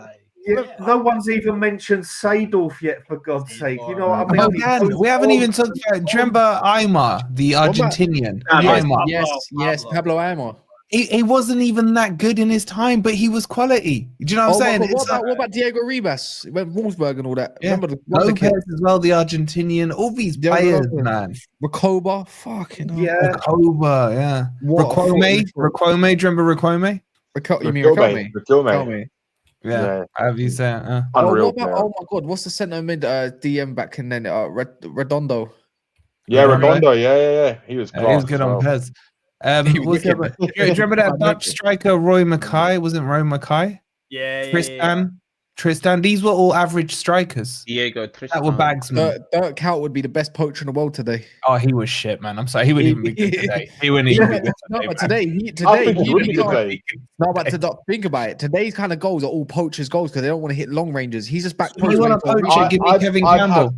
No one's even mentioned Seedorf yet, for God's sake. You know what I mean? Oh, man, we haven't even talked about. Do you remember Aymar, the Argentinian? Aymar. Yes, Pablo Aymar. He wasn't even that good in his time, but he was quality. Do you know what I'm saying? What about Diego Ribas? Went Wolfsburg and all that. Yeah. Remember Lopez as well, the Argentinian. All these players, man. Recoba, fucking hell. Yeah. Recoba, yeah. Riquelme. Do you remember Riquelme? You mean Riquelme? Yeah. Have you said? Oh my god, what's the centre mid DM back in then? Redondo. Yeah, Redondo. Yeah. He was class. He was good on Pez. Do you remember that Dutch striker Roy Mackay? Wasn't Roy Mackay? Yeah. Tristan. These were all average strikers. Diego Tristan. That were bagsmen. Dirk Kuyt would be the best poacher in the world today. Oh, he was shit, man. I'm sorry. He wouldn't even be good today. He wouldn't even be good No, today. but today, No, but think about it. Today's kind of goals are all poachers' goals because they don't want to hit long ranges. He's just back. You want to poach it? Give me Kevin Campbell.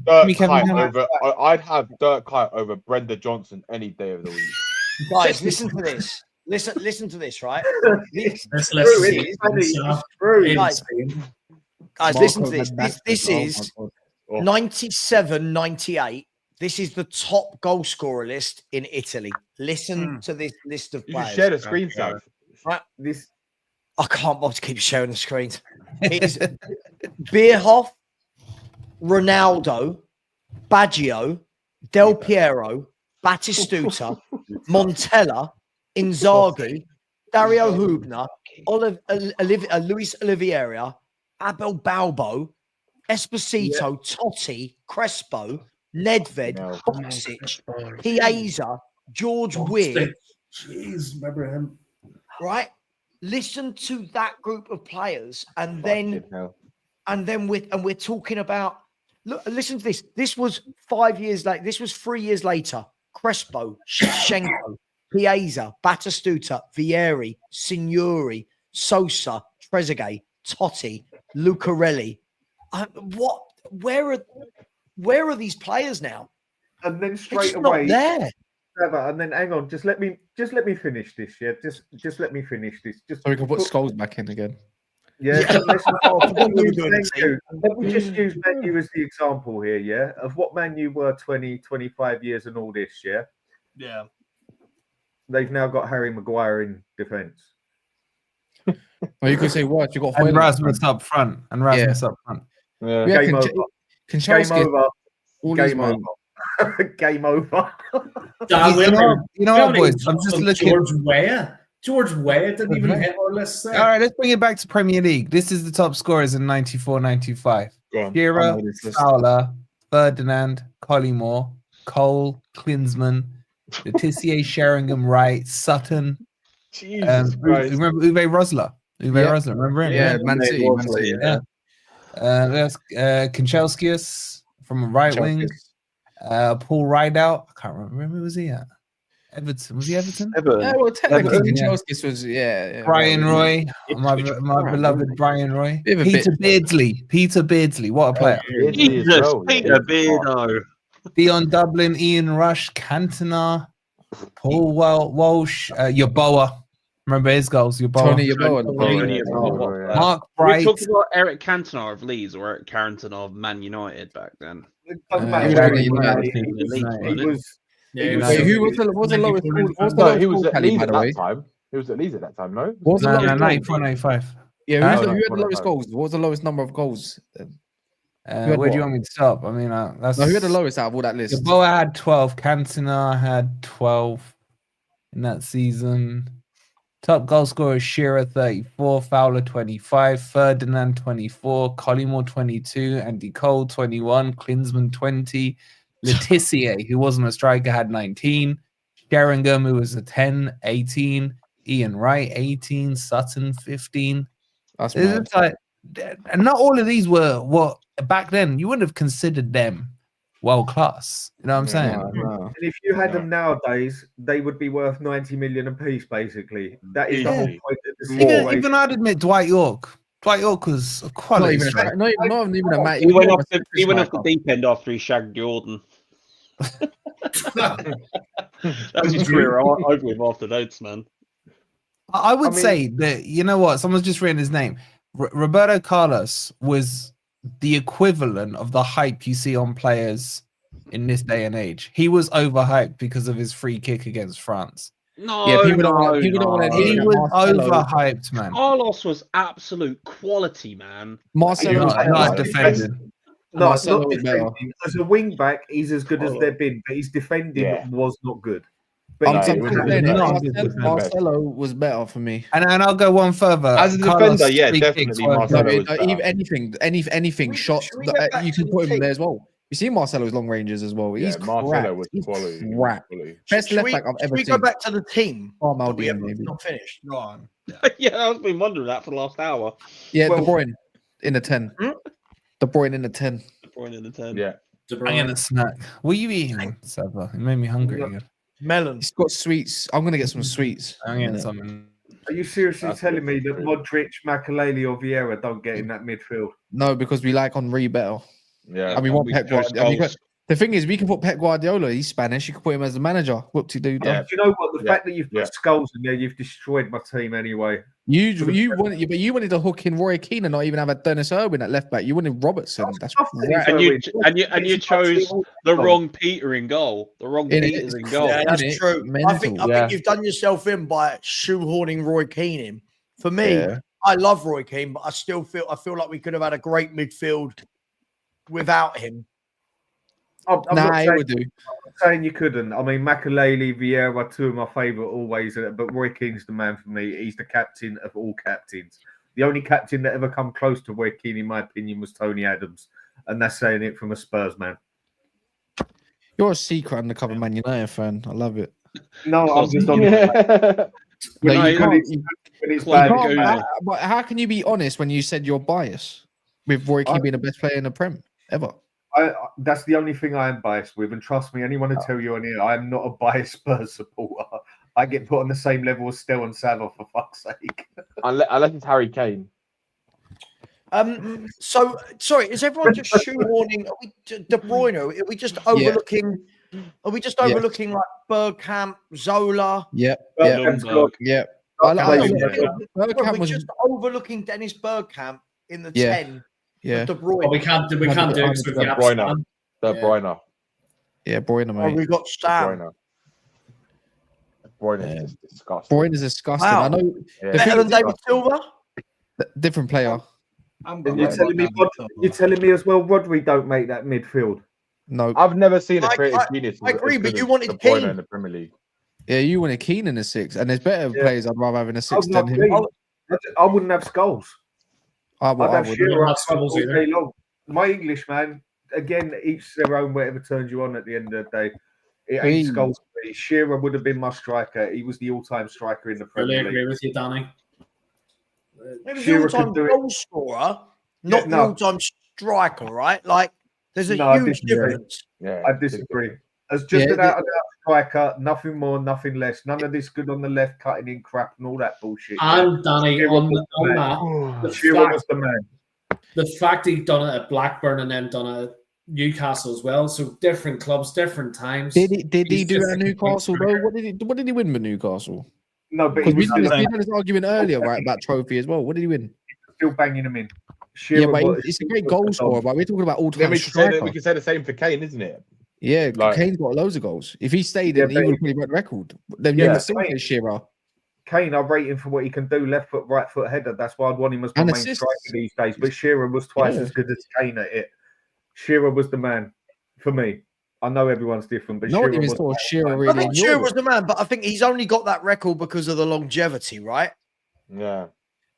I'd have Dirk Kuyt over Brenda Johnson any day of the week. Guys, listen to this. Listen to this, right? Guys, listen to this. This is 97-98. This is the top goal scorer list in Italy. Listen to this list of You players. should share the screen, Sam. Right, I can't bother to keep sharing the screen. It's Bierhoff, Ronaldo, Baggio, Del Piero, Batistuta, Montella, Inzaghi, Dario Hubner, Luis Oliveira, Abel Balbo, Esposito, Totti, Crespo, Nedved, Boxic, Chiesa, George Weir. Jeez, remember him? Right? Listen to that group of players, and then we're talking about. Look, listen to this. This was 5 years late. This was 3 years later. Crespo, Shevchenko, Chiesa, Batistuta, Vieri, Signori, Sosa, Trezeguet, Totti, Lucarelli. Where are these players now? And then It's straight not away, there. And then hang on, just let me finish this. Yeah, just let me finish this. Just So we can put Scholes back in again. Yeah, let me just use Man U as the example here, yeah, of what Man U were 20, 25 years and all this, yeah? Yeah. They've now got Harry Maguire in defence. Or you could say what? You got And Hoyland. Rasmus up front. Yeah, Game over. Game Game over. Game over. You know what, boys? I'm just looking. George Weah didn't even hit our list there. All right, let's bring it back to Premier League. This is the top scorers in 94-95. Shearer, Fowler, Ferdinand, Collymore, Cole, Klinsmann, Letitia, Sheringham, Wright, Sutton, Jesus Christ. Remember Uwe Rosler? Rosler, remember him? Yeah, Man City. Man City. Yeah. There's Kanchelskius from right wing. Paul Rideout. I can't remember. Who was he at? Everton. Was he Everton? Yeah, well, technically, Kanchelskis was Brian Roy, my beloved Brian Roy. Peter Beardsley. What a player. Jesus, Peter Beardo. Dion Dublin, Ian Rush, Cantona, Paul Walsh, Yeboah. Remember his goals? Yeboah. Tony Yeboah. Mark We're Bright. talking about Eric Cantona of Leeds or Eric Carrington of Man United back then. It doesn't matter. Who was the lowest? He was at Leeds at that time. He was at Leeds at that time, no? What was the lowest 94-95. Yeah, who had the lowest goals? What was the lowest number of goals? Where do you want me to stop? I mean, that's who had the lowest out of all that list? Yeboah had 12. Cantona had 12 in that season. Top goal scorer Shearer 34, Fowler 25, Ferdinand 24, Collymore 22, Andy Cole 21, Klinsmann 20, Letitia, who wasn't a striker, had 19, Sheringham, who was a 10, 18, Ian Wright 18, Sutton 15. That's it's like, and not all of these were back then. You wouldn't have considered them world class. You know what I'm saying? And if you had them nowadays, they would be worth 90 million apiece, basically. That is the whole point. Even I'd admit Dwight York. Dwight York was a quality. Not even a match. He went off the deep end after he shagged Jordan. That was his career over with after Notes, man. I would say that, you know what? Someone's just written his name. Roberto Carlos was the equivalent of the hype you see on players in this day and age. He was overhyped because of his free kick against France. No, he was overhyped, man. Carlos was absolute quality, man. Marcelo not defending. As a wing back, he's as good as they've been, but his defending was not good. But Marcelo was better for me. And I'll go one further. As a defender, definitely Marcelo was better. Anything shots, you can put him there as well. You see Marcelo's long ranges as well. He's Marcelo was quality. Best left back I've ever seen. Should we go back to the team? Maybe not finished. Go on. Yeah, I've been wondering that for the last hour. Yeah, De Bruyne in a 10. De Bruyne in a 10. De Bruyne in a 10. Yeah. I'm gonna snack. What are you eating, Sava? It made me hungry again. Melon. He's got sweets. I'm gonna get some sweets. I'm getting something. Are you seriously telling me that Modric, Makelele, or Vieira don't get in that midfield? No, because we like Henry better. Yeah, and we want Pep Guardiola. The thing is, we can put Pep Guardiola. He's Spanish. You can put him as the manager. Whoop-de-doo. Yeah. Do you know what? The fact that you've put Skulls in there, you've destroyed my team anyway. You wanted to hook in Roy Keane and not even have a Dennis Irwin at left back. You wanted Robertson. That's and you chose the wrong Peter in goal. The wrong Peter in goal. Yeah, that's true. I think you've done yourself in by shoehorning Roy Keane in. For me, I love Roy Keane, but I feel like we could have had a great midfield without him. I'm not saying you couldn't. I mean, Makelele, Vieira, two of my favourite always, but Roy Keane's the man for me. He's the captain of all captains. The only captain that ever come close to Roy Keane, in my opinion, was Tony Adams, and that's saying it from a Spurs man. You're a secret undercover Man United fan. I love it. No, I'm just on. But how can you be honest when you said you're biased with Roy Keane being the best player in the Prem ever? That's the only thing I am biased with, and trust me, anyone to tell you on here, I am not a biased Spurs supporter. I get put on the same level as Stel and Sava, for fuck's sake. Unless it's Harry Kane. So sorry, is everyone just shoehorning? Are we De Bruyne? Are we just overlooking? Are we just overlooking like Bergkamp, Zola? We're just overlooking Dennis Bergkamp in the 10. Yeah, De Bruyne. Well, we can't do it with De Bruyne. De Bruyne. Yeah, Bruyne, mate. We got Stam. Bruyne is disgusting. Bruyne is disgusting. Wow. I know. Better than David Silva? Different player. You're telling me as well, Rodri don't make that midfield. No, I've never seen a creative genius. I agree, but you wanted Keane Keane in the Premier League. Yeah, you wanted Keane in the 6, and there's better players I'd rather have in a 6 than him. I wouldn't have Skulls. I would. My English man, again, each their own, whatever turns you on at the end of the day. It ain't Skulls for Shearer would have been my striker. He was the all-time striker in the Premier Really League. agree with you, Danny. He was the Shearer all-time could do it. goal scorer, not the all-time striker, right? Like, there's a No, I huge disagree. difference. I disagree. As just an out-and-out striker, nothing more, nothing less. None of this good on the left, cutting in crap and all that bullshit. And Danny, Shearer on was the man. that, Shearer was the man. the fact he'd done it at Blackburn and then done it at Newcastle as well. So different clubs, different times. Did he do He's it just at a Newcastle great though? What did he win with Newcastle? No, but because we still had this argument earlier, right, about trophy as well. What did he win? Still banging him in. Yeah, but he's a great goal scorer. But we're talking about all-time we striker. can say the same for Kane, isn't it? Yeah, Like- Kane's got loads of goals. If he stayed in, he would have probably broke the record. Then you Yeah, would still Kane- say Shearer. Kane, I rate him for what he can do, left foot, right foot header. That's why I'd want him as my And main assists. striker these days. But Shearer was twice Yeah. as good as Kane at it. Shearer was the man for me. I know everyone's different, but No Shearer one even was saw the Shearer man. really I think enjoy Shearer it. was the man, but I think he's only got that record because of the longevity, right? Yeah.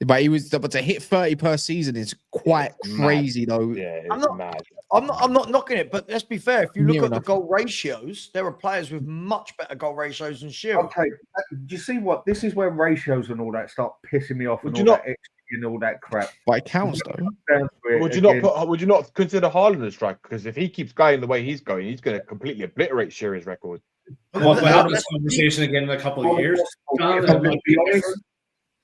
But but to hit 30 per season is quite crazy though. Yeah, I'm not knocking it, but let's be fair. If you look at the goal ratios, there are players with much better goal ratios than Shearer. Okay, do you see what? This is where ratios and all that start pissing me off and Would all you that not- extra and all that crap. But it counts though. Would you not consider Haaland a striker? Because if he keeps going the way he's going, he's going to completely obliterate Shearer's record. We'll have this conversation again in a couple of years.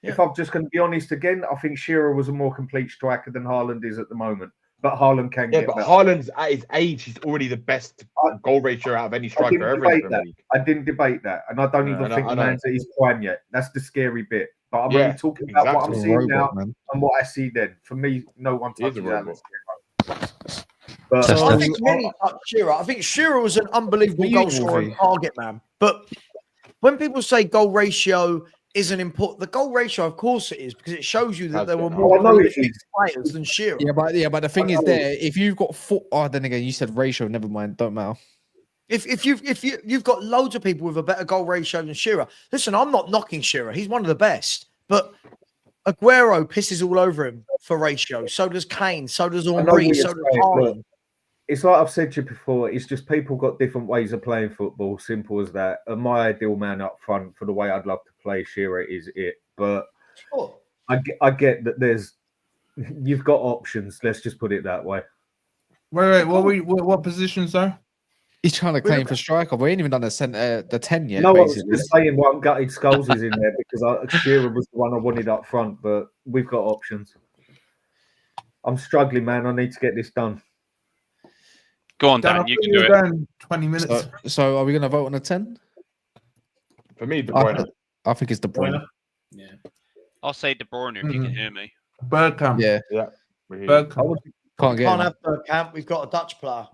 If I'm just going to be honest again, I think Shearer was a more complete striker than Haaland is at the moment. But Haaland can Yeah, get but better. Haaland's at his age, he's already the best goal ratio out of any I striker didn't ever in the debate Premier that. League. I didn't debate that, and I don't No, even I know- think I the know. man's at his prime yet. That's the scary bit. But I'm Yeah, only talking about what I'm exactly. seeing Robot, now man. and what I see then. For me, no one He is a touches Alan robot. Shearer. But So I think many touch Shearer. I think Shearer was an unbelievable What goal you scorer and think? target man. But when people say goal ratio isn't important, the goal ratio, of course, it is because it shows you that there were more I know it prolific is. players than Shearer. Yeah, but the thing is, there, if you've got then again, you said ratio. Never mind, don't matter. If you've got loads of people with a better goal ratio than Shearer. Listen, I'm not knocking Shearer. He's one of the best, but Aguero pisses all over him for ratio. So does Kane. So does I know Henry. what you're So does saying, Haaland. look, it's like I've said to you before. It's just people got different ways of playing football. Simple as that. And my ideal man up front for the way I'd love to play Shearer is it. But Sure. I get that you've got options. Let's just put it that way. Wait, what positions are? He's trying to claim for striker. We ain't even done the 10 yet. No, I was basically. just saying one gutted skulls is in there because Shearer was the one I wanted up front, but we've got options. I'm struggling, man. I need to get this done. Go on, Dan. You can do it. 20 minutes. So are we going to vote on a 10? For me, De Bruyne. I think it's De Bruyne. Yeah. I'll say De Bruyne if you can hear me. Bergkamp. Yeah. Yeah. Bergkamp. Can't get Can't him. have Bergkamp. We've got a Dutch player.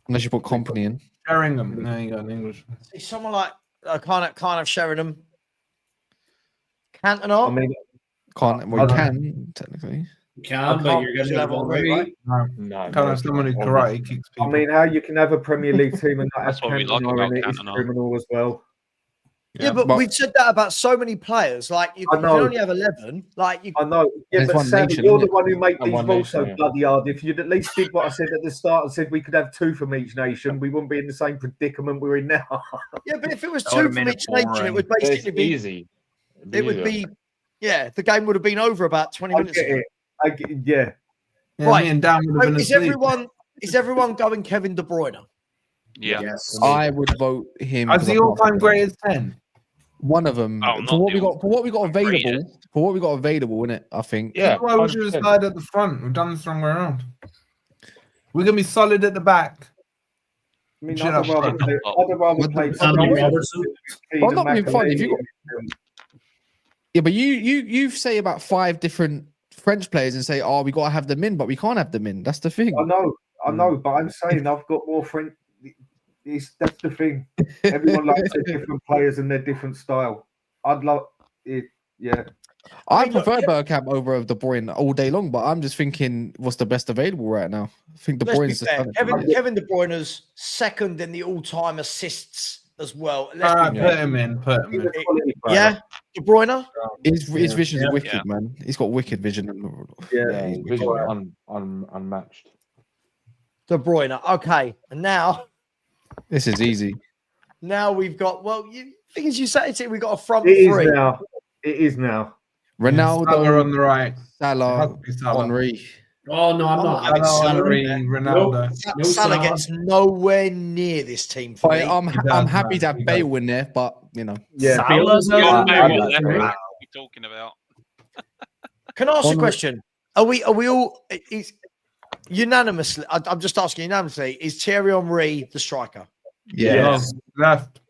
Unless you put company in. Sheringham. No, you got an English. See, someone like kind of Sheringham. Cantona. I mean, We can, technically. You can, but you're going to have already. No, Can't have someone who karate kicks people. I mean, how you can have a Premier League team and not have That's what we like Cantona about in it is Cantona. criminal as well. Yeah, but we've said that about so many players. Like you I can know. only have 11. Like you, I know. Yeah, There's but one Sam, nation, you're isn't the it? one who made And these one rules so nation, yeah. bloody hard. If you'd at least did what I said at the start and said we could have two from each nation, we wouldn't be in the same predicament we're in now. yeah, but if it was That would've two from made it each nation, boring. it would It's basically be. easy. It would be. Yeah, the game would have been over about 20 I minutes get ago. it. I get, yeah. Yeah, Right. me and Dan would have been Is asleep. everyone going Kevin De Bruyne? Yeah. Yes. I would vote him. As 'cause the I can't all-time think of greatest 10. one of them. Oh, not for what the we got available. greatest. For what we got available, in it, I think. Yeah. Why would you have 100%. started at the front? We've done this wrong way around. We're gonna be solid at the back. I mean, Shut I'd up, rather Frank. play. I'd rather play. Andy Robertson. Well, not being funny, if you Yeah, but you say about 5 different French players and say, "Oh, we got to have them in," but we can't have them in. That's the thing. I know, but I'm saying I've got more French. That's the thing. Everyone likes their different players and their different style. I'd love it. Yeah. I prefer Bergkamp over De Bruyne all day long, but I'm just thinking, what's the best available right now? I think De Let's be Bruyne's the fair. standard. Kevin De Bruyne's second in the all-time assists as well. Let's All right, be put fair. him in. Put him in. Yeah, De Bruyne. His vision's Yeah. wicked, Yeah. man. He's got wicked vision. Yeah, he's his wicked. vision unmatched. De Bruyne. Okay, and now This is easy. Now we've got, thing is, you say it, we've got a front It three. is now. It is now. Ronaldo Salah on the right. Salah, Salah. Henry. Oh no, I'm not having Salah, Salah. Henry, Ronaldo. No Salah Salah. gets nowhere near this team for me. I'm happy to have Bale in there, but you know. Yeah, Salah's Bale not left, there. what are we talking about? Can I ask a Henry. question? Are we all is unanimously? I'm just asking unanimously. Is Thierry Henry the striker? Yeah. Left.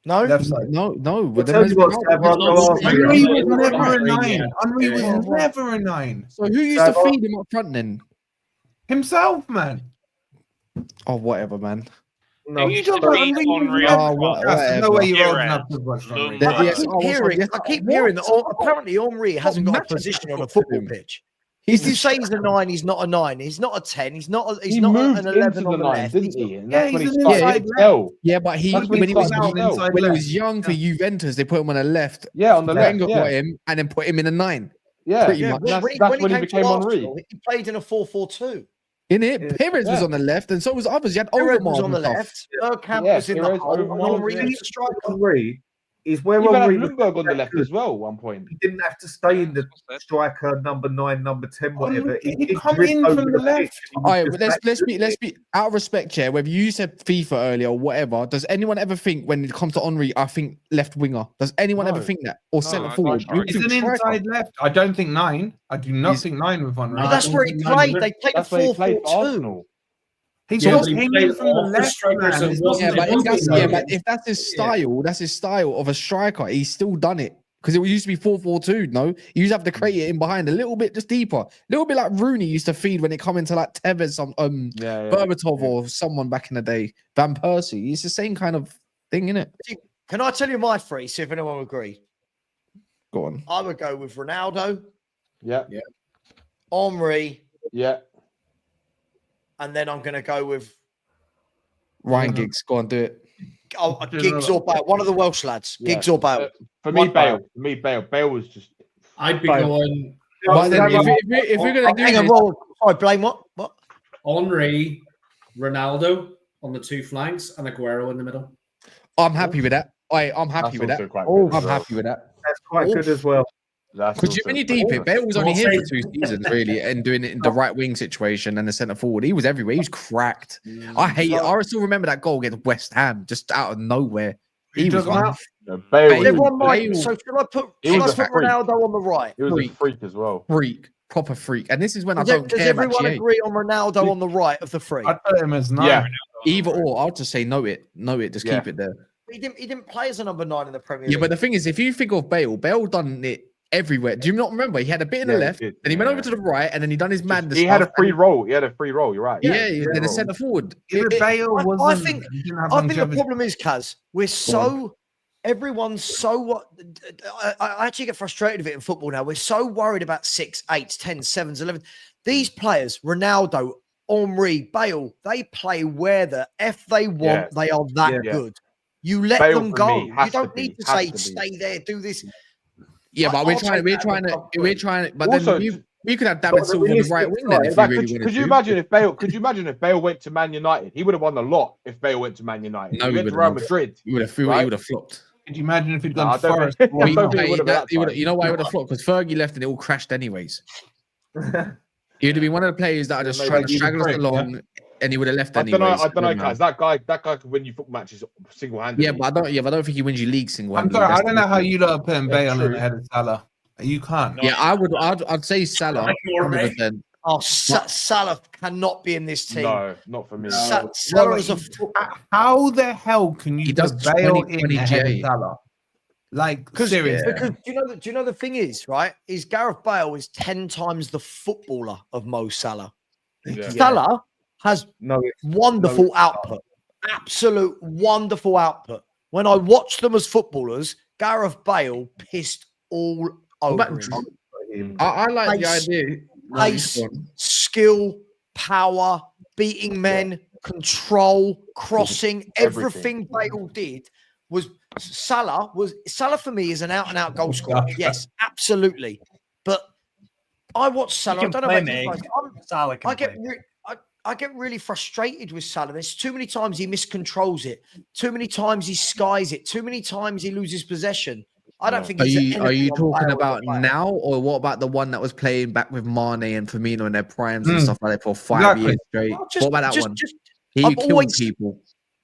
No, no. But tell you what, Henry was never a 9. Henry was never a 9. So who used to feed him up front then? Himself, man. Oh, whatever, man. No, You talking about Henry? whatever. No way you're old enough to watch Henry. I keep hearing that apparently Henry hasn't got a position on a football pitch. If you say he's a 9, he's not a 9. He's not a 10. He's not an 11 on the left. Didn't he? And Yeah, that's when he's he an started inside to tell. Yeah, but when he was young for Yeah. Juventus, they put him on the left. Yeah, on the left. Wenger Yeah, got him and then put him in a 9. yeah. pretty much. That's when when he came became to Henry. Arsenal, he played in a 4-4-2. In it, Perez was on the left, and so was others. You had Perez Overmars was on the and stuff. left. Bergkamp Yeah, was in the Perez, hole. Overmars, Henry yeah. was the striker. Henry is where You had Henry Lundberg on the left as well at one point. He didn't have to stay in the striker number 9, number 10, whatever. He come in from the left. All right, but let's be out of respect, Chair. Whether you said FIFA earlier or whatever, does anyone ever think when it comes to Henry, I think left winger? Does anyone ever think that or centre forward? He's an inside left. I don't think 9. I do not think 9 with Henry. But that's where he played. They played a 4-4-2. He Yeah, just but he came played in from the off the left. strikers and Yeah, wasn't but if that's his style, that's his style of a striker. He's still done it because it used to be 4-4-2. No, you used to have to create it in behind a little bit, just deeper, a little bit like Rooney used to feed when it come into like Tevez, Berbatov or someone back in the day, Van Persie. It's the same kind of thing, isn't it? Can I tell you my three? See if anyone will agree. Go on. I would go with Ronaldo. Yeah. Henry. Yeah. And then I'm going to go with Ryan Giggs. Go on, do it. Giggs or Bale. One of the Welsh lads. Yeah. Giggs or Bale. For me, Bale. For me, Bale. Bale was just. I'd be going. But then if we're going to do Hang on, this, blame what? Henry, Ronaldo on the two flanks, and Aguero in the middle. I'm happy with that. I'm happy with that. I'm happy with that. That's quite good as well. Because when you deep it, Bale was only here for 2 seasons, really, and doing it in the right wing situation and the centre forward. He was everywhere. He was cracked. I hate it. I still remember that goal against West Ham, just out of nowhere. He was like, Bale. So should I put Ronaldo on the right? He was a freak as well. Proper freak. And this is when I Does don't care about everyone GA. agree on Ronaldo on the right of the three? I'd put him as 9. Yeah. Either or. I'll just say note it. Just keep it there. He didn't play as a number 9 in the Premier Yeah, League. but the thing is, if you think of Bale done it everywhere. Do you not remember? He had a bit in the left, then he went over to the right, and then he done his madness. He had a free roll. You're right. Yeah, then a centre forward. I think the problem is, Kaz, everyone's so what I actually get frustrated with it in football now. We're so worried about 6, 8, 10, 7s, 11. These players, Ronaldo, Henry, Bale, they play where the F they want. They are that good. You let them go. You don't need to say stay there, do this. Yeah, but we're trying. But also, then we could have David Silva on the right wing then. If we really wanted could you imagine if Bale? Could you imagine if Bale went to Man United? He would have won a lot if Bale went to Man United. No, he went to Real Madrid. He would have flopped. Could you imagine if he'd gone to Forest? You know why he would have flopped? Because Fergie left and it all crashed anyways. He would have been one of the players that are just trying to straggle us along, and he would have left anyways. I don't know, guys. That guy could win you football matches single-handedly. Yeah, but I don't think he wins you league single-handedly. I'm sorry, I don't know how you lot are putting Bale on ahead of Salah. You can't. Yeah, I'd say Salah. 100%. Oh, Salah cannot be in this team. No, not for me. Salah is how the hell can you put Bale in ahead of GA. Salah? Like, seriously. seriously. Because do you know the thing is, right? Is Gareth Bale is 10 times the footballer of Mo Salah. Yeah. Salah has wonderful output. Absolute wonderful output. When I watched them as footballers, Gareth Bale pissed all over him. I like the idea. Pace, skill, power, beating men, control, crossing, everything Bale did was Salah for me is an out-and-out goal scorer. Yes, absolutely. But I watch Salah. I don't know about you guys. get really frustrated with Salah. There's too many times he miscontrols it. Too many times he skies it. Too many times he loses possession. I don't think. Are you talking about now, or what about the one that was playing back with Mane and Firmino in their primes and stuff like that for 5 years straight? What about that one? He killed people.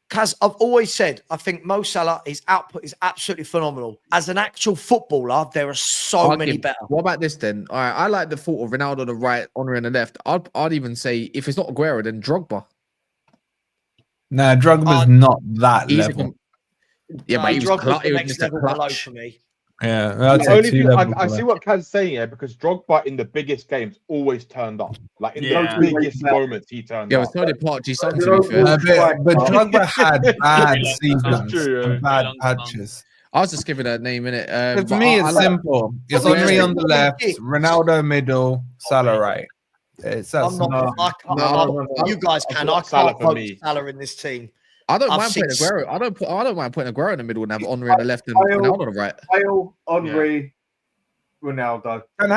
Kaz, I've always said, I think Mo Salah, his output is absolutely phenomenal. As an actual footballer, there are so many better. What about this then? All right, I like the thought of Ronaldo on the right, Henry on the left. I'd even say, if it's not Aguero, then Drogba. Nah, Drogba's not that level. But he was next level below for me. Yeah, the only thing, I see what Kaz's saying here, because Drogba in the biggest games always turned up. Like in those biggest moments, he turned up. Yeah, so did Parchy's son, to be fair. But Drogba had bad seasons and bad patches. I was just giving a name in it. For me, it's simple. It's Henry on the left, Ronaldo middle, Salah right. You guys can. I can't vote Salah in this team. I don't mind putting Aguero. I don't mind putting Aguero in the middle and have Henry on the left and Ronaldo on the right. Bale, Henry, Ronaldo. And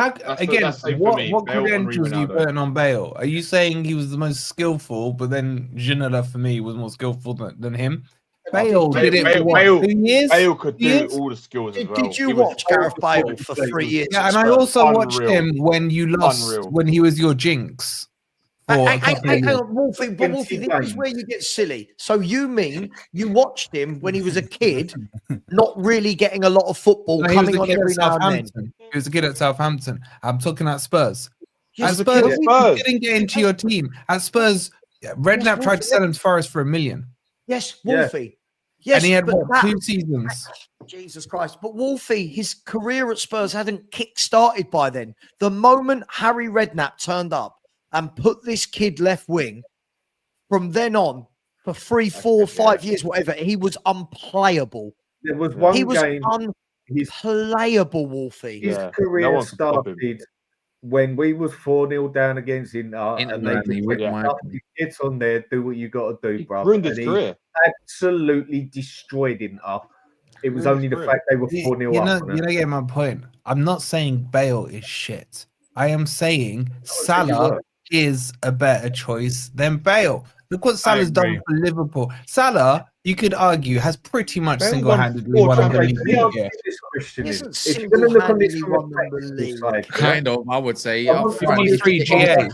what credentials are you putting on Bale? Are you saying he was the most skillful, but then Ginola for me was more skillful than him? Bale did it for 2 years. Bale could do all the skills as well. Did you watch Gareth Bale for 3 years? Yeah, and I also watched him when you lost, when he was your jinx. Hang on, Wolfie, this is where you get silly. So you mean you watched him when he was a kid, not really getting a lot of football, coming on every now and then? He was a kid at Southampton. I'm talking at Spurs. Yes, at Spurs, you didn't get into your team. At Spurs, Redknapp tried to sell him to Forest for $1 million. Yes, Wolfie. Yes, and he had 2 seasons. Jesus Christ. But Wolfie, his career at Spurs hadn't kick-started by then. The moment Harry Redknapp turned up and put this kid left wing, from then on, for 3, 4, 5 years, whatever, he was unplayable. There was one game. Unplayable, Wolfie. His career started when we was 4-0 down against Inter, and they get on there, do what you got to do, bro. Ruined his career. Absolutely destroyed Inter. It was only the fact they were 4-0 up. You don't get my point. I'm not saying Bale is shit. I am saying Salah is a better choice than Bale. Look what Salah's done for Liverpool. Salah, you could argue, has pretty much single-handedly won the league. Kind of, I would say. 53 GA.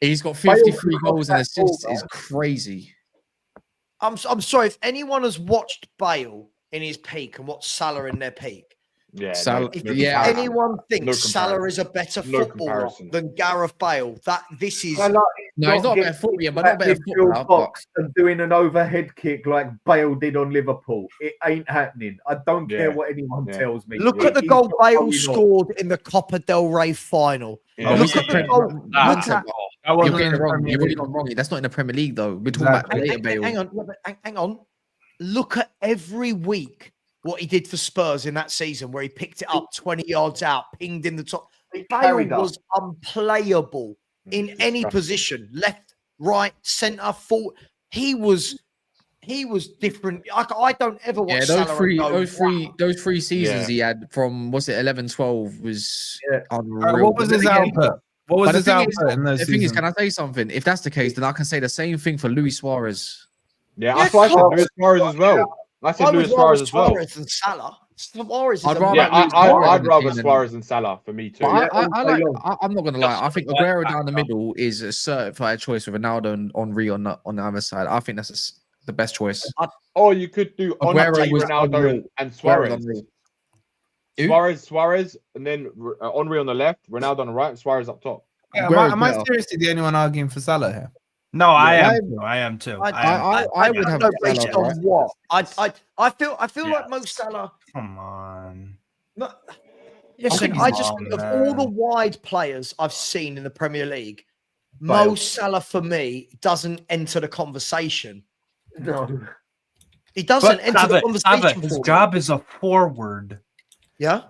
He's got 53 goals and assists. Is crazy. I'm sorry, if anyone has watched Bale in his peak and watched Salah in their peak, if anyone thinks Salah is a better footballer than Gareth Bale, this is no, he's not a better footballer, but not better footballer. Box and doing an overhead kick like Bale did on Liverpool, it ain't happening. I don't care what anyone tells me. Look at the goal Bale scored in the Copa del Rey final. Look at the goal. You're getting it wrong. You're really not wrong. That's not in the Premier League, though. We're talking about later Bale. Hang on. Look at every week what he did for Spurs in that season, where he picked it up 20 yards out, pinged in the top. Bale was unplayable in any position, left, right, centre, forward. He was different. I don't ever watch those three seasons he had from 11-12 was unreal. What was his output? What was his output in those seasons? The thing is, can I say something? If that's the case, then I can say the same thing for Luis Suarez. Yeah, I said Luis Suarez as well. I said Luis Suarez as well. Suarez and Salah. Suarez I'd rather Suarez than Salah for me too. I'm not gonna lie. I think Aguero down the middle is a certified choice with Ronaldo and Henry on the other side. I think that's the best choice. Or you could do Henry, Ronaldo, and Suarez. Suarez, and then Henry on the left, Ronaldo on the right, and Suarez up top. Yeah, am I seriously the only one arguing for Salah here? No, I am too. I would have based on what? I feel like Mo Salah. Come on. Listen, I just think of all the wide players I've seen in the Premier League, Mo Salah for me doesn't enter the conversation. No, he doesn't enter the conversation. His job is a forward. Yeah.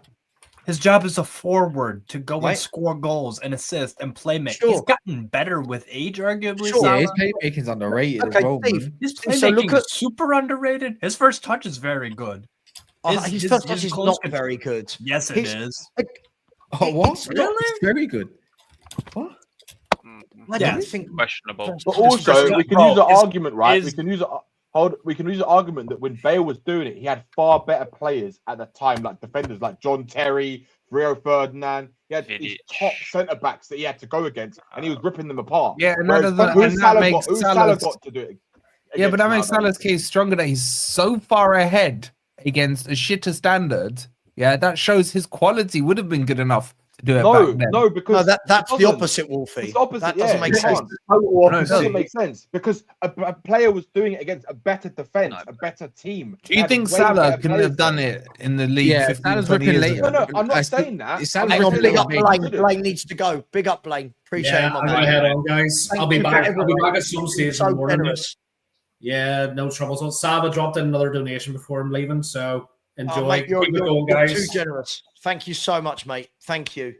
His job is a forward to go and score goals and assist and play make. Sure. He's gotten better with age, arguably. Sure. Yeah, his playmaking's underrated as well. Steve, his playmaking is super underrated. His first touch is very good. His first touch is not very good. Yes, it is. What? Really? It's very good. What? I don't think questionable. But also, we can use the argument, right? We can use the argument that when Bale was doing it, he had far better players at the time, like defenders like John Terry, Rio Ferdinand. He had these top centre backs that he had to go against, and he was ripping them apart. Yeah, and Whereas who's Salah got to do it? Yeah, but that makes nowadays? Salah's case stronger that he's so far ahead against a shitter standard. Yeah, that shows his quality would have been good enough to do it back then. Because that's the opposite, Wolfie. It's opposite. That doesn't make sense. It doesn't make sense because a player was doing it against a better defense, a better team. Do you think Salah couldn't have done it in the league? Yeah, 15, Salah's 20 ripping years later. ago? No, I'm not saying that. Hang on, big up Blaine. Blaine needs to go. Big up Blaine. Appreciate Yeah, it, my I'm man. gonna head on, guys. I'll be back. I'll be back at some stage in the So morning. generous. Yeah, no trouble. So Saba dropped in another donation before I'm leaving, so enjoy. Mate, Keep it going, you're guys. too generous. Thank you so much, mate. Thank you.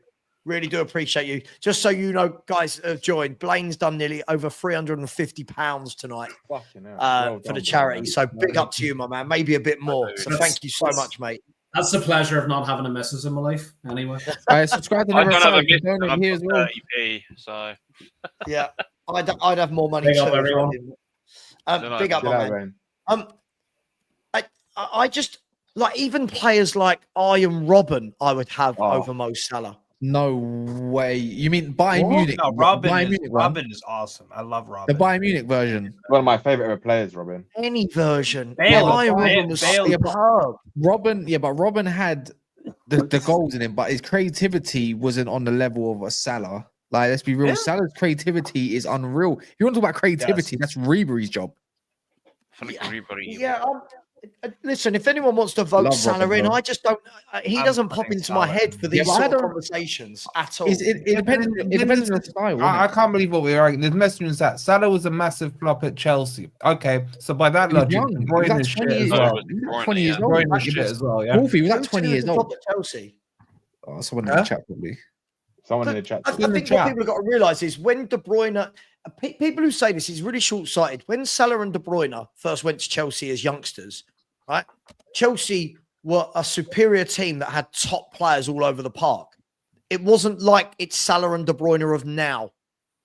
Really do appreciate you. Just so you know, guys have joined. Blaine's done nearly over £350 tonight for the charity. So big up to you, my man. Maybe a bit more. So thank you so much, mate. That's the pleasure of not having a missus in my life. Anyway, subscribe to I don't have a Never miss. I've here as got well. 30p, so Yeah, I'd have more money Big too. up, everyone. Big up, my man. I just like even players like Ian Robben, I would have over Mo Salah. No way. You mean Bayern Munich? No, Robin Bayern is, Munich one? Robin is awesome. I love The Robin. Bayern Munich version. One of my favorite ever players, Robin. Any version. Bale, Ian Bale, Robben was Bale. superb. Robin had the goals in him, but his creativity wasn't on the level of a Salah. Like, let's be real. Yeah. Salah's creativity is unreal. If you want to talk about creativity, that's Ribery's job. Yeah, listen, if anyone wants to vote Love Salah Robin, in, bro. I just don't. He doesn't pop into my head for these but I sort of don't- conversations at all. It depends on the style. I can't believe what we're arguing. There's messages that Salah was a massive flop at Chelsea. Okay, so by that He was logic, young. De He was Bruyne like is 20 shit years as well. old. He was like 20 years De old. Bruyne is shit as well, yeah. Wolfie, he was like Who's 20 doing years the job old. at Chelsea? Oh, someone in the chat probably. Someone in the chat. I think what people have got to realise is when De Bruyne, people who say this is really short-sighted. When Salah and De Bruyne first went to Chelsea as youngsters, right? Chelsea were a superior team that had top players all over the park. It wasn't like it's Salah and De Bruyne of now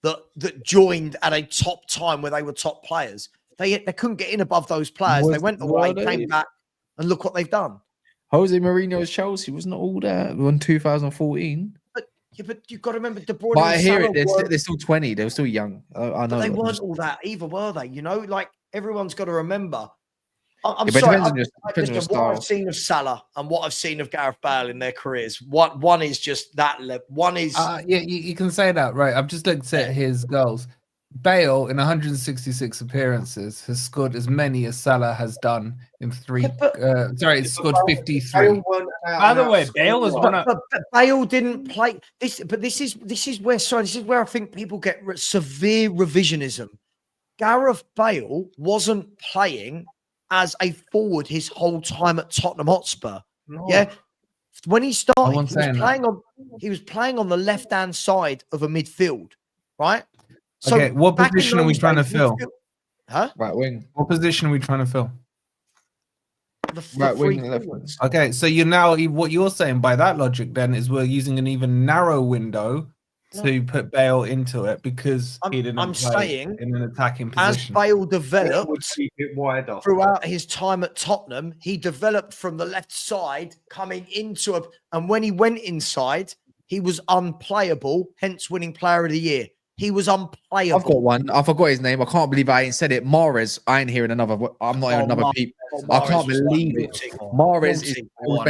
that joined at a top time where they were top players. They couldn't get in above those players. They went away, came back, and look what they've done. Jose Mourinho's Chelsea wasn't all there in 2014. But you've got to remember De Bruyne. But I and hear Salah it. They're still 20. They were still young. I know. But they that. weren't all that either, were they? You know, like everyone's got to remember. I'm Yeah, but it sorry. depends on your- depends on your Listen, what I've style. seen of Salah and what I've seen of Gareth Bale in their careers, one is just that level. One is Yeah, you can say that, right? I've just looked at his goals. Bale in 166 appearances has scored as many as Salah has done in he's scored 53. By the way, Bale is one of. But Bale didn't play this. But this is where I think people get severe revisionism. Gareth Bale wasn't playing as a forward his whole time at Tottenham Hotspur. No. Yeah, when he started, one's saying that. he was playing on the left-hand side of a midfield, right? Okay, what back in position are we those trying to days, fill? Huh? Right wing. What position are we trying to fill? Right wing, three left forwards. Okay, so what you're saying by that logic then is we're using an even narrow window to put Bale into it because he didn't I'm play saying, in an attacking as position. Bale developed would keep it wider. throughout his time at Tottenham, he developed from the left side, coming into and when he went inside, he was unplayable, hence winning Player of the Year. He was unplayable. I've got one. I forgot his name. I can't believe I ain't said it. Mahrez. I ain't hearing another. I'm not hearing another peep. I can't believe it. Mahrez is all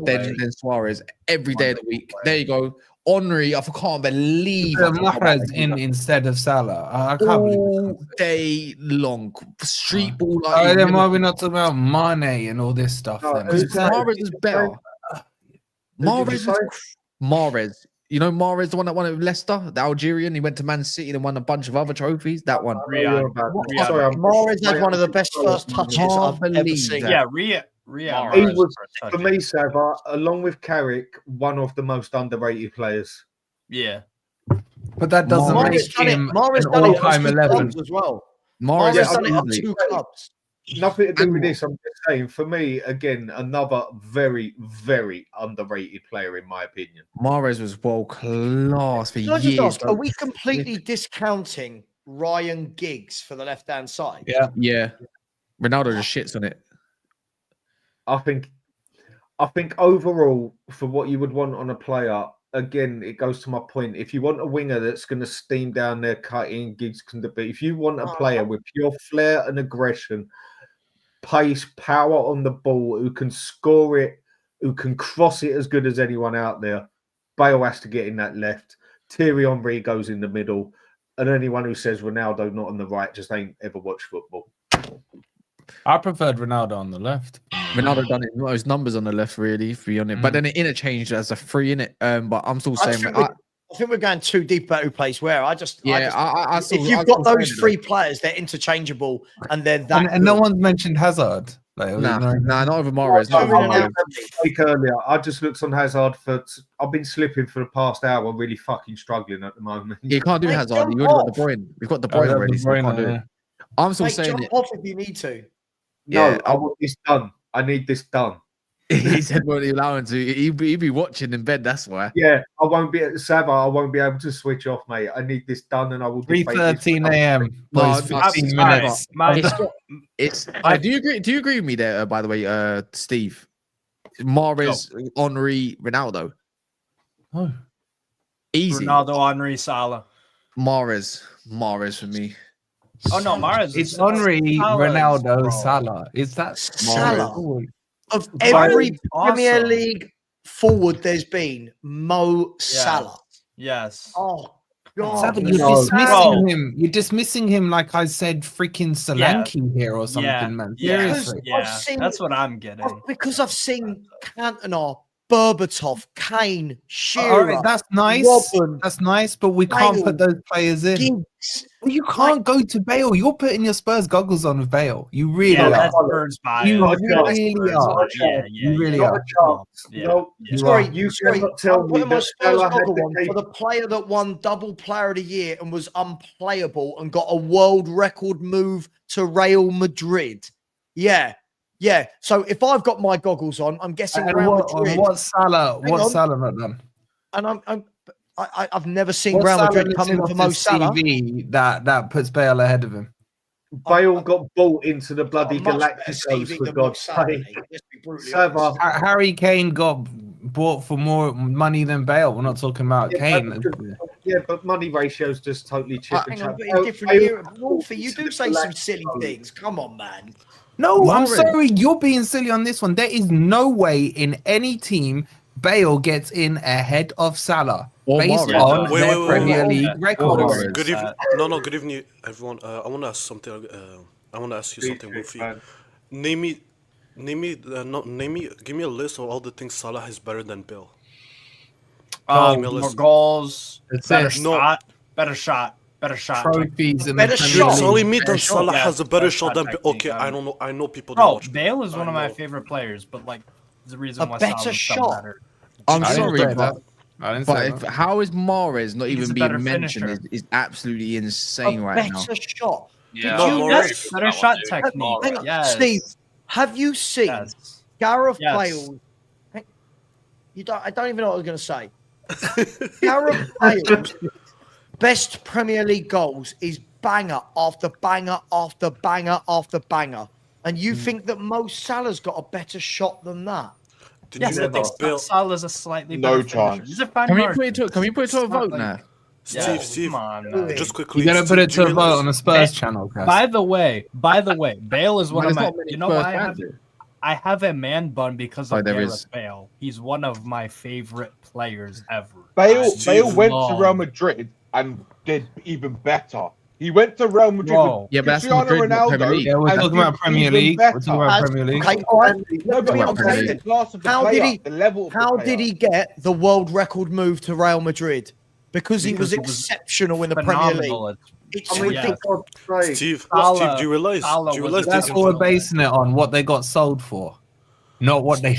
better than Suarez every day of the week. There you go. Henry, I can't believe Mahrez in instead of Salah. I can't believe all day long. Street ball. then why are we not talking about Mane and all this stuff? Then? Mahrez is better. Mahrez. You know Mahrez, the one that won it with Leicester, the Algerian. He went to Man City and won a bunch of other trophies. That one. Mahrez had one of the best first touches I've ever seen. Yeah, Riyad. He was, for me, Sava, along with Carrick, one of the most underrated players. Yeah. But that doesn't Mahrez make done it. him Mahrez an done it at all-time two 11. clubs as well. Mahrez Mahrez done it at absolutely. 2 clubs. nothing to do with this. I'm just saying, for me, again, another very, very underrated player, in my opinion. Mahrez was world class for Can I just years. ask, are we completely discounting Ryan Giggs for the left-hand side? Yeah. Ronaldo just shits on it. I think overall, for what you would want on a player, again, it goes to my point. If you want a winger that's going to steam down there, cutting, Giggs can be. If you want a player with pure flair and aggression, pace, power on the ball, who can score it, who can cross it as good as anyone out there, Bale has to get in that left. Thierry Henry goes in the middle. And anyone who says Ronaldo not on the right just ain't ever watched football. I preferred Ronaldo on the left. Ronaldo done it. His numbers on the left, really, for be honest. But then it interchanged as a free in it. But I'm still saying. I think we're going too deep about who plays where. If you've I got those three players, they're interchangeable, and they're that. And no one's mentioned Hazard. Nah, not over Mahrez. Earlier, I just looked on Hazard I've been slipping for the past hour. I'm really fucking struggling at the moment. You can't do Hazard. You already got De Bruyne. We've got De Bruyne already. So you can't do it. I'm still saying jump off if you need to. No, I want this done. I need this done. He said, "Won't you allow him to?" He'd be watching in bed. That's why. Yeah, I won't be at Sava. I won't be able to switch off, mate. I need this done, and I will. 3:13 a.m. No, 15 minutes. Do you agree? Do you agree with me there? By the way, Steve, Mahrez, Henry, Ronaldo. Oh, easy. Ronaldo, Henry, Salah. Mahrez for me. Oh no, Mahrez. It's Henry, Ronaldo, Salah. Is that Salah? Of every Premier League forward there's been, Mo Salah. Yes. Oh God. Salah, you're dismissing him. You're dismissing him like I said, freaking Solanke here or something, man. Seriously. That's what I'm getting. Because I've seen Cantona, Berbatov, Kane, Shearer. All right, that's nice. Robin, that's nice, but we can't put those players in. Giggs. Well, you can't go to Bale. You're putting your Spurs goggles on with Bale. You really are. That's Spurs bias. You really are. You really are. Sorry, you tell me that Salah had for the player that won double player of the year and was unplayable and got a world record move to Real Madrid. Yeah. So if I've got my goggles on, I'm guessing Real Madrid. What's Salah not done? And I've never seen Real Madrid come in for Mo Salah. That puts Bale ahead of him. Bale got bought into the bloody Galacticos, for God's sake. Harry Kane got bought for more money than Bale. We're not talking about Kane. But money ratios just totally chip and Hang on, but in different era. Wolfie, you do say some silly things. Come on, man. No, I'm sorry. You're being silly on this one. There is no way in any team Bale gets in ahead of Salah based on their Premier League record. Good evening. Good evening, everyone. I want to ask something. I want to ask you something, Wolfie. Give me a list of all the things Salah is better than Bale. More goals, better shot. Trophies and better shot. It's only me that Salah has a better shot than Bale. Okay, I don't know. I know people don't watch Bale is one of my favorite players, but like the reason why better shot. Better. I'm sorry, but how is Mahrez not even being mentioned is absolutely insane right now. Better shot. Yeah, better shot technique. Yes. Steve, have you seen Gareth Bale? I don't even know what I was going to say. Gareth Bale's best Premier League goals is banger after banger after banger after banger. And you think that Mo Salah's got a better shot than that? Yes, I think Salah's a slightly better chance. Can we put it to a vote now? Steve, just quickly. You're gonna put it to a vote on a Spurs channel. Chris. By the way, Bale is one of my. You know why I have a man bun because of Gareth Bale. He's one of my favorite players ever. Bale went to Real Madrid and did even better. He went to Real Madrid. Yeah, but that's Madrid, Ronaldo. Yeah, we're talking about Premier League. We're talking about Premier League. How did he get the world record move to Real Madrid? Because he was exceptional in the Premier League. It's ridiculous. Steve, do you realize? That's what we're basing it on. What they got sold for, not what they.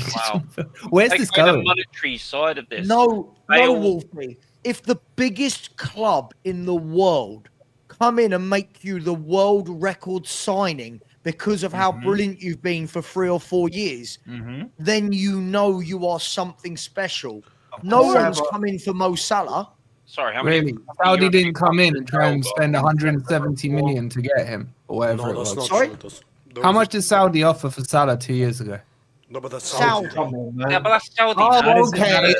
Where's this going? The monetary side of this. No, Wolfie. If the biggest club in the world come in and make you the world record signing because of how brilliant you've been for 3 or 4 years, then you know you are something special. No one's coming for Mo Salah. Sorry, how many? Really? Saudi didn't come in and try and spend 170 million to get him, or whatever it was. Sorry? How much did Saudi offer for Salah 2 years ago? No, but that's Saudi. Saudi. Yeah, but that's Saudi.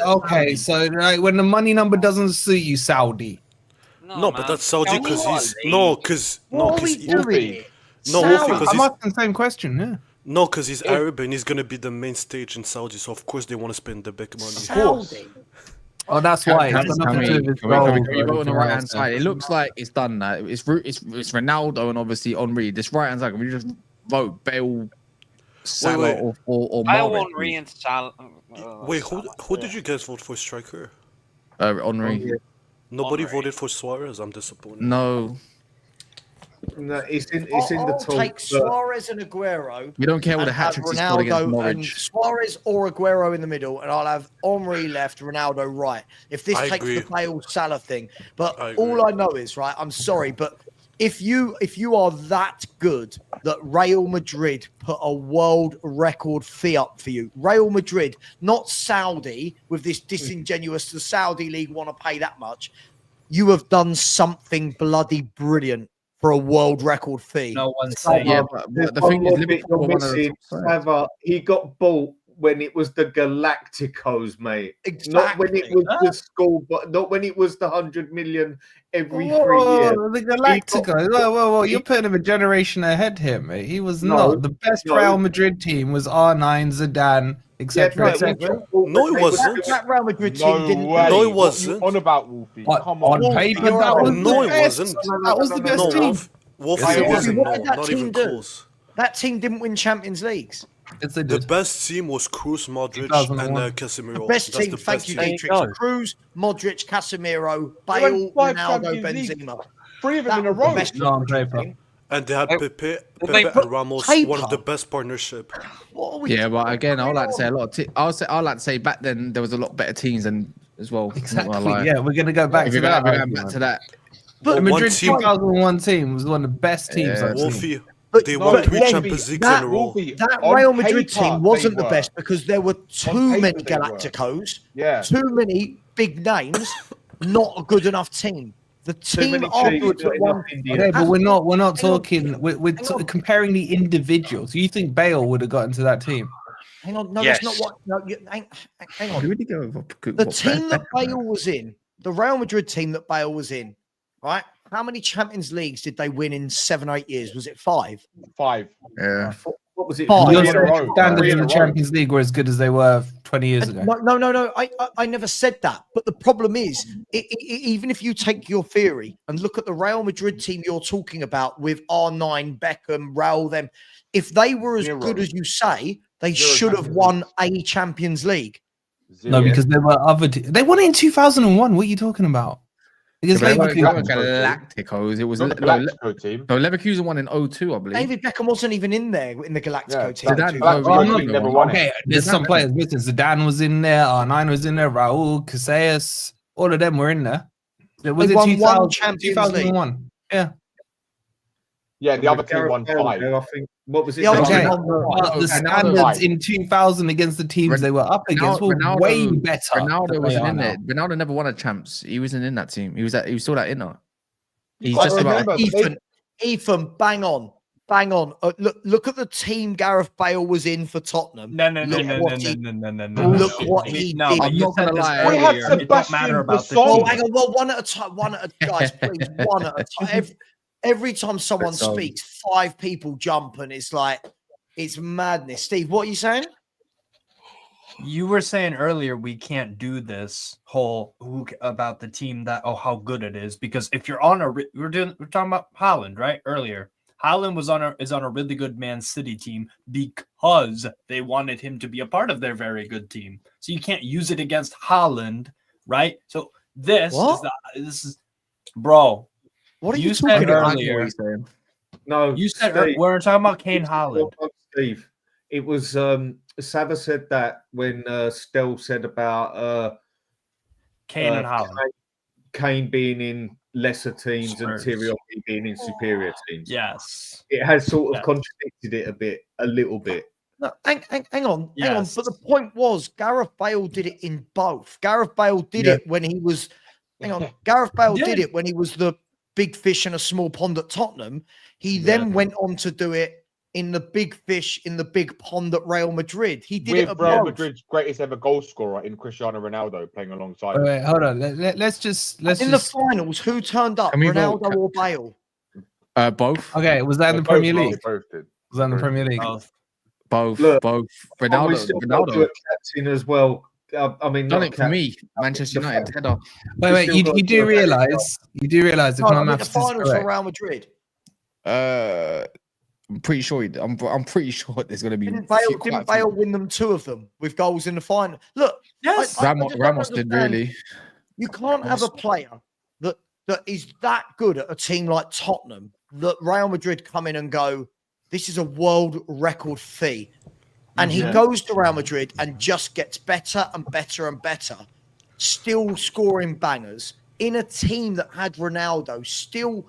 Oh, okay. So like, when the money number doesn't suit you, Saudi. No, but that's Saudi because he's I'm asking the same question. Yeah. No, because he's Arab and he's gonna be the main stage in Saudi, so of course they want to spend the big money. Saudi. Oh, that's why. Can we go on the right hand side? It looks like it's done now. It's Ronaldo and obviously Henry. This right hand side, can we just vote Bale, Salah, or Bale, Henry, and Salah. Wait, who did you guys vote for striker? Henry. Nobody voted for Suarez. I'm disappointed. No. No, it's in the talk. Take Suarez and Aguero. We don't care what the hat tricks he scored against Ronaldo and Norwich. Suarez or Aguero in the middle, and I'll have Henry left, Ronaldo right. If this takes the Bale Salah thing, but all I know is right. I'm sorry, but if you are that good that Real Madrid put a world record fee up for you, Real Madrid, not Saudi, with this disingenuous the Saudi league want to pay that much. You have done something bloody brilliant for a world record fee. No one's saying. Yeah, but the thing is, Liverpool were one of the he got bought when it was the Galacticos, mate. Exactly. Not when it was the school, but not when it was the 100 million every 3 years. The Galacticos. Whoa. You're putting him a generation ahead here, mate. He was not. The best Real Madrid team was R9, Zidane, etc. No, it wasn't. That Real Madrid team didn't. No, it wasn't. On about Wolfie. Come on. On paper, that was No, the it best. wasn't. That was the best team. Wolfie, it wasn't. What No, did that not team even do? close. That team didn't win Champions Leagues. The best team was Cruz, Modric, and Casemiro. The best team, thank you, Dietrich. Cruz, Modric, Casemiro, Bale, Ronaldo, Benzema. 3 of them in a row. On paper. And they had Pepe and Ramos, one of the best partnership. Yeah, but again, I would like to say a lot. I would like to say back then there was a lot better teams and as well. Exactly. Yeah, we're gonna go back to that. Back to that. But the Madrid 2001 team was one of the best teams I've seen. They won 3 Champions Leagues in a row. That Real Madrid team wasn't the best because there were too many Galacticos, too many big names, not a good enough team. The team afterwards okay, but we're not talking. We're comparing the individuals. You think Bale would have got into that team? Hang on, no, that's not what. No, hang on. The team that Bale was in, the Real Madrid team that Bale was in, right? How many Champions Leagues did they win in 7 or 8 years? Was it 5? 5. Yeah. What was it? 5. Your standards in the Champions League were as good as they were 20 years ago. No. I never said that. But the problem is, even if you take your theory and look at the Real Madrid team you're talking about with R9, Beckham, Raul, them, if they were as good as you say, they should have won a Champions League. No, because there were other. They won it in 2001. What are you talking about? Because Galacticos. It was not the Galactico team. No, Leverkusen won in 02, I believe. David Beckham wasn't even in there in the Galactico team. Okay, there's some players missing. Zidane was in there. R9 was in there. Raul, Casillas, all of them were in there. Was it 2001? Yeah. Yeah, the other team won 5. I think. What was it? The standards in 2000 against the teams they were up against were way better. Ronaldo wasn't in there. Ronaldo never won a champs. He wasn't in that team. He was still at Inter. He's just about Ethan, bang on. Look at the team Gareth Bale was in for Tottenham. No. Look what he did. I'm not gonna lie. We had Sebastian Well, hang on. Well, one at a time. Guys, please, one at a time. Every time someone speaks, 5 people jump, and it's like it's madness. Steve, what are you saying? You were saying earlier we can't do this whole hook about the team that how good it is, because if you're on we're talking about Haaland, right? Earlier, Haaland is on a really good Man City team because they wanted him to be a part of their very good team. So you can't use it against Haaland, right? So this is bro. What are you said talking earlier? No, you said we're talking about Kane Haaland. Steve, it was Sava said that when Stell said about Kane and Haaland. Kane being in lesser teams Spurs. and Thierry being in superior teams. Yes. It has sort of contradicted it a little bit. No, hang on, hang on. Yes. But the point was, Gareth Bale did it in both. Gareth Bale did it when he was. Hang on, Gareth Bale did it when he was the big fish in a small pond at Tottenham. He then went on to do it in the big fish in the big pond at Real Madrid. He did it at Real both. Madrid's greatest ever goal scorer in Cristiano Ronaldo playing alongside. Wait, hold on. Let's just in the finals, who turned up, Can we vote? Ronaldo or Bale? Both. Okay, was that in the Premier League? Both did. Was that in the Premier League? Both. Look, Both. We Ronaldo. still got to do Ronaldo. a captain as well. I mean, Done not it for me. Manchester United header. Wait, you do realise if No, my I mean, the maths is finals for correct. Real Madrid. I'm pretty sure. I'm pretty sure there's going to be. Didn't quite a Bale few. win them 2 of them with goals in the final? Look, Yes. I just don't Ramos did understand. really. You can't have a player that is that good at a team like Tottenham that Real Madrid come in and go, this is a world record fee. And he goes to Real Madrid and just gets better and better and better, still scoring bangers in a team that had Ronaldo, still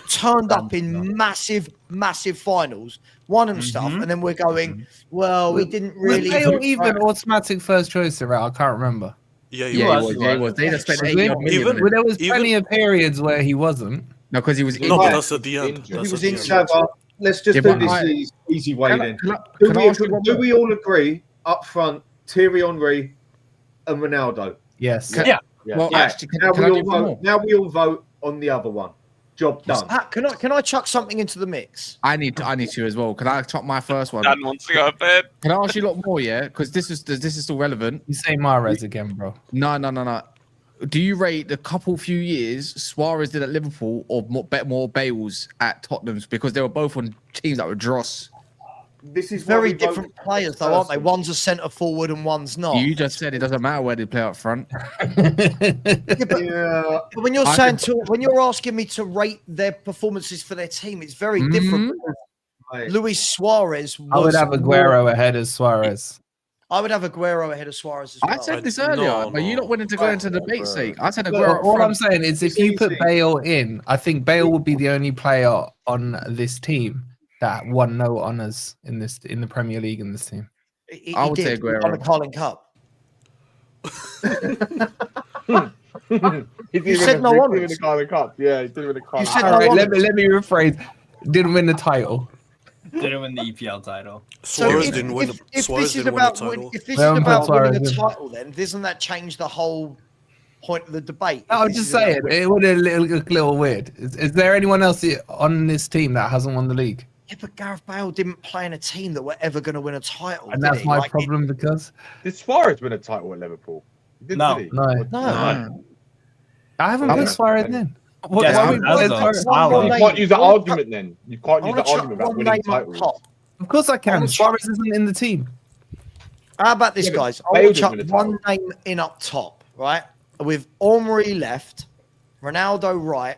turned up in massive, massive finals, won and stuff. And then we're going, well, we didn't really. Was Bale even automatic first choice to Real? I can't remember. Yeah, he was. They just spent 8 million. Well, there was plenty of periods where he wasn't. No, because he was No, injured. but that's at the end. He That's was at in the end. Trevor. Let's just Yeah, do but this easy way Can I- then. can I- can I ask you one Do more? we all agree up front, Thierry Henry and Ronaldo? Yes. Well, Yeah. actually, now, can I do one more? now we all vote on the other one. Job done. Can I chuck something into the mix? I need to as well. Can I chop my first one? Dan wants to go to bed. Can I ask you a lot more? Yeah, because this is still relevant. You say Mahrez again, bro. No. Do you rate the few years Suarez did at Liverpool or more Bales at Tottenham's, because they were both on teams that were dross? This is Very different players, though, aren't they? One's a centre forward and one's not. You just said it doesn't matter where they play up front. But when you're when you're asking me to rate their performances for their team, it's very different. because Luis Suarez. I would have Aguero ahead of Suarez. I would have Aguero ahead of Suarez as well. I said this earlier, but you're not willing to go into debate's sake. I said Look, Aguero. up all front. I'm saying is, if you put Bale in, I think Bale would be the only player on this team that won no honours in the Premier League in this team. He I would did. say He won Aguero. the Carling Cup. You said no honours. the Carling Cup. Yeah, he did win the Carling said Cup. no All right, honours. let me rephrase. Didn't win the title. Didn't win the EPL title. Suarez didn't win. If Suarez this is didn't win the about title. if this Well, is about Suarez winning a did. title, then doesn't that change the whole point of the debate? No, If I'm this just is about saying, it would a little weird. Is there anyone else on this team that hasn't won the league? Yeah, but Gareth Bale didn't play in a team that were ever going to win a title. And did that's he? my Like, problem because Did Suarez win a title at Liverpool? He didn't, No. did he? No. I haven't Okay. put Suarez in. What, Yes, why he we put has Suarez? though. You can't use that argument then. You can't I use want that to chuck argument about one winning name up titles. top. Of course I can. wanna Suarez isn't in the team. How about this, Yeah, but guys? I Bale want to didn't chuck win a one name in up top, right? With Henry left, Ronaldo right,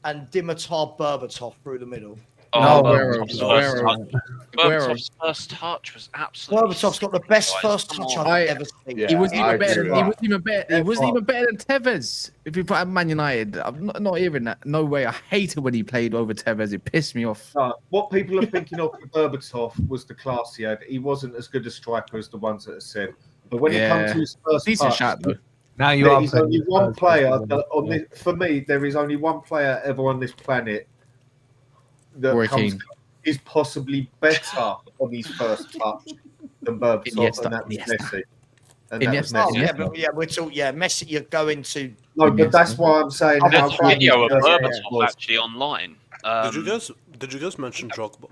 and Dimitar Berbatov through the middle. No, Berbatov's first touch was absolutely. Berbatov's got the best first touch I've ever seen. Yeah, He wasn't I even better. agree He with wasn't even better. He wasn't even better than Tevez. If you put at Man United, I'm not hearing that. No way. I hated when he played over Tevez. It pissed me off. What people are thinking of with Berbatov was the class he had. He wasn't as good a striker as the ones that have said. But when it comes to his first Decent touch, shot though. Now you there are is playing only with one Spurs, player Spurs. that on this, for me. There is only one player ever on this planet that Roy comes Keane. is possibly better on his first touch than Berbatov, Iniesta, and that was Iniesta. Messi. And that was Iniesta. Messi. Yeah, but we're talking. Yeah, Messi. You're going to. No, but that's why I'm saying There's how a great video of his first touch Berbatov was. actually online. Did you guys mention Drogba?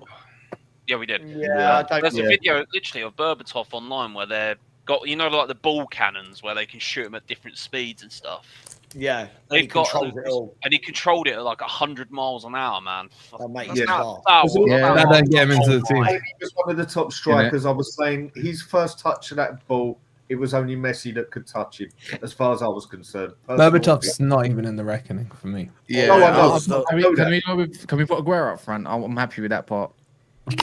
Yeah, we did. Yeah, I don't. There's a video literally of Berbatov online where they've got, you know, like the ball cannons where they can shoot them at different speeds and stuff. Yeah, They've he got, controls it all. and he controlled it at like 100 miles an hour, man. Oh, mate, That's yeah. not- That don't get him into the team. He was one of the top strikers. I was saying his first touch of that ball, it was only Messi that could touch him, as far as I was concerned. Berbatov's not even in the reckoning for me. Yeah. No, I know. Can we put Aguero up front? I'm happy with that part.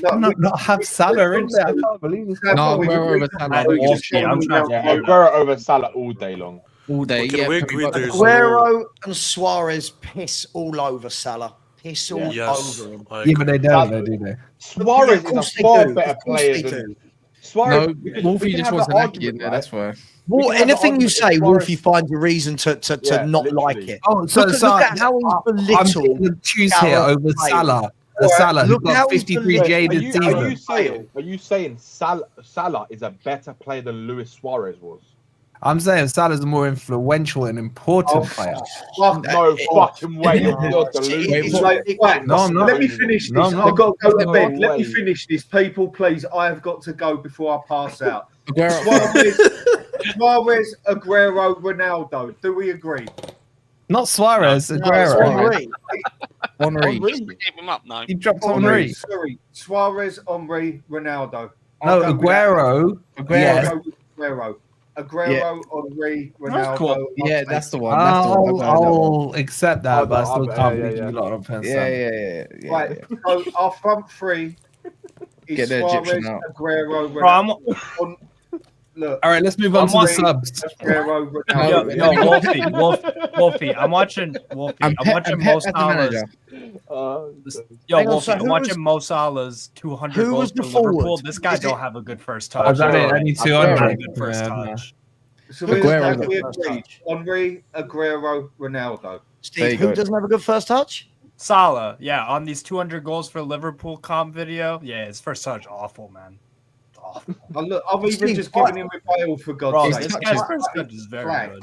Not have Salah in there. I can't believe this. No, Aguero over Salah. Yeah, Aguero over Salah all day long. all day. Can Yeah, we agree there's Aguero and Suarez piss all all over Salah. Piss all Yes, over him. I Yeah, but they agree. don't, though, do they? Suarez Yeah, of is course a they far do. better Of course player they than do. Suarez. No, Wolfie just wants an Aki in there. That's why. Well, can have an anything you argument say, if Wolfie Suarez- finds a reason to Yeah, not like literally. it. Oh, so Look at how he's I'm belittled picking choose here Gareth over Bale. Salah. All right, Salah, who look how got he's 53 belittled jaded season. Are you saying Salah is a better player than Luis Suarez was? I'm saying Salah's a more influential and important player. No fucking way. You're No, I'm not. Let me finish No, this. I'm not. I've got to go to No bed. Let me way. finish this. People, please. I have got to go before I pass out. Aguero. Suarez, Aguero, Ronaldo. Do we agree? Not Suarez, No, Aguero. Henry. Keep him up now. You dropped Henry. Henry. Sorry. Suarez, Henry, Ronaldo. No, I'll go with Aguero. that. Yes. I'll go with Aguero. Aguero, Henry, Ronaldo. Cool. Yeah, that's the one. That's the one. I'll accept that, but I still can't beat you lot of Yeah. Right. So our front three is Get the Suarez, Egyptian out. Aguero, Bro, I'm- Ronaldo. Look. All right, let's move on to the Henry, subs. Aguero, Yo, Ronaldo. Wolfie, I'm watching Wolfie. I'm watching Mo Salah's. Yo, Hang on, Wolfie, so I'm who watching was- Mo Salah's 200 who goals was the for Liverpool. forward? This guy Is don't it- have a good first Oh, touch. is that it? Only 200? Not a good first Yeah, touch. So we Aguero agree, was the first Henry, Aguero, Ronaldo. There Steve, you who go. doesn't have a good first touch? Salah, yeah, on these 200 goals for Liverpool comp video, yeah, his first touch awful, man. Awful. Look, I've even Steve, just given him with Bale for Bro, God's this sake. guy's first touch is very Flag. good.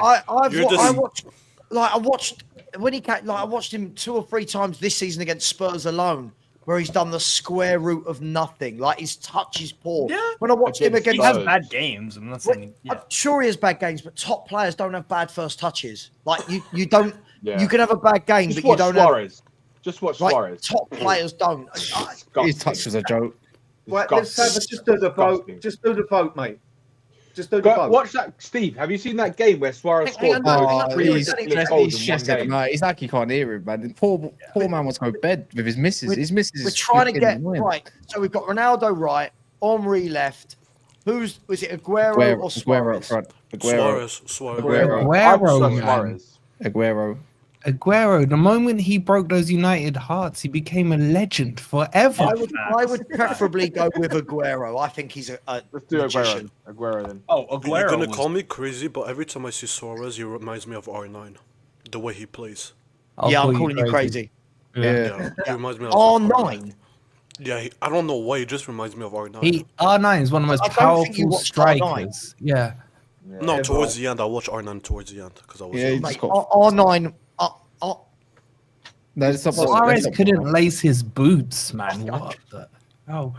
I watched when he came, I watched him 2 or 3 times this season against Spurs alone, where he's done the square root of nothing. Like his touch is poor. Yeah. When I watched him He against, has bad games. I'm not saying. I'm sure he has bad games, but top players don't have bad first touches. Like you don't. Yeah. You can have a bad game, Just but you watch don't Suarez. Just watch have. Like, Suarez. top players don't. His touch was a joke. Right, let's have just do the vote. Just do the vote, mate. Just do the vote. Watch that, Steve. Have you seen that game where Suarez Hang scored? on, He's stressing. No, he's like he can't hear it, man. The poor man wants to go to bed with his missus. His missus. We're is trying to freaking get annoying. right. So we've got Ronaldo right, Henry left. Was it Aguero or Aguero up Suarez? front. Aguero. Suarez. Aguero. Aguero, the moment he broke those United hearts, he became a legend forever. I would preferably go with Aguero. I think he's a Let's do magician. Aguero then. Oh, You're Aguero. gonna was- call me crazy, but every time I see Suarez, he reminds me of R9. The way he plays. Yeah, I'm calling you crazy. Yeah, he reminds me of R9. Yeah, I don't know why. He just reminds me of R9. R9 is one of the most I don't think you powerful watched R9. strikers. Yeah. No, towards the end, I watched R9 towards the end because I was. young. Mate, R9. No, it's not. Suarez couldn't lace his boots, man. What the? Oh.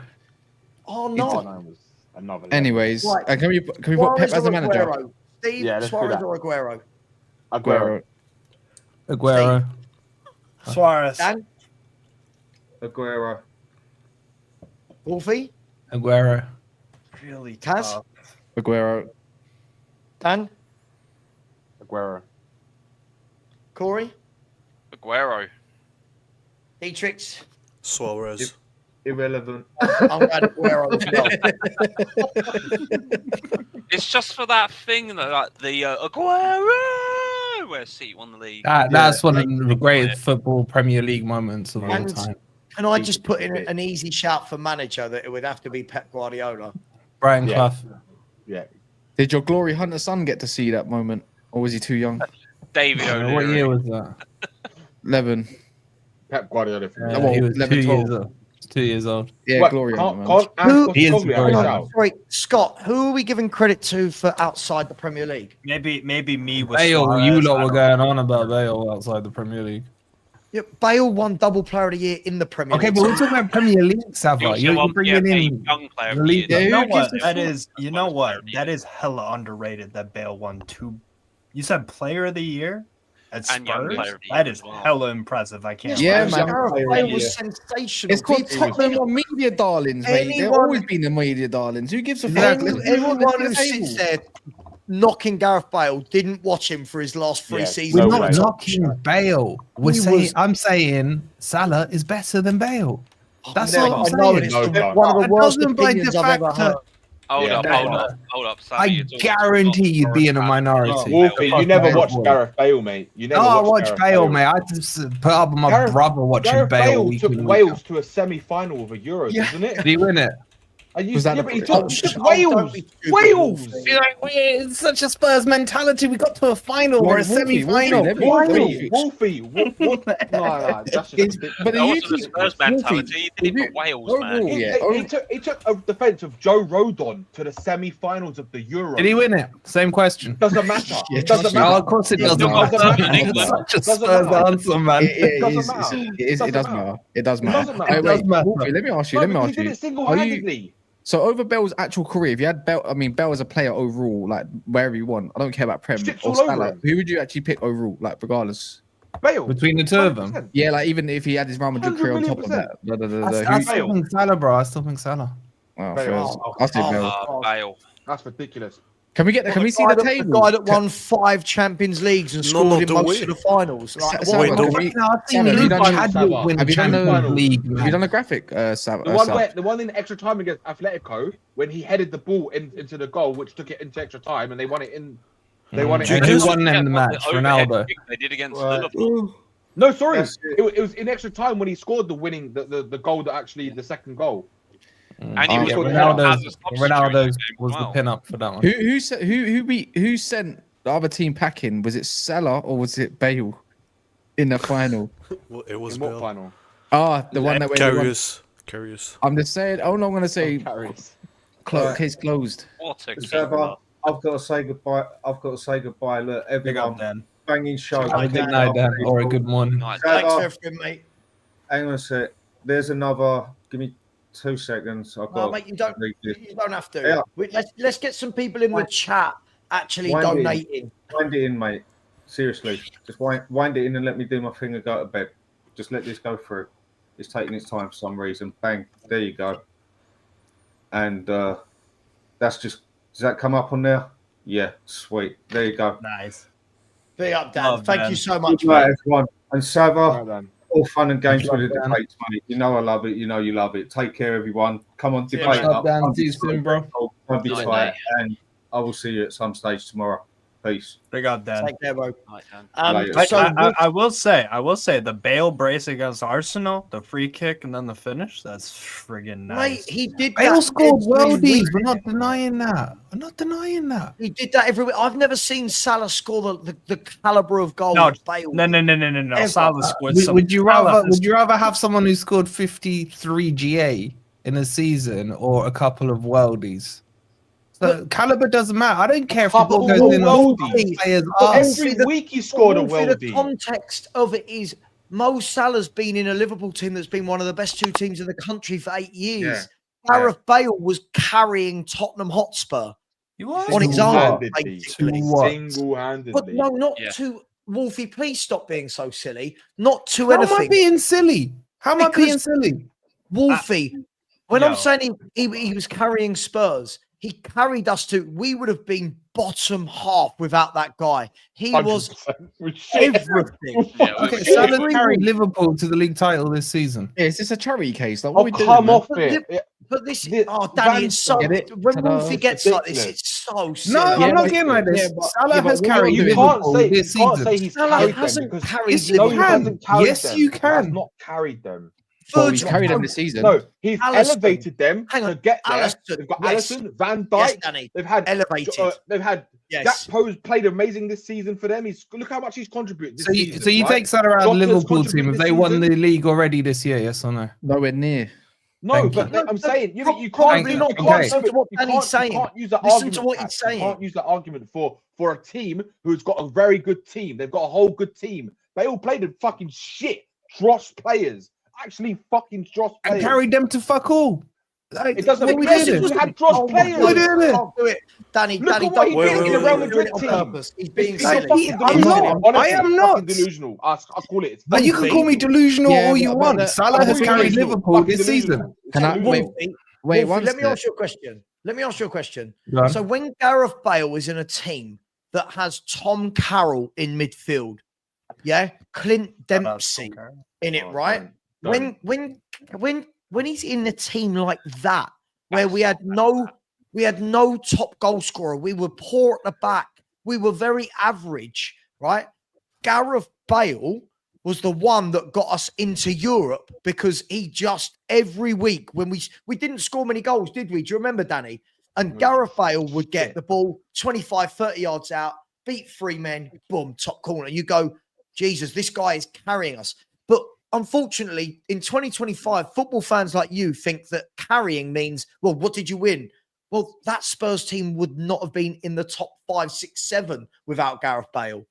R9. Another. Anyways, Right. can we put Suarez Pep as or a manager? Aguero? Steve, Yeah, let's do Suarez that. or Aguero? Aguero. Aguero. Suarez. Dan? Aguero. Wolfie? Aguero. Really Taz? tough. Aguero. Dan? Aguero. Corey? Aguero. Dietrich? Suarez. Irrelevant. I'm going Aguero as well. It's just for that thing that like the Aguero, where City won the league. That's one of the greatest football Premier League moments of all And time. can I just put in an easy shout for manager that it would have to be Pep Guardiola? Brian Clough. Yeah. Did your glory hunter son get to see that moment, or was he too young? David O'Leary. What year was that? 11. Pep Guardiola. Well, he was 11, 2 12. years old. 2 years old. Yeah, What, glory hunter, man. He is Ancelotti very have a good. shout? Sorry, Scott, who are we giving credit to for outside the Premier League? Maybe me with Bale, Suarez, you I lot were don't going on about Bale outside the Premier League. Yeah, Bale won double player of the year in the Premier Okay, League. but we're talking about Premier League, He Sava. also You're won bringing PFA in young player of the the league. year. You know who what? gives a That fuck? is, you know what? That is hella underrated. That Bale won 2. You said player of the year at And young Spurs. player of the year That as is is well. hella impressive. I can't. Yeah, lie. man. Gareth Bale was sensational. It's called People- Tottenham or media darlings, mate. They've Anyone- always been the media darlings. Who gives a fuck? Anyone who sits there knocking Gareth Bale didn't watch him for his last 3 seasons. We're No not way. knocking Bale. We're He saying was- I'm saying Salah is better than Bale. That's Never. all I'm I know saying. it's No, one of That the worst doesn't break opinions the I've fact ever heard. Hold Yeah, up, never. hold up. Sammy, I you're talking guarantee you'd be in a minority. Wolfie, you never watched Gareth Bale, mate. You never No, I watched watched Gareth Bale, mate. I just put up with my brother watching Gareth Bale. Bale took Wales to a semi-final of a Euro, doesn't it? Did he win it? Are you, Was that yeah, the- but he Oh, took don't Wales. be stupid, Wales. You're like, it's such a Spurs mentality. We got to a final or a Wolfie, semi-final. Wolfie. No, that's just But that wasn't the Spurs mentality. He did it for Wales, man. He took a defense of Joe Rodon to the semi-finals of the Euro. Did he win it? Same question. Doesn't matter. It doesn't matter. Oh, of course it doesn't matter. It's such a Spurs answer, man. It doesn't matter. It does matter. It does It matter. doesn't matter. Wait, It does matter. Wolfie, let me ask you. No, Let me but ask he did you. it single-handedly. So over Bale's actual career, if you had Bale, I mean Bale as a player overall, like wherever you want, I don't care about Prem Sticks or all over Salah. him. Who would you actually pick overall, like regardless? Bale. Between the two of them. Yeah, like even if he had his Real Madrid career on top of that. I still think Salah, bro. I still think Salah. Oh, Bale. fair. I'll say Bale. Bale. That's ridiculous. Can we get? Can we see the table? The guy that won 5 Champions Leagues and scored in most of the finals. Like, Sam, what have the you fuck? done- Sam, have you done- Have you done a graphic, Sam? The one in extra time against Atletico when he headed the ball into the goal, which took it into extra time, and they won it in. They won it. And who won them the match? Ronaldo. They did against Liverpool. No, sorry, it was in extra time when he scored the winning, the goal that actually the second goal. And he was Ronaldo's was the pin up for that one. Who sent the other team packing? Was it Salah or was it Bale in the final? Well, it was In what Bale. final? Ah, the one that went. Carriers. I'm just saying. Oh no, I'm gonna say case closed. What a Trevor, I've got to say goodbye. Look, everyone, banging show. Have a good night, Dan, or a good morning. Thanks for everything, mate. Hang on a sec. There's another. Give me 2 seconds. I've No, got. mate, you don't have to. Yeah. Let's get some people in the chat actually Wind it in. donating. Wind it in, mate. Seriously, just wind it in and let me do my thing and go to bed. Just let this go through. It's taking its time for some reason. Bang. There you go. And that's just. Does that come up on there? Yeah. Sweet. There you go. Nice. Big up, Dan. Thank you so much, Good night, mate. everyone. And Sava, all fun and games Good with the luck, Dan. debates, mate. You know I love it. You know you love it. Take care, everyone. Come on, See you, debate mate. up. Dan. Don't See be you soon, tired. bro. Don't be Night, tired. mate. And I will see you at some stage tomorrow. Peace. Big up, Dan. Take care, bro. Later. So I will say, the Bale brace against Arsenal, the free kick, and then the finish. That's friggin' nice. Mate, he did Bale that scored every worldies. week. We're not denying that. We're not denying that. He did that every week. I've never seen Salah score the caliber of goal. No, that Bale no. Ever. Salah scored some. Would you rather have someone who scored 53 GA in a season or a couple of worldies? So caliber doesn't matter. I don't care if the ball goes in worldies. players' But arse. every week he scored a The worldie. context of it is Mo Salah's been in a Liverpool team that's been one of the best 2 teams in the country for 8 years. Gareth Bale was carrying Tottenham Hotspur. You was on example, Single-handedly. basically. Single-handedly. But no, not to Wolfie. Please stop being so silly. Not to How am anything. I being silly? How am I being silly? Wolfie, when yo. I'm saying he was carrying Spurs, he carried us to. We would have been bottom half without that guy. He was 100%. everything. Okay, Salah carried Liverpool to the league title this season. Yeah, is this a charity case? Like, Oh, what are we doing? come man? off it. But this, The- Danny, it's so. Get it? When Ta-da. Wolfie gets like this, Ridiculous. it's so silly. No, Yeah, I'm not but- getting like this. yeah, but- Salah has but carried You Liverpool can't say this season. he's Salah carried them hasn't because carried Yes, you no, he Liverpool. hasn't carried Yes, them. you He has can. not carried them. Well, he's Virgil carried them van- this season. No, he's Alisson. elevated them Hang to on, get there. Alisson, They've got yes. Alisson, Van Yes, Dijk. Danny. They've had Elevated. They've had Yes. Gakpo's played amazing this season for them. Look how much he's contributed. This So you, season, so you right? take Salah out of the Jota's Liverpool team contributed if this they won season. the league already this year, yes or no? Nowhere near. No, Thank but you. I'm saying you can't. Probably not. Okay. Listen to what You Danny's can't saying. use that Listen argument. to what he's Pat. You saying. can't use that argument for a team who's got a very good team. They've got a whole good team. They all played with fucking shit, dross players. Actually, fucking dross And players. carried them to fuck all. Like, It doesn't what make we sense. doing? You had dross Oh, players. What we doing? Can't do it. Danny, Look Danny, at what he don't did do in it. the Real He's doing Madrid it on team. purpose. He's being It's silly. fucking I'm delusional. not. Honestly, I am it's not. fucking delusional. I call it. It's But you can call me delusional Yeah, all you but want. that- Salah has Fucking carried delusional. Liverpool Fucking this delusional. season. Can I wait? Wolfie, Wait, Wolfie, let me step. ask you a question. Let me ask you a question. Go on. So when Gareth Bale is in a team that has Tom Carroll in midfield, yeah, Clint Dempsey in it, right? When he's in a team like that, where we had no We had no top goal scorer. We were poor at the back. We were very average, right? Gareth Bale was the one that got us into Europe because he just every week when we didn't score many goals, did we? Do you remember, Danny? And Gareth Bale would get the ball 25, 30 yards out, beat 3 men, boom, top corner. You go, Jesus, this guy is carrying us. But unfortunately, in 2025, football fans like you think that carrying means, well, what did you win? Well, that Spurs team would not have been in the top 5, 6, 7 without Gareth Bale,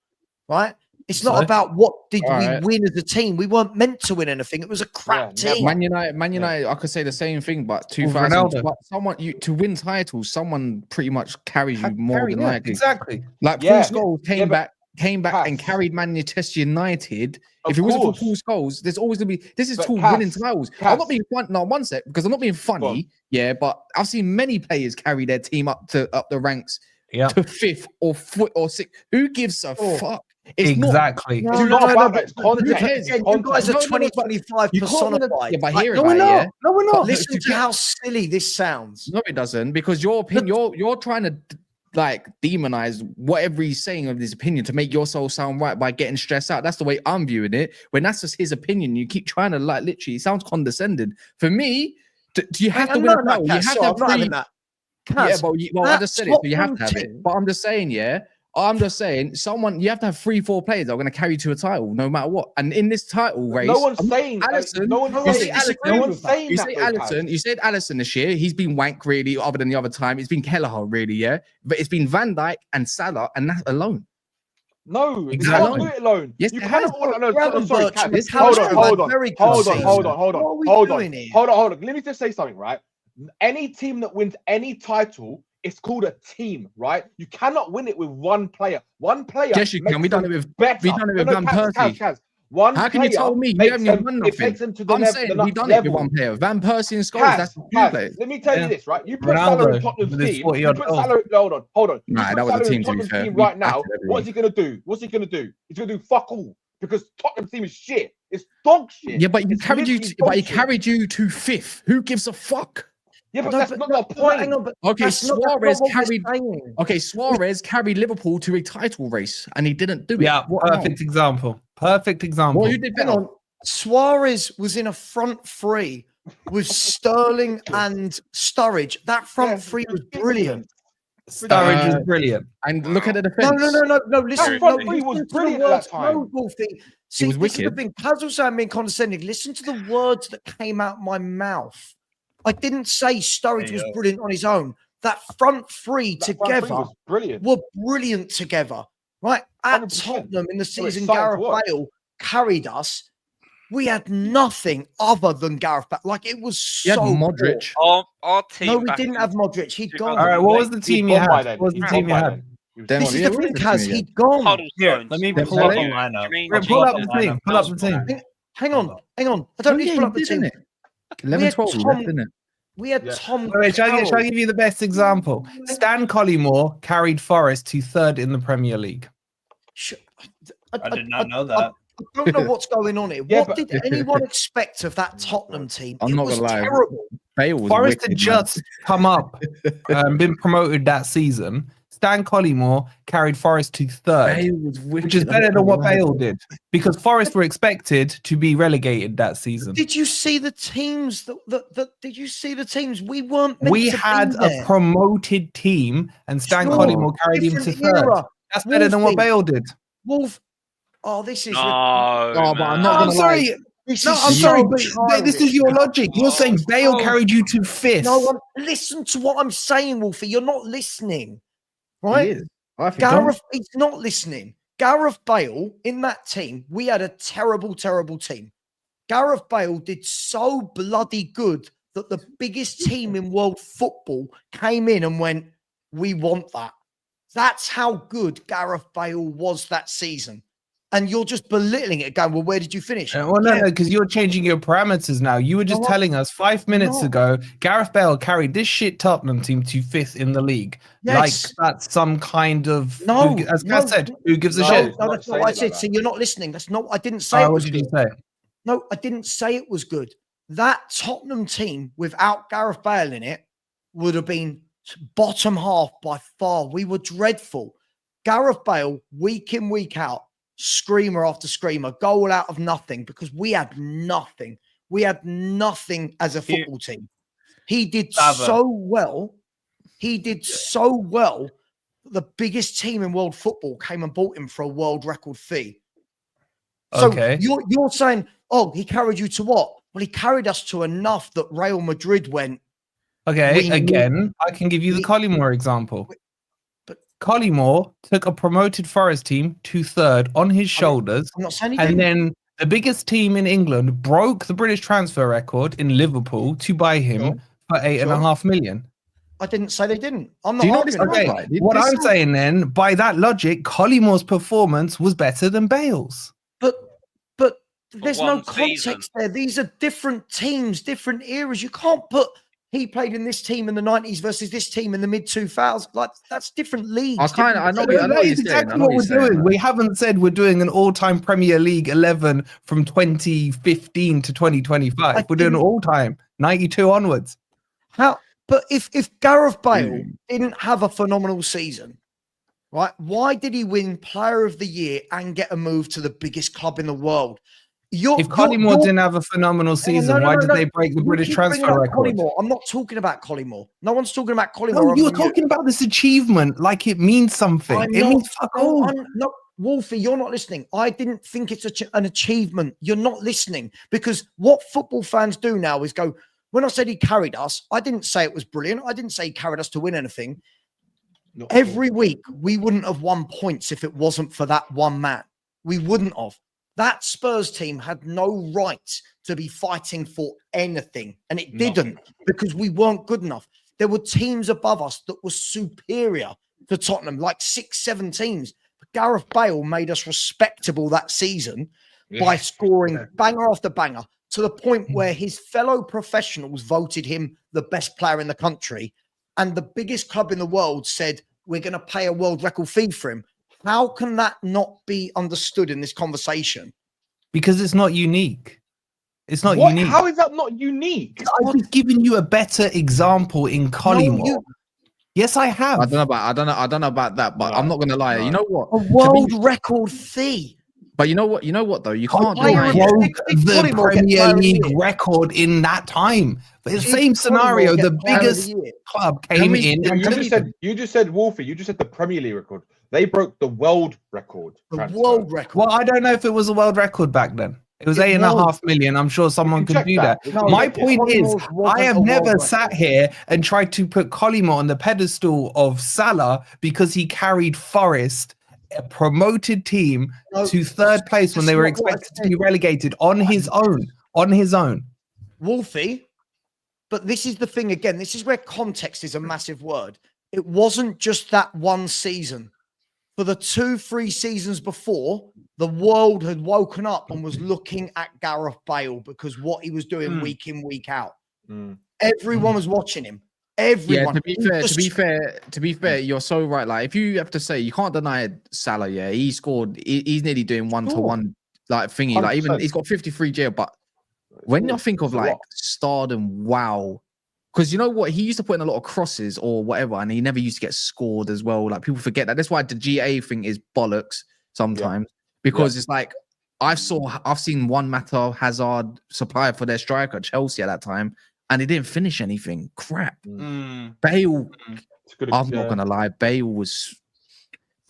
right? It's not about what did we win as a team. We weren't meant to win anything. It was a crap team. Man United, I could say the same thing, but 2000, but someone to win titles, someone pretty much carries you more than likely. Exactly. Like Paul Scholes came back and carried Manchester United. If it wasn't for Paul Scholes, there's always gonna be. This is two winning titles. I'm not being fun. No, one sec, because I'm not being funny. Yeah, but I've seen many players carry their team up the ranks to 5th or 6th. Who gives a fuck? It's exactly. Not, You guys are No, 2025 you can't win personified. yeah, but hear no, it, we're not. yeah? No, we're But not. Listen to how silly this sounds. No, it doesn't, because your opinion, you're trying to like demonize whatever he's saying of his opinion to make yourself sound right by getting stressed out. That's the way I'm viewing it. When that's just his opinion, you keep trying to like literally. It sounds condescending. For me, do you have to win a title? You have to have three. Yeah, but I just said it, so you have to have it. But I'm just saying, someone you have to have 3, 4 players that are going to carry you to a title, no matter what. And in this title race, No one's saying Alisson. no one's saying that. You say Alisson. You said Alisson this year. He's been wank really, other than the other time. It's been Kelleher really, yeah. But it's been Van Dijk and Salah, and that alone. No, exactly. You can't do it alone. Yes, you it cannot. has. Hold on. Let me just say something, right? Any team that wins any title, it's called a team, right? You cannot win it with one player. One player. Yes, you can. We done it with Van Persie. How can you tell me you haven't even won nothing? I'm saying we done it with one player. Van Persie and Scholes. That's 2 players. Let me tell you this, right? You put Salah in Tottenham's team. You put Salah. Hold on. Nah, that was a team. To be fair, right now, what's he gonna do? He's gonna do fuck all, because Tottenham's team is shit. It's dog shit. Yeah, but he carried you to 5th. Who gives a fuck? Yeah, but that's not the point. Okay, Suarez carried Liverpool to a title race, and he didn't do it. Yeah, perfect example. Perfect example. Well, you did Hang on. Suarez was in a front 3 with Sterling and Sturridge. That front 3 was brilliant. Sturridge was brilliant. And look at the defense. No. Listen, that front 3 was brilliant at that time. No, Wolfie. See, it was wicked. Puzzles I'm being condescending. Listen to the words that came out my mouth. I didn't say Sturridge was brilliant on his own. That front 3 together were brilliant together. Right? At 100%. Tottenham in the season, Gareth Bale carried us. We had nothing other than Gareth Bale. Like, it was so Modric. Our team. No, we didn't have Modric. He'd gone. All right, what was the team you had? What was the team you had? This is the thing, Kaz. He'd gone. Here, let me pull up the lineup. Pull up the team. Pull up the team. Hang on. I don't need to pull up the team. 11-12 left, didn't it? We had Tom. Wait, shall I give you the best example? Stan Collymore carried Forest to 3rd in the Premier League. I did not know that. I don't know what's going on here. What did anyone expect of that Tottenham team? I'm not gonna lie. Terrible. Bale was Forest wicked, had just come up and been promoted that season. Stan Collymore carried Forest to 3rd, which is better than what Bale did, because Forest were expected to be relegated that season. Did you see the teams did you see the teams we weren't meant we to had be there? A promoted team, and Stan Collymore carried him to 3rd. That's better than what Bale did. Wolf. Oh, this is. No, but I'm not gonna lie. I'm sorry, but this is your logic. You're saying Bale carried you to 5th. No, listen to what I'm saying, Wolfie. You're not listening, right? Gareth, he's not listening. Gareth Bale in that team, we had a terrible, terrible team. Gareth Bale did so bloody good that the biggest team in world football came in and went, "We want that." That's how good Gareth Bale was that season. And you're just belittling it, going, well, where did you finish? Well, no, because you're changing your parameters now. You were just telling us 5 minutes ago, Gareth Bale carried this shit Tottenham team to 5th in the league. Yes. Like that's some kind of, as no, Kat said, who gives a shit? No, that's not what I said. See, you're not listening. That's not, I didn't say it was what did good. you say? No, I didn't say it was good. That Tottenham team without Gareth Bale in it would have been bottom half by far. We were dreadful. Gareth Bale, week in, week out, screamer after screamer, goal out of nothing because we had nothing. We had nothing as a football team. He did so well. He did so well. The biggest team in world football came and bought him for a world record fee. So you're saying, oh, he carried you to what? Well, he carried us to enough that Real Madrid went. Okay, again, I can give you the Collymore example. But Collymore took a promoted Forest team to third on his shoulders. I'm not saying he and didn't. then the biggest team in England broke the British transfer record in Liverpool to buy him for $8.5 million. I didn't say they didn't. I'm not. Do you know arguing what what I'm saying then, by that logic, Collymore's performance was better than Bale's. But there's no context there. These are different teams, different eras. You can't put he played in this team in the 90s versus this team in the mid 2000s. Like that's different leagues. I know exactly what we're doing. We haven't said we're doing an all-time Premier League 11 from 2015 to 2025. We're doing all-time 92 onwards. How? But if Gareth Bale didn't have a phenomenal season, right? Why did he win Player of the Year and get a move to the biggest club in the world? If Collymore didn't have a phenomenal season, why did they break the British transfer record? I'm not talking about Collymore. No one's talking about Collymore. No, you're talking about this achievement like it means something. It means fuck all. Wolfie, you're not listening. I didn't think it's an achievement. You're not listening because what football fans do now is go, when I said he carried us, I didn't say it was brilliant. I didn't say he carried us to win anything. Every week, we wouldn't have won points if it wasn't for that one man. We wouldn't have. That Spurs team had no right to be fighting for anything. And it didn't because we weren't good enough. There were teams above us that were superior to Tottenham, like 6-7 teams. But Gareth Bale made us respectable that season by scoring banger after banger, to the point where his fellow professionals voted him the best player in the country. And the biggest club in the world said, we're going to pay a world record fee for him. How can that not be understood in this conversation? Because it's not unique. It's not unique. How is that not unique? I've just given you a better example in Collymore. Yes, I have. I don't know about that, but I'm not going to lie. You know what? A world record fee. But you know what? Though you can't the Premier League record in that time. But the same scenario, the biggest club came in. You just said Wolfie. You just said the Premier League record. They broke the world record. The world record. Well, I don't know if it was a world record back then. It was $8.5 million. I'm sure someone could do that. My point is, I have never sat here and tried to put Collymore on the pedestal of Salah because he carried Forest, a promoted team, to third place when they were expected to be relegated on his own. Wolfie, but this is the thing again. This is where context is a massive word. It wasn't just that one season. For the 2-3 seasons before, the world had woken up and was looking at Gareth Bale because what he was doing week in, week out. Everyone was watching him. Everyone. Yeah, to be fair, you're so right. Like, if you have to say, you can't deny Salah. Yeah, he scored. He's nearly doing 1-to-1 like thingy. 100%. Like, even he's got 53 jail. But when I think of like stardom, wow. Because you know what? He used to put in a lot of crosses or whatever, and he never used to get scored as well. Like, people forget that. That's why the GA thing is bollocks sometimes. Because it's like, I've seen Juan Mata Hazard supply for their striker, Chelsea at that time, and he didn't finish anything. Crap. Bale, I'm not going to lie, Bale was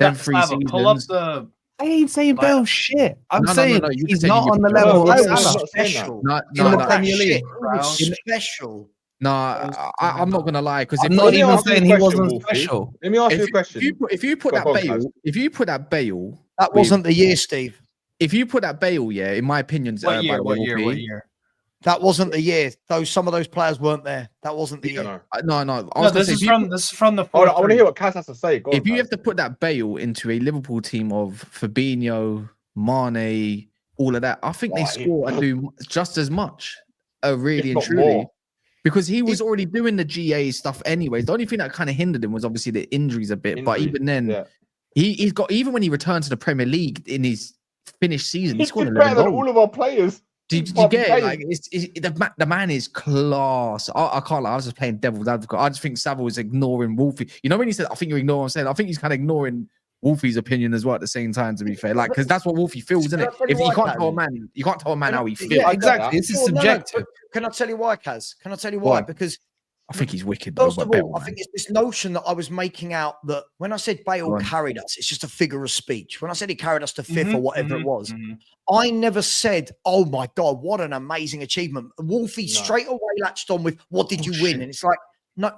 3 seasons. Pull up the... I ain't saying Bale shit. I'm saying he's not on the level of Salah. Special. Special. No, I'm not gonna lie, because I'm not even saying he wasn't special. Let me ask you a question. If you put that Bale, that wasn't the year, Steve. If you put that Bale, in my opinion, what year? That wasn't the year. Some of those players weren't there. That wasn't the year. No. This is from the. I want to hear what Kaz has to say. If you have to put that Bale into a Liverpool team of Fabinho, Mane, all of that, I think they score and do just as much. Really and truly. More. Because he was already doing the GA stuff anyways. The only thing that kind of hindered him was obviously the injuries a bit. But even then, he's got, even when he returned to the Premier League in his finished season, he scored better than all of our players. Did you get it? Like, the man is class. I can't lie. I was just playing devil's advocate. I just think Savile was ignoring Wolfie. You know when he said, "I think you're ignoring," what I'm saying. I think he's kind of ignoring Wolfie's opinion as well at the same time. To be fair, like because that's what Wolfie feels, isn't it? If you can't tell a man, you can't tell a man how he feels. Yeah, exactly. This is subjective. No. Can I tell you why, Kaz? Can I tell you why? Because I think he's wicked. First of all, I think it's this notion that I was making out that when I said Bale carried us, it's just a figure of speech. When I said he carried us to fifth or whatever it was, I never said, "Oh my God, what an amazing achievement." Wolfie straight away latched on with, "What did you win?" And it's like, no.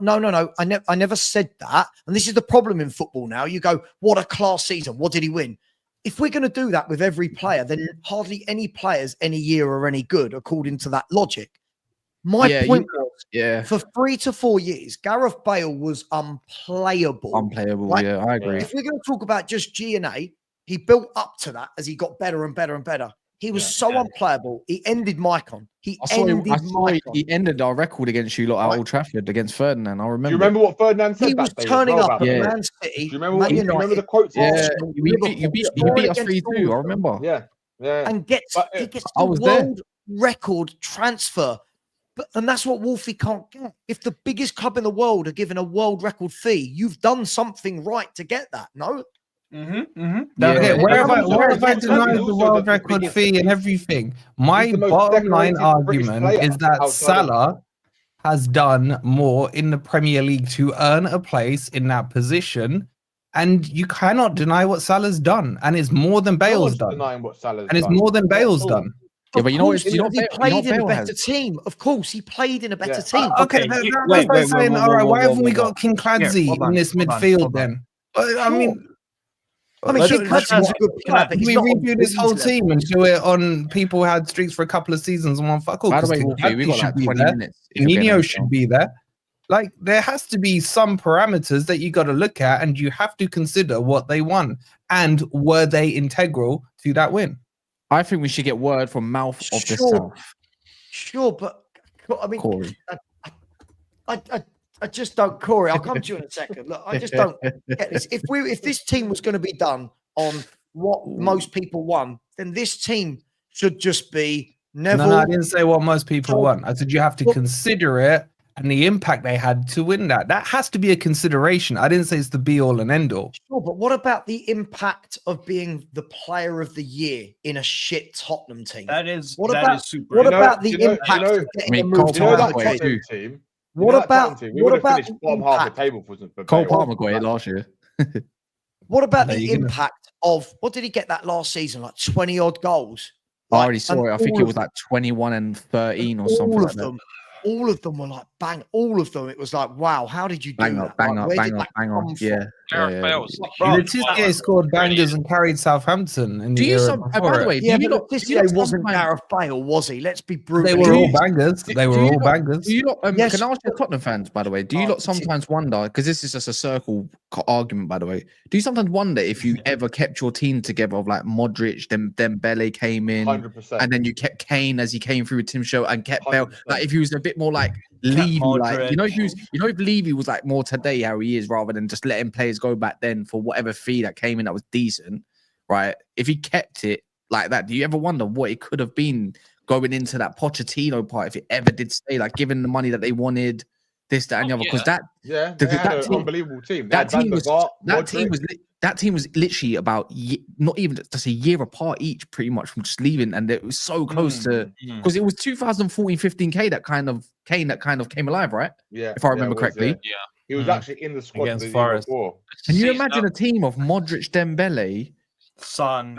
I never said that. And this is the problem in football now. You go, "What a class season. What did he win?" If we're going to do that with every player, then hardly any players any year are any good according to that logic. My point was, for 3 to 4 years, Gareth Bale was unplayable. Unplayable, yeah, I agree. If we're going to talk about just G&A, he built up to that as he got better and better and better. He was so unplayable. He ended Mycon. He ended our record against you lot at Old Trafford against Ferdinand. I remember. Do you remember what Ferdinand said? He was turning up at Man City. Do you remember the quotes? Yeah, you beat us 3-2. I remember. Yeah. And he gets the world record transfer. And that's what Wolfie can't get. If the biggest club in the world are given a world record fee, you've done something right to get that, no? Where have I denied the world record fee and everything? My bottom line argument is that Salah has done more in the Premier League to earn a place in that position. And you cannot deny what Salah's done. And it's more than Bale's done. And it's more than Bale's done. Yeah, but you know, he played in a better team. Of course, he played in a better team. Okay, that's like saying, all right, why haven't we got King Clancy in this midfield then? I mean, King Clancy's a good player. We review this whole team and do it on people who had streaks for a couple of seasons and one fuck all. By the way, we got like 20 minutes. Nino should be there. Like, there has to be some parameters that you got to look at, and you have to consider what they won and were they integral to that win. I think we should get word from mouth of the South. Sure, but I mean, Corey. I just don't, Corey. I'll come to you in a second. Look, I just don't get this. If this team was going to be done on what most people won, then this team should just be Neville. No, I didn't say what most people want. I said you have to consider it and the impact they had to win that. That has to be a consideration. I didn't say it's the be all and end all. Sure, but what about the impact of being the player of the year in a shit Tottenham team? That is super. What about the impact of getting a move to that team? What about we would have finished bottom half the table for Cole Palmer got it last year. What about the impact of what did he get that last season? Like 20 odd goals. I already saw it. I think it was like 21 and 13 or something like that. All of them were like bang. All of them. It was like, wow, how did you do that? Bang up. Yeah. Letizia scored bangers and carried Southampton. In the by the way, Letizia wasn't Gareth Bale, was he? Let's be brutal. They were all bangers. They were all bangers. Do you lot, can I ask you Tottenham fans, by the way, do you lot sometimes wonder, because this is just a circle argument, by the way, do you sometimes wonder if you ever kept your team together of like Modric, then Bale came in, 100%. and then you kept Kane as he came through with Tim Show and kept Bale, like if he was a bit more like Levy, like if Levy was like more today how he is rather than just letting players go back then for whatever fee that came in that was decent, right? If he kept it like that, do you ever wonder what it could have been going into that Pochettino part if it ever did stay, like given the money that they wanted, this, that, and the other? Because that team, unbelievable team. That team was literally about not even just a year apart each, pretty much from just leaving, and it was so close to because it was 2014-15 Kane that kind of came alive, right? Yeah, if I remember correctly. Yeah. He was actually in the squad against Forest. Can you imagine a team of Modric, Dembele, Son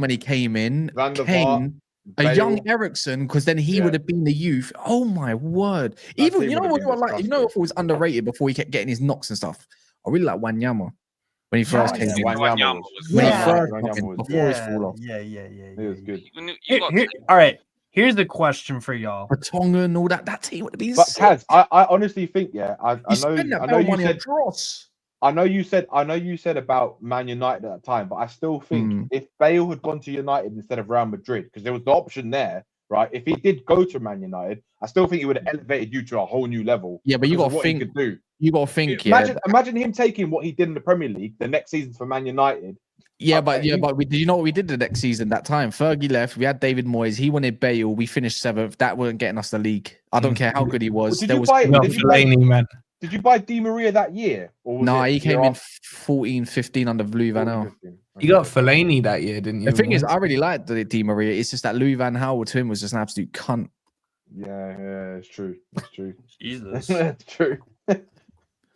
when he came in, Kane, Bale, a young Ericsson, because then he would have been the youth. Oh my word! Even if it was underrated before he kept getting his knocks and stuff. I really like Wanyama when he first came in. Wanyama before his fall off. Yeah. He was good. All right. Here's the question for y'all. Tonga and all that team would have been. But Kaz, I honestly think, I know you said about Man United at that time, but I still think if Bale had gone to United instead of Real Madrid, because there was the option there, right? If he did go to Man United, I still think he would have elevated you to a whole new level. Yeah, but you got to think. You got to think. Imagine him taking what he did in the Premier League the next season for Man United Yeah, but did you know what we did the next season? That time, Fergie left. We had David Moyes. He wanted Bale. We finished 7th. That weren't getting us the league. I don't care how good he was. Did There you was buy? man. Did you buy Di Maria that year? Or was no, it he the year came in after? 14, 15 under Louis Van Gaal. You got Fellaini that year, didn't you? The thing is, I really liked the Di Maria. It's just that Louis Van Gaal to him was just an absolute cunt. Yeah, it's true. It's true. Jesus, it's true.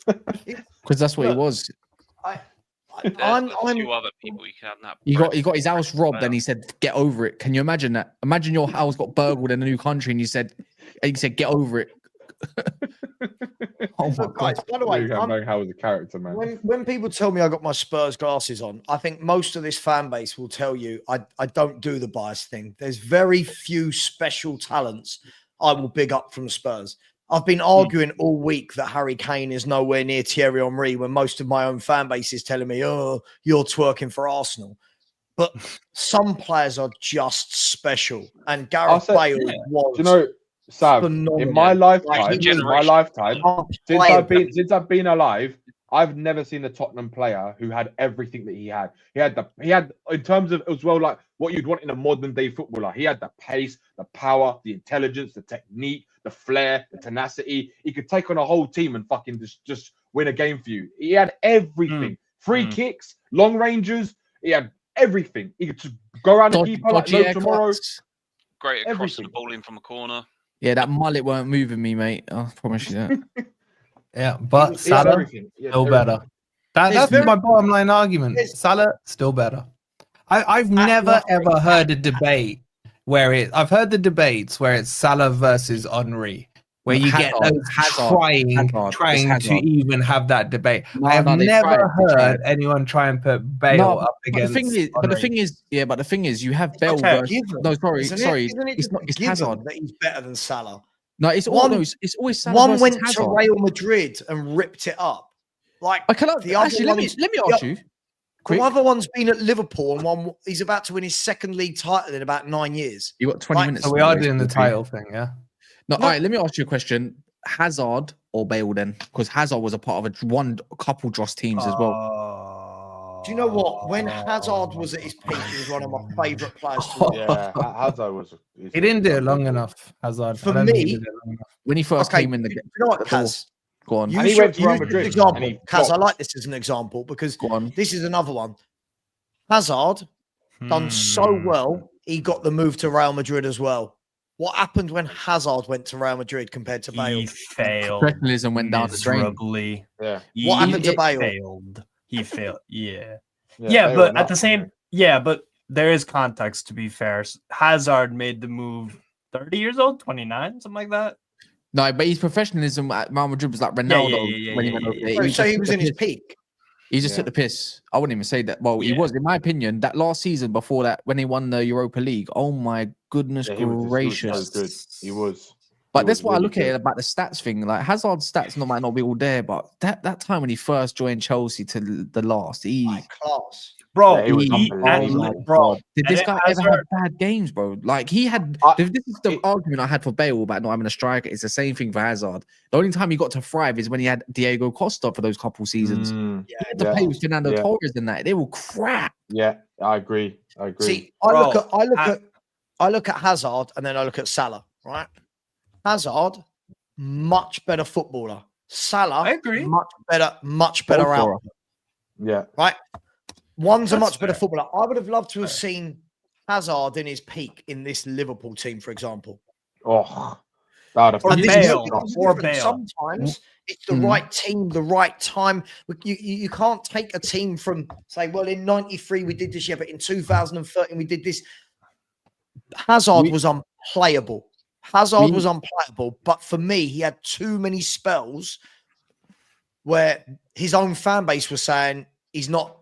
Because that's what he was. There's a few other people you can have that. He got his house robbed, and he said, "Get over it." Can you imagine that? Imagine your house got burgled in a new country, and he said, "Get over it." Oh my God. By the way, how was a character, man. When people tell me I got my Spurs glasses on, I think most of this fan base will tell you I don't do the bias thing. There's very few special talents I will big up from Spurs. I've been arguing all week that Harry Kane is nowhere near Thierry Henry when most of my own fan base is telling me, oh, you're twerking for Arsenal. But some players are just special. And Gareth Bale was... Do you know, Sam, phenomenal. in my lifetime, Oh, since I've been alive, I've never seen a Tottenham player who had everything that he had. He had in terms of as well, like what you'd want in a modern day footballer. He had the pace, the power, the intelligence, the technique, the flair, the tenacity. He could take on a whole team and fucking just win a game for you. He had everything. Free kicks, long ranges. He had everything. He could just go around the keeper like no tomorrow. Great at crossing the ball in from a corner. Yeah, that mullet weren't moving me, mate. I promise you that. Yeah, but Salah still better. That's my bottom line argument. Salah still better. I've never ever heard a debate where I've heard the debates where it's Salah versus Henry, where you get those trying to even have that debate. I have never heard anyone try and put Bale up against. But the thing is, you have Bale versus. No, sorry, it's Hazard that he's better than Salah. No, it's always Salah. One went to Real Madrid and ripped it up. Like the other let me ask you. The other one's been at Liverpool, and he's about to win his second league title in about 9 years. You got 20 minutes. So we are doing the title thing, yeah. No, all right. Let me ask you a question: Hazard or Bale? Then, because Hazard was a part of a couple Dross teams as well. Do you know what? When Hazard was at his peak, he was one of my favourite players to watch. Yeah, Hazard was. He didn't do it long enough, Hazard. For me, when he first came in, you know what, Kaz? Go on. You he went to Real Madrid. Example, Kaz, I like this as an example because this is another one. Hazard done so well, he got the move to Real Madrid as well. What happened when Hazard went to Real Madrid compared to Bale? He failed. Professionalism went down the drain. Yeah. What happened to Bale? He failed. Yeah, but at the same, but there is context to be fair. Hazard made the move 30 years old, 29, something like that. No, but his professionalism at Real Madrid was like Ronaldo when he went over there. So he was in his peak. He just took the piss. I wouldn't even say that. Well, he was, in my opinion, that last season before that, when he won the Europa League. Oh my goodness gracious! He was. But that's why I look at it about the stats thing. Like Hazard's stats might not be all there, but that time when he first joined Chelsea to the last, class. Bro, did this guy ever have bad games, bro? Like he had. This is the argument I had for Bale about not having a striker. It's the same thing for Hazard. The only time he got to thrive is when he had Diego Costa for those couple seasons. He had to play with Fernando Torres in that. They were crap. Yeah, I agree. See, I look at Hazard and then I look at Salah. Right, Hazard, much better footballer. Salah, I agree. Much better out. Yeah. Right. One's a much better footballer. I would have loved to have seen Hazard in his peak in this Liverpool team, for example. Oh, or Bale. Sometimes it's the right team, the right time. You can't take a team from, say, well, in 93 we did this year, but in 2013 we did this. Hazard was unplayable. Was unplayable, but for me, he had too many spells where his own fan base was saying he's not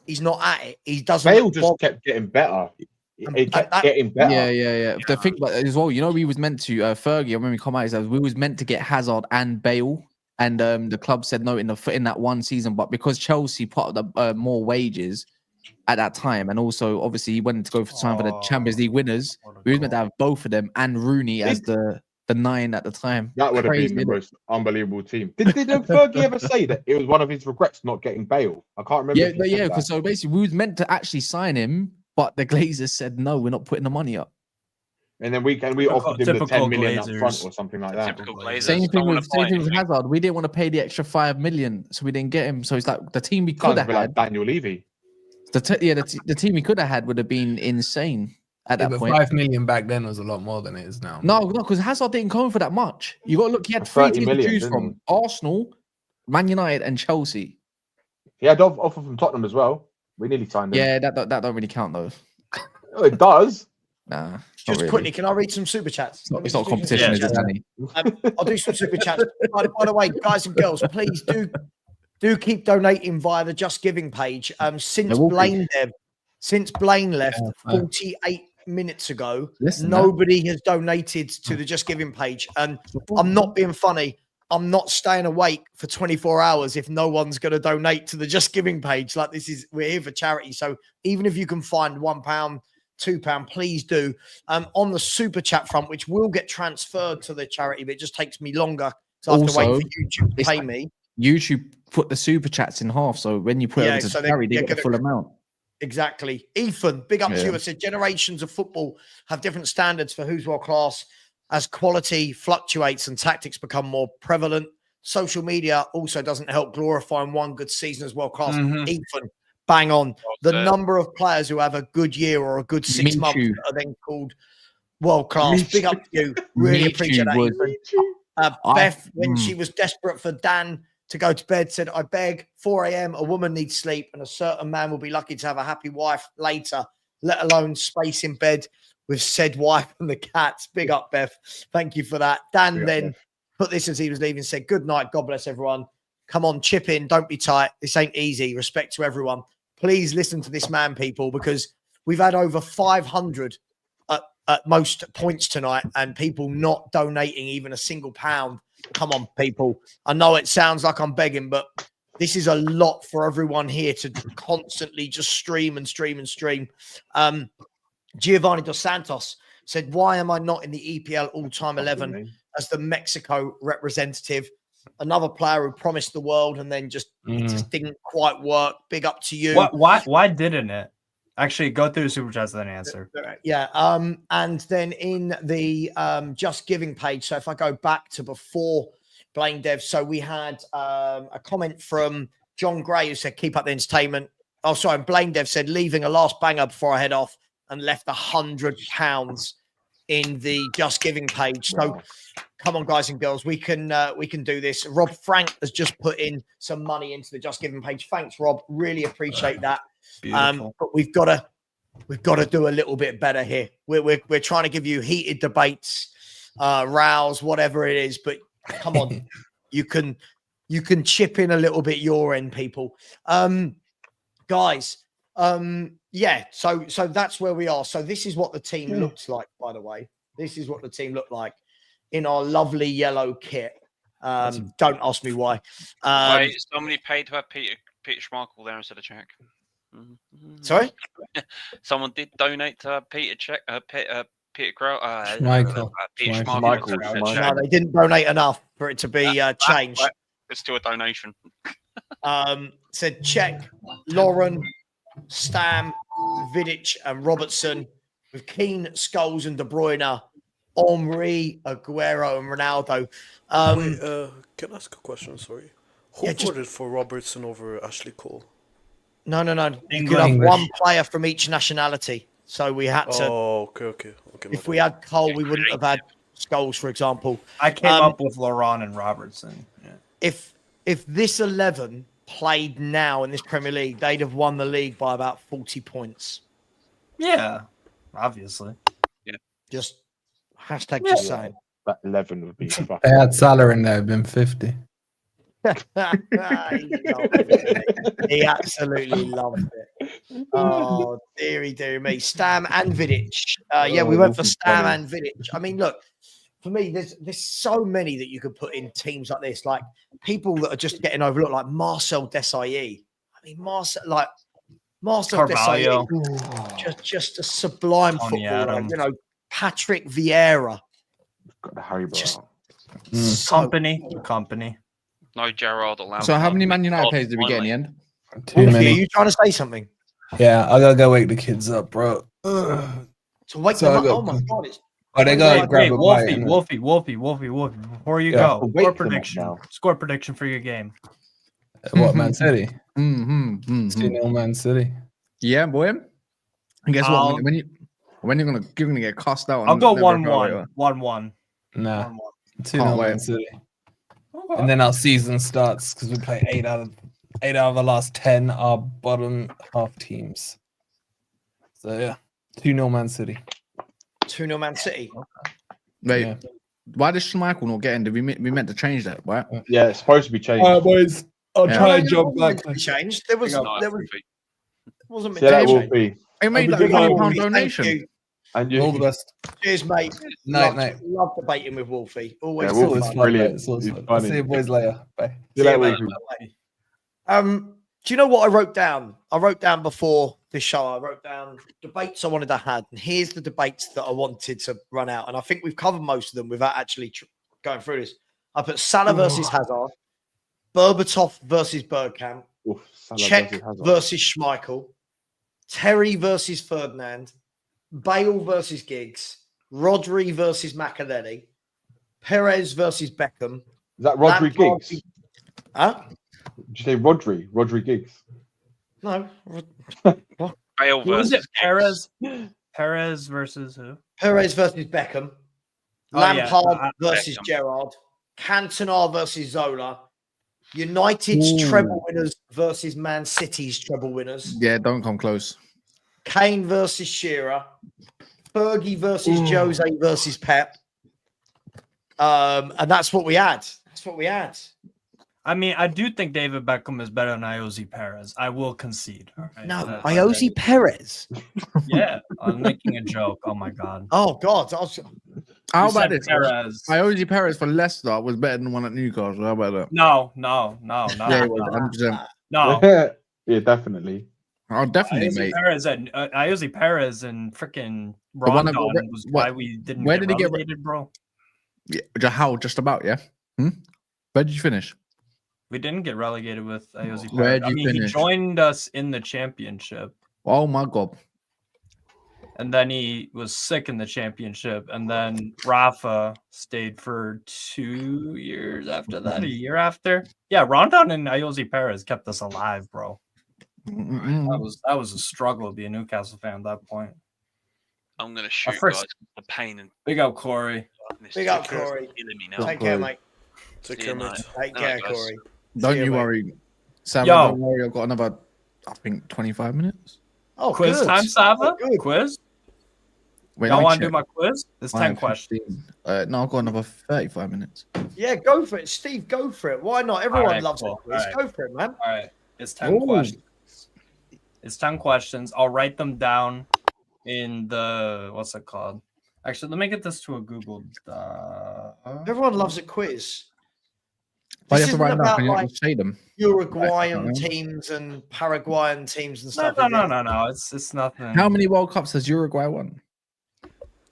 at it. He doesn't. Bale just kept getting better. He kept getting better. Yeah. The thing about as well, we was meant to Fergie. When we come out, we was meant to get Hazard and Bale, and the club said no in that one season. But because Chelsea put up more wages at that time, and also obviously he wanted to go for time for the Champions League winners, we was meant to have both of them and Rooney as the the 9 at the time. That would have Crazy, been the innit? most unbelievable team. Didn't Fergie ever say that it was one of his regrets not getting Bale? I can't remember. Yeah, if he but said yeah, that. because so basically we was meant to actually sign him, but the Glazers said no, we're not putting the money up. And then we offered him the 10 million up front or something like that. Same thing with Hazard. We didn't want to pay the extra 5 million, so we didn't get him. So it's like the team we could have had. Like Daniel Levy. The team we could have had would have been insane at that but point. 5 million back then was a lot more than it is now. No, because Hazard didn't come for that much. You got to look. He had 3 teams to choose from: Arsenal, Man United, and Chelsea. He had offer from Tottenham as well. We nearly signed him. Yeah, that don't really count though. Oh, it does. Nah. Just quickly, can I read some super chats? It's not a competition, is it, Danny? I'll do some super chats. By the way, guys and girls, please do keep donating via the Just Giving page. Since Blaine left 48 minutes ago, nobody has donated to the Just Giving page, and I'm not being funny. I'm not staying awake for 24 hours if no one's going to donate to the Just Giving page. Like we're here for charity. So even if you can find £1, £2, please do. On the super chat front, which will get transferred to the charity, but it just takes me longer. So I have to wait for YouTube to pay me. YouTube put the super chats in half, so when you put it over to charity, they get the full amount. Exactly. Ethan, big up to you. I said generations of football have different standards for who's world class. As quality fluctuates and tactics become more prevalent, social media also doesn't help glorifying one good season as world class. Ethan, bang on. The number of players who have a good year or a good 6 months are then called world class. Big up to you. Really appreciate that, Ethan. Beth, when she was desperate for Dan to go to bed, said, I beg, 4 a.m., a woman needs sleep, and a certain man will be lucky to have a happy wife later, let alone space in bed with said wife and the cats. Big up, Beth. Thank you for that. Dan then put this as he was leaving, said, good night. God bless everyone. Come on, chip in. Don't be tight. This ain't easy. Respect to everyone. Please listen to this man, people, because we've had over 500 at most points tonight and people not donating even a single £1. Come on, people. I know it sounds like I'm begging, but this is a lot for everyone here to constantly just stream and stream and stream. Giovanni Dos Santos said, why am I not in the EPL all-time 11 as the Mexico representative? Another player who promised the world and then it just didn't quite work. Big up to you. Why didn't it? Actually, go through the super chats and then answer. Yeah. And then in the Just Giving page, so if I go back to before Blaine Dev, so we had a comment from John Gray who said, keep up the entertainment. Oh, sorry. Blaine Dev said, leaving a last banger before I head off, and left £100 in the Just Giving page. So come on, guys and girls, we can do this. Rob Frank has just put in some money into the Just Giving page. Thanks, Rob. Really appreciate that. But we've got to do a little bit better here. We're trying to give you heated debates, rows, whatever it is. But come on, you can chip in a little bit your end, people. Guys. Yeah, so that's where we are. So this is what the team looks like, by the way. This is what the team looked like in our lovely yellow kit. Don't ask me why. Wait, somebody paid to have Peter Schmeichel there instead of Czech. Sorry? Someone did donate to Peter Schmeichel. Peter Schmeichel. No, they didn't donate enough for it to be changed. It's still a donation. Said Czech, Lauren, Stam, Vidic, and Robertson, with Kane, Scholes, and De Bruyne, Henry, Aguero, and Ronaldo. Can I ask a question? Sorry. Who voted for Robertson over Ashley Cole? No. You could have one player from each nationality. So we had to. Oh, okay. If we had Cole, we wouldn't have had Scholes, for example. I came up with Laurent and Robertson. Yeah. If this 11 played now in this Premier League, they'd have won the league by about 40 points. Yeah, obviously. Yeah. Just hashtag just saying. That 11 would be. They had Salah in there, been 50. He absolutely loved it. Oh, dearie me. Stam and Vidic. We went for Stam and Vidic. I mean, look, for me, there's so many that you could put in teams like this, like people that are just getting overlooked, like Marcel Desailly. I mean, Marcel Desailly, just a sublime footballer. You know, Patrick Vieira. Got the Harry bro. Company. No Gerrard or Lampard. So how many Man United players did we get in the end? Too Wolfie, many. are you trying to say something? Yeah, I gotta go wake the kids up, bro. To wake So them I up? got- Oh my god! It's Oh, they gotta grab a bite. Wolfie. Before you Yeah, go, wake score them up prediction. now. Score prediction for your game. What, Man City? 2-0 Man City. Yeah, boy. And guess I'll- what? When you're gonna get cussed out. I'll go Never 1-1. Go 1-1. Nah. 1-1. 2-0 wait. Man City. And then our season starts because we play 8 out of the last 10 are bottom half teams. So yeah, 2-0 Man City. 2-0 Man City. Wait, Yeah. why does Schmeichel not get in? Did we meant to change that, right? Yeah, it's supposed to be changed. All right, boys. I'll Yeah. try No, and it jump wasn't back. meant to be changed. There was wasn't See meant that to be will changed. be. He made I'll like be a good. £20 Thank donation. you. And you. All the best. Cheers, mate. Night, love, love debating with Wolfie. Always Yeah, It's fun. always Wolfie's fun, brilliant. mate. It's always He's fun. I'll funny. see you boys later. Bye. See that, mate. Wolfie. Do you know what I wrote down? I wrote down before this show, I wrote down debates I wanted to have. And here's the debates that I wanted to run out. And I think we've covered most of them without actually going through this. I put Salah versus Hazard, Berbatov versus Bergkamp, Oof, Salah Czech versus Hazard. versus Schmeichel, Terry versus Ferdinand, Bale versus Giggs, Rodri versus Makelele, Perez versus Beckham. Is that Rodri Lampard- Giggs? Huh? Did you say Rodri? Rodri Giggs. No. Bale Who was it? versus Perez versus who? Perez versus Beckham. Oh, yeah. Lampard versus Beckham. Gerrard. Cantona versus Zola. United's Ooh. treble winners versus Man City's treble winners. Yeah, don't come close. Kane versus Shearer. Fergie versus Jose versus Pep. And that's what we had. That's what we had. I mean, I do think David Beckham is better than Iosi Perez. I will concede. all right? No, That- Iosi Perez. Yeah, I'm making a joke. Oh my god. Oh God. I was- How You about said this? Perez. Iosi Perez for Leicester was better than one at Newcastle. How about that? No. Yeah, it was 100%. No. Yeah, definitely. Oh, definitely, Iosi mate. Perez and Iosi Perez and freaking one that- Rondon was what- why we didn't where get did he get- relegated, bro. Yeah, how? Just about, yeah. Where did you finish? We didn't get relegated with Iosi Perez. Where'd I you mean, he finish? joined us in the championship, Oh my God. and then he was sick in the championship, and then Rafa stayed for 2 years after that, a year after. Yeah, Rondon and Iosi Perez kept us alive, bro. That was a struggle to be a Newcastle fan at that point. I'm gonna shoot first- guys. The pain and Big up Corey. Big up, Corey. killing me now. Take care, mate. Take See care, you, mate. mate. Take Night, care, guys. Corey. Don't See you, you mate. worry. Sam, Yo. don't worry. I've got another, I think, 25 minutes. Oh, Quiz good. time, Sava? Good. Quiz? Wait, Y'all let me want to do check. my quiz? It's 10 questions. 15. No, I've got another 35 minutes. Yeah, go for it, Steve. Go for it. Why not? Everyone Alright, loves cool. a quiz. Alright. Go for it, man. All right. It's 10 Ooh. questions. It's 10 questions. I'll write them down in the, what's it called? Actually, let me get this to a Google. Everyone loves a quiz. But you This have to write isn't them up about, and you have like, to say them. Uruguayan Right. teams and Paraguayan teams and No, stuff. no, is no, it? no, no. It's nothing. How many World Cups has Uruguay won?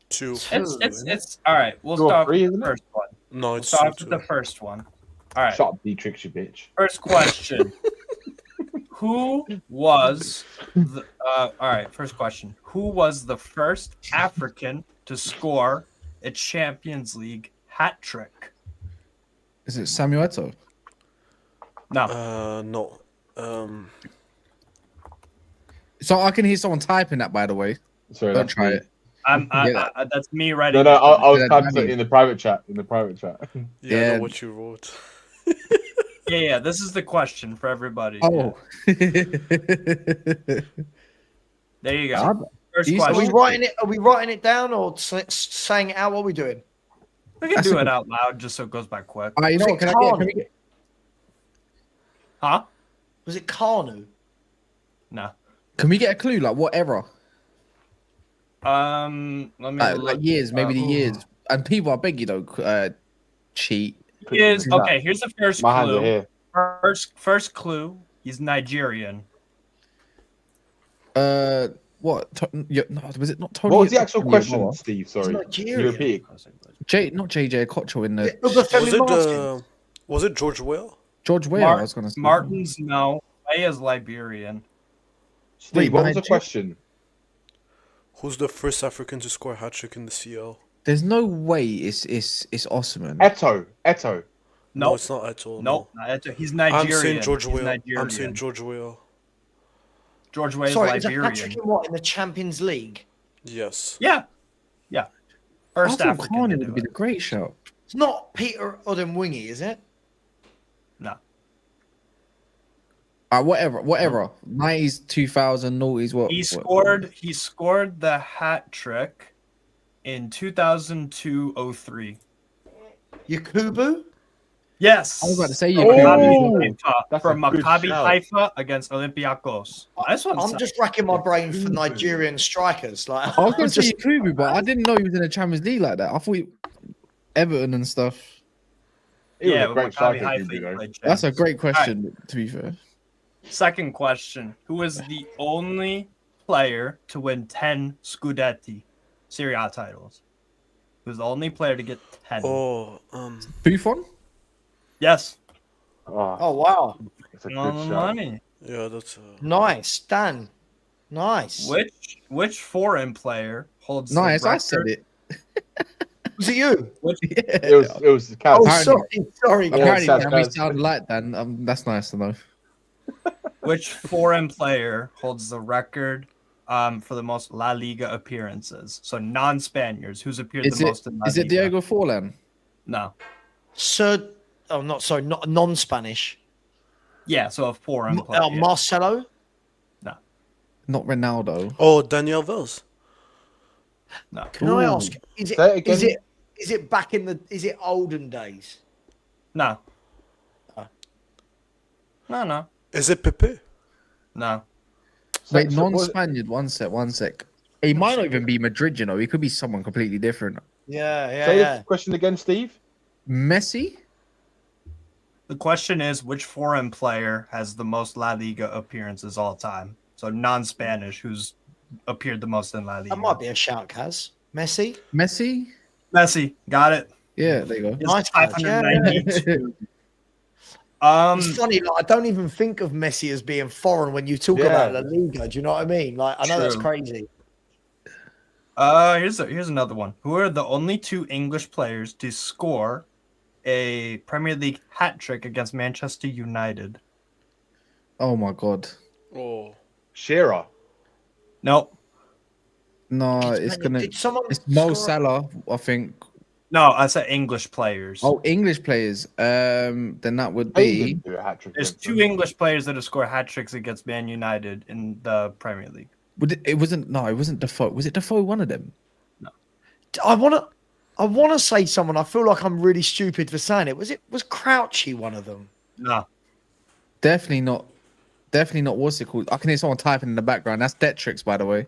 2. It's all right. We'll 2 or start 3, with isn't the it? first one. No, We'll it's start two, with the two. first one. All right. Shut up, Dietrich, you bitch. First question. Who was the all right, first question. Who was the first African to score a Champions League hat trick? Is it Samuel Eto'o? No. No. So I can hear someone typing that, by the way. Sorry, Don't that's try me. it. That's me writing. No, I was Yeah, typing Danny. it in the private chat. In the private chat. Yeah, I Yeah. know what you wrote. Yeah, this is the question for everybody. Oh. There you go. First Are we question. writing it? Are we writing it down or saying it out? What are we doing? We can That's do a it good- out loud just so it goes by quick. You know Was what? it Can we get? Huh? Was it Kanu? No. Can we get a clue? Like what era? Let me Like look. years, maybe the years. And people, I beg you, though, cheat. Okay, here's the first My hands are clue. here. First clue. He's Nigerian. what? Was it not Tony? What was the actual Tony question, Yeboah? Steve? Sorry, Nigerian. you repeat. Not JJ Kocho in the. Was it George Weah? George Weah, I was going to say. Martins, no. Weah's Liberian. Steve, what was the question? Who's the first African to score a hat trick in the CL? There's no way it's Osman. Eto. No, it's not Eto. Nope, not Eto. He's Nigerian. I'm saying George He's Weah. Nigerian. I'm saying George Weah. George Weah is Sorry, is a Liberian. hat trick in what? In the Champions League? Yes. Yeah. First I thought African. Carney to would do be it. the great shout. It's not Peter Odemwingie, is it? No. Whatever. 90s, 2000, noughties. What? He scored the hat trick in 2002-03. Yakubu? Yes. I was about to say Maccabi Yakubu. Haifa from Maccabi Haifa against Olympiacos. I'm just racking my brain for Nigerian strikers. Like I was going to say Yakubu, but I didn't know he was in the Champions League like that. I thought Everton and stuff. Yeah, a great Maccabi striker, Haifa Yakubu, though. played That's a Champions. great question, to be fair. Second question: who is the only player to win 10 Scudetti Serie A titles? Who's the only player to get 10? Buffon? Yes. Oh wow. That's a On the money. Yeah, that's Nice, Dan. Nice. Which foreign player holds Nice, the I record? said it. Was it you? It was the cat. Oh, sorry. Apparently, Kaz, we Kaz. sound like Dan. That's nice to know. Which foreign player holds the record for the most La Liga appearances? So non-Spaniards, who's appeared the most in La Liga? Is it Diego Forlan? No. Not non-Spanish. Yeah, so a foreign player. yeah. Marcelo? No. Not Ronaldo. Oh, Daniel Vels. No. Can I ask? Is Say it again. is it back in the? Is it olden days? No. No. Is it Pepe? No. Wait, non-Spaniard. One sec. He might not even be Madrid. You know, he could be someone completely different. Say the question again, Steve. Messi. The question is, which foreign player has the most La Liga appearances all time? So non-Spanish, who's appeared the most in La Liga? That might be a shout, Kaz. Messi. Messi, got it. Yeah, there you go. It's Nice, 592. It's funny, like, I don't even think of Messi as being foreign when you talk about La Liga. Do you know what I mean? Like, I know that's True. crazy. Here's another one. Who are the only two English players to score a Premier League hat trick against Manchester United? Oh my god. Oh, Shearer. Nope. No, it's gonna. Did someone It's Mo score- Salah, I think. No, I said English players. Oh, English players. Then that would be. Do a hat trick. There's two English players that have scored hat tricks against Man United in the Premier League. It wasn't. No, it wasn't Defoe. Was it Defoe? One of them. I want to say someone. I feel like I'm really stupid for saying it. Was Crouchy one of them? No. Definitely not. Definitely not. What's it called? I can hear someone typing in the background. That's Detrix, by the way.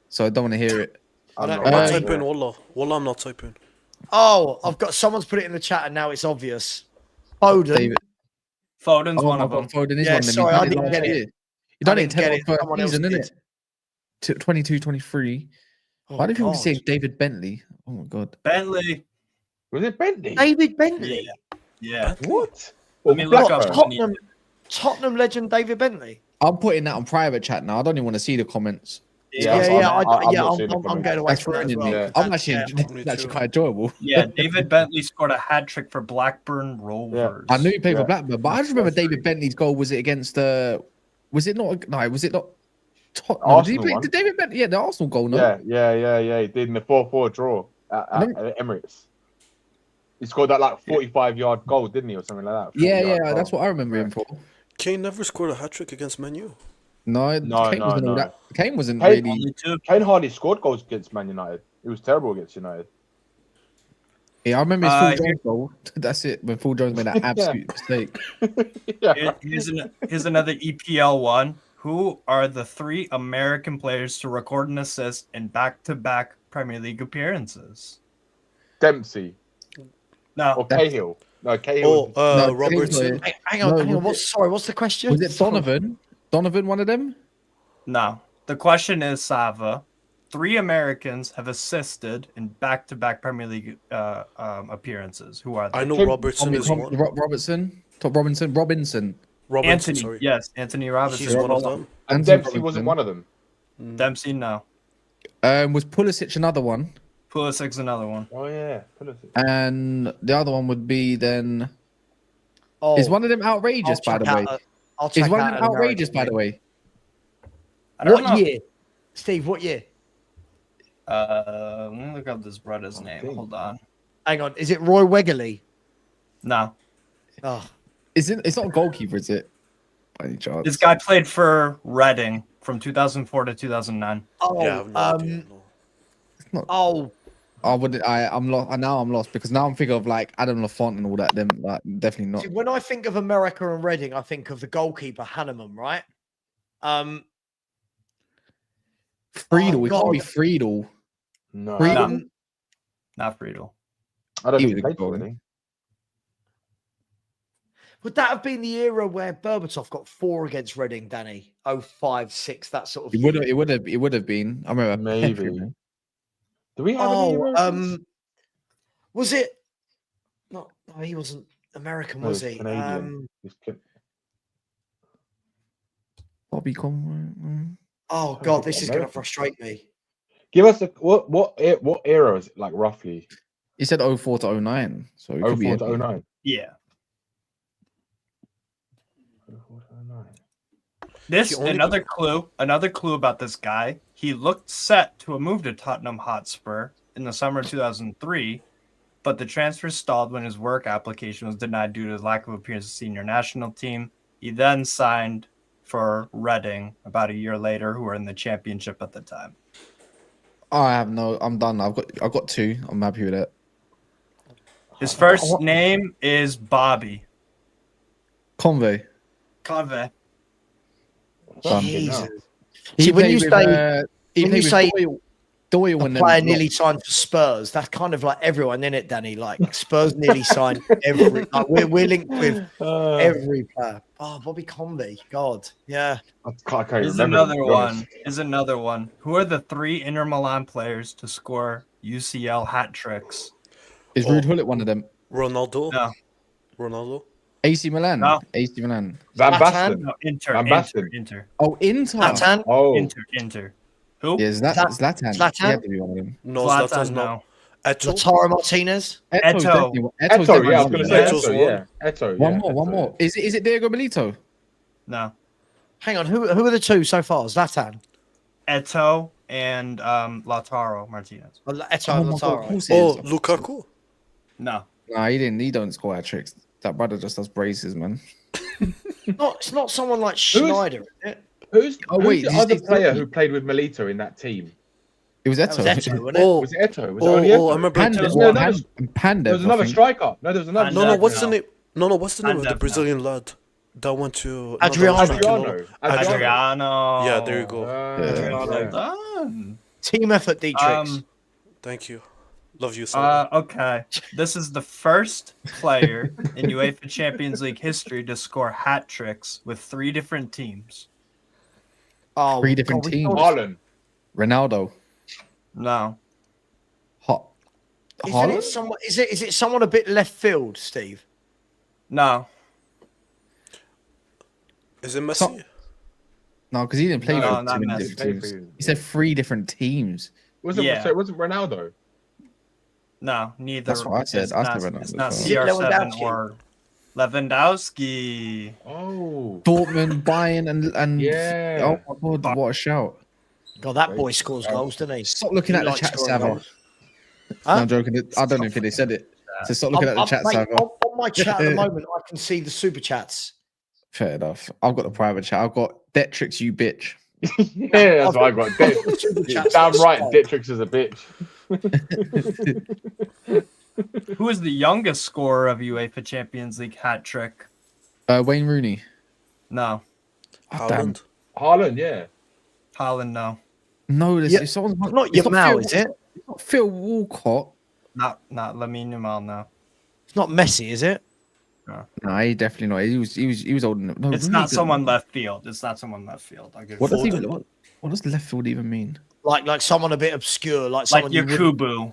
So I don't want to hear it. I'm not typing. Wallah, I'm not typing. Oh, I've got someone's put it in the chat and now it's obvious. Foden. David. Foden's Oh one my of them. God, Foden is Yeah, one of them. sorry, He I did didn't last get it. year. You done I it in didn't get 10 it. first Someone else season, did. isn't it? 22, 23. Oh, Why do people God. say David Bentley? Oh my god. Bentley. Was it Bentley? David Bentley. Yeah. What? I mean, look up Tottenham legend David Bentley. I'm putting that on private chat now. I don't even want to see the comments. I'm going away That's from that as ruining me. well. I'm actually quite enjoyable. Yeah, David Bentley scored a hat trick for Blackburn Rovers. I knew he played for Blackburn, but I just remember David Bentley's goal. Was it against the? Was it not? No, was it not? Tottenham? Did he play? Did David Bentley? Yeah, the Arsenal goal. No. Yeah. He did in the 4-4 draw at Emirates. He scored that like 45-yard goal, didn't he, or something like that? Yeah. That's what I remember him for. Kane never scored a hat trick against Man U. No, Kane wasn't all that. Kane wasn't really. Kane hardly scored goals against Man United. It was terrible against United. Yeah, I remember his Phil Jones goal. That's it. When Phil Jones made that absolute mistake. Here's another EPL one. Who are the 3 American players to record an assist in back-to-back Premier League appearances? Dempsey. No. Or Cahill. No, Cahill. Robertson. Hang on. What's the question? Was it Donovan? Donovan, one of them? No. The question is, Sava, 3 Americans have assisted in back-to-back Premier League appearances. Who are they? I know Robertson is one. Robinson. Anthony, sorry. yes, Anthony Robinson. He's one of them. And Dempsey wasn't one of them. Dempsey, no. Was Pulisic another one? Pulisic's another one. Oh yeah, Pulisic. And the other one would be then. Oh, is one of them outrageous, by the way? Is one of them outrageous, by the way? What year, Steve? What year? Let me look up this brother's name. Hold on. Hang on. Is it Roy Wegerle? No. Oh, It's not a goalkeeper, is it? By any chance? This guy played for Reading from 2004 to 2009. Oh, Yeah, I have no idea, no. Oh, I'm lost. Now I'm lost because now I'm thinking of like Adam Lafont and all that. Them like, definitely not. see, when I think of America and Reading, I think of the goalkeeper Hanneman, right? Friedel. It God. can't be Friedel. No, Friedel? Not Friedel. I don't He think was he a played good for goalie. anything. Would that have been the era where Berbatov got 4 against Reading, Danny? 05, 6, that sort of It would have been. I remember Maybe. Petri. Do we have any Americans? Was it? No, he wasn't American, No, was he's he? Canadian. Bobby Conway. Oh Can't God, think this of is going to American. frustrate me. Give us what era is it, like roughly? He said 04 to 09. So it could be 04 to 09. Yeah. 04 to 09. This He only- another clue about this guy. He looked set to a move to Tottenham Hotspur in the summer of 2003, but the transfer stalled when his work application was denied due to lack of appearance in the senior national team. He then signed for Reading about a year later, who were in the championship at the time. I have no. I'm done. I've got 2. I'm happy with it. His first name is Bobby Convey. Convey. Jesus. He See, when played you with, say he when played you with say Doyle a when player nearly signed for Spurs, that's kind of like everyone in it, Danny. Like Spurs nearly signed every. Like we're linked with every player. Oh, Bobby Convey. God, yeah. I can't Here's remember. another one. Who are the 3 Inter Milan players to score UCL hat tricks? Is Ruud Gullit one of them? Ronaldo. No. Ronaldo. AC Milan. No. AC Milan. Van Zlatan? Basten. No, Inter. Van Inter. Basten. Inter. Oh, Inter. Zlatan? Oh, Inter. Who? Yeah, Zlatan. Zlatan? He had to be one of them. No, Zlatan, Zlatan's no. not. Eto. Lautaro Martinez. Eto's Eto. definitely- Eto, definitely yeah, I was one going of to them. say Eto's Eto, yeah. Eto, One yeah, more, one Eto. more. Is it Diego Milito? No. Hang on, who are the 2 so far? Zlatan. Eto and Lautaro Martinez. Oh, Eto Oh and my God, of Lautaro. course it is. Oh, Lukaku. No. Nah, he don't score hat tricks. That brother just does braces, man. It's not someone like Schneider, is it? Who's Oh, wait, the did you other say player Totti? who played with Melito in that team? It was That Eto. was Eto, wasn't it? Oh, Was it Eto? Was it oh, only I Eto? remember. Pandev, No, no, Pandev, there was I another think. striker. No, there was another. No, what's the No. name? No, what's the name of the Pandev, Brazilian lad that went to Adriano. Adriano. Yeah, there you go. Well done. Team effort, Dietrich. Thank you. Love you, sir. Okay. This is the first player in UEFA Champions League history to score hat tricks with 3 different teams. Oh, 3 different God, teams. Haaland. Ronaldo. No. Isn't it someone? Is it someone a bit left field, Steve? No. Is it Messi? No, because he didn't play No, for not 2 Messi. different teams. He said 3 different teams. So it wasn't Ronaldo. No, neither. That's what I said. It's I not, said Ronaldo it's not as well. CR7 Lewandowski? or Lewandowski. Oh. Dortmund, Bayern, and Yeah. oh my God, what a shout! God, that boy scores goals, doesn't he? Stop looking He at the likes chat, scoring Sava. goals. No, I'm joking. I don't know if they said it. So stop looking at the chat, Mate, Sava. on my chat at the moment, I can see the super chats. Fair enough. I've got the private chat. I've got Detrix, you bitch. Yeah, that's what I got. Damn right, Dietrich is a bitch. Who is the youngest scorer of UEFA Champions League hat trick? Wayne Rooney. No. Haaland. Haaland, yeah. Haaland, no. No, Yeah, someone's not Yamal, is it? It's not Phil Walcott. Not Lamine Yamal, no. It's not Messi, is it? No, he definitely not. He was old enough. No, It's not someone left field. It's not someone left field. I'll give What you does that. what does left field even mean? Like someone a bit obscure, like someone you wouldn't- Yakubu.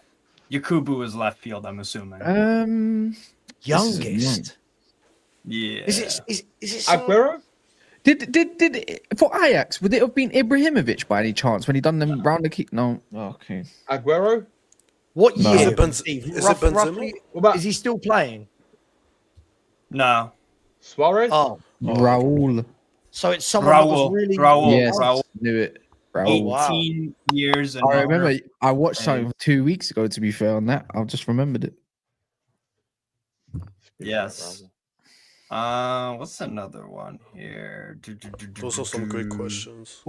Yakubu is left field, I'm assuming. Youngest. Yeah. Is it someone- Aguero? Did for Ajax, would it have been Ibrahimovic by any chance when he done them round the keep? No. Oh, okay. Aguero? What No. year? Is it Steve? is it Benzema? Roughly, is he still playing? No. Suarez? Oh. Raul. So it's someone that was Raul. really Yes, Raul. knew it. Raul. 18 years. And I remember longer. I watched something 2 weeks ago. To be fair on that, I just remembered it. Yes. What's another one here? Those are some great questions.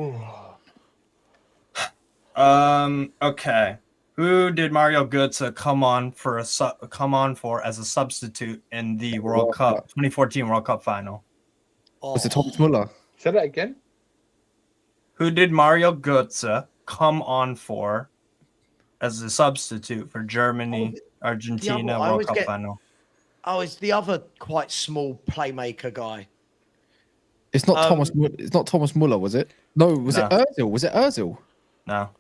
Okay. Who did Mario Götze come on for as a substitute in the World Cup 2014 World Cup final? Was it Thomas Muller? Say that again. Who did Mario Götze come on for as a substitute for Germany, Argentina I World always Cup get- final? Oh, it's the other quite small playmaker guy. It's not Thomas. It's not Thomas Muller, was it? No, was it Özil? Was it Özil? No.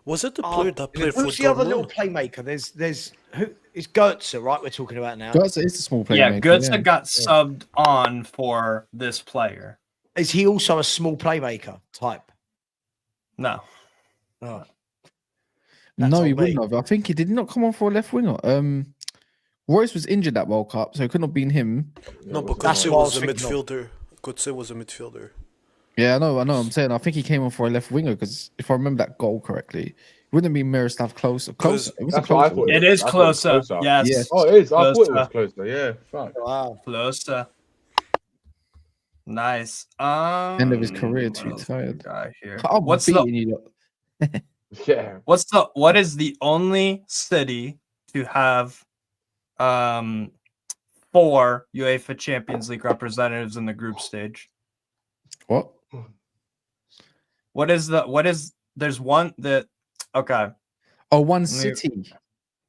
Was it the player that played for Who's the other little Dortmund? playmaker? There's who is Götze, right? We're talking about now. Götze is the small playmaker. Yeah, Götze got subbed on for this player. Is he also a small playmaker type? No. Oh. No, he on me. wouldn't have. I think he did not come on for a left winger. Royce was injured that World Cup, so it couldn't have been him. No, but That's Götze what I was a was thinking of. midfielder. Götze was a midfielder. Yeah, I know. I'm saying I think he came on for a left winger because if I remember that goal correctly, it wouldn't be Miroslav closer. Closer. It was That's what I closer. thought. It is I thought it was closer. Yes. Yes. Oh, it is. I thought it was Closer. closer. Yeah. Fuck. Wow. Closer. Nice. End of his career, too what else tired. we got here? I'm What's beating the you lot. Yeah. what is the only city to have 4 UEFA Champions League representatives in the group stage? What? There's one that okay. Oh, one city.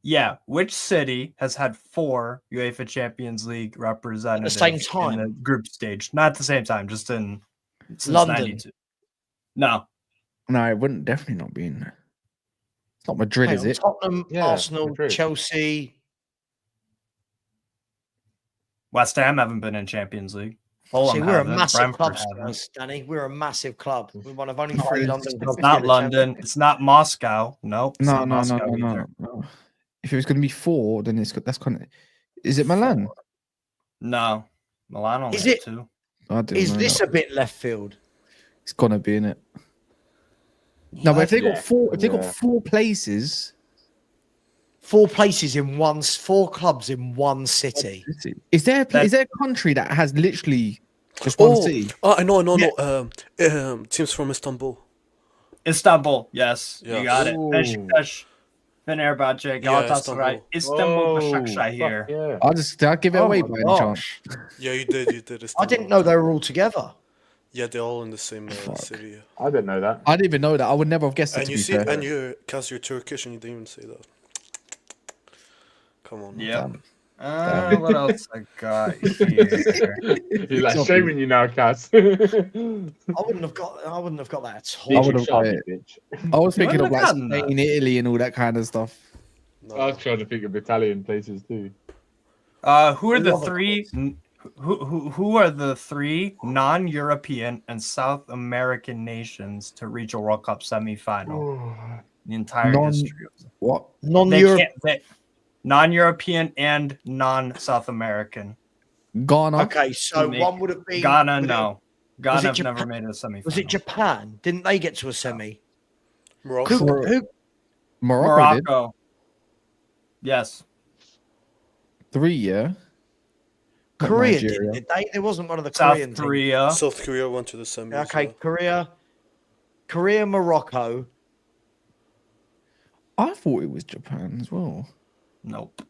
Yeah, which city has had 4 UEFA Champions League representatives same in time? the group stage? Not at the same time, just in since London. 92. No. No, it wouldn't definitely not be in there. It's not Madrid, Hang is on, it? Tottenham, Yeah, Arsenal, Madrid. Chelsea. West Ham haven't been in Champions League. Fulham See, we're a haven't, massive Brentford club, haven't. Spurs, Danny. We're a massive club. We're one of only 3 London clubs. It's not London. It's not Moscow. Nope. it's No, not no, no, Moscow no, either. no. If it was going to be 4, then that's kind of. Is it Milan? No. Milan only Is had it- 2. I didn't Is know this that. a bit left field? It's gonna be in it. No, but if they got Yeah. 4, if they got Yeah. 4 places, 4 places in 4 clubs in one city. is there a country that has literally just one city? I know. Teams from Istanbul. Istanbul. Yes. Yeah. You got it. Ooh. Beşiktaş, Fenerbahçe, Galatasaray, Istanbul, Başakşehir here. Yeah. Did I give it Oh away my by any chance? gosh. Yeah, you did. I Istanbul. didn't know they were all together. Yeah, they're all in the same city. I didn't know that. I didn't even know that. I would never have guessed it. And To you be see, fair. and you're Turkish, and you didn't even say that. Come on. Yep. What else I got here? He's like shaming you now, Cass. I wouldn't have got that at all. I would have got it. I was thinking of Wouldn't like have gotten that. Spain, Italy, and all that kind of stuff. I was trying to think of Italian places too. Who are the 3 who are the 3 non-European and South American nations to reach a World Cup semi-final? The entire history of them. What? Non-European and non-South American. Ghana. Okay, so one would have been Ghana. would it- No, was Ghana it have Japan? never made a semi-final. Was it Japan? Didn't they get to a semi? Morocco. Who? Morocco did. Morocco. Yes. 3, yeah. Not Korea Nigeria. did they? There wasn't one of the South Korean teams. Korea. South Korea went to the semis. Yeah, okay, Korea, Morocco. I thought it was Japan as well. Nope.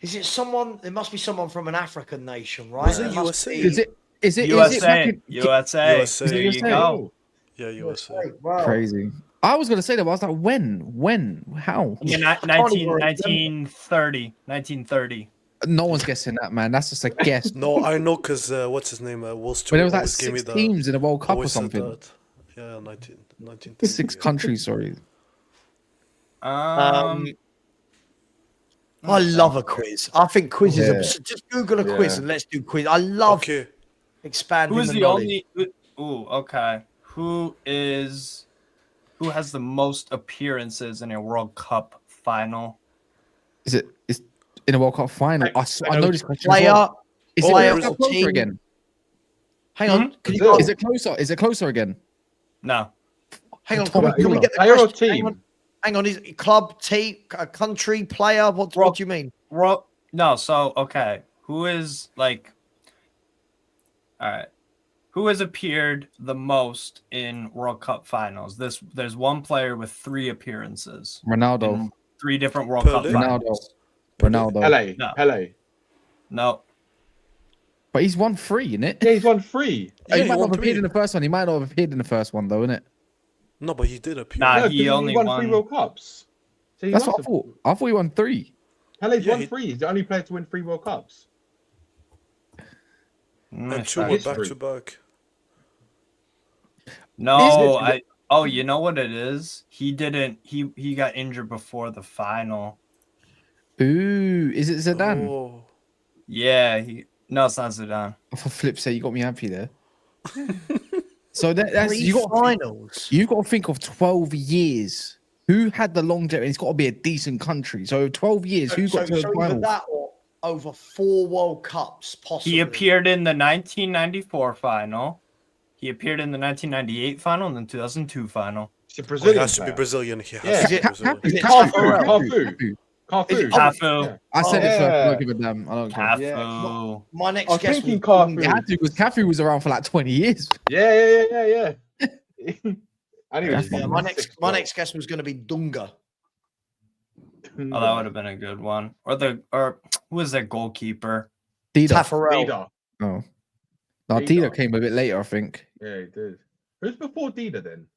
Is it someone? There must be someone from an African nation, right? Was it There must USA? be- Is it? Is it? USA. Is it back in- USA. USA. There you USA? go. Yeah, USA. Wow. Crazy. I was gonna say that, but I was like, when? How? Yeah, 1930. 1930. No one's guessing that, man. That's just a guess. No, I know because what's his name? Will Stewart But it was like always gave me 6 that. teams in a World Cup or always said something. that. Yeah, 19 6 countries, sorry. I love a quiz. I think quizzes are just Google a quiz and let's do quiz. I love expanding. Who's the the knowledge. only? Ooh, okay. Who has the most appearances in a World Cup final? Is it in a World Cup final? I know this question. Player. Is player it or closer team? again? Hang on. Can you Is it closer? Is it closer again? No. Hang on. Can we get the player or question? team? Hang on. Is it club, team, a country, player? What do you mean? No. So okay. Who is like? All right. Who has appeared the most in World Cup finals? There's one player with 3 appearances. Ronaldo. In 3 different World Cup finals. Ronaldo. Pele. No. But he's won 3, innit? Yeah, he's won 3. He might not have appeared in the first one. He might not have appeared in the first one, though, innit? No, but he did appear. Nah, he only won 3 World Cups. So That's what I thought. I thought he won 3. Pele's won 3. He's the only player to win 3 World Cups. And 2 were back to back. No, you know what it is? He didn't. He got injured before the final. Ooh, is it Zidane? Oh. Yeah, no, it's not Zidane. For flip's sake, you got me happy there. So that's 3 you got finals. You've got to think of 12 years. Who had the longevity? It's got to be a decent country. So 12 years. Who got to the either final? that or over 4 World Cups, possibly. He appeared in the 1994 final. He appeared in the 1998 final and the 2002 final. He has to be Brazilian. He has to be Brazilian. Cafu. I said it first. I don't give a damn. I don't care. Cafu. My next I was guess thinking was Cafu. Cafu was around for like 20 years. Yeah. Anyway, my next guess was going to be Dunga. Oh, that would have been a good one. Or who was their goalkeeper? Taffarel. Oh. No, Dida came a bit later, I think. Yeah, he did. Who's before Dida then?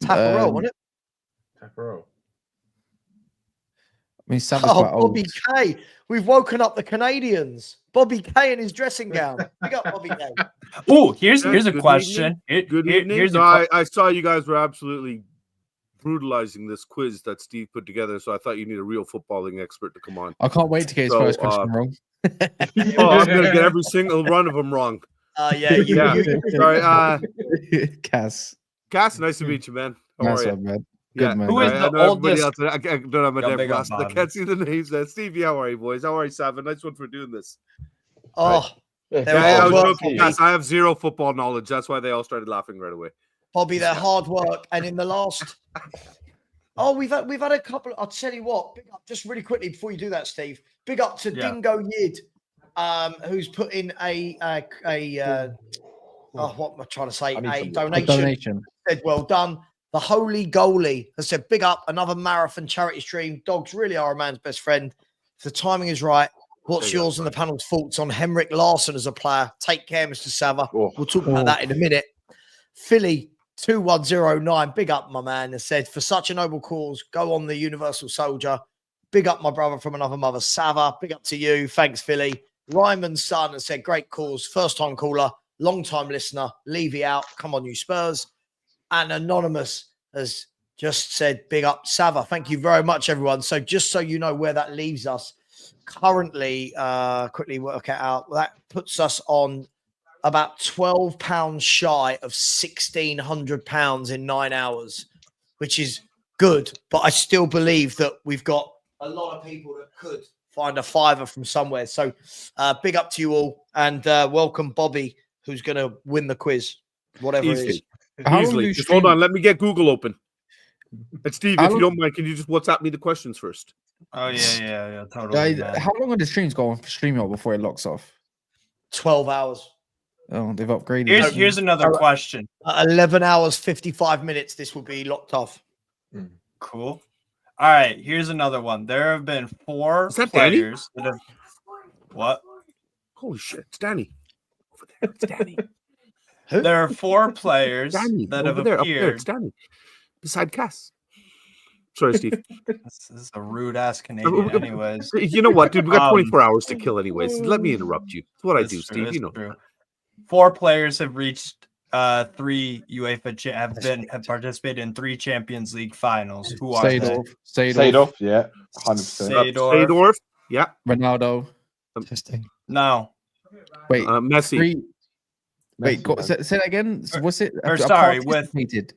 Taffarel, wasn't it? Taffarel. I mean, Savage quite old. Bobby K. We've woken up the Canadians. Bobby K in his dressing gown. Big up Bobby K. Oh, here's a question. Good evening. I saw you guys were absolutely brutalizing this quiz that Steve put together, so I thought you need a real footballing expert to come on. I can't wait to get his first question wrong. I'm going to get every single one of them wrong. Sorry. Cass, nice to meet you, man. How nice are you? one, man. Good, man. Who is the oldest? I don't have my damn big up, glasses. I can't see the names. Stevie, how are you, boys? How are you, Savin? Nice one for doing this. Oh, I was joking, Cass. I have 0 football knowledge. That's why they all started laughing right away. Bobby, their hard work, and in the last, we've had a couple. I'll tell you what. Big up, just really quickly before you do that, Steve. Big up to Dingo Yid, who's put in a what am I trying to say? A donation. Said well done. The Holy Goalie has said, big up, another marathon charity stream. Dogs really are a man's best friend. If the timing is right, what's yours and the panel's thoughts on Henrik Larsson as a player? Take care, Mr. Sava. We'll talk about that in a minute. Philly 2109, big up, my man, has said, for such a noble cause, go on the Universal Soldier. Big up, my brother from another mother, Sava. Big up to you. Thanks, Philly. Ryman's son has said, great cause. First time caller, long time listener. Levy out. Come on, you Spurs. And Anonymous has just said, big up, Sava. Thank you very much, everyone. So just so you know where that leaves us, currently, quickly work it out, that puts us on about £12 shy of £1,600 in 9 hours, which is good. But I still believe that we've got a lot of people that could find a fiver from somewhere. So big up to you all, and welcome Bobby, who's going to win the quiz, whatever it is. Easily. Just hold on. Let me get Google open. And Steve, if you don't mind, can you just WhatsApp me the questions first? Oh, yeah, totally. How long are the streams go on for StreamYard before it locks off? 12 hours. Oh, they've upgraded. Here's another question. 11 hours, 55 minutes. This will be locked off. Cool. All right, here's another one. There have been 4 players that have... What? Holy shit, it's Danny. Over there, it's Danny. There are 4 players Danny, that have over there, appeared. up there, it's Danny. Beside Cass. Sorry, Steve. This is a rude ass Canadian, anyways. You know what, dude? We got 24 hours to kill, anyways. Let me interrupt you. That's what I That's do, true, Steve. that's You know. true. 4 players have reached 3 UEFA have participated in 3 Champions League finals. Who are they? Seedorf, yeah, 100%. Seedorf, yeah. Ronaldo. No. Wait, Messi. Wait, say that again. What's it? Or A sorry, with participated.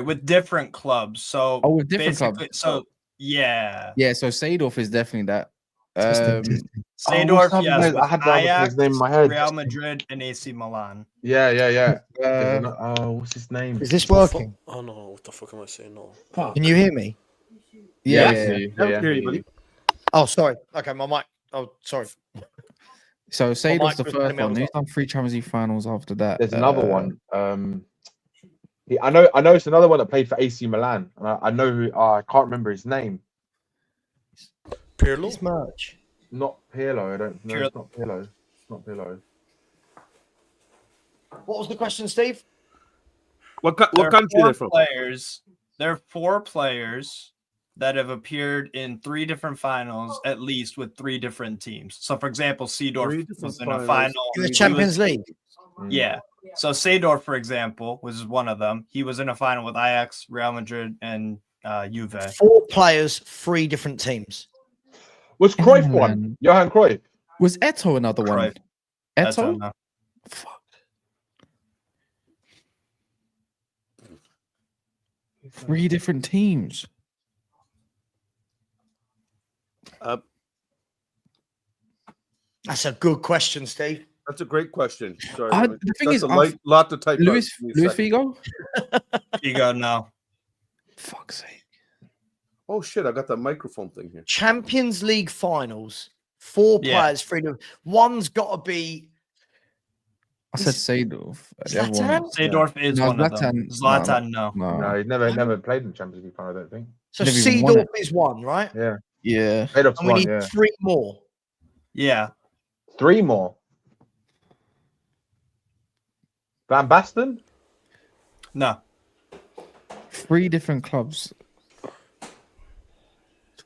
with different clubs. So with different basically- clubs. So yeah. Yeah, so Seedorf is definitely that. Seedorf, yes, with I had the other Ajax, player's name in my head. Real Madrid, and AC Milan. Yeah. What's his name? Is this working? Oh no! What the fuck am I saying? No. Can you hear me? Yeah. Oh, sorry. Okay, my mic. Oh, sorry. So Seedorf's the was first telling me I one. was He's done 3 Champions League finals after that. There's another one. I know it's another one that played for AC Milan. And I know who. I can't remember his name. Pirlo. It's merch. Not Pirlo. I don't know. It's not Pirlo. It's not Pirlo. What was the question, Steve? What There are country 4 they're from? players. There are 4 players that have appeared in 3 different finals, at least with 3 different teams. So, for example, Seedorf was in a final In the Champions League. Yeah. So Seedorf, for example, was one of them. He was in a final with Ajax, Real Madrid, and Juve. 4 players, 3 different teams. Was Cruyff one? Johan Cruyff. Was Eto another one? Eto? no. Fuck. 3 different teams. That's a good question, Steve. That's a great question. Sorry, The thing is, lot to type. Luis out. Give me a second. Figo. Figo, no. Fuck's sake. Oh shit! I got that microphone thing here. Champions League finals. 4 Yeah. players, 3 different. One's got to be. I said Seedorf. The other Zlatan? one- Seedorf is No, one of them. Zlatan, no. No, he never played in Champions League final. I don't think. So Never even won Seedorf it. is one, right? Yeah. Yeah. Seedorf's And we one. need Yeah. 3 more. Yeah. 3 more. Van Basten? No. 3 different clubs.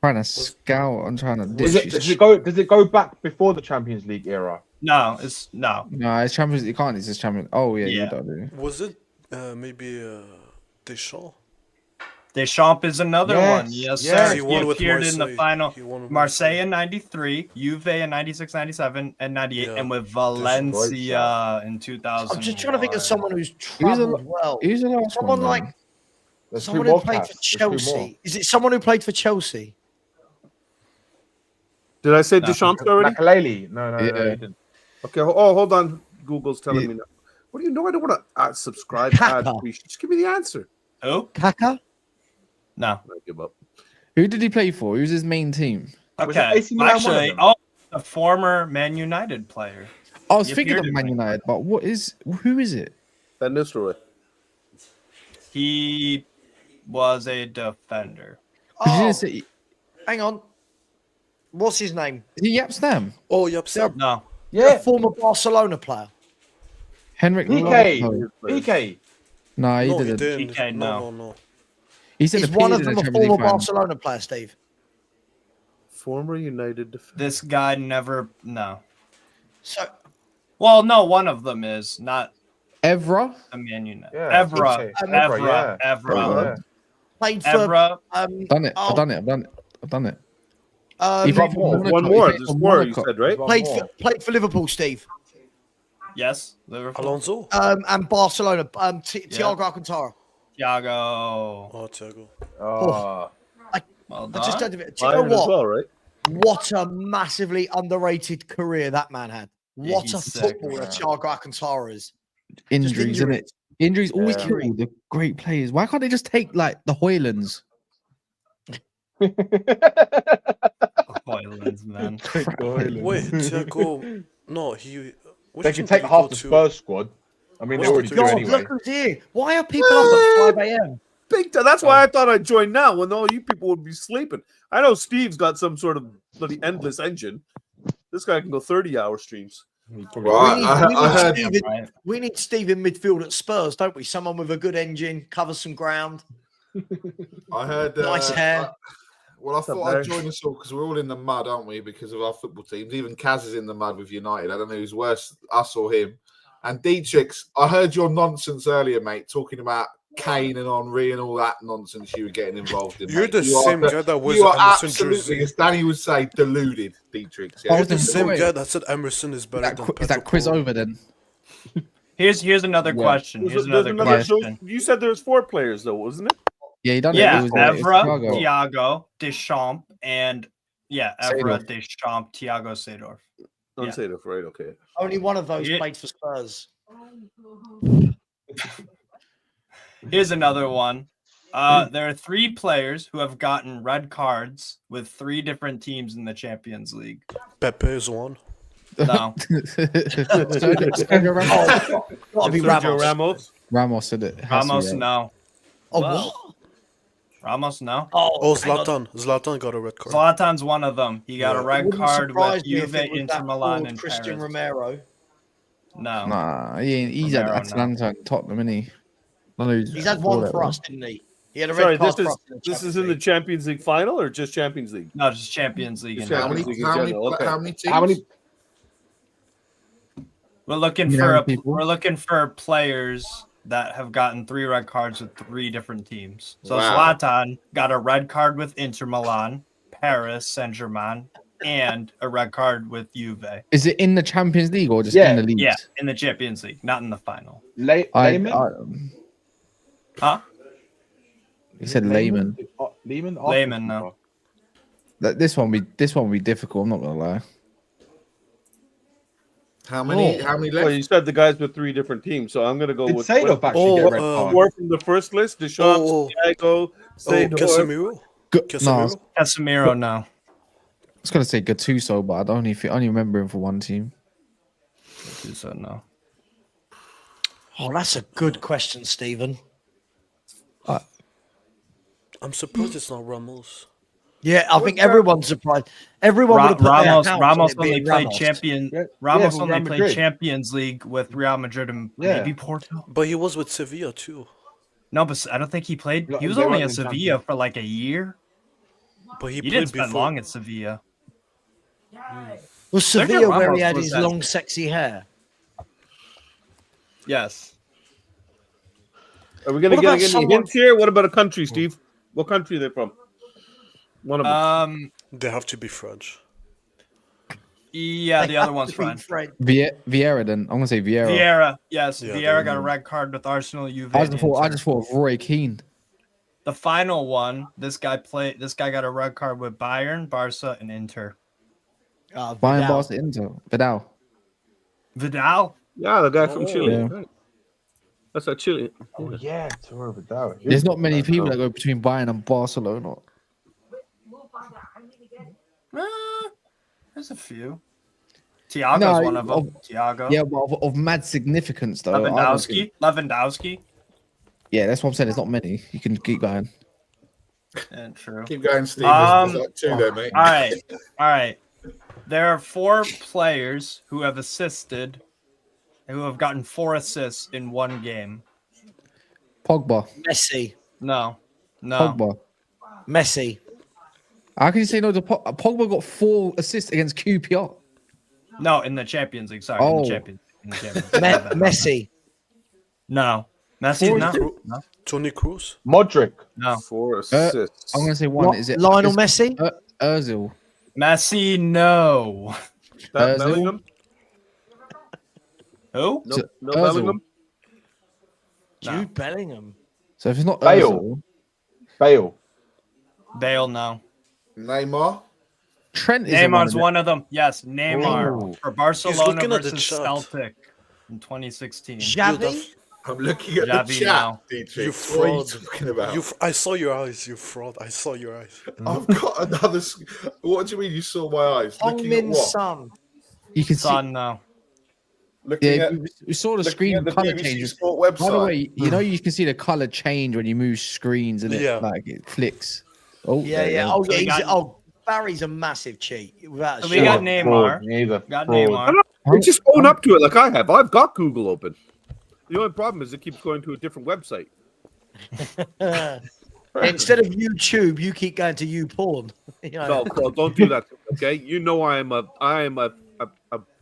Trying to scout. I'm trying to. Does it go back before the Champions League era? No, it's no. No, it's Champions. You can't. It's just Champions. Oh yeah, Yeah. you don't do. Was it maybe Deschamps? Deschamps is another Yes, one. Yes, yes. sir. He He won with appeared in the Marseille. final. He won with Marseille in 93, Juve in 96, 97, and 98, and with Valencia in 2000. I'm just trying to think of someone who's Who's traveled well. Who's the last Someone one? like then? There's someone 2 who more played cats. for There's 2 more. Chelsea. Is it someone who played for Chelsea? Did I say No. Deschamps already? Makaleli. No, Yeah. you didn't. Okay. Oh, hold on. Google's telling Yeah. me now. What do you know? I don't want to subscribe. Kaka. Just give me the answer. Who? Kaka? No. I give up. Who did he play for? Who's his main team? Was it Okay. AC Milan one of Actually, them? a former Man United player. I was He thinking appeared of in Man United, but who is it? Van Nistelrooy. He was a defender. 'Cause you Oh, didn't say- hang on. What's his name? Is he Yapstam? Oh, yep. No. A former Barcelona player. Henrik PK. Larsson. PK. No, he No, he didn't. didn't. PK, no. No. He said Is the one of in them the a Champions League former final. Barcelona player, Steve? Former United defender. This guy never. No. So Well, no, one of them is not Evra. a Man United. Yeah, Evra. PK. Evra. yeah. Evra. played for Evra. Done it. oh, I've done it. I've done it. um, He played for Monaco. One He more. played There's for more. You Monaco. said right. played for Liverpool, Steve, Yes. Liverpool. Alonso. and Barcelona. Thiago Alcantara. Thiago. Oh, Thiago. Oh. Well I just done. don't. Do you know Bayern as what? well, right? What a massively underrated career that man had. Yeah, What he's a sick, footballer man. Thiago Alcantara is. Injuries, isn't it? Injuries always Yeah. kill the great players. Why can't they just take like the Hoylands? Hoylands, man. Wait, Thiago. No, he. Which They team can take did he half go the to? Spurs squad. I mean, they What's already the do God, anyway. Look who's here. Why are people up at 5 a.m.? Big time. That's why I thought I'd join now when all you people would be sleeping. I know Steve's got some sort of bloody endless engine. This guy can go 30-hour streams. We need Steve in midfield at Spurs, don't we? Someone with a good engine, cover some ground. I heard. Nice hair. Well, I thought I'd join us all because we're all in the mud, aren't we? Because of our football teams. Even Kaz is in the mud with United. I don't know who's worse, us or him. And Dietrich, I heard your nonsense earlier, mate, talking about Kane and Henry and all that nonsense you were getting involved in. You're mate. the same guy that wears You are Emerson absolutely, jersey. as Danny would say, deluded, Dietrich. You're the same guy that said Emerson is better than Is that quiz over then? Here's another question. Here's another question. You said there was 4 players though, wasn't it? Yeah, you done Yeah, it. Evra, Thiago, Deschamps, and Evra, Seedorf. Deschamps, Thiago, Seedorf. Don't say that, right? Okay. Only one of those played for Spurs. Here's another one. There are 3 players who have gotten red cards with 3 different teams in the Champions League. Pepe is one. No. Sergio Ramos. Gotta be Sergio Ramos. Ramos. Ramos said it. Ramos, no. Oh, Whoa. what? Ramos, no. Oh, Zlatan. Zlatan got a red card. Zlatan's one of them. He got a red Wouldn't card surprise with me if Juve, it was Inter that Milan, forward and Christian Paris. Romero. No. Nah, he's at Romero, Atlanta and Tottenham, isn't he? He's had one for us, didn't he? He had a red Sorry, card this for is us in the this is Champions in the League. Champions League final or just Champions League? No, just Champions League. Just in Champions general. League in general, okay. How many teams? How many? We're looking You for know a, people? we're looking for players that have gotten 3 red cards with 3 different teams. So Wow. Zlatan got a red card with Inter Milan, Paris Saint-Germain, and a red card with Juve. Is it in the Champions League or just Yeah. in the league? Yeah, in the Champions League, not in the final. Layman? Huh? He said layman. Lehman? Layman, no. This one will be difficult. I'm not gonna lie. How many? How many left? Well, you said the guys with 3 different teams, so I'm going to go Did with Seedorf actually get a red card? 4 from the first list: Deschamps, Thiago, Seedorf. Casemiro? No, Casemiro? Casemiro, no. I was gonna say Gattuso, but I only remember him for one team. So no. Oh, that's a good question, Stephen. I'm surprised it's not Ramos. Yeah, I think everyone's surprised. Everyone would have put their Ramos. account Ramos on it only being played Ramos. champion. Yeah, Ramos with only Real played Madrid. Champions League with Real Madrid and Yeah. maybe Porto. But he was with Sevilla too. No, but I don't think he played. No, He was they only weren't at in Sevilla Champions. for like a year. But he He played didn't spend before. long at Sevilla. Was Sergio Sevilla where he Ramos had was his at- long, sexy hair? Yes. Are we going to What get about any someone- hints here? What about a country, Steve? What country are they from? One of them. They have to be French. Yeah, the other one's French. Vieira. Then I'm gonna say Vieira. Vieira, yes, Yeah, Vieira they- got a red card with Arsenal. Juve. I and just Inter. thought of Roy Keane. The final one. This guy got a red card with Bayern, Barca, and Inter. Bayern, Vidal. Barca, Inter. Vidal. Vidal. Yeah, the guy from Chile. Yeah. Right. That's a Chile. Oh yeah, Tour Vidal. There's not many people that go between Bayern and Barcelona. There's a few. Thiago's No, one of them. Thiago. Yeah, but of mad significance though. I don't think- Lewandowski. Yeah, that's what I'm saying. There's not many. You can keep going. Yeah, true. Keep going, Steve. There's like 2 there, mate. All right. There are 4 players who have assisted, who have gotten 4 assists in one game. Pogba. Messi. No. Pogba. Messi. How can you say no to Pogba? Pogba got 4 assists against QPR. No, in the Champions League. Sorry, in Oh. the Champions League. Messi. No. Messi, no. No. Tony Cruz? Modric. No. 4 assists. I'm gonna say one. Is it Lionel is Messi? Ozil. Messi, no. That Ozil? Bellingham? Who? No, no Ozil. Bellingham? Jude Bellingham. So if it's not Bale. Ozil, Bale, no. Neymar. Trent is Neymar's one. one of them. Yes, Neymar Oh. for Barcelona looking at the versus chat. Celtic in 2016. Xavi? I'm looking at the Javi chat, now. Dietrich. You What are you fraud. talking about? I saw your eyes, you fraud. I saw your eyes. I've got another. What do you mean you saw my eyes? Hong Looking at Min what? Son. You can see. Son, no. Looking Yeah, at, we saw the looking screen at the color BBC changes. Sport By the website. way, you know you can see the color change when you move screens and it Yeah. like it flicks. Oh Yeah, there you yeah. go. Oh, So yeah. we He's, got- Barry's a massive cheat. Without a So we got shadow. Neymar. Neither. Got Fraud. Neymar. Just own up to it like I have. I've got Google open. The only problem is it keeps going to a different website. Instead of YouTube, you keep going to YouPorn. You know? No, Carl, don't do that. Okay, you know I am a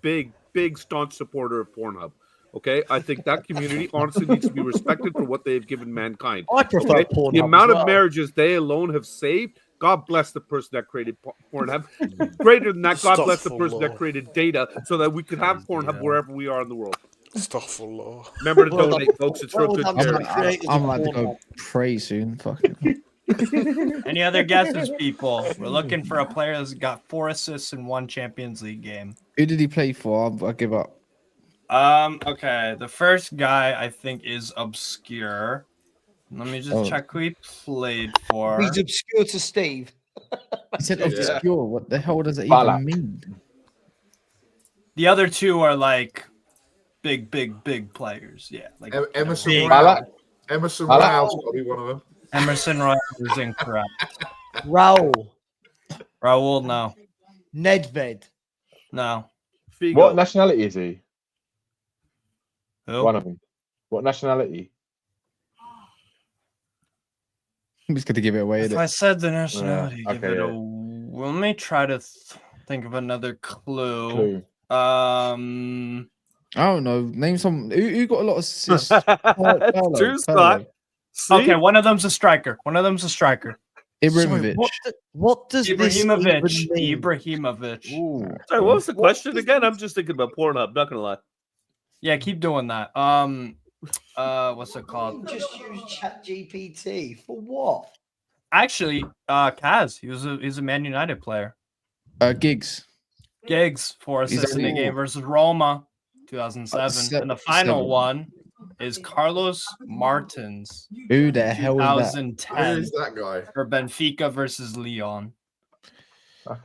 big staunch supporter of Pornhub. Okay, I think that community honestly needs to be respected for what they've given mankind. I prefer Pornhub. The amount as well. of marriages they alone have saved. God bless the person that created Pornhub. Greater than that, God bless the person that created data so that we could have Pornhub wherever we are in the world. Astaghfirullah. Remember to donate, folks. It's for good charity. I'm about to go pray soon. Fucking. Any other guesses, people? We're looking for a player that's got 4 assists in 1 Champions League game. Who did he play for? I'll give up. Okay. The first guy I think is obscure. Let me just check who he played for. He's obscure to Steve. He said obscure. What the hell does it even mean? The other 2 are like big players. Yeah, like Emerson big. Royale. Emerson Royale's got to be one of them. Emerson Royale is incorrect. Raul. No. Nedved. No. Figo. What nationality is he? Who? One of them. What nationality? I'm just going to give it away. If I said the nationality, Yeah, give okay, it yeah. a. Let me try to think of another clue. I don't know. Name some. Who got a lot of assists? True, Scott. Okay, one of them's a striker. Ibrahimovic. What does this even mean? Ibrahimovic. Sorry, what was the question again? I'm just thinking about Pornhub. Not gonna lie. Yeah, keep doing that. What's it called? Just use ChatGPT for what? Actually, Kaz. He's a Man United player. Giggs. 4 assists in the game versus Roma, 2007. And the final one is Carlos Martins. Who the hell is that? 2010. Who's that guy? For Benfica versus Leon. We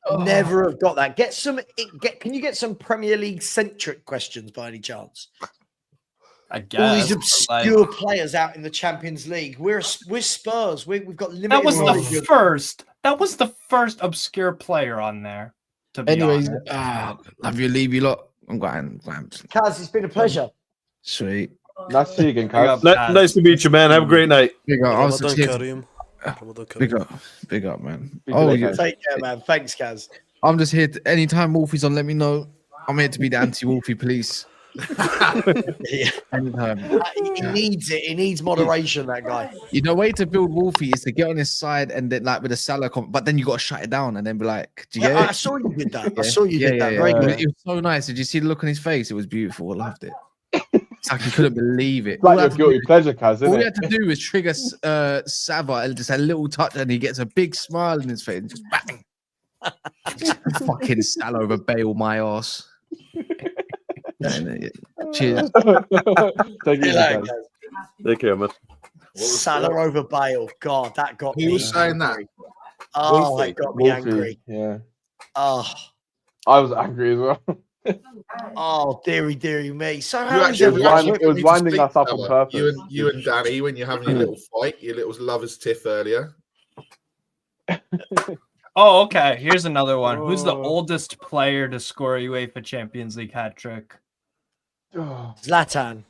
would never have got that. Can you get some Premier League centric questions by any chance? I guess all these obscure players out in the Champions League. We're Spurs. We've got limited. That was the first. That was the first obscure player on there. To be Anyways, honest. love you, leave you lot. I'm going. Kaz, it's been a pleasure. Sweet. Nice to see you again, Kaz. Nice to meet you, man. Have a great night. Big up. I was Ramadan just Kareem. Ramadan Kareem. Big up, man. Take care, man. Thanks, Kaz. I'm just here. Anytime Wolfie's on, let me know. I'm here to be the anti-Wolfie police. Anytime. He needs it. He needs moderation, that guy. You know, way to build Wolfie is to get on his side and then like with a Salah, but then you got to shut it down and then be like, do you get it? I saw you did that. I saw you did that. Very good. It was so nice. Did you see the look on his face? It was beautiful. I loved it. It's like he couldn't believe it. Like your guilty pleasure, Kaz, All isn't he it? had to do was trigger Sava and just a little touch, and he gets a big smile in his face and just bang. Fucking Salah over Bale, my ass. Cheers. Take care, Take care, man. Salah over Bale. God, that got me. Who was saying that? Oh, that got me angry. Yeah. Oh. I was angry as well. Oh, dearie me. So You how is actually, everyone? It was winding us up on purpose. You and Danny, when you're having your little fight, your little lovers tiff earlier. Oh, okay. Here's another one. Who's the oldest player to score a UEFA Champions League hat trick? Zlatan.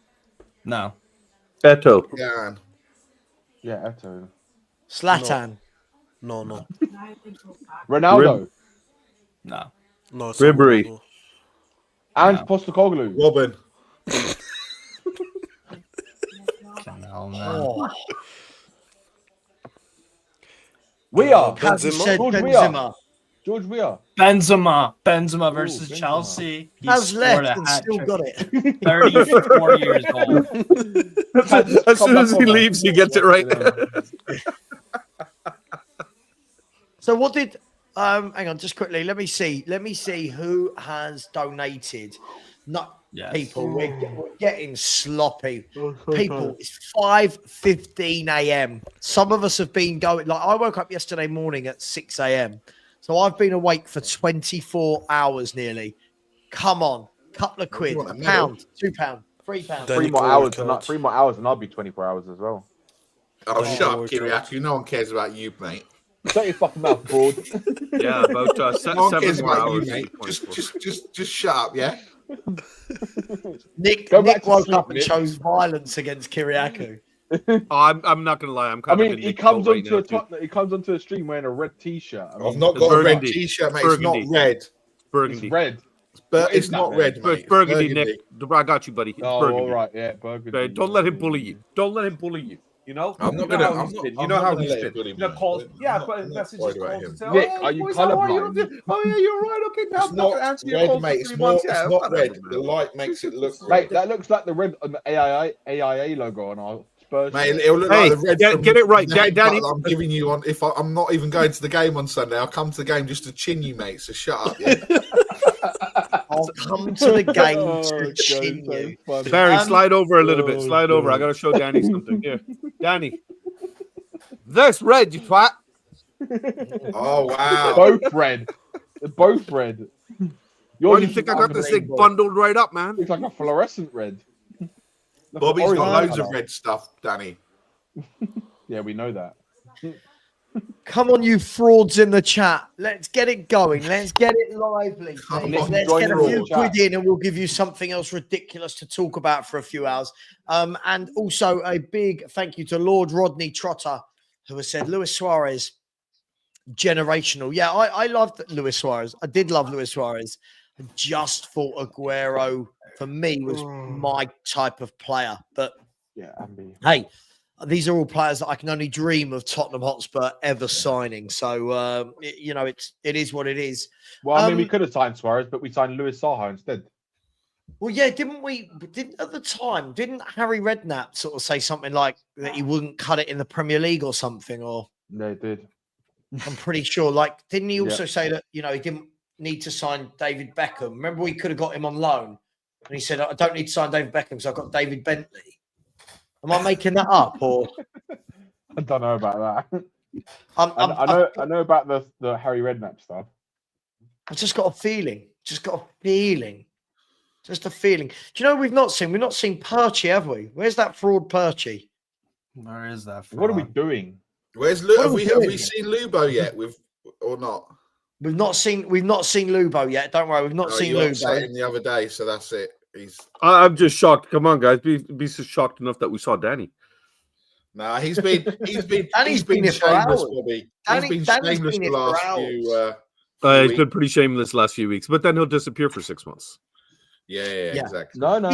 No. Eto. Yeah, Eto. Zlatan. No. Ronaldo. No. No. It's Ribery. Ronaldo. And Postecoglou. Robin. Oh. We are. George Weah. Benzema versus Chelsea. He Has scored left a and hat still trick. got it. 34 years old. As soon as he leaves, he gets it right. So what did hang on just quickly, let me see who has donated. People, we're getting sloppy. People, it's 5:15 a.m. Some of us have been going, like I woke up yesterday morning at 6 a.m. So I've been awake for 24 hours nearly. Come on, couple of quid, £1, £2, £3. 3 more hours, and 3 more hours, and I'll be 24 hours as well. Oh, shut up, Kiriakou. No one cares about you, mate. Shut your fucking mouth, fraud. Yeah, about No one 7 cares more about hours. you, mate. Just shut up, yeah. Nick Go back woke to sleep, up and Nick. chose violence against Kiriakou. I'm not gonna lie. I'm I kind mean, of. he comes onto a Tottenham. He comes onto a stream wearing a red T-shirt. I mean, I've not got a red T-shirt, mate. It's not red. Burgundy. It's red. But it's not red, mate. It's burgundy, Nick. I got you, buddy. It's burgundy. All right, yeah, burgundy. Okay, don't let him bully you. Don't let him bully you. You know, I'm not you know gonna- how I'm he's not- been. I'm You know not how gonna he's let him been. bully You me, know, calls. mate. Yeah, I'm but not messages worried about calls him. and say, Nick, "Oh, are you boys, how are you? colourblind? Oh yeah, you're right. Okay, now It's I'm not not gonna answer your red, calls mate. for It's 3 more. months. It's Yeah, not whatever, red. man. The light makes it look red. Mate, that looks like the red on the AIA logo on our Spurs. Mate, shirt. it'll look Hey, like the red. get it right, the headbutt Danny. that I'm giving you on. If I'm not even going to the game on Sunday, I'll come to the game just to chin you, mate. So shut up. Yeah? I'll come to the game Oh, to God, chin so you. funny. Barry, slide over a little bit. Oh, Slide over. I God. gotta show Danny something. Here, Danny. That's red, you twat. Oh wow. Both red. They're both red. Why Yours do you is think I got this thing unbelievable. bundled right up, man? It's like a fluorescent red. Like Bobby's an got orange loads of colour. red stuff, Danny. Yeah, we know that. Come on, you frauds in the chat. Let's get it going. Let's get it lively, Come please. on, Let's join get a the few fraud. quid in and we'll give you something else ridiculous to talk about for a few hours. And also a big thank you to Lord Rodney Trotter, who has said Luis Suarez, generational. Yeah, I loved Luis Suarez. I did love Luis Suarez. I just thought Aguero, for me, was my type of player. But Yeah, Ambi. hey, these are all players that I can only dream of Tottenham Hotspur ever signing. So it is what it is. Well, I mean, we could have signed Suarez, but we signed Luis Saha instead. Well, yeah, didn't at the time? Didn't Harry Redknapp sort of say something like that he wouldn't cut it in the Premier League or something? Or No, it did. I'm pretty sure. Like, didn't he also Yeah. say that he didn't need to sign David Beckham? Remember, we could have got him on loan, and he said, "I don't need to sign David Beckham because I've got David Bentley." Am I making that up, or I don't know about that. I know about the Harry Redknapp stuff. I've just got a feeling. Just a feeling. Do you know we've not seen? We've not seen Perchy, have we? Where's that fraud Perchy? Where is that from? What are we doing? Where's What Lu? are Have we we doing? seen Lubo yet? Or not? We've not seen Lubo yet. Don't worry, we've not No, seen you upset Lubo. him the other day, so that's it. I'm just shocked. Come on, guys. Be so shocked enough that we saw Danny. Nah, he's been Danny's been been here for shameless, hours. Bobby. Danny's He's been been shameless here the for last hours. few He's weeks. been pretty shameless last few weeks, but then he'll disappear for 6 months. Yeah, exactly. No.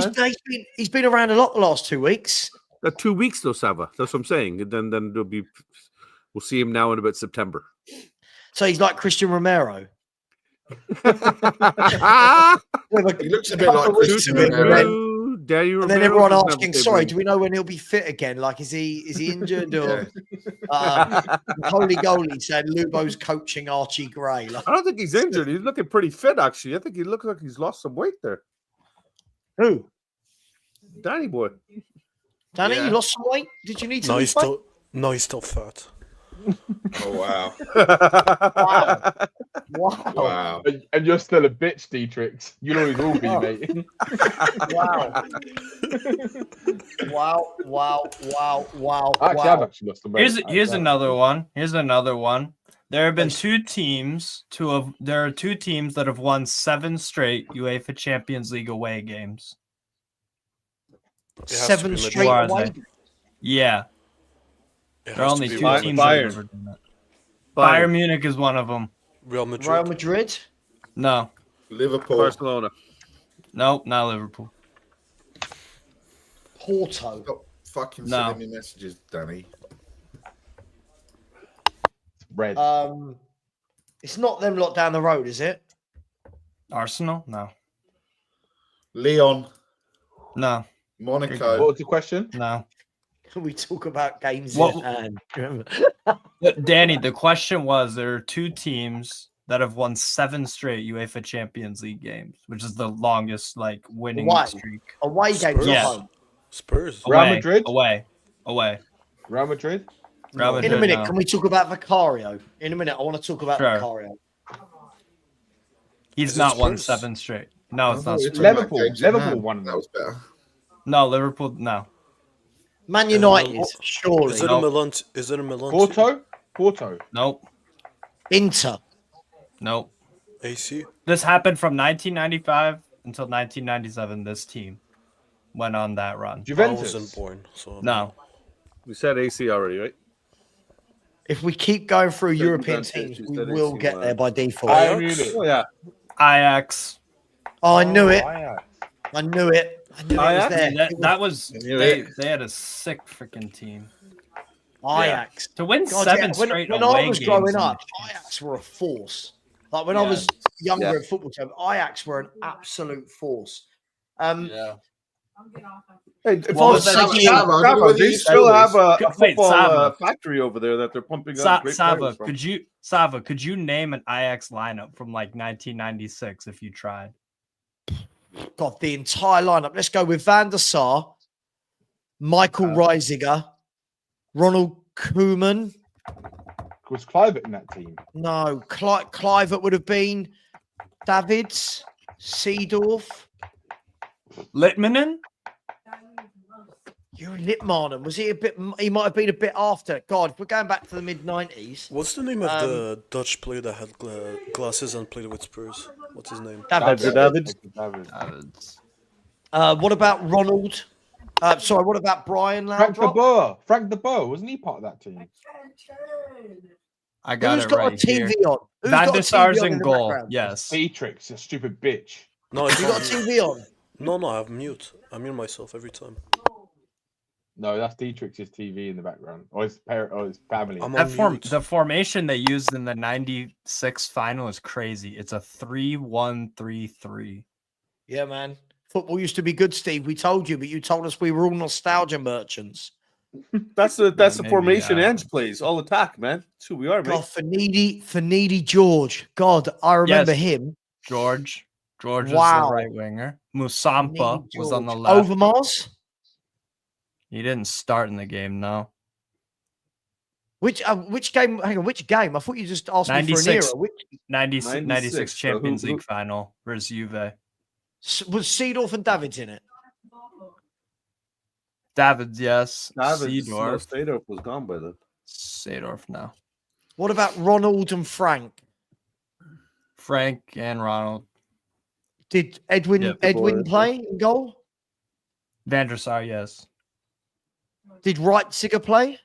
He's been around a lot the last 2 weeks. 2 weeks though, Sava. That's what I'm saying. And then we'll see him now in about September. So he's like Christian Romero. He looks a bit like Christian Romero. Danny And then Romero everyone doesn't have asking, the same sorry, ring. do we know when he'll be fit again? Like, is he injured or Holy Goalie said Lubo's coaching Archie Gray? Like, I don't think he's injured. He's looking pretty fit, actually. I think he looks like he's lost some weight there. who? Danny boy. Danny, Yeah. you lost some weight? Did you need to No, lose he's weight? still fat. Oh wow! Wow. Wow! And you're still a bitch, Dietrich. You always will be, Oh. mate. Wow. Actually, I've actually lost some weight. Here's another one. There have been two teams there are two teams that have won 7 straight UEFA Champions League away games. It has to 7 be straight Madrid. away. Yeah. It There are has only to be 2 Real teams Madrid. that have ever done that. Bayern Munich is one of them. Real Madrid. Real Madrid? No. Liverpool. Barcelona. Nope, not Liverpool. Porto. Stop fucking No. sending me messages, Danny. Red. It's not them lot down the road, is it? Arsenal? No. Leon. No. Monaco. What was the question? No. Can we talk about games What- in hand? Remember? Danny, the question was there are 2 teams that have won 7 straight UEFA Champions League games, which is the longest winning Away. streak. Away games or Yeah. home? Spurs. Real Away, Madrid? Away. Real Madrid? Real Madrid, In a minute, no. can we talk about Vicario? In a minute, I want to talk about Sure. Vicario. He's Is it not won Spurs? 7 straight. No, it's not. We're Spurs. talking about Liverpool. games in Liverpool hand. won That was better. No, Liverpool. No. Man United, surely. Is it a Milan? Is it a Milan? Porto? Nope. Inter. Nope. AC. This happened from 1995 until 1997. This team went on that run. I Juventus? wasn't born, so No. We said AC already, right? If we keep going through Said European Juventus, teams, you we said will AC get there Milan. by default. Oh yeah. Ajax. Oh, I knew it. Ajax. I knew it. I knew it was Ajax? there. Yeah, that was they had a sick freaking team. Ajax. To win God, seven yeah, straight when I away was games growing in the up, Ajax were a force. Like when I was younger in football term, Ajax were an absolute force. Hey, If I was Sava, they still have a Wait, football Sava. factory over there that they're pumping out great Sava, players from. could you name an Ajax lineup from like 1996 if you tried? God, the entire lineup. Let's go with Van der Sar, Michael Reisiger, Ronald Koeman. Was Clivert in that team? No, Clivert would have been Davids, Seedorf. Litmanen? You're Litmanen. Was he a bit? He might have been a bit after. God, if we're going back to the mid-90s. What's the name of the Dutch player that had glasses and played with Spurs? What's his name? Davids. What about Ronald? Sorry, what about Brian Laudrup? Frank de Boer, wasn't he part of that team? I got Who's it got right a TV here. on? Who's Van got der a Sar's TV on in the goal. background? Yes. Beatrix, a stupid bitch. No, You got a TV on? No, I have mute. I mute myself every time. No, that's Dietrich's TV in the background, or his parent, or his family. The formation they used in the '96 final is crazy. It's a 3-1-3-3. Yeah, man. Football used to be good, Steve. We told you, but you told us we were all nostalgia merchants. That's the formation Ange plays. All attack, man. That's who we are, God, mate. Finidi George. God, I remember him. George was Wow. the right winger. Musampa Finidi was on the George. left. Overmars? He didn't start in the game, no. Which game? Hang on, which game? I thought you just asked me for an 96, era. Which 96 Champions League final versus Juve. was Seedorf and Davids in it? Davids, yes. Seedorf was gone by then. Seedorf now. What about Ronald and Frank? Frank and Ronald. Did Edwin play in goal? Van der Sar, yes. Did Reitziger play?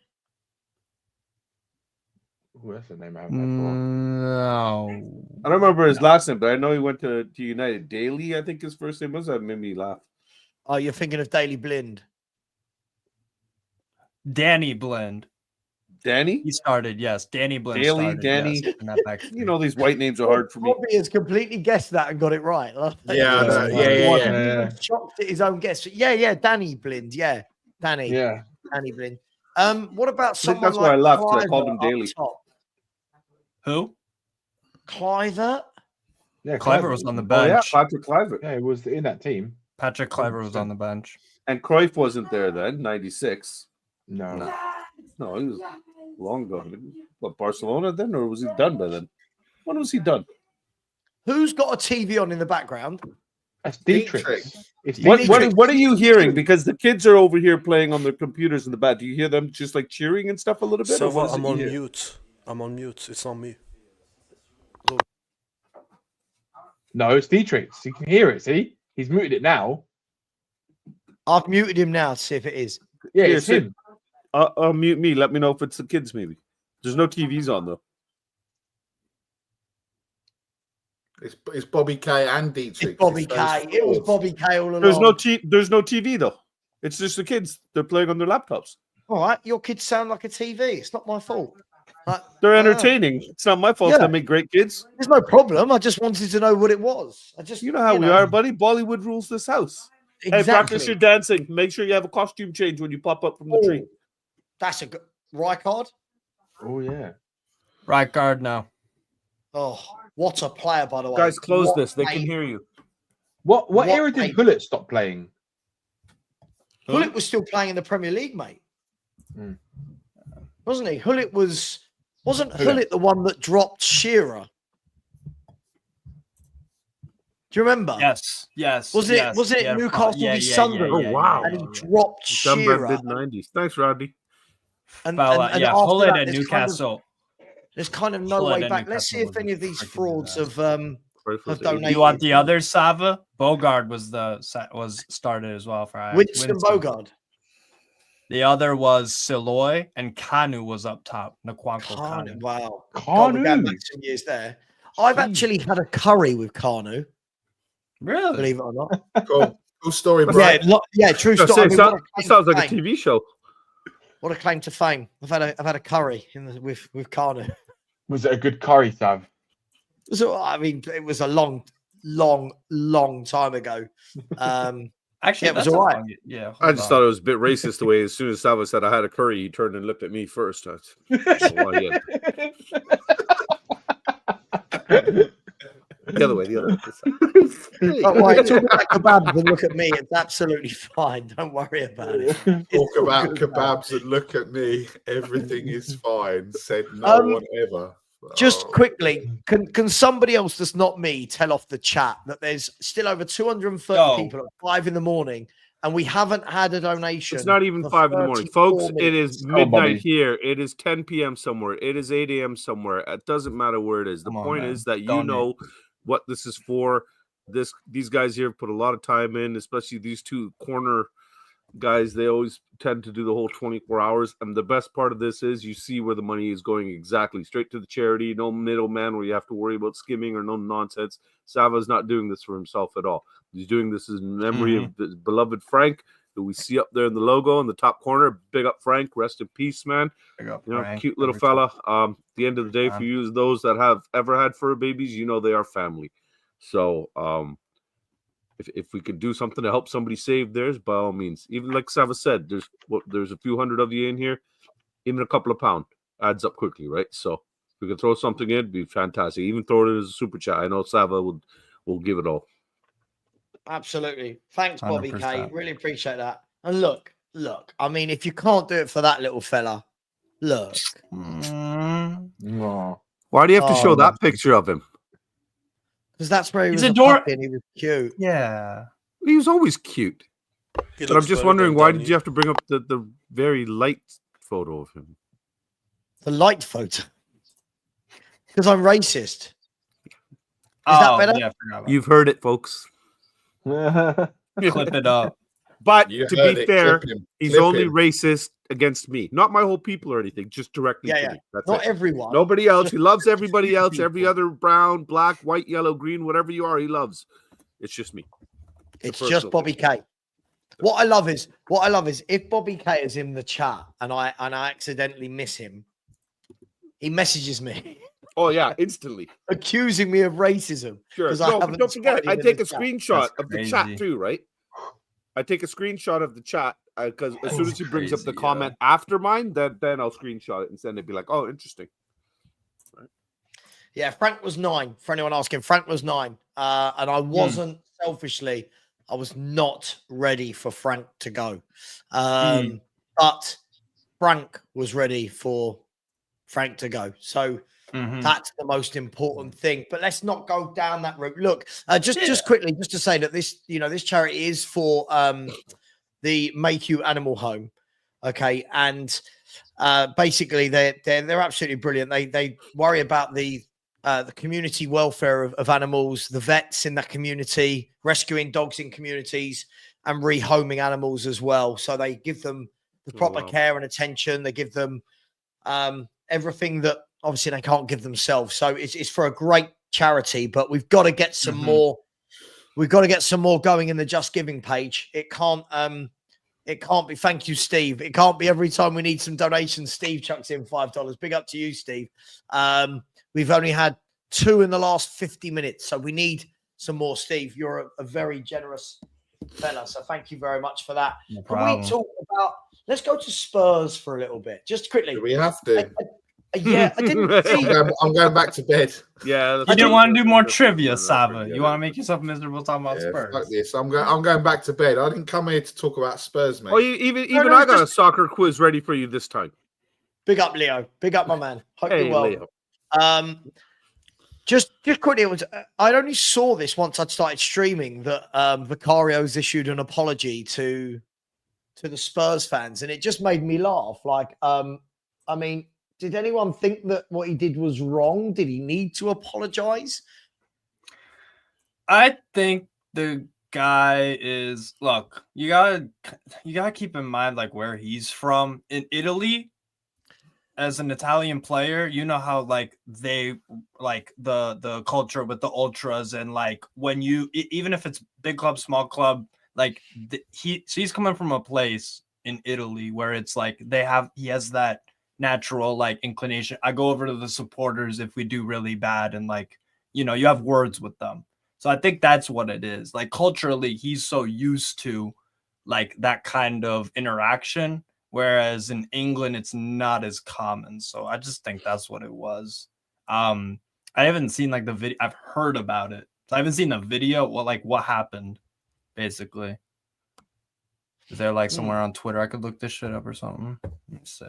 Ooh, that's a name I No. I don't remember his last name, but I know he went to United. Daly, I think his first name was. That made me laugh. Oh, you're thinking of Daily Blind. Danny Blind. Danny? He started, yes. Danny Blind Daly, started, Danny. yes, in that back You know, these white names are hard for me. Bobby has completely guessed that and got it right. Yeah. Shocked at his own guess. Yeah, Danny Blind. Yeah, Danny. Yeah. Danny Blind. What about I think someone that's like why I laughed, 'cause I Clivert called him up Daly. top? Who? Clivert? Yeah, Clivert was on the Oh, bench. yeah, Patrick Kluivert. Yeah, he was in that team. Patrick Kluivert was on the bench. And Cruyff wasn't there then, 96. No. No, he was long gone. What, Barcelona then, or was he done by then? When was he done? Who's got a TV on in the background? That's Dietrich. It's What are you hearing? Because the kids are over here playing on their computers in the back. Do you hear them just like cheering and stuff a little bit? So or what is I'm it you on hear? mute. I'm on mute. It's not me. No, it's Dietrich. You can hear it. See, he's muted it now. I've muted him now to see if it is. Yeah, Here, it's sit. him. Mute me. Let me know if it's the kids. Maybe there's no TVs on though. It's Bobby K and Dietrich. It's Bobby K. It was Bobby K all along. There's no TV though. It's just the kids. They're playing on their laptops. All right, your kids sound like a TV. It's not my fault. They're entertaining. It's not my fault. Yeah. They make great kids. There's no problem. I just wanted to know what it was. You know how we are, buddy. Bollywood rules this house. Hey, Exactly. practice your dancing. Make sure you have a costume change when you pop up from the tree. That's a good Rijkaard. Oh yeah, Rijkaard now. Oh, what a player, by the way. Guys, close What this. They a- can hear you. What What era did a- Gullit stop playing? Hullet was still playing in the Premier League, mate. Hmm. Wasn't he? Wasn't Hullet. Hullet the one that dropped Shearer? Do you remember? Yes. Was it Newcastle v Sunderland? Oh, wow. And he dropped Done by Shearer. mid-90s. Thanks, Rodney. And Fella, after Hullet that, at Newcastle. There's kind of no Hullet way at back. Let's see if Newcastle any of these was a freaking frauds have Do donated. you want the other Sava? Bogard was started as well for Ajax. Winston Bogard. The other was Siloy, and Kanu was up top. Nkwanko Kanu. Wow. God, we're going back some years there. I've actually had a curry with Kanu. Really? Believe it or not. Cool story, bro. Yeah, true I was story. gonna say, it sounds like a TV show. What a claim to fame. I've had a curry with Kanu. Was it a good curry, Sav? So I mean, it was a long time ago. Actually, it was all right. Yeah, I just thought it was a bit racist the way as soon as Sava said I had a curry, he turned and looked at me first. The other way. Right, talk about kebabs and look at me. It's absolutely fine. Don't worry about it. Talk about kebabs and look at me. Everything is fine. Said no one ever. Just quickly, can somebody else that's not me tell off the chat that there's still over 230 people at 5 a.m. and we haven't had a donation? It's not even 5 a.m, folks. It is midnight here. It is 10 p.m. somewhere. It is 8 a.m. somewhere. It doesn't matter where it is. The point is that you know what this is for. These guys here put a lot of time in, especially these two corner guys. They always tend to do the whole 24 hours. And the best part of this is you see where the money is going exactly. Straight to the charity. No middleman where you have to worry about skimming or no nonsense. Sava's not doing this for himself at all. He's doing this in memory of his beloved Frank, who we see up there in the logo in the top corner. Big up, Frank. Rest in peace, man. Big up, Frank. Cute little fella. At the end of the day, for you, those that have ever had fur babies, you know they are family. So, if we could do something to help somebody save theirs, by all means. Even like Sava said, there's a few hundred of you in here. Even a couple of pounds adds up quickly, right? So, if we could throw something in, it'd be fantastic. Even throw it as a super chat. I know Sava will give it all. Absolutely. Thanks, Bobby K. 100%. Really appreciate that. And look. I mean, if you can't do it for that little fella, look. Why do you have to show that picture of him? Because that's where he He's was adorable. a puppy and he was cute. Yeah. He was always cute. But I'm just wondering, why did you have to bring up the very light photo of him? The light photo. Because I'm racist. Is that better? Yeah, I forgot about You've heard it, folks. Clip it up. But You to heard be it. fair, Clip him. he's Clip only him. racist against me, not my whole people or anything, just directly Yeah, to yeah. me. That's Not it. everyone. Nobody else. Just He loves everybody else. people. Every other brown, black, white, yellow, green, whatever you are, he loves. It's just me. It's a just personal Bobby thing. K. What I love is if Bobby K is in the chat and I accidentally miss him, he messages me. Oh yeah, instantly accusing me of racism. Sure. 'cause No, but haven't don't forget, spotted I him in take the a chat. screenshot of the chat too, right? I take a screenshot of the chat because as soon as he brings up the comment after mine, then I'll screenshot it and send it. Be like, oh, interesting. Yeah, Frank was 9. For anyone asking, Frank was 9. And I wasn't selfishly, I was not ready for Frank to go. But Frank was ready for Frank to go. So that's the most important thing. But let's not go down that route. Look, just quickly, just to say that this charity is for the Mayhew Animal Home. Okay, and basically they're absolutely brilliant. They worry about the community welfare of animals, the vets in that community, rescuing dogs in communities, and rehoming animals as well. So they give them the proper care and attention. They give them everything that obviously they can't give themselves. So it's for a great charity, but we've got to get some more. We've got to get some more going in the Just Giving page. It can't be. Thank you, Steve. It can't be every time we need some donations. Steve chucks in $5. Big up to you, Steve. We've only had 2 in the last 50 minutes, so we need some more. Steve, you're a very generous fella, so thank you very much for that. No Can problem. we talk about? Let's go to Spurs for a little bit, just quickly. Do we have to? Yeah, I didn't see. I'm going back to bed. Yeah, You didn't want to do more trivia, Sava. You want to make yourself miserable talking about Spurs. Fuck this. I'm going back to bed. I didn't come here to talk about Spurs, mate. Oh, even I got a soccer quiz ready for you this time. Big up, Leo. Big up, my man. Hope Hey, you're well. Leo. Just quickly, I only saw this once I'd started streaming that Vicario's issued an apology to the Spurs fans, and it just made me laugh. Like, I mean, did anyone think that what he did was wrong? Did he need to apologize? I think the guy is look. You gotta keep in mind like where he's from. In Italy, as an Italian player, you know how like they like the culture with the ultras and like when you even if it's big club, small club, like he's coming from a place in Italy where it's like he has that natural like inclination. I go over to the supporters if we do really bad and like you have words with them. So I think that's what it is. Like culturally, he's so used to like that kind of interaction. Whereas in England, it's not as common. So I just think that's what it was. I haven't seen like the video. I've heard about it. So I haven't seen the video. What happened, basically. Is there like somewhere on Twitter I could look this shit up or something? Let me see.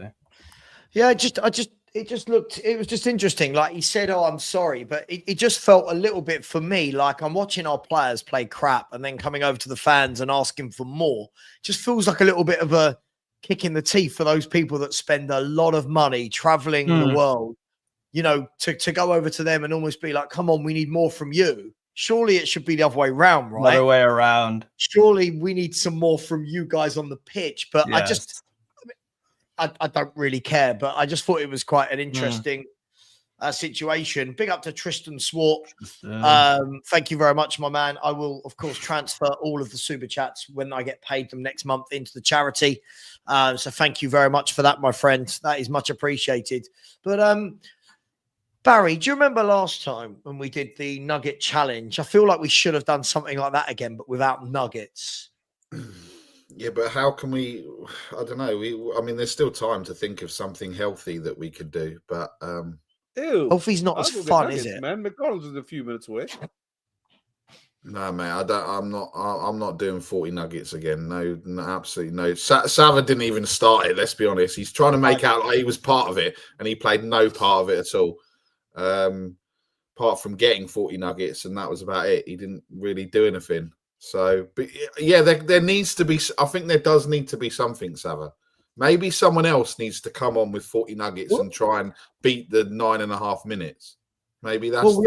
Yeah, it was just interesting. Like he said, "Oh, I'm sorry," but it just felt a little bit for me like I'm watching our players play crap and then coming over to the fans and asking for more. Just feels like a little bit of a kick in the teeth for those people that spend a lot of money traveling the world, to go over to them and almost be like, come on, we need more from you. Surely it should be the other way around, right? Other way around. Surely we need some more from you guys on the pitch. But yes. I don't really care, but I just thought it was quite an interesting situation. Big up to Tristan Swart. Thank you very much, my man. I will, of course, transfer all of the super chats when I get paid them next month into the charity. So thank you very much for that, my friend. That is much appreciated. But Barry, do you remember last time when we did the Nugget Challenge? I feel like we should have done something like that again, but without nuggets. Yeah, but how can we? I don't know. I mean, there's still time to think of something healthy that we could do, but ew, healthy's not as fun, is it? Man, McDonald's is a few minutes away. No, man, I'm not doing 40 nuggets again. No, absolutely no. Sava didn't even start it. Let's be honest. He's trying to make out like he was part of it, and he played no part of it at all. Apart from getting 40 nuggets, and that was about it. He didn't really do anything. So, but yeah, there needs to be. I think there does need to be something, Sava. Maybe someone else needs to come on with 40 nuggets and try and beat the 9.5 minutes. Maybe that's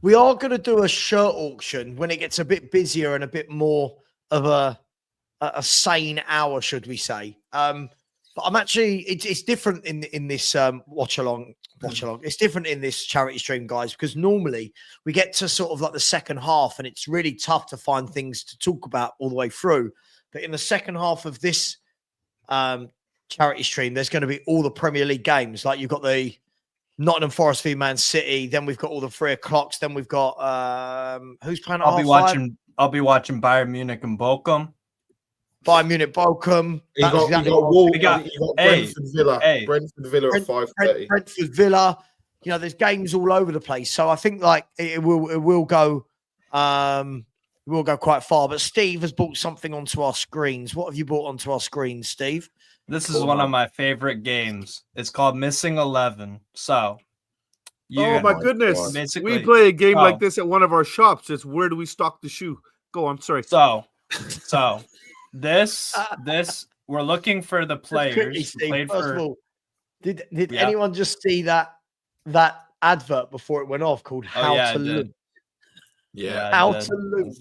We are going to do a shirt auction when it gets a bit busier and a bit more of a sane hour, should we say? But I'm actually it's different in this watch along. It's different in this charity stream, guys, because normally we get to sort of like the second half and it's really tough to find things to talk about all the way through. But in the second half of this charity stream, there's going to be all the Premier League games. Like you've got the Nottingham Forest v Man City. Then we've got all the 3 o'clocks. Then we've got who's playing? I'll be watching Bayern Munich and Bochum. Bayern Munich, Bochum. You got Brentford Villa. Brentford Villa at 5:30. Brentford Villa. There's games all over the place. So I think like it will go quite far. But Steve has brought something onto our screens. What have you brought onto our screens, Steve? This is one of my favorite games. It's called Missing 11. So, oh my goodness, we play a game like this at one of our shops. It's where do we stock the shoe? Go on, sorry. So this we're looking for the players who played for. All, did anyone just see that advert before it went off called How to Loot? Yeah, How to Loot.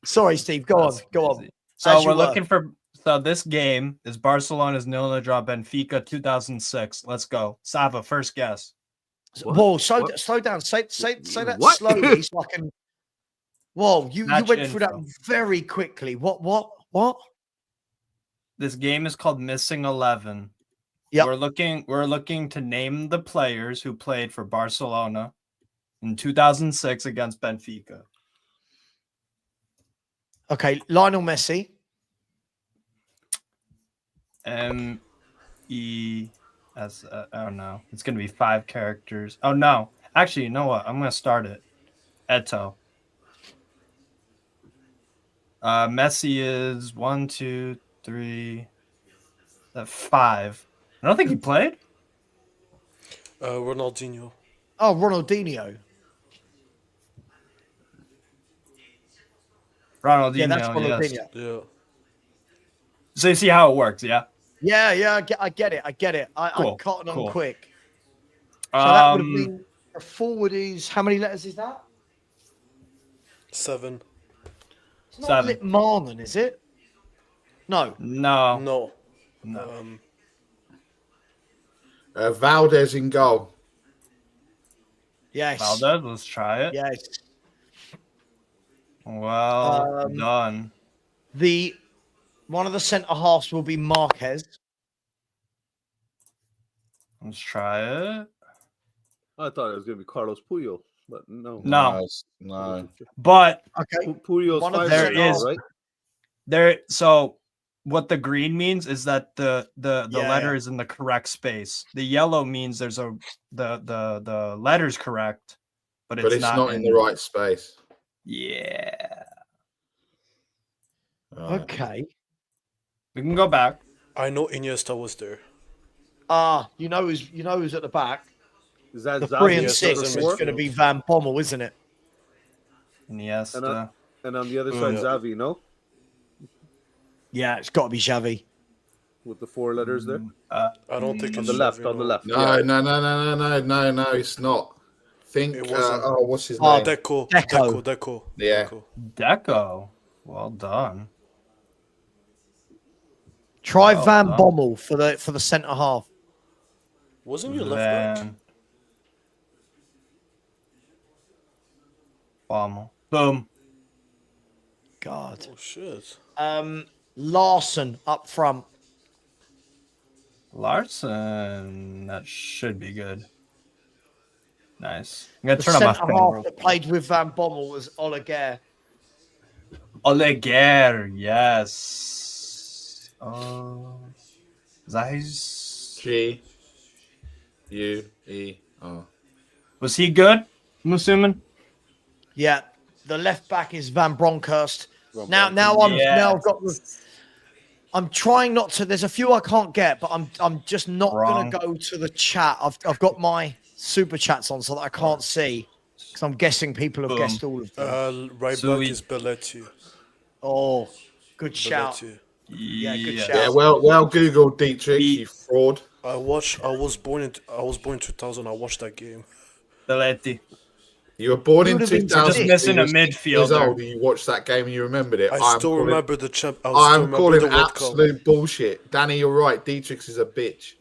Sorry, Steve. Go on. So we're looking for. So this game is Barcelona's 0-0 draw Benfica 2006. Let's go. Sava, first guess. Whoa, slow down. Say that slowly so I can. Whoa, you went through that very quickly. What? This game is called Missing 11. Yeah. We're looking to name the players who played for Barcelona in 2006 against Benfica. Okay, Lionel Messi. M-E-S. Oh no, it's gonna be 5 characters. Oh no, actually, you know what? I'm gonna start it. Eto. Messi is 1, 2, 3, 5. I don't think he played. Ronaldinho. Oh, Ronaldinho. Yeah, that's Ronaldinho. Yes. Yeah. So you see how it works, yeah? Yeah, I get it. Cool, I caught it on cool. quick. So that would have been a forward is how many letters is that? 7. Not Litmanen, is it? No. No. Valdez in goal. Yes. Valdez, let's try it. Yes. Well done. One of the centre halves will be Marquez. Let's try it. I thought it was going to be Carlos Puyol, but no. No. But Puyol's one of 5 there now, is right? there. So what the green means is that the letter yeah. is in the correct space. The yellow means there's the letter's correct, but it's not in the right space. Yeah. Okay. We can go back. I know Iniesta was there. You know who's at the back. Is that The Xavi 3 and at 6 is center going to forward? be Van Bommel, isn't it? Iniesta. And on the other side, Xavi, no? Yeah, it's got to be Xavi. With the 4 letters there? I don't think on it's the left. Xavi, On the left. No, yeah. no, it's not. Think. It wasn't. What's his name? Deco. Yeah. Deco. Well done. Try Well Van done. Bommel for the centre half. Wasn't you left back? Bommel. Boom. God. Oh shit. Larson up front. Larson. That should be good. Nice. I'm gonna The turn on my centre fan. half that played with Van Bommel was Oleguer. Oleguer, yes. Is that his... G-U-E-R. Was he good? I'm assuming. Yeah, the left back is Van Bronckhorst. Now I've got the. I'm trying not to. There's a few I can't get, but I'm just not going to go to the chat. I've got my super chats on so that I can't see because I'm guessing people have guessed all of them. Right back is Belletti. Oh, good shout. Yeah, good shout. Yeah, well Googled, Dietrich, you fraud. I was born in 2000. I watched that game. Belletti. You were born in 2000. Just missing a midfielder. Years old, and you watched that game and you remembered it. I still remember the champ. I'm calling absolute bullshit. Danny, you're right. Dietrich is a bitch.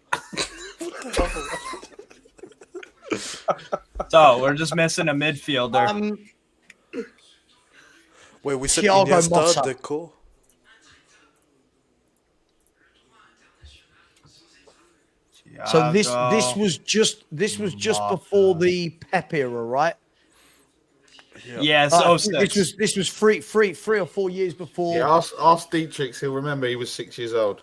So we're just missing a midfielder. Wait, we said Thiago Iniesta, Motta. Deco. So this was just before the Pep era, right? Yeah, this was three or 4 years before. Yeah, ask Dietrich. He'll remember he was 6 years old.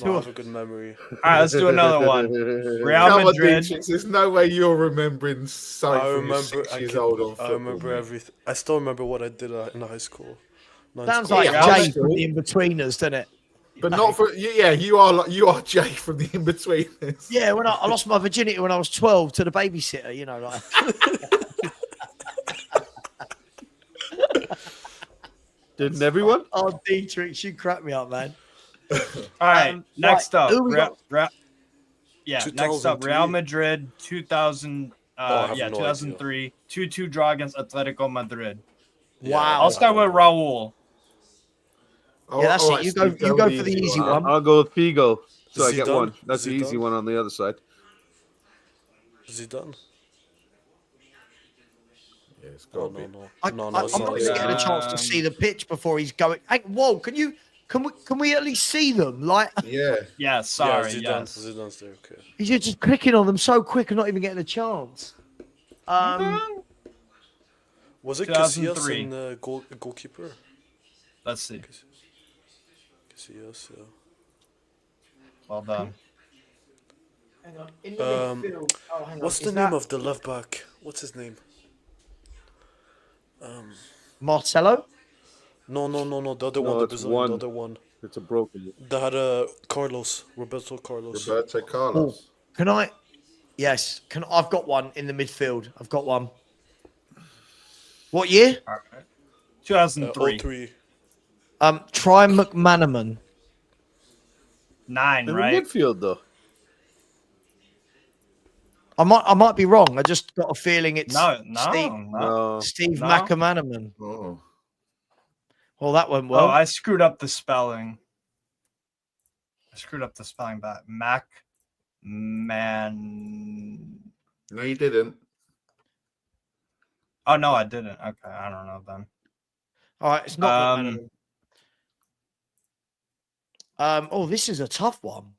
No, I have a good memory. All right, let's do another one. Real Come on, Madrid. Dietrich, there's no way you're remembering something I from remember. 6 years old on football. I remember everything. I still remember what I did in high school. Sounds like Jay from the In-Betweeners, doesn't it? But not for you are Jay from the In-Betweeners. Yeah, when I lost my virginity when I was 12 to the babysitter, you know, like. Didn't everyone? Oh, Dietrich, you crack me up, man. All right, next up. who we got? Next up, Real Madrid, 2000. I have no 2003, 2-2 draw against Atletico Madrid. Wow. I'll start with Raul. Yeah, that's it. You go for the easy one. I'll go with Figo. So I get Zidane? one. That's the easy Zidane? one on the other side. Zidane. Yeah, it's got No. I'm No, not it's going to get a chance to see the pitch before he's going. Hey, whoa! Can we at least see them? Like, Yeah. Yeah, sorry. Yeah, yes. Zidane's there. Okay. you're just clicking on them so quick and not even getting a chance. Was it Casillas 2003. and goalkeeper? Let's see. Casillas, yeah. Well done. Hang on. In the midfield. Oh, hang on. What's the Is name that of the left back? What's his name? Marcelo? No. The other No, one. The it's Brazilian. one. The other one. It's a broken. That had Roberto Carlos. Roberto Carlos. Can I? Yes. I've got one in the midfield. I've got one. What year? 2003. 03. Try McManaman. 9, In right? the midfield, though. I might be wrong. I just got a feeling it's No. Steve No. Steve No. McManaman. Oh. Well, that went well. Oh, I screwed up the spelling. Back. Man. No, you didn't. Oh no, I didn't. Okay, I don't know then. All right, it's not McManaman. Oh, this is a tough one.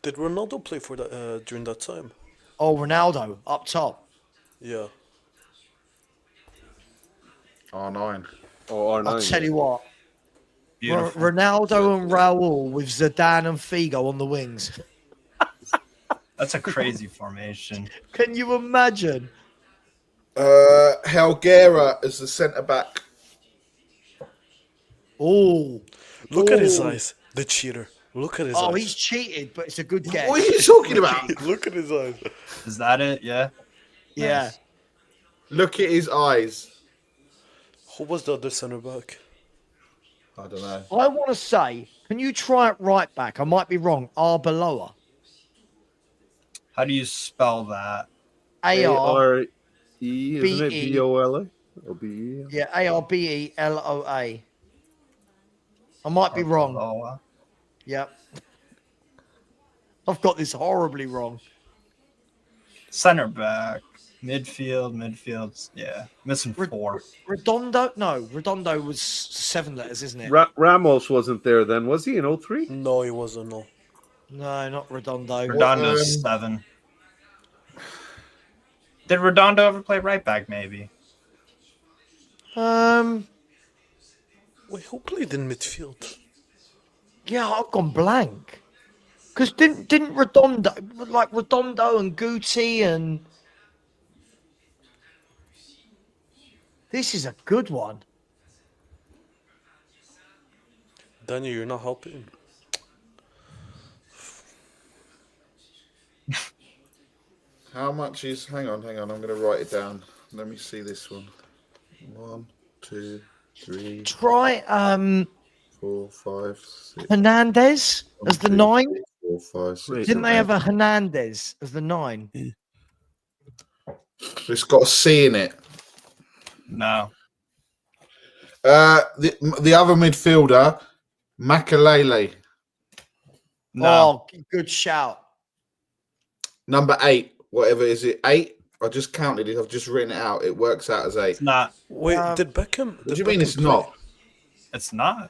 Did Ronaldo play for that during that time? Oh, Ronaldo up top. Yeah. R9. Oh, R9. I'll tell you what. Beautiful. Ronaldo and Raul with Zidane and Figo on the wings. That's a crazy formation. Can you imagine? Helguera as the centre back. Oh, Look at his eyes, the cheater. Look at his eyes. Oh, he's cheated, but it's a good guess. What are you talking about? Look at his eyes. Is that it? Yeah. Yeah. Nice. Look at his eyes. Who was the other centre back? I don't know. I want to say, can you try it right back? I might be wrong. Arbeloa. How do you spell that? A-R-E. Isn't it B-O-L-A? Or B-E? Yeah, A-R-B-E-L-O-A. I might be wrong. Yep. I've got this horribly wrong. Center back. Midfield. Yeah. Missing 4. Redondo? No, Redondo was 7 letters, isn't it? Ramos wasn't there then, was he, in 03? No, he wasn't, no. No, not Redondo. Redondo's 7. Did Redondo ever play right back, maybe? Wait, who played in midfield? Yeah, I've gone blank. Because didn't Redondo, like Redondo and Guti and... This is a good one. Daniel, you're not helping. How much is... Hang on. I'm going to write it down. Let me see this one. 1, 2, 3... Try 4, 5, 6... Hernandez as the 9? 4, 5, 6... Didn't they have a Hernandez as the 9? It's got a C in it. No. The other midfielder, Makalele. No. Oh, good shout. Number 8. Whatever is it? 8? I just counted it. I've just written it out. It works out as 8. It's not. Wait, did Beckham? What do you mean it's not? It's not.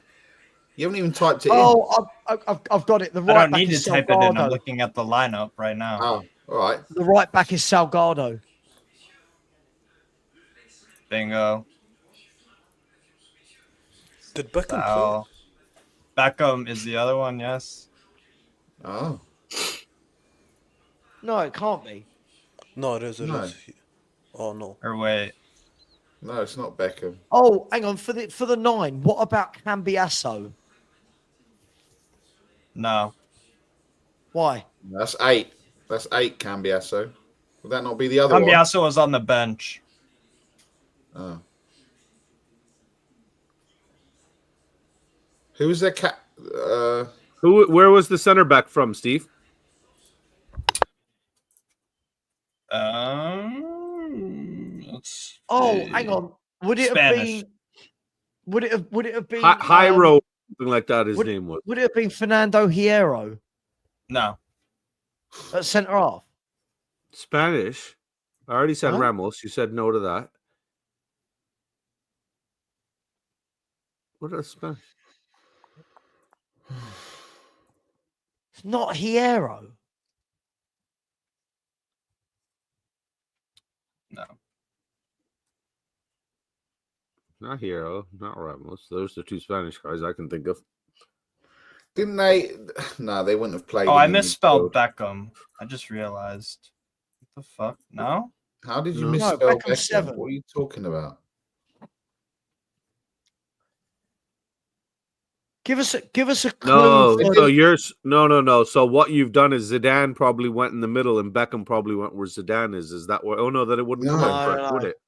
You haven't even typed it in. Oh, I've got it. The I right don't back need is to type it in. I'm Salgado. looking at the lineup right now. Oh, all right. The right back is Salgado. Bingo. Did Beckham play? Beckham is the other one, yes. Oh. No, it can't be. No, it is. It No. is. Oh, no. Or wait. No, it's not Beckham. Oh, hang on. For the 9, what about Cambiasso? No. Why? That's 8. That's 8, Cambiasso. Would that not be the other one? Cambiasso was on the bench. Oh. Who was their cat? Where was the center back from, Steve? Let's Oh, see. hang on. Would it Spanish. have been? Would it have been? Jairo, something like that. His name was. Would it have been Fernando Hierro No. at centre half? Spanish. I already said Huh? Ramos. You said no to that. What is Spanish? It's not Hierro. No. Not Hero, not Ramos. Those are 2 Spanish guys I can think of. Didn't they? No, they wouldn't have played. Oh, him I in misspelled midfield. Beckham. I just realized. What the fuck? No? How did you No. misspell No, Beckham Beckham? 7. What are you talking about? Give us a clue. No, for- so yours no. So what you've done is Zidane probably went in the middle and Beckham probably went where Zidane is. Is that where? Oh no, that it wouldn't come out correct, would it?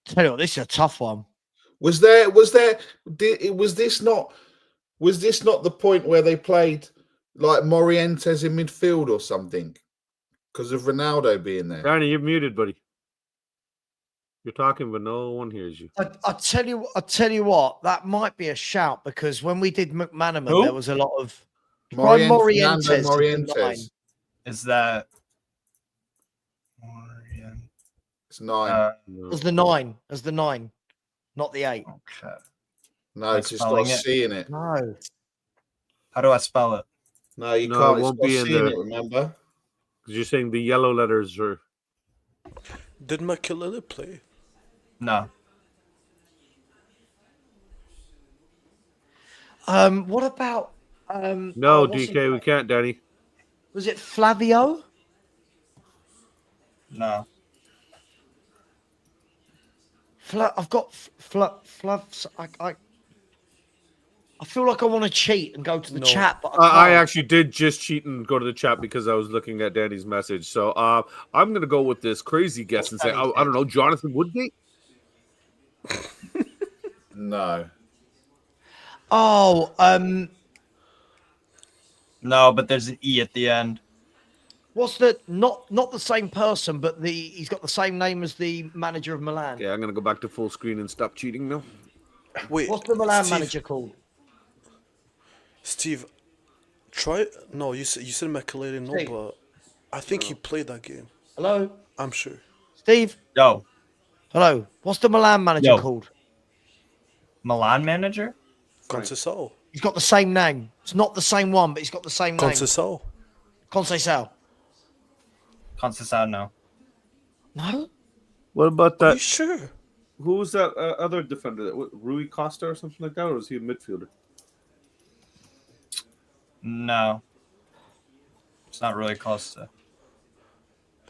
Tell you what, this is a tough one. Was this not the point where they played like Morientes in midfield or something because of Ronaldo being there? Danny, you're muted, buddy. You're talking, but no one hears you. I tell you what, that might be a shout because when we did McManaman, there was a lot of Morientes. Is that It's 9. As the 9, not the 8. Okay. No, it's just got a C in it. No. How do I spell it? No, you No, can't. it It's won't got be a in C in there. it, remember? Because you're saying the yellow letters are. Did Makelele play? No. What about No, what's his DK, we name? can't, Danny. Was it Flavio? No. I've got I feel like I want to cheat and go to the chat, but I actually did just cheat and go to the chat because I was looking at Danny's message. So I'm going to go with this crazy guess and say, I don't know, Jonathan Woodgate? No. Oh, No, but there's an E at the end. what's the not the same person, but he's got the same name as the manager of Milan. Yeah, I'm going to go back to full screen and stop cheating now. Wait, What's the Milan Steve, manager called? Steve, try. No, you said Makelele, no, Steve. but I think he played that game. Hello, I'm sure. Steve. Yo. Hello. What's the Milan manager Yo. called? Milan manager? Conceição. He's got the same name. It's not the same one, but he's got the same name. Conceição. Conceição. Conceição, no. No. What about Are that? you sure? Who was that other defender? Rui Costa or something like that? Or was he a midfielder? No. It's not really close to.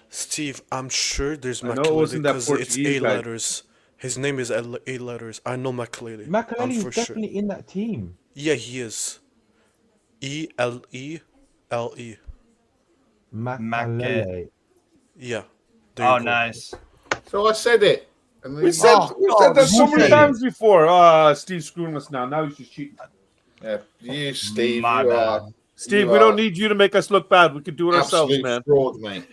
Steve, I'm sure there's I know it Makelele wasn't that because it's Portuguese A guy. letters. His name is A letters. I know Makelele. I'm Makelele is for sure. definitely in that team. Yeah, he is. Elele. Makelele. Yeah. Oh, nice. So I said it. And We said that so many Steve. times before. Steve's screwing us now. Now he's just cheating. Yeah, you, Steve. My you bad. are. Steve, you we are don't need you to make us look bad. We can do it ourselves, absolute man. fraud, mate.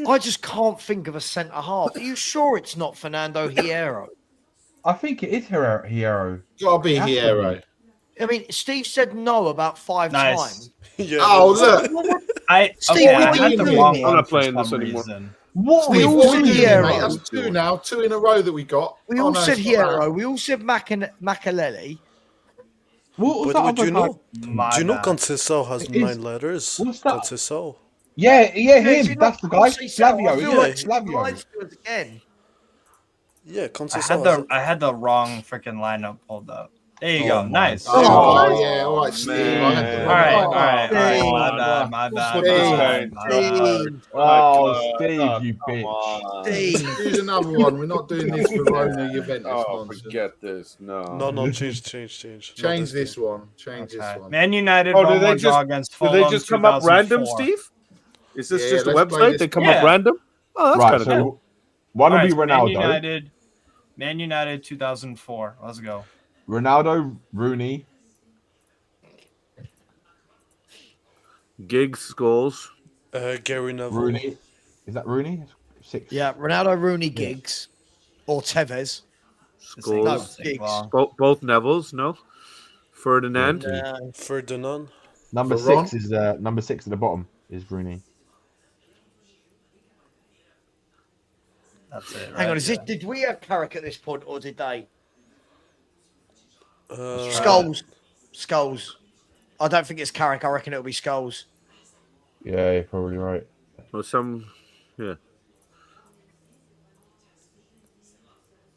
I just can't think of a centre half. Are you sure it's not Fernando Hierro? I think it is Hierro. Gotta be Has to Hierro. I mean, Steve said no about 5 Nice. times. Yeah, Oh, look. Steve, I what are had you the doing wrong here? one I'm not for playing this some anymore. reason. What? We Steve, all what said are you doing, Hierro. mate? That's 2 now. 2 in a row that we got. We Oh, all no, said it's not that. Hierro. We all said Makelele. What was But that do you other know? guy? My Do you know bad. Conceição has Is- 9 letters? what's that? Conceição. Yeah, is him. it That's not the guy. Conceição? I Flavio. feel Yeah, like it's Steve Flavio. lies to us again. Yeah, I Conceição. had the wrong freaking lineup pulled up. There you Oh go. my Nice. God. Oh, yeah. All right, Steve. I had the man. All right, wrong all one. right, all right. Steve. My bad, my bad. Steve. My bad, my bad. Steve. Oh, Steve, you bitch. Steve. Choose another one. We're not doing this Verona Juventus Oh, nonsense. forget this. No. No, change. Change this one. Change this Okay. one. Man United Oh, won did they one draw just against did Fulham. they just come up random, 2004. Steve? Is this Yeah, just a let's play website? this They come one. up random? Oh, that's Right, kind of so cool. one will All be right, so Ronaldo. Man United 2004. Let's go. Ronaldo, Rooney, Giggs, Scholes. Gary Neville. Rooney. Is that Rooney? 6. Yeah, Ronaldo, Rooney, Giggs, or Tevez. Scholes. Giggs. Both Neville's, no? Ferdinand. Ferdinand. Number Varane? 6 is number 6 at the bottom is Rooney. That's it. Hang on, did we have Carrick at this point, or did they? Skulls. I don't think it's Carrick. I reckon it'll be Skulls. Yeah, you're probably right. Or yeah.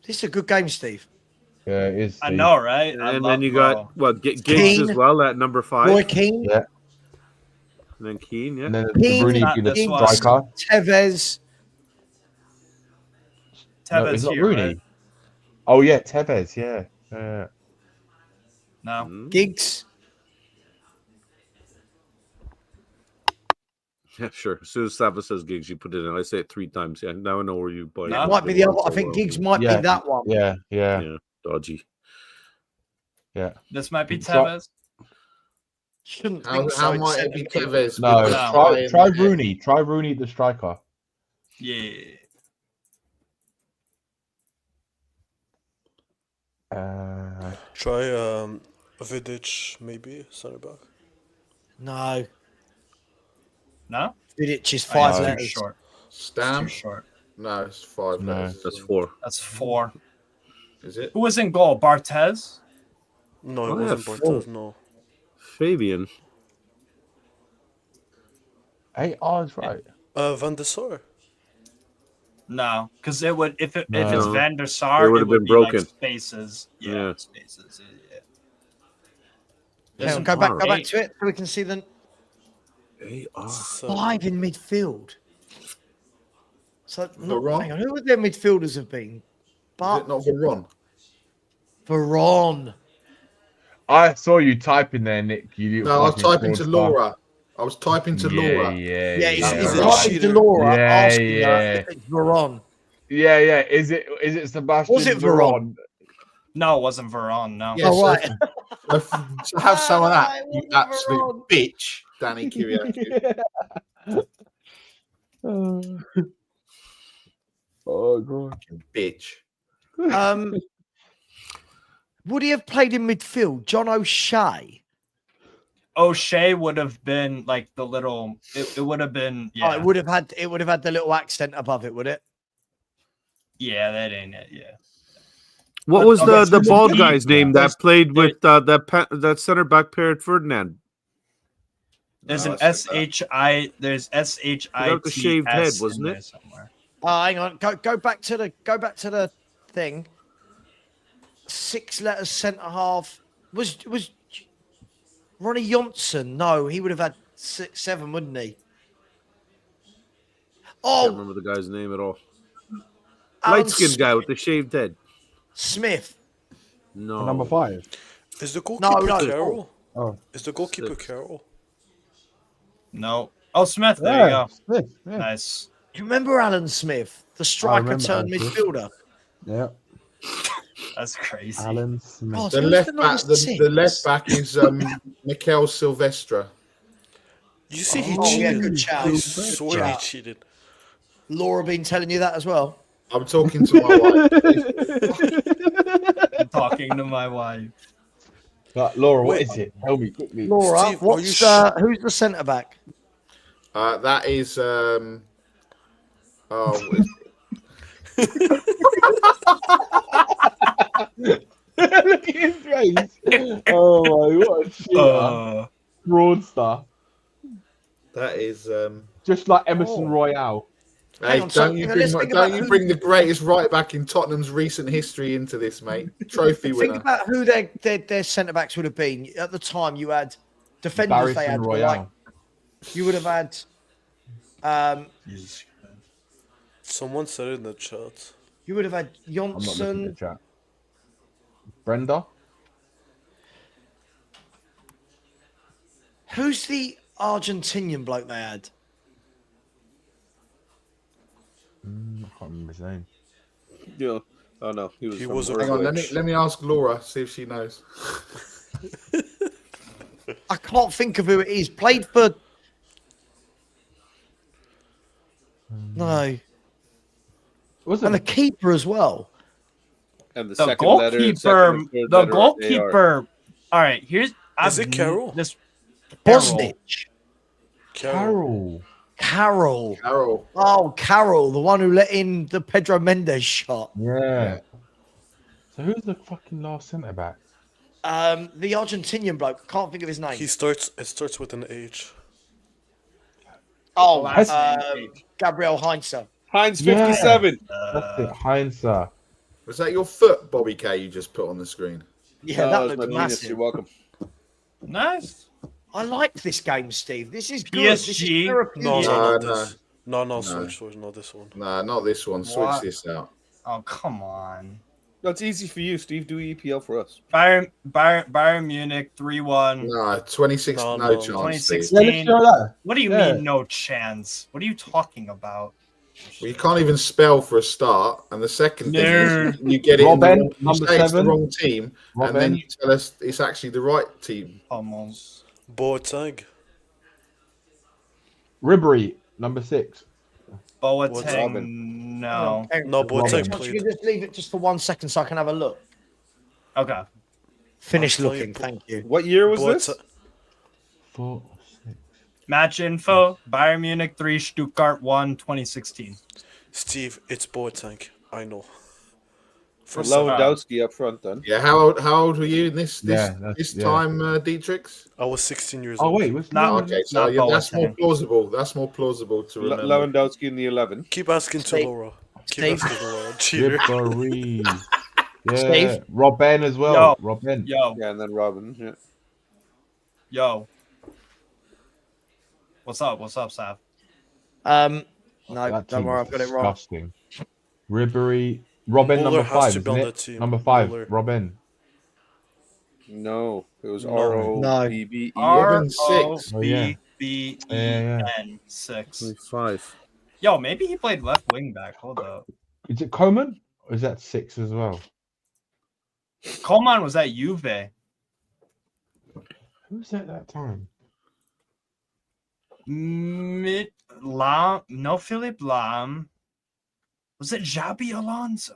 This is a good game, Steve. Yeah, it is. I know, right? And then you got Giggs Keane. as well at number 5. Roy Keane. Yeah. And then Keane, yeah. And then Keane, Rooney not be the this one. striker. Tevez. No, Tevez it's not here, Rooney. right? Oh yeah, Tevez. Yeah. No. Giggs. Yeah, sure. As soon as Sava says Giggs, you put it in. I say it 3 times. Yeah, now I know where you buy. No. It might be the other. I think Giggs might be that one. Yeah. Yeah, dodgy. Yeah. This might be So- Tevez. Shouldn't How think so. how It's might it be 70. Tevez? No, with the No. try in try there? Rooney. Try Rooney, the striker. Yeah. Try Vidic, maybe center back. No. No? Vidic is Oh, 5 it's too letters. short. Stam? It's too short. No, it's 5 No, letters. that's 4. That's 4. Is it? Who was in goal? Barthez? No, it Oh, yeah, wasn't Barthez. No. Fabian. Hey, R's right. Van der Sar. No, because it would if it's No. Van der It Sar, would it have would been be like broken. spaces. Yeah. Spaces. Hang on, go back to it so we can see them. 5 in midfield. So, Varane? hang on, who would their midfielders have been? Is But it not Varane? Varane. I saw you typing there, Nick. You No, I was fucking typing to fraudster. Laura. I was typing to Laura. Yeah, he's right. typing to Laura, Yeah, asking her yeah. if it's Varane. Yeah, yeah. Is it Sebastian? Was it Varane? No, it wasn't Varane. No. Yes, Oh, right. So have some of that, you absolute bitch, Danny Kiriakou. Oh god, bitch. Would he have played in midfield? John O'Shea. O'Shea would have been like the little. It would have been. Yeah. Oh, it would have had the little accent above it, would it? Yeah, that ain't it. Yeah. What But- was okay, the so bald the- guy's name that played with that center back pair at Ferdinand? There's No, an I said that. SHI. There's SHIT. Without the shaved head, wasn't it? Somewhere. Oh, hang on. Go back to the thing. 6 letters centre half. Was Ronnie Johnson? No, he would have had 6, 7, wouldn't he? I can't Oh, remember the guy's name at all. Alan Light skinned guy with the shaved head. Smith. No. number 5. Is the goalkeeper no. Carroll? Oh, Is the goalkeeper Carroll? No. Oh, Smith. There you go. Smith, yeah. Nice. Do you remember Alan Smith, the striker remember turned Alan Smith. midfielder? Yeah, That's crazy. Alan Smith. God, The who's left number back, the 6? left back is Mikel Silvestre. You see, he Oh, yeah, cheated. good shout. I Good swear he shout. cheated. Laura been telling you that as well. I'm talking to my wife. I'm talking to my wife. Laura, what is it? Tell me quickly. Laura, Steve, are what's you who's the centre back? That is Look at his face. Oh my, what a shit. Fraudster. that is Just like Emerson Royale. Hey, on, so don't you let's think don't about you who- bring the greatest right back in Tottenham's recent history into this, mate. Trophy Think winner. about who their centre backs would have been at the time. You had defenders. They had Barrison Royale. like you would have had. Someone said it in the chat. You would have had I'm not looking at the Johnson. chat. Brenda? Who's the Argentinian bloke they had? I can't remember his name. Yeah. Oh no, he was. He from was a Hang on, coach. let me ask Laura, see if she knows. I can't think of who it is. Played for. No. Was And the keeper as well. And the The second letter. goalkeeper. The goalkeeper. All right. Here's. Is it Carroll? This Bosnich. Carroll. Carroll. Carroll. Oh, Carroll, the one who let in the Pedro Mendes shot. Yeah. So who's the fucking last centre back? The Argentinian bloke. Can't think of his name. It starts with an H. Oh, Has- Gabriel Heinze. Heinz Yeah. 57. That's it, Heinz. Was that your foot, Bobby K, you just put on the screen? Yeah, No, that was looked my penis. massive. You're welcome. Nice. I like this game, Steve. This is good. This is PSG. therapeutic. No, No, not this. No, switch, not this one. Nah, not this one. Switch What? this out. Oh, come on. That's easy for you, Steve. Do EPL for us. Bayern Munich 3-1. No, 26, No, no no. chance. Steve. 2016. What do you mean no chance? What are you talking about? Well, you can't even spell for a start, and the second thing No. is you get it Robben, in the wrong, you number say it's the 7. wrong team, and then Robben. you tell us it's actually the right team. Almost. Boateng. Ribery, number 6. Boateng, no. No, Boateng You played. can just leave it just for 1 second so I can have a look. Okay. Finish looking. Thank you. What year was this? 4, 6. Match info: Bayern Munich 3, Stuttgart 1, 2016. Steve, it's Boateng. I know. For Lewandowski up front, then. Yeah, how old were you in this Yeah, time, Dietrich? I was 16 years Oh old. wait, was Okay, so yeah, that's more plausible. That's more plausible to remember. Lewandowski in the 11. Keep asking to Laura. Keep asking to Laura. Cheater. Ribéry. Yeah, Steve? Robben as well. Yo. Robben. Yo. Yeah, and then Robin. Yeah. Yo. What's up? What's up, Sav? No, That don't team worry, was I've got it wrong. disgusting. Ribéry. Robben Muller number has 5, to be isn't on it? that team. Number 5, Muller. Robben. No, it was No. ROBBE. ROBBEN 6. 5. Yo, maybe he played left wing back. Hold up. Is it Coman? Or is that 6 as well? Coman was at Juve. Who was at that time? No, Philip Lahm. Was it Xabi Alonso?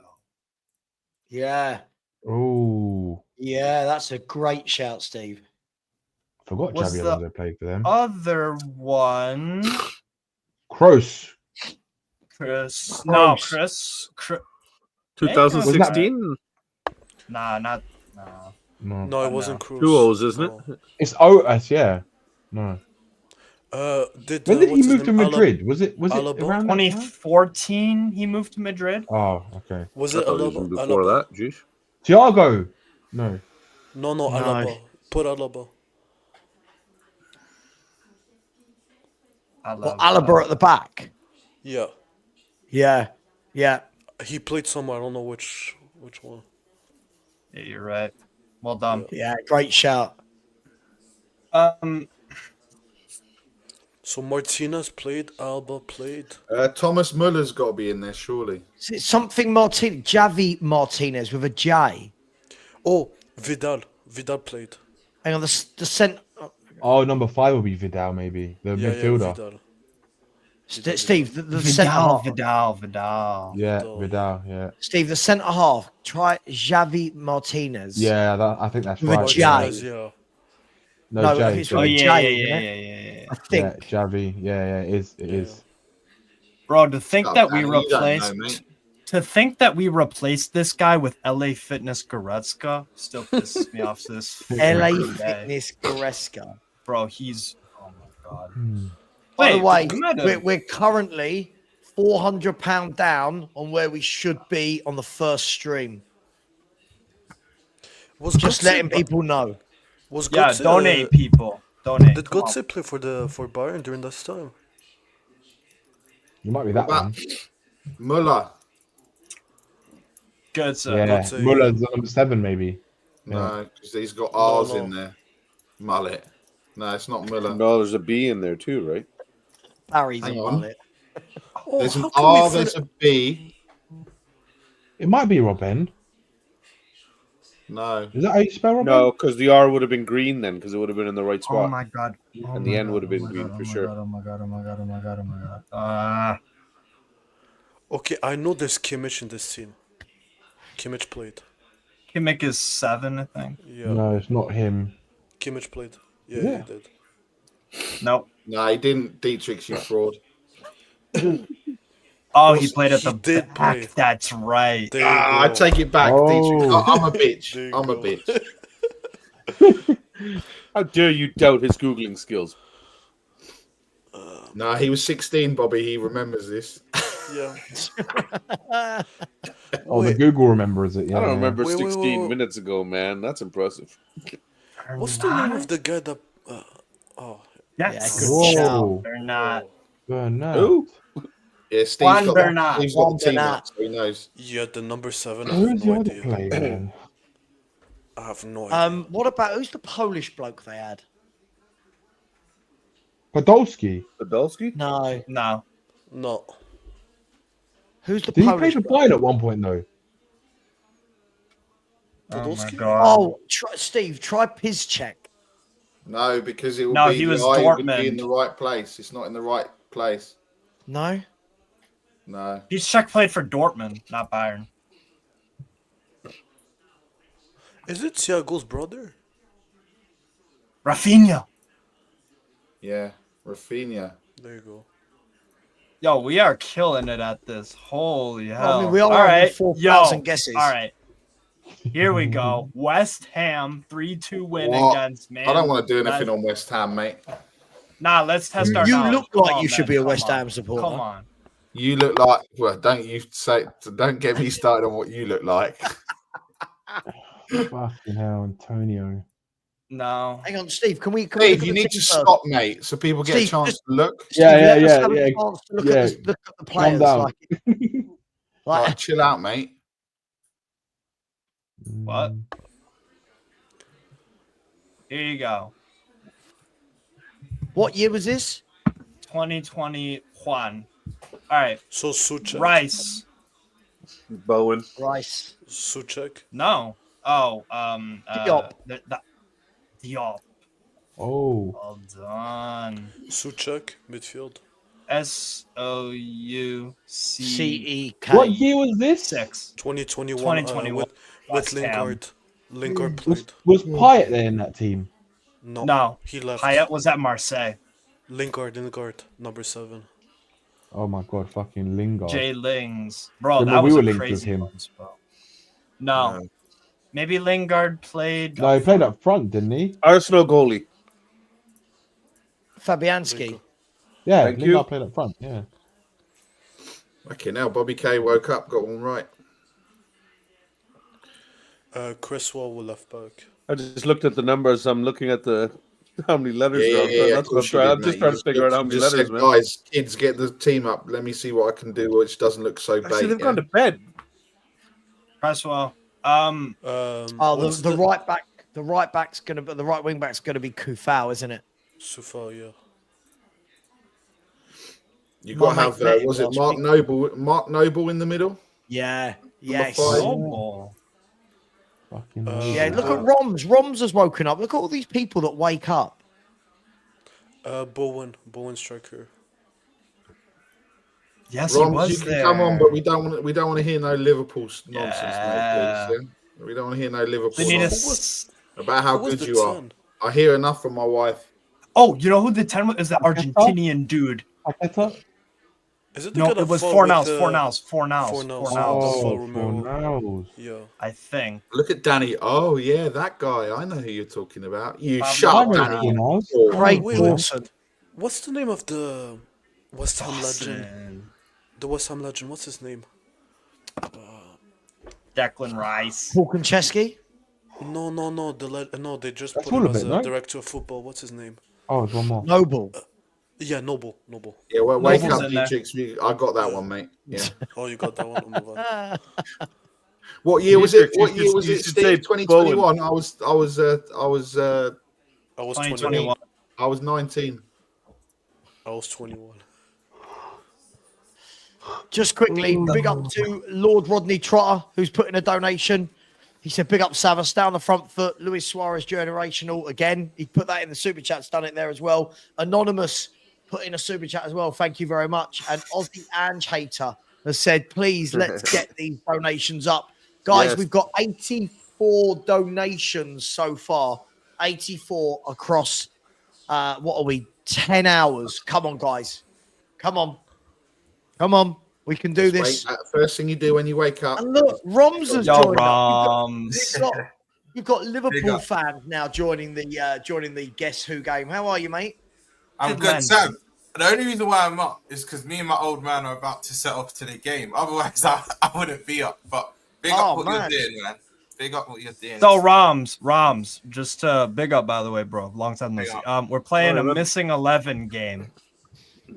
Yeah. Oh, Yeah, that's a great shout, Steve. forgot Was Xabi the Alonso played for them. Other one. Kroos. Chris. No, Kroos. Chris. 2016? Nah, not. Nah. No, it wasn't Cruz. 2 O's, isn't No. it? It's OS, yeah. No. Did, When did he what's his move to name? Madrid? Was it Alaba? around that time? 2014, he moved to Madrid. Oh, okay. Was I it thought it was Alaba? before Alaba? that, jeez. Thiago. No. No, No. Alaba. Put Alaba. Well, Alaba at the back. Yeah. Yeah. Yeah. He played somewhere. I don't know which one. Yeah, you're right. Well done. Yeah, great shout. So Martinez played, Alba played. Thomas Muller's got to be in there, surely. Is it something Martinez? Javi Martinez with a J. Oh, Vidal. Vidal played. Hang on, the cent. Oh, number 5 will be Vidal, maybe. The midfielder. Vidal. Steve, the centre half. Vidal. Yeah, Vidal, yeah. Steve, the centre half. Try Javi Martinez. Yeah, I think that's With a right. J. Yeah. No, if J. it's J. with a J, Yeah. I think. Yeah, Javi. Yeah, it is. Bro, to think Oh, that we man, you don't replaced know, mate. this guy with LA Fitness Goretzka still pisses me off to this LA freaking day. Fitness Goretzka. Bro, he's oh my god. By the way, we might have- we're currently £400 down on where we should be on the first stream. Was Just Götze letting ba- people know. Was Yeah, Götze, donate people. Donate. Did Come on. Götze play for Bayern during this time? You might be that one. Muller. Good, sir. Yeah, Götze, Muller's number 7, maybe. No, because he's got R's No. in there. Mullet. No, it's not Muller. No, there's a B in there too, right? Barry's Hang a on. mullet. Oh, There's an how can we R, there's a B. It might be Robben. No. Is that how you spell Robben? No, because the R would have been green then, because it would have been in the right spot. Oh my god. And the N would have been green for sure. Oh my god. Okay, I know there's Kimmich in this team. Kimmich played. Kimmich is 7, I think. Yeah. No, it's not him. Kimmich played. Yeah, Yeah. he did. Nope. No, he didn't. Dietrich, you fraud. Oh, he played at the did back. play. That's right. There you I go. take it back, Oh. Dietrich. I'm a bitch. There you I'm a go. bitch. How dare you doubt his Googling skills? No, he was 16, Bobby. He remembers this. Yeah. Oh, the Google remembers it. Yeah, I don't yeah. remember Wait, 16 minutes ago, man. That's impressive. What's the name of the guy that? Yes. good Whoa. shout. They're not. Bernat. Who? Yeah, Steve's Juan got Bernat. Steve's got the team Juan up, so he knows. Yeah, the number 7. I Who's have the no other idea. player, man? I have no idea. What about who's the Polish bloke they had? Podolski. Podolski? No. No. No. Who's the Did he play Polish for bloke? Bayern at one point, though? Oh my Podolski? god. Oh, Steve, try Piszczek. No, because it will No, be he the was eye would be Dortmund. in the right place. It's not in the right place. No? No. Piszczek played for Dortmund, not Bayern. Is it Thiago's brother? Rafinha. Yeah, Rafinha. There you go. Yo, we are killing it at this. Holy hell. I mean, we are all over right. 4,000 guesses. All right. Here we go. West Ham 3-2 win What? against Man. I don't want to do anything on West Ham, mate. Nah, let's test our You knowledge. look Come like on, you should man. be a Come West on. Ham supporter. Come on. You look like, well, don't get me started on what you look like. Fucking hell, Antonio. No. Hang on, Steve. Can we Steve, you need to stop, mate, so people get a Steve, chance just- to look. Steve, let us have a chance to look at the players. down. Like, chill out, mate. What? Here you go. What year was this? 2021. All right. So Suchek. Rice. Bowen. Rice. Suchek. No. Oh, Diop. Diop. Oh. Well done. Suchek, midfield. SOUCEK. What year was this? 2021. 2021. With West Ham. Lingard. Lingard played. Was Pyatt there in that team? No. He left. Payet was at Marseille. Lingard, number 7. Oh my god, fucking Lingard. Jay Lings. Bro, Remember that we was were a linked with crazy him. one, bro. No. Maybe Lingard played. No, he played up front, didn't he? Arsenal goalie. Fabianski. Yeah, Thank Lingard you. played up front. Yeah. Okay, now Bobby K woke up, got one right. Cresswell will left back. I just looked at the numbers. I'm looking at the how many letters Yeah, there are. yeah, yeah, That's of what I'm course you trying. did, I'm just mate. trying to figure out how You many just letters, said, man. guys, kids, get the team up. Let me see what I can do, which doesn't look so Actually, bait. they've gone to bed. Cresswell. The right back. The right back's gonna be the right wing back's gonna be Kufau, isn't it? Sufal, yeah. You got to My have, mate was it last Mark week. Noble? Mark Noble in the middle? Yeah. Yes. Noble. Fucking Yeah. Look at Roms. Roms has woken up. Look at all these people that wake up. Bowen striker. Yes, Roms, he was you can there. come on, but we don't want to hear no Liverpool nonsense, mate. Please, yeah? We don't want to hear no Liverpool They need a nonsense about how who was good the you are. 10? I hear enough from my wife. Oh, you know who the 10 was? Is the Argentinian dude. Is it the No, guy that it was fought Fornals. with, Fornals. Yeah. I think. Look at Danny. Oh, yeah, that guy. I know who you're talking about. You Pablo shut up, Fornals. Danny. Great wait. Dawson. What's the name of the West Ham legend? Dawson. The West Ham legend. What's his name? Declan Rice. Paul Konchesky. No. No, they just That's put him all of as it, a right? director of football. What's his name? Oh, it's one more. Noble. Yeah, Noble. Yeah, well, wake Noble's up, in you there. chicks. I got that one, mate. Yeah. Oh, you got that one. Move on. What year was it? You What should- year was you it? should say Steve, 2021. I was 2021. I was 19. I was 21. Just quickly, big up to Lord Rodney Trotter, who's put in a donation. He said, big up Savas, down the front foot. Luis Suarez, generational. Again, he put that in the super chat's done it there as well. Anonymous put in a super chat as well. Thank you very much. And Aussie Ange Hater has said, please, let's get these donations up. Guys, Yes. we've got 84 donations so far. 84 across, what are we, 10 hours. Come on, guys. Come on. Come on. We can do this. First thing you do when you wake up. And look, Roms has Yo, joined Roms. up. You've got Big Liverpool up. fans now joining the Guess Who game. How are you, mate? I'm good, Sam. The only reason why I'm up is because me and my old man are about to set off to the game. Otherwise, I wouldn't be up. But big up what you're doing, man. Big up what you're doing. So Roms, just big up, by the way, bro. Long time no see. We're playing a missing 11 game.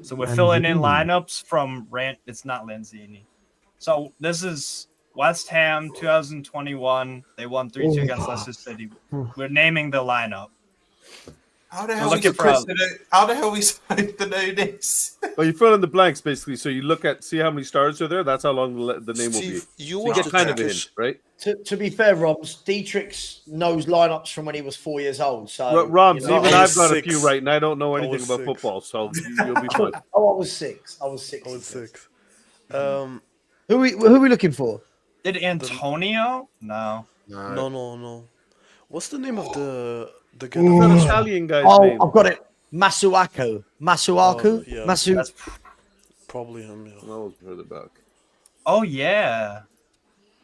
So we're filling in lineups from Rant. It's not Lanzini. So this is West Ham 2021. They won 3-2 against Leicester City. We're naming the lineup. How the We're hell we looking for supposed to know? How the hell we supposed to know this? Well, you fill in the blanks basically. So you look at see how many stars are there. That's how long the name will be. Steve, you So watch get the kind of a Turkish- hint, right? To be fair, Roms, Dietrich knows lineups from when he was 4 years old. So Roms, you know, even I I've was got a 6. few right, and I don't know anything was about 6. football, so you'll be fine. Oh, I was 6. I was 6. I was 6. Who are we looking for? Did Antonio? No. No. What's the name of the guy? That Italian guy's name? I've got it. Masuaku. Yeah, Masu. that's probably him. Yeah. No, further back. Oh yeah,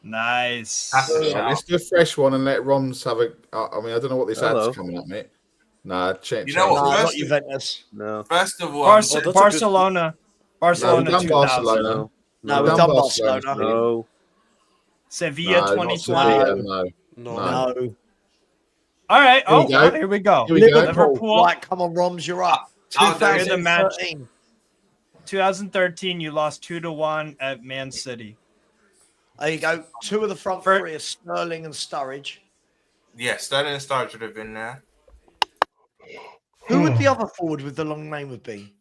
nice. Let's do a fresh one and let Roms have a. I mean, I don't know what this Hello. ad's coming up, mate. Nah, change. You know what? Not First, Juventus. No. first of all, Barcelona. Barcelona No, we've done 2000. Barcelona. No, we've done Barcelona. No. Sevilla No, not 2020. Sevilla, No. No. All right. Here we Oh, go. here we go. Here we go. Liverpool. Right, come on, Roms, you're up. You're the match. 2013. 2013, you lost 2-1 at Man City. There you go. Two of the front three are Sterling and Sturridge. yeah, Sterling and Sturridge would have been there. Who would the other forward with the long name would be?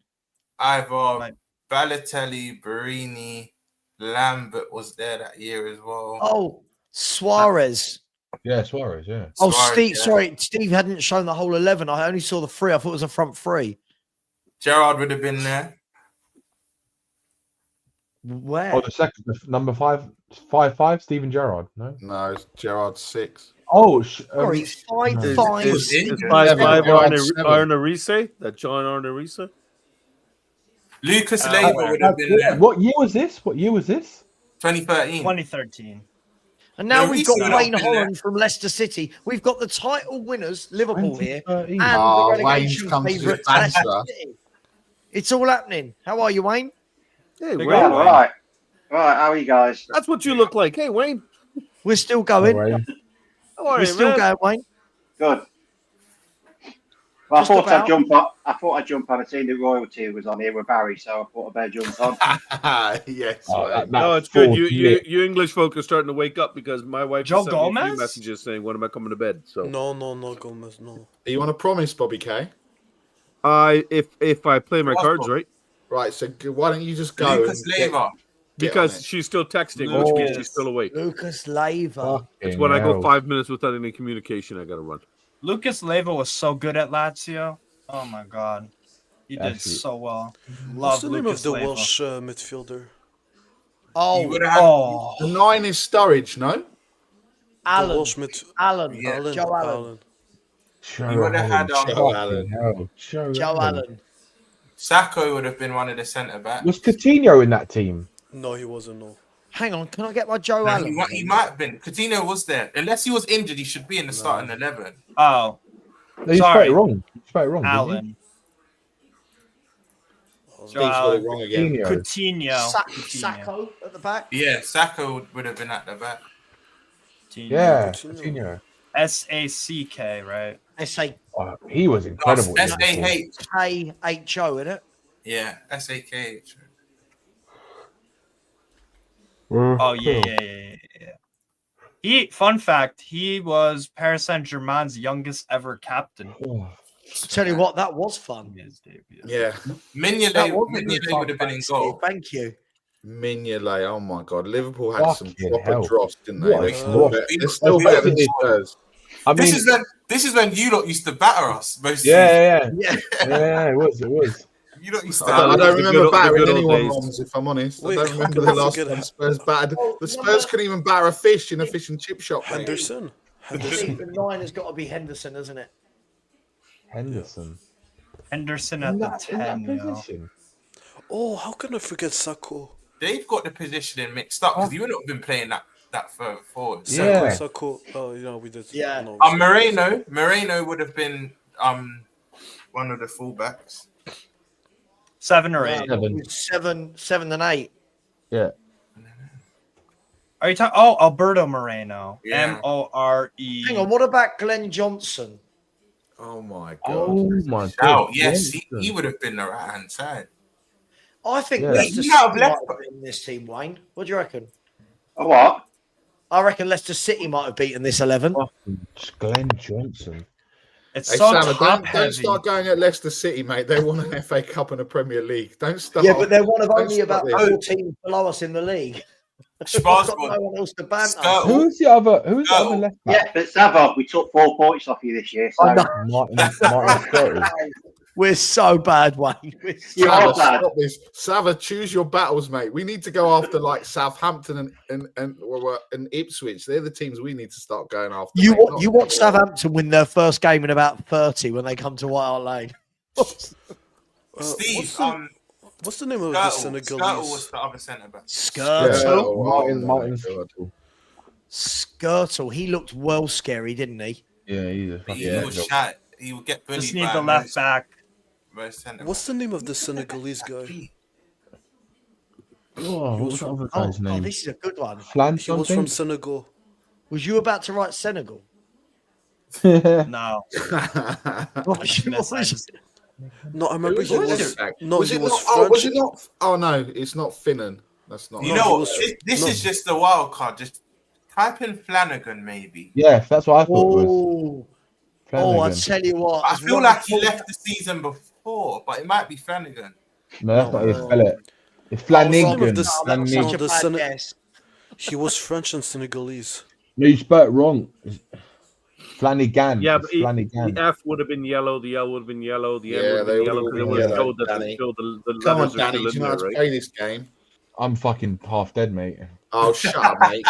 Either Balotelli, Barini, Lambert was there that year as well. Oh, Suarez. Yeah, Suarez. Yeah. Oh, Suarez, Steve. yeah. Sorry, Steve hadn't shown the whole 11. I only saw the three. I thought it was a front three. Gerrard would have been there. Where? Oh, the second, number 5, Steven Gerrard. No. No, it's Gerrard 6. Oh, Sorry, 5-5. Is Seven, 5-5 Gerrard seven. Arne Riise? That John Arne Riise? Lucas Leiva would have been there. What year was this? 2013. 2013. And now No, we've he's got not Wayne been there. Holland from Leicester City. We've got the title winners, Liverpool here, and the Oh, relegation Wayne's come to favourite the Leicester banter. City. It's all happening. How are you, Wayne? Hey, Big Wayne. up, Wayne. Right. Right, how are you guys? That's what you look like. Hey, Wayne. We're still going. Wayne. How are We're you, still man? going, Wayne. Good. Well, Just I thought about. I thought I'd jump on. I seen that Royalty was on here with Barry, so I thought I better jump on. Yes. No, it's good. You English folk are starting to wake up because my wife Joe just sent me a few Gomez? messages saying, "When am I coming to bed?" So, No, Gomez, no. You want to promise, Bobby K? if I play my cards right, Right, so why don't you just go? Lucas and get- Leiva. get on because it. she's still texting, which means she's still awake. Lucas Leiva. It's when I go 5 minutes without any communication, I got to run. Lucas Leiva was so good at Lazio. Oh my god, he did Actually- so well. What's Love the name Lucas of the Leiva. Welsh midfielder? Oh, You would have had Oh, The 9 is Sturridge, no? The Alan. Welsh Alan. Yeah. Joe Allen. You would have had Joe Allen. Joe Allen. Sacco would have been one of the centre backs. Was Coutinho in that team? No, he wasn't. No. Hang on, can I get my Joe No, Allen? he might have been. Coutinho was there. Unless he was injured, he should be in the starting 11. oh, No, you Sorry. spelled it wrong. You spelled it wrong. didn't you? Allen. Steve's got it wrong again. Coutinho. Coutinho. Sacco at the back. Yeah, Sacco would have been at the back. Yeah, Coutinho. Coutinho. SACK, right? S-A-K-H-O, Oh, he was incredible. in Liverpool. S-A-H. isn't it? Yeah, S-A-K-H. Oh yeah. Fun fact, he was Paris Saint-Germain's youngest ever captain. Tell you what, that was fun. Yeah. That Mignolet was a good would fun have been in fact, goal. Steve. Thank you. Mignolet, oh my god. Liverpool had some Fucking proper hell. dross, didn't they? What a They're dross. still better than Spurs. I mean, This is when you lot used to batter us most yeah, seasons. it was. You lot used to I don't remember the battering good old anyone, days. Roms, if I'm honest. Wait, I don't how remember can the I last forget time Spurs battered. The Spurs couldn't even batter a fish in a fish and chip shop. mate. Henderson. Steve, the 9 has got to be Henderson, hasn't it? Henderson. Henderson at In the that 10, yo. position. Oh, how can I forget Sacco? They've got the positioning mixed up because you would not have been playing that further forward. Yeah. Sacco. Oh, yeah, we did. Yeah. No, Moreno would have been one of the fullbacks. 7 or 8. Seven and 8. Yeah. Are you talking? Oh, Alberto Moreno. Yeah. M-O-R-E. Hang on, what about Glenn Johnson? Oh my god. Oh my god. Oh yes, he would have been the right hand side. I think Yeah. Leicester He City might have might left. have beaten this team, Wayne. What do you reckon? A what? I reckon Leicester City might have beaten this 11. Glenn Johnson. It's Hey, so Sam, top don't heavy. start going at Leicester City, mate. They won an FA Cup and a Premier League. Don't start. Yeah, but they're one of Don't only start about this. 4 teams below us in the league. Spurs Got no one else to banter. Who's the other? Who's the other left back? Yeah, but Savo, we took 4 points off you this year. So I know. Martin Scotty. We're so bad, Wayne. Stop this. Sava, choose your battles, mate. We need to go after like Southampton and Ipswich. They're the teams we need to start going after. You mate, you watch Southampton win their first game in about 30 when they come to White Hart Lane. Steve, what's the name of the Skirtle Senegalese? was the other centre back. Skirtle. Martin Skirtle. Skirtle. He looked well scary, didn't he? Yeah, he's a fucking He was shy. He would get bullied. Just need by the left most- back. most centre What's the name of the Senegalese guy? Oh, what's the other guy's name? This is a good one. Flan He was something? from Senegal. Was you about to write Senegal? No. No, I remember he was. No, was he it was not? French. Oh, was it not? Oh no, it's not Finnan. That's not. You know what? This is just the wild card. Just type in Flanagan, maybe. Yeah, that's what I thought it was. Oh, I Flanagan. tell you what. I as feel well like as- he left the season before, but it might be Flanagan. No, that's not how you spell it. It's What's the name of Flanagan. this- Flanagan. no, the Sene- He was French and Senegalese. No, you spelled it wrong. It's Flanagan. Yeah, It's but Flanagan. the F would have been yellow, the L would have been yellow, the N Yeah, would have they been would yellow have because it been would have yellow, showed that Danny. the Come on, letters are Danny. still Do in you know how there, to right? play this game? I'm fucking half dead, mate. Oh, shut up, mate.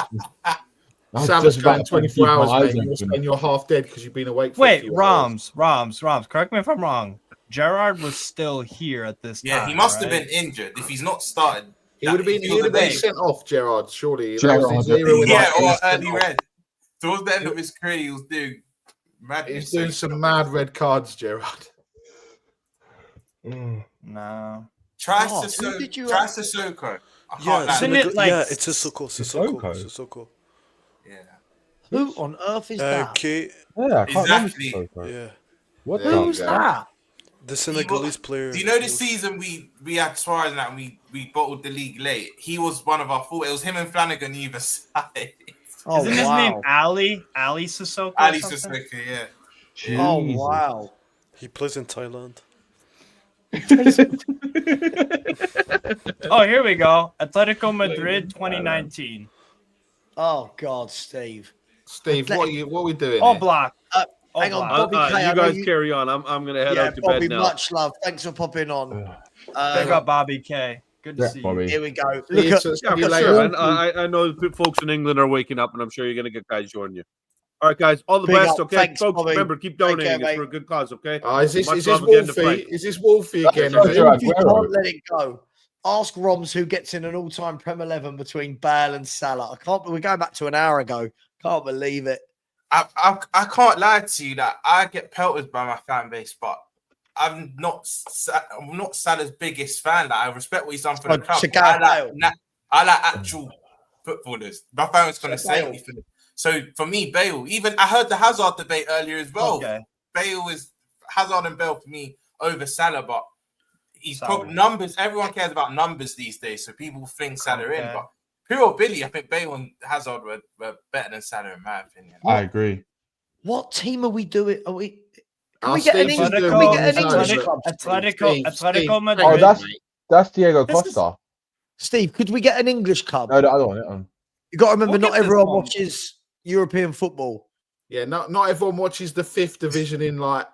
I'm Sava's just going about to 24 keep my hours, eyes mate. You're open. saying you're half dead because you've been awake for Wait, 50 hours. Roms. Correct me if I'm wrong. Gerard was still here at this Yeah, time. he must have right? been injured. If he's not started, He would have been. He would have been sent off, Gerard. Surely. Gerrard, That was his era when Yeah, he or was sent early off. red. Towards the end of his career, he was doing mad. He's doing some mad red cards, Gerard. No. Try Oh, Sissoko. who did you- Try Sissoko. I can't Yeah, lie. Isn't it like- yeah, it's Sissoko. Yeah. Who on earth is that? K. Yeah, I can't remember Exactly. Sissoko. Yeah, What Yeah, the? Who's okay. that? the Senegalese player. Do you know the was- season we had Suarez and that, and we bottled the league late? He was one of our four. It was him and Flanagan either side. Oh, Isn't his wow. name Ali Sissoko? or Ali something? Sissoko, yeah. Oh, Jesus. wow. He plays in Thailand. Oh, here we go. Atletico Madrid 2019. Oh, God, Steve. Steve, what are we doing? All here? black. Hang on, black. Bobby K. I You know guys carry on. I'm gonna head Yeah, out to Bobby, bed now. much love. Thanks for popping on. Big up Bobby K. Good to Yeah, see Bobby. Here we go. See you Look at soon. Yeah, See you for later. sure, man. I know the folks in England are waking up, and I'm sure you're gonna get guys joining you. All right, guys, all the Big best. up. Okay, Thanks, folks. Bobby. Remember, keep Take care, donating. It's mate. for a good cause. Okay. Is this Much love again to Wolfie? Frank. Is this Wolfie again? That's Is it? right. you can't let it go. Ask Roms who gets in an all-time Prem 11 between Bale and Salah. I can't. We're going back to an hour ago. Can't believe it. I can't lie to you that I get pelted by my fan base, but I'm not Salah's biggest fan. Like, I respect what he's done for the club. so Gareth Bale. I like actual footballers. My family's going to So say Bale. anything. So for me, Bale. Even I heard the Hazard debate earlier as well. Okay. Bale is Hazard and Bale for me over Salah, but he's Salah. probably numbers. Everyone cares about numbers these days, so people fling Salah in. Okay. But pure Billy, I think Bale and Hazard were better than Salah in my opinion. I agree. What team are we doing? Are we? Can Our we get an Steve's English? doing Can we well get an on his English own. club? Atletico Madrid. Oh, that's Diego This is- Costa. Steve, could we get an English club? No, the other one. You got to remember, We'll not get this everyone one. watches European football. Yeah, not everyone watches the 5th division in like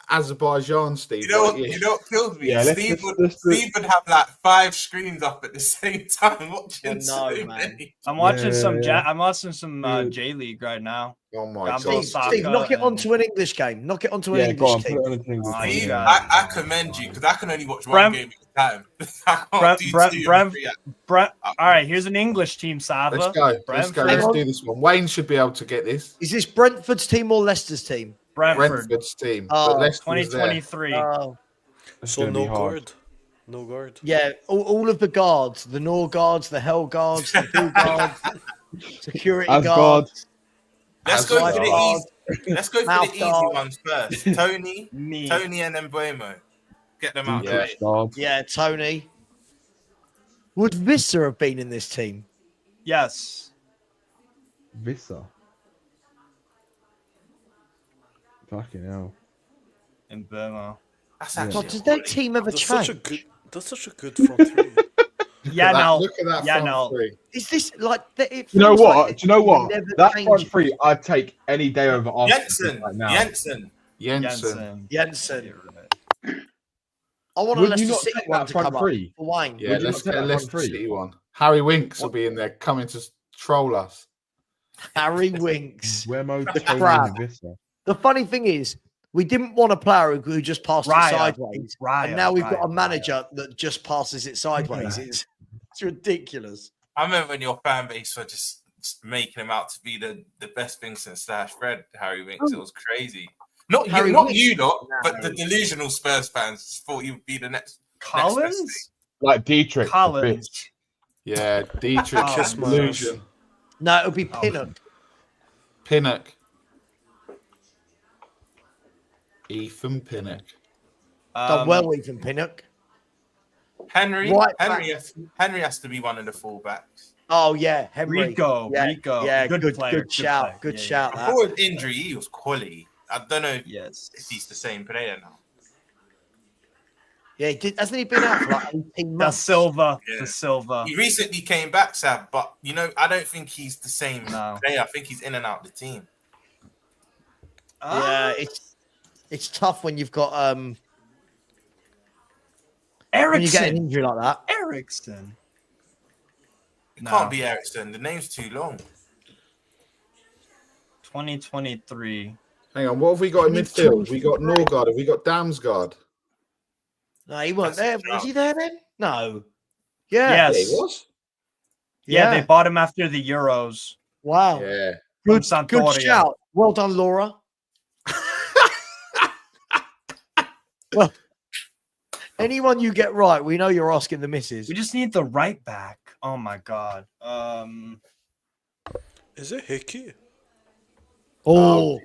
Azerbaijan, Steve. You know Like, what? yeah. You know what kills me? Yeah, Steve would have like 5 screens up at the same time watching. Oh, no, so man. many. I'm watching Yeah. I'm watching some J League right now. Oh my Gambling god. Steve, soccer Steve, knock it and- onto an English game. Knock it onto an Yeah, go English on. Put team. it on a thing. Oh, See, you got I commend you because I can only watch one Brem- game at a time. I can't Brem- do Brem- 2 Brem- and 3 All right, here's an English team, Sava. Let's go. Let's go. Brentford. Let's Hang on. do this one. Wayne should be able to get this. Is this Brentford's team or Leicester's team? Brentford. Brentford's team. Oh, but Leicester's there. 2023. Oh, It's So gonna be no hard. guard. No guard. yeah. All of the guards, the Nor guards, the Hell guards, the Blue guards, security Asgard. guards. Let's go for Asgard. the easy. Let's go for Mouth the easy guard. ones first. Tony, Me. Tony, and then Buemo. Get them out. Yeah. of the way. Guard. Yeah, Tony. Would Vista have been in this team? Yes. Vissa. Fucking hell. In Burma. That's Yeah. actually God, does their team ever That's such a change? good. That's such a good front three. Yeah, no. Look at that Yeah, front no. three. Is this like? It You know feels what? like Do you know it what? never That front changes. three, I'd take any day over Arsenal Jensen. right now. Jensen. Jensen. Jensen. I want a Would you Leicester not City take one that to front come three? up for Wayne. Yeah, Would you let's not get a take that front Leicester three? City one. Harry Winks will be in there coming to troll us. Harry Winks. Wemo, The Tony, crab. and Vista. The funny thing is, we didn't want a player who just passed it Raya. sideways, Raya, and now we've got a Raya, manager that just passes it sideways. It's ridiculous. I remember when your fan base were just making him out to be the best thing since Slash Fred, Harry Winks. It was crazy. Not you lot, but the delusional Spurs fans thought he would be the next Collins. Like Dietrich. Collins. Yeah, Dietrich. Kiss my Delusion. No, it'll be Pinnock. Pinnock. Ethan Pinnock. Done well, Ethan Pinnock. Henry. Right Henry has to be one of the fullbacks. Oh yeah, Henry. Rico. Yeah, good player. Good shout. Good shout. That. Before his injury, he was quality. I don't know if he's the same player now. Yeah, hasn't he been out for like 18 Da months? Silva. Yeah. Da Silva. He recently came back, Sam, but I don't think he's the same player. I think he's in and out of the team. Yeah, it's tough when you've got Ericsson. when you get an injury like that. Ericsson. It can't be Ericsson. The name's too long. 2023. Hang on, what have we got in midfield? We got Norgard. Have we got Damsgaard? No, he wasn't there. Was he there then? No. Yeah. Yes. Yeah, he was. Yeah, they bought him after the Euros. Wow. Yeah. Good Sampdoria. shout. Well done, Laura. Well, anyone you get right, we know you're asking the missus. We just need the right back. Oh my god. Is it Hickey? Oh,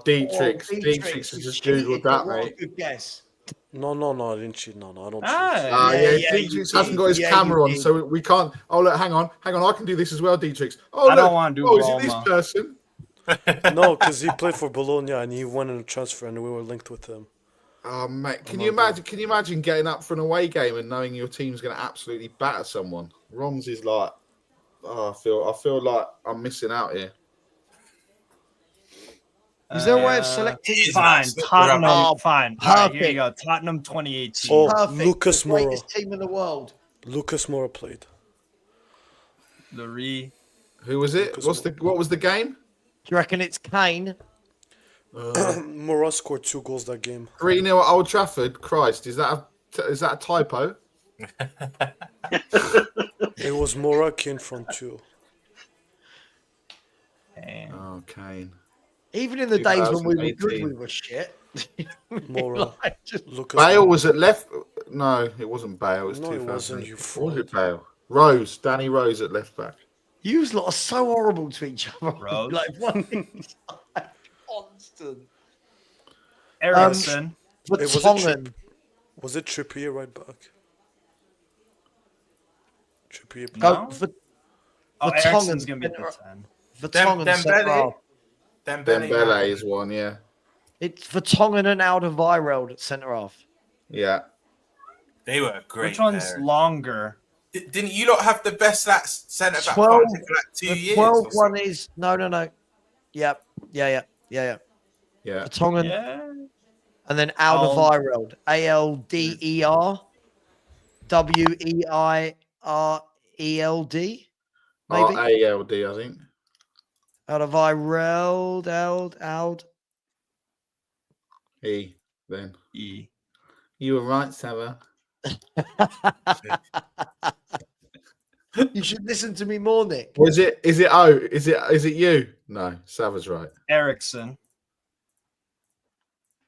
Dietrich. Dietrich has just googled that, mate. Good guess. No, I didn't cheat. No, I don't cheat. Yeah, Dietrich hasn't got his camera on, so we can't. Oh, look, hang on. I can do this as well, Dietrich. Oh, I don't want to do is it this Roma. person? No, because he played for Bologna and he went in a transfer and we were linked with him. Oh, mate, can you imagine getting up for an away game and knowing your team's going to absolutely batter someone? Roms is like, I feel like I'm missing out here. Is there a way of selecting? Fine, Tottenham. Fine. All right, here you go. Perfect. Tottenham 2018. Oh, Perfect. Lucas The Moura. greatest team in the world. Lucas Moura played. Lurie. Who was it? What was the game? Do you reckon it's Kane? Moura scored 2 goals that game. 3-0 at Old Trafford. Christ, is that a typo? It was Moura, Kane front 2. Oh, Kane. Even in the days when we were good, 2018. we were shit. Moura. Like, just- Lucas Bale Moura. was at left. No, it wasn't Bale. It was No, it 2000. wasn't, you Or was it Bale? Rose, Danny Rose at left back. You lot are so horrible to each other. Rose. Like one constant. Ericsson. But Was Tongan. it Trippier right back? Trippier. No? For Oh, Tongan Ericsson's going to be the 10. For Tongan centre half. Dembele is one, yeah. It's for Tongan and Alderweireld at centre half. Yeah. They were great. Which one's pair. longer? Didn't you lot have the best centre back 12 partnership for like 2 The years? 12 or one something? is no. Yep. Yeah. Yeah. For Tongan. Yeah. And then Alderweireld. Alderweireld. Maybe. ALD, I think. Alderweireld. Ald. E, then. E. You were right, Sarah. You should listen to me more, Nick. Or is it O? Is it you? No, Sava's right. Ericsson.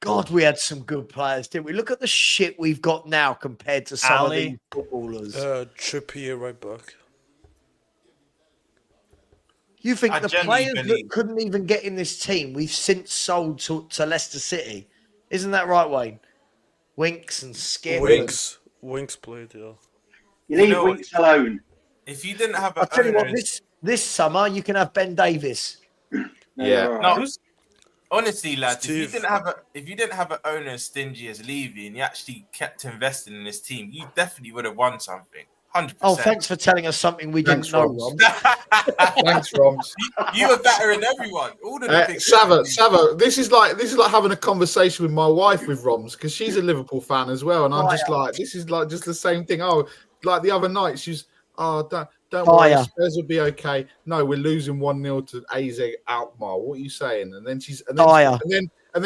God, we had some good players, didn't we? Look at the shit we've got now compared to some of these footballers. Trippier right back. You think I the genuinely players believe- that couldn't even get in this team, we've since sold to Leicester City. Isn't that right, Wayne? Winks and Skip. Winks played, yeah. You leave know, Winks alone. If you didn't have I'll tell you what, owners- this summer you can have Ben Davis. Yeah. No, honestly, lads, Steve. if you didn't have an owner as stingy as Levy and you actually kept investing in this team, you definitely would have won something. 100%. Oh, thanks for telling us something we didn't know, Rom. Thanks, Roms. You were better than everyone. All of the big Sava, this is like having a conversation with my wife with Roms because she's a Liverpool fan as well, and I'm just like, this is like just the same thing. Oh, like the other night, she's don't worry, Spurs will be okay. No, we're losing 1-0 to AZ Alkmaar. What are you saying? And then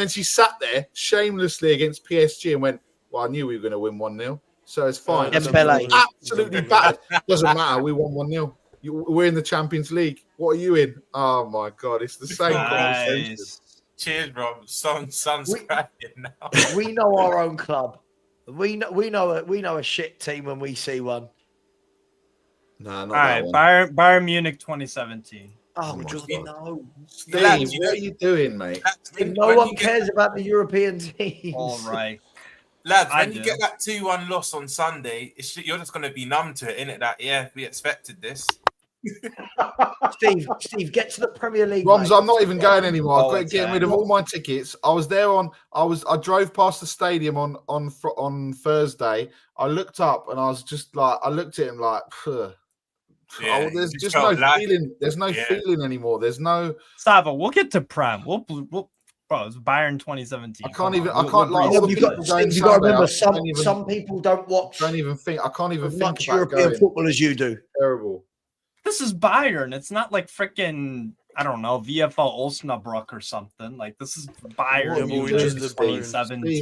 she sat there shamelessly against PSG and went, "Well, I knew we were going to win 1-0, so it's fine." Absolutely battered. Doesn't matter. We won 1-0. We're in the Champions League. What are you in? Oh my God, it's the same conversation. Cheers, Rob. Sun's cracking now. We know our own club. We know a shit team when we see one. Nah, not all right, Bayern Munich 2017. Oh, just no. Steve, what are you doing, mate? No one cares about the European teams. All right. Lads, when you get that 2-1 loss on Sunday, you're just going to be numb to it, innit? That, yeah, we expected this. Steve, get to the Premier League. Roms, I'm not even going anymore. I'm getting rid of all my tickets. I was there I drove past the stadium on Thursday. I looked up and I was just like, I looked at him like, yeah, there's just no feeling. There's no feeling anymore. There's no. Sava, we'll get to Prem. We'll bro, it's Bayern 2017. I can't like. You got to remember, some people don't watch. Don't even think. I can't even think much about European going. football as you do. Terrible. This is Bayern. It's not like freaking, I don't know, VfL Osnabrück or something. Like, this is Bayern.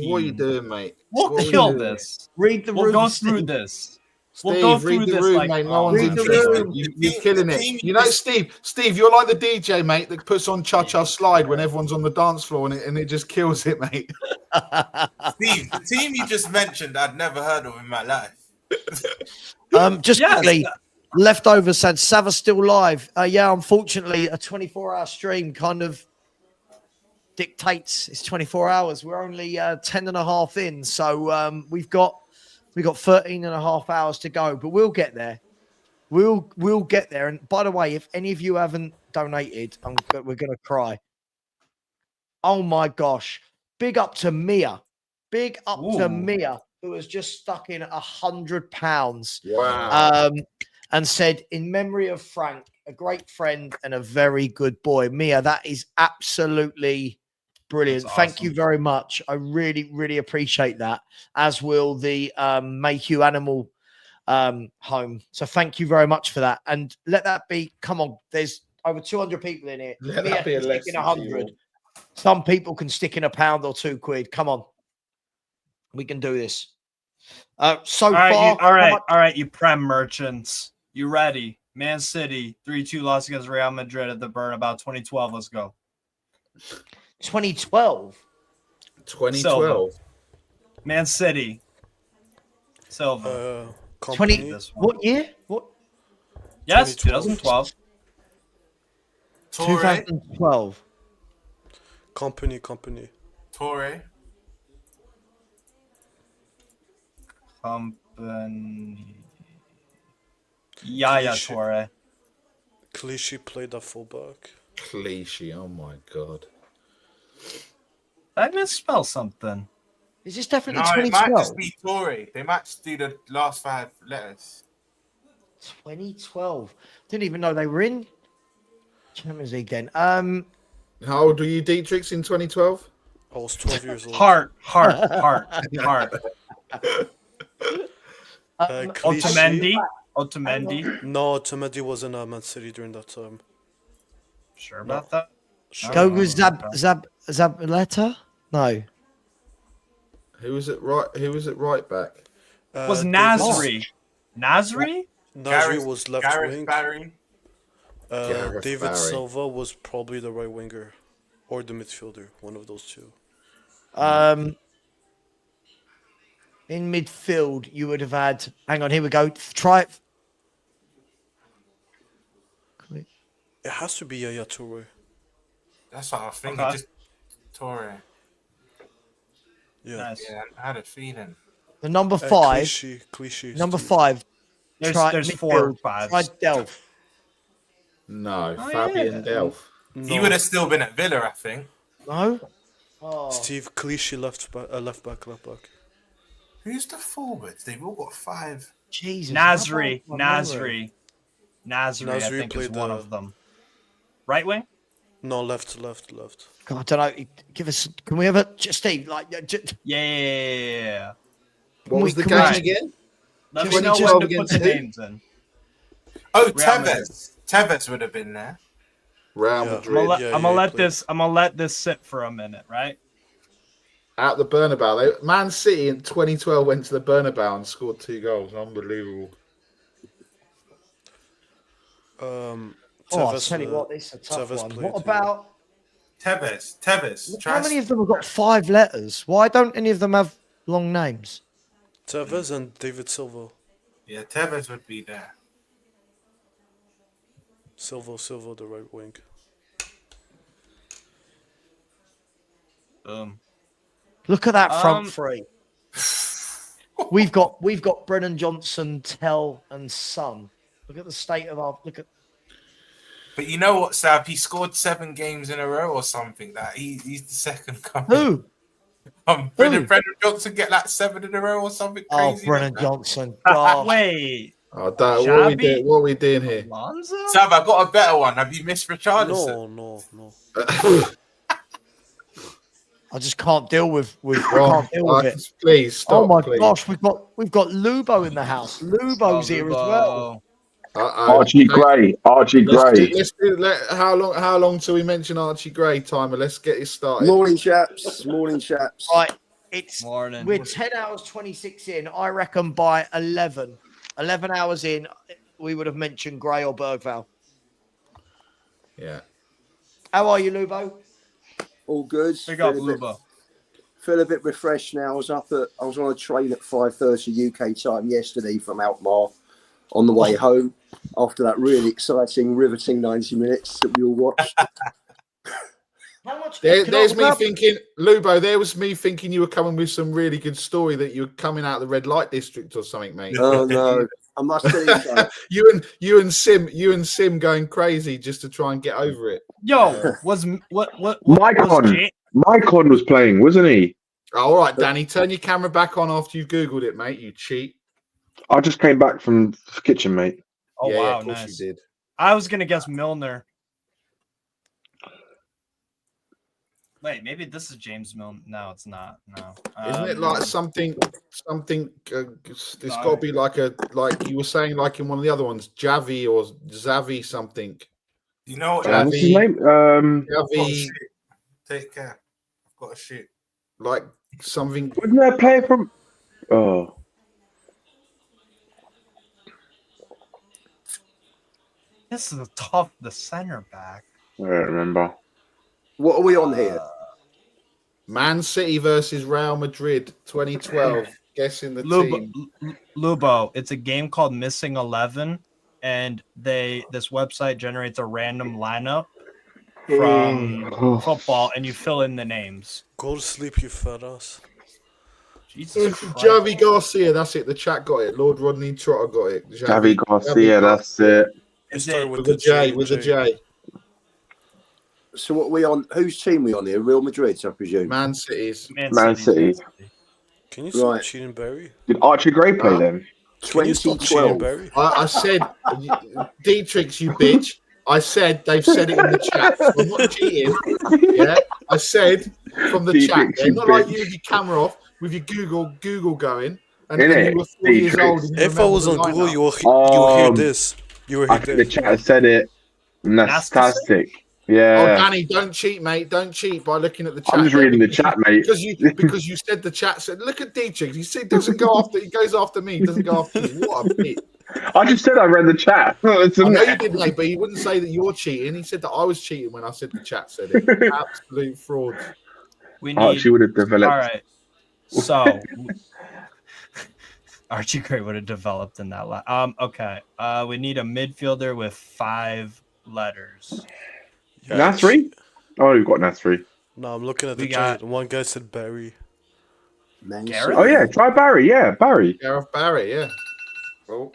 What are you doing, mate? We'll kill this. Read the room. We'll go through this. Steve, read the room, mate. No one's interested. You're killing it. You know, Steve, you're like the DJ, mate, that puts on Cha-Cha Slide when everyone's on the dance floor and it just kills it, mate. Steve, the team you just mentioned, I'd never heard of in my life. Quickly, Leftover said, Sava's still live. Yeah, unfortunately, a 24-hour stream kind of dictates it's 24 hours. We're only 10 and a half in, so we've got 13 and a half hours to go, but we'll get there. We'll get there. And by the way, if any of you haven't donated, we're going to cry. Oh my gosh. Big up to Mia. Big up to Mia, who has just stuck in £100. Wow. And said, in memory of Frank, a great friend and a very good boy. Mia, that is absolutely brilliant. Thank you very much. I really, really appreciate that, as will the Mayhew Animal Home. So thank you very much for that. And let that be, come on, there's over 200 people in here. Let that be a lesson in 100. Some people can stick in £1 or £2. Come on. We can do this. All right, you Prem merchants. You ready? Man City, 3-2 loss against Real Madrid at the Bernabeu 2012. Let's go. 2012? 2012. Man City. Silva. 20. What year? What? Yes, 2012. 2012. Company. Torre. Company. Yaya Torre. Clichy played at fullback. Clichy, oh my God. I misspell something. Is this definitely No, 2012? it might just be Torre. They might just do the last 5 letters. 2012. Didn't even know they were in Champions League then. How old were you, Dietrich, in 2012? I was 12 years old. Heart. Otamendi. No, Otamendi wasn't at Man City during that time. Sure about that? Go with Zabaleta? No. Who was it right back? Was Nasri. Nasri? Nasri was left wing. Barry. David Barry. Silva was probably the right winger or the midfielder, one of those two. In midfield, you would have had. Hang on, here we go. Try it. It has to be Yaya Toure. That's what I was thinking. Okay. Just Torre. Yeah. Nice. Yeah, I had a feeling. The number 5. Clichy. Number 5. There's 4 or 5. Try Delph. No, Fabian Delph. He would have still been at Villa, I think. No. Steve Clichy left back. Who's the forwards? They've all got 5. Jesus. Nasri, how bad is my Nasri, Nasri, I Nasri think is played one of them. Right wing? No, left. God, I don't know. Give us. Can we have a Steve? Like, Yeah. What was the can game we- again? Let me know when to put the names in. Oh, Real Madrid. Tevez would have been there. Real Madrid. I'm gonna let this sit for a minute, right? At the Bernabeu. Man City in 2012 went to the Bernabeu and scored 2 goals. Unbelievable. I'll tell you what, this is a tough one. What about Tevez? How many of them have got 5 letters? Why don't any of them have long names? Tevez and David Silva. Yeah, Tevez would be there. Silva, the right wing. Look at that front three. We've got Brennan, Johnson, Tell, and Son. Look at the state of our But you know what, Sab? He scored 7 games in a row or something. That he's the second coming. Who? Brennan Johnson get like 7 in a row or something crazy. Oh, Brennan Johnson. God. Wait. Oh, Dad, what are we doing here? Sab, I got a better one. Have you missed Richarlison? No. I just can't deal with can't deal with it. Please stop. Oh my please. gosh, we've got Lubo in the house. Lubo's here as well. Archie Gray. Let's do, how long till we mention Archie Gray, Timer? Let's get it started. Morning, chaps. Right, we're Morning. 10 hours 26 in. I reckon by 11 hours in, we would have mentioned Gray or Bergvall. Yeah. How are you, Lubo? All good. Big up, Lubo. Feel a bit refreshed now. I was on a train at 5:30 UK time yesterday from Alkmaar on the way home after that really exciting, riveting 90 minutes that we all watched. How much? There's me thinking, Lubo. There was me thinking you were coming with some really good story that you were coming out of the red light district or something, mate. Oh no, I must tell you something. you and Sim going crazy just to try and get over it. Yo, what Maicon was playing, wasn't he? All right, Danny, turn your camera back on after you Googled it, mate. You cheat. I just came back from the kitchen, mate. Oh Yeah, wow, of course nice. you did. I was gonna guess Milner. Wait, maybe this is James Milner. No, it's not. No. Isn't it like something? It's got to be like you were saying, like in one of the other ones, Javi or Zavi something. You know what? What's his name? Javi. Take care. I've got to shoot. Like something. Wasn't there a player from? Oh. This is tough. The center back. I don't remember. What are we on here? Man City versus Real Madrid 2012. Guessing the team. Lubo, it's a game called Missing 11, and this website generates a random lineup from football, and you fill in the names. Go to sleep, you fat ass. Jesus Christ. Javi Garcia, that's it. The chat got it. Lord Rodney Trotter got it. Javi Garcia, that's it. With a J, with a J. So what are we on? Whose team are we on here? Real Madrid, I presume. Man City's. Man City. Can you stop cheating, Barry? Did Archie Gray play then? Can you stop cheating, 2012. Barry? I said, Dietrich, you bitch. I said they've said it in the chat. I'm not cheating. Yeah, I said from the chat. Yeah? Not like you with your camera off, with your Google going, and you were 4 years old. And you If I was on remember the Google, lineup. you will hear this. You will I hear think the this. chat said it. And that's fantastic. Oh, Yeah. Danny, don't cheat, mate. Don't cheat by looking at the chat. I'm just reading the chat, mate. Because you said the chat said, look at Dietrich. He said doesn't go after. He goes after me. He doesn't go after me. What a bit. I just said I read the chat. I know you did, mate, but he wouldn't say that you're cheating. He said that I was cheating when I said the chat said it. Absolute fraud. We need. Archie would have developed. All right. So Archie Gray would have developed in that line. Okay. We need a midfielder with 5 letters. Nasri? Oh, you've got Nasri. No, I'm looking at We the got- chat. One guy said Barry. Gareth? Oh, yeah. Try Barry. Yeah, Barry. Gareth Barry, yeah. Oh,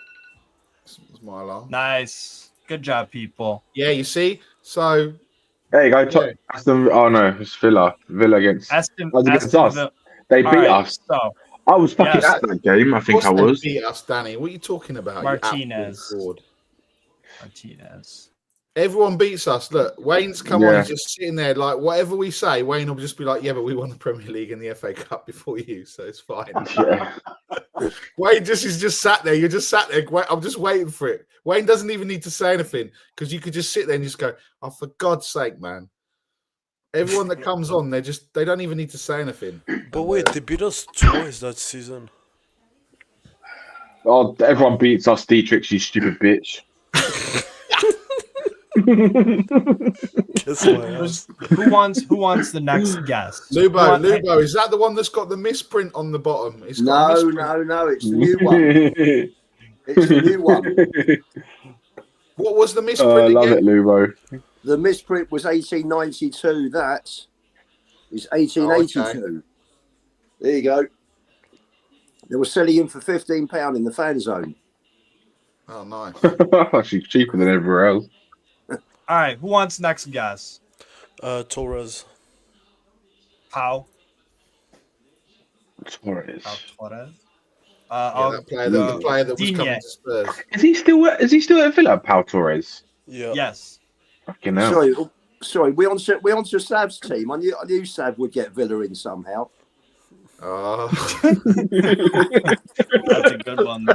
that's my alarm. Nice. Good job, people. Yeah, you see? So. There you go. Aston. Oh, no. It's Villa. Villa against. Aston against us. Villa. They All beat right, us. So I was fucking at that game. I think I was. Beat us, Danny. What are you talking about? Martinez. You Martinez. Everyone beats us. Look, Wayne's come on. He's just sitting there, like whatever we say, Wayne will just be like, "Yeah, but we won the Premier League and the FA Cup before you, so it's fine." Yeah. Wayne is just sat there. You're just sat there. I'm just waiting for it. Wayne doesn't even need to say anything because you could just sit there and just go, "Oh, for God's sake, man!" Everyone that comes on, they don't even need to say anything. But wait, they beat us twice that season. Oh, everyone beats us, Dietrich, you stupid bitch. Who wants the next guest? Lubo, is that the one that's got the misprint on the bottom? It's got No, it's the new one. It's the new one. What was the misprint I love again? it, Lubo. The misprint was 1892. That is 1882. Oh, okay. There you go. They were selling him for £15 in the fan zone. Oh, nice. Actually, cheaper than everywhere else. All right, who wants next guess? Torres. Pau. Torres. Torres. The player that was coming to Spurs. Is he still at Villa, Pau Torres? Yeah. Yes. Fucking hell. Sorry. We on to Sav's team. I knew Sav would get Villa in somehow. That's a good one.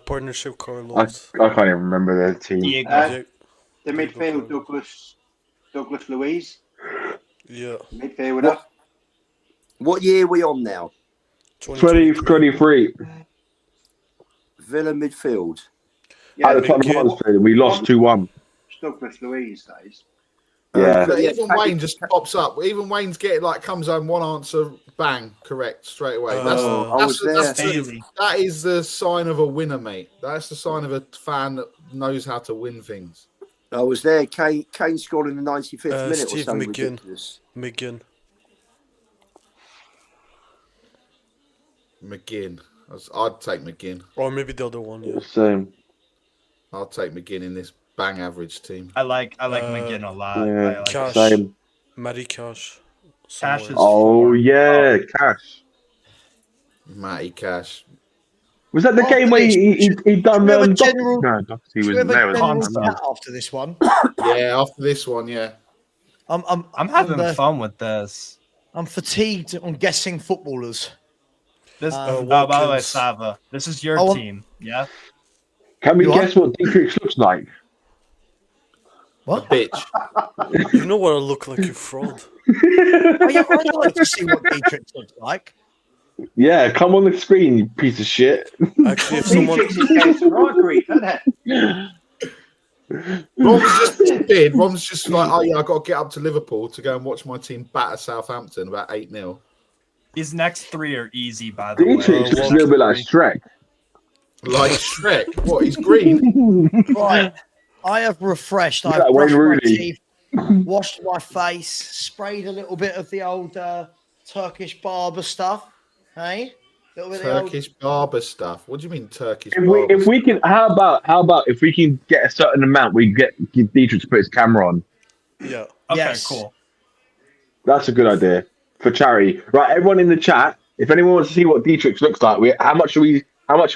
Partnership Carlos. I can't even remember their team. The midfield, Douglas Luiz. Yeah. Midfielder. What year are we on now? 2023. Villa midfield. At the Tottenham Hotspur, we lost 2-1. Douglas Luiz, that is. Yeah. Even Wayne just pops up. Even Wayne's comes home one answer, bang, correct straight away. That is the sign of a winner, mate. That's the sign of a fan that knows how to win things. I was there. Kane scored in the 95th minute Steve or something McGinn. ridiculous. McGinn. I'd take McGinn. Or maybe the other one. Yeah. Same. I'll take McGinn in this bang average team. I like McGinn a lot. Yeah, Cash. same. Matty Cash. Cash is yeah, Cash. Matty Cash. Was that the game where he done general he was there after this one? Yeah, after this one, yeah. I'm having fun with this. I'm fatigued on guessing footballers. This by the way, Sava, this is your team, yeah? Can we guess what Dietrich looks like? What? A bitch. You know what I look like, you fraud. I'd like to see what Dietrich looks like. Yeah, come on the screen, you piece of shit. Actually, if someone... Rom's just disappeared. Rom's just like, oh yeah, I got to get up to Liverpool to go and watch my team batter Southampton about 8-0. These next three are easy, by the way. Dietrich's just a little bit like Shrek. Like Shrek? What? He's green. Right. I have refreshed. I've brushed my teeth, washed my face, sprayed a little bit of the old Turkish barber stuff. Hey, Turkish barber stuff. What do you mean Turkish? If we can, how about if we can get a certain amount, we give Dietrich to put his camera on. Yeah. Okay. Cool. That's a good idea for charity. Right, everyone in the chat. If anyone wants to see what Dietrich looks like, how much should we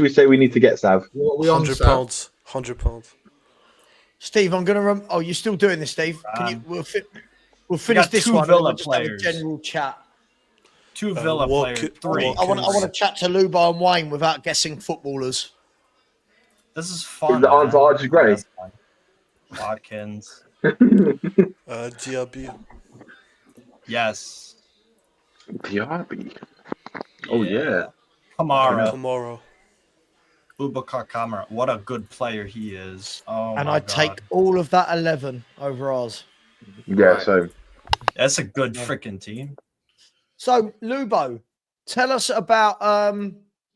say we need to get, Sav? £100. £100. Steve, I'm gonna. Oh, you're still doing this, Steve? Can you? We'll finish this one. Villa and just have a players. general chat. Two Villa players. Three. I want to chat to Lubo and Wayne without guessing footballers. This is fun. Is the answer Archie Gray? Watkins. Diaby. Yes. Diaby. Oh yeah. Kamara. Boubacar Kamara. What a good player he is. Oh, and my I'd God. take all of that 11 over ours. Yeah, so that's a good freaking team. So, Lubo, tell us about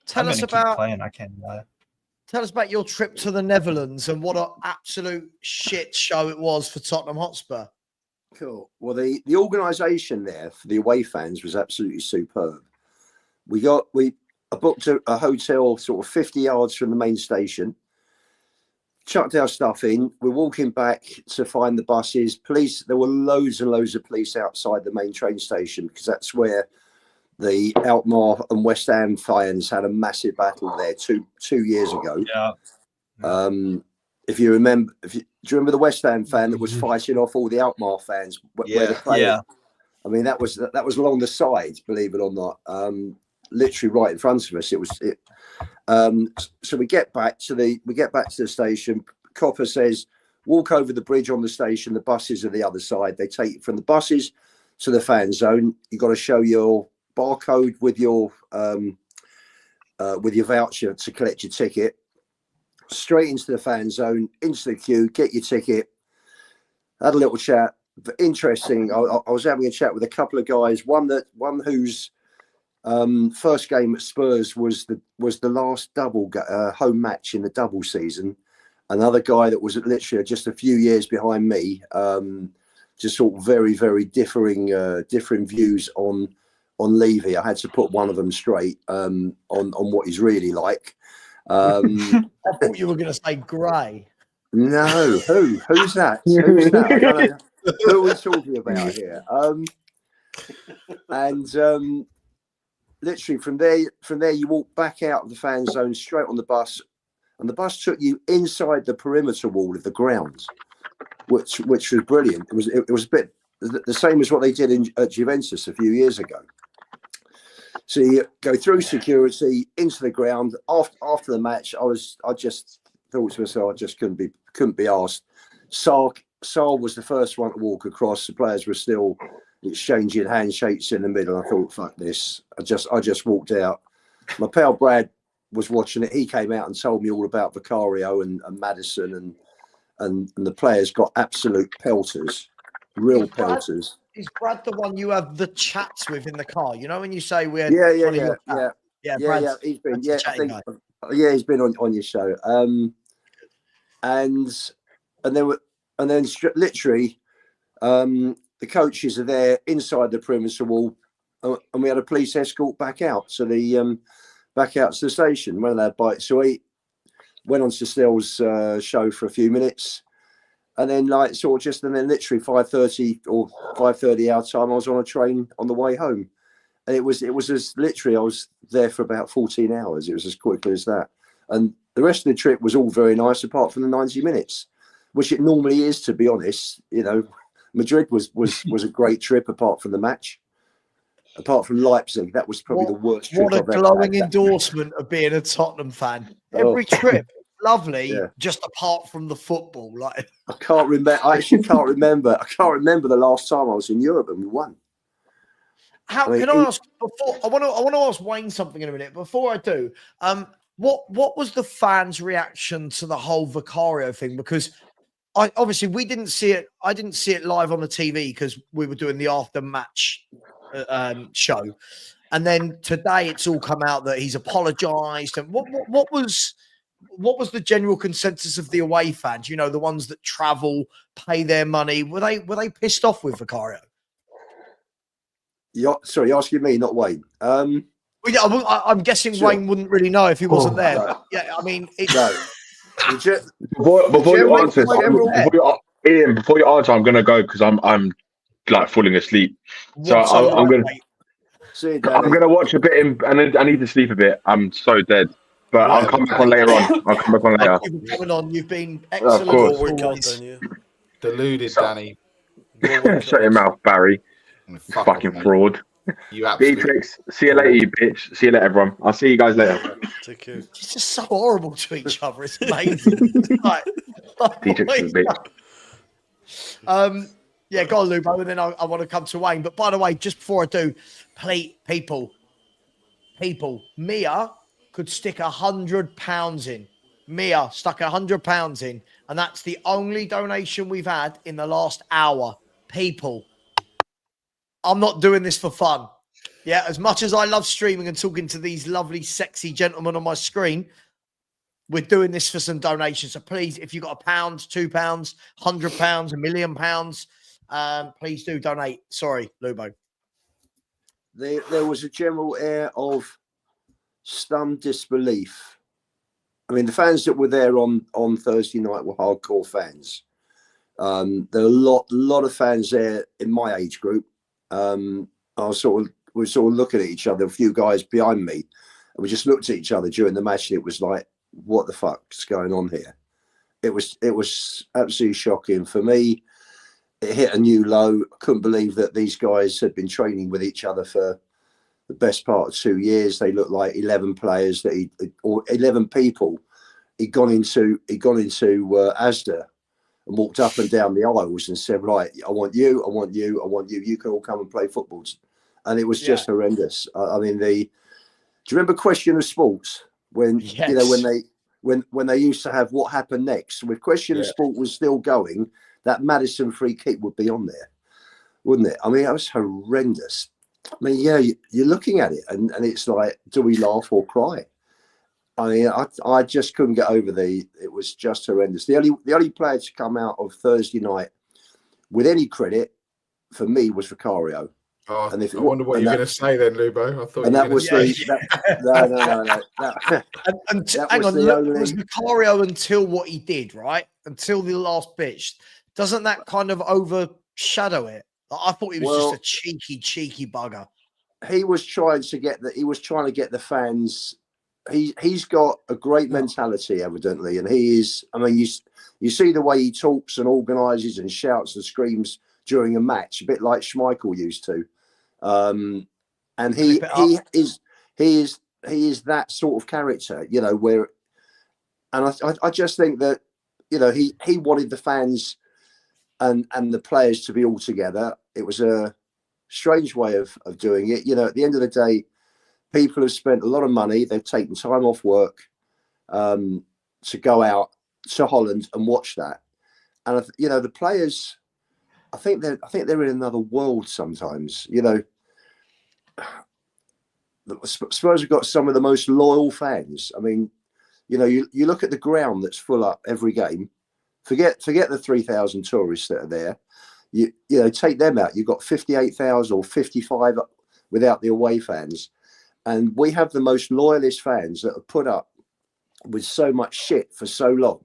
Keep playing. I can't lie. Tell us about your trip to the Netherlands and what an absolute shit show it was for Tottenham Hotspur. Cool. Well, the organisation there for the away fans was absolutely superb. I booked a hotel sort of 50 yards from the main station, chucked our stuff in. We're walking back to find the buses. Police, there were loads and loads of police outside the main train station because that's where the Alkmaar and West Ham fans had a massive battle there two years ago. Yeah. If you remember, do you remember the West Ham fan that was fighting off all the Alkmaar fans? Where the player, I mean, that was along the side, believe it or not, literally right in front of us. So we get back to the station. Copper says, walk over the bridge on the station. The buses are the other side. They take you from the buses to the fan zone. You've got to show your barcode with your voucher to collect your ticket. Straight into the fan zone, into the queue, get your ticket. Had a little chat. But interesting. I was having a chat with a couple of guys. One whose first game at Spurs was the last double home match in the double season. Another guy that was literally just a few years behind me. Just sort of very, very differing views on Levy. I had to put one of them straight on what he's really like. I thought you were going to say Gray. No, who's that? Who's that? I don't know who we're talking about here. And literally from there you walk back out of the fan zone straight on the bus, and the bus took you inside the perimeter wall of the ground, which was brilliant. It was a bit the same as what they did at Juventus a few years ago. So you go through security into the ground. After the match, I just thought to myself, I just couldn't be asked. Saul was the first one to walk across. The players were still exchanging handshakes in the middle. I thought, fuck this. I just walked out. My pal Brad was watching it. He came out and told me all about Vicario and Maddison, and the players got absolute pelters, real pelters. Is Brad the one you have the chats with in the car? You know, when you say we had yeah. He's been he's been on your show. And then literally the coaches are there inside the perimeter wall, and we had a police escort back out to the station. When they had bites to eat, went on to Stills' show for a few minutes. And then literally 5:30 or 5:30 our time, I was on a train on the way home. And it was as literally, I was there for about 14 hours. It was as quickly as that. And the rest of the trip was all very nice, apart from the 90 minutes, which it normally is, to be honest. You know, Madrid was a great trip apart from the match. Apart from Leipzig, that was probably the worst trip. What a glowing endorsement of being a Tottenham fan. Every trip. Lovely, just apart from the football. Like I can't remember. I actually can't remember. I can't remember the last time I was in Europe and we won. Can I ask before? I want to ask Wayne something in a minute. Before I do, what was the fans' reaction to the whole Vicario thing? Because obviously we didn't see it. I didn't see it live on the TV because we were doing the after match show, and then today it's all come out that he's apologised. And what was the general consensus of the away fans? You know, the ones that travel, pay their money. Were they pissed off with Vicario? Sorry, you're asking me, not Wayne. I'm guessing sure. Wayne wouldn't really know if he wasn't there. No. Yeah, I mean, before you answer, Ian, before you answer, I'm gonna go because I'm like falling asleep. So I'm gonna watch a bit, and I need to sleep a bit. I'm so dead. But I'll come back on later on. Thank you for coming on. You've been excellent. Deluded, Danny. Shut your mouth, Barry. Fucking fraud. You absolutely. See you later, you bitch. See you later, everyone. I'll see you guys later. Take care. It's just so horrible to each other. It's amazing. Dietrich is a bitch. Yeah, go on, Lubo, and then I want to come to Wayne. But by the way, just before I do, please, people, Mia could stick £100 in. Mia stuck £100 in, and that's the only donation we've had in the last hour. People, I'm not doing this for fun. Yeah, as much as I love streaming and talking to these lovely, sexy gentlemen on my screen, we're doing this for some donations. So please, if you've got £1, £2, £100, £1 million, please do donate. Sorry, Lubo. There was a general air of stunned disbelief. I mean, the fans that were there on Thursday night were hardcore fans. There are a lot of fans there in my age group. I was sort of were sort of looking at each other, a few guys behind me, and we just looked at each other during the match, and it was like, what the fuck's going on here? It was absolutely shocking for me. It hit a new low. I couldn't believe that these guys had been training with each other for the best part of 2 years. They looked like 11 players or 11 people. He'd gone into Asda and walked up and down the aisles and said, right, I want you, I want you, I want you. You can all come and play football. And it was just horrendous. I mean, do you remember Question of Sports when when they used to have What Happened Next? With Question of Sport was still going, that Madison free kick would be on there, wouldn't it? I mean, that was horrendous. I mean, yeah, you're looking at it and it's like, do we laugh or cry? I mean, I just couldn't get over it was just horrendous. The only player to come out of Thursday night with any credit for me was Vicario. Oh, and I wonder what you're going to say then, Lubo. I thought, and that was no. Hang on, was Vicario until what he did, right? Until the last bitch. Doesn't that kind of overshadow it? I thought he was just a cheeky bugger. He was trying to get the fans. He's got a great mentality, evidently, and he is. I mean, you see the way he talks and organises and shouts and screams during a match, a bit like Schmeichel used to. And he is that sort of character, you know. And I just think that, you know, he wanted the fans and the players to be all together. It was a strange way of doing it. You know, at the end of the day, people have spent a lot of money. They've taken time off work to go out to Holland and watch that. And you know, the players, I think they're in another world sometimes. You know, Spurs have got some of the most loyal fans. I mean, you know, you look at the ground that's full up every game. Forget the 3,000 tourists that are there. You know, take them out. You've got 58,000 or 55 without the away fans. And we have the most loyalist fans that have put up with so much shit for so long.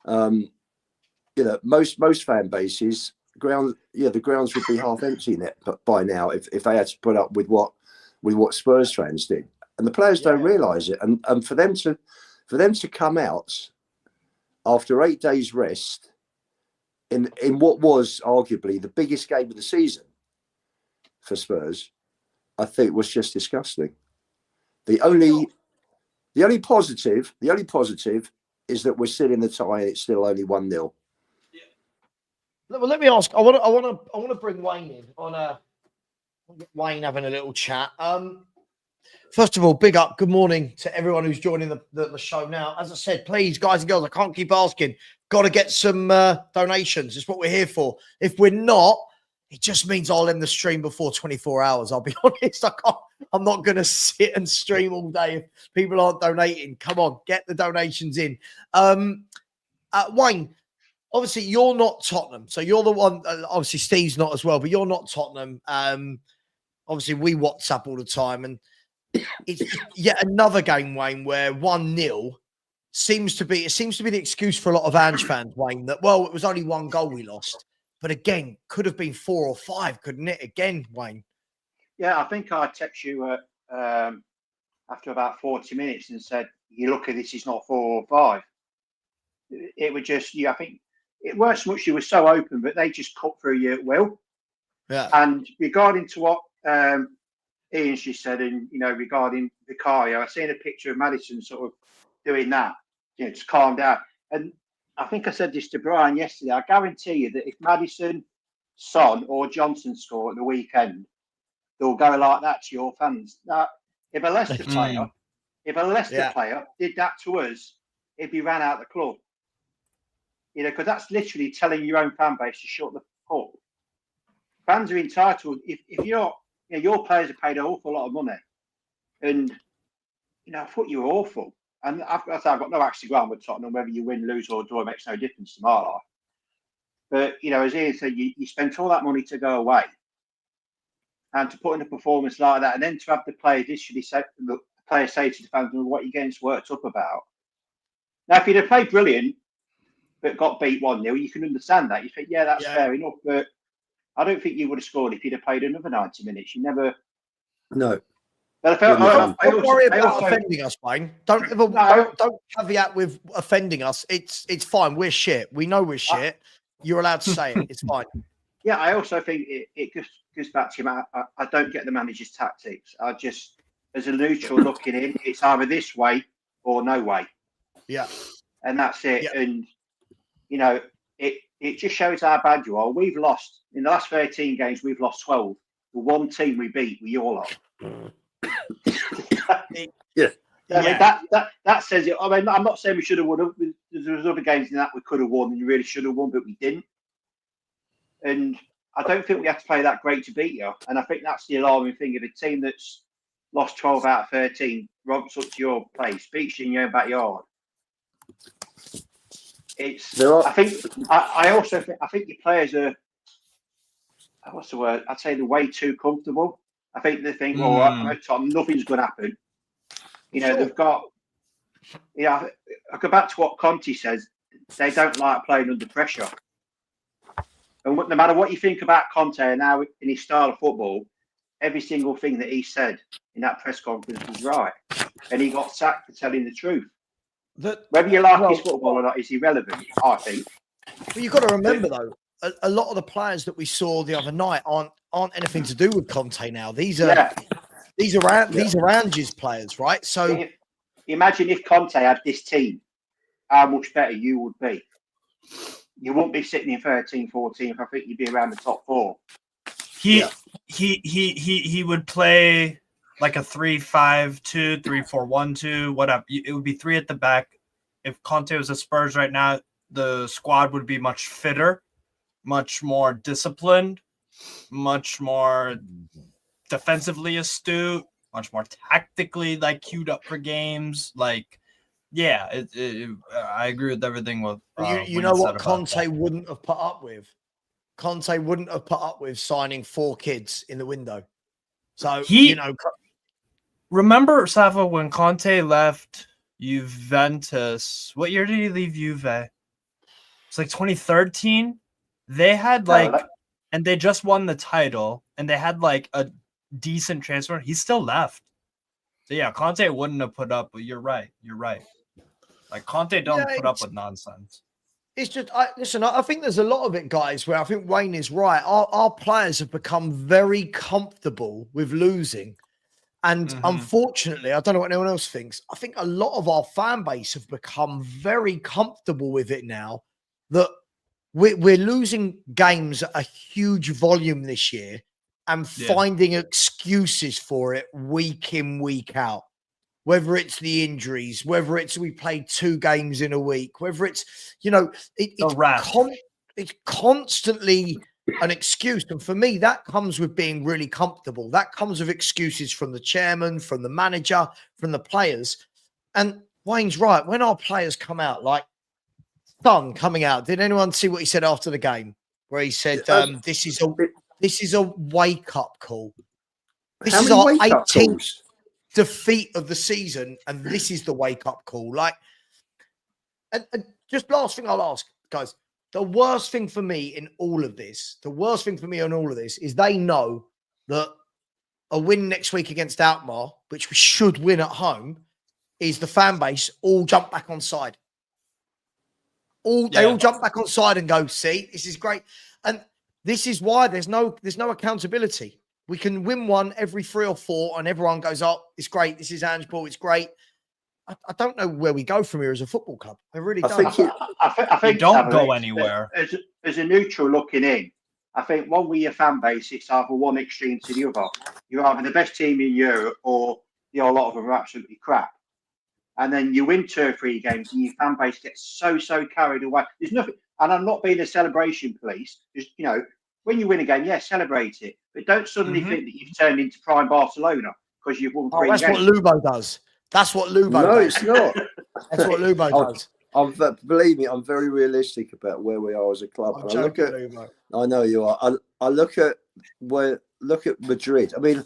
You know, most fan bases, the grounds would be half empty by now if they had to put up with what Spurs fans did. And the players don't realise it. And for them to come out after 8 days rest in what was arguably the biggest game of the season for Spurs, I think was just disgusting. The only positive is that we're still in the tie and it's still only 1-0. Well, let me ask. I want to bring Wayne in on Wayne having a little chat. First of all, big up. Good morning to everyone who's joining the show now. As I said, please, guys and girls, I can't keep asking. Got to get some donations. It's what we're here for. If we're not, it just means I'll end the stream before 24 hours. I'll be honest. I'm not going to sit and stream all day if people aren't donating. Come on, get the donations in. Wayne, obviously you're not Tottenham. So you're the one, obviously Steve's not as well, but you're not Tottenham. Obviously we WhatsApp all the time. And it's yet another game, Wayne, where 1-0 seems to be the excuse for a lot of Ange fans, Wayne, that, well, it was only one goal we lost. But again, could have been 4 or 5, couldn't it? Again, Wayne. Yeah, I think I text you after about 40 minutes and said, "You look at this, it's not 4 or 5." It was just, I think it weren't so much you were so open, but they just cut through you at will. Yeah. And regarding to what Ian just said, and you know, regarding Vicario, I seen a picture of Maddison sort of doing that, you know, to calm down. And I think I said this to Brian yesterday. I guarantee you that if Maddison, Son, or Johnson score at the weekend, they'll go like that to your fans. Now, if a Leicester player did that to us, he'd be ran out of the club. You know, because that's literally telling your own fan base to shut the fuck. Fans are entitled. If you're, you know, your players are paid an awful lot of money, and you know, I thought you were awful. And I've got no axe to grind with Tottenham. Whether you win, lose, or draw makes no difference to my life. But you know, as Ian said, you spent all that money to go away, and to put in a performance like that, and then to have the players literally say, the players say to the fans, "Well, what are you getting worked up about?" Now, if you'd have played brilliant but got beat 1-0, you can understand that. You think, yeah, that's fair enough. But I don't think you would have scored if you'd have played another 90 minutes. You never No. But don't worry about offending us, Wayne. Don't caveat with offending us. It's fine. We're shit. We know we're shit. You're allowed to say it. It's fine. Yeah, I also think it just goes back to him. I don't get the manager's tactics. I just, as a neutral looking in, it's either this way or no way. Yeah. And that's it. Yeah. And, you know, it just shows how bad you are. We've lost, in the last 13 games, we've lost 12. The one team we beat, we all lot. Yeah. I mean, that says it. I mean, I'm not saying we should have won. There was other games in that we could have won and you really should have won, but we didn't. And I don't think we have to play that great to beat you. And I think that's the alarming thing. If a team that's lost 12 out of 13 romps up to your place, beats you in your own backyard, I also think your players are, what's the word? I'd say they're way too comfortable. I think they think, well, nothing's going to happen. You know, they've got, you know, I go back to what Conte says, they don't like playing under pressure. And no matter what you think about Conte and now in his style of football, every single thing that he said in that press conference was right. And he got sacked for telling the truth. Whether you like his football or not is irrelevant, I think. But you've got to remember, though, a lot of the players that we saw the other night aren't anything to do with Conte now. These are Ange's players, right? So imagine if Conte had this team, how much better you would be. You wouldn't be sitting in 13th, 14th. I think you'd be around the top 4. He would play like a 3-5-2, 3-4-1-2, whatever. It would be 3 at the back. If Conte was a Spurs right now, the squad would be much fitter, much more disciplined, much more defensively astute, much more tactically like queued up for games. Like, yeah, I agree with everything with you know what Conte wouldn't have put up with. Conte wouldn't have put up with signing 4 kids in the window. So remember, Sava, when Conte left Juventus, what year did he leave Juve? It's like 2013. They had and they just won the title, and they had like a decent transfer. He still left. So yeah, Conte wouldn't have put up, but you're right. Like Conte don't put up with nonsense. It's just, I think there's a lot of it, guys, where I think Wayne is right. Our players have become very comfortable with losing. And unfortunately, I don't know what anyone else thinks. I think a lot of our fan base have become very comfortable with it now that we're losing games at a huge volume this year and finding excuses for it week in, week out. Whether it's the injuries, whether it's we played 2 games in a week, whether it's, you know, it's constantly an excuse. And for me, that comes with being really comfortable. That comes with excuses from the chairman, from the manager, from the players. And Wayne's right. When our players come out, like Son coming out, did anyone see what he said after the game? Where he said, this is a wake-up call. This is our 18th defeat of the season, and this is the wake-up call. Like, and just last thing I'll ask, guys, the worst thing for me in all of this, is they know that a win next week against Alkmaar, which we should win at home, is the fan base all jump back on side. They all jump back on side and go, see, this is great. And this is why there's no accountability. We can win one every 3 or 4 and everyone goes, oh, it's great. This is Ange Ball. It's great. I don't know where we go from here as a football club. I really don't. I think you don't go anywhere. As a neutral looking in, I think one with your fan base, it's either one extreme to the other. You're either the best team in Europe or a lot of them are absolutely crap. And then you win 2 or 3 games and your fan base gets so carried away. There's nothing, and I'm not being a celebration police. Just, you know, when you win a game, celebrate it. But don't suddenly think that you've turned into prime Barcelona because you've won 3 games. That's what Lubo does. That's what Lubo does. No, it's not. That's what Lubo does. Believe me, I'm very realistic about where we are as a club. I know you are. I look at Madrid. I mean,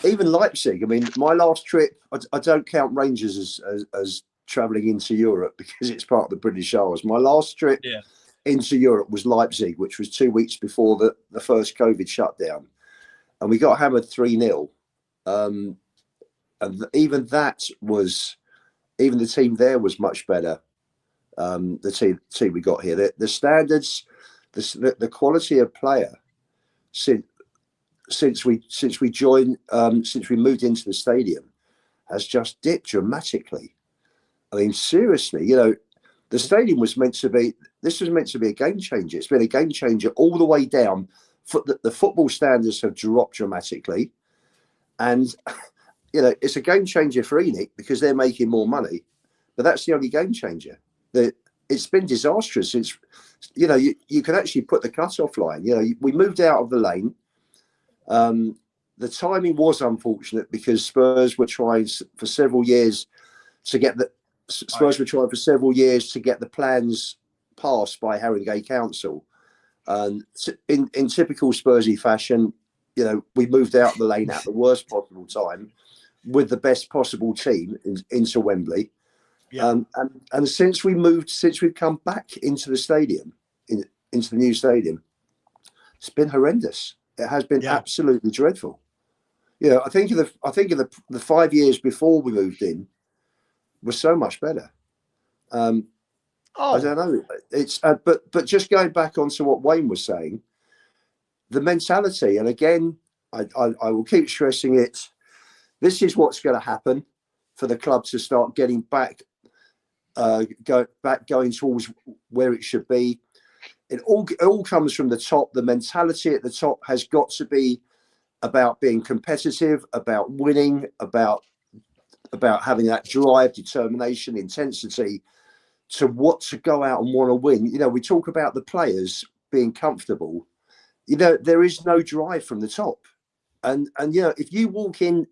even Leipzig. I mean, my last trip, I don't count Rangers as travelling into Europe because it's part of the British Isles. My last trip into Europe was Leipzig, which was 2 weeks before the first COVID shutdown. And we got hammered 3-0. and even the team there was much better. The team we got here, the standards, the quality of player since we joined, since we moved into the stadium, has just dipped dramatically. I mean, seriously, the stadium was meant to be. This was meant to be a game changer. It's been a game changer all the way down. The football standards have dropped dramatically, and it's a game changer for Enoch because they're making more money. But that's the only game changer. It's been disastrous since. You can actually put the cut-off line. We moved out of the lane. The timing was unfortunate because Spurs were trying for several years to get the plans passed by Haringey Council, and in typical Spursy fashion, we moved out of the lane at the worst possible time with the best possible team into Wembley. Yeah. And since we've come back into the stadium, into the new stadium, it's been horrendous. It has been absolutely dreadful. I think of the 5 years before we moved in was so much better. I don't know. It's but just going back onto what Wayne was saying, the mentality, and again, I will keep stressing it. This is what's going to happen for the club to start getting back, going towards where it should be. It all comes from the top. The mentality at the top has got to be about being competitive, about winning, about having that drive, determination, intensity to go out and want to win. We talk about the players being comfortable. There is no drive from the top. And if you walk in,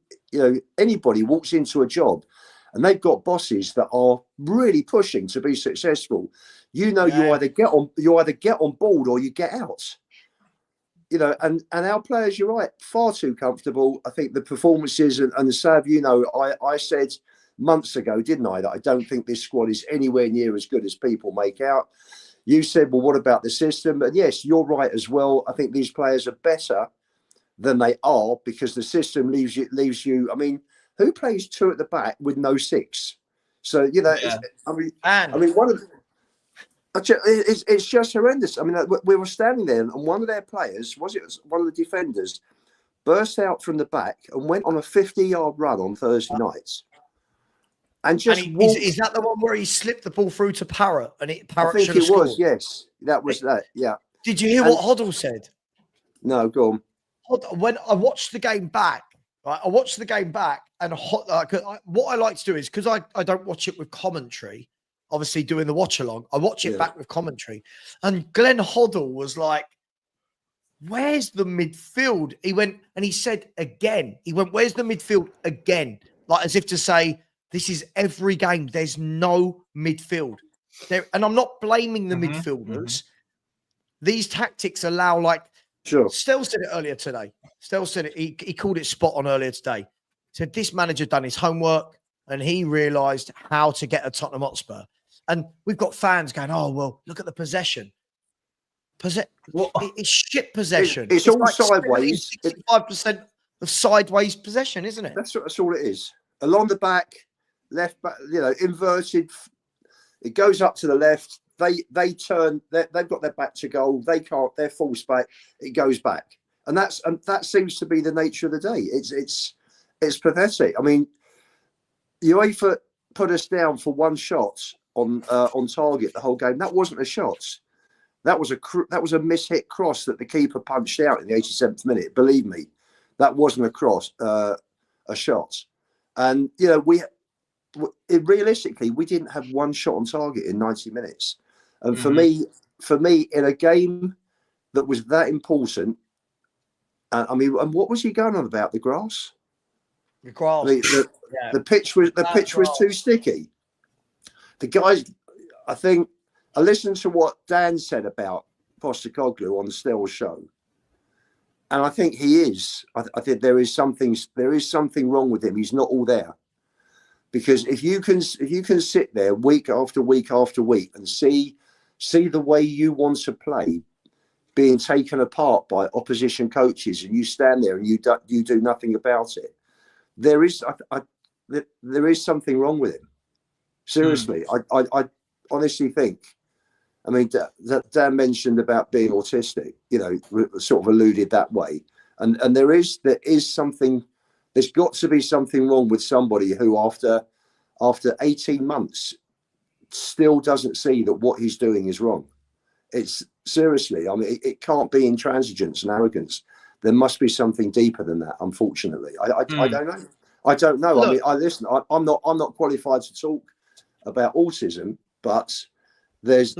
anybody walks into a job and they've got bosses that are really pushing to be successful, you either get on board or you get out. And our players, you're right, far too comfortable. I think the performances and the Sav, I said months ago, didn't I, that I don't think this squad is anywhere near as good as people make out. You said, well, what about the system? And yes, you're right as well. I think these players are better than they are because the system leaves you. I mean, who plays two at the back with no six? So it's just horrendous. I mean, we were standing there, and one of their players, one of the defenders, burst out from the back and went on a 50-yard run on Thursday nights. And just is that the one where he slipped the ball through to Parrott and Parrott I think it was, yes. That was that, yeah. Did you hear what Hoddle said? No, go on. When I watched the game back, right? And what I like to do is, because I don't watch it with commentary, obviously doing the watch along, I watch it back with commentary. And Glenn Hoddle was like, where's the midfield? He went, and he said again, where's the midfield again? Like as if to say, this is every game. There's no midfield there. And I'm not blaming the midfielders. These tactics allow, Stell said it earlier today. Stell said it. He called it spot on earlier today. He said this manager done his homework and he realised how to get a Tottenham Hotspur. And we've got fans going, oh, well, look at the possession. It's shit possession. It's all sideways. 65% of sideways possession, isn't it? That's all it is. Along the back, left back, inverted. It goes up to the left. They turn. They've got their back to goal. They can't. They're false back. It goes back, and that seems to be the nature of the day. It's pathetic. I mean, UEFA put us down for one shot on target the whole game. That wasn't a shot. That was a mishit cross that the keeper punched out in the 87th minute. Believe me, that wasn't a cross, a shot. And realistically, we didn't have one shot on target in 90 minutes. And for me, in a game that was that important, and what was he going on about? The grass? The grass. The pitch was too sticky. The guys, I think, I listened to what Dan said about Postecoglou on the Stell show, and I think he is. I think there is something wrong with him. He's not all there, because if you can sit there week after week after week and see the way you want to play being taken apart by opposition coaches, and you stand there and you do nothing about it, there is there is something wrong with him. Seriously, I honestly think. I mean, Dan mentioned about being autistic. You know, sort of alluded that way, and there is something. There's got to be something wrong with somebody who, after 18 months, still doesn't see that what he's doing is wrong. It's seriously. I mean, it can't be intransigence and arrogance. There must be something deeper than that. Unfortunately, I don't know. I don't know. Look, I mean, listen. I'm not qualified to talk about autism, but there's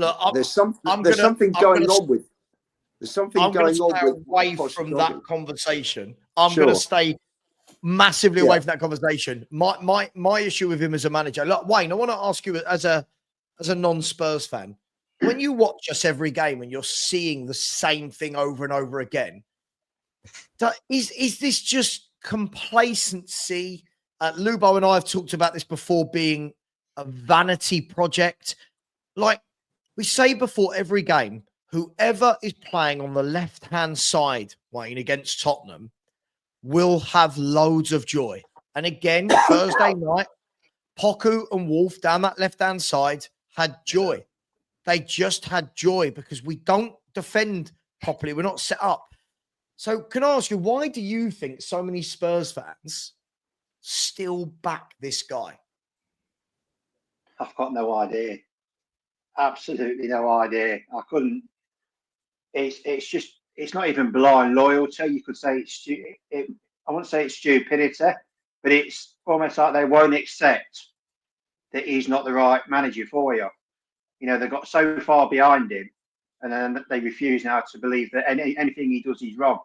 something going on with. There's something going on with. Away from that conversation, I'm going to stay massively away from that conversation. My issue with him as a manager. Look, Wayne, I want to ask you as a non-Spurs fan, when you watch us every game and you're seeing the same thing over and over again, is this just complacency? Lubo and I have talked about this before being a vanity project. Like we say before every game, whoever is playing on the left-hand side, Wayne, against Tottenham, will have loads of joy. And again, Thursday night, Poku and Wolf down that left-hand side had joy. They just had joy because we don't defend properly. We're not set up. So can I ask you, why do you think so many Spurs fans still back this guy? I've got no idea. Absolutely no idea. I couldn't. It's not even blind loyalty. You could say I wouldn't say it's stupidity, but it's almost like they won't accept that he's not the right manager for you. You know, they got so far behind him, and then they refuse now to believe that anything he does is wrong.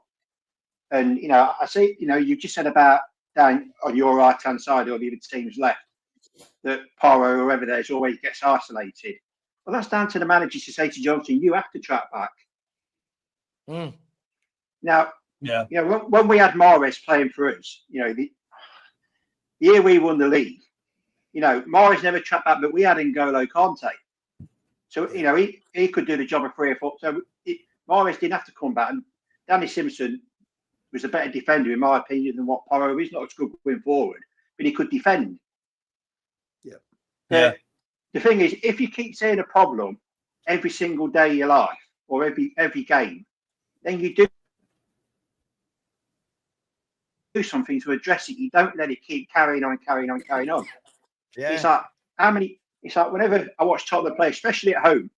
And you know, I see. You know, you just said about down on your right hand side or the other team's left that Porro or whoever there is always gets isolated. Well, that's down to the manager to say to Johnson, you have to track back. Now, you know, when we had Mahrez playing for us, you know, the year we won the league, you know, Mahrez never tracked back, but we had N'Golo Kante. So, you know, he could do the job of 3 or 4. So Mahrez didn't have to come back. And Danny Simpson was a better defender, in my opinion, than what Porro is. Not as good going forward, but he could defend. Yeah. The thing is, if you keep seeing a problem every single day of your life or every game, then you do something to address it. You don't let it keep carrying on. Yeah. It's like it's like whenever I watch Tottenham play, especially at home,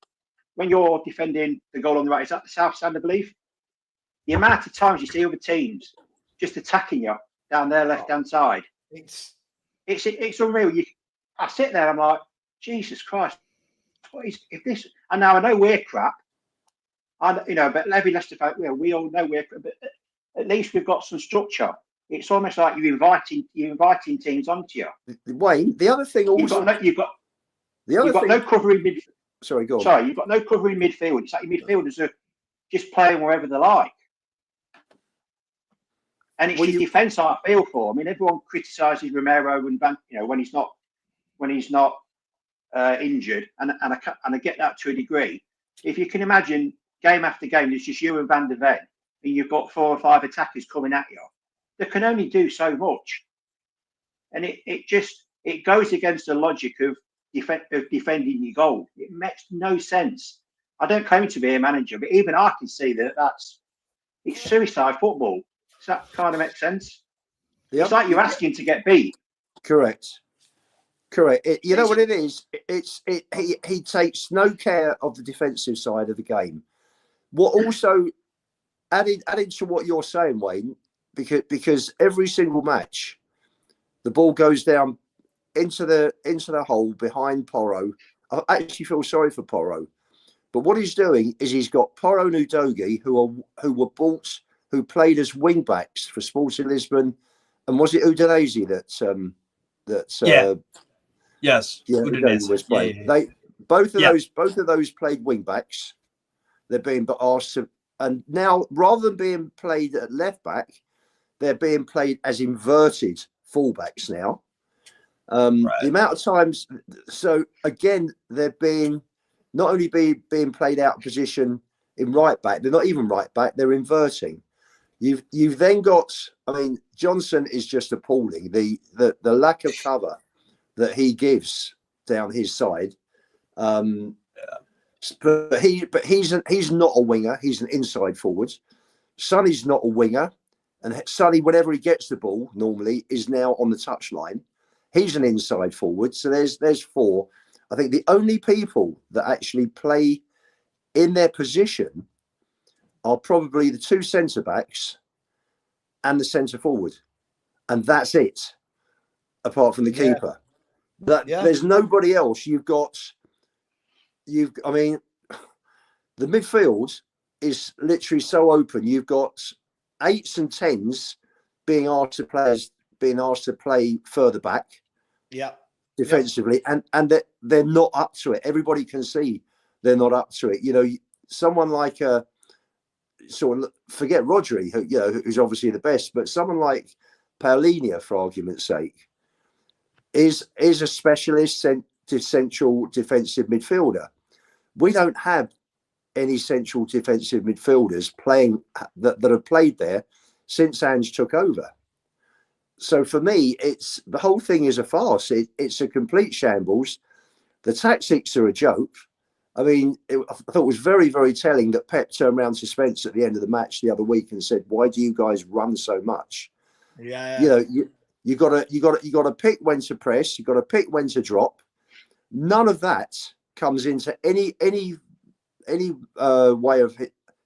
when you're defending the goal on the right, is that the south stand, I believe? The amount of times you see other teams just attacking you down their left-hand side, it's unreal. I sit there, I'm like, Jesus Christ, what is if this? And now I know we're crap. But Levy, Leicester, we all know we're crap. But at least we've got some structure. It's almost like you're inviting teams onto you. Wayne, the other thing also you've got no covering midfield. Sorry, go on. Sorry, you've got no covering midfield. It's like your midfielders are just playing wherever they like. And it's your defence I feel for. I mean, everyone criticises Romero and when he's not injured, and I get that to a degree. If you can imagine game after game, there's just you and Van der Ven, and you've got 4 or 5 attackers coming at you. They can only do so much, and it goes against the logic of defending your goal. It makes no sense. I don't claim to be a manager, but even I can see it's suicide football. Does that kind of make sense? Yep. It's like you're asking to get beat. Correct. You know what it is? He takes no care of the defensive side of the game. What also added to what you're saying, Wayne, because every single match, the ball goes down into the hole behind Porro. I actually feel sorry for Porro, but what he's doing is he's got Porro and Udogie who played as wing backs for Sporting Lisbon, and was it Udinese Yes. Udinese was playing. They both of those played wing backs. They're being asked to, and now rather than being played at left back, they're being played as inverted fullbacks now. The amount of times, so again, they're being not only being played out of position in right back, they're not even right back, they're inverting. You've then got. I mean, Johnson is just appalling. The lack of cover that he gives down his side. But he's not a winger. He's an inside forward. Sonny's not a winger, and Sonny, whenever he gets the ball, normally is now on the touchline. He's an inside forward. So there's four. I think the only people that actually play in their position are probably the two centre backs and the centre forward, and that's it. Apart from the keeper, there's nobody else. I mean, the midfield is literally so open. You've got 8s and 10s being asked to play further back. Yeah. Defensively, and they're not up to it. Everybody can see they're not up to it. You know, someone like forget Rodri, who's obviously the best, but someone like Paulinho, for argument's sake, is a specialist central defensive midfielder. We don't have any central defensive midfielders playing that have played there since Ange took over. So for me, the whole thing is a farce. It's a complete shambles. The tactics are a joke. I mean, I thought it was very, very telling that Pep turned around to Spence at the end of the match the other week and said, "Why do you guys run so much?" Yeah. You know, you got to pick when to press. You got to pick when to drop. None of that comes into any way of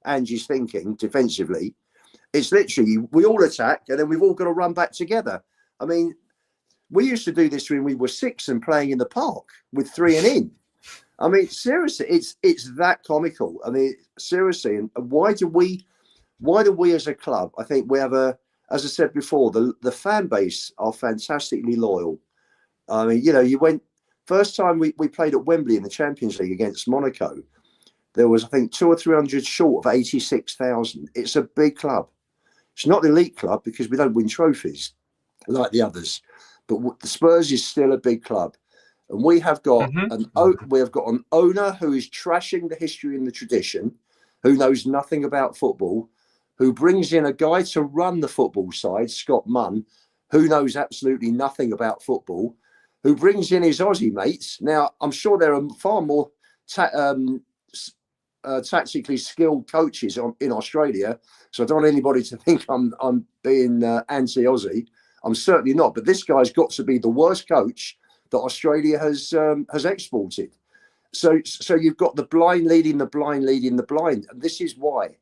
Angie's thinking defensively. It's literally we all attack and then we've all got to run back together. I mean, we used to do this when we were 6 and playing in the park with 3 and in. I mean, seriously, it's that comical. I mean, seriously, and why do we as a club? I think we have as I said before, the fan base are fantastically loyal. I mean, you went first time we played at Wembley in the Champions League against Monaco. There was, I think, 200 or 300 short of 86,000. It's a big club. It's not the elite club because we don't win trophies like the others, but the Spurs is still a big club, and we have got an owner who is trashing the history and the tradition, who knows nothing about football, who brings in a guy to run the football side, Scott Munn, who knows absolutely nothing about football, who brings in his Aussie mates. Now, I'm sure there are far more tactically skilled coaches in Australia, so I don't want anybody to think I'm being anti-Aussie. I'm certainly not. But this guy's got to be the worst coach that Australia has exported. So you've got the blind leading the blind leading the blind, and this is why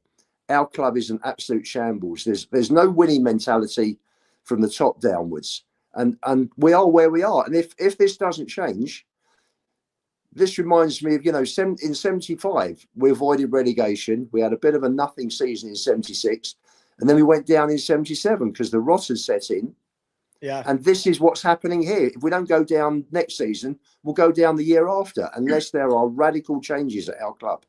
our club is an absolute shambles. There's no winning mentality from the top downwards, and we are where we are. And if this doesn't change. This reminds me of, in 75, we avoided relegation. We had a bit of a nothing season in 76. And then we went down in 77 because the rot had set in. Yeah. And this is what's happening here. If we don't go down next season, we'll go down the year after, unless there are radical changes at our club.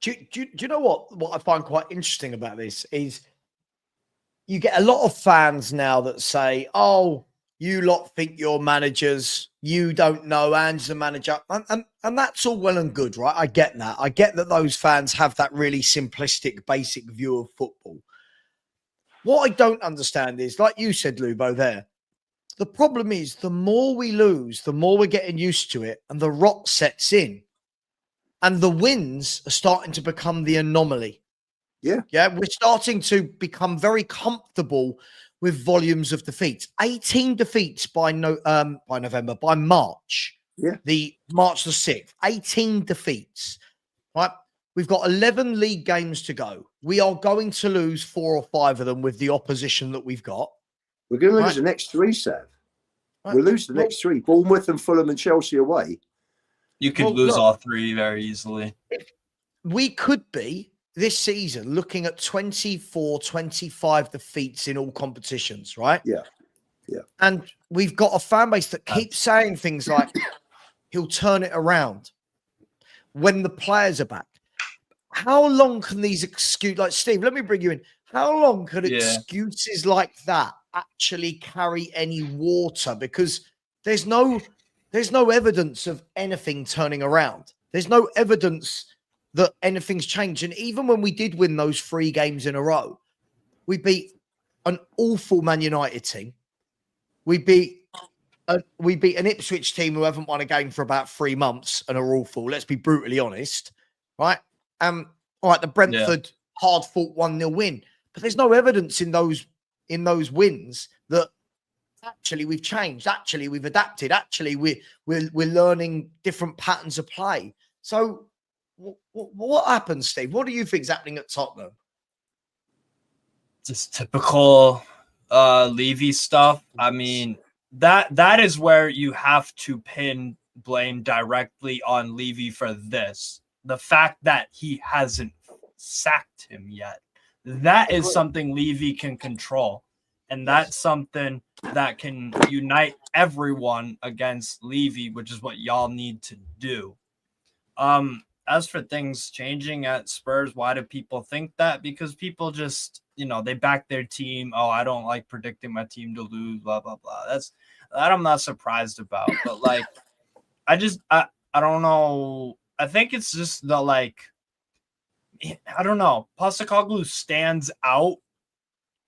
Do you know what I find quite interesting about this is you get a lot of fans now that say, "Oh, you lot think you're managers. You don't know Ange's the manager." And that's all well and good, right? I get that. I get that those fans have that really simplistic, basic view of football. What I don't understand is, like you said, Lubo, there, the problem is the more we lose, the more we're getting used to it and the rot sets in. And the wins are starting to become the anomaly. Yeah. Yeah. We're starting to become very comfortable with volumes of defeats. 18 defeats by March. Yeah. The March the 6th. 18 defeats. Right. We've got 11 league games to go. We are going to lose 4 or 5 of them with the opposition that we've got. We're going to lose the next 3, Sav. Right. We'll lose the next 3. Bournemouth and Fulham and Chelsea away. You could lose all 3 very easily. We could be this season looking at 24, 25 defeats in all competitions, right? Yeah. Yeah. And we've got a fan base that keeps saying things like, he'll turn it around when the players are back. How long can these excuses, like Steve, let me bring you in. How long could excuses like that actually carry any water? Because there's no evidence of anything turning around. There's no evidence that anything's changed. And even when we did win those 3 games in a row, We beat an awful Man United team. We beat an Ipswich team who haven't won a game for about 3 months and are awful. Let's be brutally honest, right? All right, the Brentford hard-fought 1-0 win, but there's no evidence in those wins that actually we've changed. Actually, we've adapted. Actually, we're learning different patterns of play. So, what happens, Steve? What do you think is happening at Tottenham? Just typical Levy stuff. I mean, that is where you have to pin blame directly on Levy for this. The fact that he hasn't sacked him yet. That is something Levy can control. And that's something that can unite everyone against Levy, which is what y'all need to do. As for things changing at Spurs, why do people think that? Because people just, they back their team. Oh, I don't like predicting my team to lose, blah, blah, blah. That I'm not surprised about. But, I don't know. I think it's just I don't know. Postecoglou stands out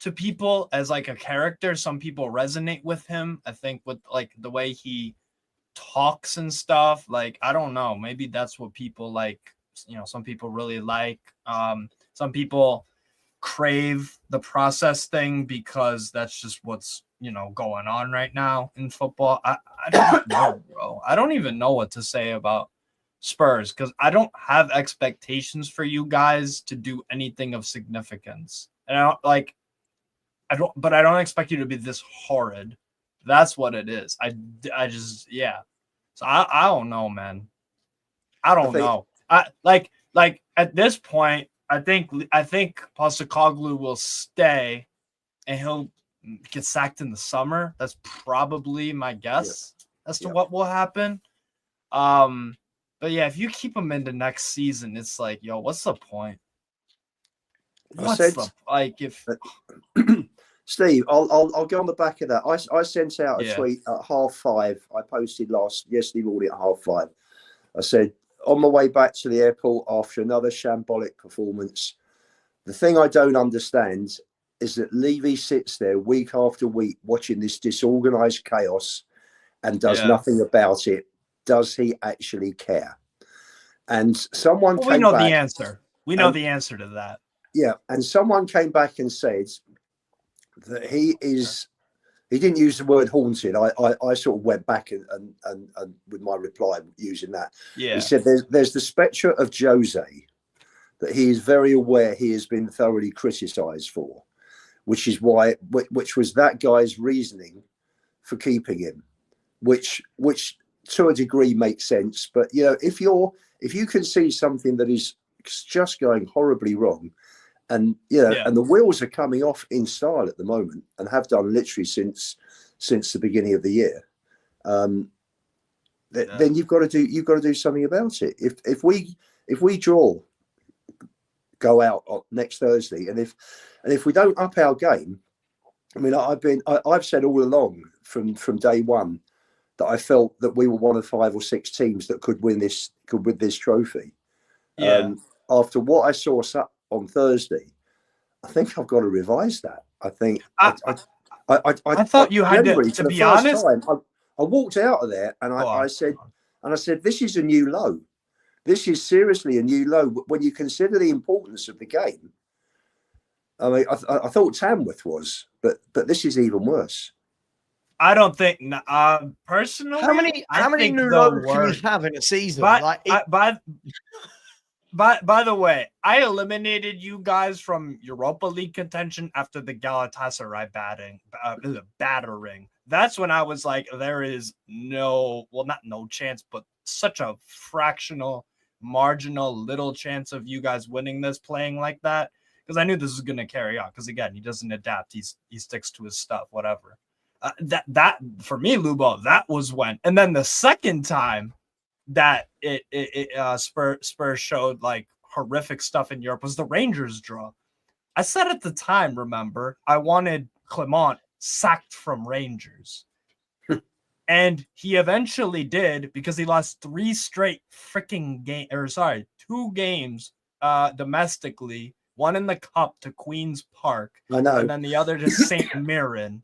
to people as a character. Some people resonate with him. I think with the way he talks and stuff. I don't know. Maybe that's what people some people really like. Some people crave the process thing because that's just what's going on right now in football. I don't know, bro. I don't even know what to say about Spurs because I don't have expectations for you guys to do anything of significance. And I don't expect you to be this horrid. That's what it is. I just So I don't know, man. I don't know. At this point, I think Postecoglou will stay, and he'll get sacked in the summer. That's probably my guess as to what will happen. But yeah, if you keep him into next season, it's what's the point? Steve, I'll go on the back of that. I sent out a tweet at 5:30. I posted yesterday morning at 5:30. I said, on my way back to the airport after another shambolic performance, the thing I don't understand is that Levy sits there week after week watching this disorganized chaos and does nothing about it. Does he actually care? And someone came back. We know the answer. We know the answer to that. Yeah, and someone came back and said that he didn't use the word haunted. I sort of went back and with my reply using that. Yeah. He said there's the spectre of Jose that he is very aware he has been thoroughly criticised for, which was that guy's reasoning for keeping him, which to a degree makes sense. But if you can see something that is just going horribly wrong, and and the wheels are coming off in style at the moment, and have done literally since the beginning of the year. Then you've got to do something about it. If we go out next Thursday, and if we don't up our game, I mean, I've said all along from day one that I felt that we were one of 5 or 6 teams that could win this trophy. After what I saw on Thursday, I think I've got to revise that. I think I thought you had to be honest. I walked out of there and I said, this is a new low. This is seriously a new low when you consider the importance of the game. I mean, I thought Tamworth was, but this is even worse. I don't think personally. How many new lows can you have in a season? By the way, I eliminated you guys from Europa League contention after the Galatasaray battering. That's when I was like, there is not no chance, but such a fractional, marginal, little chance of you guys winning this playing like that. Because I knew this was going to carry on. Because again, he doesn't adapt. He sticks to his stuff, whatever. That for me, Lubo, that was when. And then the second time that Spurs showed horrific stuff in Europe was the Rangers draw. I said at the time, remember, I wanted Clement sacked from Rangers. And he eventually did because he lost 3 straight freaking 2 games domestically one in the Cup to Queen's Park, I know, and then the other to St. Mirren.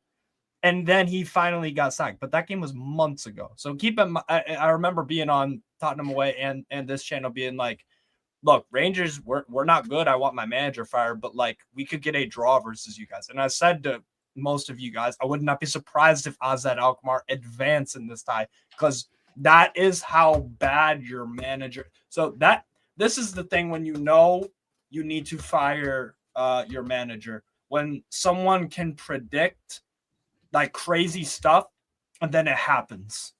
And then he finally got sacked. But that game was months ago. So keep in mind, I remember being on Tottenham Away and this channel being like, look, Rangers, we're not good. I want my manager fired, but like we could get a draw versus you guys. And I said to most of you guys, I would not be surprised if Azad Alkmaar advance in this tie, because that is how bad your manager. So this is the thing when you know you need to fire your manager, when someone can predict like crazy stuff and then it happens.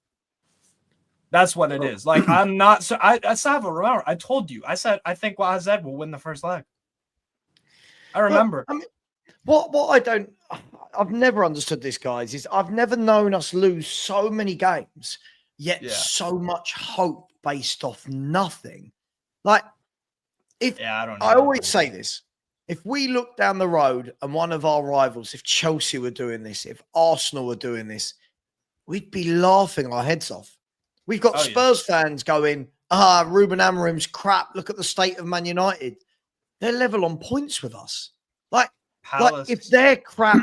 That's what it is. Like, I'm not. So I Sava, remember, I told you. I said I think Wazed will win the first leg. I remember. Well, I mean, what I've never understood this, guys, is I've never known us lose so many games, yet so much hope based off nothing. Like, I always say this. If we look down the road and one of our rivals, if Chelsea were doing this, if Arsenal were doing this, we'd be laughing our heads off. We've got Spurs fans going, Ruben Amorim's crap. Look at the state of Man United. They're level on points with us. Like if they're crap,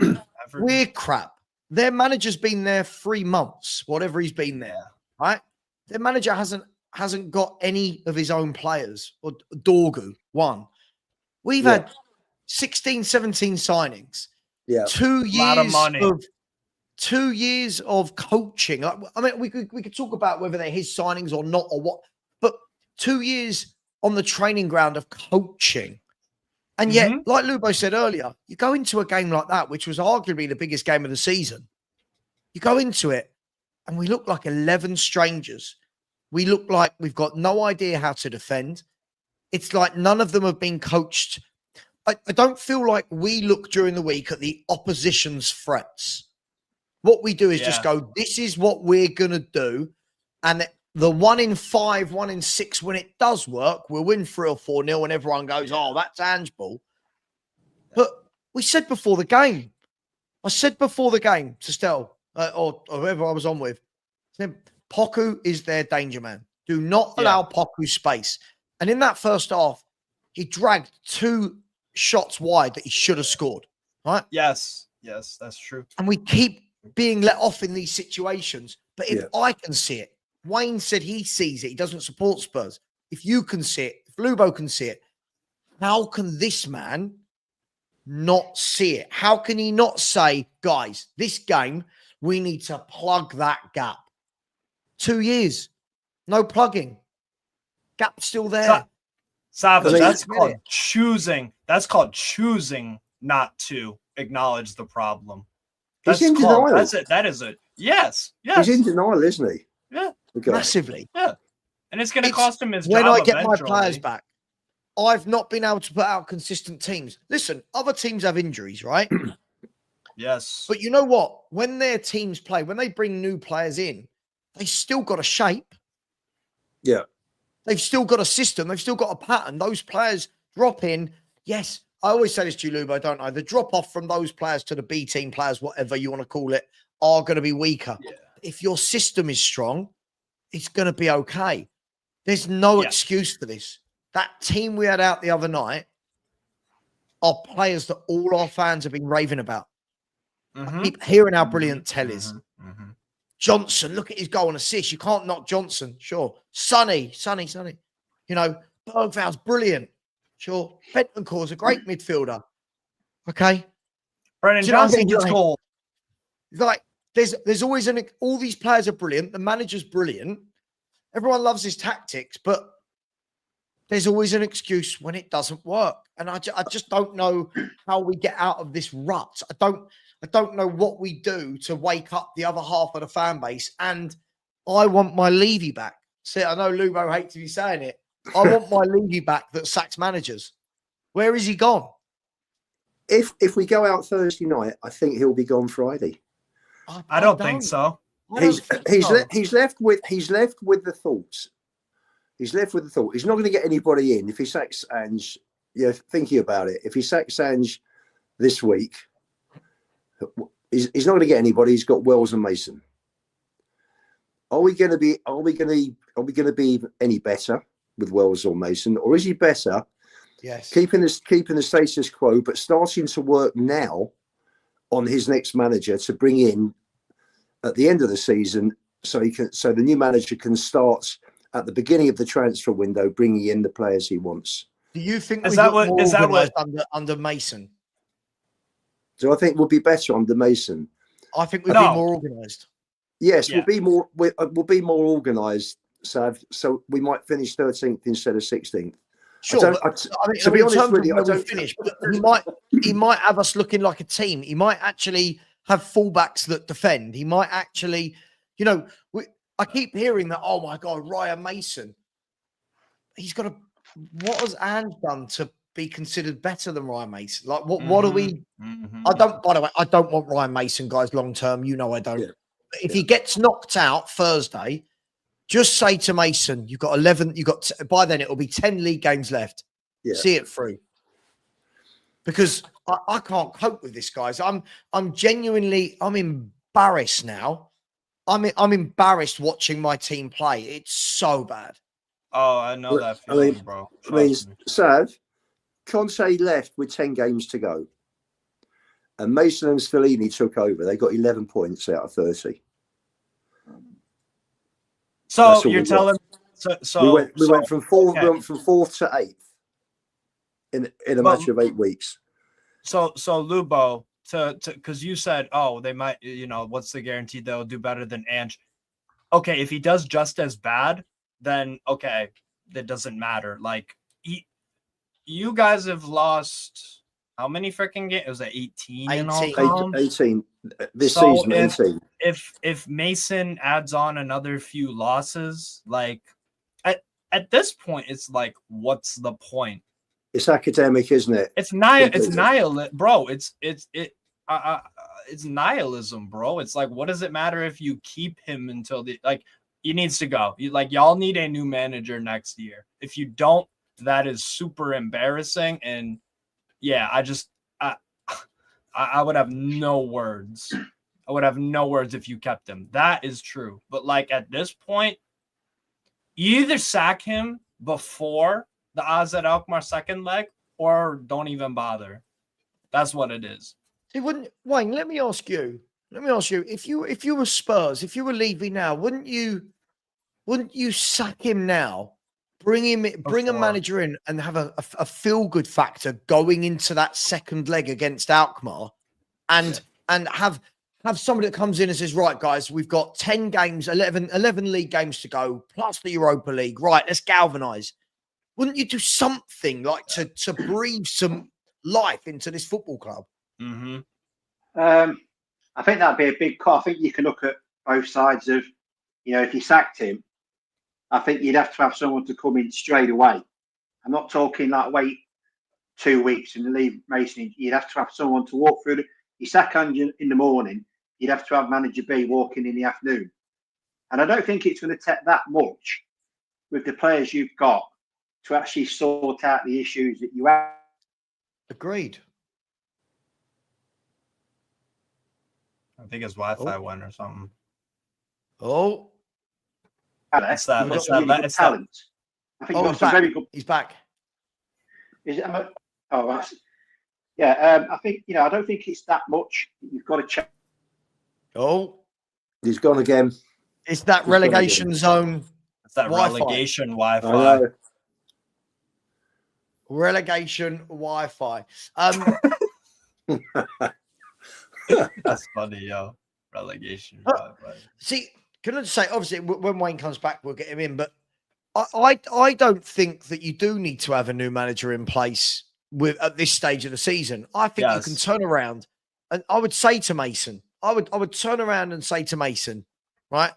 we're crap. Their manager's been there 3 months, whatever he's been there, right? Their manager hasn't got any of his own players, or Dorgu, one. We've had 16, 17 signings. Yeah. 2 years lot of money. 2 years of coaching. I mean, we could talk about whether they're his signings or not or what, but 2 years on the training ground of coaching. And yet, like Lubo said earlier, you go into a game like that, which was arguably the biggest game of the season. You go into it and we look like 11 strangers. We look like we've got no idea how to defend. It's like none of them have been coached. I don't feel like we look during the week at the opposition's threats. What we do is just go, this is what we're going to do. And the 1 in 5, 1 in 6, when it does work, we'll win 3 or 4-0 and everyone goes, oh, that's handball. But we said before the game, I said before the game to Stel or whoever I was on with, Poku is their danger man. Do not allow Poku space. And in that first half, he dragged 2 shots wide that he should have scored, right? Yes, that's true. And we keep being let off in these situations. But if I can see it, Wayne said he sees it. He doesn't support Spurs. If you can see it, if Lubo can see it, how can this man not see it? How can he not say, guys, this game, we need to plug that gap? 2 years, no plugging. Gap's still there. Savage, that's called choosing. That's called choosing not to acknowledge the problem. That's He's in denial. That's it. That is it. Yes. He's in denial, isn't he? Yeah. Massively. Yeah. And it's going to cost him his when job I get eventually. my players back. I've not been able to put out consistent teams. Listen, other teams have injuries, right? Yes. But you know what? When their teams play, when they bring new players in, they still got a shape. Yeah. They've still got a system. They've still got a pattern. Those players drop in. Yes, I always say this to you, Lubo, don't I? The drop off from those players to the B team players, whatever you want to call it, are going to be weaker. Yeah. If your system is strong, it's going to be okay. There's no excuse for this. That team we had out the other night are players that all our fans have been raving about. I keep hearing how brilliant Tell is. Johnson, look at his goal and assist. You can't knock Johnson. Sure. Sonny. You know, Bergval's brilliant. Sure. Bentancur's a great midfielder. Okay. Brennan Johnson gets goal. Like, there's always all these players are brilliant. The manager's brilliant. Everyone loves his tactics, but there's always an excuse when it doesn't work. And I just don't know how we get out of this rut. I don't know what we do to wake up the other half of the fan base. And I want my Levy back. See, I know Lubo hates me saying it. I want my Levy back that sacks managers. Where is he gone? If we go out Thursday night, I think he'll be gone Friday. I don't think so. He's left with the thoughts. He's left with the thought. He's not going to get anybody in if he sacks Ange. Yeah, thinking about it. If he sacks Ange this week, he's not going to get anybody. He's got Wells and Mason. Are we going to be any better with Wells or Mason, or is he better Yes. Keeping the status quo, but starting to work now on his next manager to bring in at the end of the season, so the new manager can start at the beginning of the transfer window, bringing in the players he wants. Do you think we got more organised under Mason? Do I think we'll be better under Mason? I think we'll be more organised. Yes, we'll be more organised, Sav. So we might finish 13th instead of 16th. Sure, to be honest with you, I don't finish. But he might have us looking like a team. He might actually have fullbacks that defend. He might actually, I keep hearing that. Oh my God, Ryan Mason. He's got what has Ange done to be considered better than Ryan Mason? Like what are we? I don't. By the way, I don't want Ryan Mason, guys, long term. I don't. Yeah. If he gets knocked out Thursday, just say to Mason, you've got 11. By then it'll be 10 league games left. Yeah. See it through. Because I can't cope with this, guys. I'm embarrassed now. I'm embarrassed watching my team play. It's so bad. Oh, I know that feeling, bro. Sav, Conte left with 10 games to go. And Mason and Stellini took over. They got 11 points out of 30. So you're telling me we went from fourth to 8th in a matter of 8 weeks. So Lubo, because you said, they might, what's the guarantee they'll do better than Ange? Okay, if he does just as bad, then okay, that doesn't matter. Like you guys have lost how many freaking games? It was 18 in all. 18 this season. 18. If Mason adds on another few losses, like at this point, it's like, what's the point? It's academic, isn't it? It's nihilism, bro. It's nihilism, bro. It's like, what does it matter if you keep him until he needs to go? Y'all need a new manager next year. If you don't, that is super embarrassing. And yeah, I would have no words. I would have no words if you kept him. That is true. But at this point, you either sack him before the AZ Alkmaar second leg or don't even bother. That's what it is. Wayne, let me ask you, if you were Spurs, if you were Levy now, wouldn't you sack him now? Bring a manager in and have a feel-good factor going into that second leg against Alkmaar and have somebody that comes in and says, right, guys, we've got 10 games, 11 league games to go, plus the Europa League. Right, let's galvanise. Wouldn't you do something to breathe some life into this football club? Mm-hmm. I think that'd be a big call. I think you can look at both sides of, if you sacked him, I think you'd have to have someone to come in straight away. I'm not talking wait 2 weeks and leave Mason. You'd have to have someone to walk through. You sack Ange in the morning, you'd have to have manager B walking in the afternoon. And I don't think it's going to take that much with the players you've got to actually sort out the issues that you have. Agreed. I think his Wi-Fi went or something. Oh. It's that. Talent. I think he's back. Very good. He's back. Is it? Yeah. I think I don't think it's that much. You've got to check. Oh, he's gone again. It's that relegation zone. It's that Wi-Fi. relegation Wi-Fi. Relegation Wi-Fi. That's funny, yo. Relegation Wi-Fi. See. Can I just say, obviously, when Wayne comes back, we'll get him in. But I don't think that you do need to have a new manager in place at this stage of the season. I think you can turn around, and I would say to Mason, I would turn around and say to Mason, right?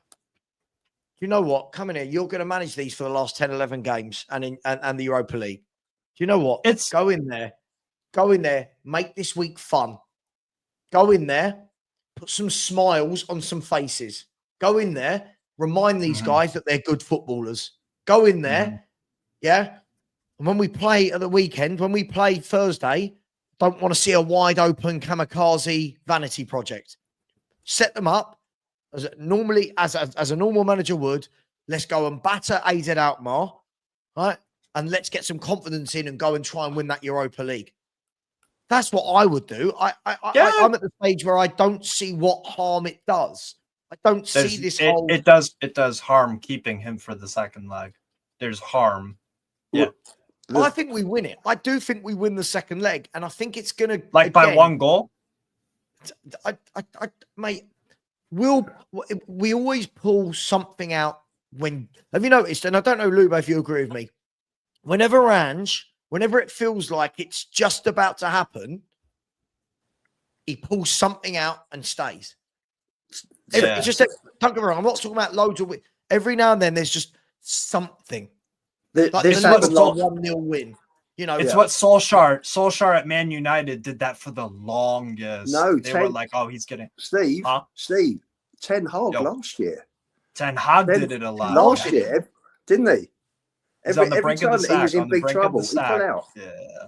You know what? Come in here. You're going to manage these for the last 10, 11 games and the Europa League. Do you know what? Go in there. Make this week fun. Go in there. Put some smiles on some faces. Go in there, remind these guys that they're good footballers. Go in there, yeah? And when we play at the weekend, when we play Thursday, don't want to see a wide open kamikaze vanity project. Set them up as a normal manager would. Let's go and batter AZ Alkmaar, right? and let's get some confidence in and go and try and win that Europa League. That's what I would do. I'm at the stage where I don't see what harm it does. I don't see this whole. It does harm keeping him for the second leg. There's harm. Yeah. I think we win it. I do think we win the second leg, and I think it's gonna by 1 goal. Mate, we always pull something out when. Have you noticed? And I don't know, Lubo, if you agree with me. Whenever it feels like it's just about to happen, he pulls something out and stays. It's just don't get me wrong. I'm not talking about loads of. Every now and then, there's just something. This was a 1-0 win. You know, it's what Solskjaer at Man United did that for the longest. No, they were like, "Oh, he's getting Steve. Ten Hag last year. Ten Hag did it a lot last year, didn't he? He's on the brink of the sack. He was in big trouble. He fell out. Yeah.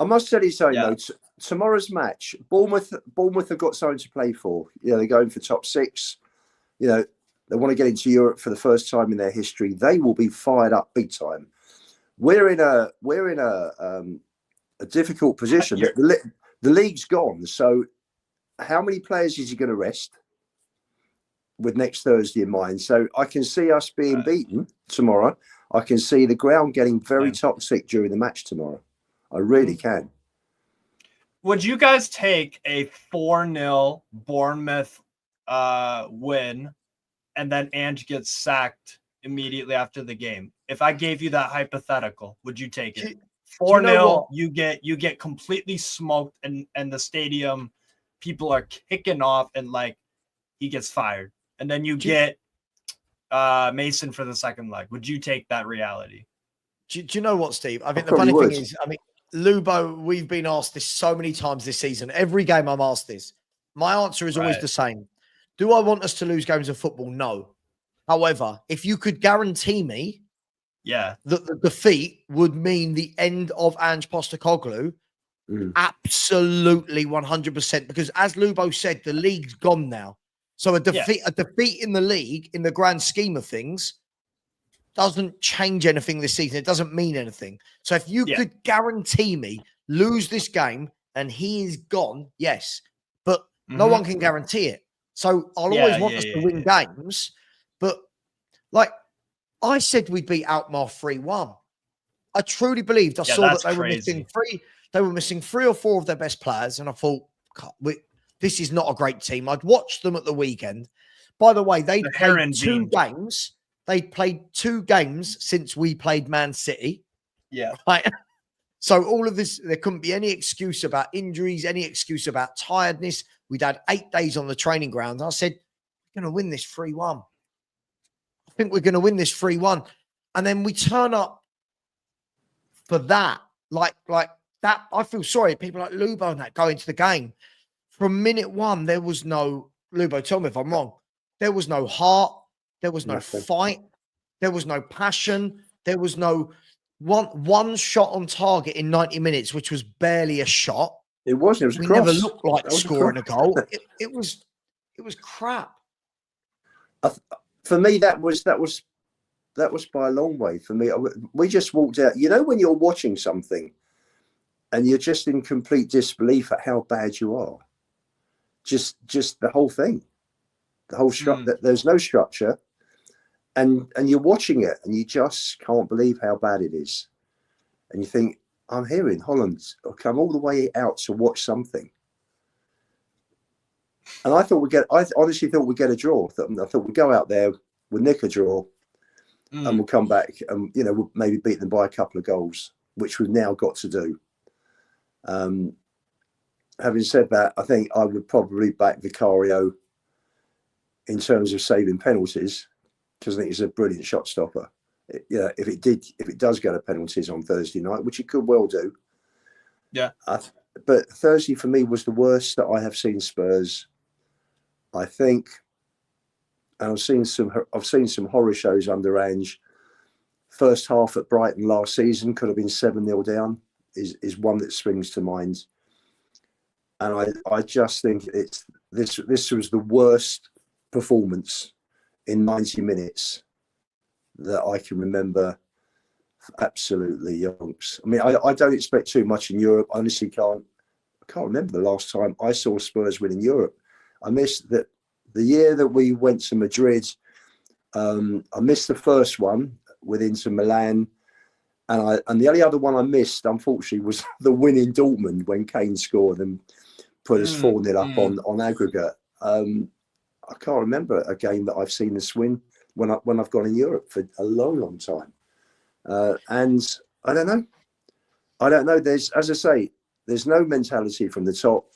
I must tell you something though. Tomorrow's match, Bournemouth have got something to play for. They're going for top 6. They want to get into Europe for the first time in their history. They will be fired up big time. We're in a difficult position. The league's gone. So, how many players is he going to rest with next Thursday in mind? So, I can see us being beaten tomorrow. I can see the ground getting very toxic during the match tomorrow. I really can. Would you guys take a 4-0 Bournemouth win and then Ange gets sacked immediately after the game? If I gave you that hypothetical, would you take it? 4-0, you get completely smoked and the stadium, people are kicking off and like he gets fired. And then you get Mason for the second leg. Would you take that reality? Do you know what, Steve? I think the funny thing is, Lubo, we've been asked this so many times this season. Every game I'm asked this. My answer is always the same. Do I want us to lose games of football? No. However, if you could guarantee me that the defeat would mean the end of Ange Postecoglou, absolutely 100%. Because as Lubo said, the league's gone now. So a defeat in the league, in the grand scheme of things, doesn't change anything this season. It doesn't mean anything. So if you could guarantee me lose this game and he is gone, yes. But no one can guarantee it. So I'll always want us to win games. But like I said, we'd beat Alkmaar 3-1. I truly believed. I saw that they were missing three. They were missing 3 or 4 of their best players, and I thought, this is not a great team. I'd watched them at the weekend. By the way, they played 2 games. They played 2 games since we played Man City. Yeah. Right. So all of this, there couldn't be any excuse about injuries, any excuse about tiredness. We'd had 8 days on the training ground. I said, we're going to win this 3-1. I think we're going to win this 3-1. And then we turn up for that. Like that. I feel sorry. People like Lubo and that go into the game. From minute 1, there was no, Lubo, tell me if I'm wrong. There was no heart. There was no fight. There was no passion. There was no one shot on target in 90 minutes, which was barely a shot. It wasn't. It was a we cross. Never looked like scoring a goal. It was crap. For me, that was by a long way. For me, we just walked out. You know, when you're watching something and you're just in complete disbelief at how bad you are. Just the whole thing. The whole structure, there's no structure, and you're watching it and you just can't believe how bad it is. And you think, I'm here in Holland, I'll come all the way out to watch something. And I honestly thought we'd get a draw. I thought we'd go out there, we'll nick a draw, and we'll come back and, we'll maybe beat them by a couple of goals, which we've now got to do. Having said that, I think I would probably back Vicario in terms of saving penalties, because I think he's a brilliant shot stopper. If it does go to penalties on Thursday night, which it could well do. Yeah. But Thursday for me was the worst that I have seen Spurs. I think, and I've seen some horror shows under Ange. First half at Brighton last season could have been 7-0 down. Is one that springs to mind. And I just think this was the worst performance in 90 minutes that I can remember absolutely yonks. I mean, I don't expect too much in Europe. I honestly can't remember the last time I saw Spurs win in Europe. I missed the year that we went to Madrid. I missed the first one with Inter Milan, and the only other one I missed, unfortunately, was the win in Dortmund when Kane scored and put us 4-0 up on aggregate. I can't remember a game that I've seen us win when I've gone in Europe for a long time. And I don't know. There's, as I say, there's no mentality from the top.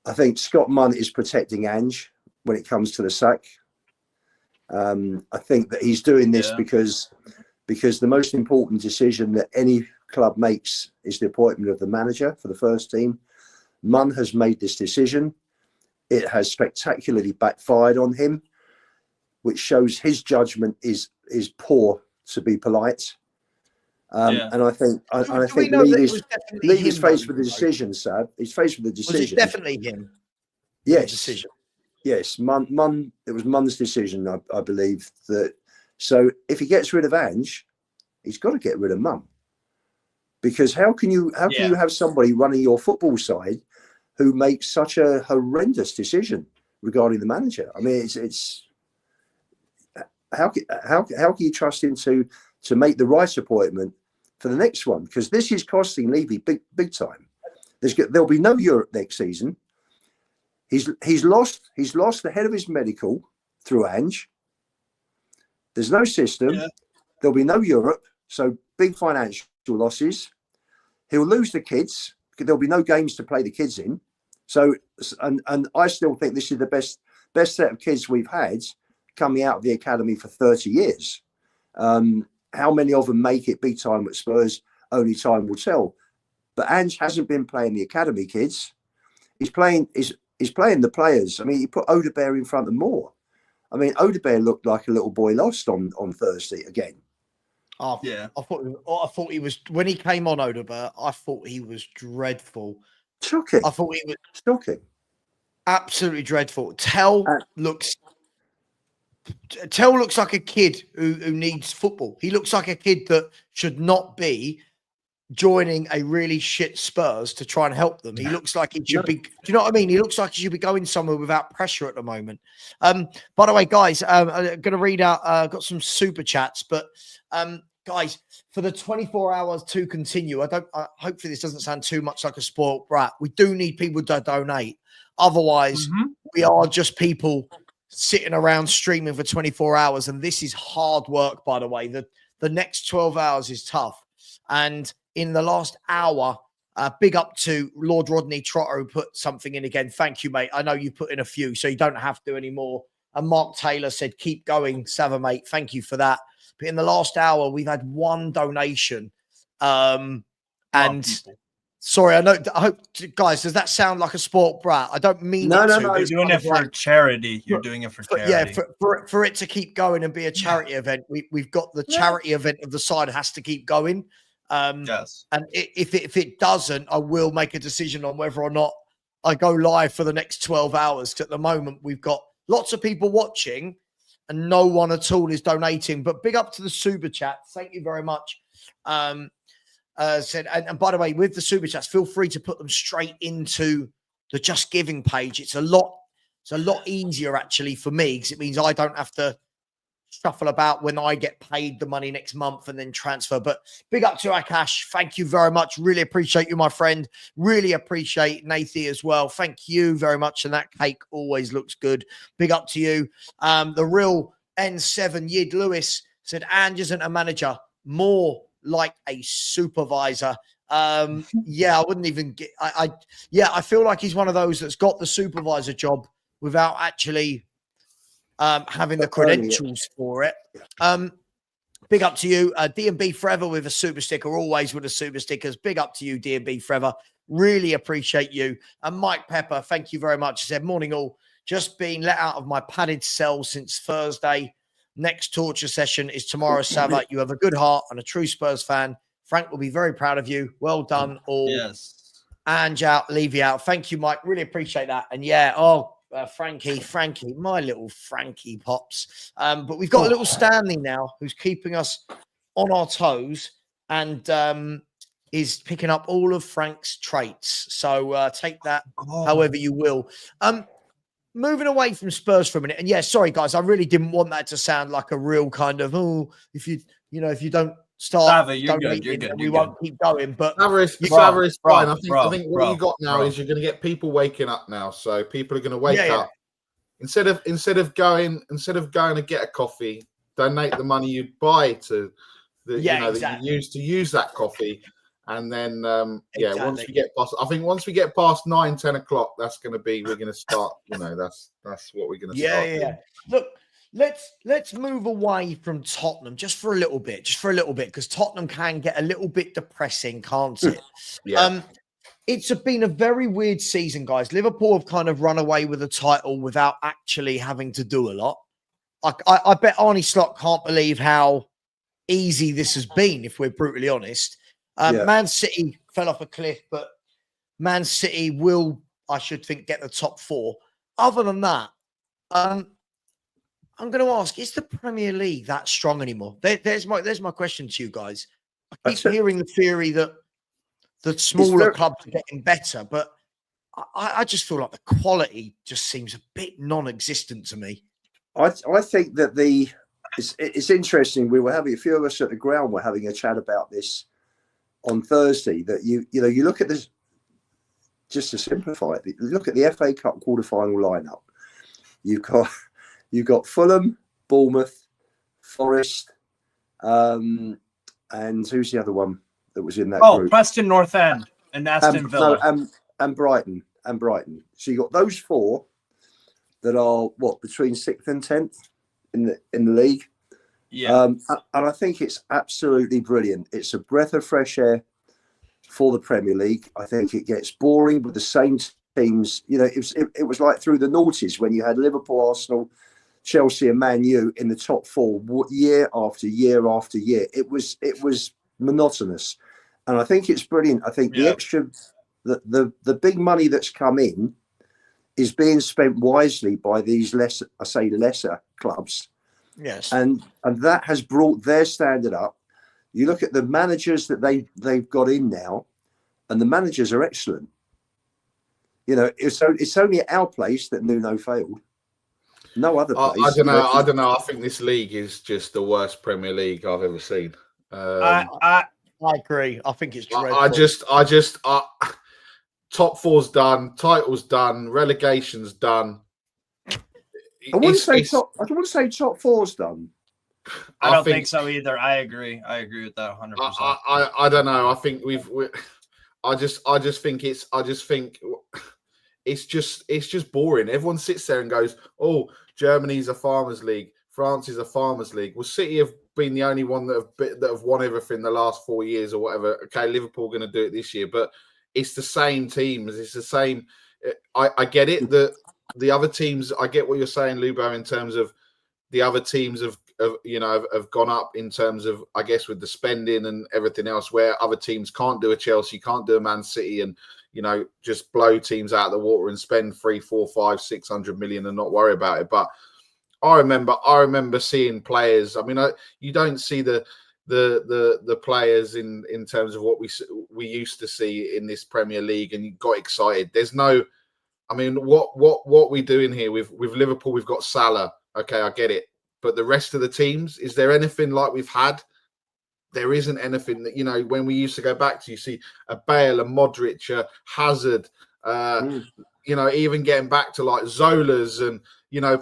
I think Scott Munn is protecting Ange when it comes to the sack. I think that he's doing this because the most important decision that any club makes is the appointment of the manager for the first team. Munn has made this decision. It has spectacularly backfired on him, which shows his judgment is poor, to be polite. And I think Lee is faced with the decision, Sab. He's faced with the decision. Was it definitely him? Yes. Decision. Yes. Munn. It was Munn's decision, I believe. That so if he gets rid of Ange, he's got to get rid of Munn. Because how can you have somebody running your football side who makes such a horrendous decision regarding the manager? I mean, it's how can you trust him to make the right appointment for the next one? Because this is costing Levy big time. There'll be no Europe next season. He's lost the head of his medical through Ange. There's no system. Yeah. There'll be no Europe, so big financial losses. He'll lose the kids. There'll be no games to play the kids in. So, and I still think this is the best set of kids we've had coming out of the academy for 30 years. How many of them make it big time at Spurs? Only time will tell. But Ange hasn't been playing the academy kids. He's playing the players. I mean, he put Odebear in front of Moore. I mean, Odebear looked like a little boy lost on Thursday again. Oh, yeah. I thought he was, when he came on Odebear, I thought he was dreadful. Shocking. I thought he was shocking. Absolutely dreadful. Tell looks like a kid who needs football. He looks like a kid that should not be joining a really shit Spurs to try and help them. He looks like he should be. Do you know what I mean? He looks like he should be going somewhere without pressure at the moment. By the way, guys, I'm going to read out. Got some super chats, but guys, for the 24 hours to continue, hopefully this doesn't sound too much like a spoiled brat. We do need people to donate. Otherwise, we are just people sitting around streaming for 24 hours. And this is hard work, by the way. The next 12 hours is tough. And in the last hour, big up to Lord Rodney Trotter, who put something in again. Thank you, mate. I know you put in a few, so you don't have to anymore. And Mark Taylor said, keep going, Sava, mate. Thank you for that. But in the last hour, we've had one donation. Sorry, I hope, guys, does that sound like a sport brat? I don't mean no. You're doing it for charity. You're doing it for charity. Yeah, for it to keep going and be a charity event, we've got the charity event of the side has to keep going. Yes. And if it doesn't, I will make a decision on whether or not I go live for the next 12 hours. Because at the moment, we've got lots of people watching and no one at all is donating. But big up to the super chat. Thank you very much. And by the way, with the super chats, feel free to put them straight into the Just Giving page. It's a lot easier actually for me because it means I don't have to shuffle about when I get paid the money next month and then transfer. But big up to Akash. Thank you very much. Really appreciate you, my friend. Really appreciate Nathi as well. Thank you very much. And that cake always looks good. Big up to you. The real N7 Yid Lewis said, Ange isn't a manager, more like a supervisor. Yeah, I wouldn't even get, I feel like he's one of those that's got the supervisor job without actually having the credentials for it. Big up to you. D&B Forever with a super sticker, always with the super stickers. Big up to you, D&B Forever. Really appreciate you. And Mike Pepper, thank you very much. He said, morning all. Just being let out of my padded cell since Thursday. Next torture session is tomorrow, Sava. You have a good heart and a true Spurs fan. Frank will be very proud of you. Well done, all. Yes. Ange out, Levy out. Thank you, Mike. Really appreciate that. And yeah, Frankie, my little Frankie pops. But we've got a little Stanley now who's keeping us on our toes. and is picking up all of Frank's traits. So take that however you will. Moving away from Spurs for a minute, and yeah, sorry guys, I really didn't want that to sound like a real kind of if you don't start donating, we won't keep going. But Sava is fine. I think what you got now is you're going to get people waking up now. So people are going to wake up instead of going to get a coffee, donate the money you buy to that you use to use that coffee. And then, once we get past, I think once we get past 9-10 o'clock, we're going to start. That's what we're going to start. Yeah. Look, let's move away from Tottenham just for a little bit, because Tottenham can get a little bit depressing, can't it? It's been a very weird season, guys. Liverpool have kind of run away with the title without actually having to do a lot. I bet Arne Slot can't believe how easy this has been, if we're brutally honest. Man City fell off a cliff, but Man City will, I should think, get the top 4. Other than that, I'm going to ask: is the Premier League that strong anymore? There's my question to you guys. I keep hearing the theory that the smaller clubs are getting better, but I just feel like the quality just seems a bit non-existent to me. I think that it's interesting. We were having a few of us at the ground were having a chat about this on Thursday, that you look at this, just to simplify it, you look at the FA Cup quarter-final lineup. You've got Fulham, Bournemouth, Forest, and who's the other one that was in that group? Preston North End and Aston Villa. And Brighton. So you got those 4 that are between 6th and 10th in the league. Yeah. And I think it's absolutely brilliant. It's a breath of fresh air for the Premier League. I think it gets boring with the same teams. It was like through the noughties when you had Liverpool, Arsenal, Chelsea and Man U in the top 4 year after year after year. It was monotonous. And I think it's brilliant. I think the extra, the big money that's come in is being spent wisely by these lesser clubs. Yes, and that has brought their standard up. You look at the managers that they've got in now, and the managers are excellent. It's only at our place that Nuno failed. No other place. I don't know. I think this league is just the worst Premier League I've ever seen. I agree. I think it's dreadful. I just top 4's done, titles done, relegation's done. I want to say top 4's done. I don't think so either. I agree with that 100%. I don't know. I think I just think it's just boring. Everyone sits there and goes, "Oh, Germany's a farmers' league. France is a farmers' league." Well, City have been the only one that have won everything the last 4 years or whatever. Okay, Liverpool are going to do it this year, but it's the same teams. It's the same. I get it that the other teams. I get what you're saying, Lubo, in terms of the other teams have gone up in terms of, I guess, with the spending and everything else, where other teams can't do a Chelsea, can't do a Man City, and just blow teams out of the water and spend 300, 400, 500, 600 million and not worry about it. But I remember seeing players. I mean, you don't see the players in terms of what we used to see in this Premier League, and you got excited. There's no, I mean, what we doing here with Liverpool? We've got Salah. Okay, I get it. But the rest of the teams, is there anything like we've had? There isn't anything that, when we used to go back to, you see a Bale, a Modric, a Hazard, even getting back to like Zola's and,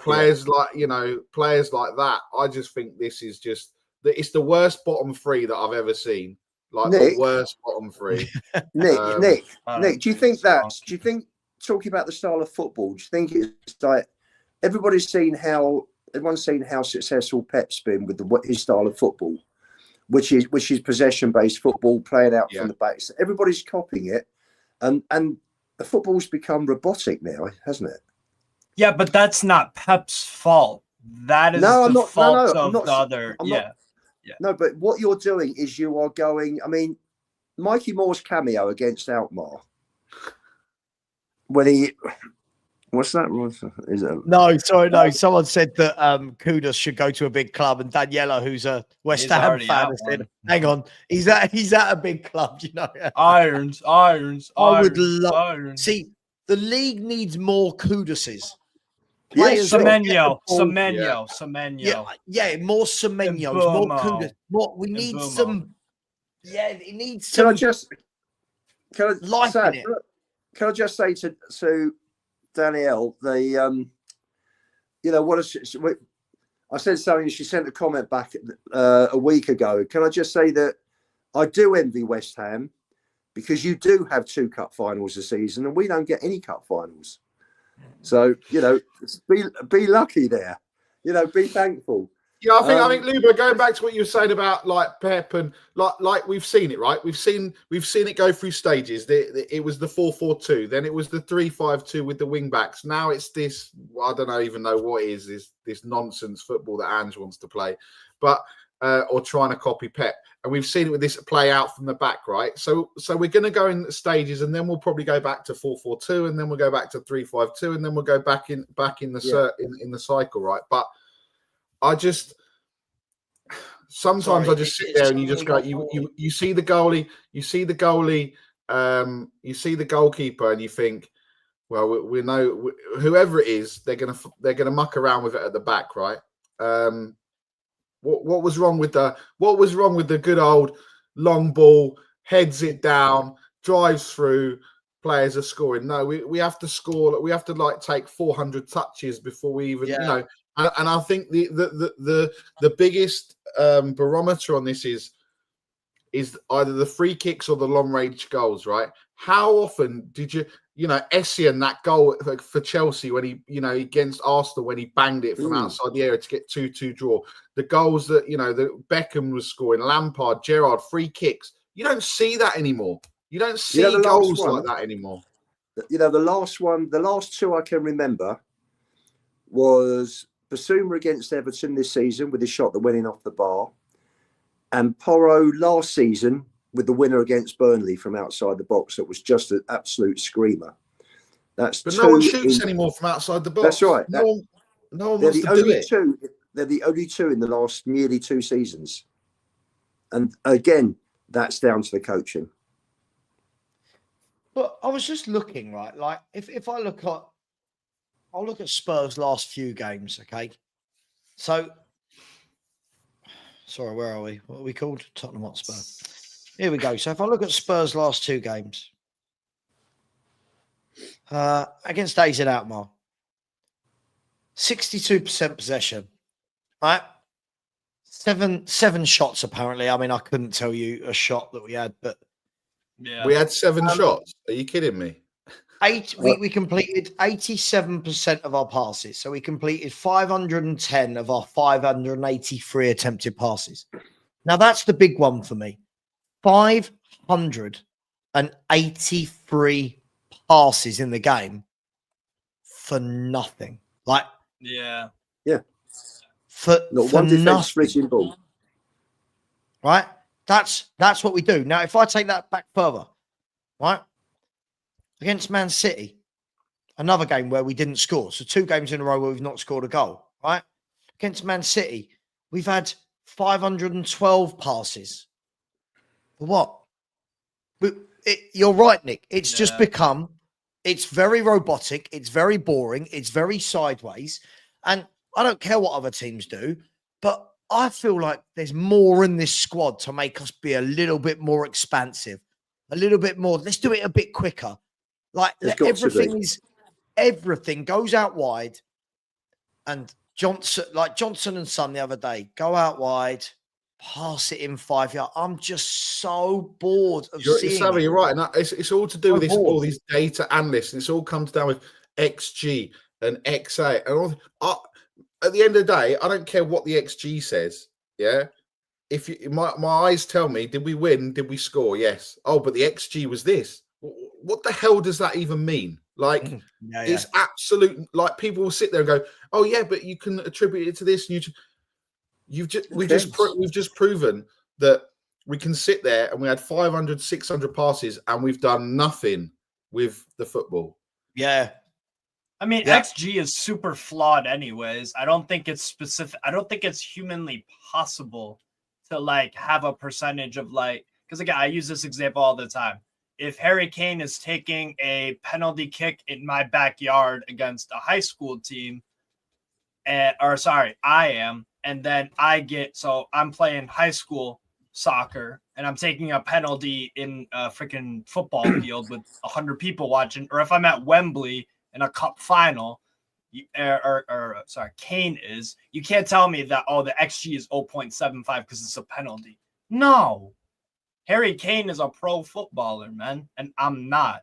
players like that. I just think this is just, it's the worst bottom 3 that I've ever seen. Like Nick, the worst bottom 3. Nick, do you think talking about the style of football, do you think it's like everyone's seen how successful Pep's been with his style of football, which is possession-based football, playing out from the back. So everybody's copying it, and the football's become robotic now, hasn't it? Yeah, but that's not Pep's fault. That is the fault of the other. No, but what you're doing is you are going. I mean, Mikey Moore's cameo against Alkmaar, when What's that, Ross? Is it? No, sorry, no. Someone said that Kudus should go to a big club, and Daniela, who's a West He's Ham already fan, at has said, one. "Hang on, he's at a big club, you know." Irons. I would Irons. love. Irons. See, the league needs more Kuduses. Yes, that get the Semenyo. ball- Semenyo. Semenyo. Yeah, more Semenyos, more Kudus. We need some. Yeah, it needs some. Life in it. Can I just say to Danielle, you know what? I said something. She sent a comment back a week ago. Can I just say that I do envy West Ham because you do have 2 cup finals a season, and we don't get any cup finals. So you know, be lucky there. You know, be thankful. Yeah, I think Luba, going back to what you were saying about like Pep and like we've seen it, right? We've seen it go through stages. It was the 4-4-2, then it was the 3-5-2 with the wing backs. Now it's this, I don't even know what it is, this nonsense football that Ange wants to play, but or trying to copy Pep. And we've seen it with this play out from the back, right? So we're going to go in stages, and then we'll probably go back to 4-4-2, and then we'll go back to 3-5-2, and then we'll go back in the cycle, right? But sometimes I just sit there and you just go, you see the goalie, you see the goalkeeper, and you think, well, we know whoever it is, they're gonna muck around with it at the back, right? What was wrong with the good old long ball, heads it down, drives through, players are scoring? No, we have to score. We have to like take 400 touches before we even, you know. And I think the biggest barometer on this is either the free kicks or the long range goals, right? How often did you Essien, that goal for Chelsea when he, against Arsenal when he banged it from outside the area to get 2-2 draw? The goals that, that Beckham was scoring, Lampard, Gerrard, free kicks. You don't see that anymore. You don't see goals like that anymore. You know, the last 2 I can remember was Basuma against Everton this season with his shot that went in off the bar, and Porro last season with the winner against Burnley from outside the box. That was just an absolute screamer. But no one shoots anymore from outside the box. That's right. No one wants to do it. They're the only 2 in the last nearly 2 seasons, and again, that's down to the coaching. But I was just looking, right? Like if I look at. I'll look at Spurs' last few games, okay? So, sorry, where are we? What are we called? Tottenham Hotspur. Here we go. So if I look at Spurs' last 2 games, against AZ Alkmaar, 62% possession, right? Seven shots, apparently. I mean, I couldn't tell you a shot that we had, but... Yeah. We had 7 shots. Are you kidding me? We completed 87% of our passes. So we completed 510 of our 583 attempted passes. Now that's the big one for me. 583 passes in the game for nothing. Like, yeah. For one defense nothing. splitting ball. Right? That's what we do. Now, if I take that back further, right? Against Man City, another game where we didn't score. So 2 games in a row where we've not scored a goal, right? Against Man City, we've had 512 passes. For what? You're right, Nick. It's just become, it's very robotic. It's very boring. It's very sideways. And I don't care what other teams do, but I feel like there's more in this squad to make us be a little bit more expansive, a little bit more. Let's do it a bit quicker. Like everything goes out wide, and Johnson and Son the other day go out wide, pass it in 5 yards. I'm just so bored of seeing it. You're right. And it's all to do with all these data analysts, and it's all comes down with XG and XA and all. At the end of the day, I don't care what the XG says. Yeah. If my eyes tell me, did we win? Did we score? Yes. Oh, but the XG was this. What the hell does that even mean? Like, it's absolute. Like, people will sit there and go, "Oh yeah, but you can attribute it to this." And we've just proven that we can sit there and we had 500, 600 passes and we've done nothing with the football. Yeah. I mean, XG is super flawed anyways. I don't think it's specific. I don't think it's humanly possible to like have a percentage of like, because again, I use this example all the time. If Harry Kane is taking a penalty kick in my backyard against a high school team, I am, and then I'm playing high school soccer and I'm taking a penalty in a freaking football field with 100 people watching, or if I'm at Wembley in a cup final, Kane is, you can't tell me that, the XG is 0.75 because it's a penalty. No. Harry Kane is a pro footballer, man, and I'm not.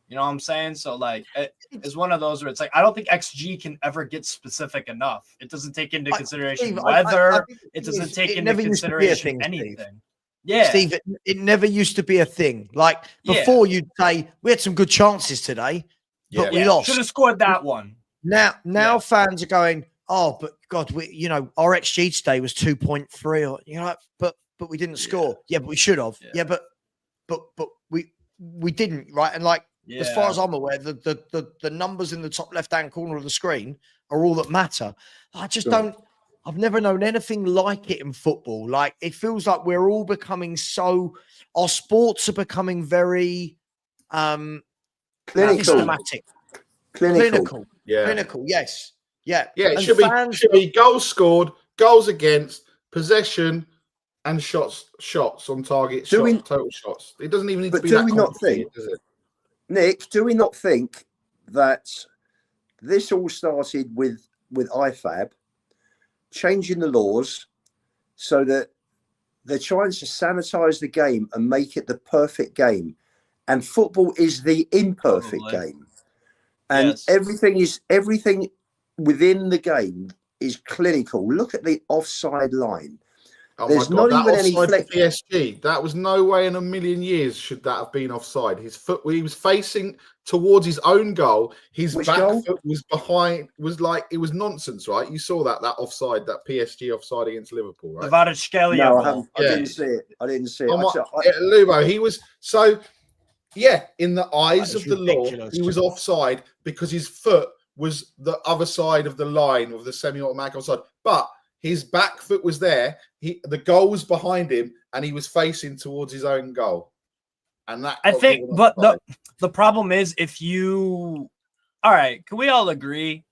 You know what I'm saying? So, like, it's one of those where it's like, I don't think XG can ever get specific enough. It doesn't take into consideration weather. It doesn't take into consideration anything. Steve. Yeah. Steve, it never used to be a thing. Like, before you'd say, we had some good chances today, but we lost. Should have scored that one. Now fans are going, oh, but God, our XG today was 2.3. Or, but we didn't score. Yeah, but we should have. Yeah, but we didn't, right? And like, as far as I'm aware, the numbers in the top left-hand corner of the screen are all that matter. I just don't. I've never known anything like it in football. Like, it feels like we're all becoming our sports are becoming very systematic. Clinical. Yeah. Clinical. Yes. Yeah. Yeah. It should be goals scored, goals against, possession, and shots on target. Total shots. It doesn't even need to be that complicated, does it? Nick, do we not think that this all started with IFAB changing the laws so that they're trying to sanitize the game and make it the perfect game, and football is the imperfect game, and everything within the game is clinical. Look at the offside line. Oh, there's my God, not even any offside for PSG. That was no way in a million years should that have been offside. His foot, he was facing towards his own goal. His back foot was behind. It was nonsense, right? You saw that offside, that PSG offside against Liverpool, right? No, I didn't see it. Lubo, he was in the eyes of the law, he was offside because his foot was the other side of the line of the semi-automatic offside, but his back foot was there. The goal was behind him, and he was facing towards his own goal. And that I think, but the problem is, all right, can we all agree?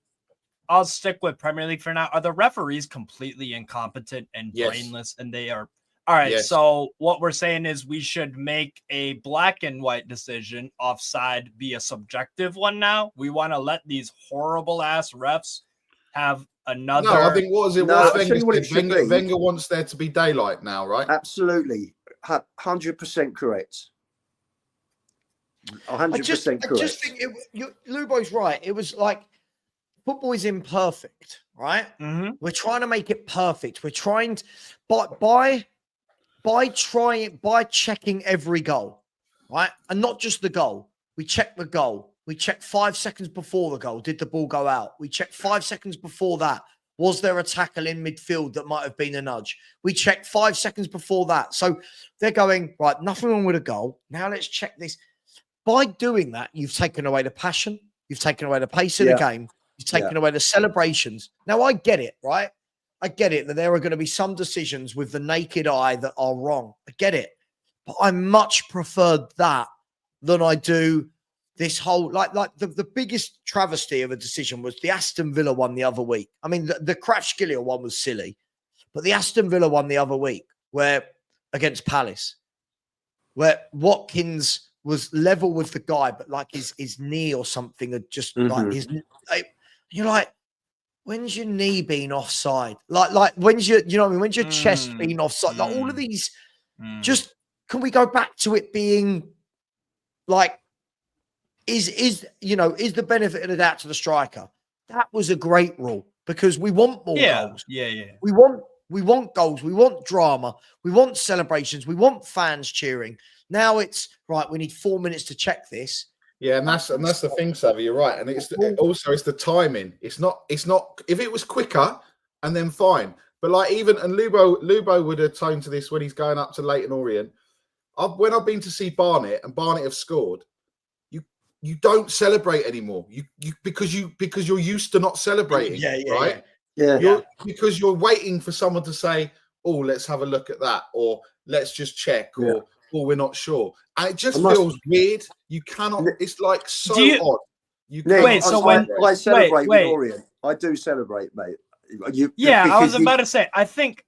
I'll stick with Premier League for now. Are the referees completely incompetent and brainless? And they are. All right. Yes. So what we're saying is we should make a black and white decision offside be a subjective one. Now we want to let these horrible ass refs have another. No, I think Wenger wants there to be daylight now, right? Absolutely, 100% correct. 100% correct. I just think Lubo's right. It was like, football is imperfect, right? Mm-hmm. We're trying to make it perfect. We're trying to, by checking every goal, right? And not just the goal. We check the goal. We check 5 seconds before the goal. Did the ball go out? We check 5 seconds before that. Was there a tackle in midfield that might have been a nudge? We check 5 seconds before that. So they're going, right, nothing wrong with a goal. Now let's check this. By doing that, you've taken away the passion. You've taken away the pace of the game. You've taken away the celebrations. Now, I get it, right? I get it that there are going to be some decisions with the naked eye that are wrong. I get it. But I much preferred that than I do this whole, like the biggest travesty of a decision was the Aston Villa one the other week. I mean, the Kvaratskhelia one was silly, but the Aston Villa one the other week, where against Palace, where Watkins was level with the guy, but like his knee or something had just like you're like, when's your knee been offside? Like when's your, you know what I mean? When's your chest been offside? Like all of these, just can we go back to it being like, is the benefit of the doubt to the striker? That was a great rule because we want more goals. Yeah. We want goals. We want drama. We want celebrations. We want fans cheering. Now it's right. We need 4 minutes to check this. Yeah, and that's the thing, Savvy. You're right, and it's the timing. It's not. If it was quicker, and then fine. But like and Lubo would atone to this when he's going up to Leyton Orient. When I've been to see Barnet and Barnet have scored, you don't celebrate anymore. You because you're used to not celebrating. Right? Because you're waiting for someone to say, "Oh, let's have a look at that," or "Let's just check," or "Oh, we're not sure." And it just feels weird. You cannot. It's like so odd. You Nick, I celebrate with Orient. I do celebrate, mate. I was about to say. I think.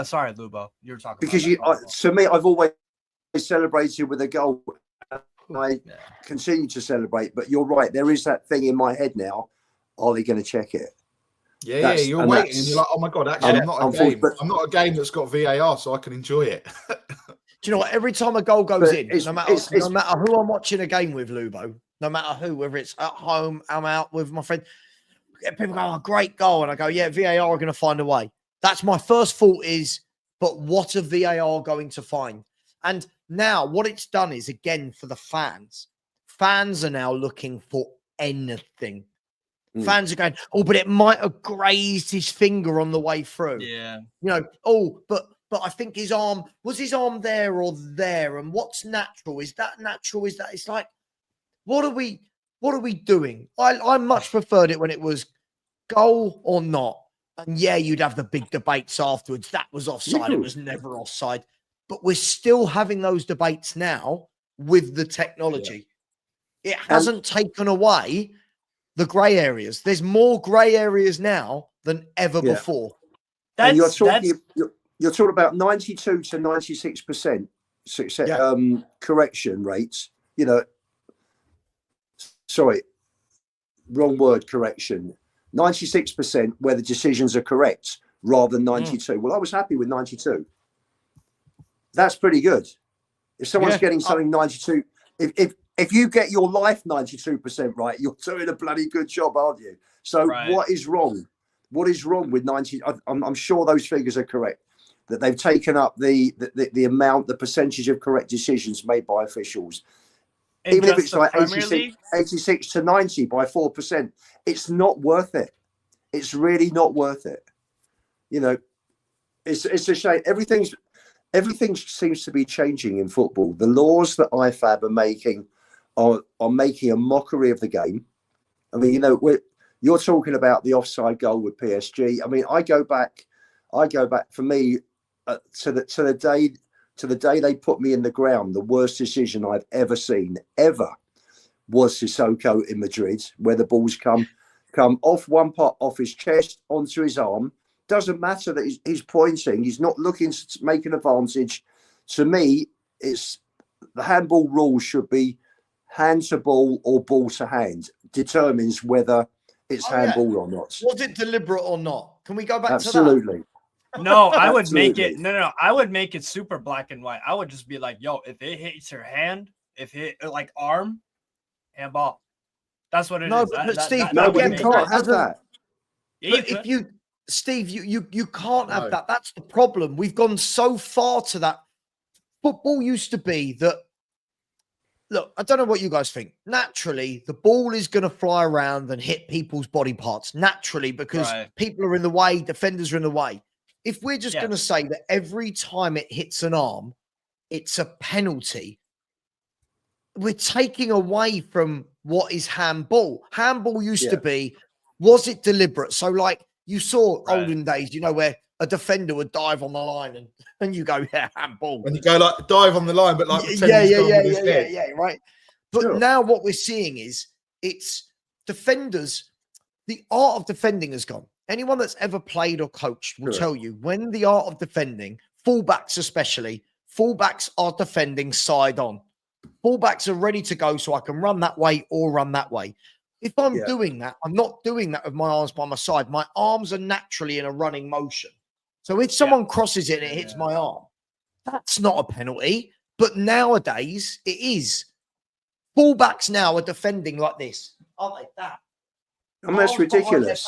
Sorry, Lubo, you were talking because about to me, I've always celebrated with a goal. I continue to celebrate, but you're right. There is that thing in my head now. Are they going to check it? Yeah, you're waiting, and you're like, "Oh my god!" Actually, I'm not a game. I'm not a game that's got VAR, so I can enjoy it. Do you know what? Every time a goal goes in, no matter who I'm watching a game with, Lubo, no matter who, whether it's at home, I'm out with my friend, people go, "Oh, great goal," and I go, "Yeah, VAR are going to find a way." That's my first thought is, but what are VAR going to find? And now what it's done is, again, for the fans are now looking for anything. Fans are going, "Oh, but it might have grazed his finger on the way through." Yeah. You know, "Oh, but I think his arm there or there? And what's natural? Is that natural? Is that?" It's like, what are we doing? I much preferred it when it was goal or not. And yeah, you'd have the big debates afterwards. That was offside. It was never offside. But we're still having those debates now with the technology. It hasn't taken away the grey areas. There's more grey areas now than ever before. And you're talking about 92 to 96% success, correction rates. You know, sorry, wrong word, correction. 96% where the decisions are correct rather than 92. Well, I was happy with 92. That's pretty good. If someone's getting something 92, if you get your life 92% right, you're doing a bloody good job, aren't you? So what is wrong? What is wrong with 90? I'm sure those figures are correct. That they've taken up the amount, the percentage of correct decisions made by officials. Even if it's like 86 to 90 by 4%, it's not worth it. It's really not worth it. You know, it's a shame. Everything seems to be changing in football. The laws that IFAB are making are making a mockery of the game. I mean, you know, you're talking about the offside goal with PSG. I mean, I go back for me to the day they put me in the ground. The worst decision I've ever seen was Sissoko in Madrid, where the balls come off one part, off his chest onto his arm. Doesn't matter that he's pointing. He's not looking to make an advantage. To me, it's the handball rule should be hand to ball or ball to hand. Determines whether it's handball or not. Was it deliberate or not? Can we go back Absolutely. to that? No, I would make it. No. I would make it super black and white. I would just be like, "Yo, if it hits your hand, if it like arm, handball." That's what it is. But Steve, you can't have that. But if you, Steve, you can't have that. That's the problem. We've gone so far to that. Football used to be that. Look, I don't know what you guys think. Naturally, the ball is going to fly around and hit people's body parts naturally because people are in the way, defenders are in the way. If we're just going to say that every time it hits an arm, it's a penalty, we're taking away from what is handball. Handball used to be, was it deliberate? So like you saw olden days, you know, where a defender would dive on the line and you go, yeah, handball. And you go like dive on the line, but like right. But now what we're seeing is it's defenders, the art of defending has gone. Anyone that's ever played or coached will tell you when the art of defending, fullbacks especially, fullbacks are defending side on. Fullbacks are ready to go so I can run that way or run that way. If I'm doing that, I'm not doing that with my arms by my side. My arms are naturally in a running motion. So if someone crosses it and it hits my arm, that's not a penalty. But nowadays, it is. Fullbacks now are defending like this. Aren't they? That. I mean, that's ridiculous.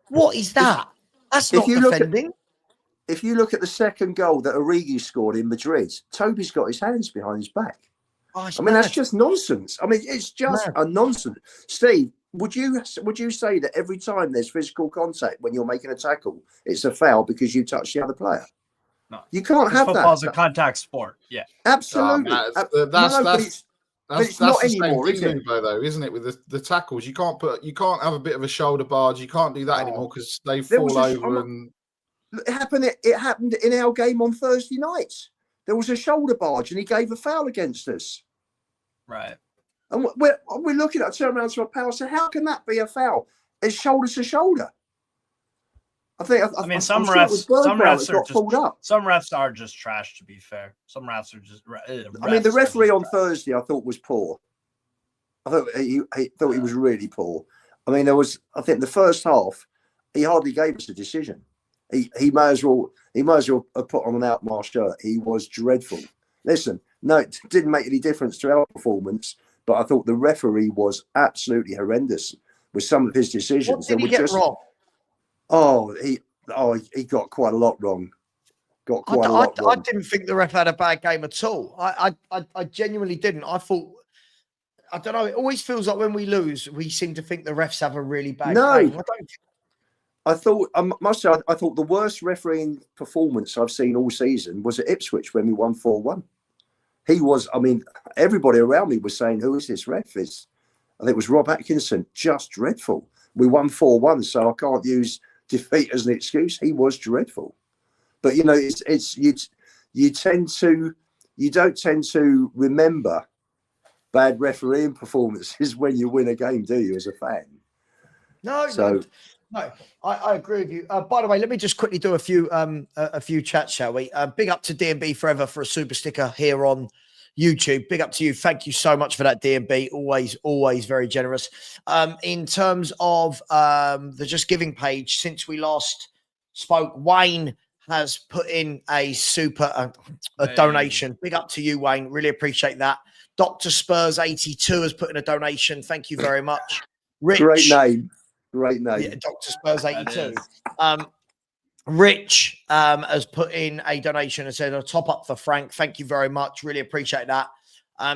What is that? That's not defending. If you look at the second goal that Origi scored in Madrid, Toby's got his hands behind his back. I mean, that's just nonsense. I mean, it's just a nonsense. Steve, would you say that every time there's physical contact when you're making a tackle, it's a foul because you touch the other player? No, you can't have that. Football's a contact sport. Yeah, absolutely. That's not the same anymore, thing, is it? Lubo, though, isn't it? With the tackles, you can't have a bit of a shoulder barge. You can't do that anymore because they fall over and. It happened in our game on Thursday night. There was a shoulder barge, and he gave a foul against us. Right. And we're looking at turn around to a pal and say, how can that be a foul? It's shoulder to shoulder. I mean, some refs are just trash. To be fair, some refs are just. I mean, the referee on Thursday I thought was poor. I thought he thought he was really poor. I mean, I think the first half he hardly gave us a decision. He may as well have put on an Outmarsh shirt. He was dreadful. Listen, no, it didn't make any difference to our performance, but I thought the referee was absolutely horrendous with some of his decisions. What did he get wrong? He got quite a lot wrong. I didn't think the ref had a bad game at all. I genuinely didn't. I thought, I don't know. It always feels like when we lose, we seem to think the refs have a really bad game. I must say, I thought the worst refereeing performance I've seen all season was at Ipswich when we won 4-1. He was, I mean, everybody around me was saying, who is this ref? I think it was Rob Atkinson, just dreadful. We won 4-1, so I can't use defeat as an excuse. He was dreadful. But, you know, you don't tend to remember bad refereeing performances when you win a game, do you, as a fan? No, I agree with you. By the way, let me just quickly do a few chats, shall we? Big up to D&B Forever for a super sticker here on YouTube. Big up to you. Thank you so much for that, D&B. Always very generous. In terms of the Just Giving page, since we last spoke, Wayne has put in a donation. Big up to you, Wayne. Really appreciate that. Dr. Spurs 82 has put in a donation. Thank you very much. Rich, Great name. Yeah, Dr. Spurs 82. Rich has put in a donation and said, a top up for Frank. Thank you very much. Really appreciate that.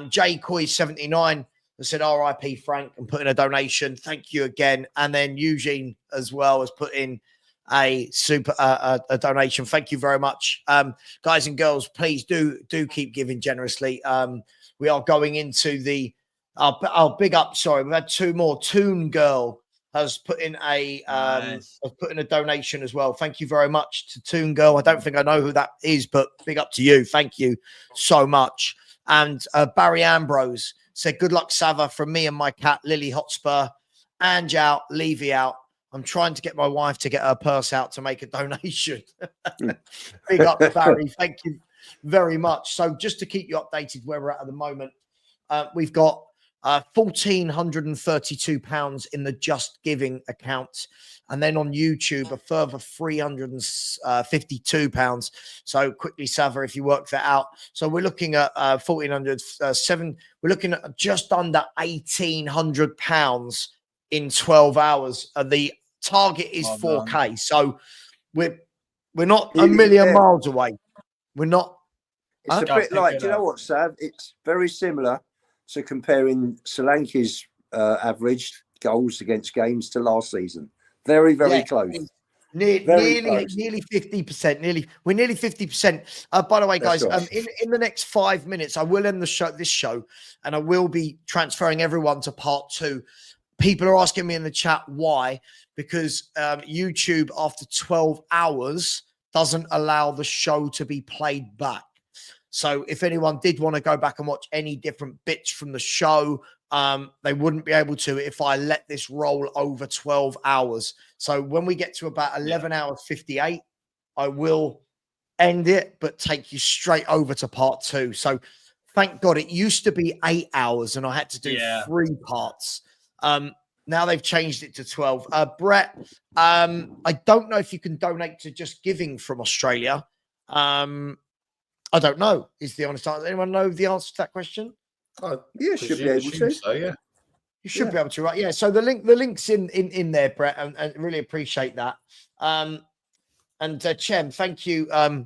Jay Coy 79 has said, RIP Frank, and put in a donation. Thank you again. And then Eugene as well has put in a donation. Thank you very much. Guys and girls, please do keep giving generously. We are going into our big up. Sorry, we've had two more. Toon Girl has put in a donation as well. Thank you very much to Toon Girl. I don't think I know who that is, but big up to you. Thank you so much. And Barry Ambrose said, good luck, Sava, from me and my cat, Lily Hotspur. Ange out, Levy out. I'm trying to get my wife to get her purse out to make a donation. Big up, Barry. Thank you very much. So just to keep you updated where we're at the moment, we've got £1,432 in the Just Giving account. And then on YouTube, a further £352. So quickly, Sava, if you work that out. So we're looking at 1,407. We're looking at just under £1,800 in 12 hours. The target is 4K. So we're not a million miles away. We're not. It's a bit like, do you know what, Sav? It's very similar to comparing Solanke's average goals against games to last season. Very close. Nearly 50%. We're nearly 50%. By the way, guys, right. In the next 5 minutes, I will end this show, and I will be transferring everyone to part 2. People are asking me in the chat why, because YouTube after 12 hours doesn't allow the show to be played back. So if anyone did want to go back and watch any different bits from the show, they wouldn't be able to if I let this roll over 12 hours. So when we get to about 11 hours 58, I will end it, but take you straight over to part 2. So thank God, it used to be 8 hours and I had to do 3 parts. Now they've changed it to 12. Brett, I don't know if you can donate to Just Giving from Australia. I don't know, is the honest answer. Anyone know the answer to that question? Yeah, should be able to. So, yeah. You should be able to, right? Yeah. So the link's in there, Brett, and really appreciate that. And Chem, thank you. I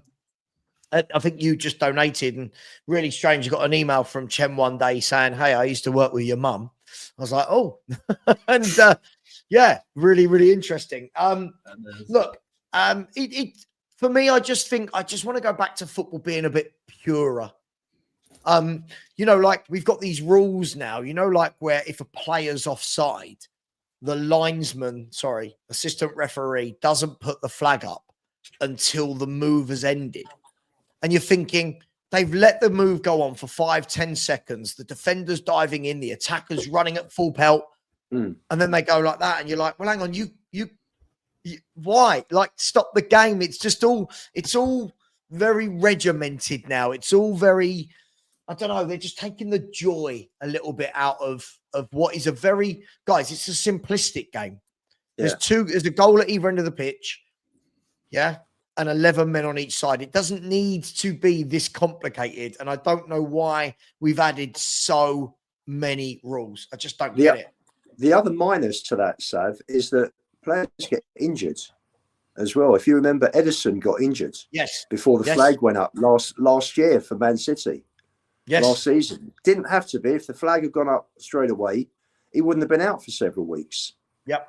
think you just donated, and really strange. You got an email from Chem one day saying, "Hey, I used to work with your mum." I was like, "Oh," and yeah, really, really interesting. Look, for me, I just want to go back to football being a bit purer. You know, like we've got these rules now, you know, like where if a player's offside, the assistant referee doesn't put the flag up until the move has ended. And you're thinking, they've let the move go on for 5-10 seconds. The defender's diving in, the attacker's running at full pelt. And then they go like that. And you're like, well, hang on, you why? Like, stop the game. It's all very regimented now. It's all very, I don't know, they're just taking the joy a little bit out of what is a very, guys, it's a simplistic game. There's a goal at either end of the pitch. Yeah. And 11 men on each side. It doesn't need to be this complicated. And I don't know why we've added so many rules. I just don't get it. The other minus to that, Sav, is that players get injured as well. If you remember, Edison got injured before the flag went up last year for Man City. Last season. Didn't have to be. If the flag had gone up straight away, he wouldn't have been out for several weeks. Yep.